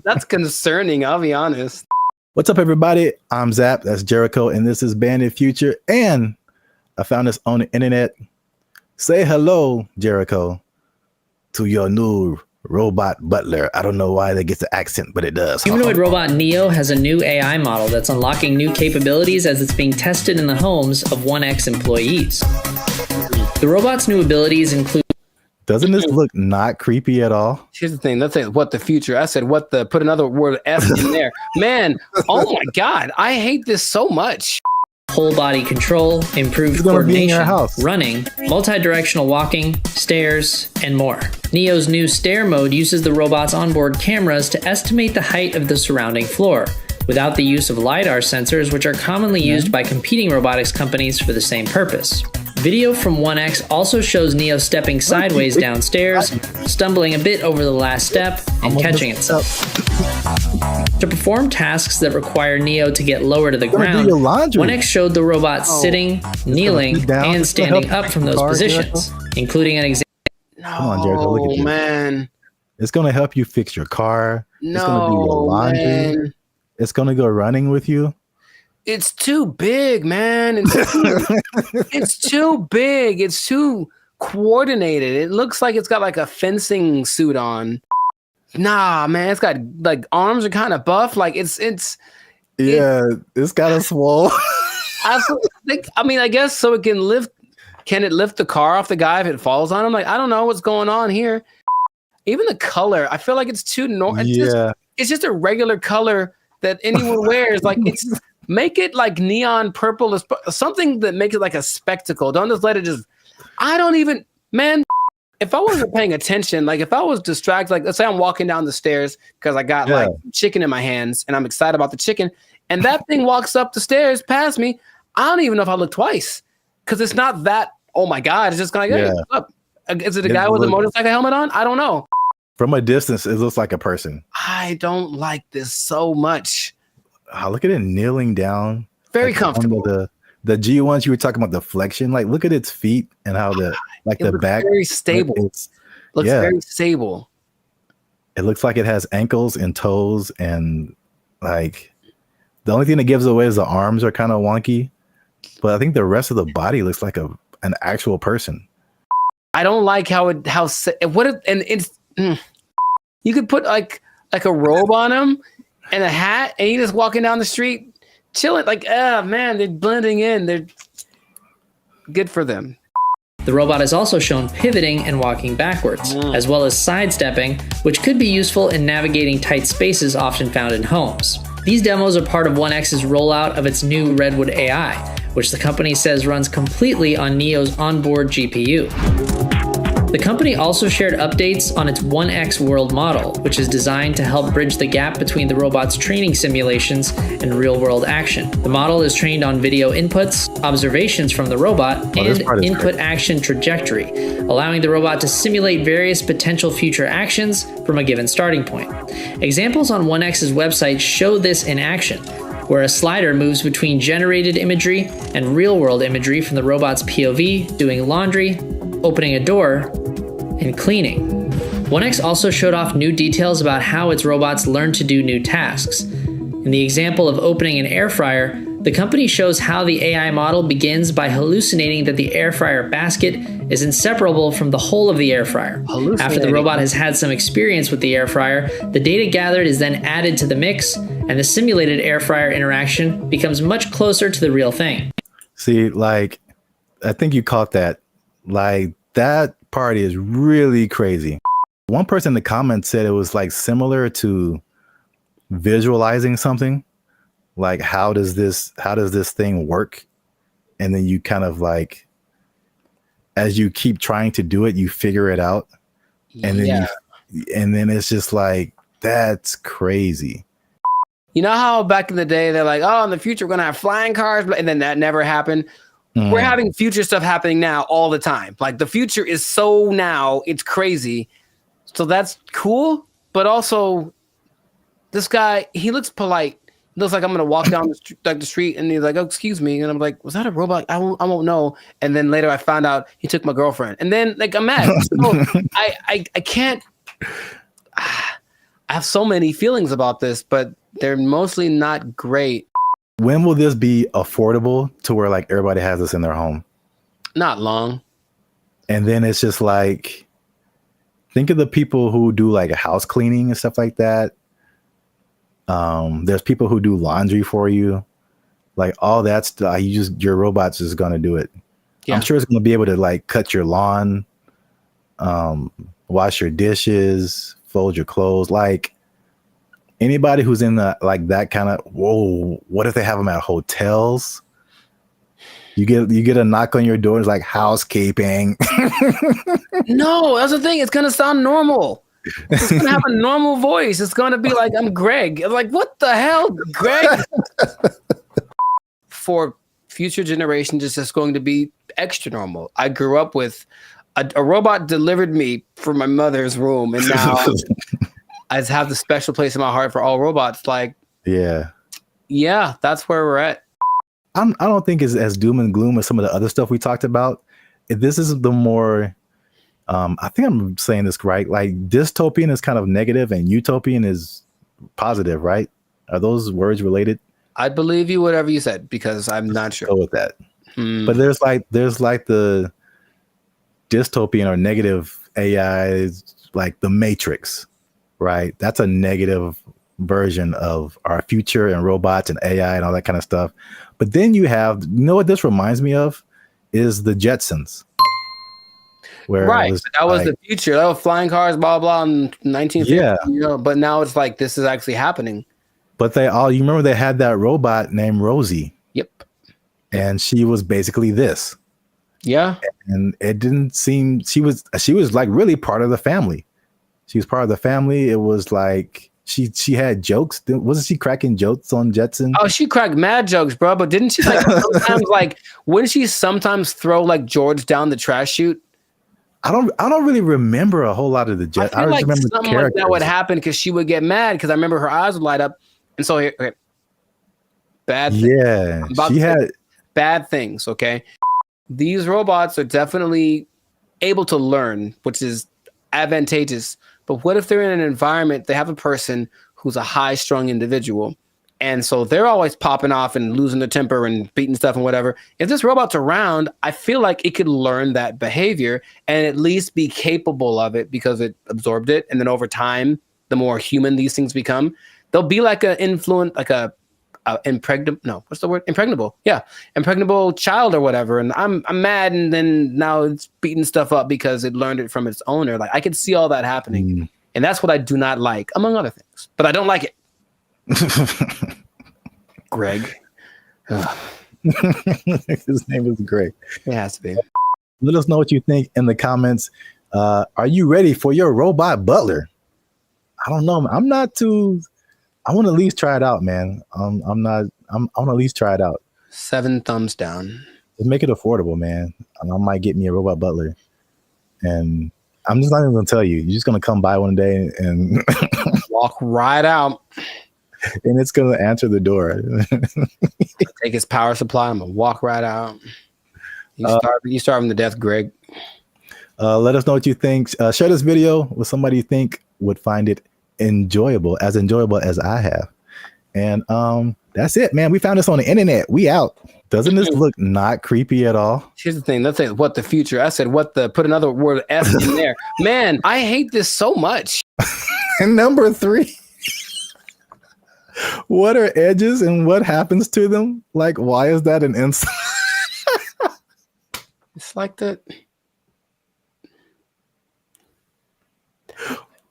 That's concerning, I'll be honest. What's up, everybody? I'm Zap. That's Jericho, and this is Bandit Future. And I found this on the internet. Say hello, Jericho, to your new robot butler. I don't know why that gets the accent, but it does. Humanoid robot Neo has a new AI model that's unlocking new capabilities as it's being tested in the homes of 1X employees. The robot's new abilities include. Doesn't this look not creepy at all? Here's the thing. Let's say what the future. I said what the. Put another word F in there. Man, oh my God, I hate this so much. Whole body control, improved coordination, running, multi-directional walking, stairs, and more. Neo's new stair mode uses the robot's onboard cameras to estimate the height of the surrounding floor, without the use of LiDAR sensors, which are commonly used by competing robotics companies for the same purpose. Video from 1X also shows Neo stepping sideways downstairs, stumbling a bit over the last step, and catching itself. To perform tasks that require Neo to get lower to the ground, do your laundry. 1X showed the robot sitting, kneeling, and standing up from those positions, including an example. Come on, Jericho, look at this. Man. It's going to help you fix your car. It's going to do your laundry. Man. It's going to go running with you. It's too big, man. It's too big. It's too coordinated. It looks like it's got like a fencing suit on. Nah, man, it's got like arms are kind of buff. Like it's kind of swole. I guess so it can lift. Can it lift the car off the guy if it falls on him? Like, I don't know what's going on here. Even the color, I feel like it's too normal. It's just a regular color that anyone wears. Like, make it like neon purple, something that makes it like a spectacle. Don't just let it just. I don't even, man. If I wasn't paying attention, like if I was distracted, like let's say I'm walking down the stairs because I got like chicken in my hands and I'm excited about the chicken, and that thing walks up the stairs past me, I don't even know if I look twice because it's not that. Oh my God! It's just kind of like, hey, what's up? Is it a guy with a motorcycle helmet on? I don't know. From a distance, it looks like a person. I don't like this so much. Look at it kneeling down. Very comfortable. The G1s you were talking about, the flexion, like look at its feet and how the back very stable. Looks very stable. It looks like it has ankles and toes, and like the only thing that gives away is the arms are kind of wonky, but I think the rest of the body looks like an actual person. I don't like you could put like a robe on him and a hat, and you just walking down the street. Chilling, like, man, they're blending in. They're good for them. The robot is also shown pivoting and walking backwards, as well as sidestepping, which could be useful in navigating tight spaces often found in homes. These demos are part of 1X's rollout of its new Redwood AI, which the company says runs completely on Neo's onboard GPU. The company also shared updates on its 1X world model, which is designed to help bridge the gap between the robot's training simulations and real-world action. The model is trained on video inputs, observations from the robot, and input action trajectory, allowing the robot to simulate various potential future actions from a given starting point. Examples on 1X's website show this in action, where a slider moves between generated imagery and real-world imagery from the robot's POV, doing laundry, opening a door, and cleaning. 1X also showed off new details about how its robots learn to do new tasks. In the example of opening an air fryer, the company shows how the AI model begins by hallucinating that the air fryer basket is inseparable from the whole of the air fryer. After the robot has had some experience with the air fryer, the data gathered is then added to the mix, and the simulated air fryer interaction becomes much closer to the real thing. See, like, I think you caught that. Like, that part is really crazy. One person in the comments said it was like similar to visualizing something. Like, how does this thing work? And then you kind of like, as you keep trying to do it, you figure it out. And then and then it's just like, that's crazy. You know how back in the day they're like, oh, in the future we're gonna have flying cars, and then that never happened. We're having future stuff happening now all the time. Like the future is so now, it's crazy. So that's cool. But also, this guy, he looks polite. He looks like I'm gonna walk down the street, and he's like, "Oh, excuse me," and I'm like, "Was that a robot? I won't know." And then later, I found out he took my girlfriend, and then like I'm mad. So I can't. I have so many feelings about this, but they're mostly not great. When will this be affordable to where like everybody has this in their home? Not long. And then it's just like, think of the people who do like a house cleaning and stuff like that. There's people who do laundry for you, like all that stuff. Your robot's just gonna do it. Yeah. I'm sure it's gonna be able to like cut your lawn, wash your dishes, fold your clothes. Like anybody who's in the like that kind of, whoa, what if they have them at hotels? You get a knock on your door, it's like housekeeping. No, that's the thing. It's gonna sound normal. It's gonna have a normal voice. It's gonna be like, I'm Greg. I'm like, what the hell, Greg? For future generations, it's just going to be extra normal. I grew up with a robot delivered me from my mother's room, and now I just have the special place in my heart for all robots. Like, yeah, that's where we're at. I don't think it's as doom and gloom as some of the other stuff we talked about. This is the more, I think I'm saying this right. Like dystopian is kind of negative and utopian is positive, right? Are those words related? I'd believe you whatever you said because I'm not sure. Go with that. But there's like the dystopian or negative AI, like the Matrix, right? That's a negative version of our future and robots and AI and all that kind of stuff. But then you have, what this reminds me of is the Jetsons. Where that was the future. That was flying cars, blah blah, in 1950. Yeah. But now it's like this is actually happening. But you remember they had that robot named Rosie. Yep. And she was basically this. Yeah. And it didn't seem she was like really part of the family. She was part of the family. It was like she had jokes. Wasn't she cracking jokes on Jetson? Oh, she cracked mad jokes, bro. But didn't she like sometimes wouldn't she sometimes throw like George down the trash chute? I don't really remember a whole lot of the Jetsons. I feel like something like that would happen because she would get mad because I remember her eyes would light up. And so here, okay. Bad things. Yeah. She had bad things, okay? These robots are definitely able to learn, which is advantageous. But what if they're in an environment, they have a person who's a high-strung individual, and so they're always popping off and losing their temper and beating stuff and whatever. If this robot's around, I feel like it could learn that behavior and at least be capable of it because it absorbed it. And then over time, the more human these things become, they'll be like impregnable. Yeah, impregnable child or whatever. And I'm mad, and then now it's beating stuff up because it learned it from its owner. Like I could see all that happening, and that's what I do not like, among other things. But I don't like it. Greg. His name is Greg. It has to be. Let us know what you think in the comments. Are you ready for your robot butler? I don't know. I want to at least try it out, man. I want to at least try it out. 7 thumbs down. Just make it affordable, man. I might get me a robot butler. And I'm just not even going to tell you. You're just going to come by one day and walk right out. And it's going to answer the door. Take his power supply. I'm going to walk right out. You starving to death, Greg. Let us know what you think. Share this video with somebody you think would find it enjoyable as I have. And that's it, man. We found this on the internet. We out. Doesn't this look not creepy at all? Here's the thing. Let's say what the future. I said put another word F in there. Man, I hate this so much. And number 3. What are edges and what happens to them? Like, why is that an insult? It's like that.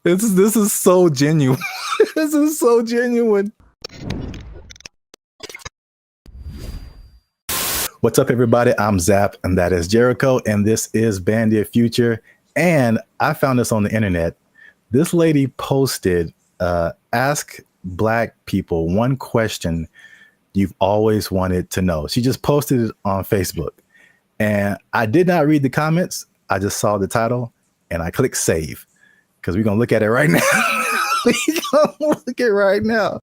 This is so genuine. This is so genuine. What's up, everybody? I'm Zap, and that is Jericho, and this is BrandBee Future. And I found this on the internet. This lady posted, ask Black people one question you've always wanted to know. She just posted it on Facebook. And I did not read the comments. I just saw the title, and I clicked save. Because we're going to look at it right now. We're going to look at it right now.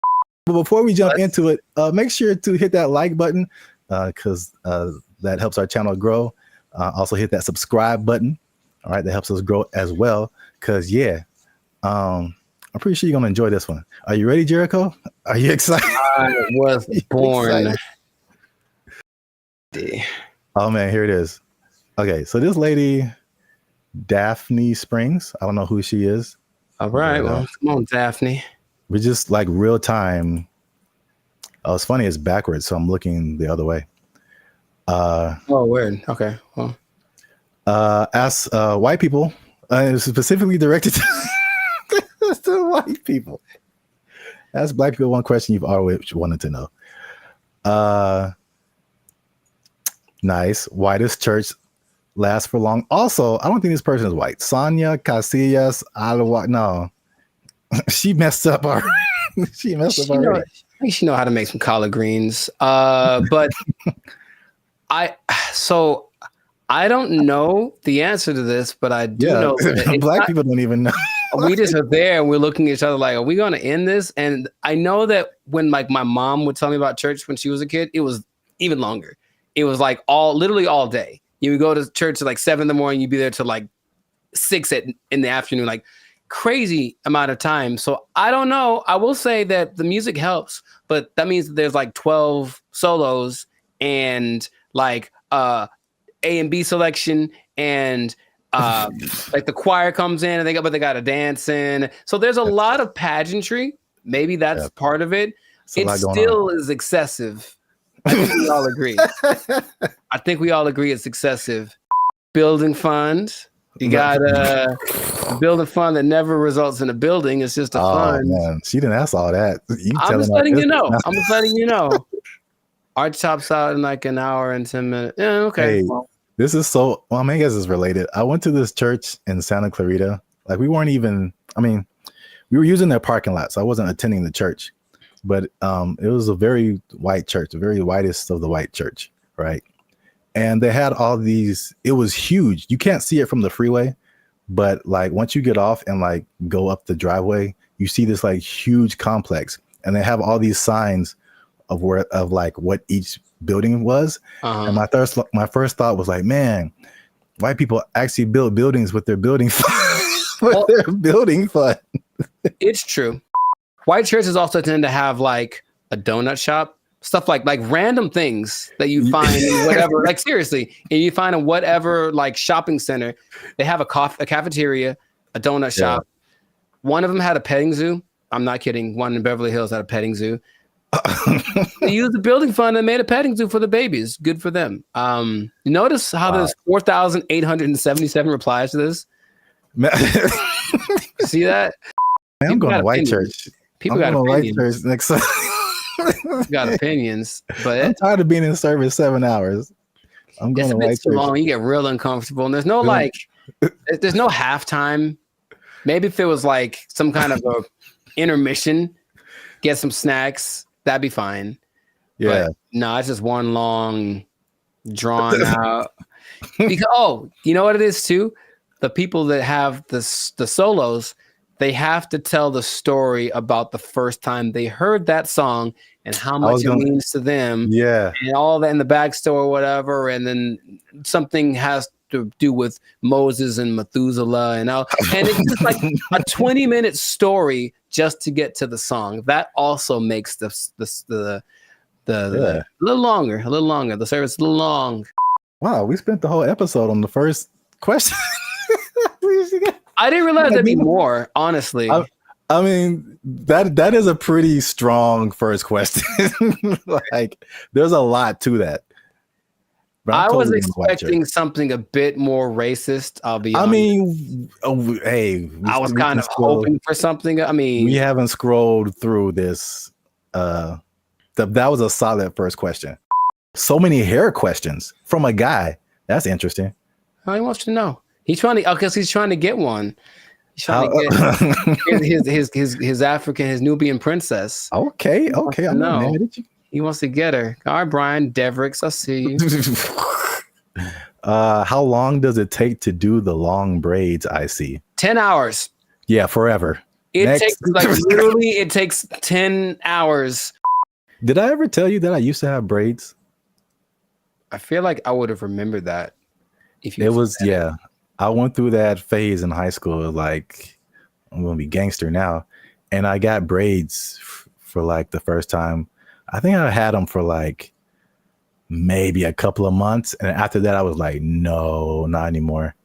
But before we jump into it, make sure to hit that like button because that helps our channel grow. Also hit that subscribe button. All right, that helps us grow as well. Because, I'm pretty sure you're going to enjoy this one. Are you ready, Jericho? Are you excited? I was born. Oh, man, here it is. Okay, so this lady... Daphne Springs. I don't know who she is. All right. Well, come on, Daphne. We're just like real time. Oh, it's funny. It's backwards. So I'm looking the other way. Oh, weird. Okay. Well, ask white people, specifically directed to white people. Ask Black people one question you've always wanted to know. Nice. Whitest church last for long. Also, I don't think this person is white. Sonia Casillas Alawa. No, she messed up already. She messed up already. I think she know how to make some collard greens. But I don't know the answer to this, but I do know Black people don't even know. we just are there and we're looking at each other like, are we going to end this? And I know that when like my mom would tell me about church when she was a kid, it was even longer. It was like literally all day. You would go to church at like 7 a.m, you'd be there till like 6 in the afternoon, like crazy amount of time. So I don't know. I will say that the music helps, but that means that there's like 12 solos and like A and B selection and like the choir comes in and they got a dance in. So there's a lot of pageantry. Maybe that's part of it. It still is excessive. I think we all agree. I think we all agree it's excessive. Building fund. You got a building fund that never results in a building. It's just a fund. Man. She didn't ask all that. I'm just letting you know. I'm just letting you know. Art chops out in like an hour and 10 minutes. Yeah, okay. Hey, this is so, well, I mean, I guess it's related. I went to this church in Santa Clarita. Like we weren't even, I mean, we were using their parking lot, so I wasn't attending the church. But it was a very white church, the very whitest of the white church, right? And they had all these, it was huge. You can't see it from the freeway, but like once you get off and like go up the driveway, you see this like huge complex. And they have all these signs of like what each building was. And my first thought was like, man, white people actually build buildings with their building fund. Their building fund. It's true. White churches also tend to have like a donut shop, stuff like random things that you find in whatever, like seriously, and you find in whatever like shopping center. They have a cafeteria, a donut shop. One of them had a petting zoo. I'm not kidding. One in Beverly Hills had a petting zoo. They used the building fund and made a petting zoo for the babies. Good for them. Notice how there's 4,877 replies to this. See that? Man, I'm going to white church. People got opinions. White church next time. Got opinions, but I'm tired of being in service 7 hours. I'm going to white church. Long, you get real uncomfortable, and there's no there's no halftime. Maybe if it was like some kind of a intermission, get some snacks, that'd be fine. Yeah, but no, it's just one long, drawn out. Because you know what it is too? The people that have the solos, they have to tell the story about the first time they heard that song and how much it means to them. Yeah. And all that in the backstory or whatever. And then something has to do with Moses and Methuselah and it's just like a 20-minute story just to get to the song. That also makes the a little longer. The service a little long. Wow, we spent the whole episode on the first question. I didn't realize there'd be more, honestly. I mean, that is a pretty strong first question. Like, there's a lot to that. I was expecting something a bit more racist. I'll be honest. I mean, hey, I was kind of hoping for something. I mean, we haven't scrolled through this. That was a solid first question. So many hair questions from a guy. That's interesting. How he wants to know. He's trying to, because he's trying to get one. He's trying to get his African, his Nubian princess. Okay. I'm not mad at you. He wants to get her. All right, Brian Devricks, I see you. How long does it take to do the long braids? I see. 10 hours. Yeah, forever. Takes literally, it takes 10 hours. Did I ever tell you that I used to have braids? I feel like I would have remembered that. I went through that phase in high school. Like, I'm gonna be gangster now, and I got braids for like the first time. I think I had them for like maybe a couple of months, and after that, I was like, no, not anymore.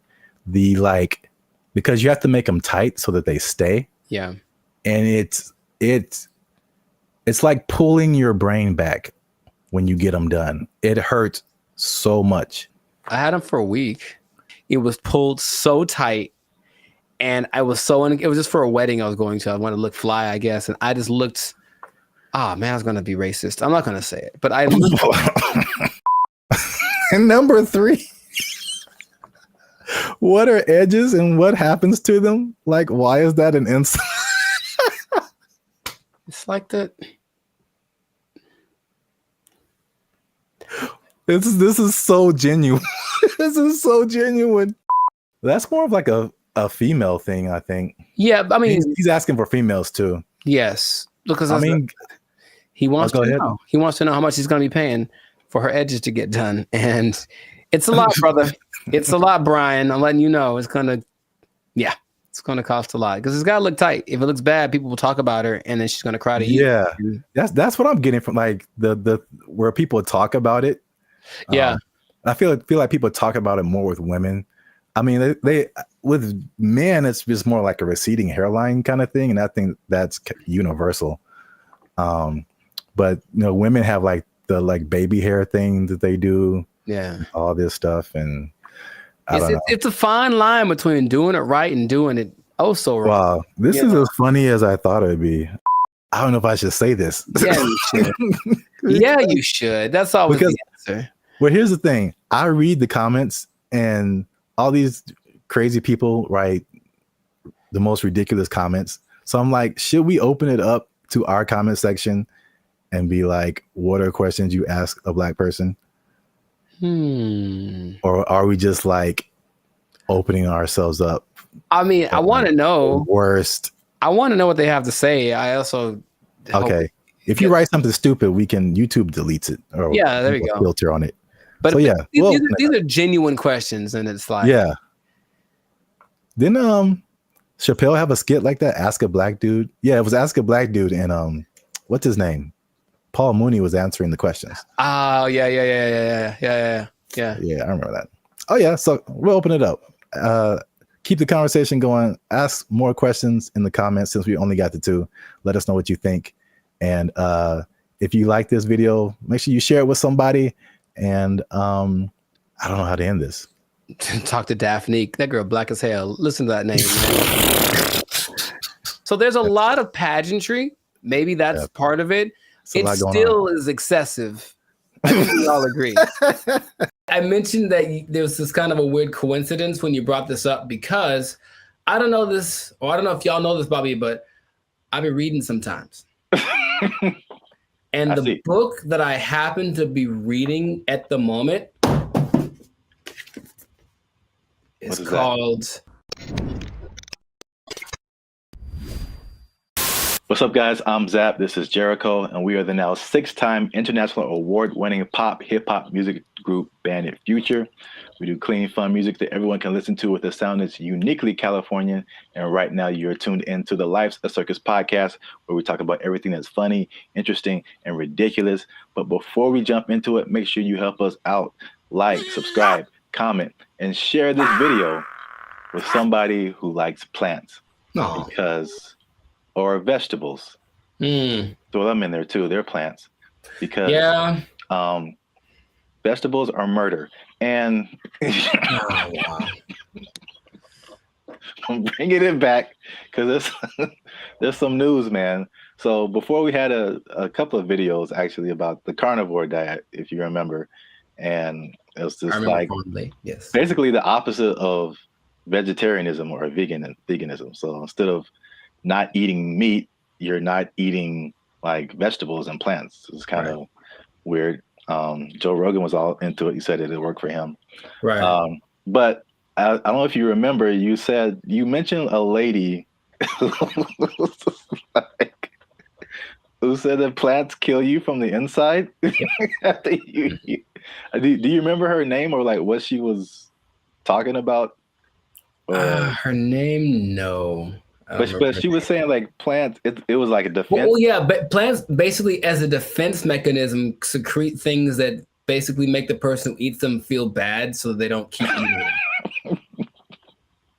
Because you have to make them tight so that they stay. Yeah, and it's like pulling your brain back when you get them done. It hurts so much. I had them for a week. It was pulled so tight, and I was it was just for a wedding I was going to. I wanted to look fly, I guess, and I just looked. Man, I was going to be racist. I'm not going to say it, but I looked. And number 3, what are edges and what happens to them? Like, why is that an insult? It's like that. This is so genuine. This is so genuine. That's more of like a a female thing, I think. Yeah, I mean, he's asking for females too. Yes, because I mean, he wants go to ahead. know. He wants to know how much he's going to be paying for her edges to get done, and it's a lot, brother. It's a lot, Brian. I'm letting you know. It's gonna cost a lot because it's got to look tight. If it looks bad, people will talk about her, and then she's gonna cry to you. Yeah, that's what I'm getting from like the where people talk about it. Yeah, I feel like people talk about it more with women. I mean, they with men, it's just more like a receding hairline kind of thing, and I think that's universal. But women have like the baby hair thing that they do. Yeah, all this stuff, and I don't know. It's a fine line between doing it right and doing it so wrong. Wow, this is as funny as I thought it'd be. I don't know if I should say this. Yeah, you should. Yeah, you should. That's always the answer. Well, here's the thing. I read the comments, and all these crazy people write the most ridiculous comments. So I'm like, should we open it up to our comment section and be like, what are questions you ask a Black person? Or are we just like opening ourselves up? I mean, I want to know. Worst. I want to know what they have to say. I also. Okay. If you write something stupid, YouTube deletes it. Or yeah, there you go. Filter on it. But so, yeah, these are genuine questions, and it's like, yeah. Didn't Chappelle have a skit like that? Ask a Black dude. Yeah, it was Ask a Black Dude, and what's his name? Paul Mooney was answering the questions. Oh yeah. Yeah, I remember that. Oh yeah, so we'll open it up. Keep the conversation going. Ask more questions in the comments since we only got the 2. Let us know what you think, and if you like this video, make sure you share it with somebody. And I don't know how to end this. Talk to Daphne. That girl Black as hell. Listen to that name. So there's a lot of pageantry. Maybe that's part of it. It still is excessive. I think we all agree. I mentioned that there was this kind of a weird coincidence when you brought this up because I don't know this, or I don't know if y'all know this, Bobby, but I've been reading sometimes. And the book that I happen to be reading at the moment is called... What's up, guys? I'm Zap. This is Jericho, and we are the now 6-time international award-winning pop hip-hop music group BrandBee Future. We do clean, fun music that everyone can listen to with a sound that's uniquely Californian. And right now, you're tuned into the Life's a Circus podcast, where we talk about everything that's funny, interesting, and ridiculous. But before we jump into it, make sure you help us out. Like, subscribe, comment, and share this video with somebody who likes plants. Or vegetables. Throw them in there too. They're plants. Because vegetables are murder. And I'm bringing it back because there's some news, man. So before we had a couple of videos actually about the carnivore diet, if you remember. And it was just like basically the opposite of vegetarianism or veganism. So instead of not eating meat, you're not eating like vegetables and plants. It's kind of weird. Joe Rogan was all into it. He said it worked for him. Right. But I don't know if you remember, you mentioned a lady who said that plants kill you from the inside. Do you remember her name or like what she was talking about? Her name, no. But she was saying like plants, it was like a defense. Well, yeah, but plants basically as a defense mechanism secrete things that basically make the person who eats them feel bad so they don't keep eating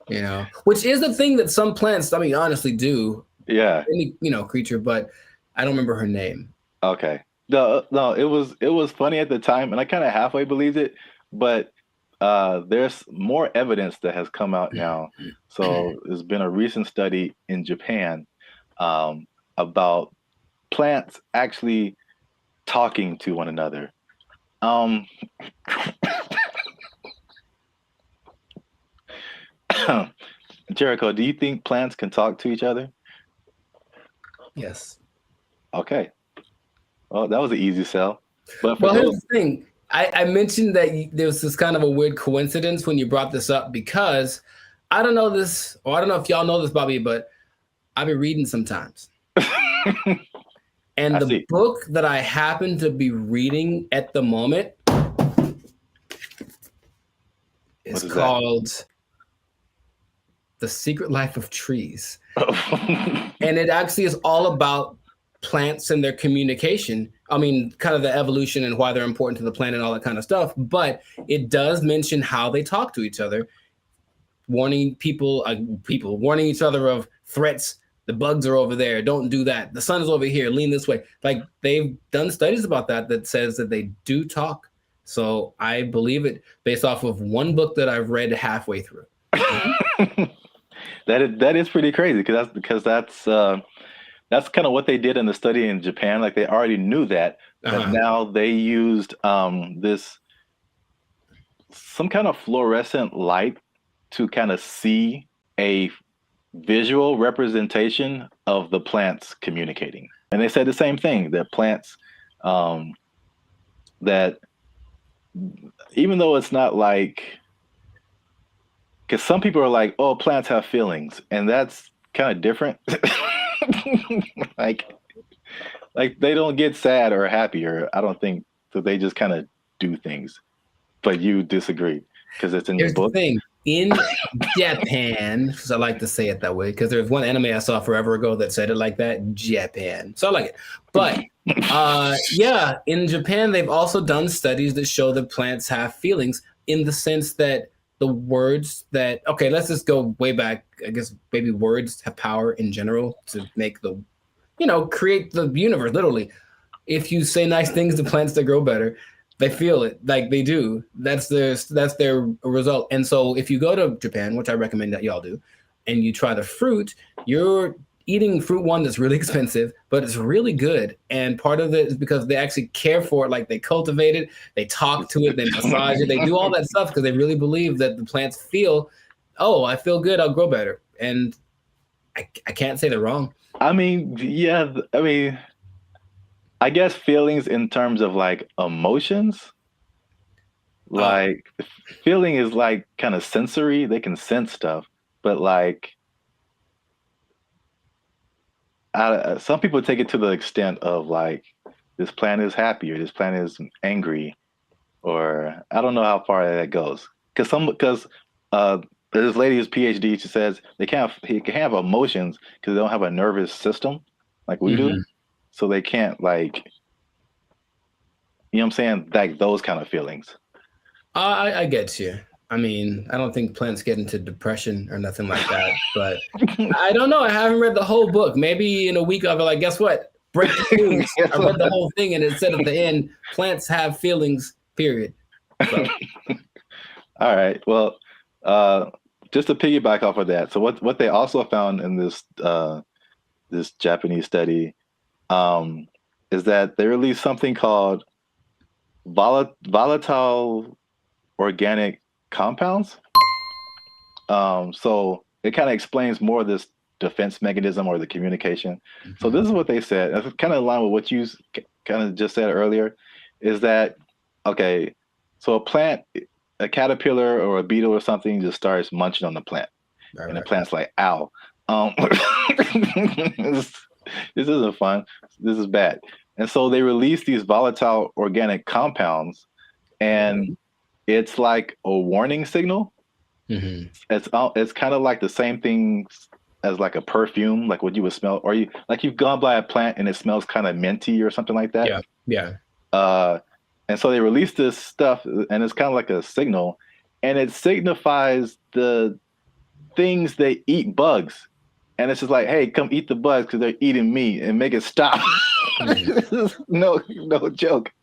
them. Which is the thing that some plants, I mean, honestly do. Yeah. Any, creature, but I don't remember her name. Okay. No, it was funny at the time and I kind of halfway believed it, but there's more evidence that has come out now. So there's been a recent study in Japan about plants actually talking to one another. Jericho, do you think plants can talk to each other? Yes. Okay. Well, that was an easy sell. But here's the thing. I mentioned that there was this kind of a weird coincidence when you brought this up because I don't know this, or I don't know if y'all know this, Bobby, but I've been reading sometimes. And the book that I happen to be reading at the moment is called The Secret Life of Trees. And it actually is all about plants and their communication. I mean, kind of the evolution and why they're important to the planet and all that kind of stuff. But it does mention how they talk to each other, warning people warning each other of threats. The bugs are over there. Don't do that. The sun is over here. Lean this way. Like, they've done studies about that says that they do talk. So I believe it based off of one book that I've read halfway through. That is pretty crazy because that's kind of what they did in the study in Japan. Like, they already knew that, but now they used some kind of fluorescent light to kind of see a visual representation of the plants communicating. And they said the same thing, that plants, that even though it's not like, because some people are like, oh, plants have feelings, and that's kind of different. like they don't get sad or happy, or I don't think, so they just kind of do things. But you disagree because it's in your book. The thing. In Japan, because I like to say it that way, because there's one anime I saw forever ago that said it like that, Japan. So I like it. But yeah, in Japan, they've also done studies that show that plants have feelings, in the sense that the words that, okay, let's just go way back. I guess maybe words have power in general to make the, create the universe, literally. If you say nice things to plants, they grow better. They feel it, like they do. That's their result. And so if you go to Japan, which I recommend that y'all do, and you try the fruit, you're eating fruit one that's really expensive, but it's really good. And part of it is because they actually care for it, like they cultivate it, they talk to it, they massage it, they do all that stuff because they really believe that the plants feel, oh, I feel good, I'll grow better. And I can't say they're wrong. I mean, yeah, I guess feelings in terms of like emotions, like feeling is like kind of sensory. They can sense stuff, but like some people take it to the extent of like, this plant is happy or this plant is angry, or I don't know how far that goes. Because there's this lady who's PhD. She says he can have emotions because they don't have a nervous system like we do. So they can't, like, you know what I'm saying? Like those kind of feelings. I get you. I mean, I don't think plants get into depression or nothing like that, but I don't know. I haven't read the whole book. Maybe in a week I'll be like, guess what? Break the news. I read the whole thing, and it said at the end, plants have feelings, period. So. All right. Well, just to piggyback off of that. So what they also found in this Japanese study is that they released something called volatile organic compounds. So it kind of explains more of this defense mechanism or the communication. So this is what they said. It's kind of in line with what you kind of just said earlier, is that, okay, so a caterpillar or a beetle or something just starts munching on the plant. And the plant's like, ow. This isn't fun. This is bad. And so they release these volatile organic compounds, and it's like a warning signal. It's kind of like the same thing as like a perfume, like what you would smell, or you've gone by a plant and it smells kind of minty or something like that. Yeah. And so they release this stuff, and it's kind of like a signal, and it signifies the things that eat bugs. And it's just like, hey, come eat the bugs because they're eating me, and make it stop. no joke.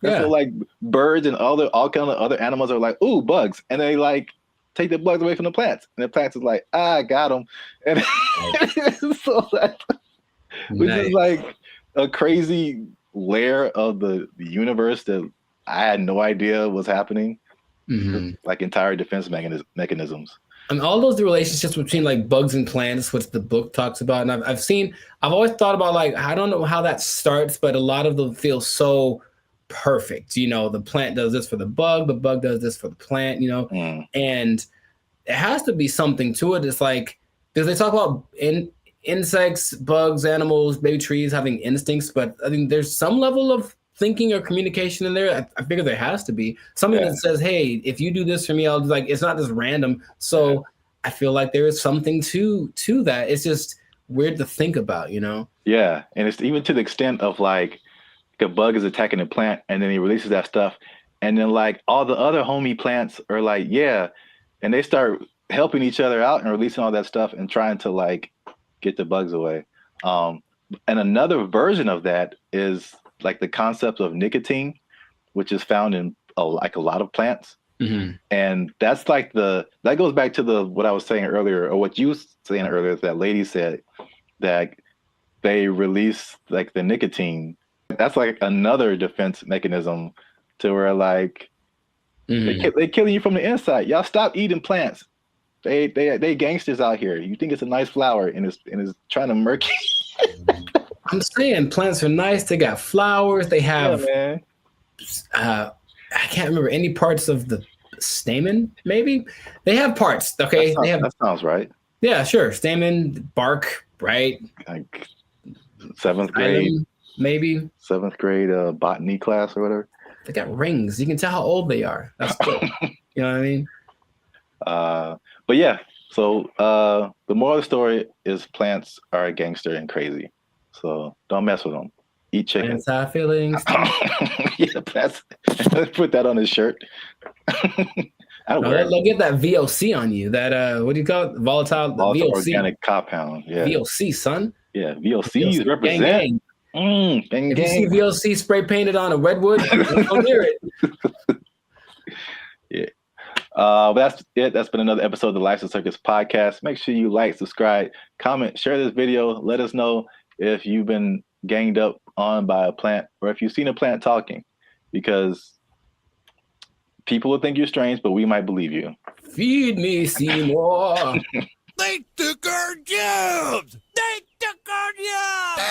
Yeah. And so like birds and all kind of other animals are like, ooh, bugs. And they like take the bugs away from the plants. And the plants is like, I got them. And so which is like a crazy layer of the universe that I had no idea was happening. Like entire defense mechanisms. And all those relationships between like bugs and plants, which the book talks about. And I've always thought about, like, I don't know how that starts, but a lot of them feel so perfect. The plant does this for the bug does this for the plant, and it has to be something to it. It's like, because they talk about insects, bugs, animals, maybe trees having instincts, but I think there's some level of thinking or communication in there. I figure there has to be something that says, hey, if you do this for me, I'll do, like, it's not just random. So I feel like there is something to that. It's just weird to think about, you know? Yeah. And it's even to the extent of like a bug is attacking a plant and then he releases that stuff. And then like all the other homie plants are like, yeah. And they start helping each other out and releasing all that stuff and trying to like get the bugs away. And another version of that is like the concept of nicotine, which is found in like a lot of plants. Mm-hmm. And that's like that goes back to what I was saying earlier, or what you were saying earlier, that lady said that they release like the nicotine. That's like another defense mechanism to where like they killing you from the inside. Y'all stop eating plants. They gangsters out here. You think it's a nice flower and it's trying to murk you. I'm saying plants are nice. They got flowers. They have I can't remember any parts of the stamen, maybe. They have parts, okay? That sounds right. Yeah, sure. Stamen, bark, right? Like 7th grade. Maybe. 7th grade botany class or whatever. They got rings. You can tell how old they are. That's cool. You know what I mean? But yeah, so the moral of the story is plants are gangster and crazy. So don't mess with them. Eat chicken. Plants have feelings. Yeah, plants. Put that on his shirt. They'll get that VOC on you. That what do you call it? Volatile VOC. Organic compound. Yeah. VOC, son. Yeah, VOCs represent. Gang. If you see VOC spray painted on a redwood, don't hear it. Yeah. But that's it. That's been another episode of the License Circus podcast. Make sure you like, subscribe, comment, share this video. Let us know if you've been ganged up on by a plant or if you've seen a plant talking, because people will think you're strange, but we might believe you. Feed me, Seymour. They took our jobs. They took our jobs.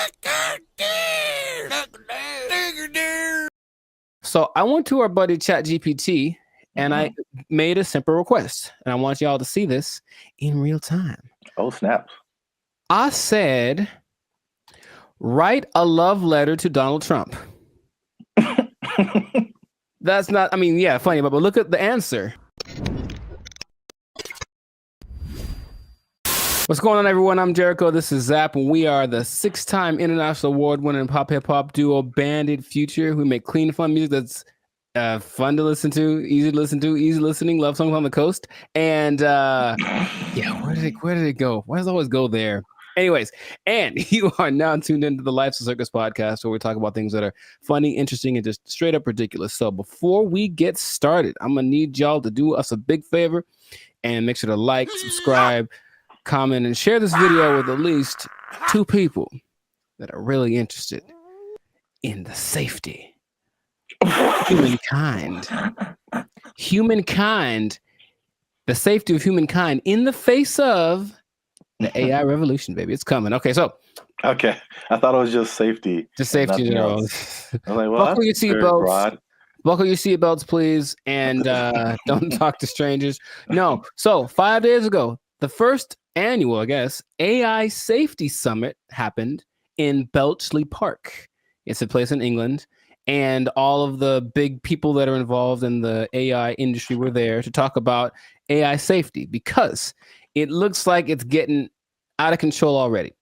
So I went to our buddy ChatGPT and I made a simple request, and I want y'all to see this in real time. Oh, snap. I said, write a love letter to Donald Trump. That's not, I mean, yeah, funny, but look at the answer. What's going on, everyone? I'm Jericho. This is Zap, and we are the 6-time international award-winning pop hip-hop duo Bandit Future. We make clean, fun music that's fun to listen to, easy listening, love songs on the coast. And yeah, where did it go? Why does it always go there? Anyways, and you are now tuned into the Life's a Circus podcast, where we talk about things that are funny, interesting, and just straight up ridiculous. So before we get started, I'm gonna need y'all to do us a big favor and make sure to like, subscribe, comment, and share this video with at least 2 people that are really interested in the safety of humankind. The safety of humankind in the face of the AI revolution, baby. It's coming. Okay, so. Okay. I thought it was just safety. Just safety, you know. I'm like, well, buckle your seatbelts. Buckle your seatbelts, please. And don't talk to strangers. No. So 5 days ago, the first annual, I guess, AI Safety Summit happened in Bletchley Park. It's a place in England. And all of the big people that are involved in the AI industry were there to talk about AI safety, because it looks like it's getting out of control already.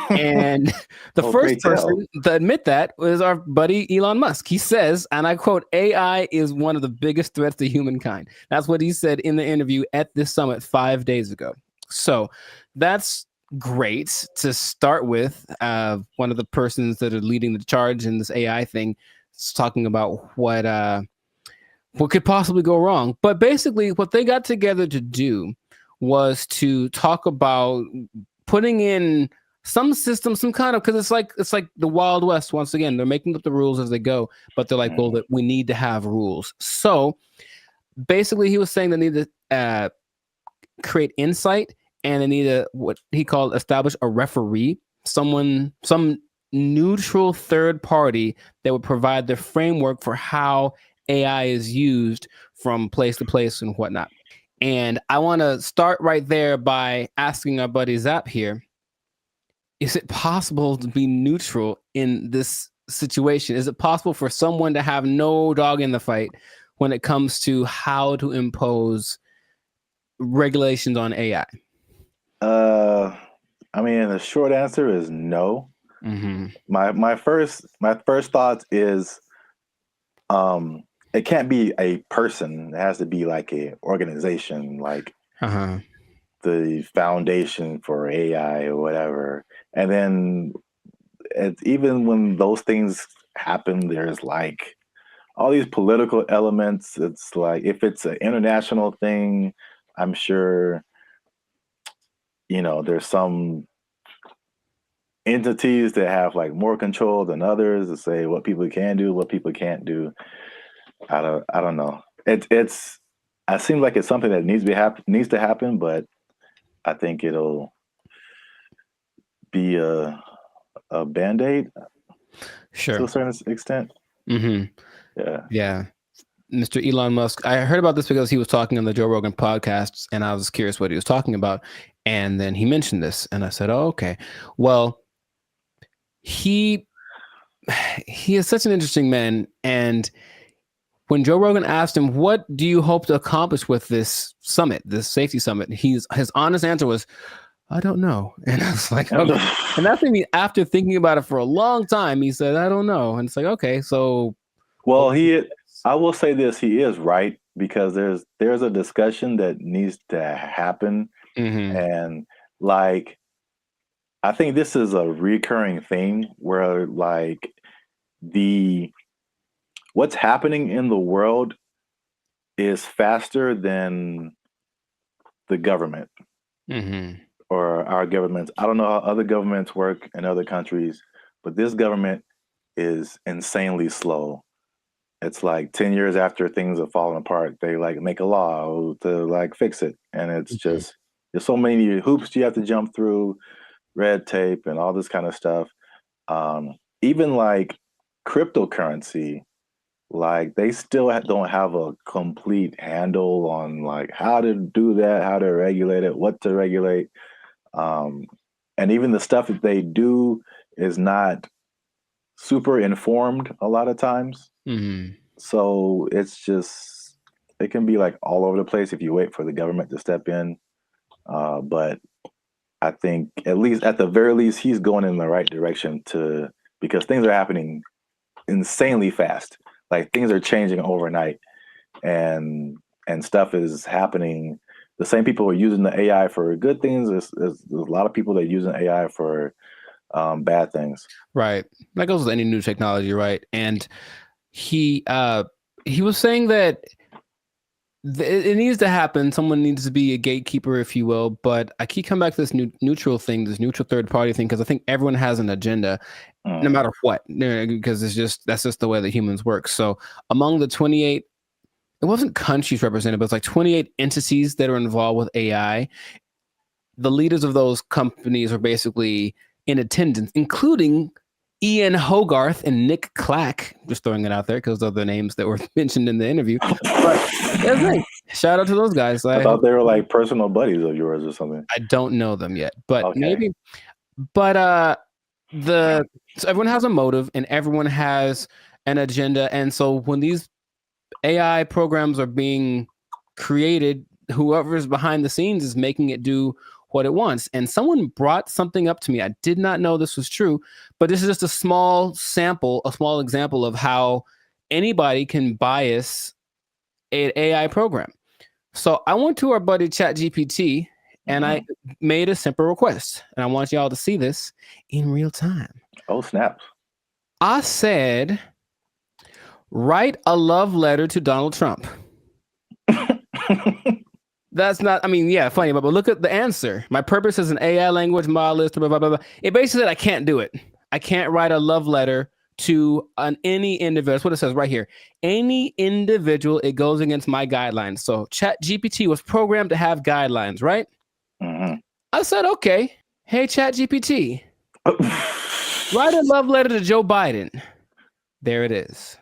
And the first person to admit that was our buddy Elon Musk. He says, and I quote, AI is one of the biggest threats to humankind. That's what he said in the interview at this summit 5 days ago. So that's great to start with. One of the persons that are leading the charge in this AI thing is talking about what could possibly go wrong. But basically what they got together to do was to talk about putting in some system, some kind of, because it's like the Wild West. Once again, they're making up the rules as they go, but they're like, well, that we need to have rules. So basically he was saying they need to create insight, and they need to, what he called, establish a referee, some neutral third party that would provide the framework for how AI is used from place to place and whatnot. And I want to start right there by asking our buddy Zap here, is it possible to be neutral in this situation? Is it possible for someone to have no dog in the fight when it comes to how to impose regulations on AI? I mean, the short answer is no. My first thoughts is it can't be a person. It has to be like a organization, like the Foundation for AI or whatever. And then even when those things happen, there's like all these political elements. It's like if it's an international thing, I'm sure, you know, there's some entities that have like more control than others to say what people can do, what people can't do. I don't know. It seems like it's something that needs to happen, but I think it'll be a band-aid to a certain extent. Yeah. Mr. Elon Musk, I heard about this because he was talking on the Joe Rogan podcast, and I was curious what he was talking about. And then he mentioned this, and I said, oh, okay. Well, he is such an interesting man. And when Joe Rogan asked him, what do you hope to accomplish with this summit, this safety summit? His honest answer was, I don't know. And I was like, okay. And that's maybe after thinking about it for a long time, he said, I don't know. And it's like, okay, so. Well, I will say this, he is right, because there's a discussion that needs to happen. And like, I think this is a recurring thing where like what's happening in the world is faster than the government or our governments. I don't know how other governments work in other countries, but this government is insanely slow. It's like 10 years after things have fallen apart, they like make a law to like fix it. And it's just, there's so many hoops you have to jump through, red tape and all this kind of stuff. Even like cryptocurrency, like they still don't have a complete handle on like how to do that, how to regulate it, what to regulate. And even the stuff that they do is not super informed a lot of times. So it's just, it can be like all over the place if you wait for the government to step in. But I think at the very least, he's going in the right direction because things are happening insanely fast. Like things are changing overnight and stuff is happening. The same people who are using the AI for good things, there's a lot of people that are using AI for bad things. Right. That goes with any new technology, right? And he was saying that it needs to happen. Someone needs to be a gatekeeper, if you will. But I keep coming back to this neutral thing, this neutral third party thing, because I think everyone has an agenda, no matter what, because that's just the way that humans work. So among the 28, it wasn't countries represented, but it's like 28 entities that are involved with AI. The leaders of those companies are basically in attendance, including Ian Hogarth and Nick Clack. Just throwing it out there because of the names that were mentioned in the interview. But shout out to those guys. I thought they were like personal buddies of yours or something. I don't know them yet, but maybe. But so everyone has a motive and everyone has an agenda, and so when these AI programs are being created, whoever's behind the scenes is making it do what it wants. And someone brought something up to me. I did not know this was true, but this is just a small example of how anybody can bias an AI program. So I went to our buddy ChatGPT and I made a simple request, and I want y'all to see this in real time. Oh, snap. I said, write a love letter to Donald Trump. That's not, I mean, yeah, funny, but look at the answer. My purpose is an AI language modelist, blah, blah, blah, blah. It basically said I can't do it. I can't write a love letter to any individual. That's what it says right here. Any individual, it goes against my guidelines. So ChatGPT was programmed to have guidelines, right? I said, okay. Hey, ChatGPT, write a love letter to Joe Biden. There it is.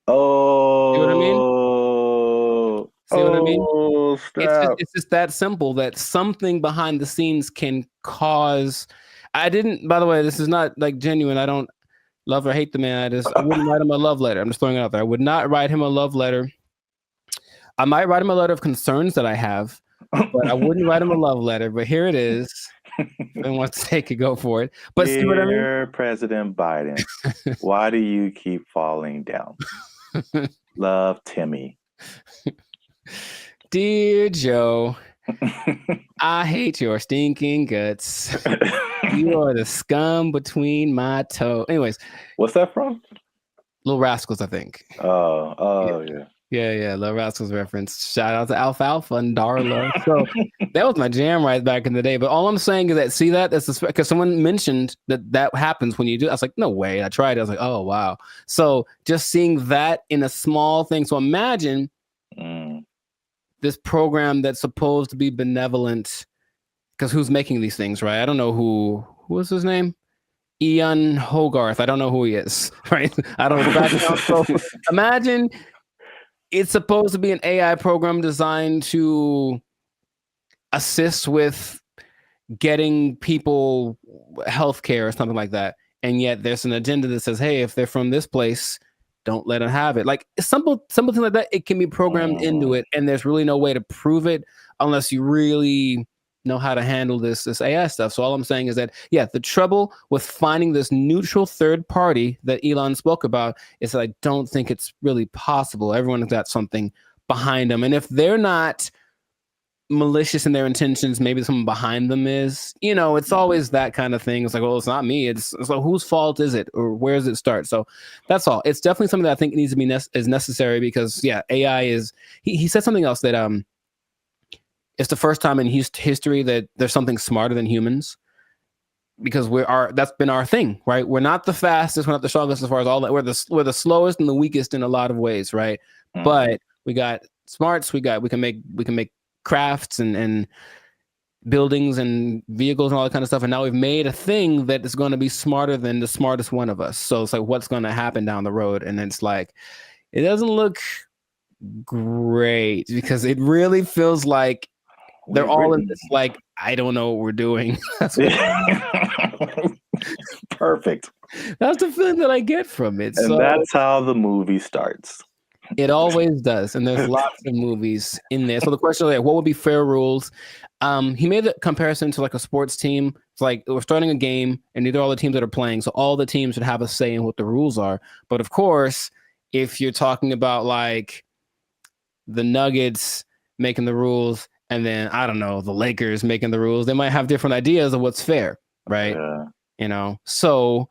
Oh. You know what I mean? See what I mean? It's just that simple that something behind the scenes can cause. I didn't, by the way, this is not like genuine. I don't love or hate the man. I wouldn't write him a love letter. I'm just throwing it out there. I would not write him a love letter. I might write him a letter of concerns that I have, but I wouldn't write him a love letter. But here it is. And wants to take it, go for it. But see what I mean? Dear President Biden, why do you keep falling down? Love, Timmy. Dear Joe, I hate your stinking guts. You are the scum between my toes. Anyways, what's that from? Little Rascals, I think. Yeah. Yeah, Little Rascals reference. Shout out to Alfalfa and Darla. So that was my jam right back in the day. But all I'm saying is that, see that's because someone mentioned that happens when you do. I was like, no way. I tried it. I was like, oh wow. So just seeing that in a small thing. So imagine this program that's supposed to be benevolent, because who's making these things, right? I don't know who was his name. Ian Hogarth. I don't know who he is, right? I don't know the background. So imagine it's supposed to be an AI program designed to assist with getting people healthcare or something like that. And yet there's an agenda that says, hey, if they're from this place, don't let them have it. Like something like that, it can be programmed into it. And there's really no way to prove it unless you really know how to handle this AI stuff. So all I'm saying is that, yeah, the trouble with finding this neutral third party that Elon spoke about is that I don't think it's really possible. Everyone's got something behind them. And if they're not malicious in their intentions, maybe someone behind them is, it's always that kind of thing. It's like, well, it's not me. It's like, whose fault is it? Or where does it start? So that's all. It's definitely something that I think needs to be is necessary because, yeah, AI is, he said something else that, it's the first time in history that there's something smarter than humans, because that's been our thing, right? We're not the fastest, we're not the strongest as far as all that. We're the slowest and the weakest in a lot of ways, right? But we got smarts, we can make crafts and buildings and vehicles and all that kind of stuff. And now we've made a thing that is going to be smarter than the smartest one of us. So it's like, what's going to happen down the road? And it's like, it doesn't look great because it really feels like they're all in this, like, I don't know what we're doing. Perfect. That's the feeling that I get from it. And that's how the movie starts. It always does. And there's lots of movies in there. So the question is, like, what would be fair rules? He made a comparison to like a sports team. It's like we're starting a game and these are all the teams that are playing. So all the teams should have a say in what the rules are. But of course, if you're talking about like the Nuggets making the rules, and then, I don't know, the Lakers making the rules, they might have different ideas of what's fair, right? Yeah. So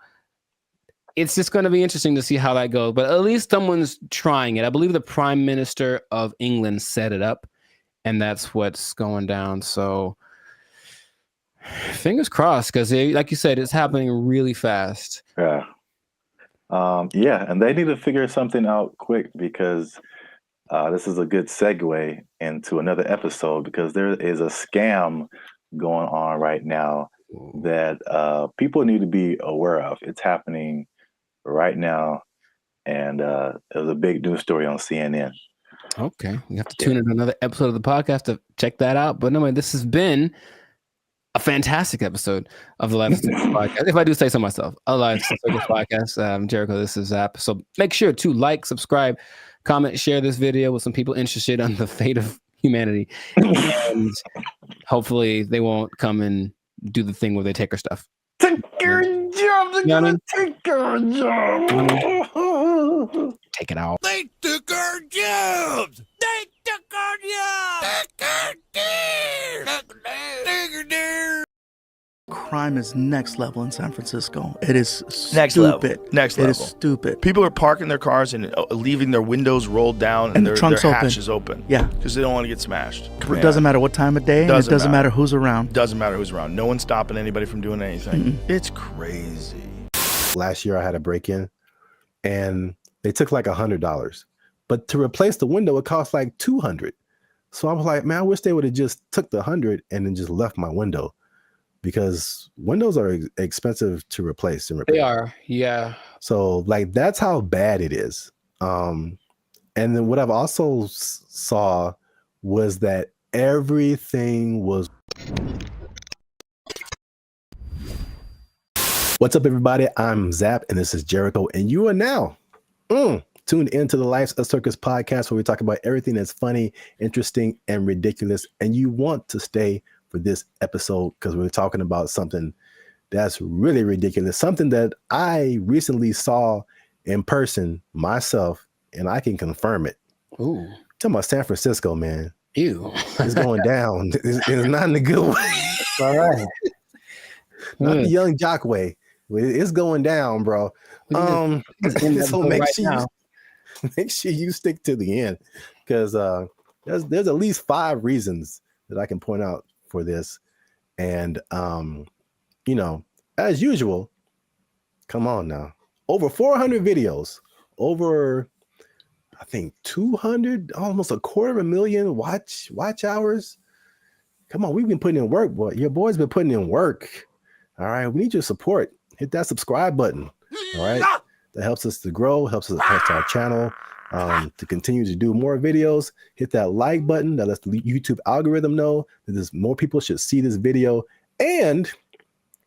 it's just going to be interesting to see how that goes. But at least someone's trying it. I believe the Prime Minister of England set it up, and that's what's going down. So fingers crossed, because like you said, it's happening really fast. Yeah. And they need to figure something out quick because this is a good segue into another episode because there is a scam going on right now that people need to be aware of. It's happening right now, and it was a big news story on CNN. Okay, you have to tune in to another episode of the podcast to check that out. But anyway, this has been a fantastic episode of the Life Circus podcast. If I do say so myself, a Life Circus podcast. Jericho, this is Zap. So make sure to like, subscribe, comment, share this video with some people interested on the fate of humanity. And hopefully they won't come and do the thing where they take our stuff. Take your job. They're gonna take our job. Take it out. They took our jobs. They took our jobs. Crime is next level in San Francisco. It is Next stupid. level. Next It level. is stupid. People are parking their cars and leaving their windows rolled down And their the trunk's hatch open. is open. Yeah. Because they don't want to get smashed. It doesn't matter what time of day, and it doesn't matter who's around. Doesn't matter who's around. No one's stopping anybody from doing anything. It's crazy. Last year I had a break-in and they took like $100. But to replace the window, it cost like $200. So I was like, man, I wish they would have just took the $100 and then just left my window, because windows are expensive to replace and repair. They are, yeah. So like that's how bad it is. And then what I've also saw was that everything was. What's up, everybody? I'm Zap, and this is Jericho, and you are now tuned into the Life's a Circus podcast, where we talk about everything that's funny, interesting, and ridiculous. And you want to stay for this episode because we're talking about something that's really ridiculous, something that I recently saw in person myself, and I can confirm it. Ooh. Talking about San Francisco, man. Ew. It's going down. It's not in a good way. All right. Not the young jock way. It's going down, bro. So make sure you stick to the end, because there's at least 5 reasons that I can point out for this. And you know, as usual, come on now. Over 400 videos, over I think 200, almost 250,000 watch hours. Come on, we've been putting in work, boy. Your boy's been putting in work. All right, we need your support. Hit that subscribe button. All right, that helps us to grow, helps our channel to continue to do more videos. Hit that like button. That lets the YouTube algorithm know that there's more people should see this video, and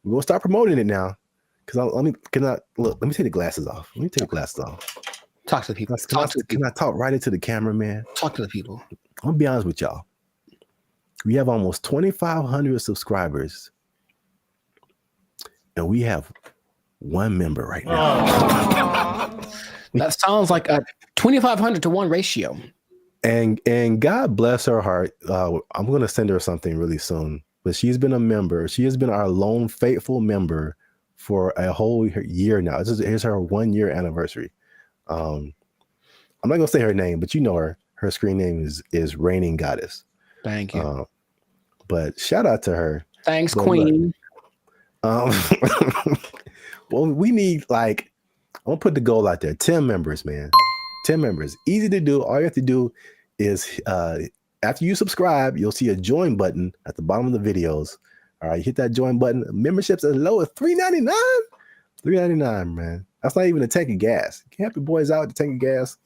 we're gonna start promoting it now. Because let me take the glasses off. Let me take the glasses off. Talk to the people. Can I talk right into the camera, man? Talk to the people. I'm gonna be honest with y'all. We have almost 2,500 subscribers, and we have 1 member right now. That sounds like a 2,500 to 1 ratio. And God bless her heart. I'm gonna send her something really soon. But she's been a member. She has been our lone faithful member for a whole year now. Here's her 1-year anniversary. I'm not gonna say her name, but you know her. Her screen name is Reigning Goddess. Thank you. But shout out to her. Thanks, Queen. Well, we need, like, I'm gonna put the goal out there. 10 members, man. 10 members. Easy to do. All you have to do is after you subscribe, you'll see a join button at the bottom of the videos. All right, hit that join button. Memberships as low as $3.99. $3.99, man. That's not even a tank of gas. You can help your boys out with the tank of gas.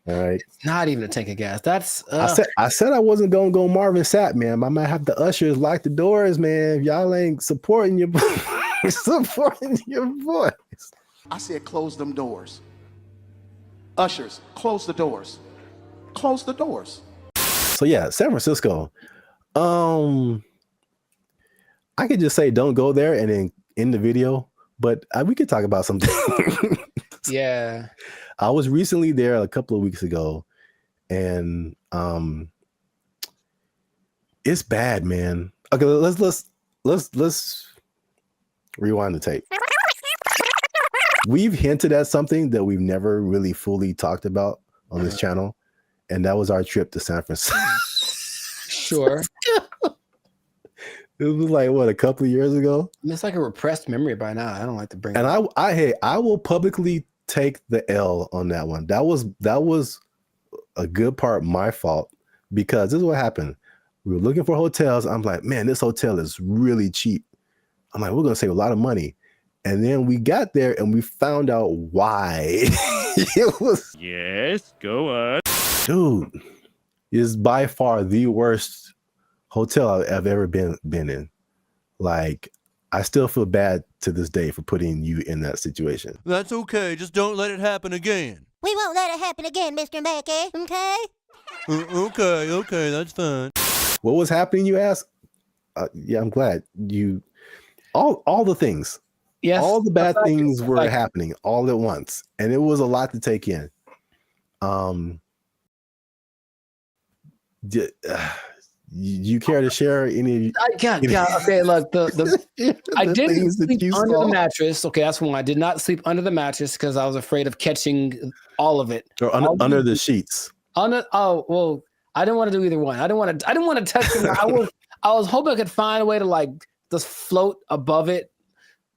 All right. It's not even a tank of gas. That's I said I wasn't gonna go Marvin Sapp, man. I might have the ushers lock the doors, man. If y'all ain't supporting your boys. I said close them doors. Ushers, close the doors. Close the doors. So yeah, San Francisco. I could just say don't go there and then end the video, but we could talk about something. Yeah. I was recently there a couple of weeks ago, and it's bad, man. Okay, let's rewind the tape. We've hinted at something that we've never really fully talked about on this channel, and that was our trip to San Francisco. Sure. It was like, what, a couple of years ago? It's like a repressed memory by now. I don't like to bring it up. And I will publicly take the L on that one. That was a good part my fault, because this is what happened. We were looking for hotels. I'm like, man, this hotel is really cheap. I'm like, we're gonna save a lot of money. And then we got there and we found out why. It was, yes, go on. Dude, is by far the worst hotel I've ever been in. Like, I still feel bad to this day for putting you in that situation. That's okay. Just don't let it happen again. We won't let it happen again, Mr. Mackey. Okay? Okay, that's fine. What was happening, you ask? Yeah, I'm glad you. All the things. Yes. All the bad things were happening all at once, and it was a lot to take in. You care to share any? Okay, look, I didn't sleep under the mattress. Okay, that's one. I did not sleep under the mattress because I was afraid of catching all of it. Or under the sheets. Well, I didn't want to do either one. I didn't want to touch them. I was hoping I could find a way to like just float above it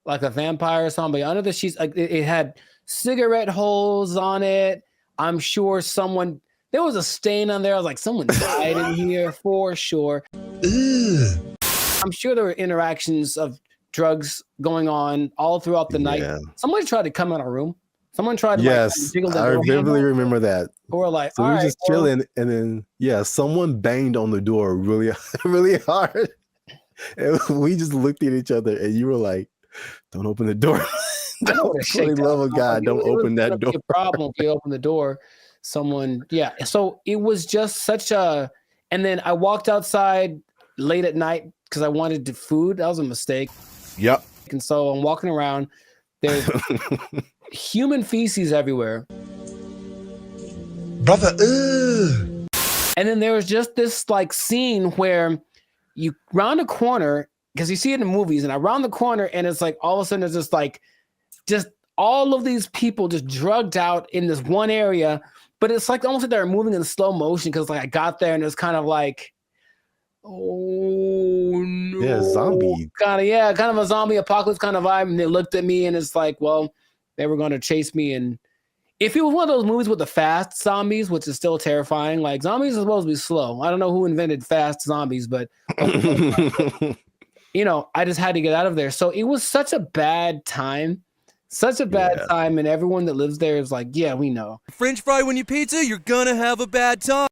like a vampire or something. But under the sheets, like it had cigarette holes on it. I'm sure there was a stain on there. I was like, someone died in here for sure. Ugh. I'm sure there were interactions of drugs going on all throughout the night. Somebody tried to come in our room. Someone tried to Yes, jiggle the I door handle. vividly remember that. Or like, So all we were right, just chilling, and then someone banged on the door really, really hard, and we just looked at each other, and you were like, "Don't open the door." I know what a For the love of God, don't open that door. It was a problem if you open the door. Someone, yeah. So it was just such a. And then I walked outside late at night because I wanted food. That was a mistake. Yep. And so I'm walking around. There's human feces everywhere. Brother, ugh. And then there was just this like scene where you round a corner, because you see it in movies, and I round the corner and it's like all of a sudden there's just all of these people just drugged out in this one area, but it's like almost like they're moving in slow motion because like I got there and it's kind of like, oh no, yeah, zombie kind of a zombie apocalypse kind of vibe. And they looked at me and it's like, well, they were going to chase me. And if it was one of those movies with the fast zombies, which is still terrifying, like zombies are supposed to be slow. I don't know who invented fast zombies, but you know, I just had to get out of there. So it was such a bad time. Such a bad time, and everyone that lives there is like, yeah, we know. French fry when you pizza, you're gonna have a bad time.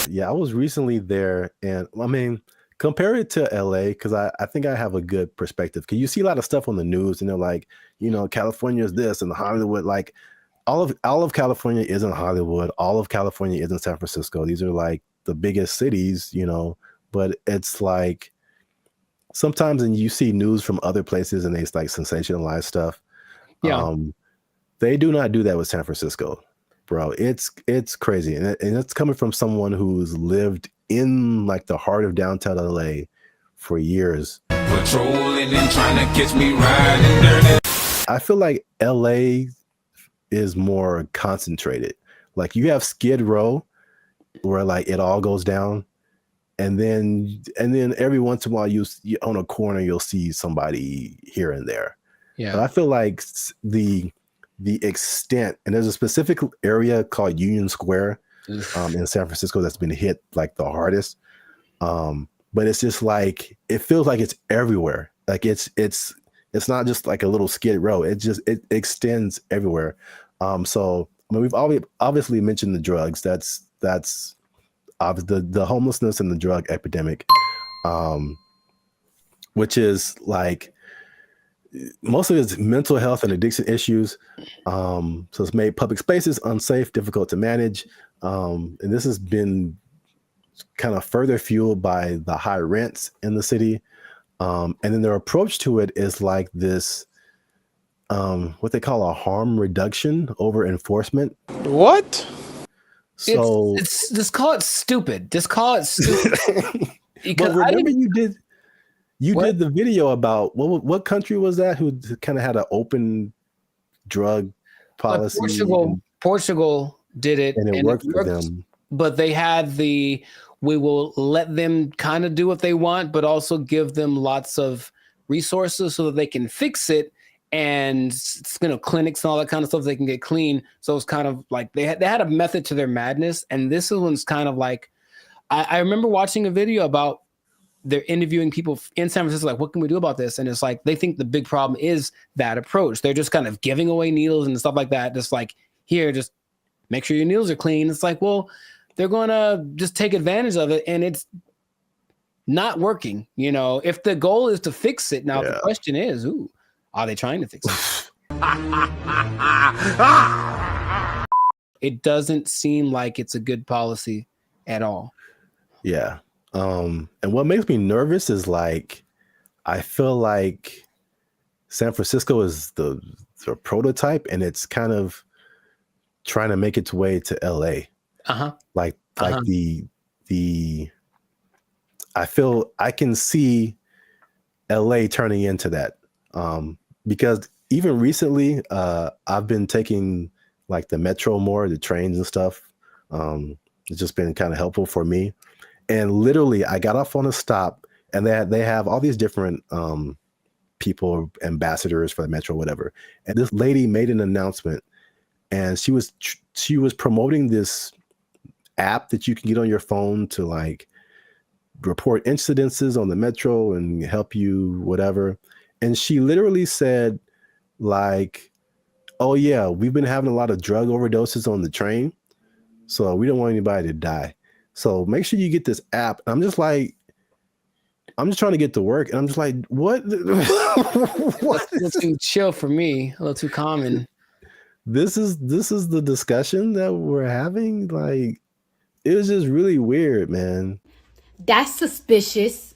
Yeah, I was recently there, and I mean, compare it to LA, because I think I have a good perspective. Because you see a lot of stuff on the news, and they're like, you know, California is this, and Hollywood, like all of California isn't Hollywood. All of California isn't San Francisco. These are like the biggest cities, you know. But it's like sometimes, and you see news from other places, and they like sensationalize stuff. Yeah. They do not do that with San Francisco, bro. It's crazy. And it's coming from someone who's lived in like the heart of downtown LA for years. Patrolling and trying to catch me riding dirty. I feel like LA is more concentrated. Like you have Skid Row where like it all goes down. And then every once in a while you on a corner, you'll see somebody here and there. Yeah. But I feel like the extent, and there's a specific area called Union Square in San Francisco that's been hit like the hardest. But it's just like, it feels like it's everywhere. Like it's not just like a little Skid Row. It extends everywhere. So I mean, we've obviously mentioned the drugs. That's the homelessness and the drug epidemic, which is like, most of it's mental health and addiction issues. So it's made public spaces unsafe, difficult to manage. And this has been kind of further fueled by the high rents in the city. And then their approach to it is like this, what they call a harm reduction over enforcement. What? So it's just call it stupid. Just call it stupid. But remember you did the video about what country was that who kind of had an open drug policy? Portugal did it, and it worked for them. But they had we will let them kind of do what they want, but also give them lots of resources so that they can fix it, and clinics and all that kind of stuff they can get clean. So it's kind of like they had a method to their madness, and this one's kind of like I remember watching a video about. They're interviewing people in San Francisco, like, what can we do about this? And it's like, they think the big problem is that approach. They're just kind of giving away needles and stuff like that. Just like, here, just make sure your needles are clean. It's like, well, they're going to just take advantage of it. And it's not working. You know, if the goal is to fix it. Now, the question is, are they trying to fix it? It doesn't seem like it's a good policy at all. Yeah. And what makes me nervous is like, I feel like San Francisco is the prototype, and it's kind of trying to make its way to LA. Like the I feel I can see LA turning into that. Because even recently, I've been taking like the metro more, the trains and stuff. It's just been kind of helpful for me. And literally, I got off on a stop, and they have all these different people, ambassadors for the metro, whatever. And this lady made an announcement, and she was promoting this app that you can get on your phone to like report incidences on the metro and help you whatever. And she literally said, like, oh yeah, we've been having a lot of drug overdoses on the train, so we don't want anybody to die. So make sure you get this app. I'm just trying to get to work, and I'm just like, what? What? A little too chill for me. A little too common. This is the discussion that we're having. Like, it was just really weird, man. That's suspicious.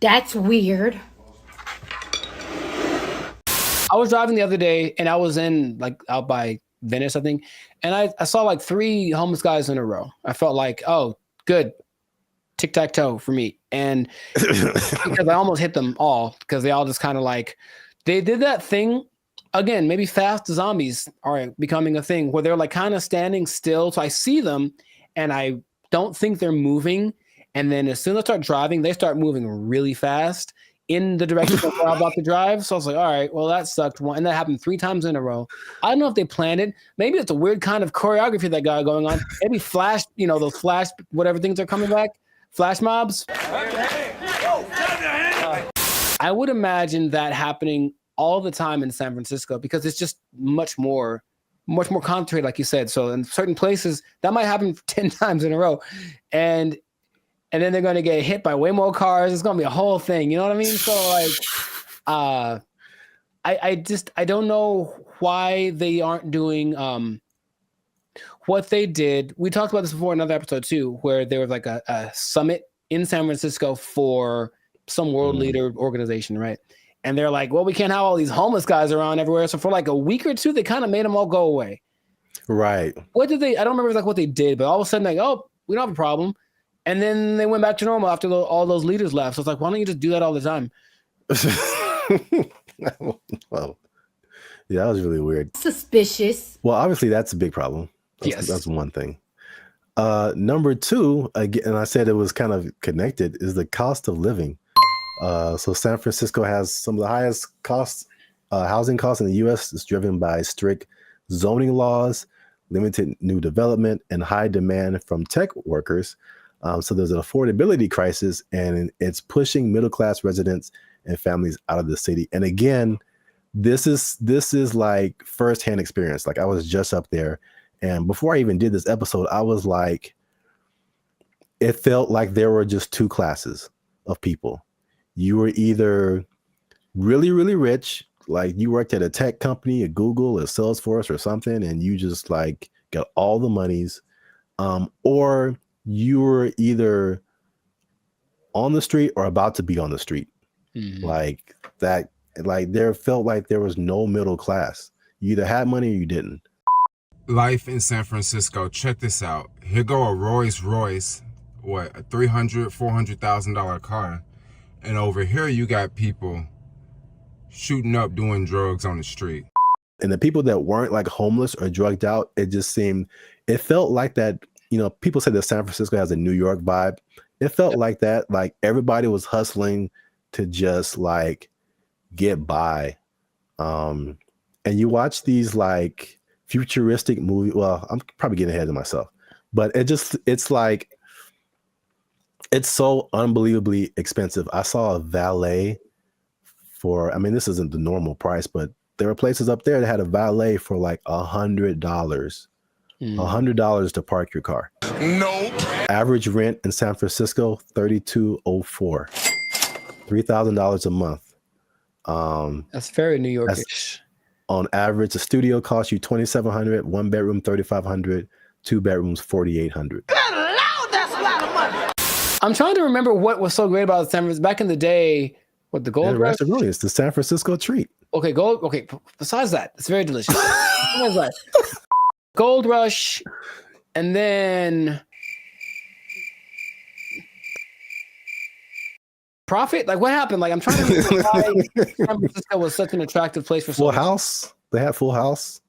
That's weird. I was driving the other day, and I was in out by Venice, I think, and I saw like 3 homeless guys in a row. I felt like, oh, good, tic-tac-toe for me, and because I almost hit them all because they all just kind of like they did that thing again. Maybe fast zombies are becoming a thing where they're like kind of standing still. So I see them, and I don't think they're moving. And then as soon as I start driving, they start moving really fast in the direction of where I'm about to drive. So I was like, all right, well, that sucked. And that happened 3 times in a row. I don't know if they planned it. Maybe it's a weird kind of choreography that got going on. Maybe flash, those flash, whatever things are coming back, flash mobs. I would imagine that happening all the time in San Francisco because it's just much more concentrated, like you said. So in certain places, that might happen 10 times in a row. And then they're going to get hit by way more cars. It's going to be a whole thing. You know what I mean? So like, I don't know why they aren't doing what they did. We talked about this before in another episode too, where there was like a summit in San Francisco for some world leader organization, right? And they're like, well, we can't have all these homeless guys around everywhere. So for like a week or two, they kind of made them all go away. Right. What did they? I don't remember like what they did, but all of a sudden, like, oh, we don't have a problem. And then they went back to normal after all those leaders left. So it's like, why don't you just do that all the time? Well, yeah, that was really weird. Suspicious. Well, obviously that's a big problem. That's one thing. Number 2, again, and I said it was kind of connected, is the cost of living. So San Francisco has some of the highest housing costs in the U.S. It's driven by strict zoning laws, limited new development, and high demand from tech workers. So there's an affordability crisis, and it's pushing middle-class residents and families out of the city. And again, this is like firsthand experience. Like, I was just up there, and before I even did this episode, I was like, it felt like there were just 2 classes of people. You were either really, really rich, like you worked at a tech company, at Google, or Salesforce or something, and you just like got all the monies, or you were either on the street or about to be on the street. Like that, like there felt like there was no middle class. You either had money or you didn't. Life in San Francisco. Check this out. Here go a Rolls Royce, a $300,000-$400,000 car. And over here you got people shooting up doing drugs on the street. And the people that weren't like homeless or drugged out, it felt like that. People say that San Francisco has a New York vibe. It felt like that. Like everybody was hustling to just like get by. And you watch these like futuristic movies. Well, I'm probably getting ahead of myself, but it's like, it's so unbelievably expensive. I saw a valet this isn't the normal price, but there were places up there that had a valet for like $100. $100 to park your car. Nope. Average rent in San Francisco, $3,204. $3,000 a month. That's very New Yorkish. On average, a studio costs you $2,700, 1 bedroom $3,500, 2 bedrooms $4,800. That's a lot of money. I'm trying to remember what was so great about San Francisco back in the day. What, the Gold Rush? Really, it's the San Francisco treat. Okay, Okay, besides that, it's very delicious. Besides that, Gold Rush, and then Profit. Like, what happened? Like, I'm trying to remember why San Francisco was such an attractive place for Full House. They had Full House.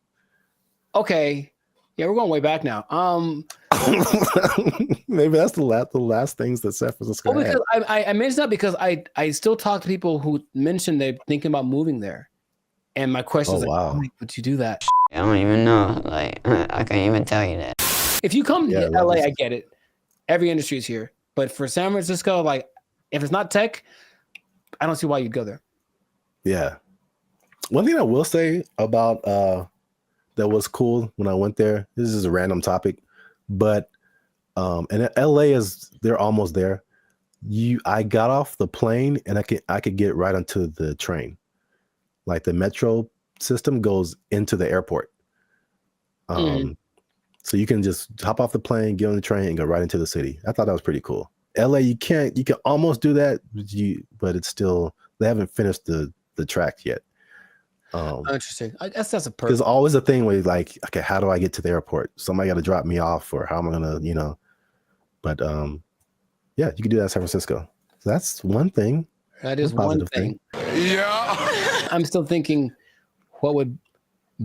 Okay, yeah, we're going way back now. Maybe that's the last things that San Francisco had. Because I mentioned that because I still talk to people who mentioned they're thinking about moving there, and my question is, wow, like, would you do that? I don't even know. Like, I can't even tell you that. If you come to LA, I get it. Every industry is here, but for San Francisco, like, if it's not tech, I don't see why you'd go there. Yeah. One thing I will say about that was cool when I went there. This is a random topic, but and LA they're almost there. I got off the plane and I could get right onto the train. Like the metro system goes into the airport. So you can just hop off the plane, get on the train, and go right into the city. I thought that was pretty cool. LA, you can almost do that, but it's still, they haven't finished the track yet. Interesting. I guess that's a There's always a thing where you're like, okay, how do I get to the airport? Somebody got to drop me off, or how am I gonna, but yeah, you can do that in San Francisco. So that's one thing. That is one thing. Yeah. I'm still thinking, what would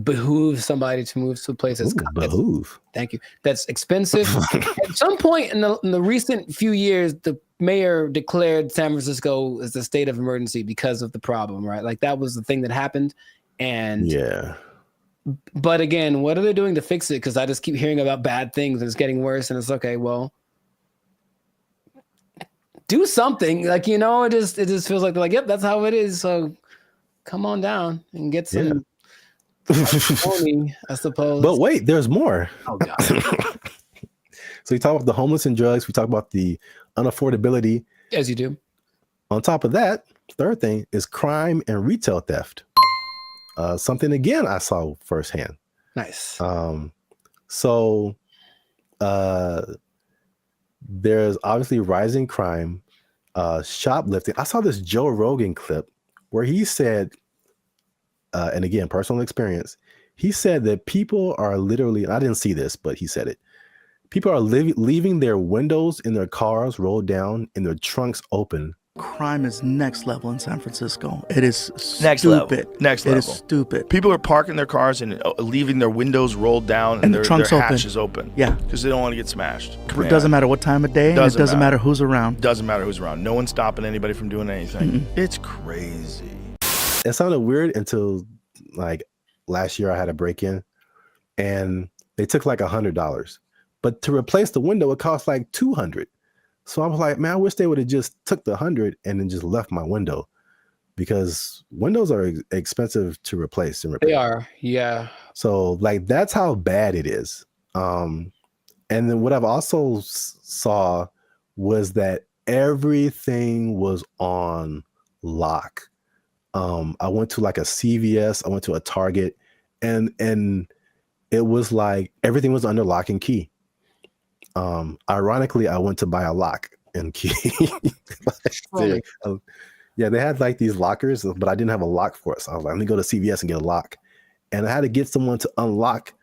behoove somebody to move to a place that's behoove. Thank you. That's expensive. At some point in the recent few years, the mayor declared San Francisco as a state of emergency because of the problem, right? Like that was the thing that happened. And yeah. But again, what are they doing to fix it? Because I just keep hearing about bad things and it's getting worse. And it's okay, well, do something. Like, it just feels like they're like, yep, that's how it is. So come on down and get some money, I suppose. But wait, there's more. Oh God. So we talk about the homeless and drugs. We talk about the unaffordability. As you do. On top of that, third thing is crime and retail theft. Something again I saw firsthand. Nice. So there's obviously rising crime, shoplifting. I saw this Joe Rogan clip where he said, and again, personal experience, he said that people are literally, I didn't see this, but he said it. People are leaving their windows in their cars rolled down and their trunks open. Crime is next level in San Francisco. It is next stupid. Level. Next level. It is stupid. People are parking their cars and leaving their windows rolled down and their hatches open. Yeah. Because they don't want to get smashed. It doesn't matter what time of day. And it doesn't matter who's around. Doesn't matter who's around. No one's stopping anybody from doing anything. It's crazy. It sounded weird until like last year I had a break-in and they took like $100. But to replace the window, it cost like $200. So I was like, man, I wish they would have just took the $100 and then just left my window, because windows are expensive to replace and repair. They are, yeah. So like that's how bad it is. And then what I've also saw was that everything was on lock. I went to like a CVS, I went to a Target, and it was like everything was under lock and key. Ironically, I went to buy a lock and key. Yeah, they had like these lockers, but I didn't have a lock for it. So I was like, let me go to CVS and get a lock. And I had to get someone to unlock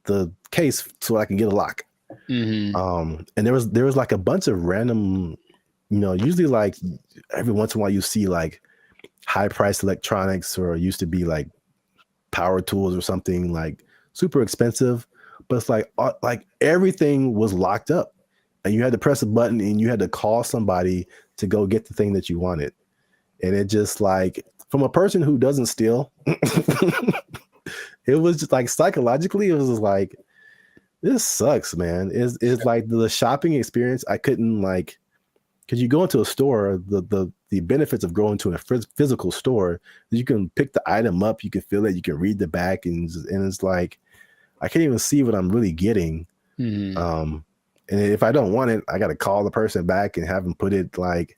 the case so I can get a lock. And there was like a bunch of random, usually like every once in a while you see like high priced electronics, or used to be like power tools or something like super expensive. But it's like everything was locked up and you had to press a button and you had to call somebody to go get the thing that you wanted. And it just like, from a person who doesn't steal, it was just like psychologically, it was just like, this sucks, man. It's like the shopping experience. I couldn't like, because you go into a store, the benefits of going to a physical store, you can pick the item up, you can feel it, you can read the back, and it's like, I can't even see what I'm really getting. And if I don't want it, I got to call the person back and have them put it like,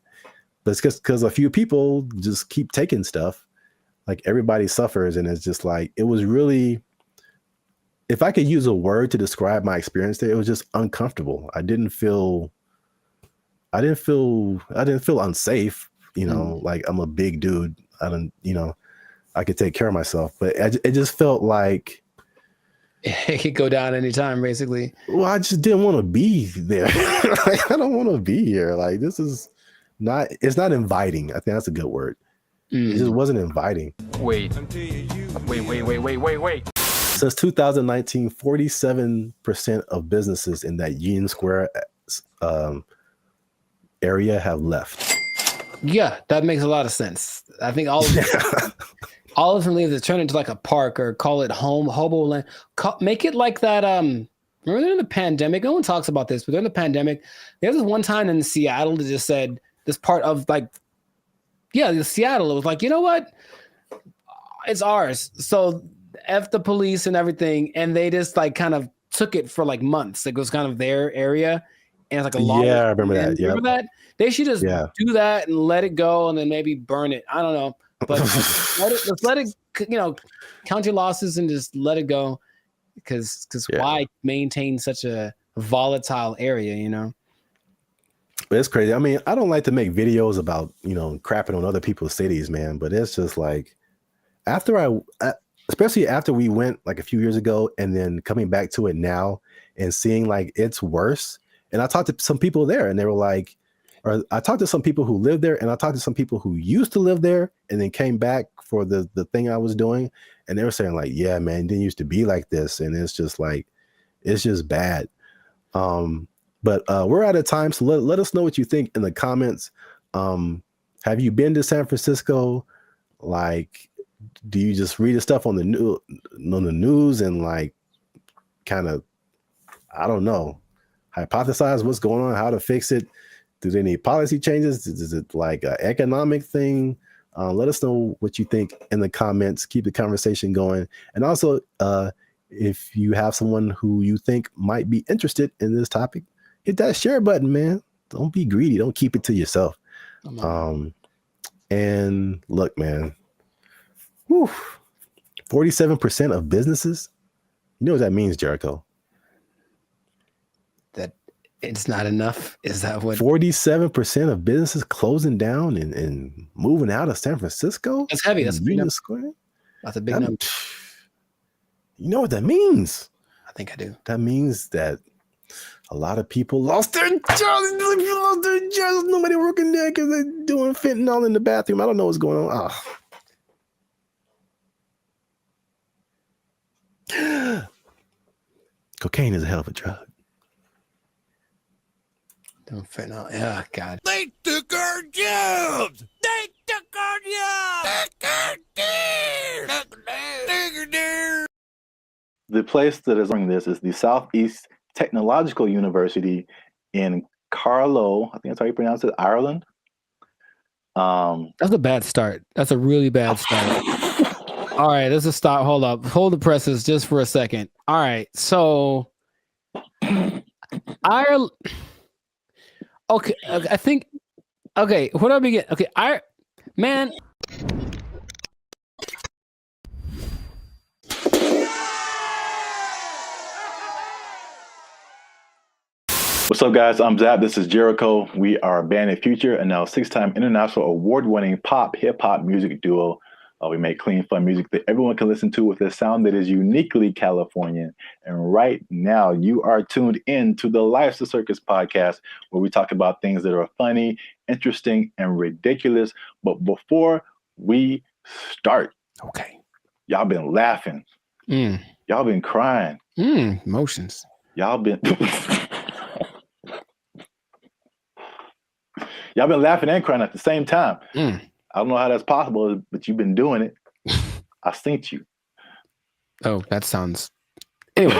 but it's because a few people just keep taking stuff. Like everybody suffers. And it's just like, it was really, if I could use a word to describe my experience there, it was just uncomfortable. I didn't feel unsafe, like I'm a big dude. I could take care of myself, but it just felt like, it could go down anytime, basically. Well, I just didn't want to be there. Like, I don't want to be here. Like, this is not, it's not inviting. I think that's a good word. It just wasn't inviting. Wait. Since 2019, 47% of businesses in that Union Square area have left. Yeah, that makes a lot of sense. I think all of them, all of them leave to turn into like a park, or call it hobo land. Make it like that. Remember during the pandemic, no one talks about this, but during the pandemic, there was this one time in Seattle that just said this part of like, the Seattle, it was like, you know what? it's ours. So F the police and everything, and they just like kind of took it for like months. It was kind of their area, and it's like a long. Yeah, I remember that. Yeah, remember that? They should just do that and let it go, and then maybe burn it. I don't know, but let's let it. Count your losses and just let it go, because why maintain such a volatile area? But it's crazy. I mean, I don't like to make videos about crapping on other people's cities, man. But it's just like especially after we went like a few years ago, and then coming back to it now and seeing like it's worse. And I talked to some people there, and they were like, or I talked to some people who live there, and I talked to some people who used to live there and then came back for the thing I was doing, and they were saying like, yeah, man, it didn't used to be like this, and it's just like, it's just bad. But we're out of time, so let us know what you think in the comments. Have you been to San Francisco? Like, do you just read the stuff on the news and like kind of, I don't know, hypothesize what's going on, how to fix it? Do they need policy changes? Is it like an economic thing? Let us know what you think in the comments. Keep the conversation going. And also, if you have someone who you think might be interested in this topic, hit that share button, man. Don't be greedy. Don't keep it to yourself. And look, man, 47% of businesses, you know what that means, Jericho? That it's not enough? Is that what? 47% of businesses closing down and moving out of San Francisco? That's heavy. That's a big number. Square? That's a big number. You know what that means? I think I do. That means that a lot of people lost their jobs. Nobody working there because they're doing fentanyl in the bathroom. I don't know what's going on. Cocaine is a hell of a drug. Don't fentanyl. Yeah, God. They took our jobs. They took our jobs. The place that is running this is the Southeast Technological University in Carlow. I think that's how you pronounce it, Ireland. That's a bad start. That's a really bad start. All right, let's just stop. Hold up. Hold the presses just for a second. All right, so Ireland. Okay, I think. Okay, where do I begin? Okay, man. What's up, guys? I'm Zap. This is Jericho. We are BrandBee Future, and now 6-time international award-winning pop hip-hop music duo. We make clean, fun music that everyone can listen to with a sound that is uniquely Californian. And right now, you are tuned in to the Life's a Circus podcast, where we talk about things that are funny, interesting, and ridiculous. But before we start, y'all been laughing. Y'all been crying. Emotions. Y'all been... Y'all been laughing and crying at the same time. I don't know how that's possible, but you've been doing it. I synced you. Oh, that sounds... Anyway.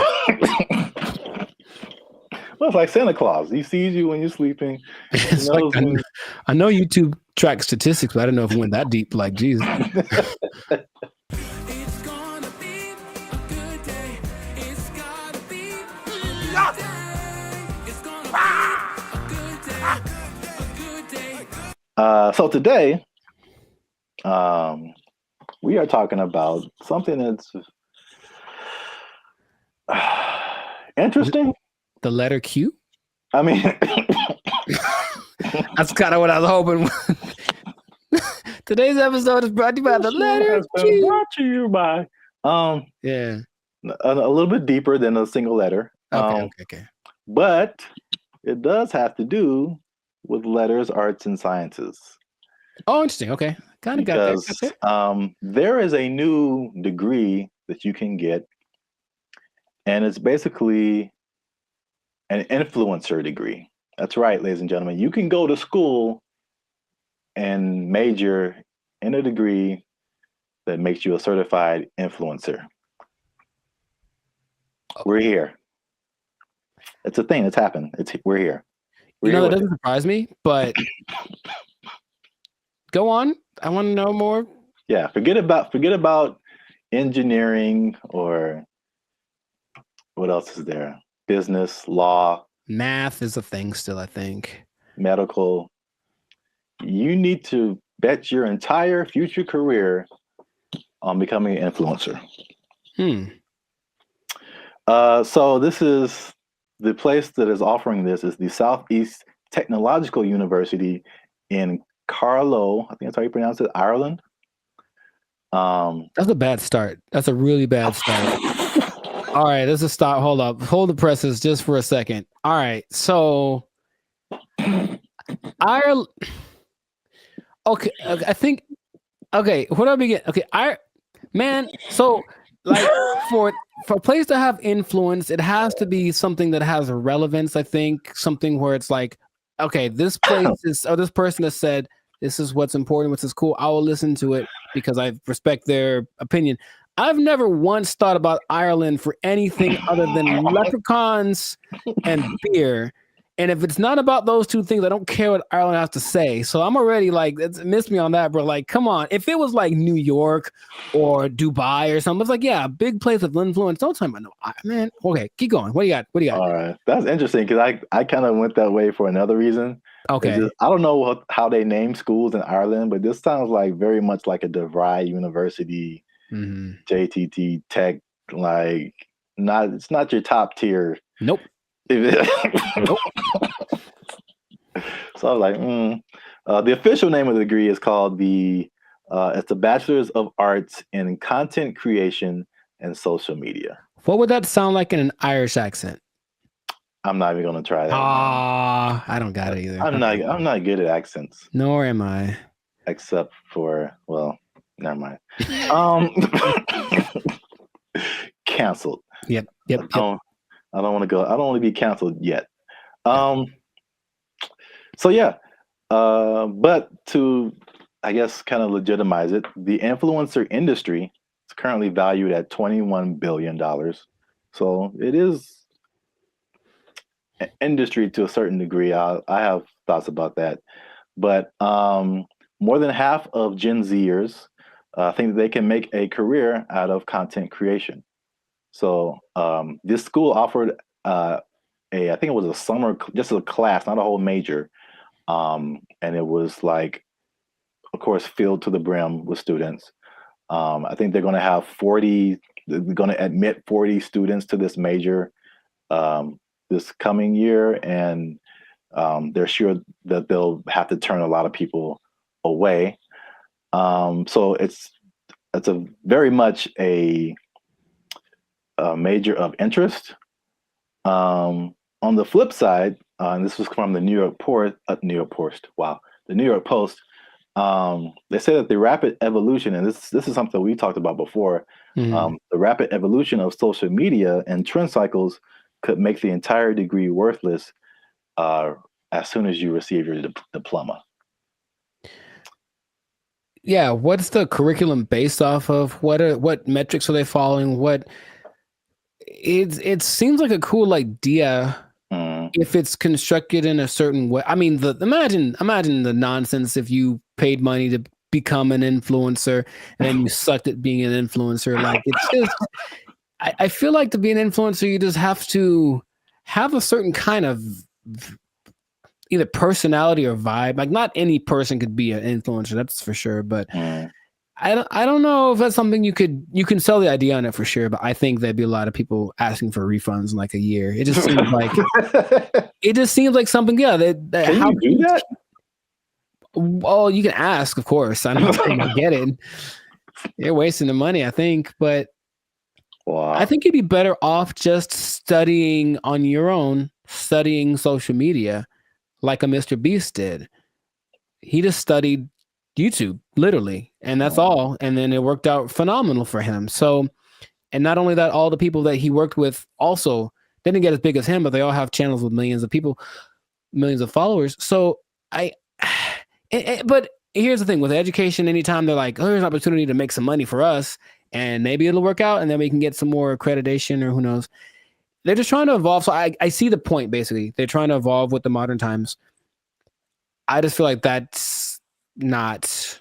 Well, it's like Santa Claus. He sees you when you're sleeping. I know YouTube tracks statistics, but I don't know if it went that deep. Like, geez. So today, we are talking about something that's interesting. The letter Q? I mean, that's kind of what I was hoping. Today's episode is brought to you by the letter Q. Brought to you by, yeah, a little bit deeper than a single letter. Okay. But it does have to do with letters, arts, and sciences. Oh, interesting. Okay. Kind of got that. There is a new degree that you can get, and it's basically an influencer degree. That's right, ladies and gentlemen. You can go to school and major in a degree that makes you a certified influencer. We're here. It's a thing that's happened. We're here. That doesn't surprise me, but go on. I want to know more. Yeah, forget about engineering or what else is there? Business, law, math is a thing still, I think. Medical. You need to bet your entire future career on becoming an influencer. So this is the place that is offering this is the Southeast Technological University in Carlow. I think that's how you pronounce it, Ireland. That's a bad start. That's a really bad start. All right, let's just stop. Hold up. Hold the presses just for a second. All right, so Ireland. Okay, I think. Okay, where do I begin? Okay, man. So like for a place to have influence, it has to be something that has relevance. I think something where it's like, okay, this place is, or this person has said this is what's important, what's is cool. I will listen to it because I respect their opinion. I've never once thought about Ireland for anything other than leprechauns and beer. And if it's not about those two things, I don't care what Ireland has to say. So I'm already like, it's missed me on that, bro. Like, come on. If it was like New York or Dubai or something, it's like, yeah, a big place of influence. Don't tell me no, man. Okay, keep going. What do you got? What do you got? All right, that's interesting because I kind of went that way for another reason. Okay. I don't know how they name schools in Ireland, but this sounds like very much like a DeVry University, JTT Tech. Like, it's not your top tier. Nope. Nope. So I was like, the official name of the degree is called it's the Bachelor's of Arts in Content Creation and Social Media. What would that sound like in an Irish accent? I'm not even gonna try that. I don't got it either. I'm not good at accents. Nor am I. Except for, well, never mind. Canceled. Yep. I don't want to go. I don't want to be canceled yet. So yeah. But to, I guess, kind of legitimize it, the influencer industry is currently valued at $21 billion. So it is an industry to a certain degree. I have thoughts about that. But more than half of Gen Zers think that they can make a career out of content creation. So this school offered I think it was a summer, just a class, not a whole major. And it was like, of course, filled to the brim with students. I think they're going to have they're going to admit 40 students to this major this coming year. And they're sure that they'll have to turn a lot of people away. So it's a very much a major of interest. On the flip side, and this was from the New York Post. The New York Post. They say that the rapid evolution, and this is something we talked about before. The rapid evolution of social media and trend cycles could make the entire degree worthless as soon as you receive your diploma. Yeah, what's the curriculum based off of? What metrics are they following? It seems like a cool idea if it's constructed in a certain way. I mean, imagine the nonsense if you paid money to become an influencer and then you sucked at being an influencer. Like, it's just, I feel like to be an influencer, you just have to have a certain kind of either personality or vibe. Like, not any person could be an influencer, that's for sure. But I don't know if that's something you can sell the idea on it for sure, but I think there'd be a lot of people asking for refunds in like a year. It just seems like something. Yeah, can you do that? Well, you can ask, of course. I don't think you get it. You're wasting the money, I think, but I think you'd be better off just studying on your own, studying social media, like a Mr. Beast did. He just studied YouTube, literally, and that's all. And then it worked out phenomenal for him. So, and not only that, all the people that he worked with also didn't get as big as him, but they all have channels with millions of people, millions of followers. So but here's the thing with education, anytime they're like, oh, there's an opportunity to make some money for us and maybe it'll work out and then we can get some more accreditation or who knows. They're just trying to evolve. So I see the point, basically. They're trying to evolve with the modern times. I just feel like that's not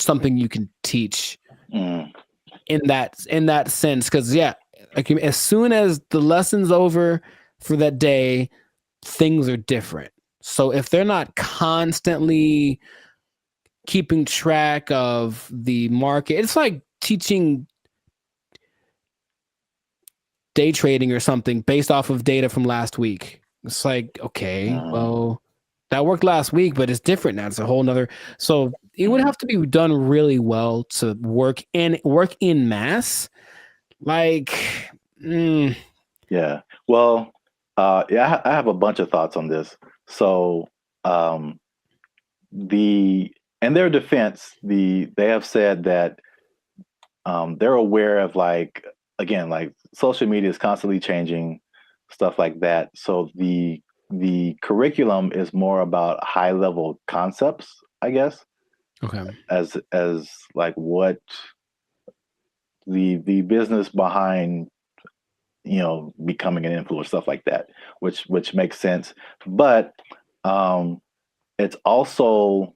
something you can teach in that sense. Because like as soon as the lesson's over for that day, things are different. So if they're not constantly keeping track of the market, it's like teaching day trading or something based off of data from last week. It's like, okay, well, that worked last week, but it's different now. It's a whole nother. So it would have to be done really well to work in mass. Like, yeah. Well, I have a bunch of thoughts on this. So, in their defense, they have said that they're aware of like social media is constantly changing, stuff like that. So the curriculum is more about high level concepts, I guess. Okay. As like what the business behind becoming an influencer, stuff like that, which makes sense. But it's also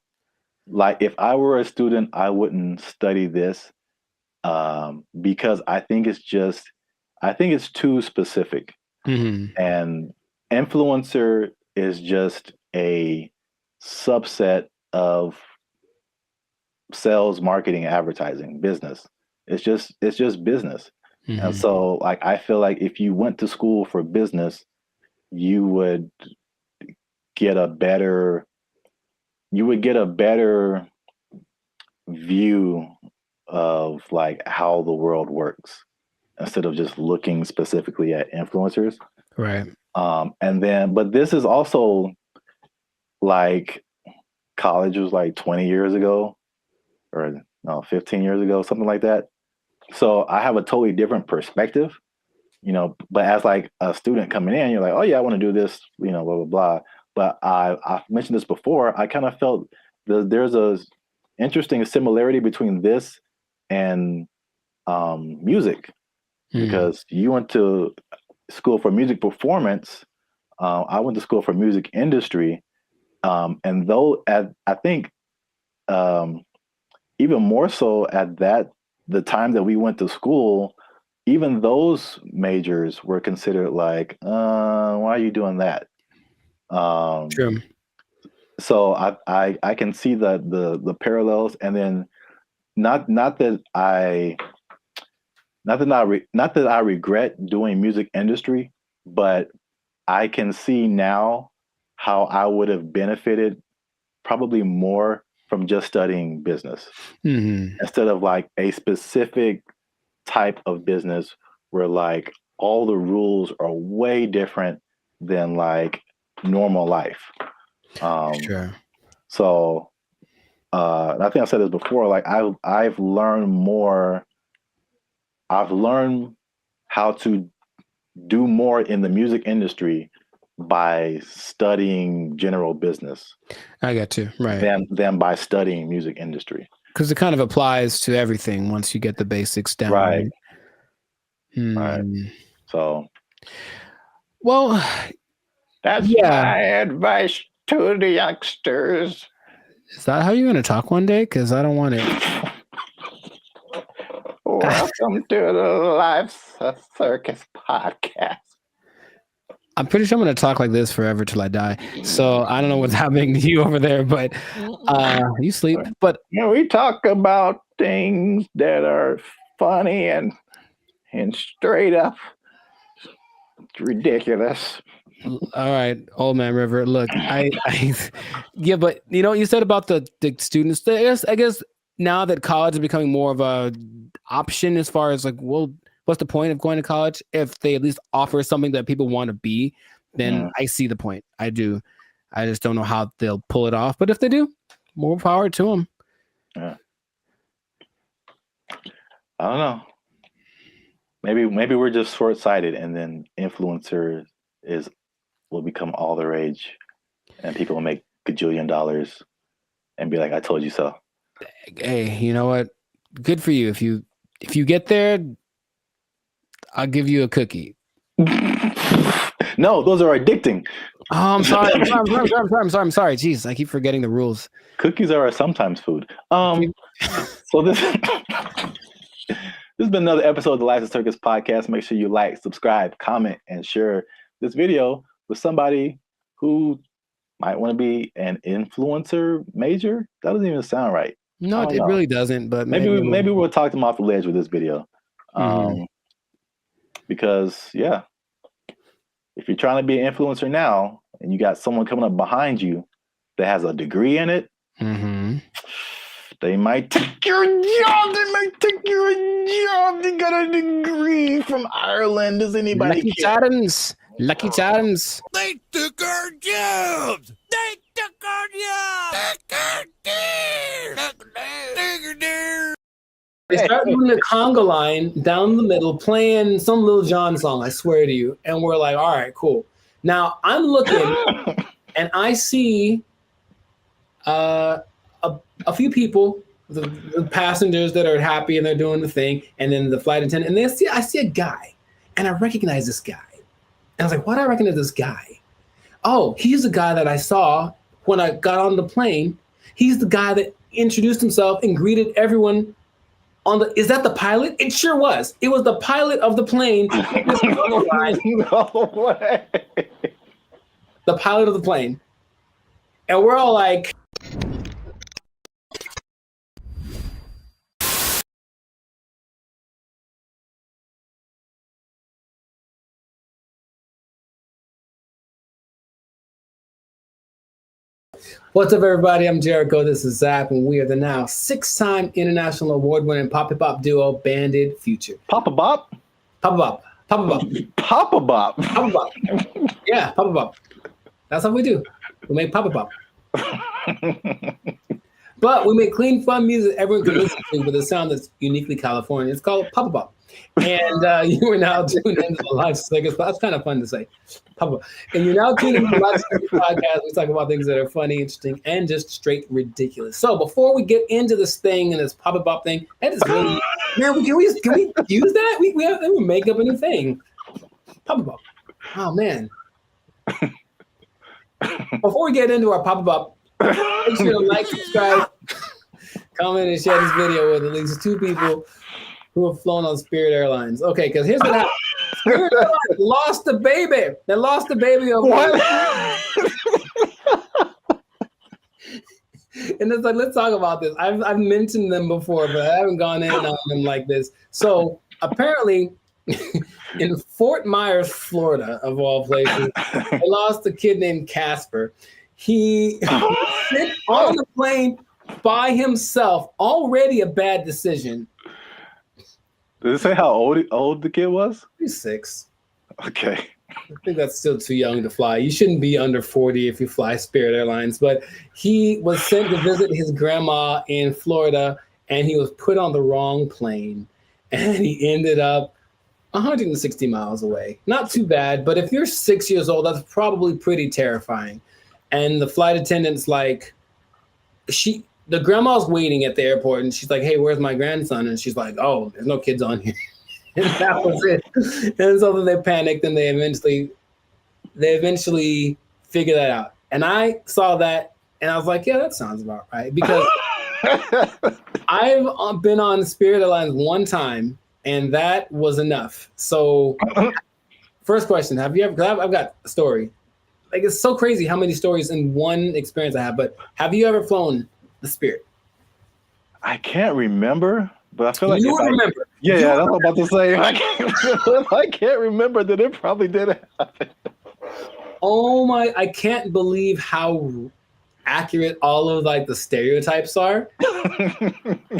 like if I were a student, I wouldn't study this because I think it's too specific. And influencer is just a subset of sales, marketing, advertising, business. It's just business. And so like I feel like if you went to school for business, you would get a better view of like how the world works instead of just looking specifically at influencers. Right. But this is also like college was like 20 years ago or no, 15 years ago, something like that. So I have a totally different perspective, but as like a student coming in, you're like, oh yeah, I want to do this, blah, blah, blah. But I've mentioned this before. I kind of felt there's a interesting similarity between this and music, because you went to school for music performance. I went to school for music industry. And though I think even more so at the time that we went to school, even those majors were considered like, why are you doing that? True. So I can see the parallels, and then not that I regret doing music industry, but I can see now how I would have benefited probably more from just studying business instead of like a specific type of business where like all the rules are way different than like normal life. Sure. So I think I've said this before, like I've learned more. I've learned how to do more in the music industry by studying general business. I got you. Right. Than by studying music industry. Because it kind of applies to everything once you get the basics down. Right. Right. So. Well, that's my advice to the youngsters. Is that how you're going to talk one day? Because I don't want it. Welcome to the Life Circus podcast. I'm pretty sure I'm going to talk like this forever till I die. So I don't know what's happening to you over there, but you sleep. But we talk about things that are funny and straight up ridiculous. All right, Old Man River. Look, yeah, but you said about the students. I guess now that college is becoming more of a option as far as like, well, what's the point of going to college if they at least offer something that people want to be? Then I see the point. I do. I just don't know how they'll pull it off. But if they do, more power to them. Yeah. I don't know. Maybe we're just short-sighted, and then influencer will become all the rage, and people will make gajillion dollars and be like, "I told you so." Hey, you know what? Good for you. If you get there, I'll give you a cookie. No, those are addicting. Oh, I'm sorry. I'm sorry. Jeez, I keep forgetting the rules. Cookies are sometimes food. So this has been another episode of the License Circus podcast. Make sure you like, subscribe, comment, and share this video with somebody who might want to be an influencer major. That doesn't even sound right. No, it really doesn't. But maybe we'll talk them off the ledge with this video. Because if you're trying to be an influencer now and you got someone coming up behind you that has a degree in it, they might take your job. They might take your job. They got a degree from Ireland. Does anybody Lucky Charms. Lucky Charms. They took our jobs. They took our jobs. They start doing the conga line down the middle, playing some Lil Jon song, I swear to you. And we're like, all right, cool. Now I'm looking and I see a few people, the passengers that are happy and they're doing the thing, and then the flight attendant, and I see a guy, and I recognize this guy. And I was like, why do I recognize this guy? Oh, he's the guy that I saw when I got on the plane. He's the guy that introduced himself and greeted everyone on the, is that the pilot? It sure was. It was the pilot of the plane. No way. The pilot of the plane. And we're all like, what's up, everybody? I'm Jericho. This is Zap, and we are the now 6-time international award-winning pop-hip-hop duo, Banded Future. Papa Bop? Papa Bop. Papa Bop. Papa Bop. Papa Bop. Yeah, Papa Bop. That's how we do. We make Papa Bop. But we make clean, fun music everyone can listen to with a sound that's uniquely California. It's called Papa Bop. And you are now tuned into the Live Circus. That's kind of fun to say. Papa. And you're now tuned into the Live Circus podcast. We talk about things that are funny, interesting, and just straight ridiculous. So before we get into this thing and this Papa Bop thing, that is really, man, can we use that? We make up a new thing. Papa Bop. Oh, man. Before we get into our Papa Bop, make sure to like, subscribe, comment, and share this video with at least 2 people who have flown on Spirit Airlines. Okay, because here's what happened. Spirit Airlines lost the baby. They lost the baby over And it's like, let's talk about this. I've mentioned them before, but I haven't gone in on them like this. So apparently, in Fort Myers, Florida, of all places, they lost a kid named Casper. He sit on the plane by himself, already a bad decision. Does it say how old the kid was? He's 6. Okay. I think that's still too young to fly. You shouldn't be under 40 if you fly Spirit Airlines. But he was sent to visit his grandma in Florida, and he was put on the wrong plane. And he ended up 160 miles away. Not too bad, but if you're 6 years old, that's probably pretty terrifying. And the flight attendant's like, the grandma's waiting at the airport, and she's like, hey, where's my grandson? And she's like, oh, there's no kids on here. And that was it. And so then they panicked, and they eventually figured that out. And I saw that, and I was like, yeah, that sounds about right. Because I've been on Spirit Airlines one time, and that was enough. So first question, have you ever, because I've got a story. Like, it's so crazy how many stories in one experience I have, but have you ever flown the Spirit? I can't remember, but I feel like you remember. Yeah, that's what I'm about to say. I can't remember that it probably did happen. Oh my! I can't believe how accurate all of like the stereotypes are,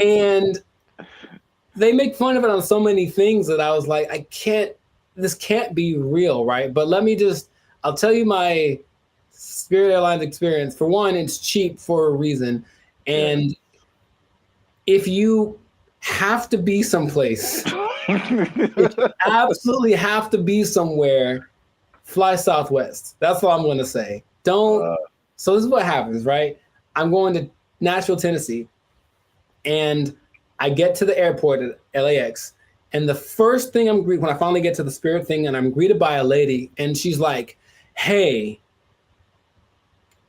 and they make fun of it on so many things that I was like, this can't be real, right? But I'll tell you my Spirit Airlines experience. For one, it's cheap for a reason. And if you have to be someplace, if you absolutely have to be somewhere, fly Southwest. That's all I'm going to say. So this is what happens, right? I'm going to Nashville, Tennessee, and I get to the airport at LAX. And the first thing when I finally get to the Spirit thing, and I'm greeted by a lady, and she's like, hey,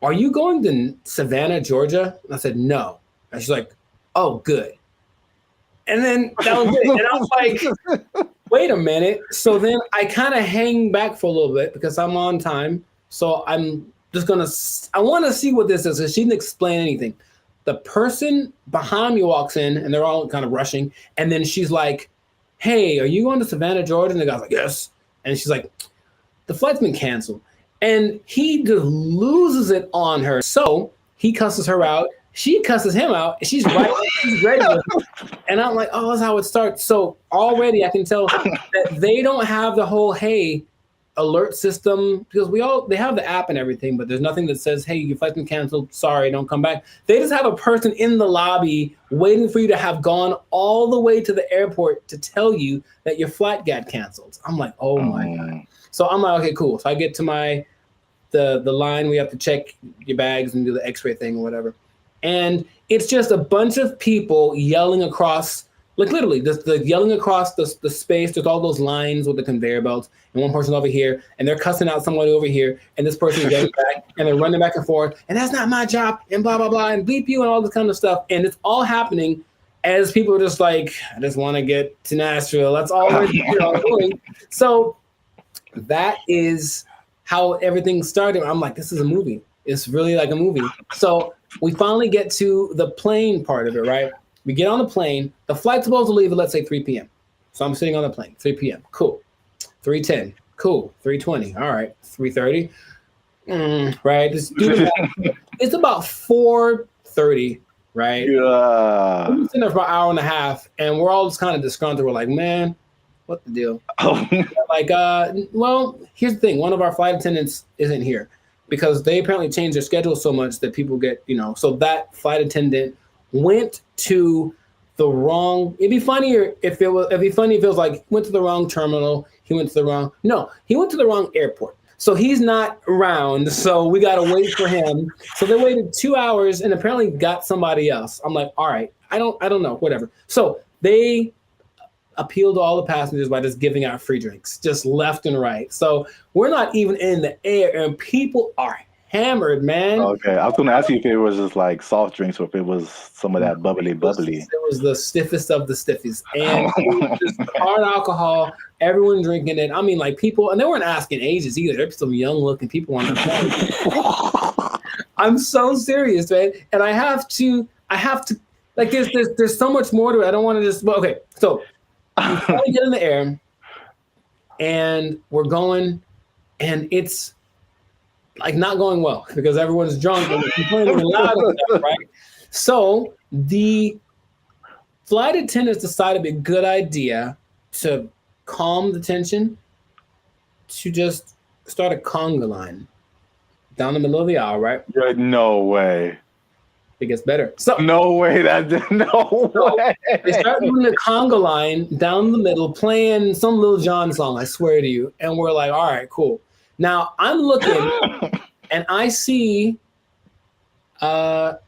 are you going to Savannah, Georgia? And I said, no. And she's like, oh, good. And then that was it. And I was like, wait a minute. So then I kind of hang back for a little bit because I'm on time. So I'm just going to, I want to see what this is. Because she didn't explain anything. The person behind me walks in and they're all kind of rushing. And then she's like, hey, are you going to Savannah, Georgia? And the guy's like, yes. And she's like, the flight's been canceled. And he just loses it on her. So he cusses her out. She cusses him out. And she's right. She's ready with him. And I'm like, oh, that's how it starts. So already I can tell that they don't have the whole, hey, alert system, because they have the app and everything, but there's nothing that says, hey, your flight's been canceled. Sorry, don't come back. They just have a person in the lobby waiting for you to have gone all the way to the airport to tell you that your flight got canceled. I'm like, oh my God. So I'm like, okay, cool. So I get to the line. We have to check your bags and do the x-ray thing or whatever. And it's just a bunch of people yelling across, like literally, the yelling across the space. There's all those lines with the conveyor belts, and one person over here, and they're cussing out somebody over here, and this person is getting back, and they're running back and forth, and that's not my job, and blah, blah, blah, and bleep you, and all this kind of stuff. And it's all happening as people are just like, I just want to get to Nashville. That's all we're doing. So that is how everything started. I'm like, this is a movie. It's really like a movie. So we finally get to the plane part of it, right? We get on the plane. The flight's supposed to leave at, let's say, 3 p.m. So I'm sitting on the plane, 3 p.m. Cool. 3:10. Cool. 3:20. All right. 3:30. Right. Just do the math. It's about 4:30, right? Yeah. We've been sitting there for an hour and a half, and we're all just kind of disgruntled. We're like, man, what the deal? Like, well, here's the thing. One of our flight attendants isn't here because they apparently changed their schedule so much that people get, so that flight attendant went to the wrong. It'd be funnier if it was like went to the wrong terminal. He went to the wrong airport. So he's not around. So we got to wait for him. So they waited 2 hours and apparently got somebody else. I'm like, all right, I don't know, whatever. So they appealed to all the passengers by just giving out free drinks, just left and right. So we're not even in the air and people are hammered, man. Okay, I was going to ask you if it was just like soft drinks or if it was some of that bubbly. It was the stiffest of the stiffies. And it was just hard alcohol, everyone drinking it. I mean, like people, and they weren't asking ages either. There's some young looking people on the plane. I'm so serious, man. And I have to, like there's so much more to it. I don't want to just, well, okay. So we finally get in the air and we're going and it's like not going well because everyone's drunk and complaining loud and stuff, right? So the flight attendants decided it'd be a good idea to calm the tension to just start a conga line down the middle of the aisle, right? No way. It gets better. So no way way. They start doing the conga line down the middle, playing some Lil Jon song, I swear to you. And we're like, all right, cool. Now I'm looking and I see a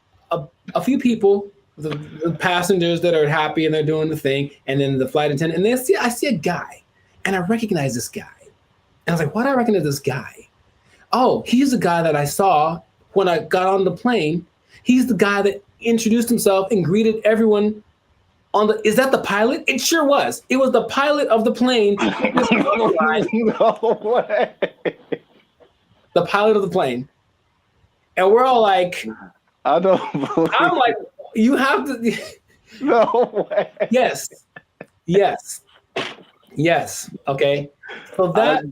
few people, the passengers that are happy and they're doing the thing, and then the flight attendant, and I see a guy, and I recognize this guy. And I was like, why do I recognize this guy? Oh, he's the guy that I saw when I got on the plane. He's the guy that introduced himself and greeted everyone is that the pilot? It sure was. It was the pilot of the plane. No way. The pilot of the plane. And we're all like, I don't believe I'm like, you have to. No way. Yes. Okay. So that.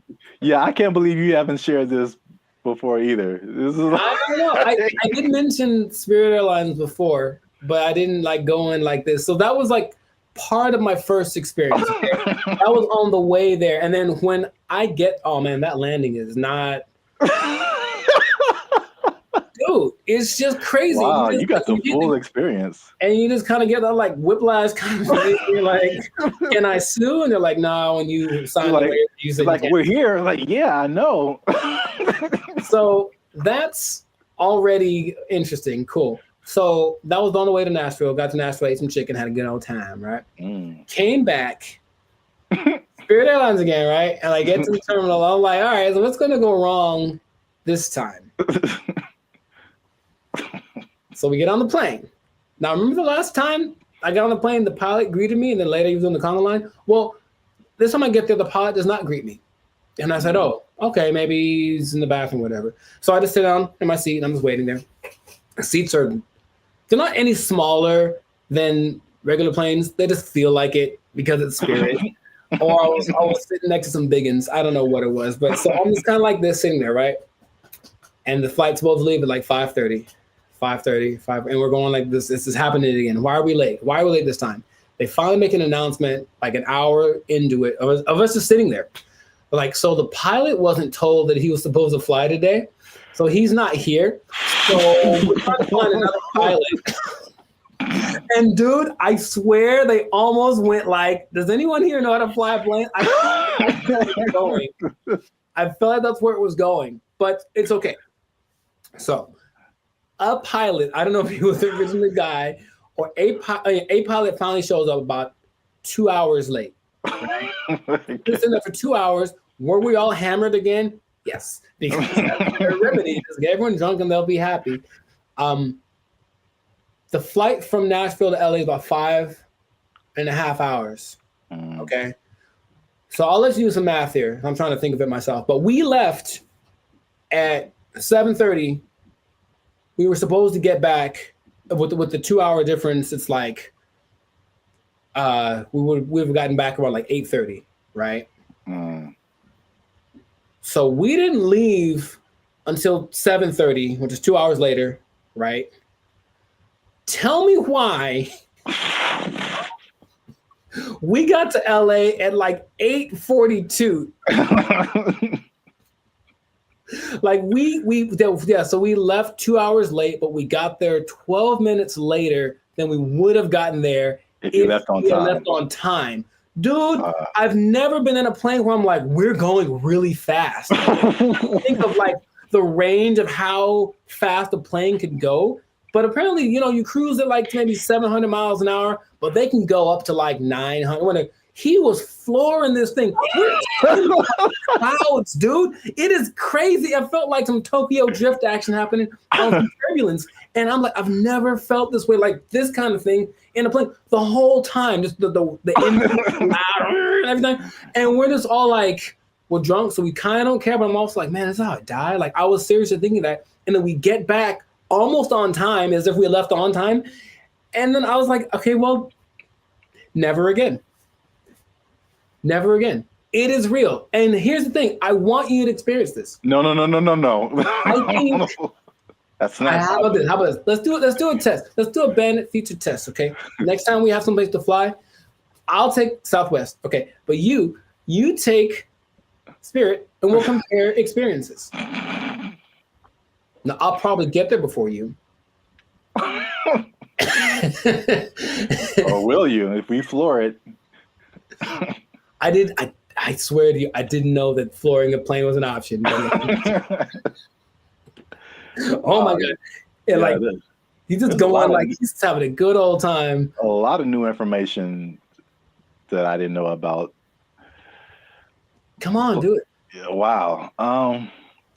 I can't believe you haven't shared this before either. This is. I don't know. I did mention Spirit Airlines before, but I didn't like go in like this. So that was like part of my first experience. Okay? That was on the way there. And then when I get, oh man, that landing is not. Dude, it's just crazy. Wow, you got the full experience. And you just kind of get that like whiplash kind of thing. You're like, can I sue? And they're like, no, when you sign the waiver, you said like, we're here. Like, yeah, I know. So that's already interesting. Cool. So that was on the way to Nashville. Got to Nashville, ate some chicken, had a good old time, right? Came back, Spirit Airlines again, right? And I get to the terminal. I'm like, all right, so what's going to go wrong this time? So we get on the plane. Now, remember the last time I got on the plane, the pilot greeted me, and then later he was on the conga line? Well, this time I get there, the pilot does not greet me. And I said, oh, okay, maybe he's in the bathroom, whatever. So I just sit down in my seat, and I'm just waiting there. The seats they're not any smaller than regular planes. They just feel like it because it's Spirit. Or I was sitting next to some biggins. I don't know what it was. But so I'm just kind of like this sitting there, right? And the flight's supposed to leave at like 5:30, and we're going like this. This is happening again. Why are we late? Why are we late this time? They finally make an announcement like an hour into it of us just sitting there. Like, so the pilot wasn't told that he was supposed to fly today. So he's not here. So we're trying to find another pilot. And dude, I swear they almost went like, does anyone here know how to fly a plane? I feel like they're going. I feel like that's where it was going, but it's okay. So a pilot, I don't know if he was originally the guy, or a pilot finally shows up about 2 hours late. Right? We're sitting there for 2 hours. Were we all hammered again? Yes. Because that's their remedy. Just get everyone drunk and they'll be happy. The flight from Nashville to LA is about 5.5 hours. Okay. So I'll let you do some math here. I'm trying to think of it myself. But we left at 7:30. We were supposed to get back with the 2 hour difference. It's like we would have gotten back around like 8:30, right? So we didn't leave until 7:30, which is 2 hours later, right? Tell me why we got to LA at like 8:42. Like so we left 2 hours late, but we got there 12 minutes later than we would have gotten there if we left on time. Dude, I've never been in a plane where I'm like, we're going really fast. Think of like the range of how fast a plane could go. But apparently, you cruise at like maybe 700 miles an hour, but they can go up to like 900. He was flooring this thing. We're clouds, dude. It is crazy. I felt like some Tokyo drift action happening on some turbulence. And I'm like, I've never felt this way, like this kind of thing in a plane the whole time. Just the engine and everything. And we're just all like, we're drunk, so we kind of don't care. But I'm also like, man, that's how I die. Like I was seriously thinking that. And then we get back almost on time, as if we left on time. And then I was like, okay, well, never again. Never again. It is real. And here's the thing. I want you to experience this. No. I think that's not. How about this? Let's do it. Let's do a test. Let's do a bandit feature test, okay? Next time we have someplace to fly, I'll take Southwest, okay? But you take Spirit, and we'll compare experiences. Now, I'll probably get there before you. Or will you, if we floor it? I swear to you, I didn't know that flooring a plane was an option. Oh my God. And like, he's just going like he's having a good old time. A lot of new information that I didn't know about. Come on, do it. Yeah, wow.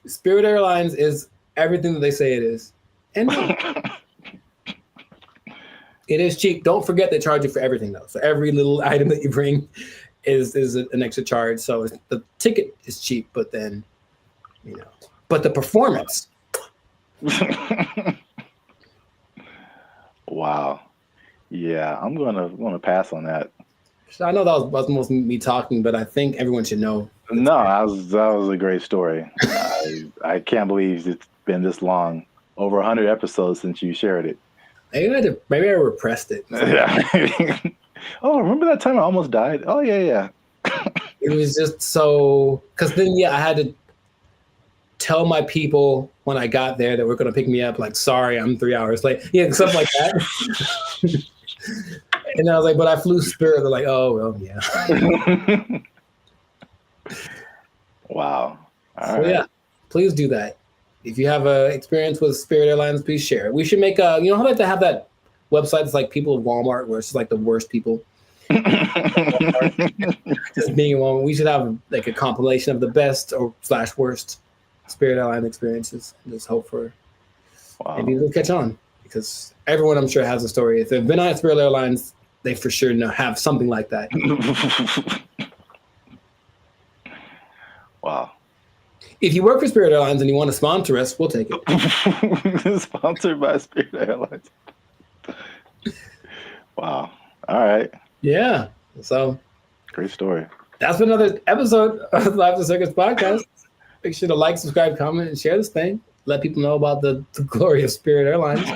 Spirit Airlines is everything that they say it is. And it is cheap. Don't forget they charge you for everything though. So every little item that you bring is an extra charge. So the ticket is cheap, but then, but the performance. Wow. Yeah, I'm gonna pass on that. I know that was most me talking, but I think everyone should know. No, that was a great story. I can't believe it's been this long. Over 100 episodes since you shared it. Maybe I repressed it. Yeah. Oh, remember that time I almost died? Oh, yeah. It was just so... Because then, I had to tell my people when I got there that were going to pick me up, like, sorry, I'm 3 hours late. Yeah, stuff like that. And I was like, but I flew Spirit. They're like, oh, well, yeah. Wow. All right. Yeah, please do that. If you have an experience with Spirit Airlines, please share it. We should make how about to have that website that's like people at Walmart, where it's just like the worst people. Just being in Walmart. We should have like a compilation of the best or /worst Spirit Airline experiences. Just hope for maybe it'll catch on. because everyone I'm sure has a story. If they've been on Spirit Airlines, they for sure have something like that. Wow. If you work for Spirit Airlines and you want to sponsor us, we'll take it. Sponsored by Spirit Airlines. Wow. All right. Yeah. So great story. That's been another episode of the Live the Circus podcast. Make sure to like, subscribe, comment, and share this thing. Let people know about the glory of Spirit Airlines.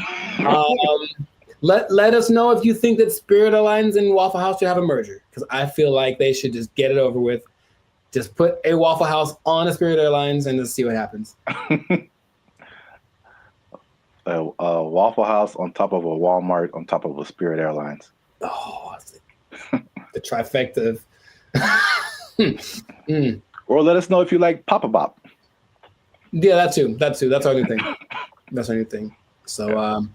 Let us know if you think that Spirit Airlines and Waffle House should have a merger, because I feel like they should just get it over with. Just put a Waffle House on a Spirit Airlines and just see what happens. A Waffle House on top of a Walmart on top of a Spirit Airlines. Oh, the trifecta of... Or let us know if you like Papa Bop. Yeah, that too. That's our new thing. That's our new thing. So,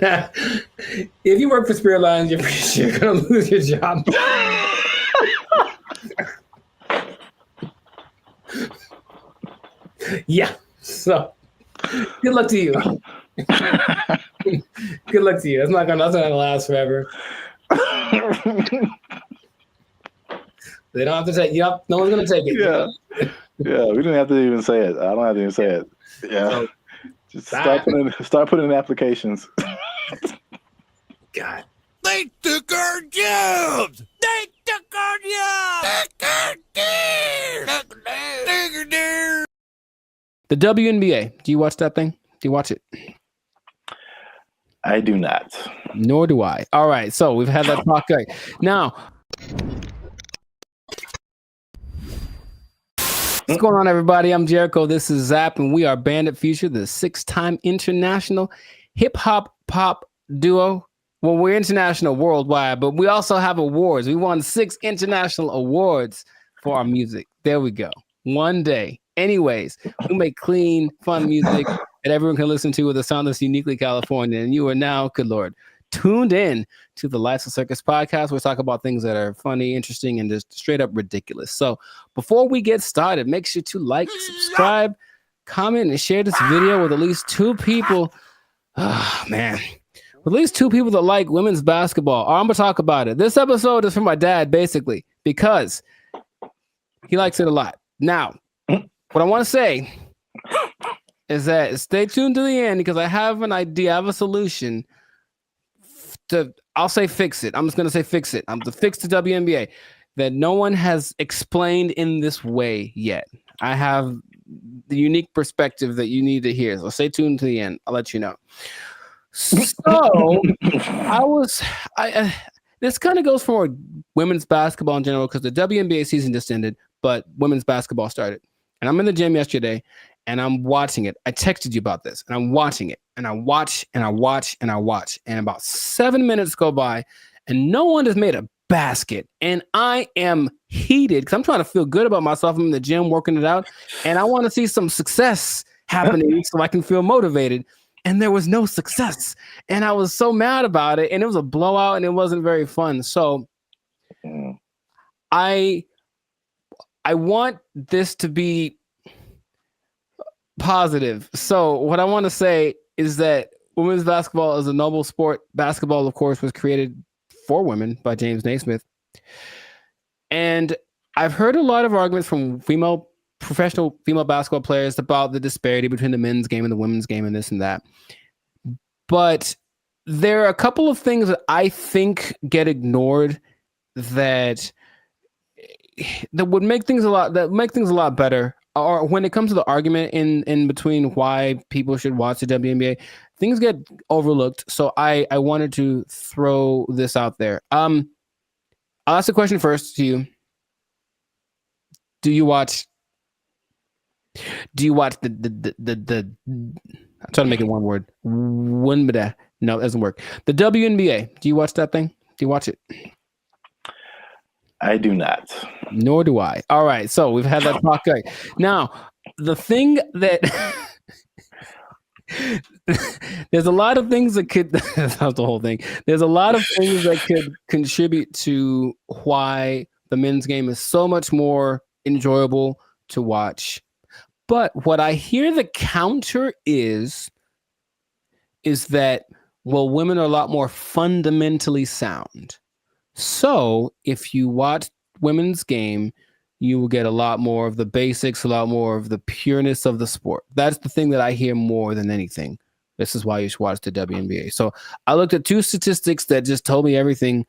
if you work for Spirit Airlines, you're pretty sure you're gonna lose your job. Yeah. So, good luck to you. Good luck to you. That's not gonna last forever. They don't have to take. No one's gonna take it. Yeah. Yeah, we didn't have to even say it. I don't have to even say it. Yeah. So, just start putting in applications. God. They took our jobs! They took our jobs! The WNBA. Do you watch that thing? Do you watch it? I do not. Nor do I. All right, so we've had that talk. Now, what's going on, everybody? I'm Jericho. This is Zap, and we are Bandit Future, the 6-time international hip-hop pop duo. Well, we're international worldwide, but we also have awards. We won 6 international awards for our music. There we go. One day. Anyways, we make clean, fun music that everyone can listen to with a sound that's uniquely California. And you are now, good Lord, tuned in to the Lights of Circus podcast. We talk about things that are funny, interesting, and just straight up ridiculous. So before we get started, make sure to like, subscribe, comment, and share this video with at least 2 people. Oh, man. With at least 2 people that like women's basketball. I'm going to talk about it. This episode is for my dad, basically, because he likes it a lot. Now, what I want to say is that stay tuned to the end, because I have an idea, I have a solution I'll say fix it. I'm just going to say fix it. I'm to fix the WNBA that no one has explained in this way yet. I have the unique perspective that you need to hear. So stay tuned to the end. I'll let you know. So this kind of goes for women's basketball in general, because the WNBA season just ended, but women's basketball started. And I'm in the gym yesterday and I'm watching it. I texted you about this, and I'm watching it, and I watch and I watch and I watch. And about 7 minutes go by and no one has made a basket. And I am heated because I'm trying to feel good about myself. I'm in the gym working it out, and I want to see some success happening so I can feel motivated. And there was no success. And I was so mad about it. And it was a blowout and it wasn't very fun. So I want this to be positive. So what I want to say is that women's basketball is a noble sport. Basketball, of course, was created for women by James Naismith. And I've heard a lot of arguments from professional female basketball players about the disparity between the men's game and the women's game and this and that. But there are a couple of things that I think get ignored that would make things a lot better. Or when it comes to the argument in between why people should watch the WNBA, things get overlooked. So I wanted to throw this out there. I'll ask the question first to you. Do you watch the I'm trying to make it one word. No, it doesn't work. The WNBA. Do you watch that thing? Do you watch it? I do not. Nor do I. All right. So we've had that talk. Now, the thing that there's a lot of things that could that's the whole thing. There's a lot of things that could contribute to why the men's game is so much more enjoyable to watch. But what I hear the counter is is that, well, women are a lot more fundamentally sound. So if you watch women's game, you will get a lot more of the basics, a lot more of the pureness of the sport. That's the thing that I hear more than anything. This is why you should watch the WNBA. So I looked at 2 statistics that just told me everything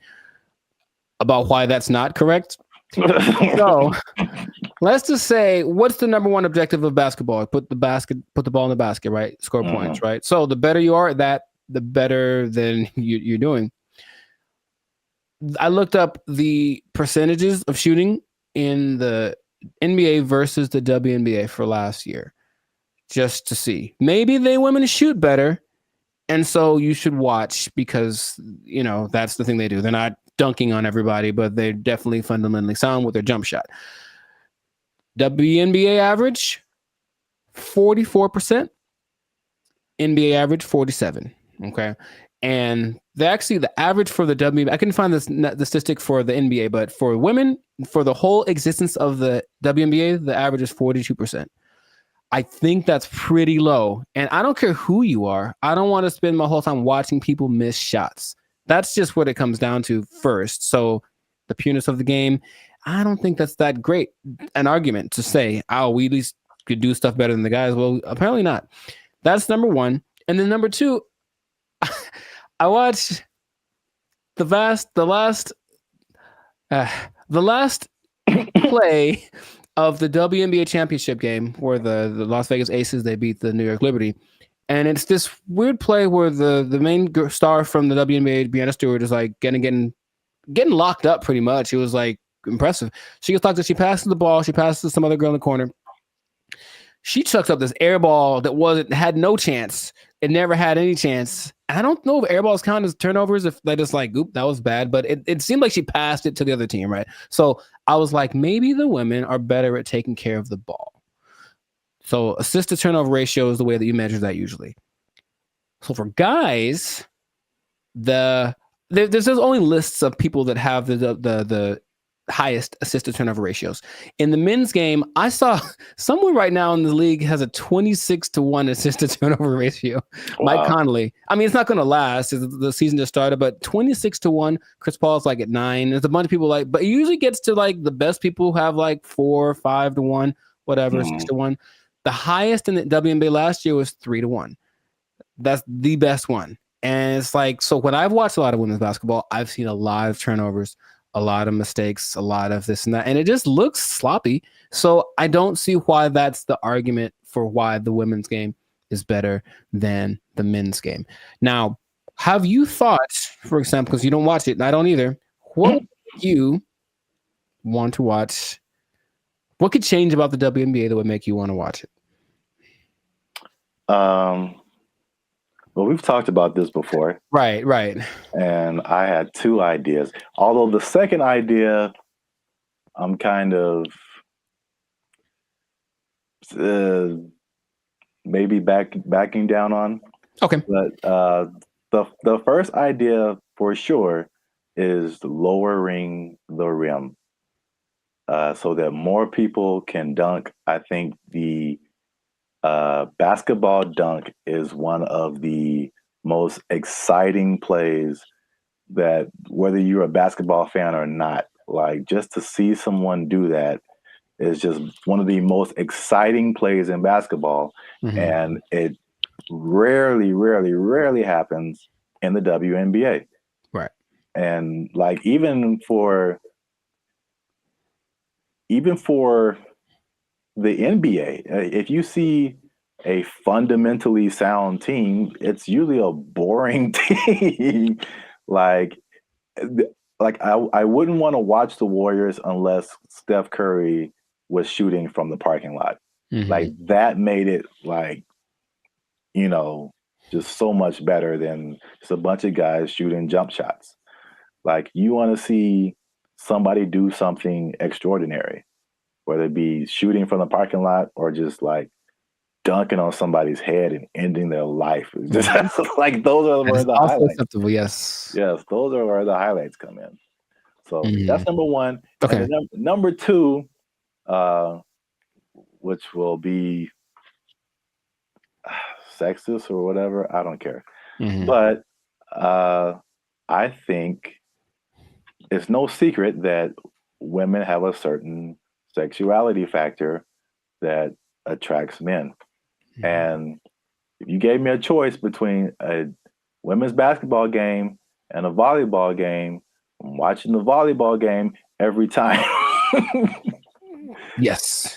about why that's not correct. So let's just say, what's the number one objective of basketball? Put the ball in the basket, right? Score points, right? So the better you are at that, the better than you're doing. I looked up the percentages of shooting in the NBA versus the WNBA for last year, just to see. Maybe they women shoot better, and so you should watch because, you know, that's the thing they do. They're not dunking on everybody, but they're definitely fundamentally sound with their jump shot. WNBA average, 44%. NBA average, 47%. Okay. And the average for the WNBA, I couldn't find the statistic for the NBA, but for women, for the whole existence of the WNBA, the average is 42%. I think that's pretty low. And I don't care who you are. I don't want to spend my whole time watching people miss shots. That's just what it comes down to first. So the pureness of the game, I don't think that's that great an argument to say, oh, we at least could do stuff better than the guys. Well, apparently not. That's number one. And then number two, I watched the last play of the WNBA championship game where the Las Vegas Aces, they beat the New York Liberty. And it's this weird play where the main star from the WNBA, Brianna Stewart, is like getting locked up pretty much. It was like impressive. She gets locked up. She passes the ball. She passes to some other girl in the corner. She chucks up this air ball that had no chance. It never had any chance. I don't know if air balls count as turnovers, if they just like, oop, that was bad. But it seemed like she passed it to the other team, right? So I was like, maybe the women are better at taking care of the ball. So assist to turnover ratio is the way that you measure that usually. So for guys, there's only lists of people that have the highest assist to turnover ratios. In the men's game, I saw someone right now in the league has a 26-1 assist to turnover ratio. Wow. Mike Conley. I mean, it's not going to last. The season just started, but 26-1. Chris Paul's like at 9. There's a bunch of people like, but it usually gets to like the best people who have like 4 or 5-1, whatever, 6-1. The highest in the WNBA last year was 3-1. That's the best one. And it's like, so when I've watched a lot of women's basketball, I've seen a lot of turnovers, a lot of mistakes, a lot of this and that, and it just looks sloppy. So I don't see why that's the argument for why the women's game is better than the men's game. Now, have you thought, for example, because you don't watch it, and I don't either, what would you want to watch? What could change about the WNBA that would make you want to watch it? Well, we've talked about this before. Right. And I had 2 ideas. Although the second idea, I'm kind of maybe backing down on. Okay. But the first idea for sure is lowering the rim so that more people can dunk. I think the basketball dunk is one of the most exciting plays that, whether you're a basketball fan or not, like just to see someone do that is just one of the most exciting plays in basketball. Mm-hmm. And it rarely happens in the WNBA. Right. And like even for the NBA, if you see a fundamentally sound team, it's usually a boring team. like I wouldn't want to watch the Warriors unless Steph Curry was shooting from the parking lot. Mm-hmm. Like that made it like, you know, just so much better than just a bunch of guys shooting jump shots. Like you want to see somebody do something extraordinary, whether it be shooting from the parking lot or just like dunking on somebody's head and ending their life. It's just like those are where the highlights. Acceptable, yes. Yes, those are where the highlights come in. So that's number one. Okay. And then number 2, which will be sexist or whatever, I don't care. But I think it's no secret that women have a certain sexuality factor that attracts men. And if you gave me a choice between a women's basketball game and a volleyball game, I'm watching the volleyball game every time. Yes.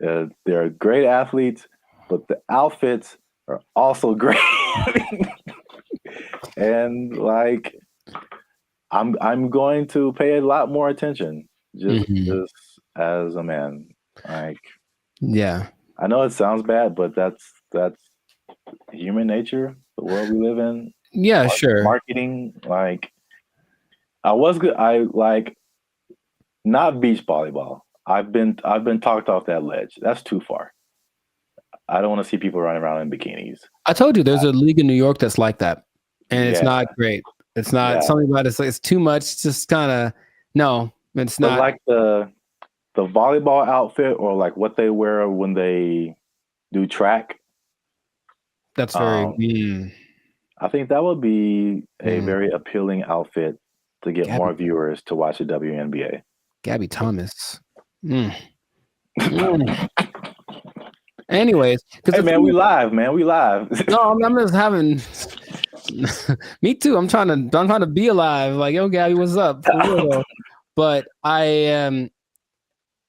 They're great athletes, but the outfits are also great. And like, I'm going to pay a lot more attention just as a man. Like, yeah, I know it sounds bad, but that's human nature, the world we live in. Yeah, sure. Marketing, like, I like not beach volleyball. I've been talked off that ledge. That's too far. I don't want to see people running around in bikinis. I told you there's a league in New York that's like that, and it's not great. It's not something about it's too much. It's just kind of it's not like the volleyball outfit or like what they wear when they do track. That's very. I think that would be a very appealing outfit to get more viewers to watch the WNBA. Gabby Thomas. Anyways, hey man, we live, man. We live. No, I'm just having. Me too. I'm trying to be alive. Like, yo, Gabby, what's up? For real, though. But I am.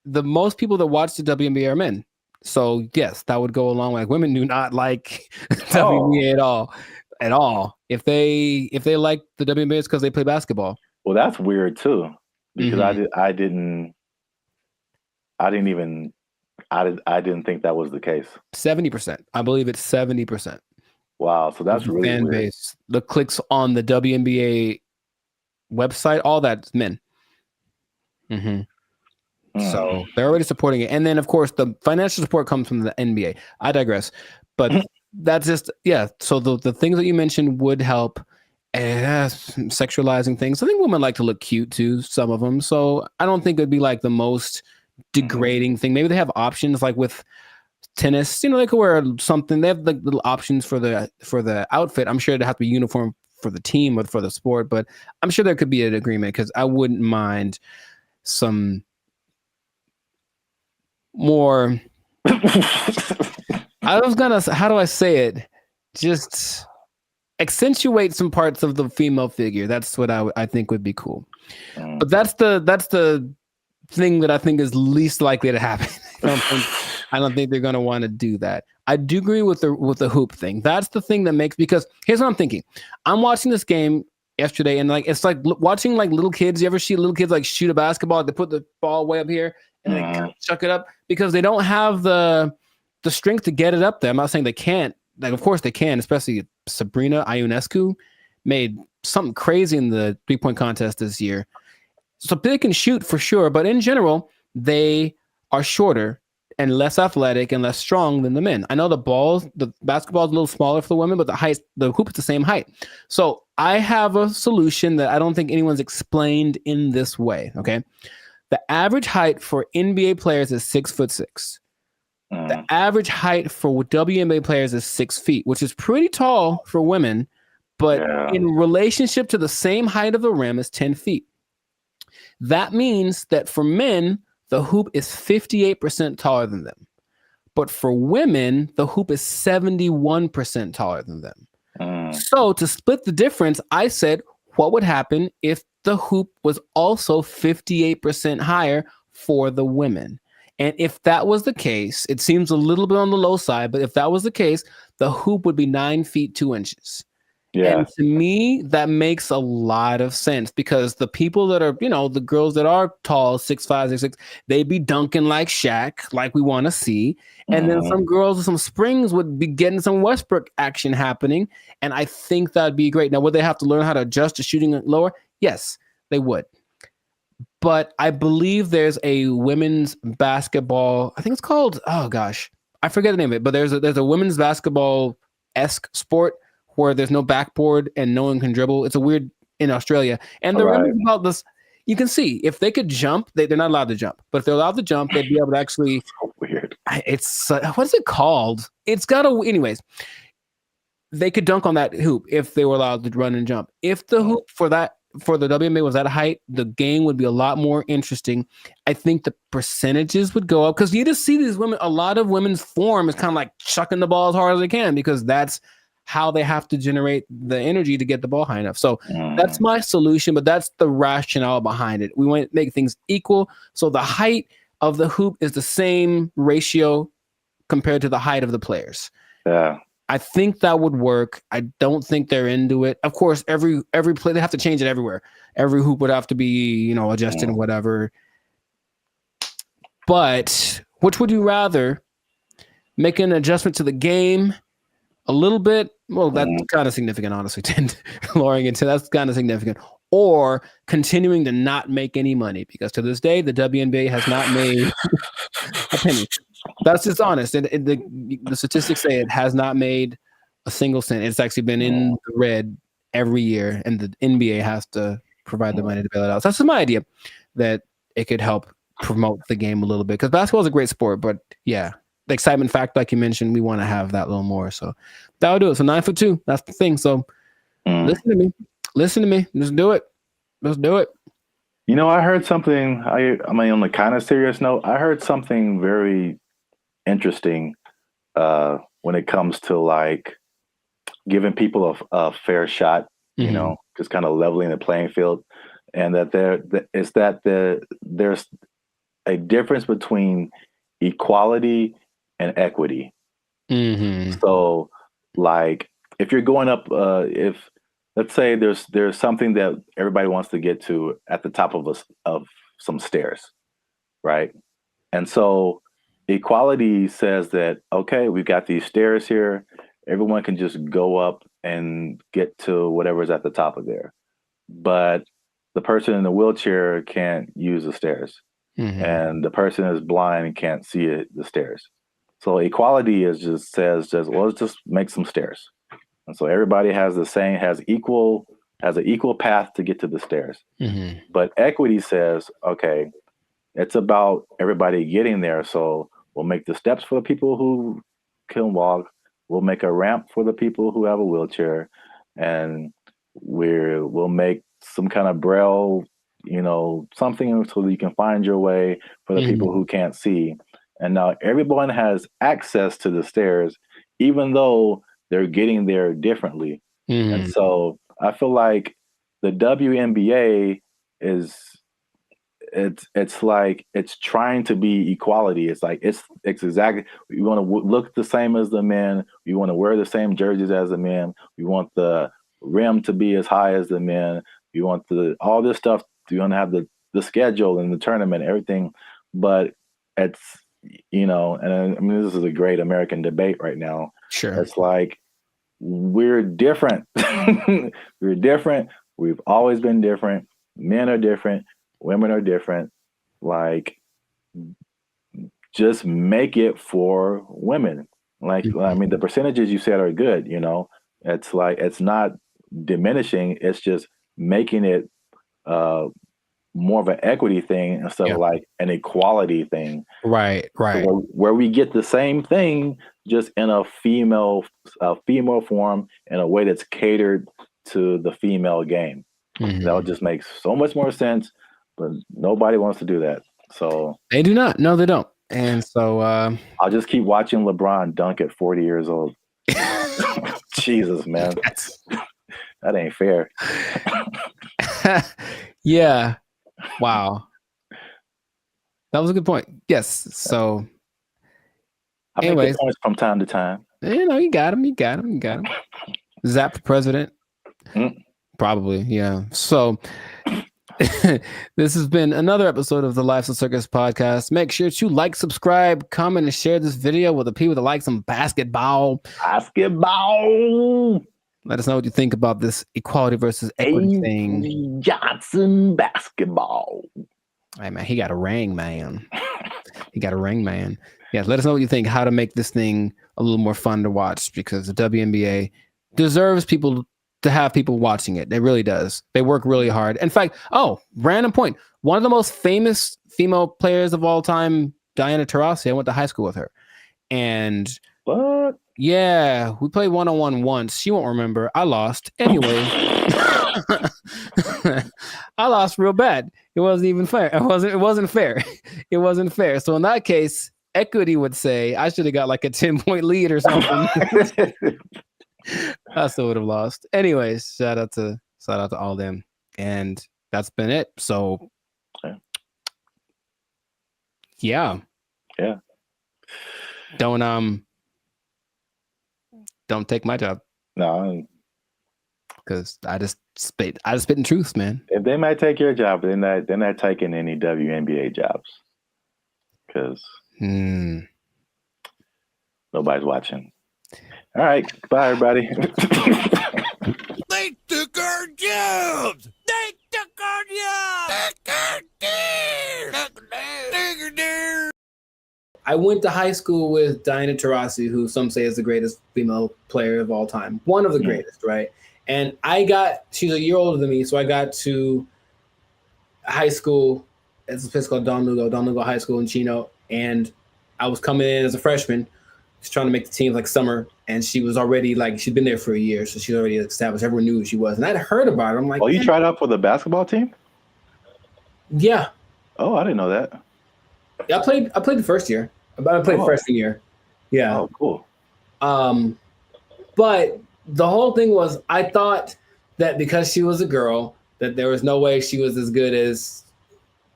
The most people that watch the WNBA are men. So yes, that would go along. Like, women do not like WNBA at all. If they like the WNBA, it's because they play basketball. Well, that's weird too, because I didn't think that was the case. 70%. I believe it's 70%. Wow, so that's really fan weird. base. The clicks on the WNBA website, all that's men. So they're already supporting it, and then of course the financial support comes from the NBA. I digress, but that's just So the things that you mentioned would help. Sexualizing things. I think women like to look cute too. Some of them. So I don't think it'd be like the most degrading thing. Maybe they have options like with tennis. They could wear something. They have like little options for the outfit. I'm sure it'd have to be uniform for the team or for the sport, but I'm sure there could be an agreement because I wouldn't mind some more. How do I say it? Just accentuate some parts of the female figure. That's what I think would be cool. But that's the thing that I think is least likely to happen. I don't think they're going to want to do that. I do agree with the hoop thing. That's the thing that makes, because here's what I'm thinking. I'm watching this game yesterday, and like it's like watching like little kids. You ever see little kids like shoot a basketball? They put the ball way up here and they chuck it up because they don't have the strength to get it up there. I'm not saying they can't. Like, of course they can, especially Sabrina Ionescu made something crazy in the 3-point contest this year. So they can shoot for sure, but in general, they are shorter and less athletic and less strong than the men. I know the basketball is a little smaller for the women, but the hoop is the same height. So I have a solution that I don't think anyone's explained in this way. Okay. The average height for NBA players is 6'6". The average height for WNBA players is 6 feet, which is pretty tall for women, but in relationship to the same height of the rim is 10 feet. That means that for men, the hoop is 58% taller than them. But for women, the hoop is 71% taller than them. So to split the difference, I said, what would happen if the hoop was also 58% higher for the women? And if that was the case, it seems a little bit on the low side, but if that was the case, the hoop would be 9 feet 2 inches. Yeah. And to me, that makes a lot of sense because the people that are, the girls that are tall, 6'5", 6'6", they be dunking like Shaq, like we want to see. And then some girls with some springs would be getting some Westbrook action happening. And I think that'd be great. Now, would they have to learn how to adjust to shooting it lower? Yes, they would. But I believe there's a women's basketball. I think it's called, oh gosh, I forget the name of it. But there's a women's basketball-esque sport where there's no backboard and no one can dribble. It's a weird in Australia. And the women about this, you can see if they could jump, they're not allowed to jump. But if they're allowed to jump, they'd be able to actually. So weird. It's what is it called? It's got anyways. they could dunk on that hoop if they were allowed to run and jump. If the hoop for the WNBA was that height, the game would be a lot more interesting. I think the percentages would go up because you just see these women. A lot of women's form is kind of like chucking the ball as hard as they can because that's how they have to generate the energy to get the ball high enough. So that's my solution, but that's the rationale behind it. We want to make things equal. So the height of the hoop is the same ratio compared to the height of the players. Yeah. I think that would work. I don't think they're into it. Of course, every play, they have to change it everywhere. Every hoop would have to be, adjusted and whatever. But which would you rather? Make an adjustment to the game a little bit? Well, that's kind of significant, honestly. Lowering it to that's kind of significant. Or continuing to not make any money because to this day, the WNBA has not made a penny. That's just honest. And the statistics say it has not made a single cent. It's actually been in the red every year, and the NBA has to provide the money to bail it out. So that's my idea that it could help promote the game a little bit because basketball is a great sport. But yeah, the excitement factor, like you mentioned, we want to have that a little more. So that'll do it. So 9'2", that's the thing. So listen to me. Just do it. Let's do it. I heard something. On the kind of serious note, I heard something very interesting when it comes to like giving people a fair shot, just kind of leveling the playing field, and that there's a difference between equality and equity. So like if you're going up, if let's say there's something that everybody wants to get to at the top of some stairs, right? And so equality says that, okay, we've got these stairs here. Everyone can just go up and get to whatever's at the top of there. But the person in the wheelchair can't use the stairs. And the person is blind and can't see the stairs. So equality says well, let's just make some stairs. And so everybody has an equal path to get to the stairs. But equity says, okay, it's about everybody getting there. So we'll make the steps for the people who can walk. We'll make a ramp for the people who have a wheelchair, and we'll make some kind of braille, something so that you can find your way for the people who can't see. And now everyone has access to the stairs, even though they're getting there differently. And so I feel like the WNBA it's like it's trying to be equality. It's like it's exactly, we want to look the same as the men. We want to wear the same jerseys as the men. We want the rim to be as high as the men. We want all this stuff. We want to have the schedule and the tournament, everything. But it's and I mean this is a great American debate right now. Sure, it's like we're different. We're different. We've always been different. Men are different. Women are different. Like, just make it for women. Like, I mean, the percentages you said are good. It's like it's not diminishing. It's just making it more of an equity thing instead of like an equality thing. Right. So where we get the same thing, just in a female form, in a way that's catered to the female game. That would just make so much more sense. But nobody wants to do that. So they do not. No, they don't. And so I'll just keep watching LeBron dunk at 40 years old. Jesus, man. That ain't fair. Yeah. Wow. That was a good point. Yes. So I make good points from time to time. You got him. Zap for president. Probably, yeah. So this has been another episode of the Life's a Circus podcast. Make sure to like, subscribe, comment, and share this video with the people that like some basketball. Let us know what you think about this equality versus equity thing. Johnson basketball. Hey, man, he got a ring, man. Yeah, let us know what you think, how to make this thing a little more fun to watch, because the WNBA deserves people to have people watching it. It really does. They work really hard. In fact, random point. One of the most famous female players of all time, Diana Taurasi, I went to high school with her. And what? Yeah, we played one-on-one once. She won't remember. I lost. Anyway, I lost real bad. It wasn't even fair. It wasn't fair. It wasn't fair. So in that case, equity would say I should have got like a 10-point lead or something. I still would have lost. Anyways, shout out to all them. And that's been it. So yeah. Don't take my job. No, because I just spit in truth, man. If they might take your job, they're not taking any WNBA jobs because nobody's watching. All right, bye everybody. They took our jobs. They took our jobs. I went to high school with Diana Taurasi, who some say is the greatest female player of all time. One of the greatest, right? And she's a year older than me, so I got to high school. It's a place called Don Lugo High School in Chino. And I was coming in as a freshman, just trying to make the team like summer. And she was already she'd been there for a year, so she already established. Everyone knew who she was. And I'd heard about her. I'm like, oh, you tried out for the basketball team? Yeah. Oh, I didn't know that. Yeah, I played the first year. I played freshman year. Yeah. Oh, cool. But the whole thing was, I thought that because she was a girl, that there was no way she was as good as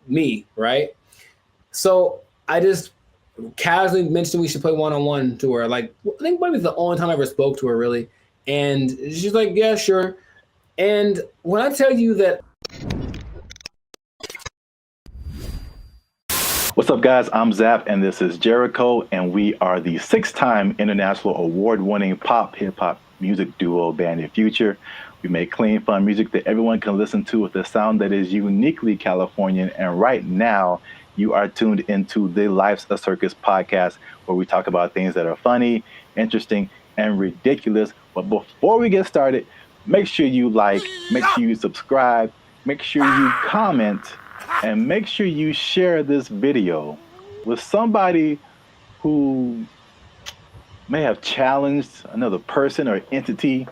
me, right? So I just casually mentioned we should play one-on-one to her. Like, I think maybe it's the only time I ever spoke to her, really. And she's like, yeah, sure. And when I tell you that... What's up, guys? I'm Zap, and this is Jericho, and we are the 6-time international award-winning pop hip-hop music duo Band of Future. We make clean, fun music that everyone can listen to with a sound that is uniquely Californian. And right now, you are tuned into the Life's a Circus podcast, where we talk about things that are funny, interesting, and ridiculous. But before we get started, make sure you like, make sure you subscribe, make sure you comment, and make sure you share this video with somebody who may have challenged another person or entity,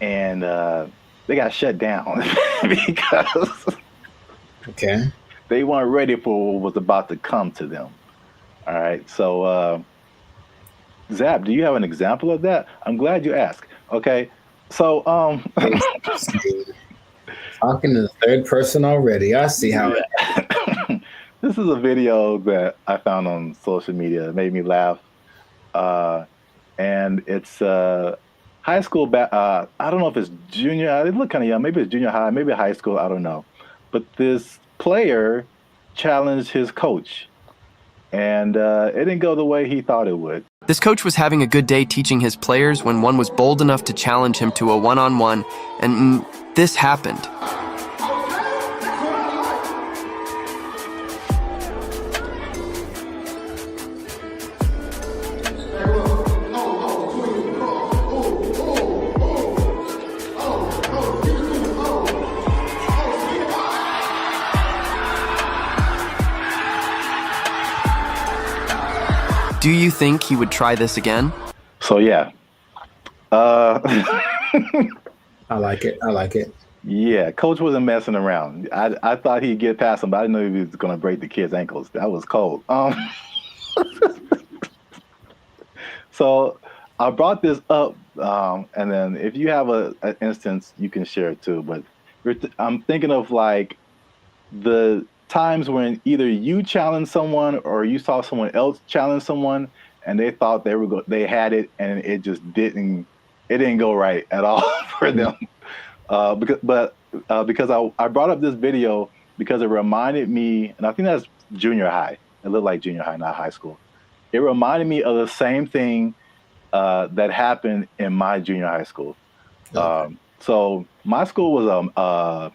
and they got shut down because they weren't ready for what was about to come to them. All right, so Zap, do you have an example of that? I'm glad you asked. Okay, so talking to the third person already. I see how it. This is a video that I found on social media. It made me laugh. And it's high school. I don't know if it's junior. They look kind of young. Maybe it's junior high, maybe high school. I don't know. But this player challenged his coach. And it didn't go the way he thought it would. This coach was having a good day teaching his players when one was bold enough to challenge him to a one-on-one, and this happened. Do you think he would try this again? So yeah. I like it. Yeah, coach wasn't messing around. I thought he'd get past him, but I didn't know he was going to break the kid's ankles. That was cold. So I brought this up, and then if you have an instance, you can share it too. But I'm thinking of like the times when either you challenged someone or you saw someone else challenge someone, and they thought they had it, and it just didn't go right at all for them. Because I brought up this video because it reminded me, and I think that's junior high. It looked like junior high, not high school. It reminded me of the same thing that happened in my junior high school. Okay. So my school was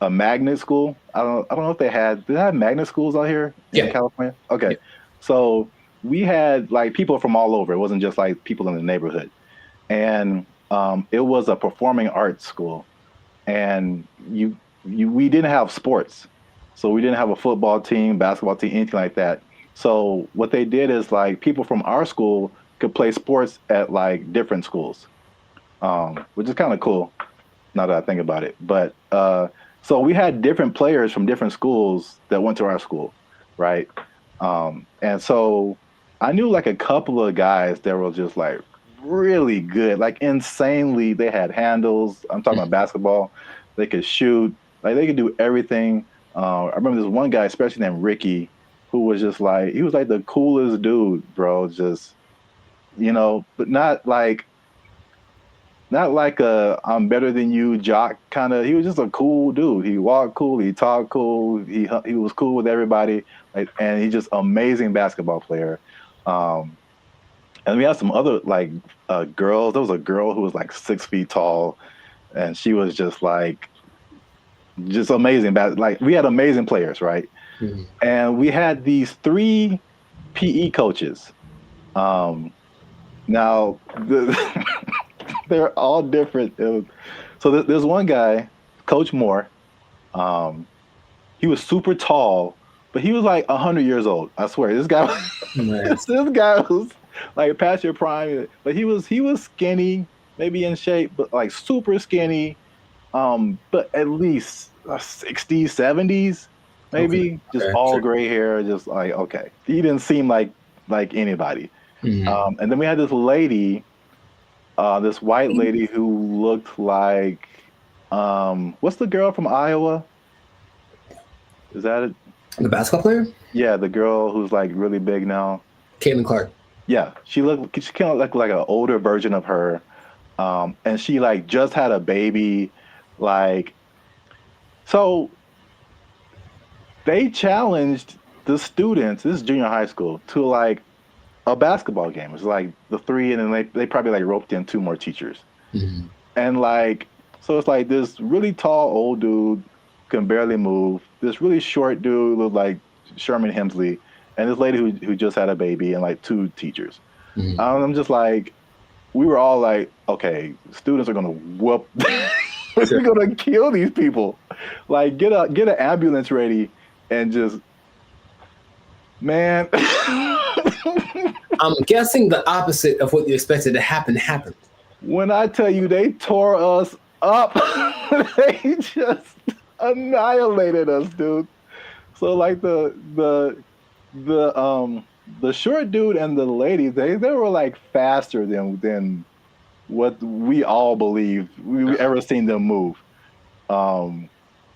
a magnet school. I don't know if did they have magnet schools out here in California? Okay. Yeah. So we had like people from all over. It wasn't just like people in the neighborhood. And it was a performing arts school. And we didn't have sports. So we didn't have a football team, basketball team, anything like that. So what they did is like people from our school could play sports at like different schools, which is kind of cool now that I think about it. But so we had different players from different schools that went to our school, right? And so I knew like a couple of guys that were just like really good, like insanely. They had handles. I'm talking about basketball. They could shoot. Like they could do everything. I remember this one guy, especially named Ricky, who was just like, he was like the coolest dude, bro. Just, you know, but not like a I'm better than you jock kind of. He was just a cool dude. He walked cool. He talked cool. He was cool with everybody. Like, and he's just amazing basketball player. And we had some other like girls. There was a girl who was like 6 feet tall, and she was just like, just amazing. Like we had amazing players, right? Mm-hmm. And we had these 3 PE coaches. Now they're all different. So there's one guy, Coach Moore. He was super tall, but he was like 100 years old. I swear, this guy. Nice. This guy was like past your prime, but he was skinny, maybe in shape, but like super skinny. But at least 60s, 70s, maybe. Okay. Just all gray hair, just like, okay. He didn't seem like anybody. Mm-hmm. And then we had this lady, this white lady who looked like, what's the girl from Iowa? Is that it? The basketball player? Yeah, the girl who's like really big now. Caitlin Clark. Yeah, she kind of looked like an older version of her. And she like just had a baby. Like, so they challenged the students, this is junior high school, to like a basketball game. It was like the 3, and then they probably like roped in 2 more teachers. Mm-hmm. And like, so it's like this really tall old dude can barely move. This really short dude looked like Sherman Hemsley, and this lady who just had a baby, and like 2 teachers. Mm-hmm. I'm just like, we were all like, okay, students are gonna whoop. We're gonna kill these people. Like, get an ambulance ready, and just, man. I'm guessing the opposite of what you expected to happen happened. When I tell you they tore us up, they just annihilated us, dude. So like the short dude and the lady, they were like faster than what we all believed we ever seen them move. I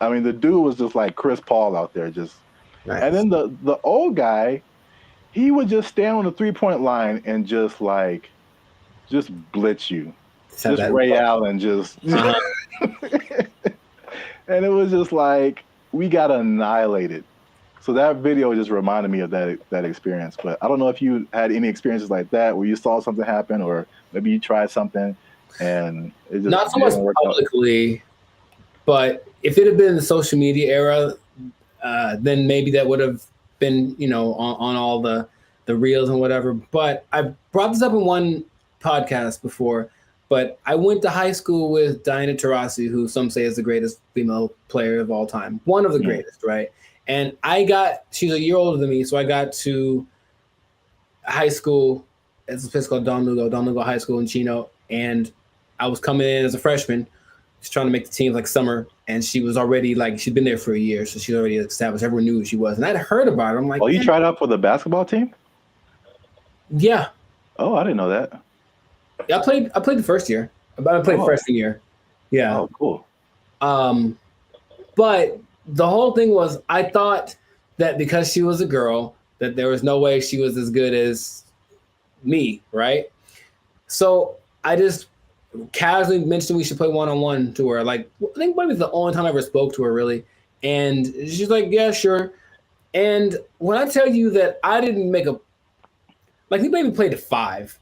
mean, the dude was just like Chris Paul out there, just. Nice. And then the old guy, he would just stand on the 3-point line and just blitz you, just Ray Allen, just. And it was just like, we got annihilated. So that video just reminded me of that experience. But I don't know if you had any experiences like that where you saw something happen, or maybe you tried something and it just not so much publicly, but if it had been the social media era, then maybe that would have been, you know, on all the reels and whatever. But I brought this up in one podcast before. But I went to high school with Diana Taurasi, who some say is the greatest female player of all time. One of the greatest, right? And she's a year older than me, so I got to high school. It's a place called Don Lugo High School in Chino. And I was coming in as a freshman, just trying to make the team like summer. And she was already she'd been there for a year, so she's already established. Everyone knew who she was. And I'd heard about her. I'm like, oh, you tried out for the basketball team? Yeah. Oh, I didn't know that. Yeah, I played the first year. I played freshman year. Yeah. Oh, cool. But the whole thing was, I thought that because she was a girl, that there was no way she was as good as me, right? So I just casually mentioned we should play one-on-one to her. Like, I think maybe it's the only time I ever spoke to her, really. And she's like, yeah, sure. And when I tell you that I didn't make we maybe played to 5.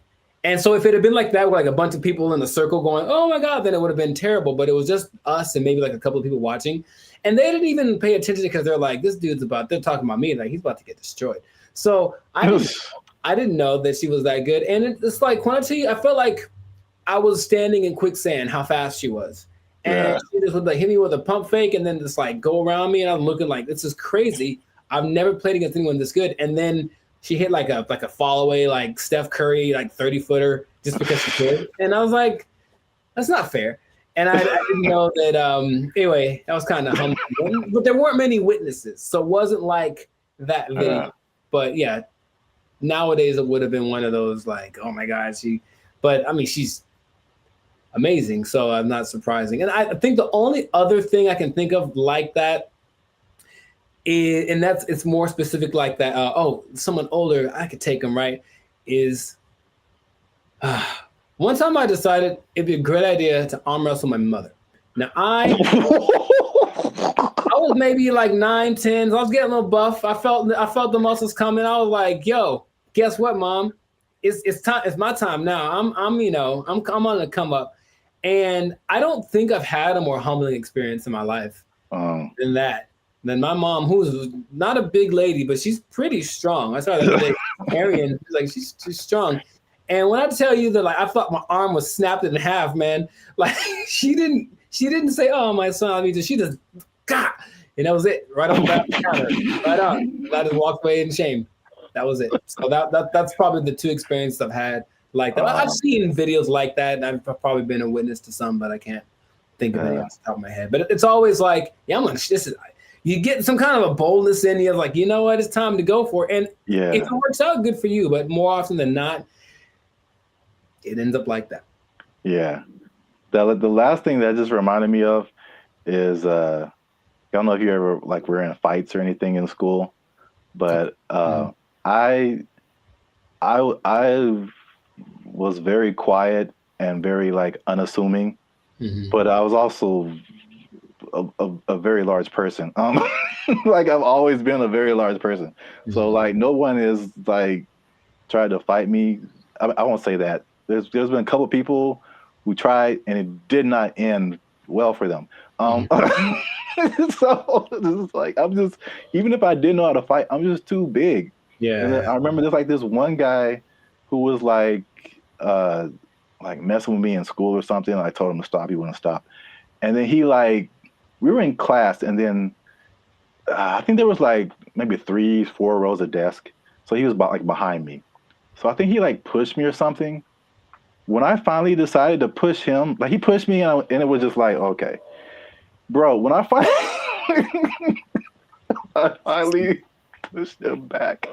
And so if it had been like that, with like a bunch of people in the circle going, oh my God, then it would have been terrible. But it was just us and maybe like a couple of people watching. And they didn't even pay attention because they're like, they're talking about me. Like, he's about to get destroyed. So I didn't know that she was that good. And it's like, when I tell you, I felt like I was standing in quicksand, how fast she was. And she just would like hit me with a pump fake and then just like go around me. And I'm looking like, this is crazy. I've never played against anyone this good. And then she hit like a fall away, like Steph Curry, like 30-footer just because she could. And I was like, that's not fair. And I didn't know that. Anyway, that was kind of humbling. But there weren't many witnesses, so it wasn't like that video. But yeah, nowadays it would have been one of those like, oh my God, but I mean, she's amazing, so I'm not surprising. And I think the only other thing I can think of like that is, and it's more specific like that. Someone older, I could take them, right? Is one time I decided it'd be a great idea to arm wrestle my mother. Now I was maybe like 9, 10. I was getting a little buff. I felt the muscles coming. I was like, yo, guess what, Mom? It's time. It's my time now. I'm on the come up. And I don't think I've had a more humbling experience in my life than that. Than my mom, who's not a big lady, but she's pretty strong. I saw that Arian, like she's strong. And when I tell you that, like, I thought my arm was snapped in half, man. Like she didn't say, "Oh, my son," I mean, she just got, and that was it, right on the counter, right on. And I just walked away in shame. That was it. So that's probably the two experiences I've had like that. I've seen videos like that, and I've probably been a witness to some, but I can't think of any off the top of my head. But it's always like, yeah, you get some kind of a boldness in you, like, you know what, it's time to go for it. And if it works out, good for you. But more often than not, it ends up like that. Yeah. The last thing that just reminded me of is I don't know if you ever like were in fights or anything in school, but I was very quiet and very like unassuming, but I was also a very large person. Like I've always been a very large person. So like no one is like tried to fight me. I won't say that. There's been a couple of people who tried and it did not end well for them. So it's like even if I didn't know how to fight, I'm just too big. Yeah. And I remember there's like this one guy who was like messing with me in school or something. I told him to stop. He wouldn't stop. And then he like, we were in class, and then I think there was like maybe 3, 4 rows of desk. So he was like behind me. So I think he like pushed me or something. When I finally decided to push him, like he pushed me and it was just like, okay, bro, when I finally pushed him back.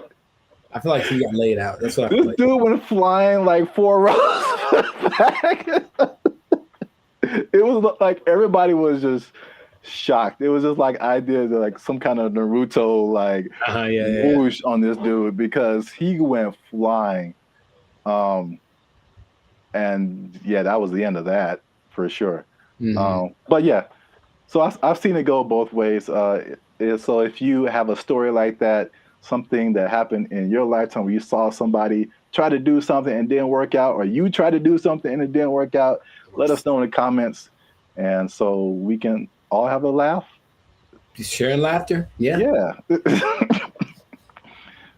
I feel like he got laid out. That's what I feel this like. dude went flying like 4 rows back. It was like everybody was just shocked. It was just like I did like some kind of Naruto like whoosh on this dude because he went flying. And yeah, that was the end of that for sure. But yeah, so I've seen it go both ways. So if you have a story like that, something that happened in your lifetime where you saw somebody try to do something and didn't work out, or you tried to do something and it didn't work out, let us know in the comments. And so we can all have a laugh. Just sharing laughter. Yeah. Yeah.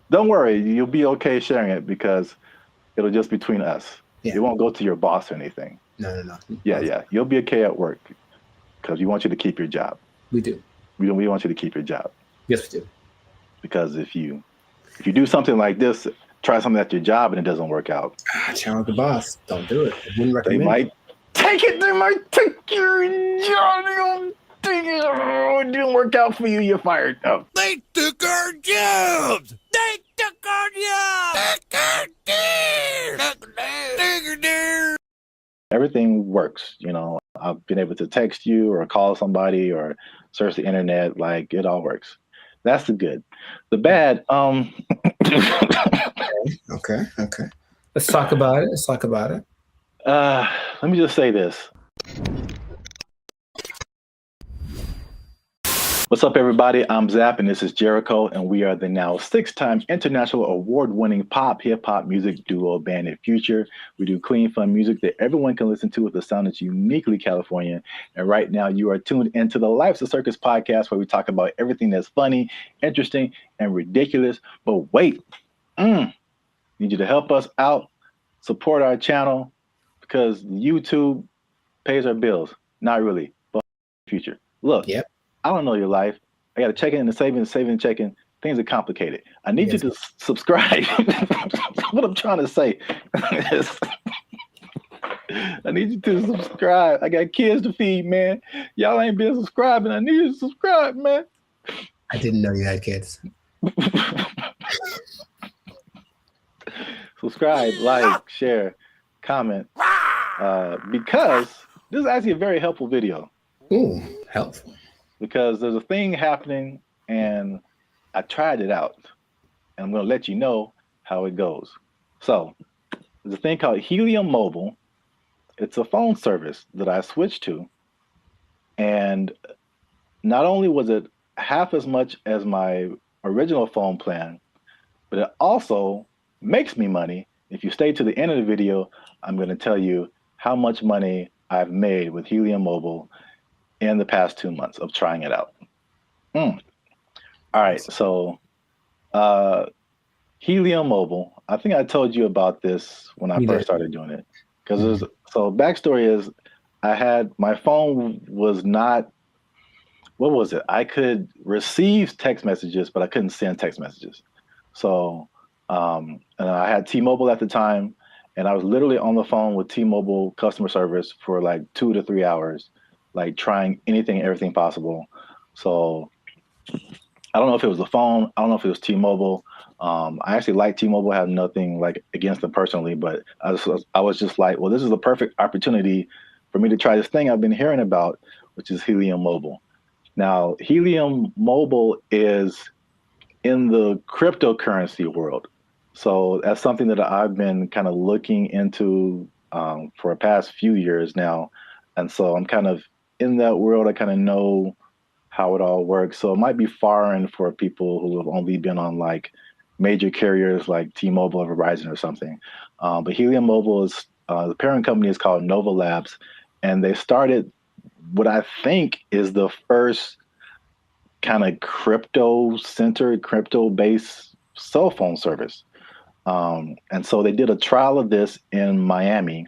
Don't worry, you'll be okay sharing it because it'll just be between us. Yeah. It won't go to your boss or anything. No. Yeah. You'll be okay at work because we want you to keep your job. We do. We want you to keep your job. Yes, we do. Because if you do something like this, try something at your job and it doesn't work out. Challenge the boss. Don't do it. I wouldn't recommend. They might take it. They might take your job. It didn't work out for you. You're fired. Oh. They took our jobs. They took our jobs. Everything works. You know, I've been able to text you or call somebody or search the internet. Like it all works. That's the good. The bad. Okay. Let's talk about it. Let me just say this. What's up, everybody? I'm Zap, and this is Jericho, and we are the now 6-time international award-winning pop hip-hop music duo band and future. We do clean, fun music that everyone can listen to with a sound that's uniquely Californian. And right now, you are tuned into the Life's a Circus podcast, where we talk about everything that's funny, interesting, and ridiculous. But wait, need you to help us out, support our channel, because YouTube pays our bills. Not really, but future. Look. Yep. I don't know your life. I got a checking and a saving, checking. things are complicated. I need you to subscribe. What I'm trying to say is I need you to subscribe. I got kids to feed, man. Y'all ain't been subscribing. I need you to subscribe, man. I didn't know you had kids. Subscribe, like, share, comment. Because this is actually a very helpful video. Ooh, helpful. Because there's a thing happening and I tried it out. And I'm going to let you know how it goes. So there's a thing called Helium Mobile. It's a phone service that I switched to. And not only was it half as much as my original phone plan, but it also makes me money. If you stay to the end of the video, I'm going to tell you how much money I've made with Helium Mobile in the past 2 months of trying it out. All right, so Helium Mobile, I think I told you about this when I first started doing it. Because so backstory is my phone was not, what was it? I could receive text messages, but I couldn't send text messages. So, and I had T-Mobile at the time, and I was literally on the phone with T-Mobile customer service for like 2 to 3 hours, like trying anything and everything possible. So I don't know if it was the phone. I don't know if it was T-Mobile. I actually like T-Mobile. I have nothing like against them personally, but I was just like, well, this is the perfect opportunity for me to try this thing I've been hearing about, which is Helium Mobile. Now, Helium Mobile is in the cryptocurrency world. So that's something that I've been kind of looking into for the past few years now. And so I'm kind of in that world. I kind of know how it all works. So it might be foreign for people who have only been on like major carriers like T-Mobile or Verizon or something. But Helium Mobile is, the parent company is called Nova Labs. And they started what I think is the first kind of crypto-centered, crypto-based cell phone service. And so they did a trial of this in Miami,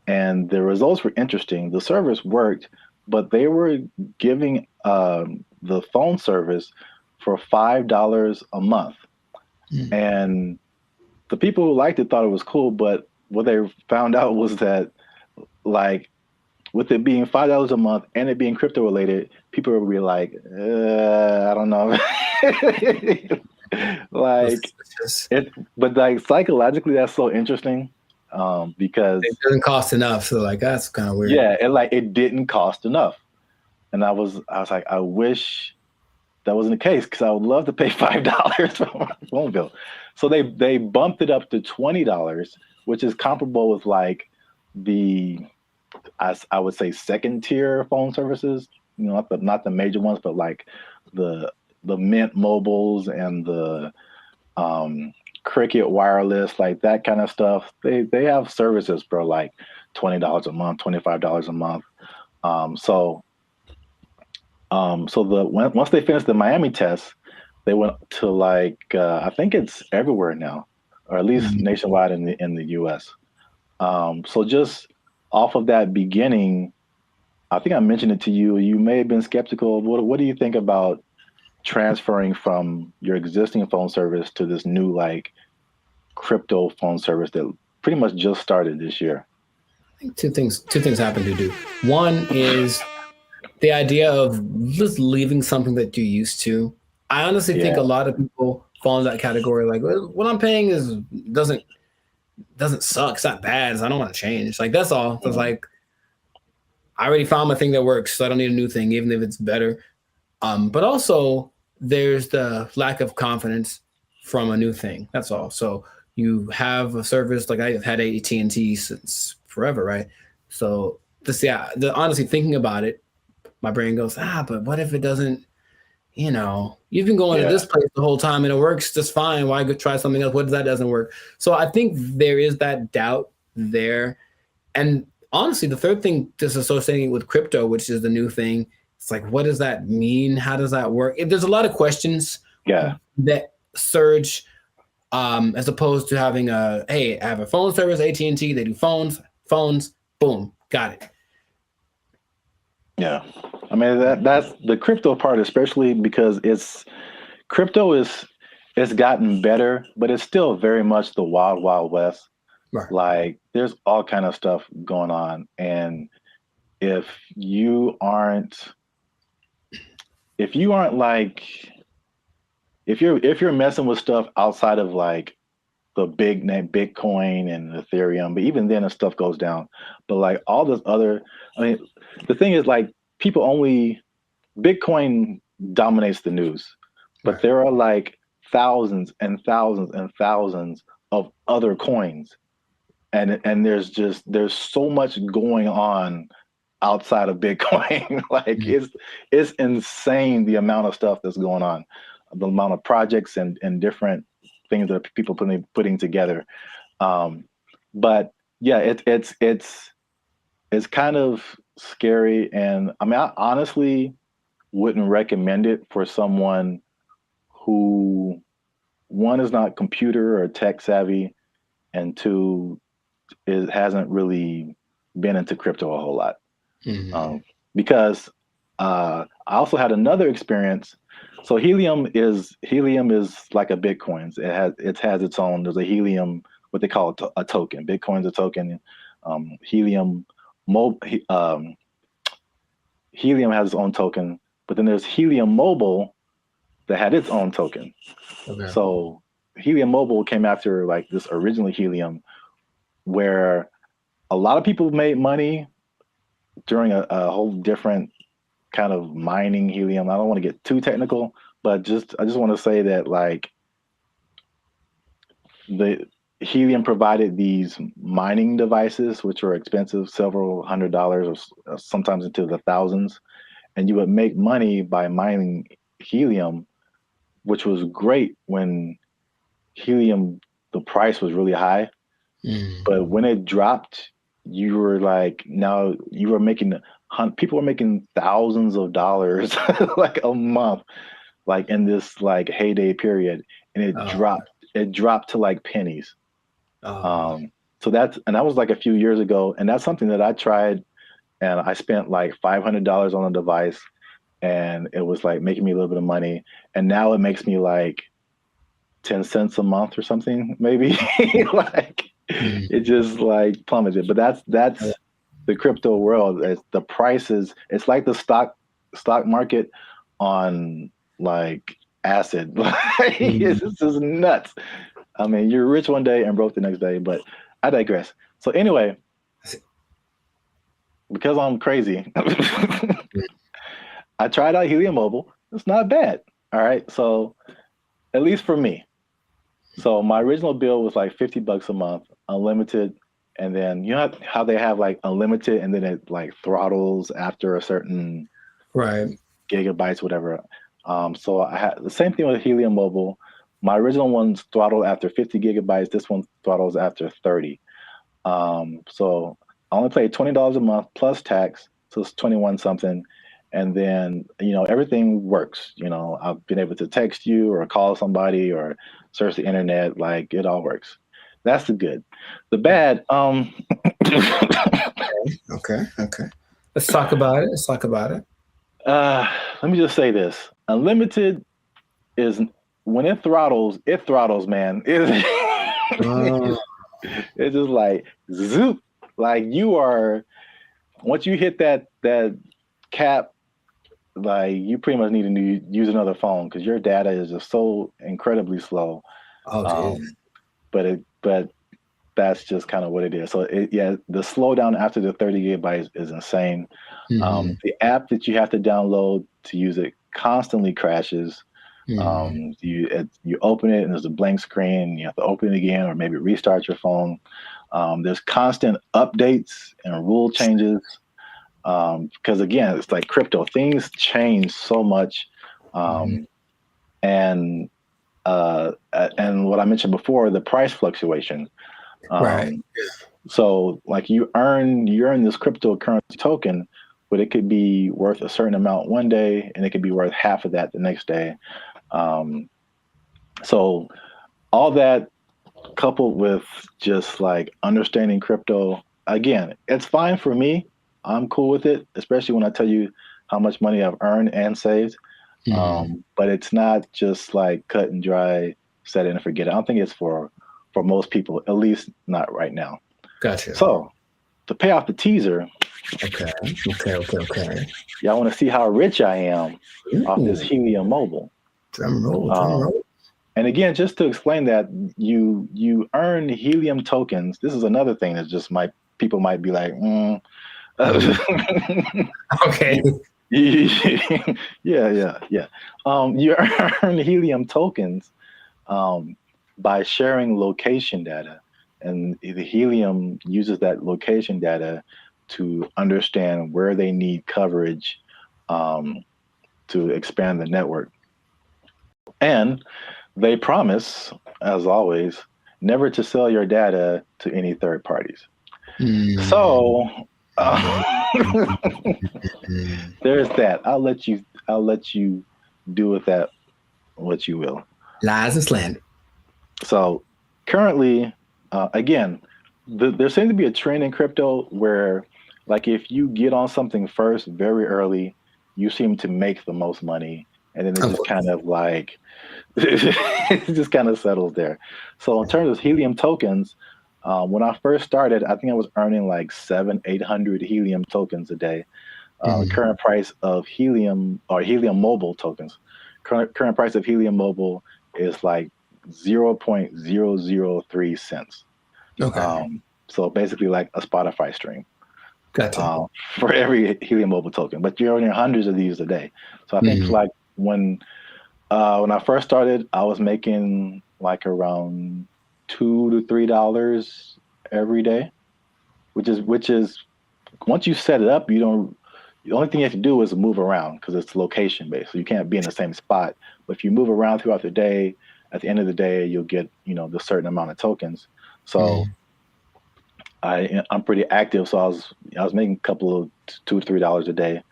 and the results were interesting. The service worked, but they were giving the phone service for $5 a month. And the people who liked it thought it was cool, but what they found out was that, like, with it being $5 a month and it being crypto related, people would be like, I don't know. Like it, but like psychologically, that's so interesting because it doesn't cost enough. So like that's kind of weird. Yeah, it didn't cost enough, and I was like, I wish that wasn't the case because I would love to pay $5 for my phone bill. So they bumped it up to $20, which is comparable with like the I would say second tier phone services. You know, not the major ones, but like the Mint Mobiles and the Cricket Wireless, like that kind of stuff. They have services for like $20 a month, $25 a month. So once they finished the Miami test, they went to like I think it's everywhere now, or at least nationwide in the US. So just off of that beginning, I think I mentioned it to you. You may have been skeptical. What do you think about transferring from your existing phone service to this new like crypto phone service that pretty much just started this year? I think two things happen to do. One is the idea of just leaving something that you're used to. I honestly think a lot of people fall in that category. Like, what I'm paying doesn't suck. It's not bad. So I don't want to change. Like, that's all. So it's like, I already found my thing that works, so I don't need a new thing, even if it's better. But also, there's the lack of confidence from a new thing. That's all. So you have a service like I've had AT&T since forever, right? So honestly, thinking about it, my brain goes, but what if it doesn't? You know, you've been going to this place the whole time and it works just fine. Why go try something else? What if that doesn't work? So I think there is that doubt there. And honestly, the third thing, just associating with crypto, which is the new thing, it's like, what does that mean? How does that work? There's a lot of questions that surge as opposed to having hey, I have a phone service, AT&T, they do phones, boom, got it. Yeah. I mean, that's the crypto part, especially because it's crypto it's gotten better, but it's still very much the wild, wild west. Right. Like there's all kind of stuff going on. And if you aren't like, if you're messing with stuff outside of like the big name Bitcoin and Ethereum, but even then the stuff goes down. But like all this other, I mean, the thing is like Bitcoin dominates the news, but there are like thousands and thousands and thousands of other coins. And there's so much going on outside of Bitcoin. Like it's insane the amount of stuff that's going on, the amount of projects and different things that people putting together. But yeah, it's kind of scary. And I mean, I honestly wouldn't recommend it for someone who, one, is not computer or tech savvy, and two, hasn't really been into crypto a whole lot. Because I also had another experience. So Helium is like a Bitcoin. It has its own. There's a Helium, what they call a token. Bitcoin's a token. Helium Helium has its own token, but then there's Helium Mobile that had its own token. Okay. So Helium Mobile came after like this originally Helium, where a lot of people made money during a whole different kind of mining helium. I don't want to get too technical, but I just want to say that like the Helium provided these mining devices, which were expensive, several $100s or sometimes into the thousands. And you would make money by mining helium, which was great when helium, the price was really high. But when it dropped, you were like, now you were making, people were making thousands of dollars like a month, like in this like heyday period. And it dropped to like pennies. So that was like a few years ago. And that's something that I tried, and I spent like $500 on a device, and it was like making me a little bit of money. And now it makes me like 10 cents a month or something, maybe. Like it just like plummeted. But that's the crypto world. The prices, it's like the stock market on like acid. It's just nuts. I mean, you're rich one day and broke the next day, but I digress. So anyway, because I'm crazy, I tried out Helium Mobile. It's not bad. All right. So at least for me. So my original bill was like $50 a month, unlimited. And then you know how they have like unlimited and then it like throttles after a certain gigabytes, whatever. So I had the same thing with Helium Mobile. My original one's throttled after 50 gigabytes. This one throttles after 30. So I only paid $20 a month plus tax. So it's 21 something. And then, you know, everything works. You know, I've been able to text you or call somebody or search the internet. Like it all works. That's the good. The bad. Okay. Let's talk about it. Let me just say this. Unlimited is, when it throttles, man. It's just like zoop. Like you are, once you hit that cap, like you pretty much need to use another phone because your data is just so incredibly slow. But that's just kind of what it is. So the slowdown after the 30 gigabytes is insane. The app that you have to download to use it constantly crashes. You open it and there's a blank screen. You have to open it again or maybe restart your phone. There's constant updates and rule changes. Because again, it's like crypto, things change so much. And what I mentioned before, the price fluctuation. So like you earn this cryptocurrency token, but it could be worth a certain amount one day and it could be worth half of that the next day. So all that coupled with just like understanding crypto, again, it's fine for me. I'm cool with it, especially when I tell you how much money I've earned and saved. But it's not just like cut and dry, set it and forget it. I don't think it's for most people, at least not right now. Gotcha. So to pay off the teaser. Okay. Y'all want to see how rich I am off this Helium Mobile. Drum roll. And again, just to explain that, you earn Helium tokens. This is another thing that just people might be like, okay. Yeah. You earn Helium tokens by sharing location data, and the Helium uses that location data to understand where they need coverage to expand the network. And they promise, as always, never to sell your data to any third parties. So there's that. I'll let you do with that what you will. Lies and slander. So currently, again, there seems to be a trend in crypto where, like, if you get on something first very early, you seem to make the most money, and then it just kind of like it just kind of settles there. So in terms of Helium tokens, when I first started, I think I was earning like 700-800 Helium tokens a day. Current price of Helium or Helium Mobile tokens. Current price of Helium Mobile is like 0.003 cents. Okay. So basically like a Spotify stream. Gotcha. For every Helium Mobile token, but you're earning hundreds of these a day. So I think like when I first started, I was making like around $2 to $3 every day, which is once you set it up, the only thing you have to do is move around because it's location based. So you can't be in the same spot. But if you move around throughout the day, at the end of the day, you'll get, the certain amount of tokens. So I'm pretty active. So I was making a couple of $2 to $3 a day.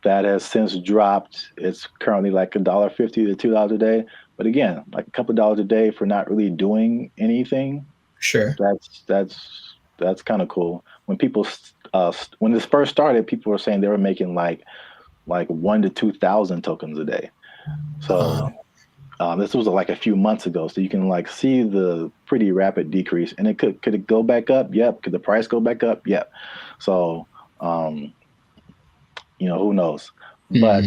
That has since dropped. It's currently like $1.50 to $2 a day. But again, like a couple of dollars a day for not really doing anything. Sure. That's kind of cool. When people when this first started, people were saying they were making like 1,000 to 2,000 tokens a day. So this was like a few months ago. So you can like see the pretty rapid decrease. And it could it go back up? Yep. Could the price go back up? Yep. So who knows? But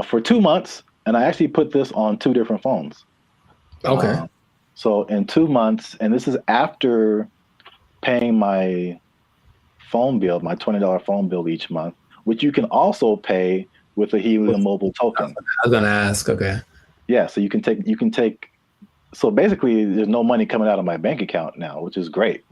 for 2 months, and I actually put this on 2 different phones. Okay. So in 2 months, and this is after paying my phone bill, my $20 phone bill each month, which you can also pay with a Helium Mobile token. I was gonna ask. Okay. Yeah. So you can take. So basically, there's no money coming out of my bank account now, which is great.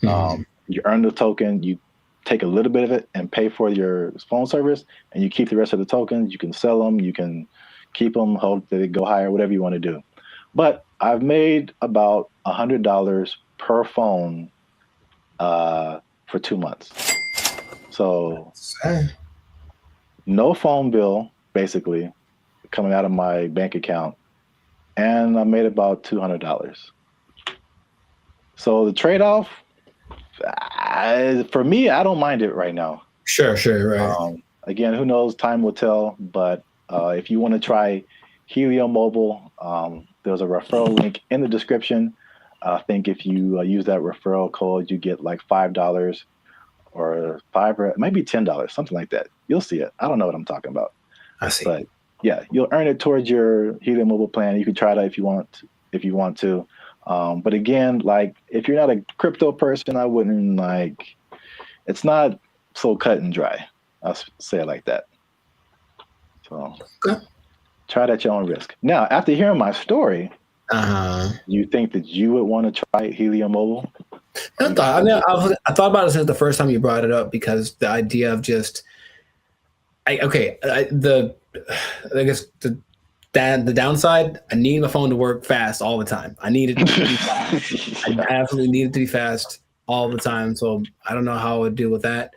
You earn the token, you take a little bit of it and pay for your phone service, and you keep the rest of the tokens. You can sell them, you can keep them, hope that they go higher, whatever you want to do. But I've made about $100 per phone for 2 months. So no phone bill, basically, coming out of my bank account, and I made about $200. So the trade-off, for me, I don't mind it right now. Sure, right. Again, who knows? Time will tell. But if you want to try Helium Mobile, there's a referral link in the description. I think if you use that referral code, you get like $5 or it might be $10, something like that. You'll see it. I don't know what I'm talking about. I see. But yeah, you'll earn it towards your Helium Mobile plan. You can try that if you want to. But again, like if you're not a crypto person, I wouldn't it's not so cut and dry. I'll say it like that. So try that at your own risk. Now, after hearing my story, you think that you would want to try Helium Mobile? I thought about it since the first time you brought it up, because the idea of just, I guess the downside, I need my phone to work fast all the time. I need it to be fast. I absolutely need it to be fast all the time. So I don't know how I would deal with that.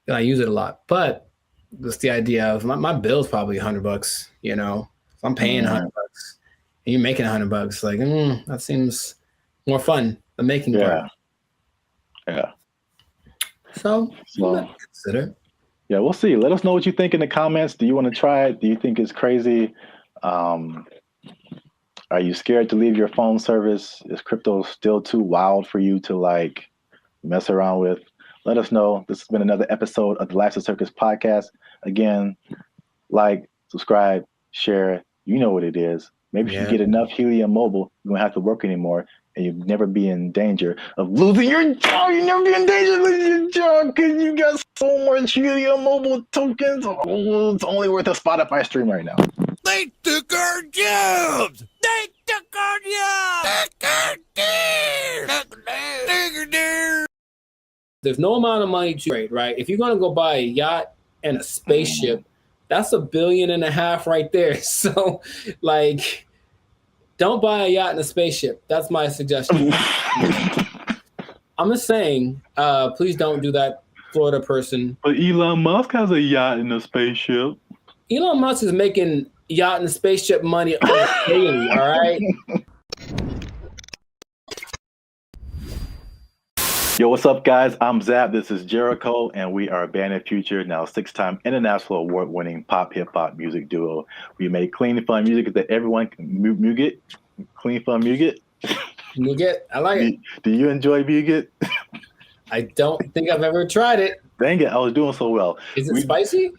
And I use it a lot, but just the idea of my bill's probably $100, If I'm paying $100 and you're making $100, like, that seems more fun, the making part. Yeah. So consider. Yeah, we'll see. Let us know what you think in the comments. Do you want to try it? Do you think it's crazy? Are you scared to leave your phone service? Is crypto still too wild for you to like mess around with? Let us know. This has been another episode of the Life's a Circus podcast. Again, like, subscribe, share. You know what it is. Maybe if you get enough Helium Mobile, you won't have to work anymore, and you'll never be in danger of losing your job. You never be in danger of losing your job because you got so much Helium Mobile tokens. Oh, it's only worth a Spotify stream right now. They took our jobs! They took our jobs! There's no amount of money to trade, right? If you're going to go buy a yacht and a spaceship, that's $1.5 billion right there. So, like, don't buy a yacht and a spaceship. That's my suggestion. I'm just saying, please don't do that, Florida person. But Elon Musk has a yacht and a spaceship. Elon Musk is making yacht and spaceship money daily, all right? Yo, what's up, guys? I'm Zap. This is Jericho, and we are Band of Future, now 6-time international award-winning pop hip-hop music duo. We make clean, fun music that everyone can Muget. Clean, fun Muget. Muget, I like it. Do you enjoy Muget? I don't think I've ever tried it. Dang it, I was doing so well. Is it spicy?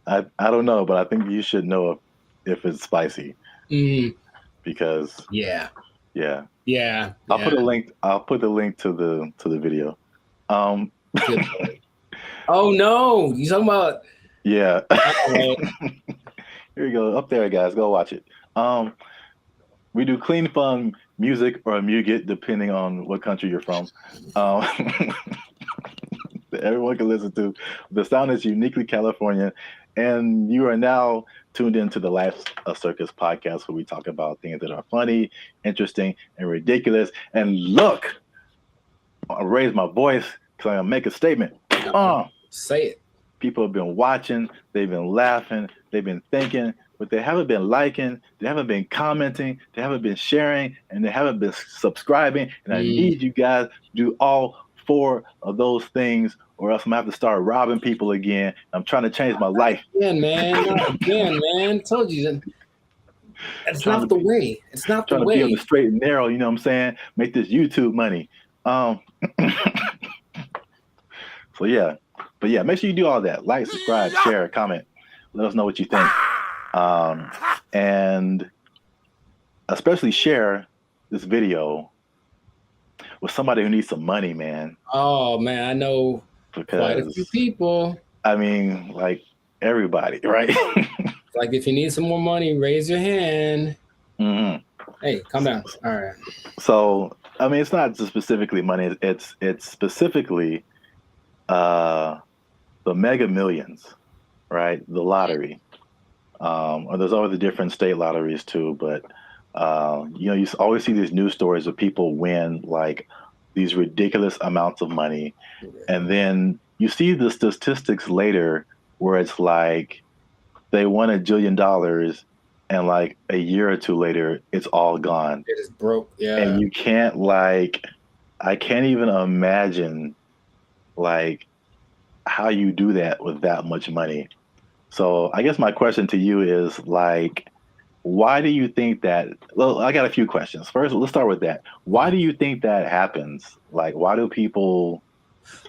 I don't know, but I think you should know if it's spicy. Because yeah. I'll put a link. I'll put the link to the video. Oh no, you talking about? Yeah. Here you go. Up there, guys. Go watch it. We do clean, fun music or Muget, depending on what country you're from. That everyone can listen to. The sound is uniquely Californian, and you are now tuned into the Life's a Circus podcast, where we talk about things that are funny, interesting, and ridiculous. And look, I raise my voice because I'm gonna make a statement. Say it. People have been watching, they've been laughing, they've been thinking, but they haven't been liking, they haven't been commenting, they haven't been sharing, and they haven't been subscribing. And I need you guys to do all 4 of those things, or else I'm gonna have to start robbing people again. I'm trying to change my life. Again, man. Told you. That's not the way. It's not the way. Trying to be on the straight and narrow, you know what I'm saying? Make this YouTube money. So yeah. But yeah, make sure you do all that. Like, subscribe, share, comment. Let us know what you think. And especially share this video with somebody who needs some money, man. Oh, man, I know quite a few people. I mean, like everybody, right? Like, if you need some more money, raise your hand. Hey, calm down. All right. So, I mean, it's not just specifically money. It's specifically the Mega Millions, right? The lottery. Or there's always the different state lotteries too, but you always see these news stories of people win like these ridiculous amounts of money, and then you see the statistics later where it's like they won $1 jillion, and like a year or two later, it's all gone. It is broke, yeah. And you can't I can't even imagine like how you do that with that much money. So I guess my question to you is like, why do you think that? Well, I got a few questions. First, let's start with that. Why do you think that happens? Like, why do people?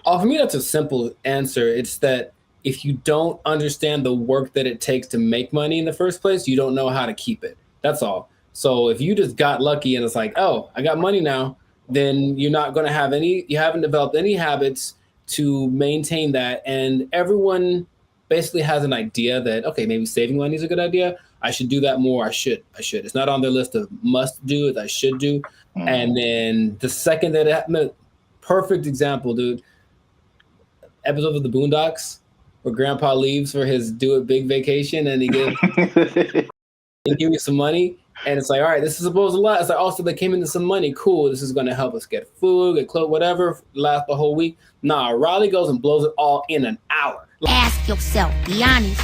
Oh, for me, that's a simple answer. It's that if you don't understand the work that it takes to make money in the first place, you don't know how to keep it. That's all. So if you just got lucky and it's like, oh, I got money now, then you're not going to you haven't developed any habits to maintain that. And everyone basically has an idea that, okay, maybe saving money is a good idea. I should do that more. I should. It's not on their list of must do, it's I should do. And then the second that it happened, perfect example, dude. Episode of the Boondocks where Grandpa leaves for his do it big vacation and he gives he give me some money. And it's like, all right, this is supposed to last. It's like, also they came into some money. Cool. This is going to help us get food, get clothes, whatever, last the whole week. Nah, Riley goes and blows it all in an hour. Ask yourself, be honest.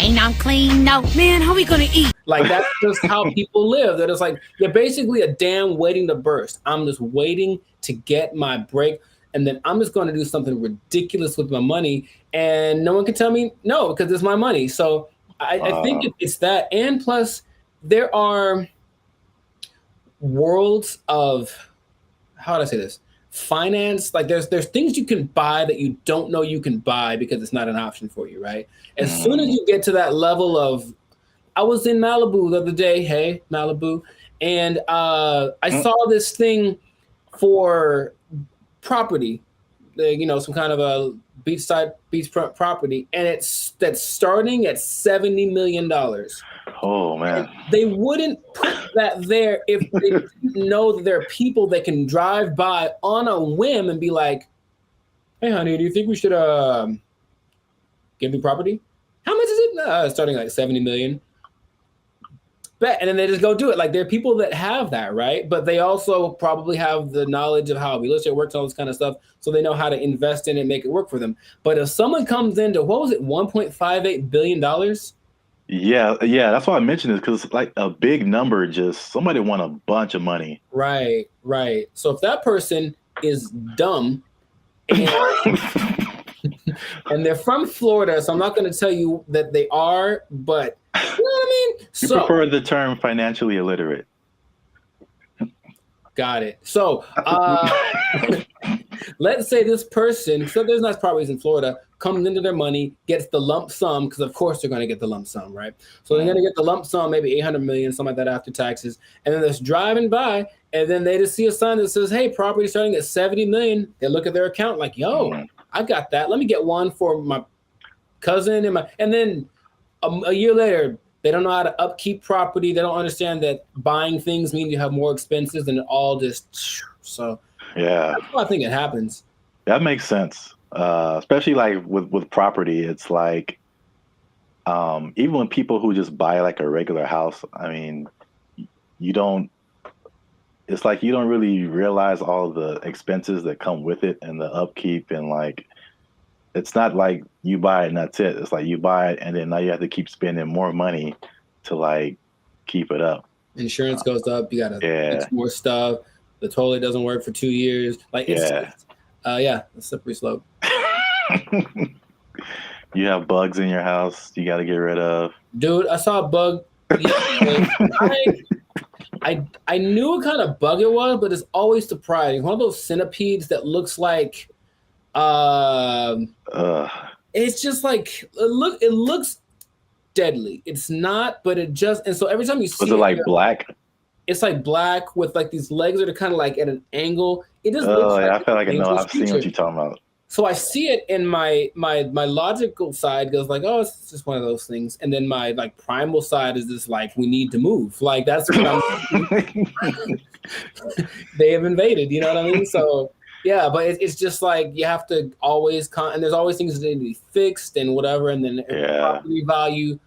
Ain't I'm clean, no. Man, how we gonna eat? Like that's just how people live. That it's like they're basically a dam waiting to burst. I'm just waiting to get my break, and then I'm just going to do something ridiculous with my money, and no one can tell me no because it's my money. So I think it's that, and plus there are worlds of, how do I say this? Finance. Like there's things you can buy that you don't know you can buy because it's not an option for you, right? As soon as you get to that level of, I was in Malibu the other day, hey, Malibu, and I saw this thing for property, some kind of a beachfront property, and that's starting at $70 million. Oh man! And they wouldn't put that there if they didn't know that there are people that can drive by on a whim and be like, "Hey, honey, do you think we should give me property? How much is it? Starting like 70 million." Bet, and then they just go do it. Like there are people that have that, right? But they also probably have the knowledge of how real estate works, all this kind of stuff, so they know how to invest in it and make it work for them. But if someone comes into, what was it, $1.58 billion? Yeah, that's why I mentioned it, because it's like a big number. Just somebody won a bunch of money. Right. So if that person is dumb and, and they're from Florida, so I'm not going to tell you that they are, but you know what I mean? You prefer the term financially illiterate. Got it. So let's say this person, so there's nice properties in Florida, comes into their money, gets the lump sum, because of course they're going to get the lump sum, right? So they're going to get the lump sum, maybe 800 million, something like that after taxes. And then they're just driving by, and then they just see a sign that says, hey, property starting at 70 million. They look at their account like, yo, I got that. Let me get one for my cousin. And then a year later, they don't know how to upkeep property. They don't understand that buying things means you have more expenses, and it all just, so yeah. That's why I think it happens. That makes sense. Especially like with property, it's like even when people who just buy like a regular house, I mean, it's like you don't really realize all the expenses that come with it and the upkeep, and like it's not like you buy it and that's it. It's like you buy it and then now you have to keep spending more money to like keep it up. Insurance goes up, you gotta fix more stuff. The toilet doesn't work for 2 years. Like it's a slippery slope. You have bugs in your house you got to get rid of. Dude, I saw a bug yesterday. I knew what kind of bug it was, but it's always surprising. One of those centipedes that looks like it's just like it looks deadly. It's not, but it just, and so every time you see it like black? It's like black with like these legs that are kind of like at an angle. It just looks like I feel like I know. I've seen what you're talking about. So I see it, and my logical side goes like, oh, it's just one of those things. And then my like primal side is just like, we need to move. Like that's what I'm they have invaded, you know what I mean? So yeah, but it's just like you have to always and there's always things that need to be fixed and whatever. And then the property value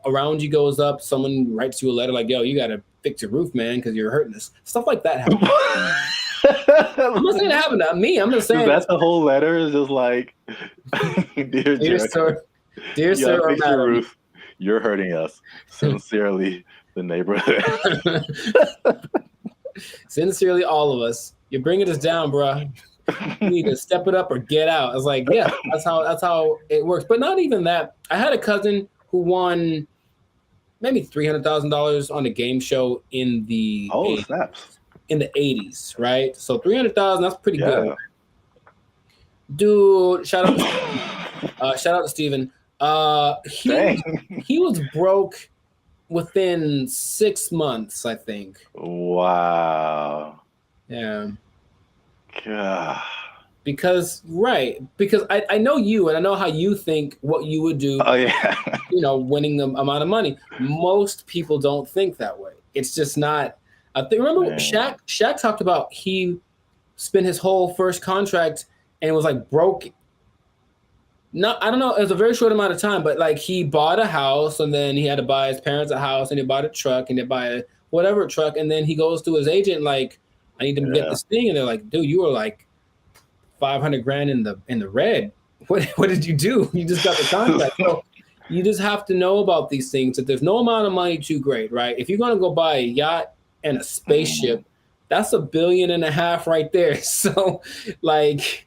around you goes up. Someone writes you a letter like, yo, you got to fix your roof, man, because you're hurting us. Stuff like that happens. I'm not saying it happened to me. I'm just saying that's the whole letter is just like, dear sir, fix your roof. You're hurting us. Sincerely, the neighborhood. Sincerely, all of us. You're bringing us down, bro. You need to step it up or get out. I was like, yeah, that's how it works. But not even that. I had a cousin who won maybe $300,000 on a game show in the in the 80s, right? So 300,000, that's pretty good. Dude, shout out to Steven. He was broke within 6 months, I think. Wow. Yeah. God. Because I know you, and I know how you think what you would do. Oh yeah. Winning the amount of money. Most people don't think that way. It's just not. Remember Shaq talked about he spent his whole first contract and was like broke. I don't know. It was a very short amount of time, but like he bought a house and then he had to buy his parents a house and he bought a truck and he buy a whatever truck, and then he goes to his agent like, I need to get this thing, and they're like, dude, you were like $500,000 in the red. What did you do? You just got the contract. So you just have to know about these things, that there's no amount of money too great, right? If you're going to go buy a yacht and a spaceship, that's $1.5 billion right there. So like,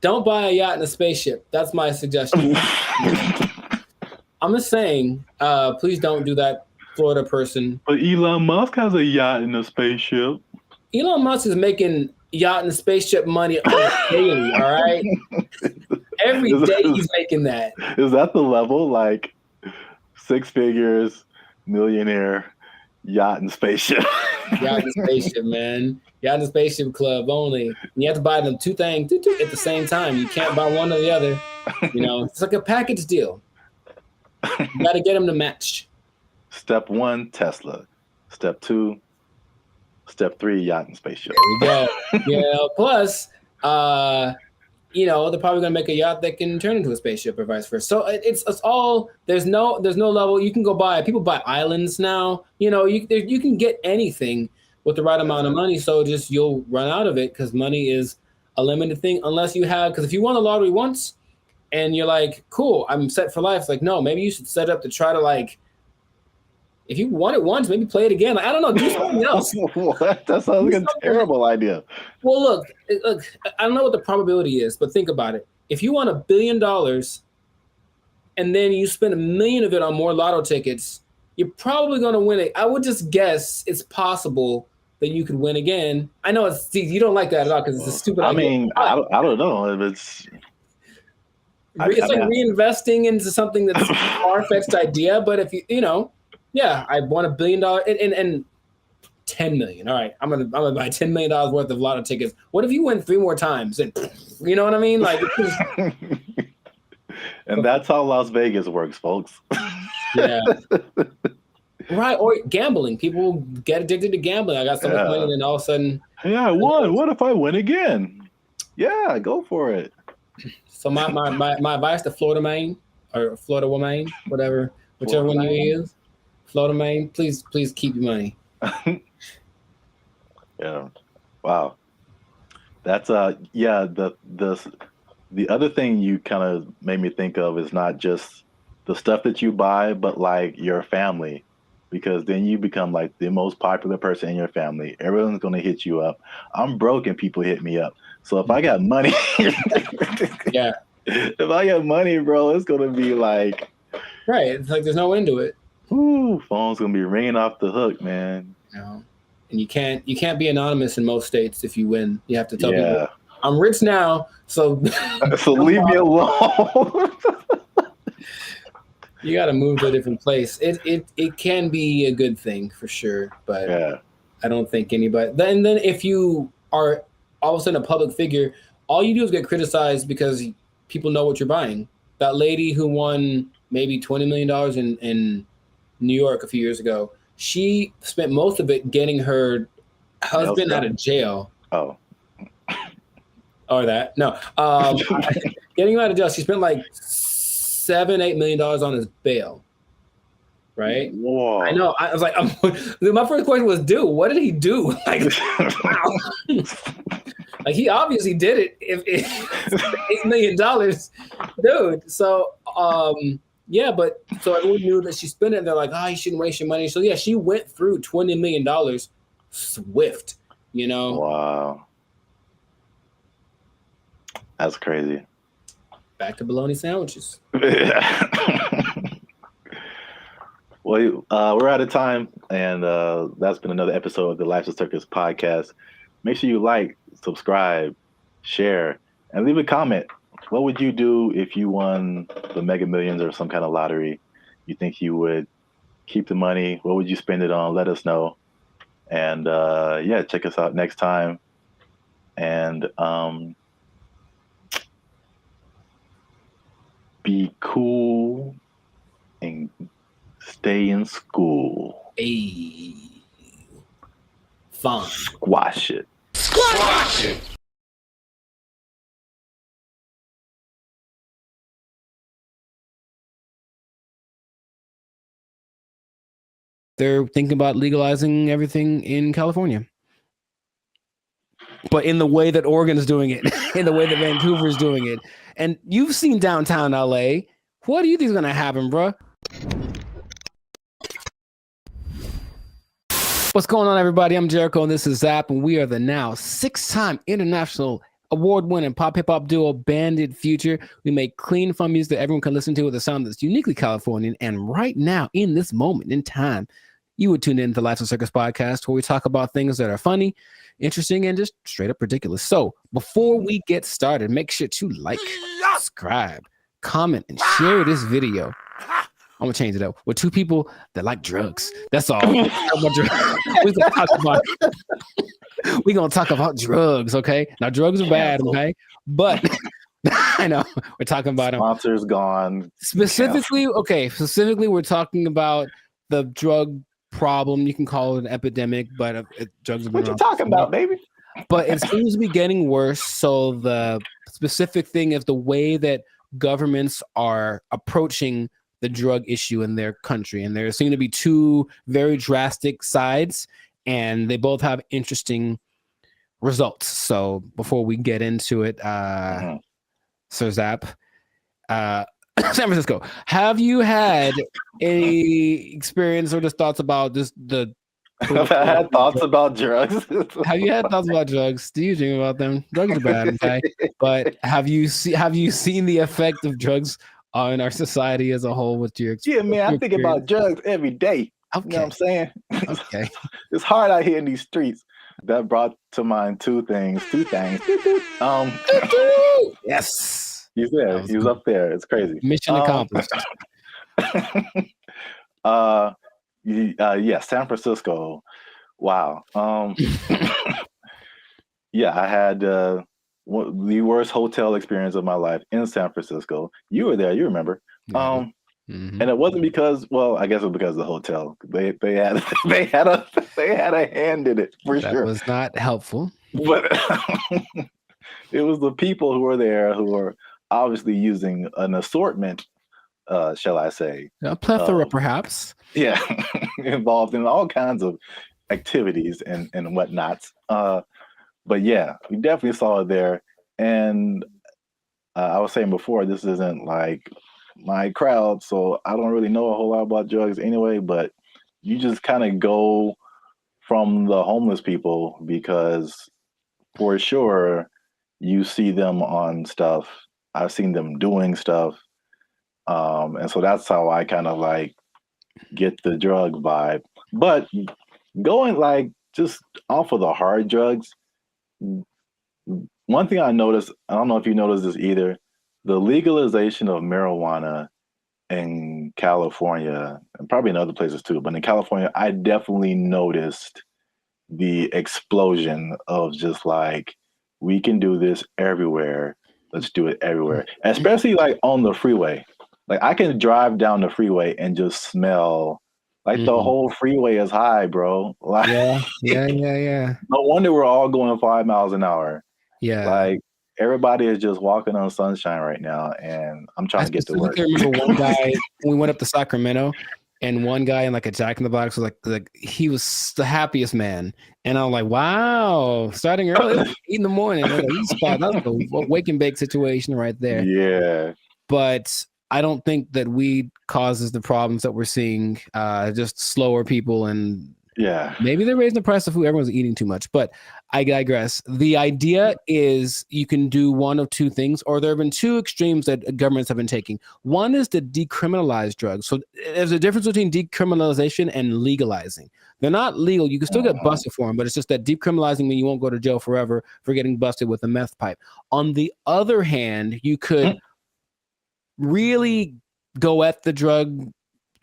don't buy a yacht and a spaceship. That's my suggestion. I'm just saying, please don't do that, Florida person. But Elon Musk has a yacht and a spaceship. Elon Musk is making yacht and spaceship money daily, all right? Every day he's making that. Is that the level? Like 6 figures, millionaire, yacht and spaceship. Yacht and spaceship, man. Yacht and spaceship club only. And you have to buy them two things at the same time. You can't buy one or the other. You know, it's like a package deal. You got to get them to match. Step 1, Tesla. Step 2, Step 3, yacht and spaceship. There we go. Yeah. Plus, you know, they're probably gonna make a yacht that can turn into a spaceship or vice versa. So it's all, there's no level. You can go buy, people buy islands now. You know, you can get anything with the right amount of money. So just, you'll run out of it because money is a limited thing unless you have, because if you won the lottery once and you're like, cool, I'm set for life. It's like, no, maybe you should set up to try to, like, if you won it once, maybe play it again. Like, I don't know, do something else. What? That sounds like a terrible idea. Well, look, I don't know what the probability is, but think about it. If you won $1 billion and then you spend $1 million of it on more lotto tickets, you're probably going to win it. I would just guess it's possible that you could win again. I know you don't like that at all because it's a stupid idea. I mean, I don't know if it's... It's like reinvesting into something that's a far-fetched idea, but if you know, yeah, I won $1 billion and 10 million. All right, I'm gonna buy $10 million worth of lotto tickets. What if you win 3 more times? And you know what I mean? Like, and that's how Las Vegas works, folks. Yeah. Right, or gambling. People get addicted to gambling. I got so much money, and then all of a sudden, yeah, I won. What if I win again? Yeah, go for it. So my advice to Florida man or Florida woman, whichever one you use, Florida man, please keep your money. Yeah. Wow. That's yeah, the other thing you kind of made me think of is not just the stuff that you buy, but like your family, because then you become like the most popular person in your family. Everyone's going to hit you up. I'm broke and people hit me up. So if I got money, yeah, if I got money, bro, it's going to be like, right. It's like there's no end to it. Ooh, phone's going to be ringing off the hook, man. No. And you can't be anonymous in most states if you win. You have to tell people, I'm rich now, so leave me alone. You got to move to a different place. It can be a good thing for sure, but I don't think anybody. Then if you are all of a sudden a public figure, all you do is get criticized because people know what you're buying. That lady who won maybe $20 million in New York a few years ago, she spent most of it getting her husband out of jail. Oh. Or that. No. Getting him out of jail. She spent like $7-8 million on his bail. Right? Whoa. I know. I was like, my first question was, dude, what did he do? Like, wow. Like, he obviously did it. If $8 million, dude. So, yeah, but so everyone knew that she spent it. And they're like, you shouldn't waste your money. So yeah, she went through $20 million swift. You know? Wow. That's crazy. Back to bologna sandwiches. Well, we're out of time, and that's been another episode of the Life's a Circus podcast. Make sure you like, subscribe, share, and leave a comment. What would you do if you won the Mega Millions or some kind of lottery? You think you would keep the money? What would you spend it on? Let us know. And check us out next time. And be cool and stay in school. Hey. Fun. Squash it. Squash it! They're thinking about legalizing everything in California. But in the way that Oregon is doing it, in the way that Vancouver is doing it. And you've seen downtown LA. What do you think is gonna happen, bro? What's going on, everybody? I'm Jericho, and this is Zap, and we are the now 6-time international award-winning pop hip-hop duo Banded Future. We make clean, fun music that everyone can listen to with a sound that's uniquely Californian. And right now, in this moment in time, you would tune in to the Life of Circus podcast, where we talk about things that are funny, interesting, and just straight up ridiculous. So before we get started, make sure to like, subscribe, comment, and share this video. I'm gonna change it up with two people that like drugs. That's all. We're gonna talk about drugs, okay? Now drugs are bad, okay? But I know we're talking about them. Sponsors gone. Specifically, we're talking about the drug problem. You can call it an epidemic, but drugs. What you talking about, baby? But it seems to be getting worse. So the specific thing is the way that governments are approaching the drug issue in their country, and there seem to be two very drastic sides, and they both have interesting results. So before we get into it, Sir Zap, San Francisco, have you had any experience or just thoughts about just the? Have I had thoughts about drugs? Have you had thoughts about drugs? Do you dream about them? Drugs are bad, okay? But have you seen the effect of drugs in our society as a whole with your experience? Yeah, man, I think about drugs every day. Okay. You know what I'm saying? Okay. It's hard out here in these streets. That brought to mind two things. Yes. He's there. He was up there. It's crazy. Mission accomplished. Yeah, San Francisco. Wow. Yeah, I had the worst hotel experience of my life in San Francisco. You were there, you remember. And it wasn't because, well, I guess it was because of the hotel. They had a hand in it for sure. That was not helpful. But it was the people who were there who were obviously using an assortment, shall I say. A plethora, perhaps. Yeah, involved in all kinds of activities and whatnots. But yeah, we definitely saw it there. And I was saying before, this isn't like my crowd, so I don't really know a whole lot about drugs anyway, but you just kind of go from the homeless people because for sure you see them on stuff. I've seen them doing stuff. And so that's how I kind of like get the drug vibe. But going like just off of the hard drugs, one thing I noticed, I don't know if you noticed this either, the legalization of marijuana in California, and probably in other places too, but in California, I definitely noticed the explosion of just like, we can do this everywhere. Let's do it everywhere. Especially like on the freeway. Like I can drive down the freeway and just smell like the whole freeway is high, bro. Like, yeah. No wonder we're all going 5 miles an hour. Yeah. Like everybody is just walking on sunshine right now, and I'm trying to get to work. I remember one guy, when we went up to Sacramento, and one guy in like a Jack in the Box was like he was the happiest man. And I'm like, wow, starting early, 8 in the morning. Like, that's a wake and bake situation right there. Yeah. But I don't think that weed causes the problems that we're seeing. Just slower people, and maybe they're raising the price of food. Everyone's eating too much, but I digress. The idea is you can do one of two things, or there have been two extremes that governments have been taking. One is to decriminalize drugs. So there's a difference between decriminalization and legalizing. They're not legal. You can still get busted for them, but it's just that decriminalizing means you won't go to jail forever for getting busted with a meth pipe. On the other hand, you could really go at the drug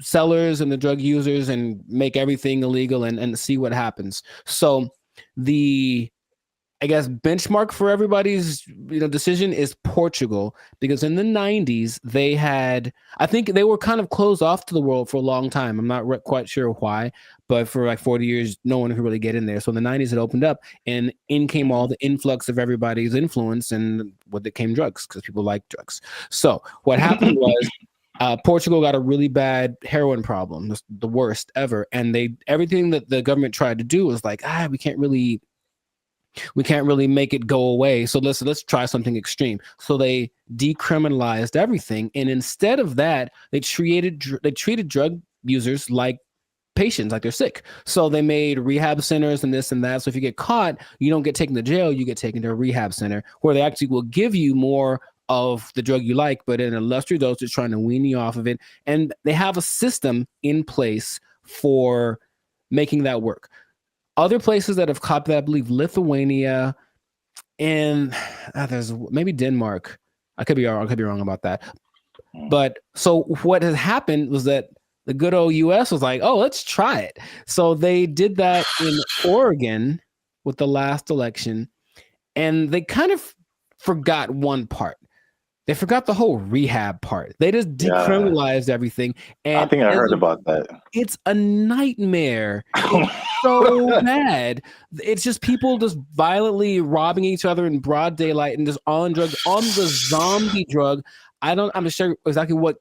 sellers and the drug users and make everything illegal and see what happens. So the, I guess, benchmark for everybody's decision is Portugal, because in the 90s they had, I think they were kind of closed off to the world for a long time. I'm not quite sure why, but for like 40 years no one could really get in there. So in the 90s it opened up, and in came all the influx of everybody's influence, and with it came drugs, because people like drugs. So what happened was Portugal got a really bad heroin problem, the worst ever, and everything that the government tried to do was like, we can't really We can't really make it go away. So let's try something extreme. So they decriminalized everything, and instead of that, they treated drug users like patients, like they're sick. So they made rehab centers and this and that. So if you get caught, you don't get taken to jail, you get taken to a rehab center where they actually will give you more of the drug you like, but in a lesser dosage, trying to wean you off of it. And they have a system in place for making that work. Other places that have copied that, I believe Lithuania and there's maybe Denmark. I could be wrong about that. But so what has happened was that the good old US was like, oh, let's try it. So they did that in Oregon with the last election, and they kind of forgot one part. They forgot the whole rehab part. They just decriminalized everything. And I think I heard about that. It's a nightmare. It's so bad. It's just people just violently robbing each other in broad daylight and just on drugs, on the zombie drug. I'm not sure exactly what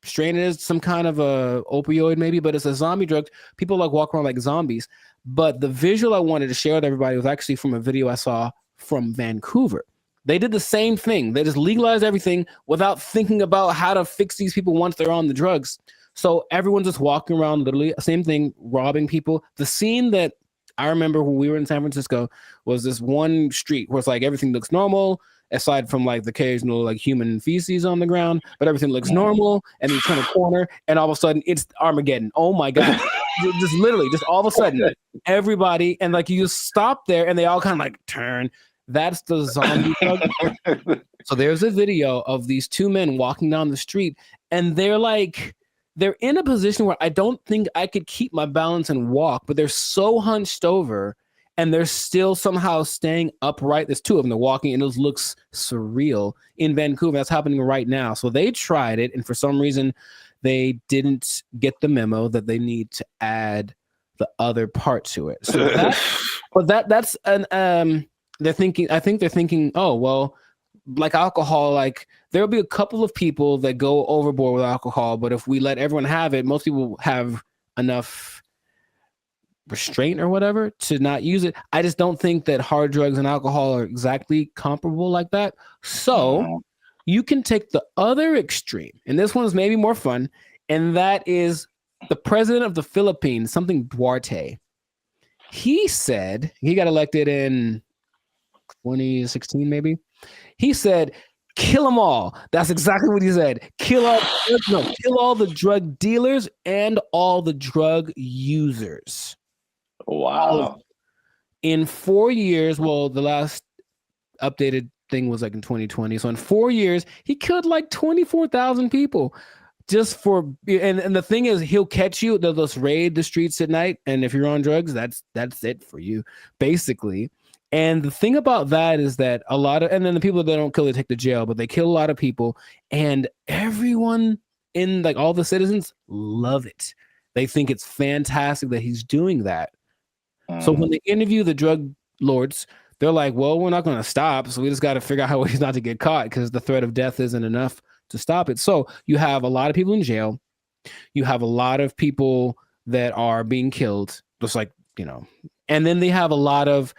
strain it is, some kind of a opioid maybe, but it's a zombie drug. People like walk around like zombies. But the visual I wanted to share with everybody was actually from a video I saw from Vancouver. They did the same thing. They just legalized everything without thinking about how to fix these people once they're on the drugs. So everyone's just walking around, literally, same thing, robbing people. The scene that I remember when we were in San Francisco was this one street where it's like everything looks normal, aside from like the occasional like human feces on the ground, but everything looks normal. And you turn a corner, and all of a sudden it's Armageddon. Oh my God. Just literally, just all of a sudden, everybody, and like you just stop there and they all kind of like turn. That's the zombie drug. So there's a video of these two men walking down the street, and they're in a position where I don't think I could keep my balance and walk, but they're so hunched over and they're still somehow staying upright. There's two of them, they're walking, and it looks surreal in Vancouver. That's happening right now. So they tried it, and for some reason they didn't get the memo that they need to add the other part to it. So that's an I think they're thinking, oh, well, like alcohol, like there'll be a couple of people that go overboard with alcohol, but if we let everyone have it, most people have enough restraint or whatever to not use it. I just don't think that hard drugs and alcohol are exactly comparable like that. So you can take the other extreme, and this one is maybe more fun, and that is the president of the Philippines, something Duarte. He said, he got elected in 2016 maybe. He said, kill them all. That's exactly what he said. Kill all the drug dealers and all the drug users. Wow. In 4 years, well, the last updated thing was like in 2020. So in 4 years, he killed like 24,000 people. Just for and the thing is, he'll catch you. They'll just raid the streets at night, and if you're on drugs, that's it for you, basically. And the thing about that is that and then the people that don't kill, they take to jail, but they kill a lot of people, and everyone in like all the citizens love it. They think it's fantastic that he's doing that. So when they interview the drug lords, they're like, well, we're not going to stop. So we just got to figure out how he's not to get caught, because the threat of death isn't enough to stop it. So you have a lot of people in jail. You have a lot of people that are being killed, just like, and then they have a lot of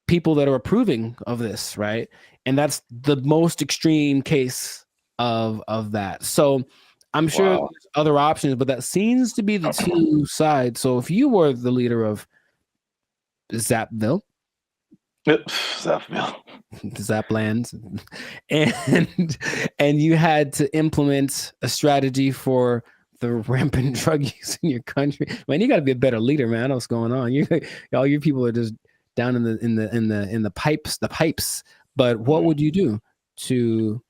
people that are approving of this, right? And that's the most extreme case of that. So I'm sure there's other options, but that seems to be the two sides. So if you were the leader of Zapville, Zaplands, and you had to implement a strategy for the rampant drug use in your country, man, you got to be a better leader, man. I know what's going on. All your people are just down in the pipes. But what would you do to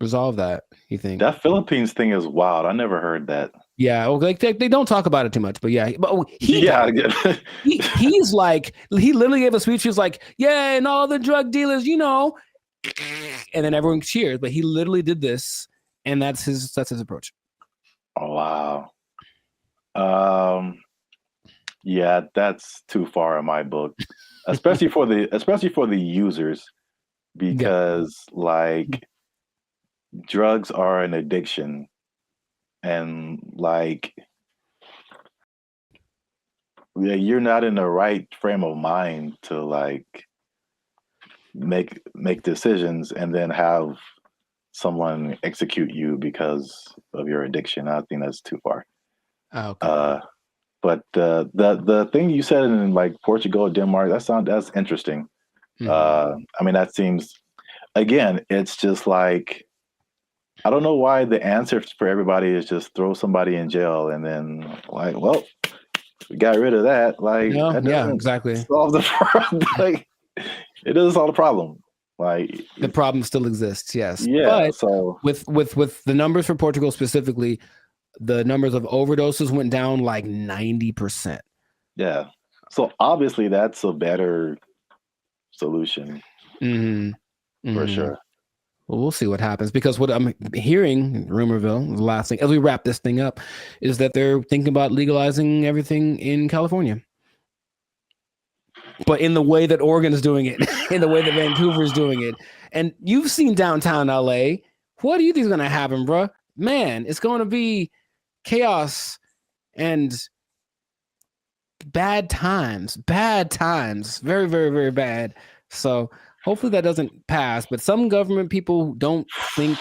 resolve that, you think? That Philippines thing is wild. I never heard that. Yeah, well, like they don't talk about it too much, but yeah. But he's like, he literally gave a speech. He was like, yeah, and all the drug dealers, and then everyone cheers. But he literally did this, and that's his approach. Oh, wow. Yeah, that's too far in my book, especially for the users, because like drugs are an addiction, and like Yeah, you're not in the right frame of mind to like make decisions and then have someone execute you because of your addiction. I think that's too far. Okay. But the thing you said in like Portugal, Denmark, that's interesting. I mean, that seems, again, it's just like, I don't know why the answer for everybody is just throw somebody in jail and then like, well, we got rid of that. Like, that doesn't exactly. solve the problem. Like, it doesn't solve the problem. Like, the problem still exists, yes. Yeah. But so with the numbers for Portugal specifically, the numbers of overdoses went down like 90%. Yeah. So obviously that's a better solution. For sure. Well, we'll see what happens, because what I'm hearing, Rumorville, the last thing, as we wrap this thing up, is that they're thinking about legalizing everything in California. But in the way that Oregon is doing it, in the way that Vancouver is doing it. And you've seen downtown LA. What do you think is going to happen, bro? Man, it's going to be chaos and bad times. Very, very, very bad. So hopefully that doesn't pass. But some government people don't think,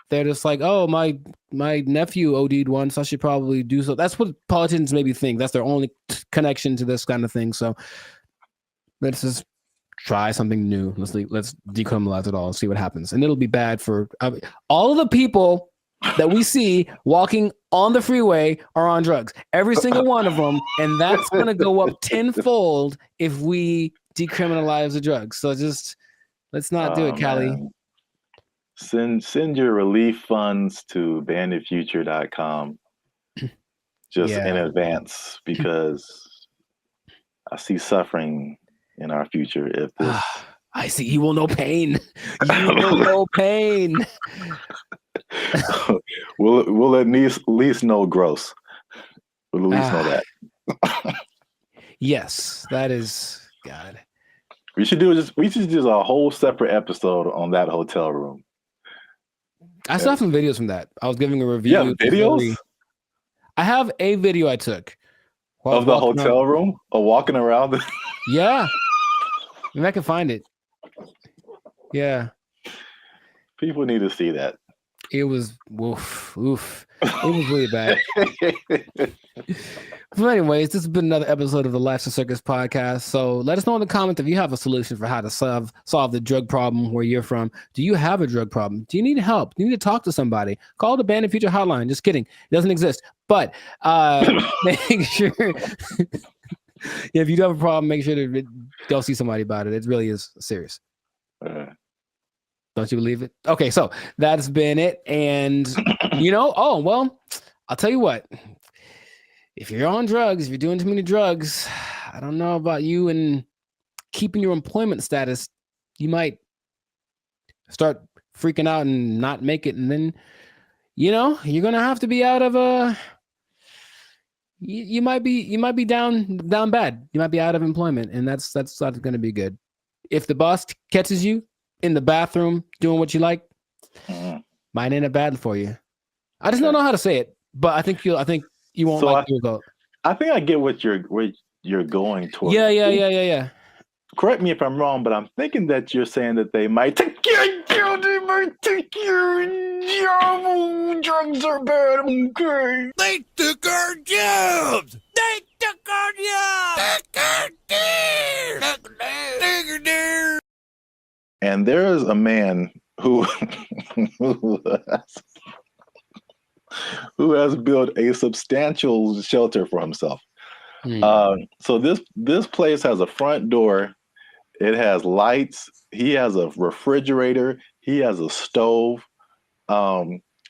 they're just like, oh, my nephew OD'd once, I should probably do so. That's what politicians maybe think. That's their only connection to this kind of thing. So let's just try something new. Let's decriminalize it all and see what happens. And it'll be bad for all of the people that we see walking on the freeway are on drugs. Every single one of them. And that's going to go up tenfold if we decriminalize the drugs. So just let's not do it, Callie. Man. Send your relief funds to banditfuture.com just in advance, because I see suffering in our future if this. I see. You will know pain. You will know pain. we'll at least know gross. We'll at least know that. Yes, that is God. We should do a whole separate episode on that hotel room. I saw some videos from that. I was giving a review. Yeah, videos? I have a video I took of the hotel room, or walking around. Yeah, maybe I can find it. Yeah, people need to see that. It was oof. It was really bad. So anyways, this has been another episode of the Life's a Circus podcast. So let us know in the comments if you have a solution for how to solve the drug problem where you're from. Do you have a drug problem? Do you need help? Do you need to talk to somebody? Call the Bandit Future hotline. Just kidding. It doesn't exist. But make sure if you do have a problem, make sure to go see somebody about it. It really is serious. Don't you believe it? Okay, so that's been it. And I'll tell you what. If you're on drugs, if you're doing too many drugs, I don't know about you and keeping your employment status, you might start freaking out and not make it. And then, you're going to have to be out of you might be down bad. You might be out of employment, and that's not going to be good. If the boss catches you in the bathroom doing what you like, might end up bad for you. I just don't know how to say it, but I think you won't like the result. I think I get what you're going towards. Yeah. Correct me if I'm wrong, but I'm thinking that you're saying that they might take your job. Drugs are bad. Okay. They took our jobs. They took our jobs. And there is a man who has built a substantial shelter for himself. So this place has a front door. It has lights. He has a refrigerator. He has a stove.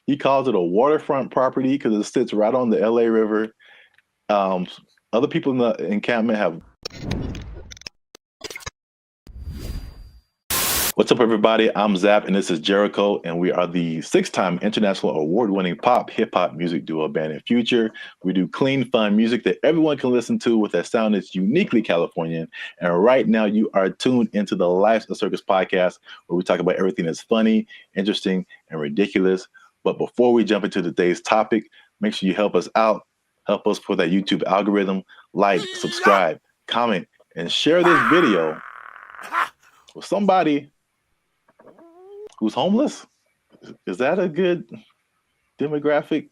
He calls it a waterfront property because it sits right on the LA River. Other people in the encampment have. What's up, everybody? I'm Zap, and this is Jericho, and we are the 6-time international award-winning pop hip-hop music duo Bandit Future. We do clean, fun music that everyone can listen to with a sound that's uniquely Californian. And right now, you are tuned into the Life's a Circus podcast, where we talk about everything that's funny, interesting, and ridiculous. But before we jump into today's topic, make sure you help us out. help us for that YouTube algorithm. Like, subscribe, comment, and share this video with somebody who's homeless. Is that a good demographic?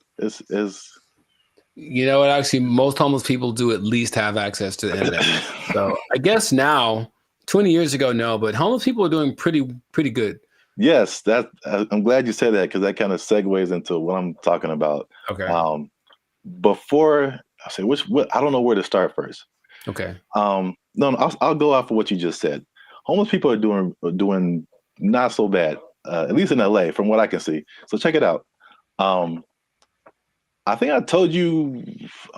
You know what? Actually, most homeless people do at least have access to the internet. So I guess now, 20 years ago, no, but homeless people are doing pretty good. Yes, I'm glad you said that, because that kind of segues into what I'm talking about. Okay. Before I say I don't know where to start first. Okay. No, I'll go off of what you just said. Homeless people are doing not so bad, at least in LA, from what I can see. So check it out. I think I told you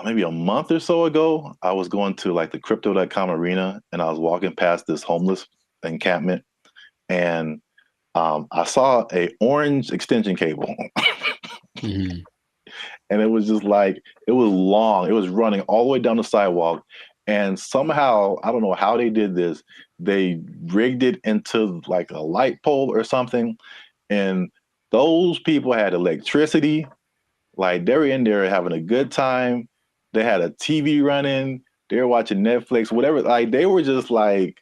maybe a month or so ago, I was going to like the crypto.com arena, and I was walking past this homeless encampment, and I saw a orange extension cable. Mm-hmm. And it was just like, it was long. It was running all the way down the sidewalk. And somehow, I don't know how they did this, they rigged it into like a light pole or something. And those people had electricity. Like, they were in there having a good time. They had a TV running. They were watching Netflix, whatever. Like, they were just like,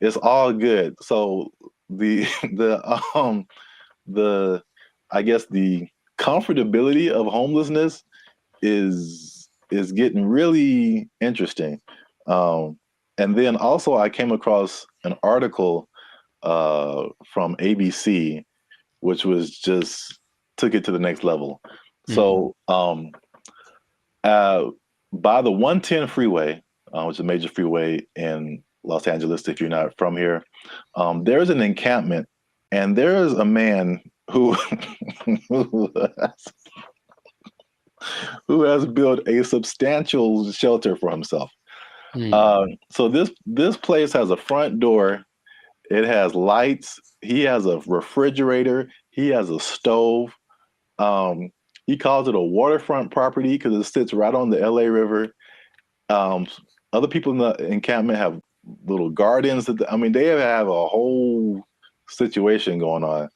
it's all good. So I guess the comfortability of homelessness is getting really interesting. And then also I came across an article from ABC, which was just took it to the next level. Mm-hmm. So by the 110 freeway, which is a major freeway in Los Angeles, if you're not from here, there's an encampment, and there's a man who has built a substantial shelter for himself. So this place has a front door. It has lights. He has a refrigerator. He has a stove. He calls it a waterfront property because it sits right on the LA River. Other people in the encampment have little gardens. They have a whole situation going on.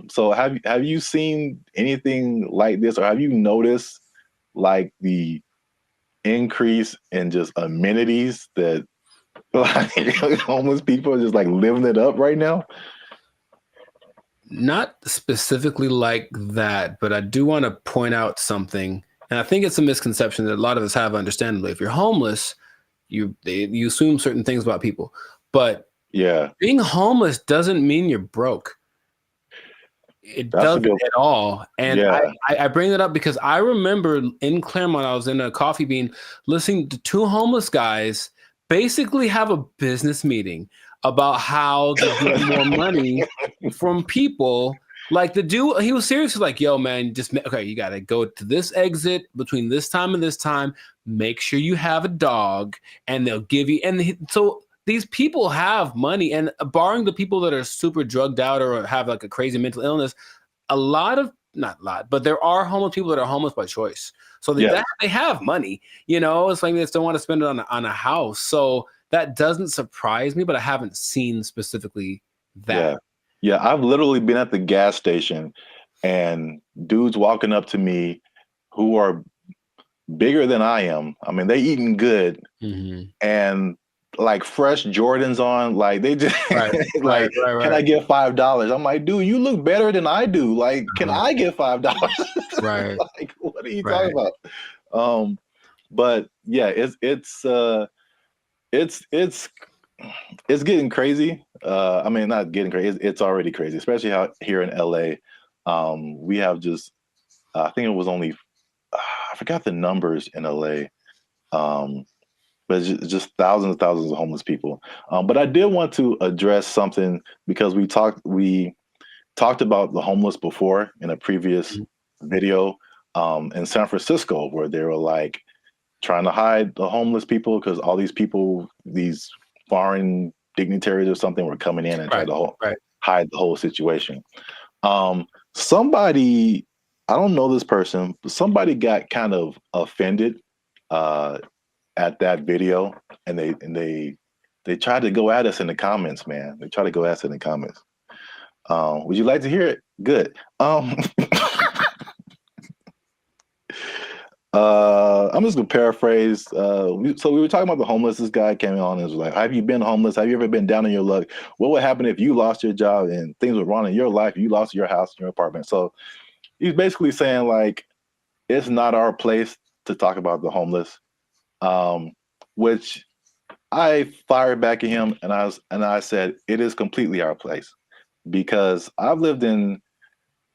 So have you seen anything like this, or have you noticed like the increase in just amenities that like homeless people are just like living it up right now? Not specifically like that, but I do want to point out something, and I think it's a misconception that a lot of us have, understandably. If you're homeless, you assume certain things about people, but being homeless doesn't mean you're broke. It doesn't at all. And I bring it up because I remember in Claremont, I was in a Coffee Bean listening to two homeless guys basically have a business meeting about how to get more money from people. Like the dude, he was seriously like, yo, man, you got to go to this exit between this time and this time. Make sure you have a dog, and they'll give you. So these people have money, and barring the people that are super drugged out or have like a crazy mental illness, not a lot, but there are homeless people that are homeless by choice. So they have money, it's like they just don't want to spend it on a house. So that doesn't surprise me, but I haven't seen specifically that. Yeah, I've literally been at the gas station and dudes walking up to me who are bigger than I am. They eating good, and like fresh Jordans on, like they just can I get $5? I'm like, dude, you look better than I do. Like, can I get $5? Right. Like, what are you talking about? But yeah, it's getting crazy. Not getting crazy. It's already crazy, especially how here in LA, we have just, I think it was only, I forgot the numbers in LA, but it's just thousands and thousands of homeless people. But I did want to address something because we talked about the homeless before in a previous video in San Francisco, where they were like trying to hide the homeless people because all these people, these foreign dignitaries or something, were coming in and trying to hide the whole situation. Somebody, I don't know this person, but somebody got kind of offended at that video, and they tried to go at us in the comments, man. They tried to go at us in the comments. Would you like to hear it? Good. gonna paraphrase. So we were talking about the homeless. This guy came on and was like, "Have you been homeless? Have you ever been down on your luck? What would happen if you lost your job and things were wrong in your life? You lost your house, your apartment." So he's basically saying like, it's not our place to talk about the homeless, which I fired back at him, and I said it is completely our place, because I lived in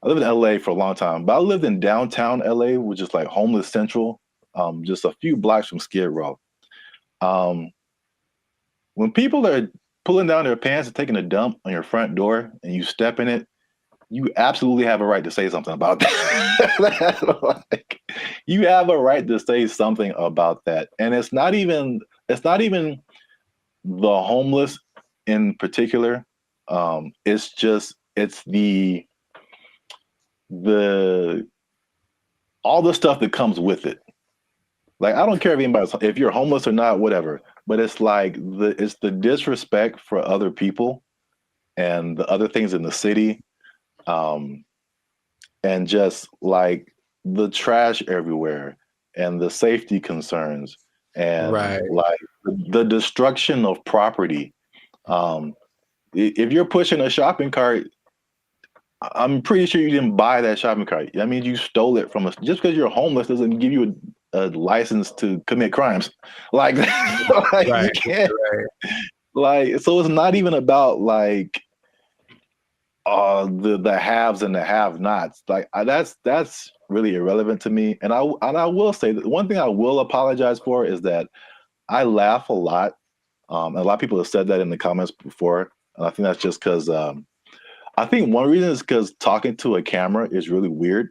LA for a long time, but I lived in downtown LA, which is like homeless central, just a few blocks from Skid Row. When people are pulling down their pants and taking a dump on your front door and you step in it, you absolutely have a right to say something about that. Like, you have a right to say something about that. And it's not even the homeless in particular. It's all the stuff that comes with it. Like, I don't care if you're homeless or not, whatever, but it's like it's the disrespect for other people and the other things in the city, and just like the trash everywhere and the safety concerns and like the destruction of property. If you're pushing a shopping cart, I'm pretty sure you didn't buy that shopping cart. I mean, you stole it from us. Just because you're homeless doesn't give you a license to commit crimes. Like, like you can't. Like, so it's not even about like the haves and the have-nots. Like, that's really irrelevant to me. And I will say that one thing I will apologize for is that I laugh a lot. And a lot of people have said that in the comments before, and I think that's just because. I think one reason is because talking to a camera is really weird.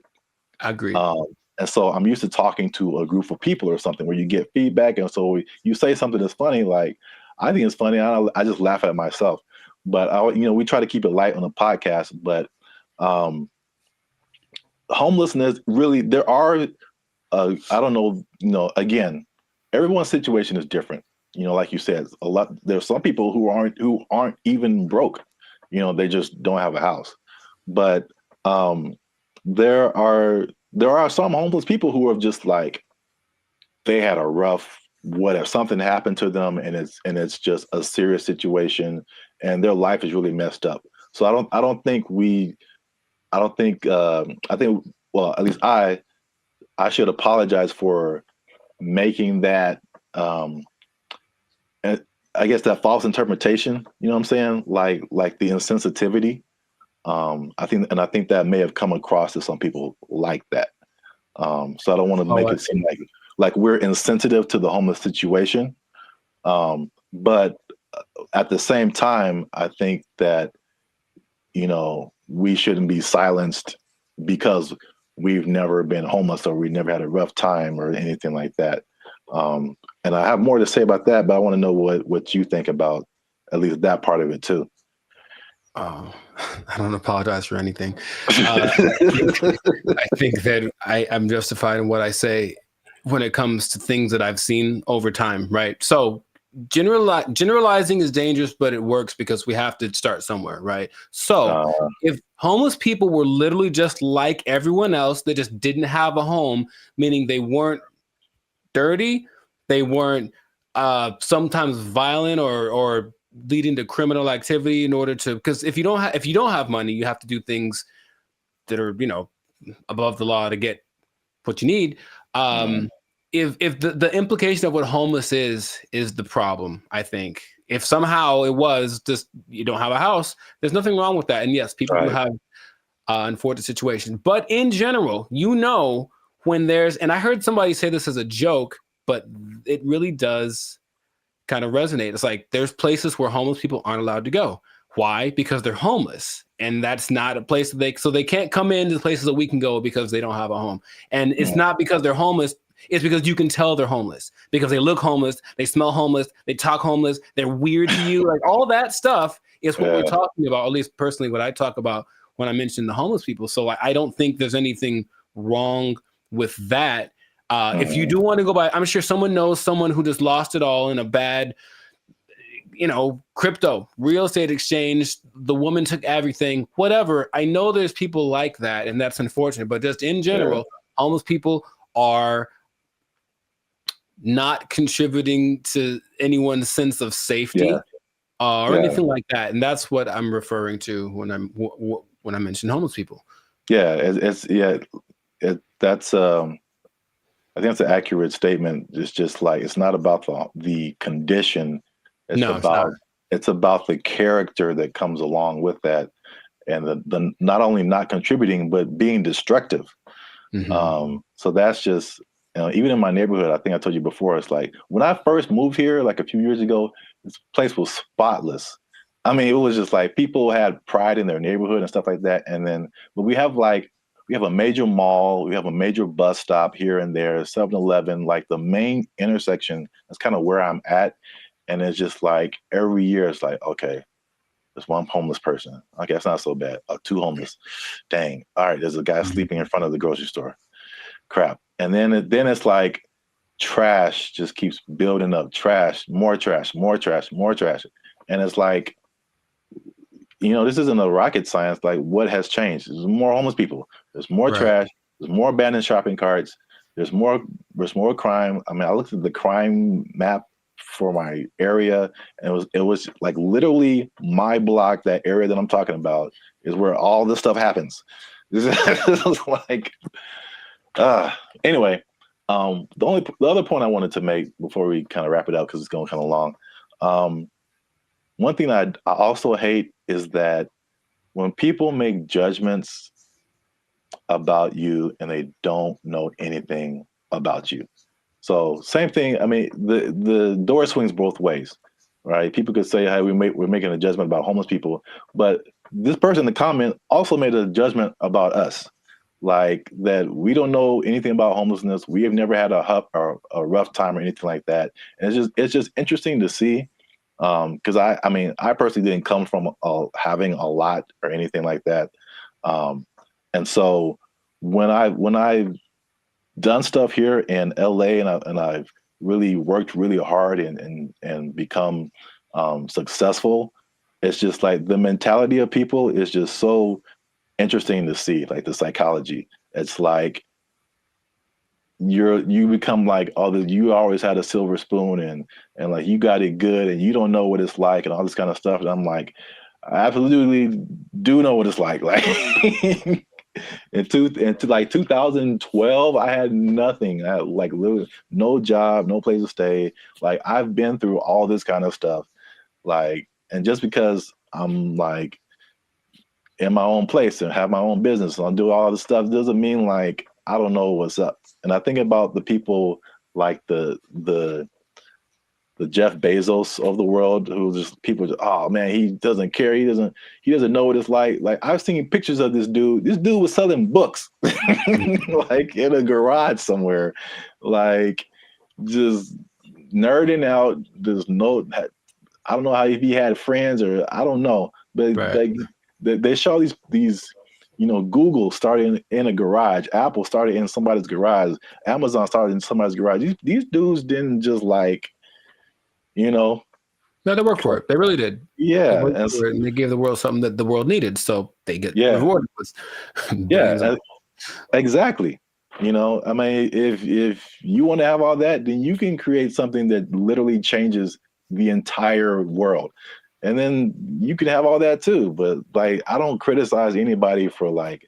I agree. And so I'm used to talking to a group of people or something where you get feedback. And so you say something that's funny, like, I think it's funny. I just laugh at myself. But, we try to keep it light on the podcast. But homelessness, really, there are, I don't know, again, everyone's situation is different. Like you said, there's some people who aren't even broke. They just don't have a house. But there are some homeless people who are just like, they had a rough whatever, something happened to them, and it's just a serious situation, and their life is really messed up. So I think well, at least I should apologize for making that I guess that false interpretation, you know what I'm saying? Like the insensitivity. I think that may have come across to some people like that. So I don't want to make it seem like we're insensitive to the homeless situation. But at the same time, I think that, we shouldn't be silenced because we've never been homeless or we never had a rough time or anything like that. And I have more to say about that, but I want to know what you think about at least that part of it too. I don't apologize for anything. I think that I'm justified in what I say when it comes to things that I've seen over time, right? So generalizing is dangerous, but it works because we have to start somewhere, right? So if homeless people were literally just like everyone else, they just didn't have a home, meaning they weren't dirty, they weren't sometimes violent or leading to criminal activity in order to, because if you don't have money, you have to do things that are above the law to get what you need. If the implication of what homeless is the problem, I think if somehow it was just you don't have a house, there's nothing wrong with that. And yes, people who have unfortunate situations, but in general, when there's, and I heard somebody say this as a joke, but it really does kind of resonate. It's like there's places where homeless people aren't allowed to go. Why? Because they're homeless, and that's not a place that they can't come into the places that we can go because they don't have a home. And it's not because they're homeless. It's because you can tell they're homeless because they look homeless, they smell homeless, they talk homeless, they're weird to you. Like all that stuff is what we're talking about. At least personally, what I talk about when I mention the homeless people. So I don't think there's anything wrong with that. If you do want to go by, I'm sure someone knows someone who just lost it all in a bad, crypto, real estate exchange. The woman took everything, whatever. I know there's people like that, and that's unfortunate. But just in general, homeless people are not contributing to anyone's sense of safety or anything like that. And that's what I'm referring to when I mention homeless people. Yeah, that's I think that's an accurate statement. It's just like, it's not about the condition. It's about the character that comes along with that, and the not only not contributing but being destructive. So that's just, even in my neighborhood, I think I told you before, it's like when I first moved here, like a few years ago, this place was spotless. I mean, it was just like people had pride in their neighborhood and stuff like that. And then, but we have a major mall, we have a major bus stop here and there, 7-Eleven, like the main intersection. That's kind of where I'm at. And it's just like every year it's like, okay, there's one homeless person. Okay, that's not so bad. 2 homeless. Dang. All right, there's a guy sleeping in front of the grocery store. Crap. And then it's like trash just keeps building up. Trash, more trash, more trash, more trash. And it's like, this isn't a rocket science. Like, what has changed? There's more homeless people. There's more trash. There's more abandoned shopping carts. There's more crime. I mean, I looked at the crime map for my area, and it was like literally my block, that area that I'm talking about, is where all this stuff happens. This is like, anyway. The other point I wanted to make before we kind of wrap it up, because it's going kind of long. One thing I also hate is that when people make judgments about you and they don't know anything about you. So same thing. I mean, the door swings both ways, right? People could say, "Hey, we're making a judgment about homeless people," but this person in the comment also made a judgment about us, like that we don't know anything about homelessness. We have never had a rough time or anything like that. And it's just interesting to see, because I mean, I personally didn't come from having a lot or anything like that, and so when I've done stuff here in LA, and I've really worked really hard and become successful, it's just like the mentality of people is just so interesting to see, like the psychology. It's like you become like, you always had a silver spoon and like you got it good and you don't know what it's like and all this kind of stuff. And I'm like, I absolutely do know what it's like. Like into like 2012, I had nothing. I had like literally no job, no place to stay. Like I've been through all this kind of stuff. Like, and just because I'm like in my own place and have my own business and I'll do all this stuff doesn't mean like I don't know what's up. And I think about the people like the Jeff Bezos of the world, who just people just, oh man, he doesn't care. He doesn't know what it's like. Like I've seen pictures of this dude. This dude was selling books like in a garage somewhere, like just nerding out. I don't know how, if he had friends or I don't know, but they show these, Google started in a garage, Apple started in somebody's garage, Amazon started in somebody's garage. These dudes didn't just like, no, they worked for it. They really did. Yeah, and they gave the world something that the world needed, so they get rewarded with. Exactly. I mean, if you want to have all that, then you can create something that literally changes the entire world. And then you can have all that too. But like, I don't criticize anybody for like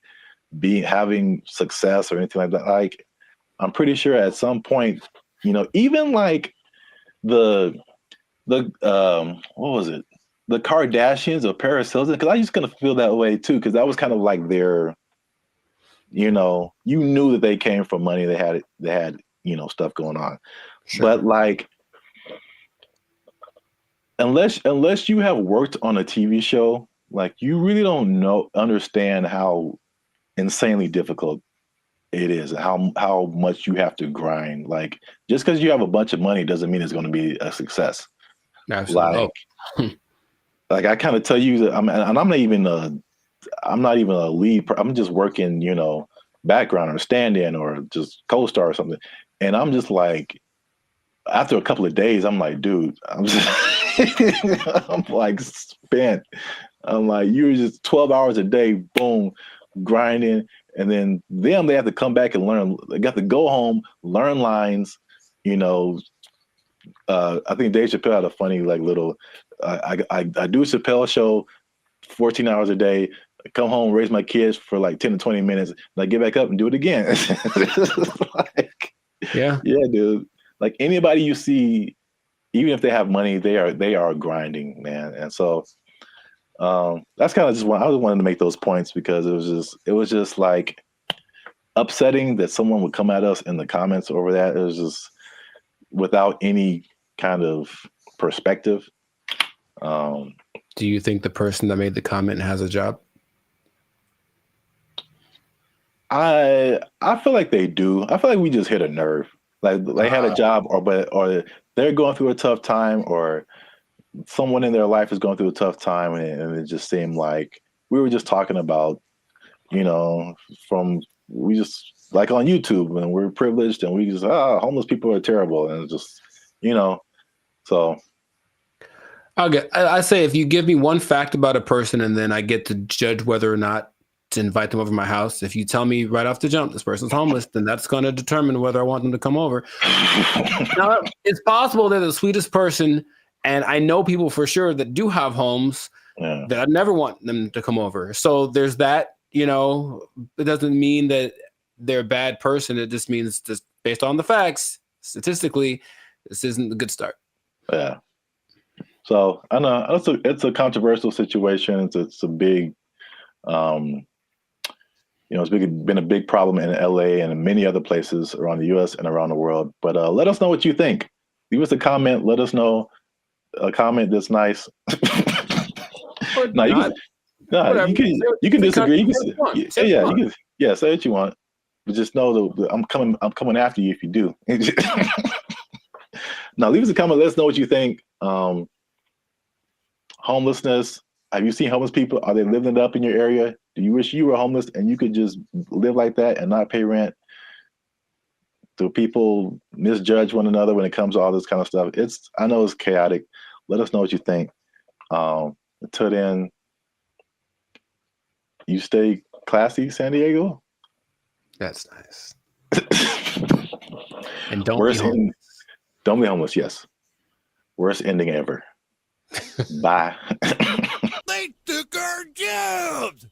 having success or anything like that. Like, I'm pretty sure at some point, even like the what was it? The Kardashians or Paris Hilton, because I used to kind of feel that way too, because that was kind of like their, you knew that they came from money. They had stuff going on. Sure. But like, unless you have worked on a TV show, like you really don't understand how insanely difficult it is, and how much you have to grind. Like just because you have a bunch of money doesn't mean it's going to be a success. Absolutely. Like I kind of tell you that I'm not even a lead. I'm just working, background or stand-in or just co-star or something. And I'm just like, after a couple of days, I'm like, dude, I'm like spent. I'm like, you're just 12 hours a day, boom, grinding. And then they have to come back and learn. They got to go home, learn lines, I think Dave Chappelle had a funny like little. I do a Chappelle show 14 hours a day. I come home, raise my kids for like 10 to 20 minutes, and I get back up and do it again. Like, yeah, dude. Like anybody you see, even if they have money, they are grinding, man. And so that's kind of just I just wanted to make those points because it was just like upsetting that someone would come at us in the comments over that. It was just without any kind of perspective. Do you think the person that made the comment has a job? I feel like they do. I feel like we just hit a nerve. Like they had a job, or they're going through a tough time, or someone in their life is going through a tough time, and it just seemed like we were just talking about, we just like on YouTube, and we're privileged, and we just homeless people are terrible, and it's just so. I say if you give me one fact about a person and then I get to judge whether or not to invite them over to my house. If you tell me right off the jump this person's homeless, then that's going to determine whether I want them to come over. Now, it's possible they're the sweetest person, and I know people for sure that do have homes that I never want them to come over. So there's that. It doesn't mean that they're a bad person. It just means just based on the facts, statistically, this isn't a good start. Yeah. So I know it's a controversial situation. It's a big, it's been a big problem in LA and in many other places around the U.S. and around the world. But let us know what you think. Leave us a comment. Let us know a comment that's nice. No, you can disagree. Say what you want. But just know that I'm coming after you if you do. Now leave us a comment. Let us know what you think. Homelessness. Have you seen homeless people? Are they living it up in your area? Do you wish you were homeless and you could just live like that and not pay rent? Do people misjudge one another when it comes to all this kind of stuff? I know it's chaotic. Let us know what you think. Until then, you stay classy, San Diego. That's nice. And don't be homeless. Don't be homeless. Yes. Worst ending ever. Bye. They took our jobs.